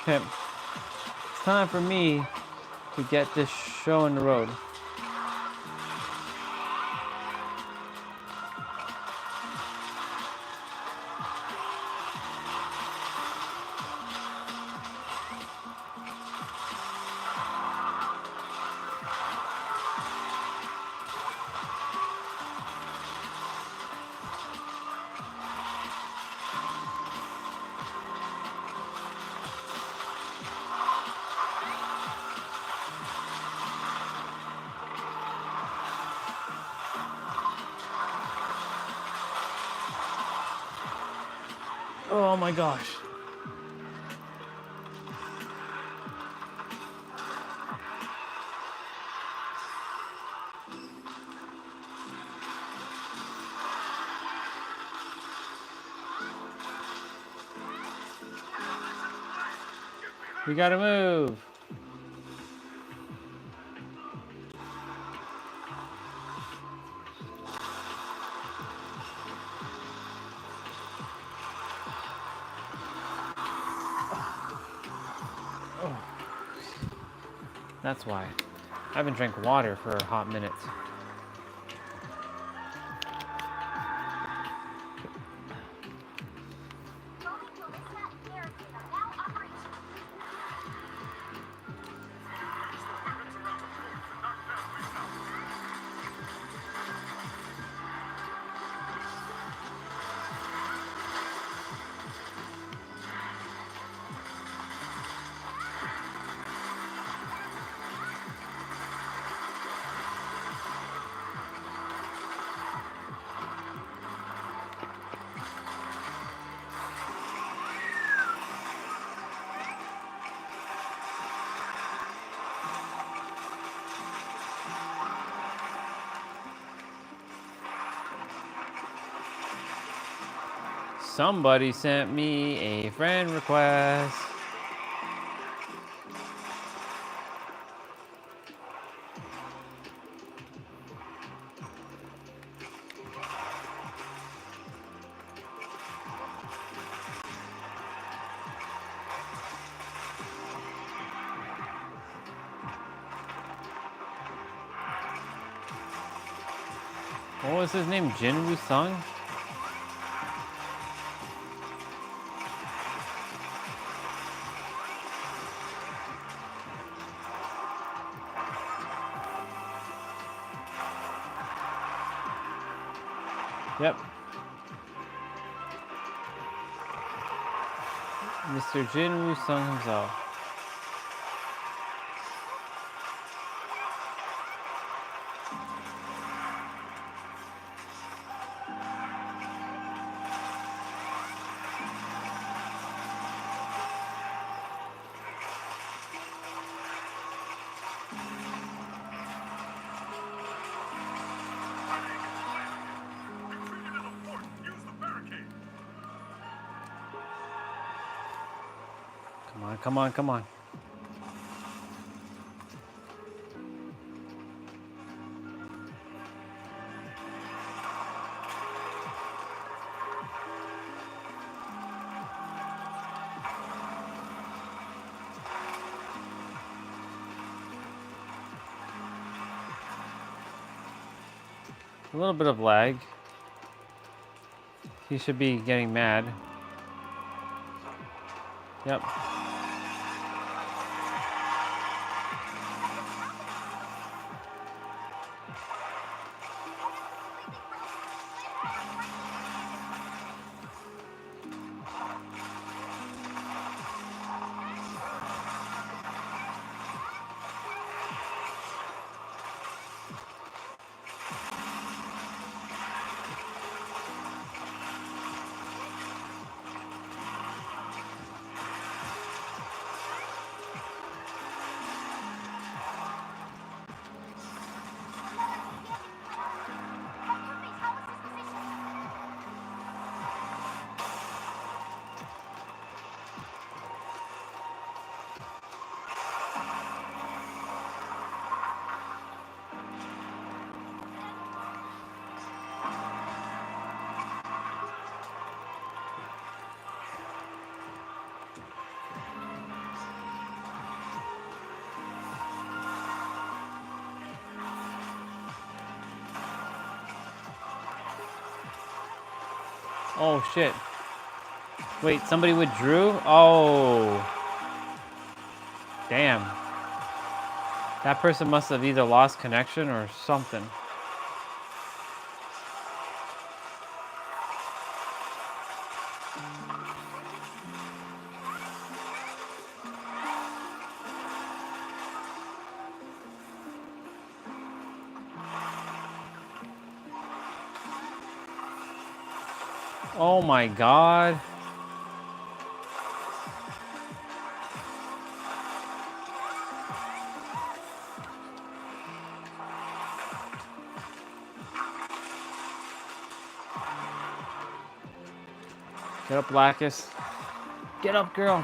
Okay, it's time for me to get this show on the road. Oh my gosh. We gotta move. That's why. I haven't drank water for a hot minute. Somebody sent me a friend request. What was his name? Jinwoo Sung? Yep. Mr. Jinwoo Sung himself. Come on, come on, come on. A little bit of lag. He should be getting mad. Yep. Oh shit. Wait, somebody withdrew? Oh. Damn. That person must have either lost connection or something. Oh my God. Get up, Lacus. Get up, girl.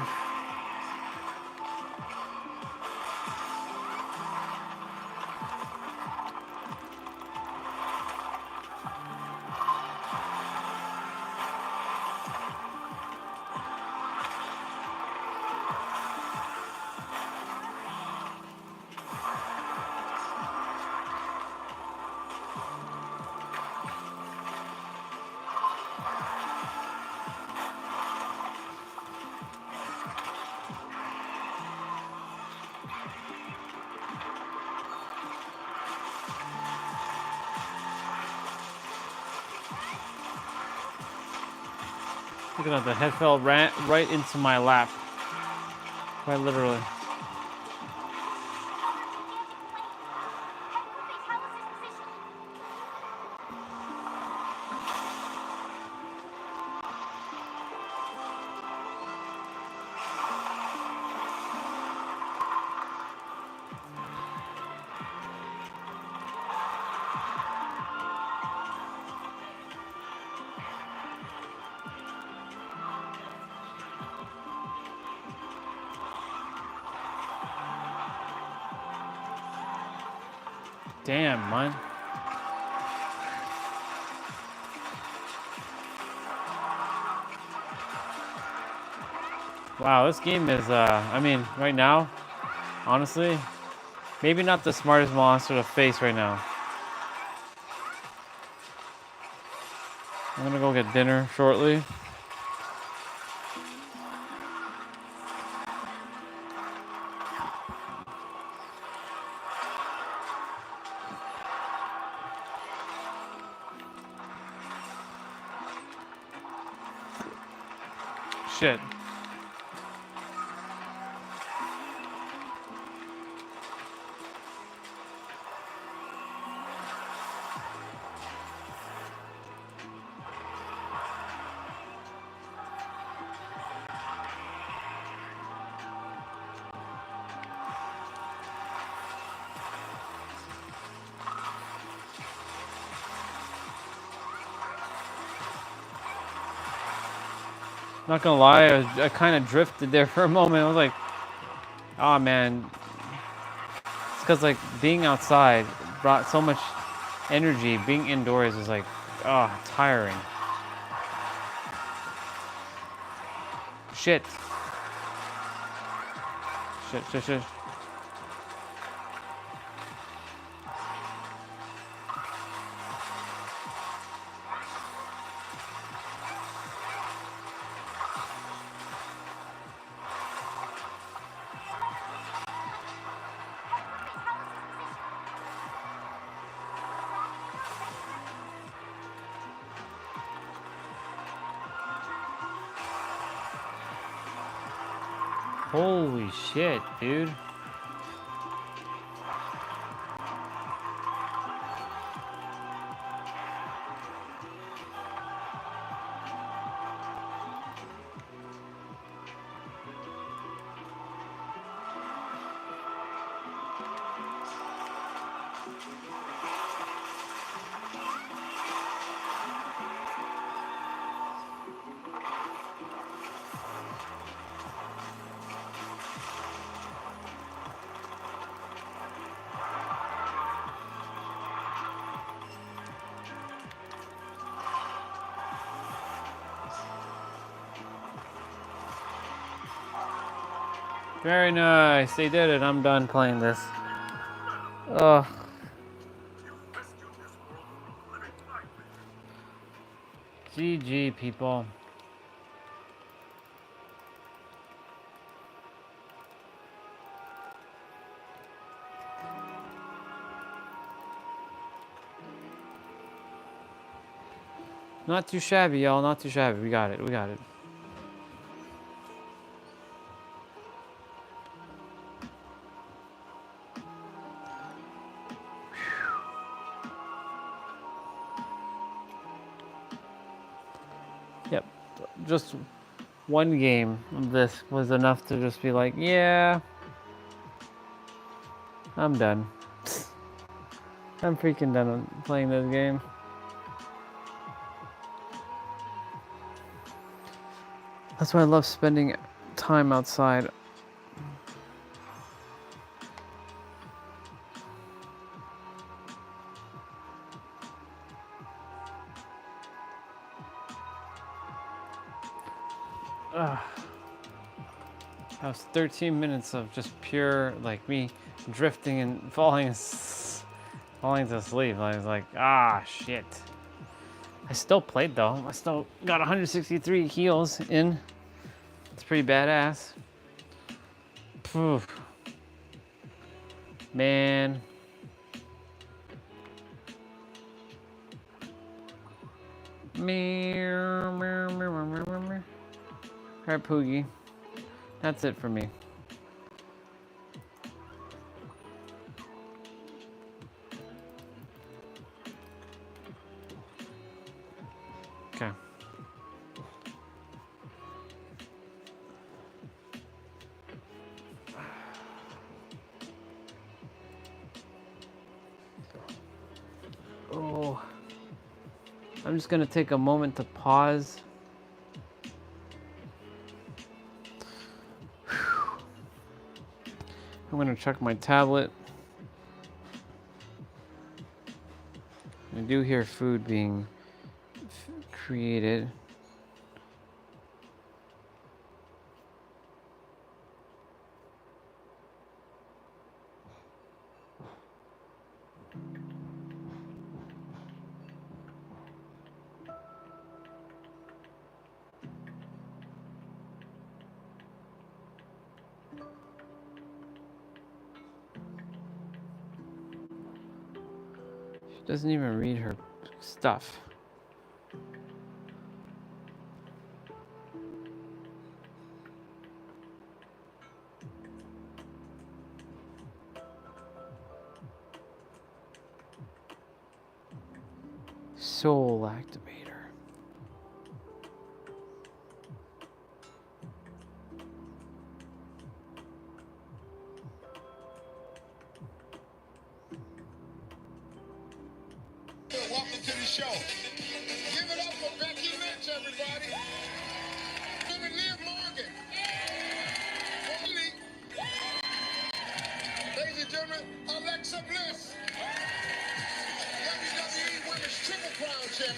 Look at that, the head fell right into my lap. Quite literally. Damn, man. Wow, this game is, I mean, right now, honestly, maybe not the smartest monster to face right now. I'm gonna go get dinner shortly. Shit. Not gonna lie, I kind of drifted there for a moment. I was like, oh man. It's because like being outside brought so much energy. Being indoors is like, tiring. Shit. Shit. Holy shit, dude. Very nice. They did it. I'm done playing this. Ugh. GG, people. Not too shabby, y'all. Not too shabby. We got it. We got it. Yep. Just one game of this was enough to just be like, yeah, I'm done. I'm freaking done playing this game. That's why I love spending time outside. That was 13 minutes of just pure, like me drifting and falling to sleep. I was like, shit. I still played though. I still got 163 heals in. It's pretty badass. Poof. Man. Meow, meow, meow, meow, meow, meow. Alright, Poogie. That's it for me. Okay. Oh. I'm just gonna take a moment to pause. I'm gonna check my tablet. I do hear food being created. She doesn't even read her stuff. Soul activator. Welcome to the show. Give it up for Becky Lynch, everybody.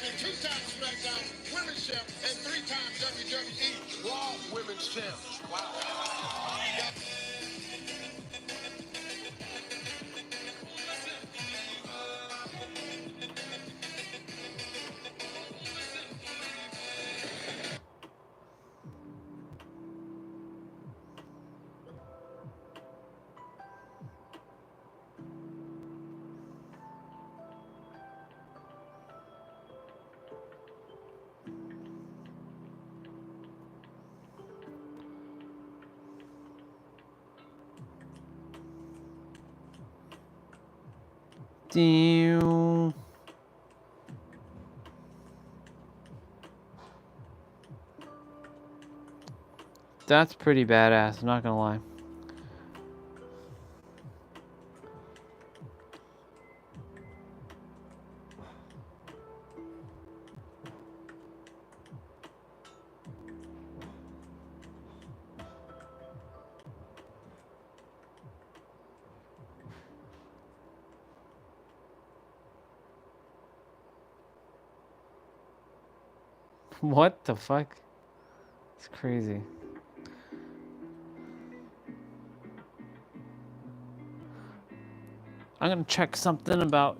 champion, 2-time SmackDown Women's Champ, and 3-time WWE Raw Women's Champ. Wow. Damn. That's pretty badass, I'm not gonna lie. What the fuck? It's crazy. I'm gonna check something about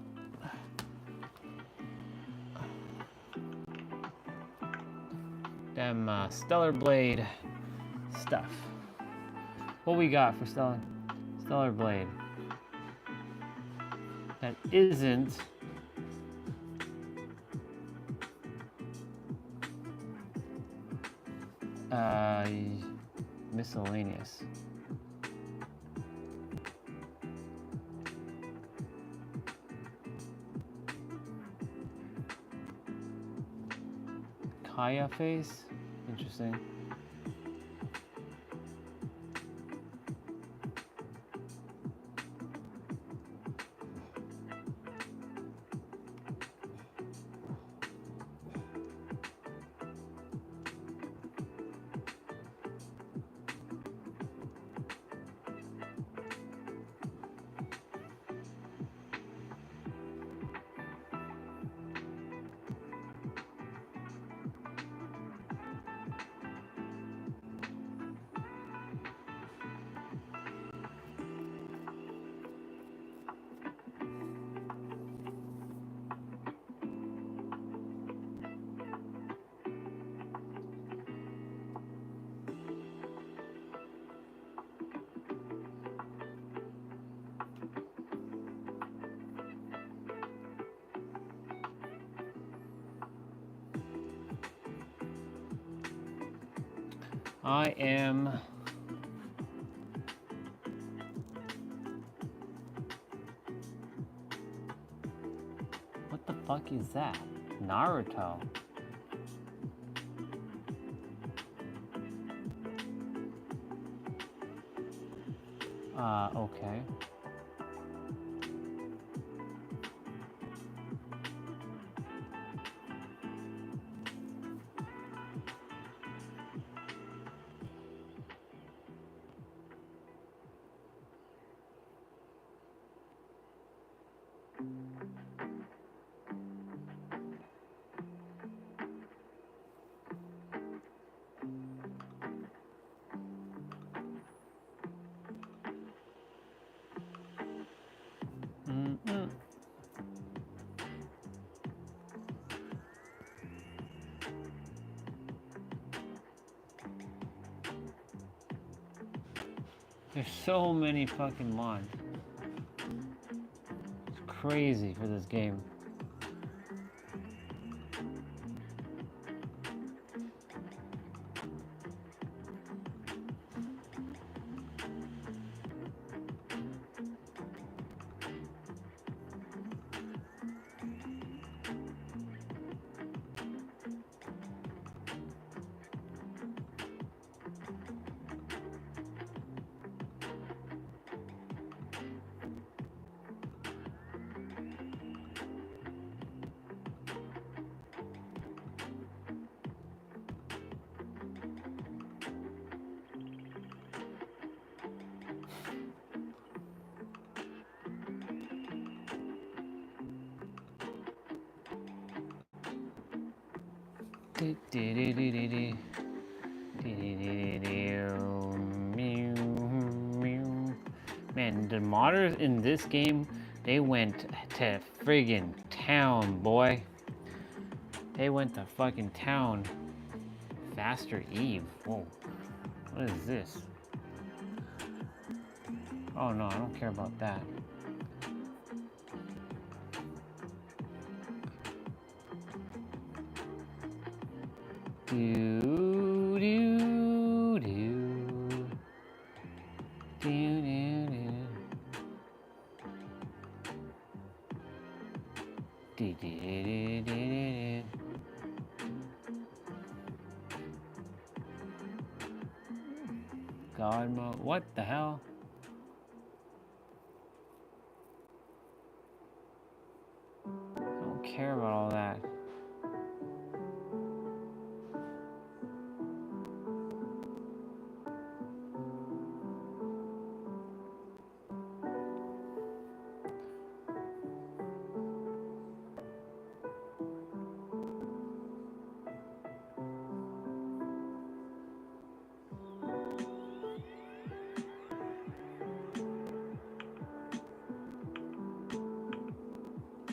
them Stellar Blade stuff. What we got for Stellar Blade? That isn't miscellaneous. Kaya face? Interesting. I am what the fuck is that? Naruto. Okay. There's so many fucking mods. It's crazy for this game. Man, the modders in this game, they went to friggin' town, boy. They went to fucking town. Faster Eve. Whoa. What is this? Oh no, I don't care about that. Do do do do do do do do. God mode. What the hell? I don't care about all that.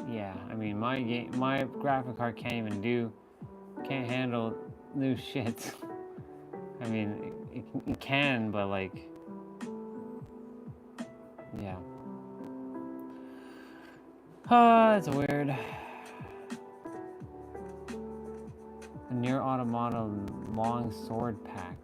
Yeah, I mean my graphic card can't handle new shit. I mean, it can, but like, yeah. That's weird. The Near Automata long sword pack.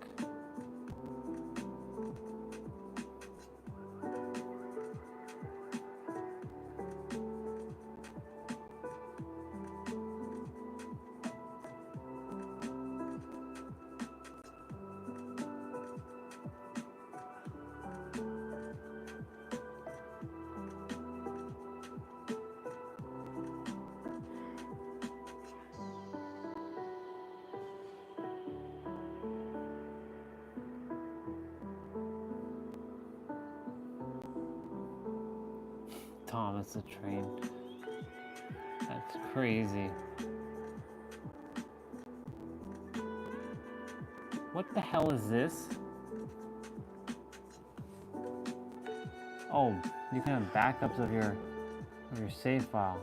Thomas the Train. That's crazy. What the hell is this? Oh, you can have backups of your save file.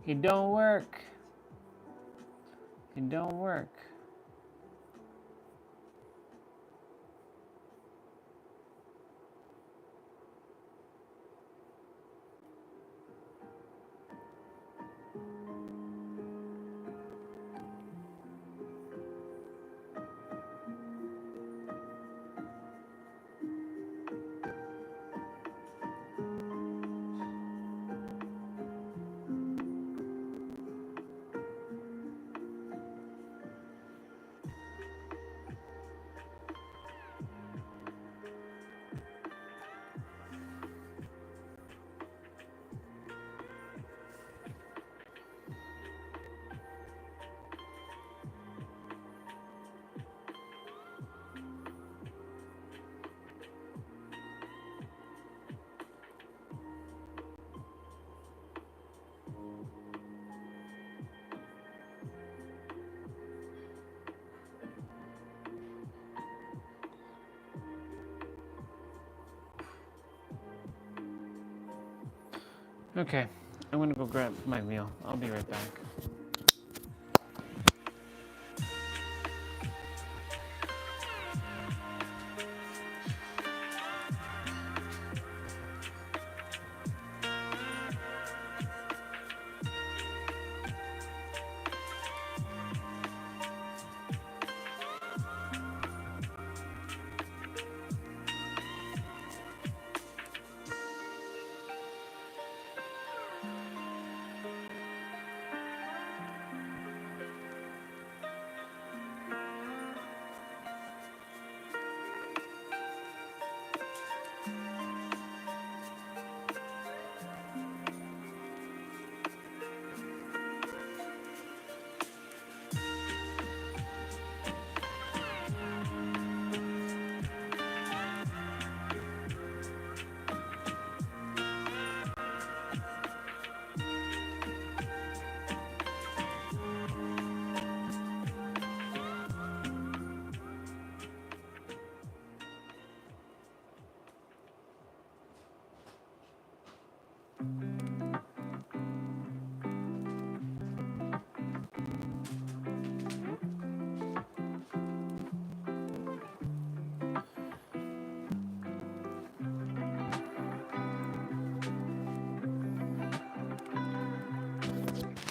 It don't work. It don't work. Okay, I'm gonna go grab my meal. I'll be right back.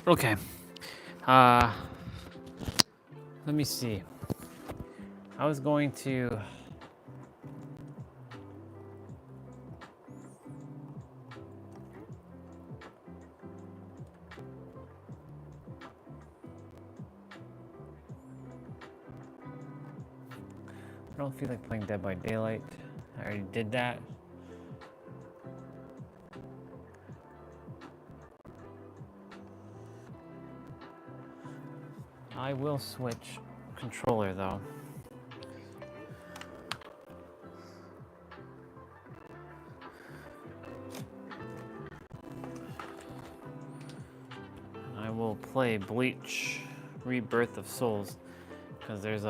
Okay. Let me see. I was going to. I don't feel like playing Dead by Daylight. I already did that. I will switch controller though. I will play Bleach Rebirth of Souls because there's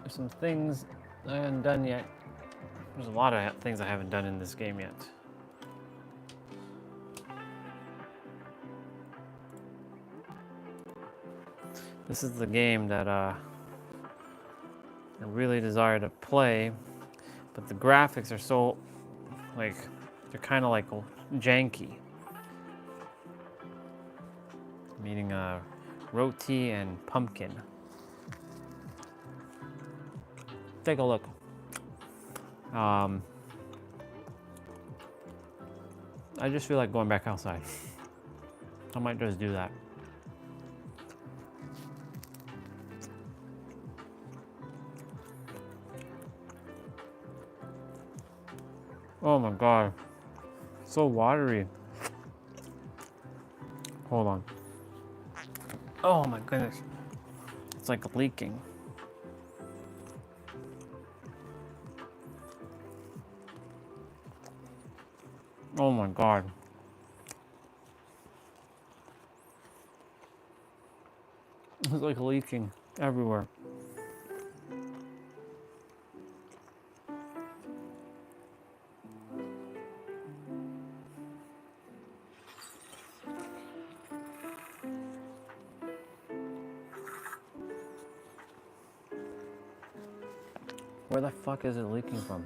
some things I haven't done yet. There's a lot of things I haven't done in this game yet. This is the game that I really desire to play, but the graphics are so, like, they're kind of like janky. Meaning roti and pumpkin. Take a look. I just feel like going back outside. I might just do that. Oh my god. So watery. Hold on. Oh my goodness. It's like leaking. Oh my god. It's like leaking everywhere. Where the fuck is it leaking from?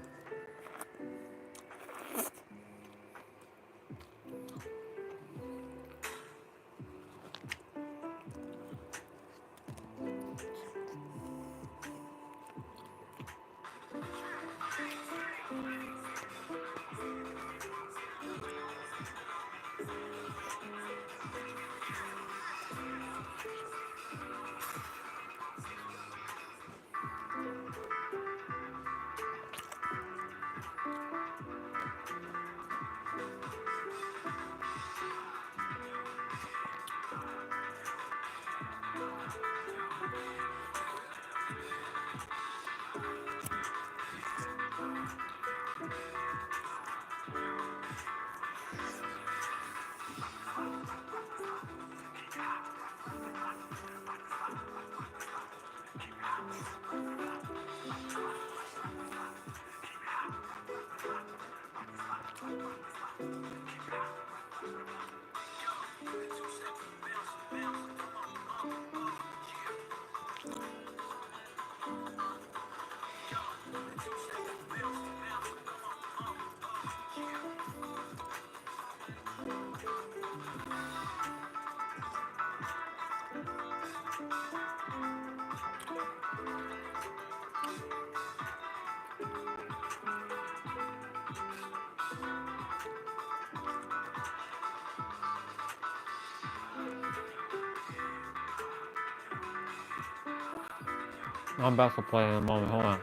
I'm about to play in a moment. Hold on.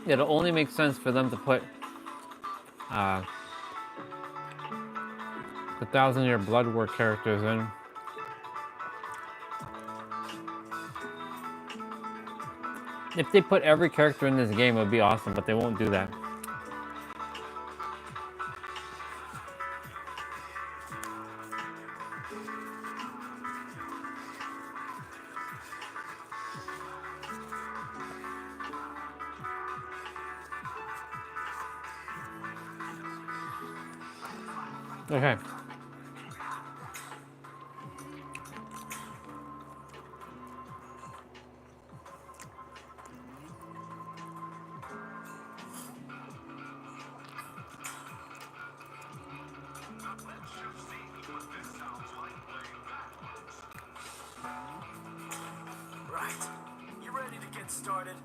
It'll only make sense for them to put the 1,000-year blood war characters in. If they put every character in this game, it would be awesome, but they won't do that. Okay. Right. You ready to get started?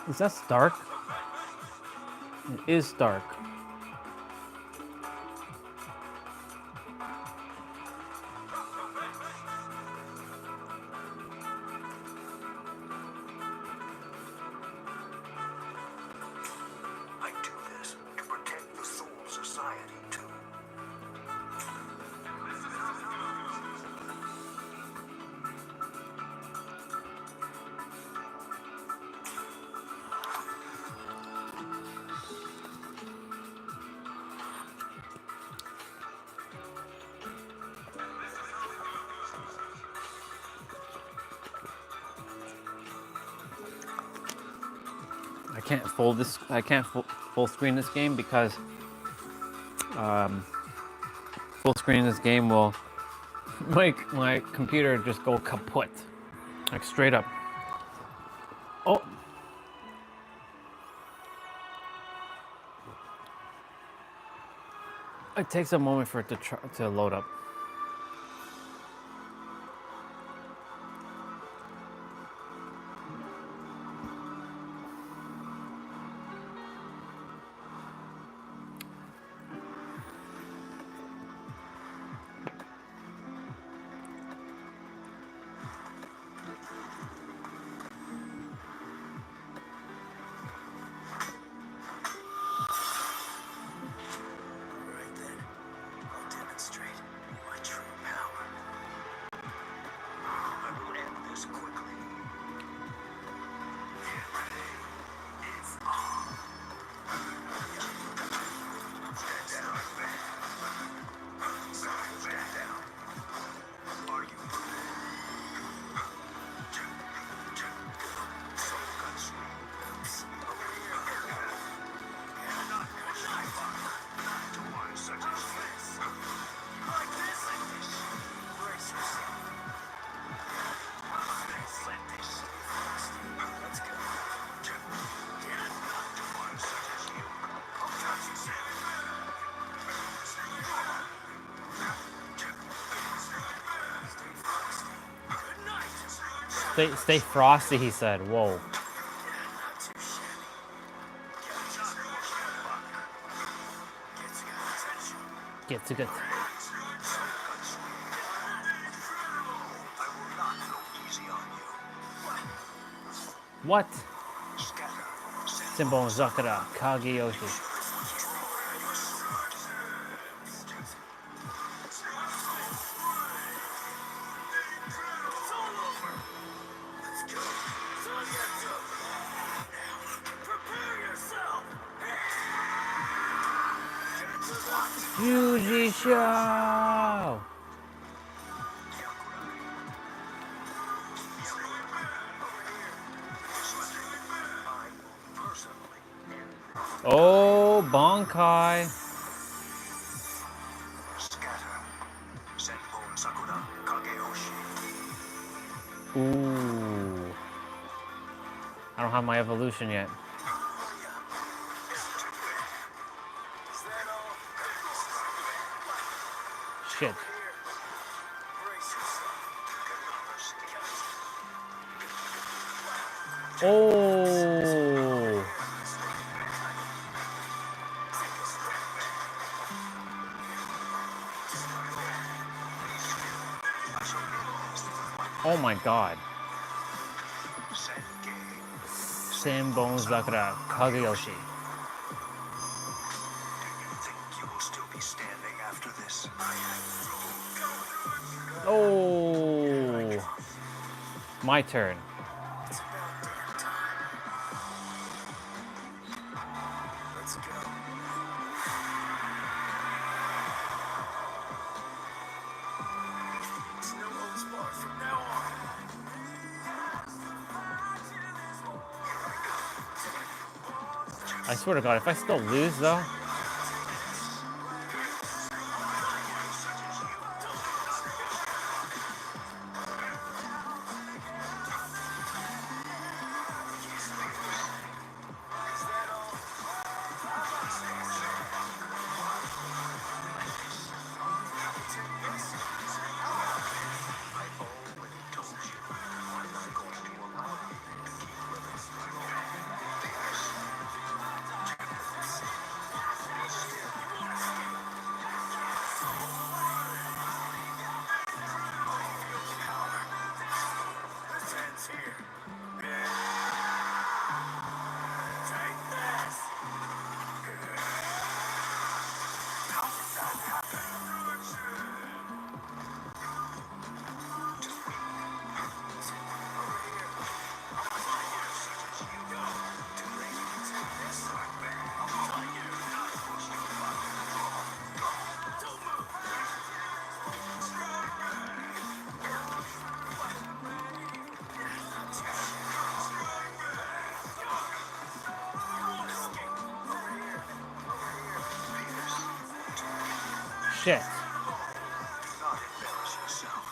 Is that Stark? It is Stark. I do this to protect the Soul Society, too. I can't fold this. I can't full screen this game because full screen this game will make my computer just go kaput, like straight up. Oh. It takes a moment for it to load up. Alright then. I'll demonstrate my true power. I will end this quickly. Get ready. It's on. Stand down. Stand down. Are you ready? Soul gun sweep. Over here. You're not gonna shine not to one such as this. Like this. Brace yourself. Let this first. Let's go. Yeah, not to one such as you. I'll touch you, Sam. Stay frosty. Good night. Stay frosty, he said. Whoa. Not too shabby. Gets your attention. Get to good. I will not go easy on you. What? Scatter. Symbol Zakura Kageyoshi. It's all over. Let's go. Now, prepare yourself. Yuji Show. Oh, Bankai. Scatter. Senbon Sakura Kageyoshi. Ooh. I don't have my evolution yet. Is that all? Shit. Brace yourself. Oh. Oh my god. Senbon Zakura Kageyoshi. Think you will still be standing after this? Oh. My turn. It's about damn time. Let's go. It's no holds barred from now on. I swear to God, if I still lose though, This ends here. Take this! How did that happen? Just wait. Over here. I'll tell you such as you go. Too late to take this. I'll tell you not what you want. Don't move. shit. Do not embarrass yourself.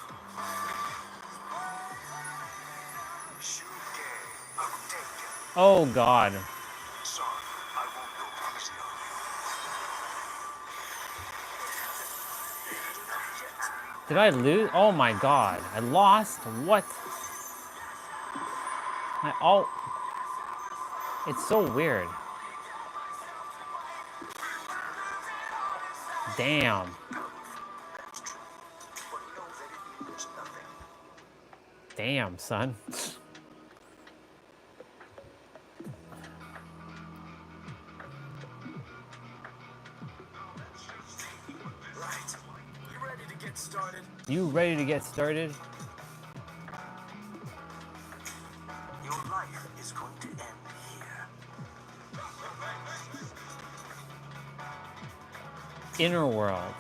Shuge update. Oh God. Sorry, I won't go easy on you. Did I lose? Oh my God. I lost? What? It's so weird. Damn. That's true. But know that it means nothing. Damn, son. Right. You ready to get started? You ready to get started? Your life is going to end here. Inner world.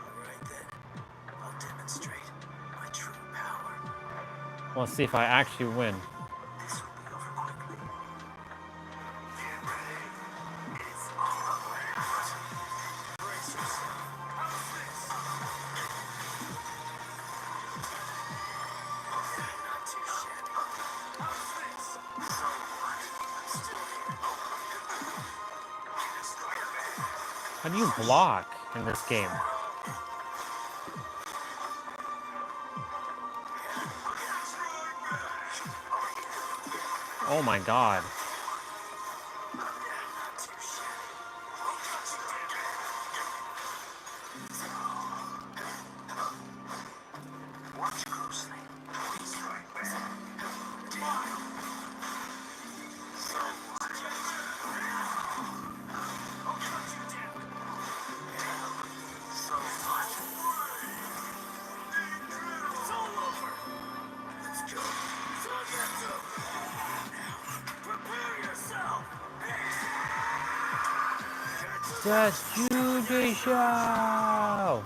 Alright then. I'll demonstrate my true power. Let's see if I actually win. This will be over quickly. Get ready. It's all about. Brace yourself. How's this? Not too shabby. How's this? So what? I'm still here. How do you block in this game? Oh my God. Not too shabby. Watch closely. He's right there. So what? I'll cut you down. So what? It's all over. Let's go. So that's over. Now, prepare yourself. Just Judy Show!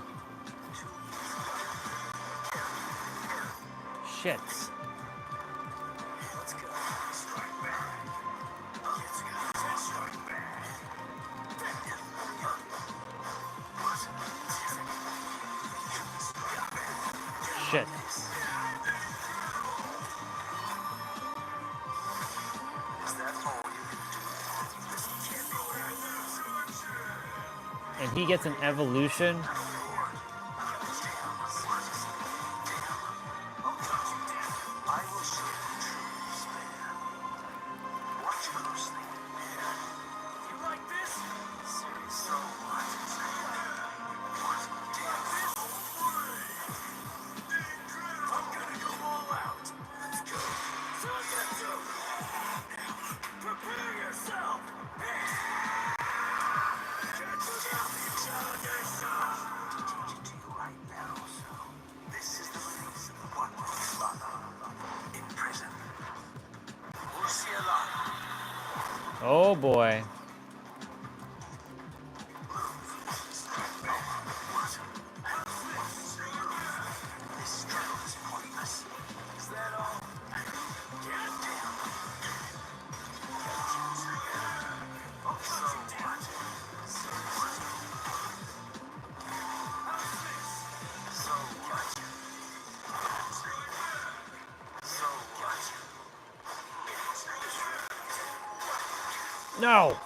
Shit. Let's go. Strike back. Let's go. Strike back. Shit. Is that all you can do? This can't be right. And he gets an evolution. Oh boy. No!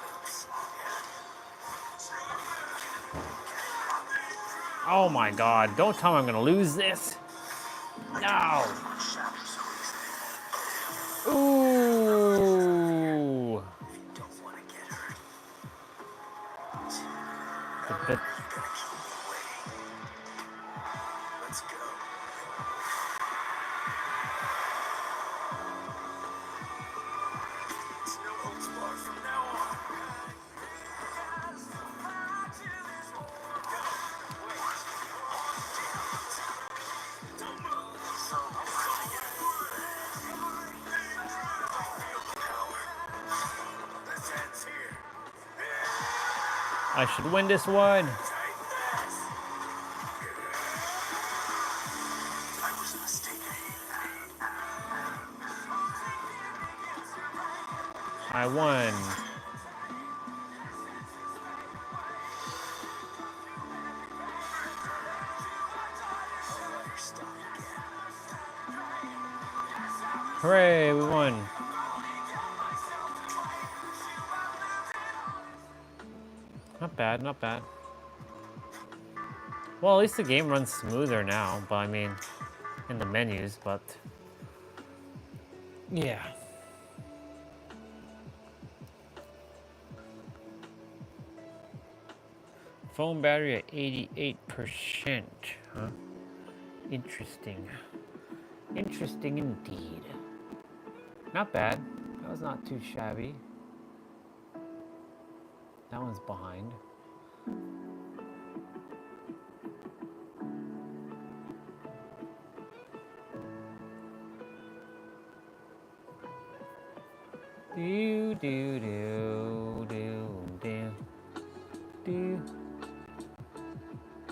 Oh my god, don't tell me I'm gonna lose this. No! Ooh! The- Let's go. It's no holds barred from now on. This ends here. I should win this one. I was mistaken. I won. Hooray, we won. Not bad, not bad. Well, at least the game runs smoother now, but I mean, in the menus, but yeah. Phone battery at 88%, huh? Interesting. Interesting indeed. Not bad. That was not too shabby. That one's behind. Do do do do do do.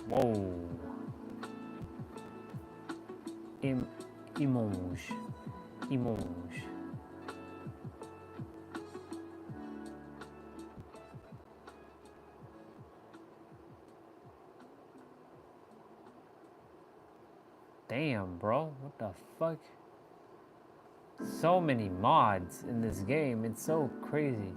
Whoa. Emoji. Emoji. Damn, bro. What the fuck? So many mods in this game. It's so crazy.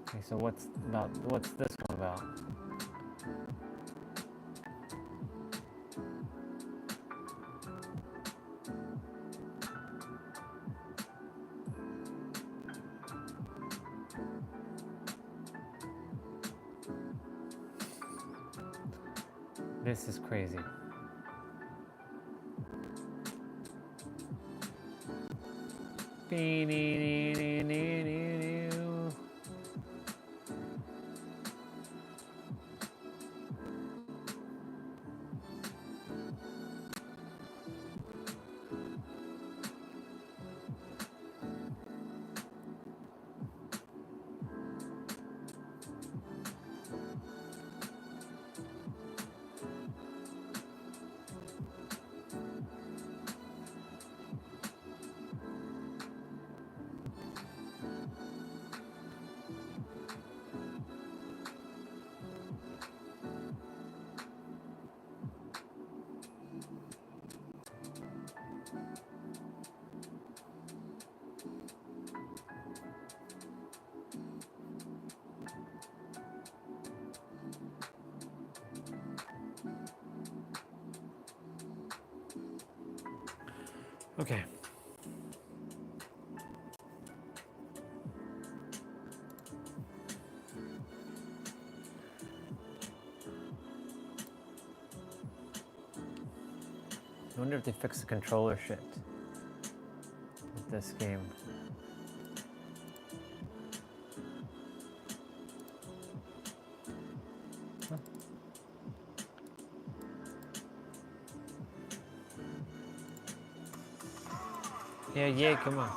Okay, so what's this one about? This is crazy. Okay. I wonder if they fixed the controller shit with this game. Huh. Yeah, come on.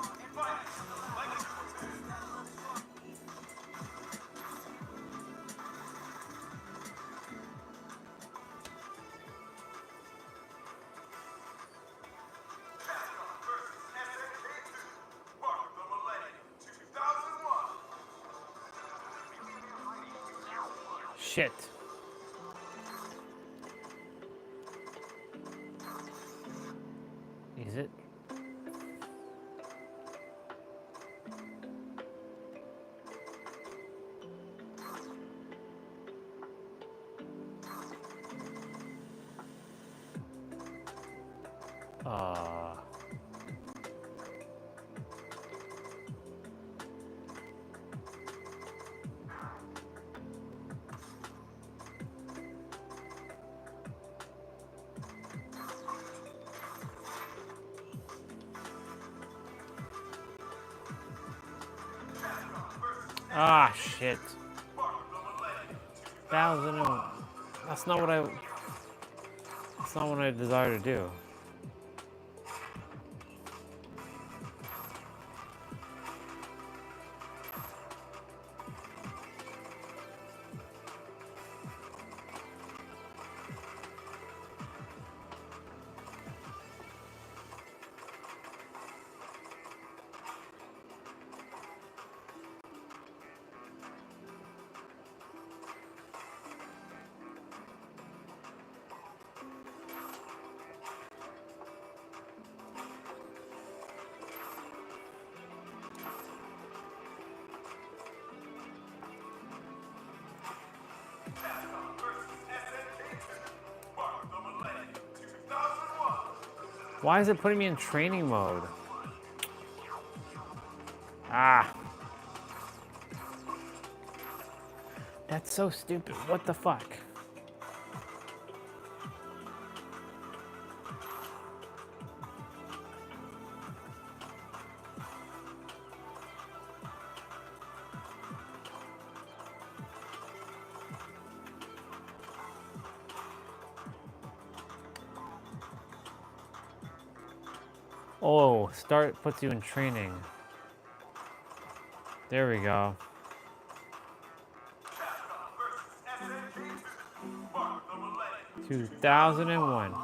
Shit. Is it? Ah, shit. 1,000 and... That's not what I... That's not what I desire to do. Why is it putting me in training mode? Ah. That's so stupid. What the fuck? Oh, start puts you in training. There we go. – 2001.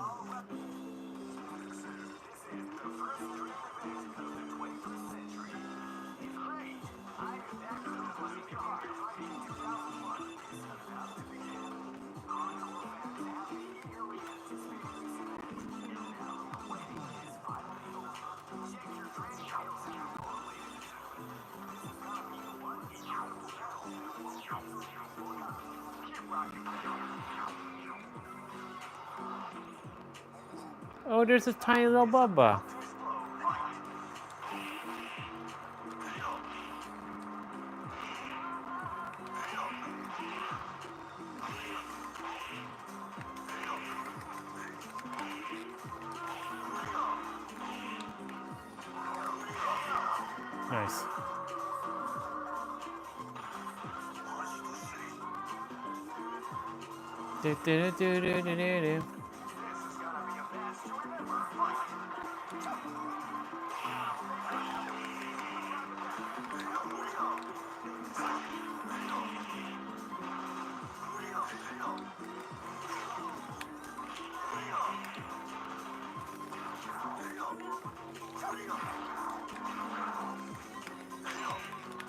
Oh, there's this tiny little Bubba. Nice. Do, do, do, do, do, do, do.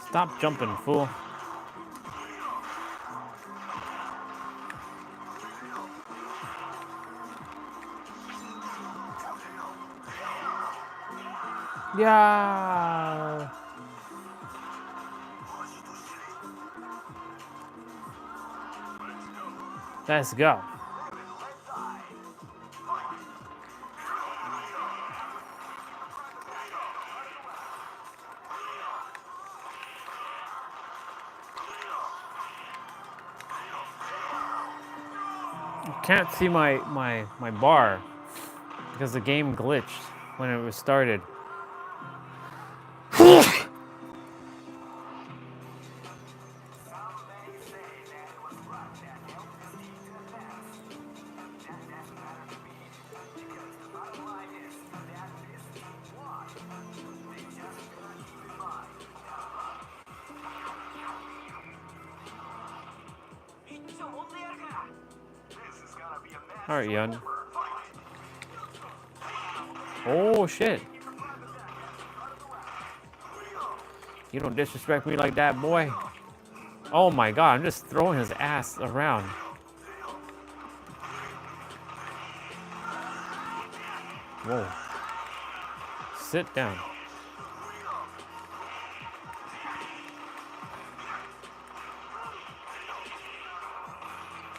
Stop jumping, fool. Yeah. Let's go. Can't see my bar because the game glitched when it was started. All right, Yun. Oh, shit. You don't disrespect me like that, boy. Oh my god, I'm just throwing his ass around. Whoa. Sit down.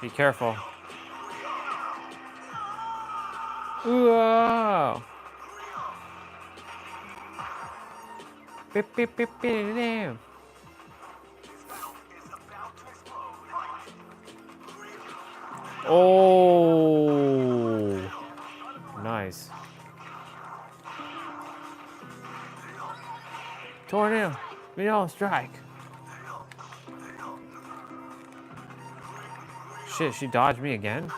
Be careful. Whoa. Beep, beep, beep, beep, beep. Oh, nice. Tornado, we don't strike. Shit, she dodged me again.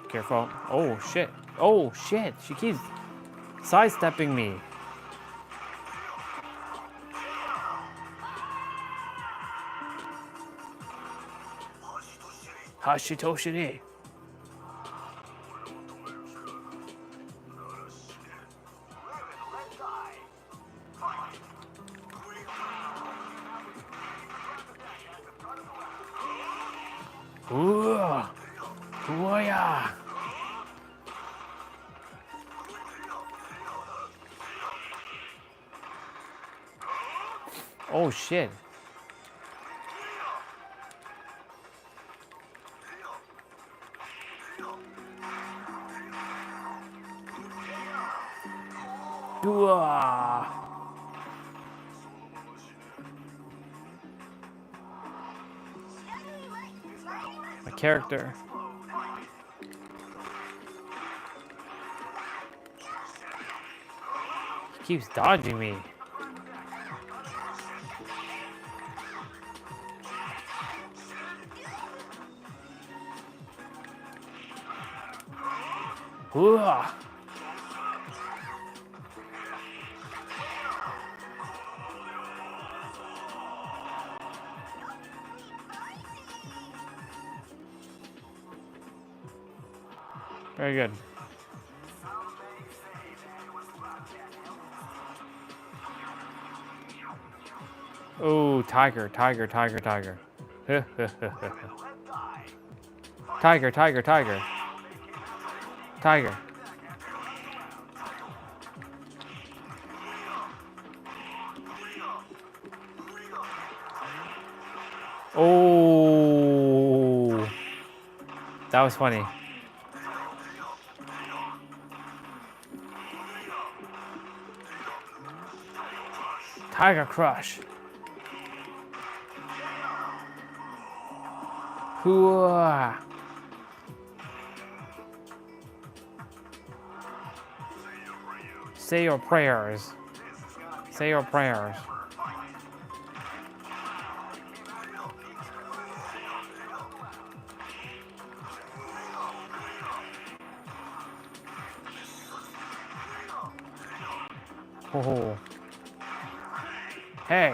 Careful. Oh shit. Oh shit. She keeps sidestepping me. Hashitoshiri. Ooh. Ooh, yeah. Oh shit. Dua. My character. He keeps dodging me. Ooh. Very good. Oh, tiger, tiger, tiger, tiger. Tiger, tiger, tiger. Tiger. Oh, that was funny. Tiger crush. Hooah. Say your prayers. Say your prayers. Oh. Hey.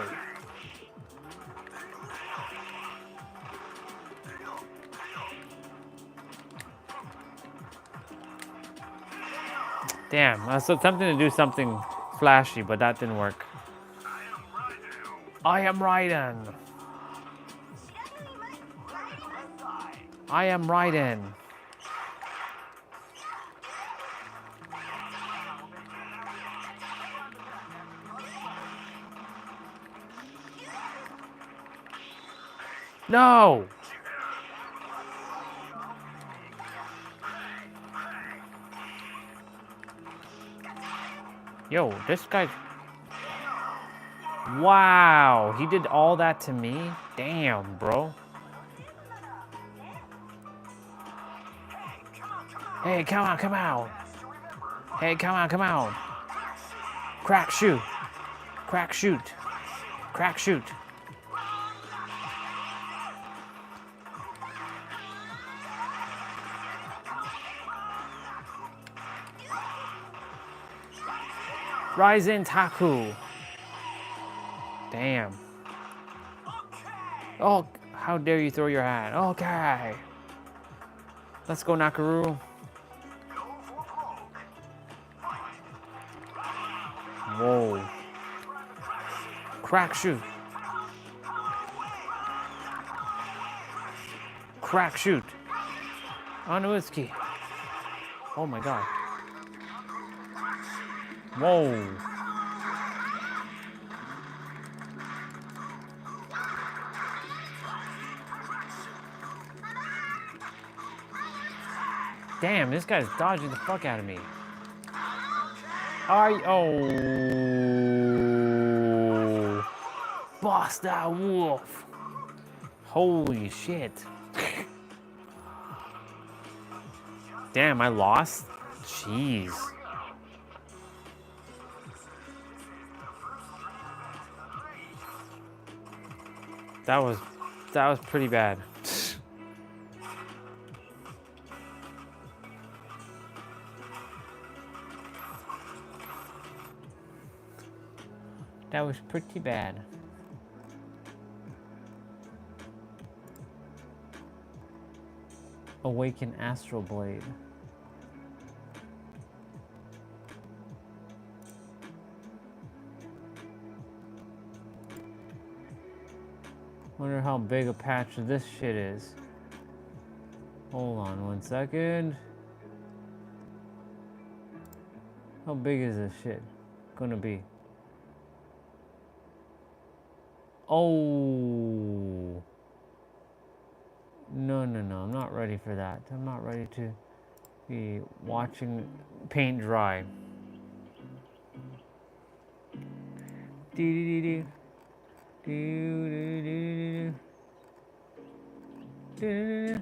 Damn, I was attempting to do something flashy, but that didn't work. I am Raiden. I am Raiden. No! Yo, this guy... Wow, he did all that to me? Damn, bro. Hey, come on, come on. Hey, come on, come on. Crack, shoot. Crack, shoot. Crack, shoot. Ryzen Taku. Damn. Oh, how dare you throw your hat? Okay. Let's go, Nakaru. Whoa. Crack shoot. Crack shoot. Onuitsuki. Oh my god. Whoa. Damn, this guy's dodging the fuck out of me. Oh. Boss that wolf. Holy shit. Damn, I lost? Jeez. That was pretty bad. That was pretty bad. Awaken Astral Blade. Wonder how big a patch of this shit is. Hold on 1 second. How big is this shit gonna be? Oh. No, I'm not ready for that. I'm not ready to be watching paint dry. Dee-dee-dee-dee. Doo-doo-doo-doo-doo. Doo-doo-doo.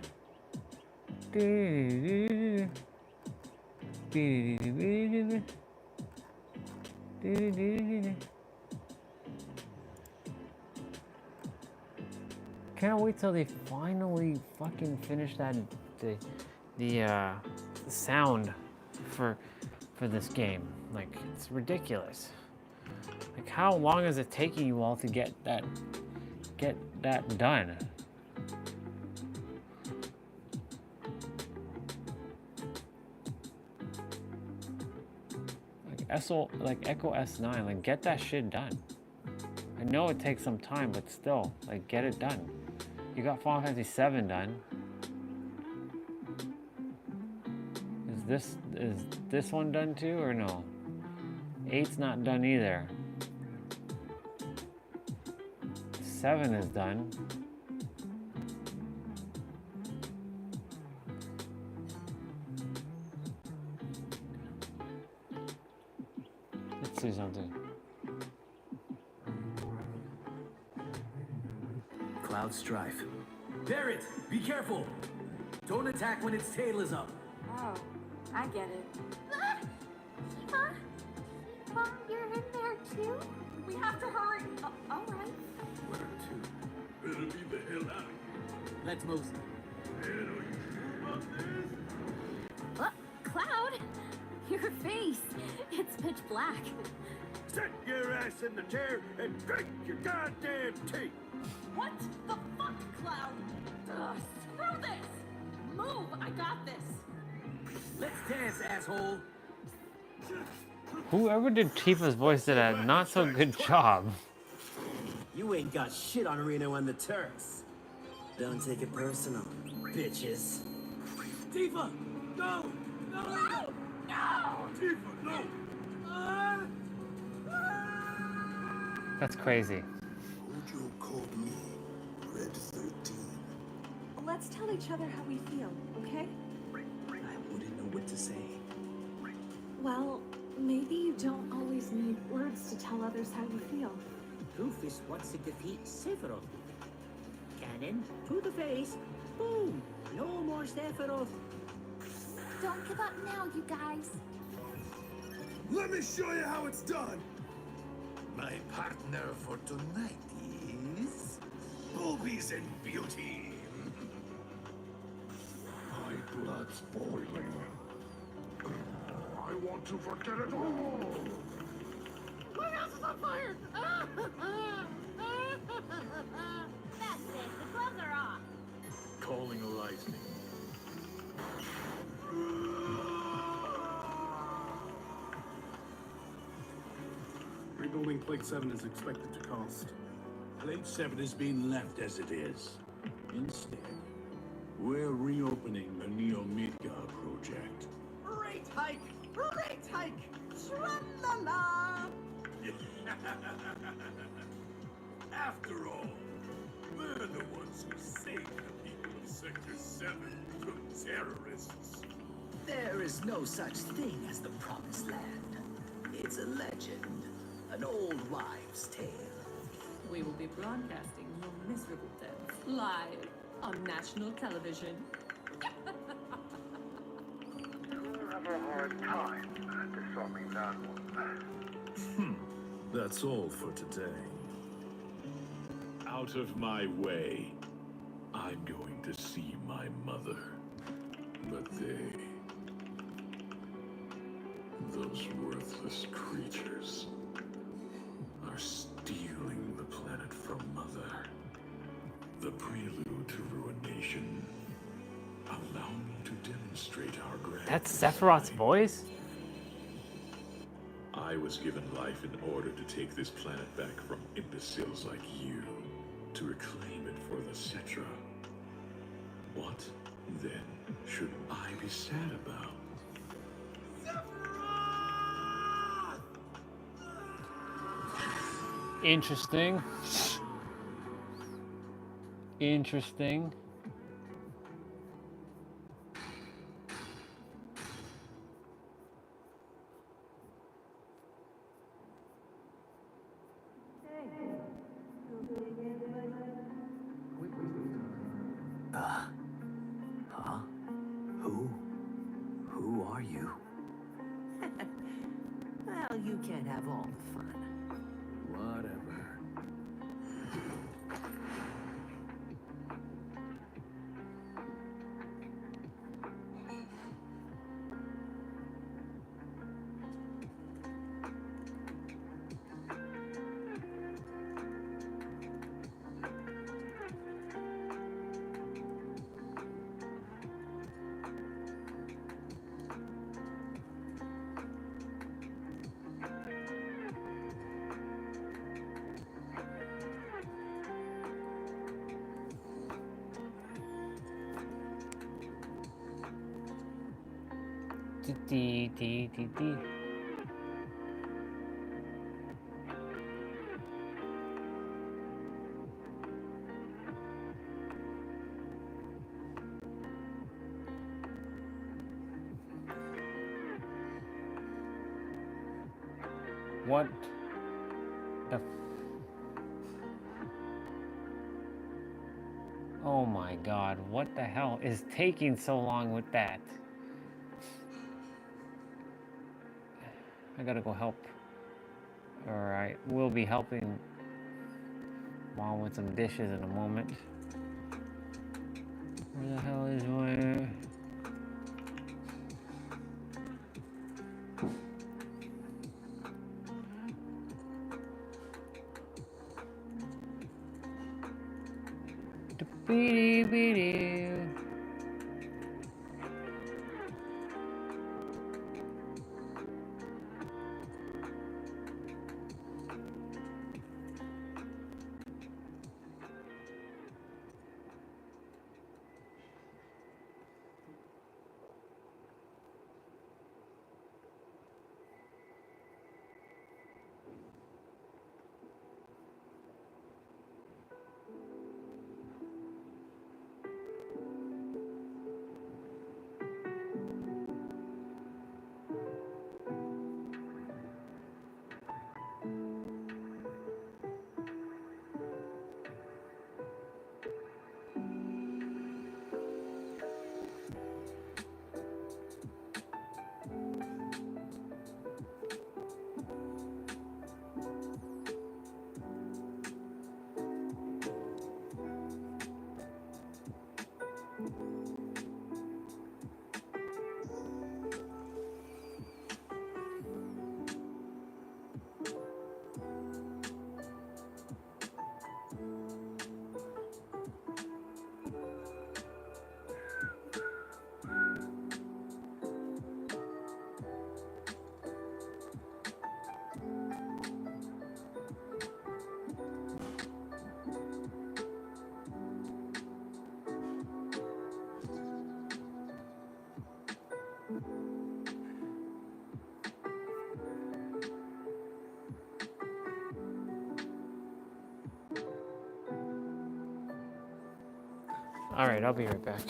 Doo-doo-doo-doo-doo. Doo-doo-doo-doo-doo. Doo-doo-doo-doo-doo. Can't wait till they finally fucking finish that the sound for this game. Like, it's ridiculous. Like, how long is it taking you all to get that done? Like Echo S9, like, get that shit done. I know it takes some time, but still, like, get it done. You got Final Fantasy 7 done. Is this one done too, or no? 8's not done either. 7 is done. Let's see something. Cloud Strife. Barret, be careful! Don't attack when its tail is up. Oh, I get it. Shiva? Shiva, you're in there too? We have to hurry. All right. Where to? Better be the hell out of here. Let's move. Man, are you sure about this? Cloud? Your face. It's pitch black. Sit your ass in the chair and drink your goddamn tea. What the fuck, Cloud? Ugh, screw this. Move, I got this. Let's dance, asshole. Whoever did Tifa's voice did a not so good job. You ain't got shit on Reno and the Turks. Don't take it personal, bitches. Tifa, go! No! No! Tifa, no! That's crazy. Mojo called me Red 13. Let's tell each other how we feel, okay? I wouldn't know what to say. Well, maybe you don't always need words to tell others how you feel. Rufus wants to defeat Sephiroth. Cannon to the face. Boom! No more Sephiroth. Don't give up now, you guys. Let me show you how it's done. My partner for tonight is boobies and beauty. My blood's boiling. I want to forget it all. My house is on fire! That Sid, the gloves are off. Calling a lightning. Rebuilding Plate 7 is expected to cost. Plate 7 is being left as it is. Instead, we're reopening the Neo Midgar project. Rate hike! Rate hike! Tra-la-la! After all, we're the ones who saved the people of Sector 7 from terrorists. There is no such thing as the Promised Land. It's a legend, an old wives' tale. We will be broadcasting your miserable deaths live on national television. You'll have a hard time disarming that one. That's all for today. Out of my way. I'm going to see my mother. But those worthless creatures, are stealing the planet from Mother. The prelude to ruination. Allow me to demonstrate our grand. That's Sephiroth's voice? I was given life in order to take this planet back from imbeciles like you, to reclaim it for the Cetra. What, then, should I be sad about? Interesting. Interesting. Huh? Who are you? Well, you can't have all the fun. Whatever. What the Oh my god, what the hell is taking so long with that? I gotta go help. Alright, we'll be helping Mom with some dishes in a moment. Where the hell is my... All right, I'll be right back.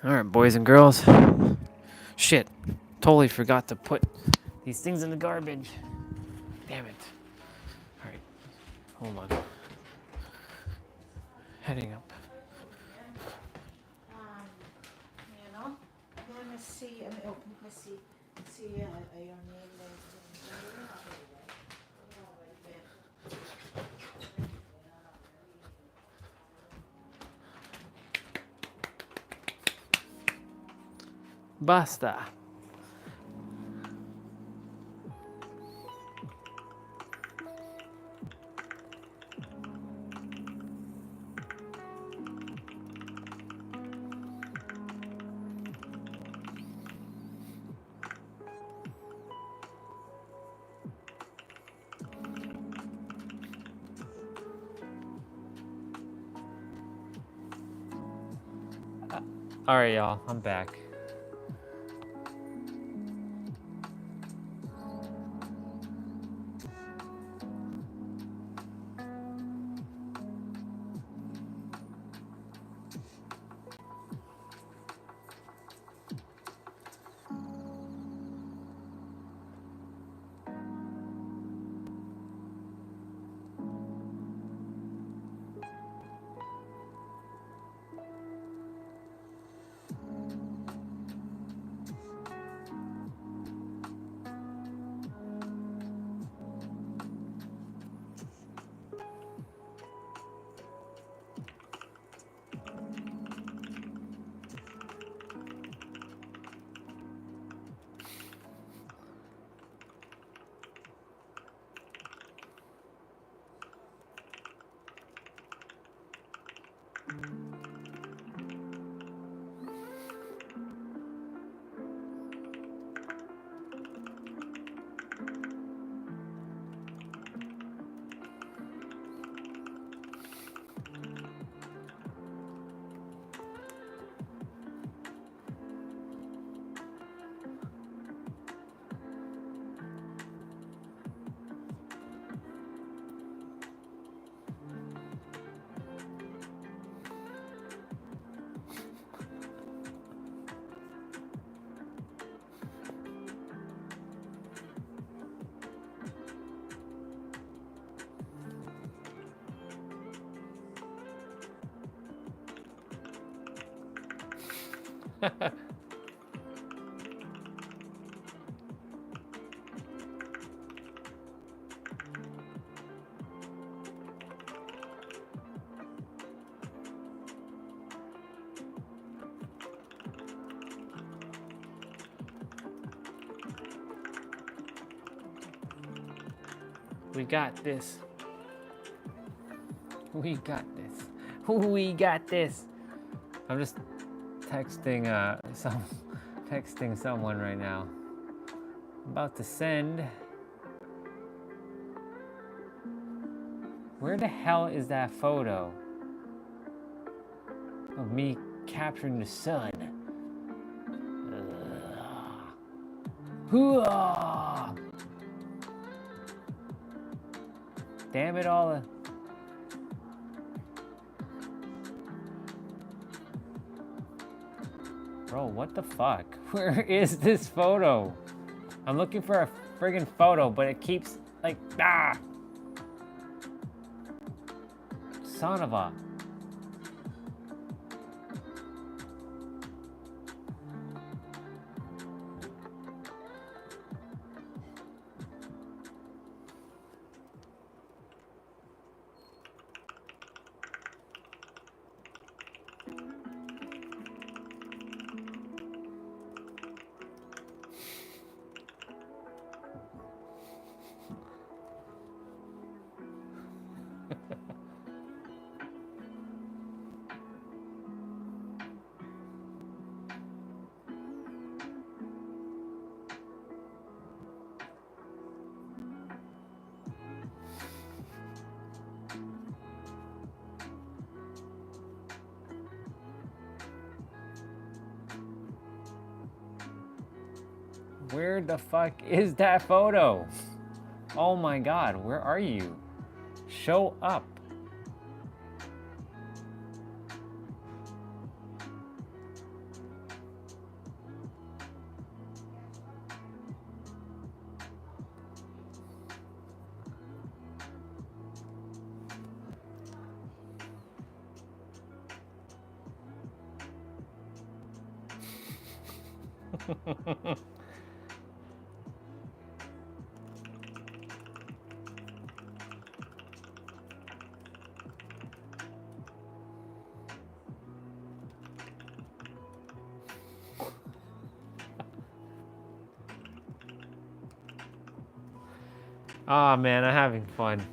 Alright, boys and girls. Shit. Totally forgot to put these things in the garbage. Damn it. Alright. Hold on. Heading up. You know, let me see. Let me see. See your name. Basta. All right, y'all, I'm back. We got this. We got this. We got this. I'm just texting texting someone right now. About to send. Where the hell is that photo of me capturing the sun? Hooah! Damn it all. Bro, what the fuck? Where is this photo? I'm looking for a friggin' photo, but it keeps like, son of a. Where the fuck is that photo? Oh my god, where are you? Show up. Oh man, I'm having fun.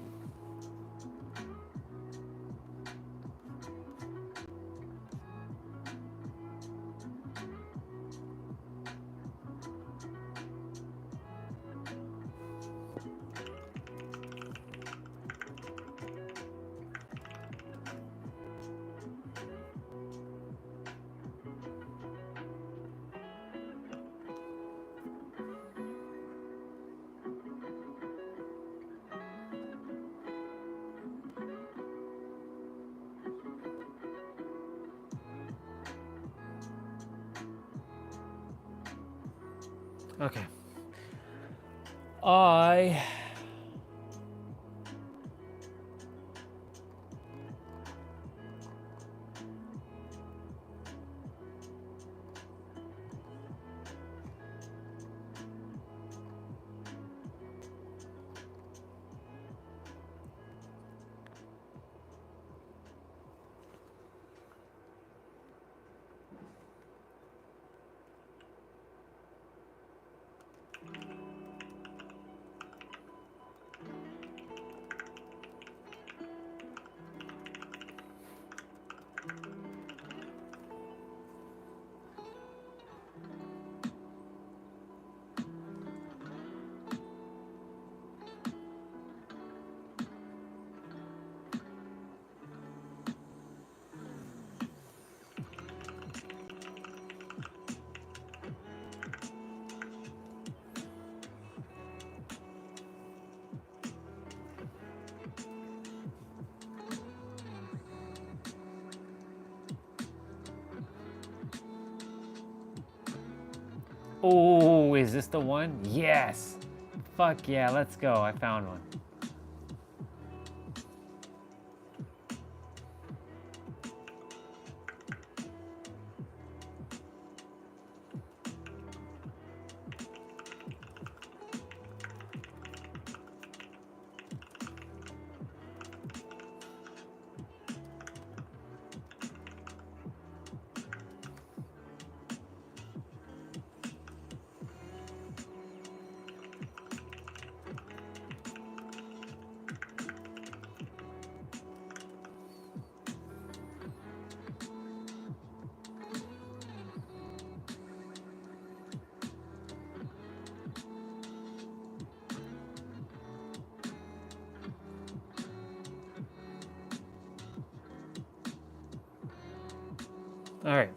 Okay. Oh, is this the one? Yes. Fuck yeah, let's go. I found one. All right.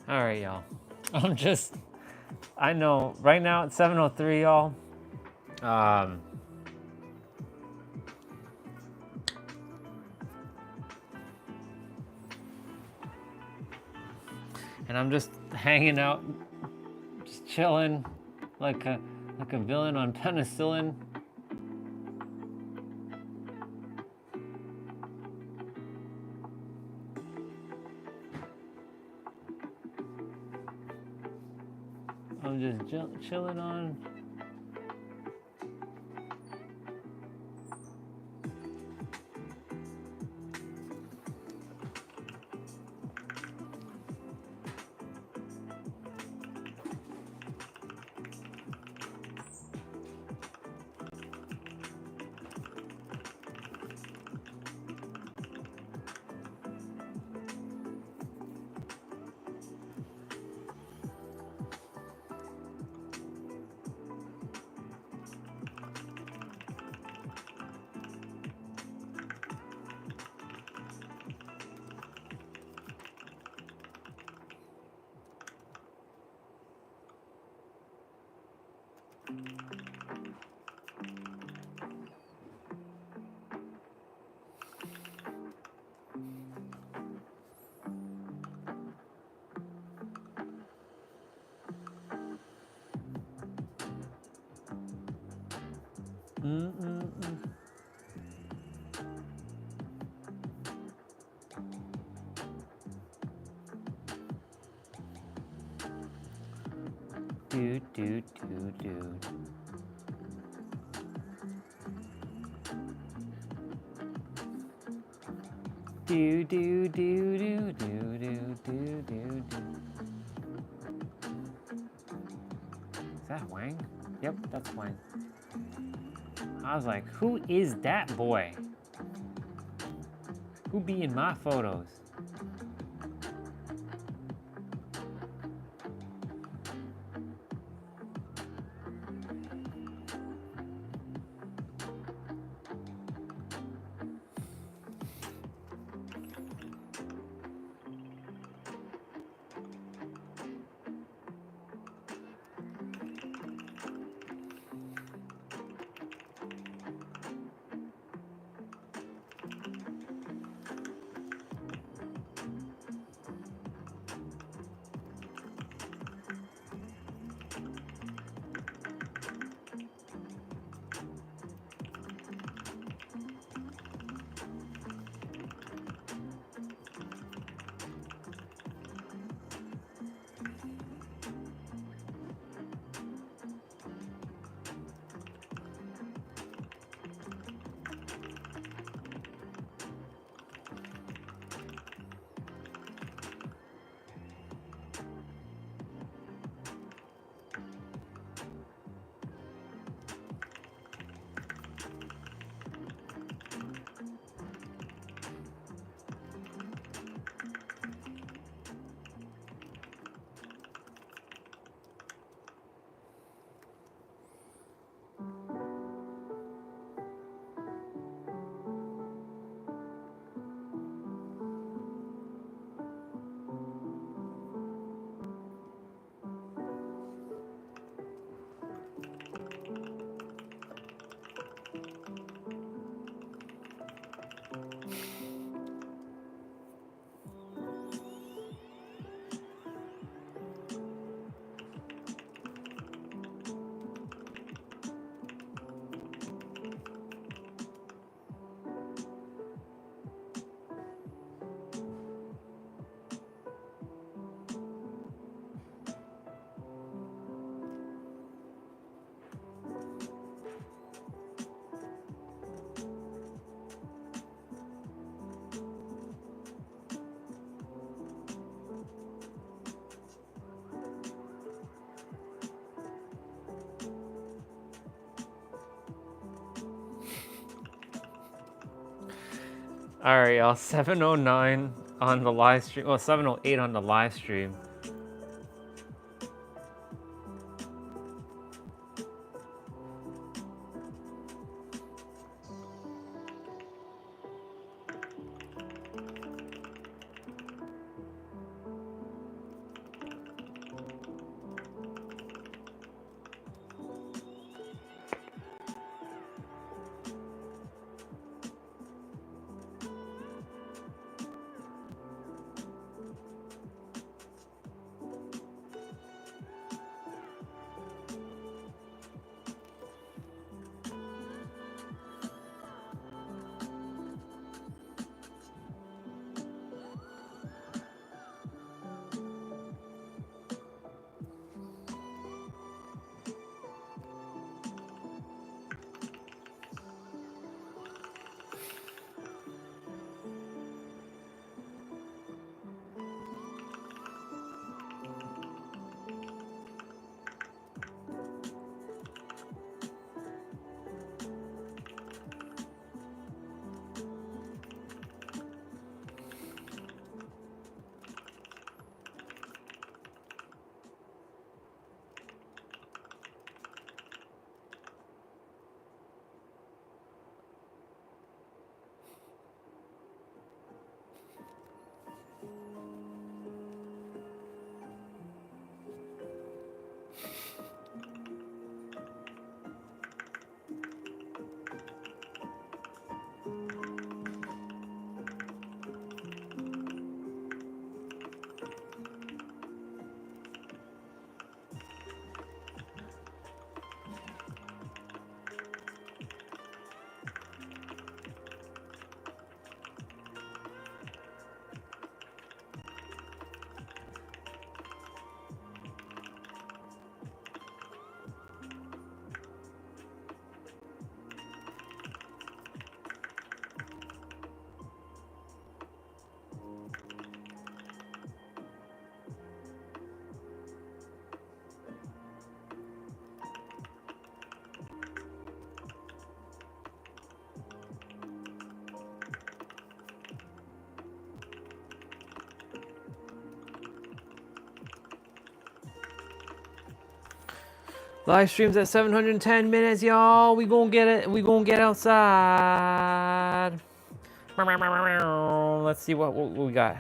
All right, y'all. I know right now it's 7:03, y'all. And I'm just hanging out, just chilling like a villain on penicillin. I'm just chilling on. Do do do do. Do do do do do do do do do. Is that Wang? Yep, that's Wang. I was like, who is that boy? Who be in my photos? All right, y'all. 7:09 on the live stream. Well, 7:08 on the live stream. Live streams at 710 minutes, y'all. We gonna get it. We gonna get outside. Let's see what we got.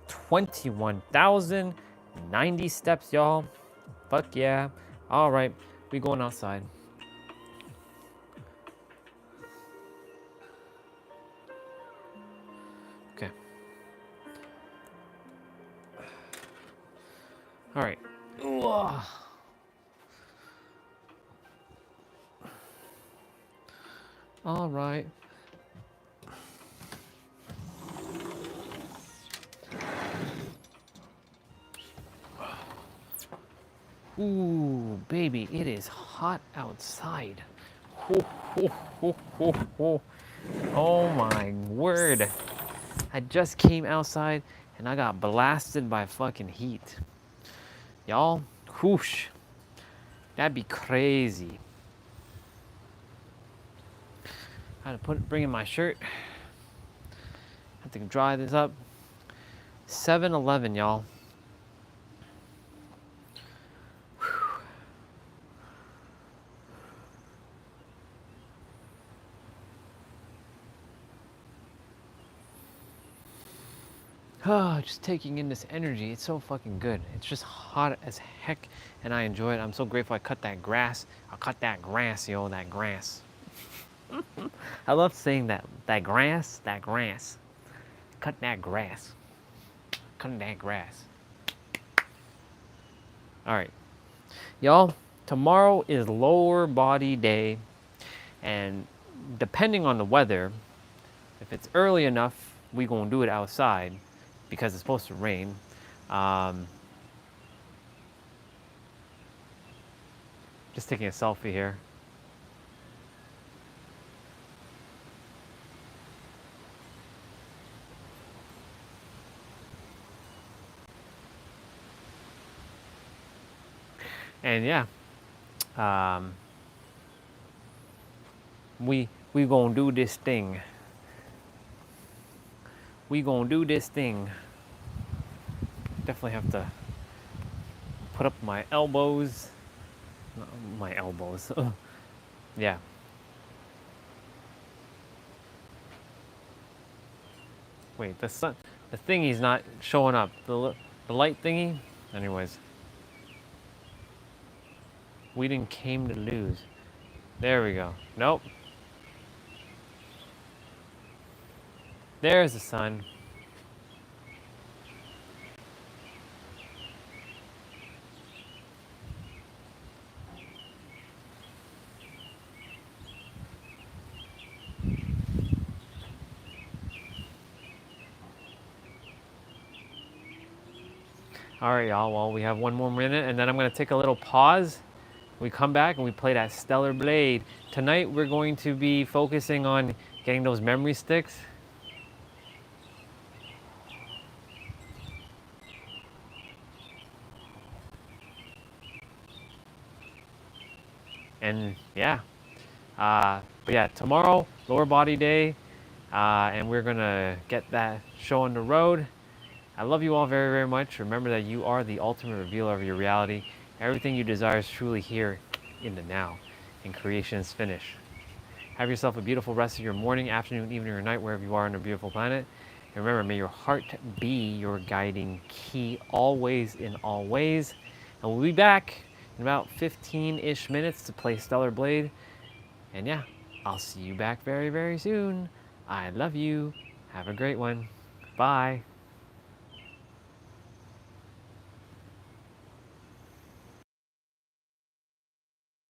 21,090 steps, y'all. Fuck yeah. All right, we going outside. Okay. All right. Ugh. All right. Ooh, baby, it is hot outside. Oh my word. I just came outside and I got blasted by fucking heat. Y'all, whoosh. That'd be crazy. I had to bring in my shirt. Have to dry this up. 7-Eleven, y'all. Oh, just taking in this energy. It's so fucking good. It's just hot as heck, and I enjoy it. I'm so grateful I cut that grass. I'll cut that grass, yo, that grass. I love saying that. That grass, that grass. Cut that grass. Cutting that grass. All right. Y'all, tomorrow is lower body day, and depending on the weather, if it's early enough, we gonna do it outside because it's supposed to rain. Just taking a selfie here. And yeah, we gonna do this thing. We gonna do this thing. Definitely have to put up my elbows. Not my elbows. Yeah. Wait, the sun, the thingy's not showing up. The light thingy. Anyways, we didn't came to lose. There we go. Nope. There's the sun. All right, y'all. Well, we have one more minute, and then I'm gonna take a little pause. We come back and we play that Stellar Blade. Tonight, we're going to be focusing on getting those memory sticks. And yeah, but yeah, tomorrow, lower body day, and we're gonna get that show on the road. I love you all very, very much. Remember that you are the ultimate revealer of your reality. Everything you desire is truly here in the now, and creation is finished. Have yourself a beautiful rest of your morning, afternoon, evening, or night, wherever you are on a beautiful planet. And remember, may your heart be your guiding key always in all ways. And we'll be back in about 15-ish minutes to play Stellar Blade. And yeah, I'll see you back very, very soon. I love you. Have a great one. Bye.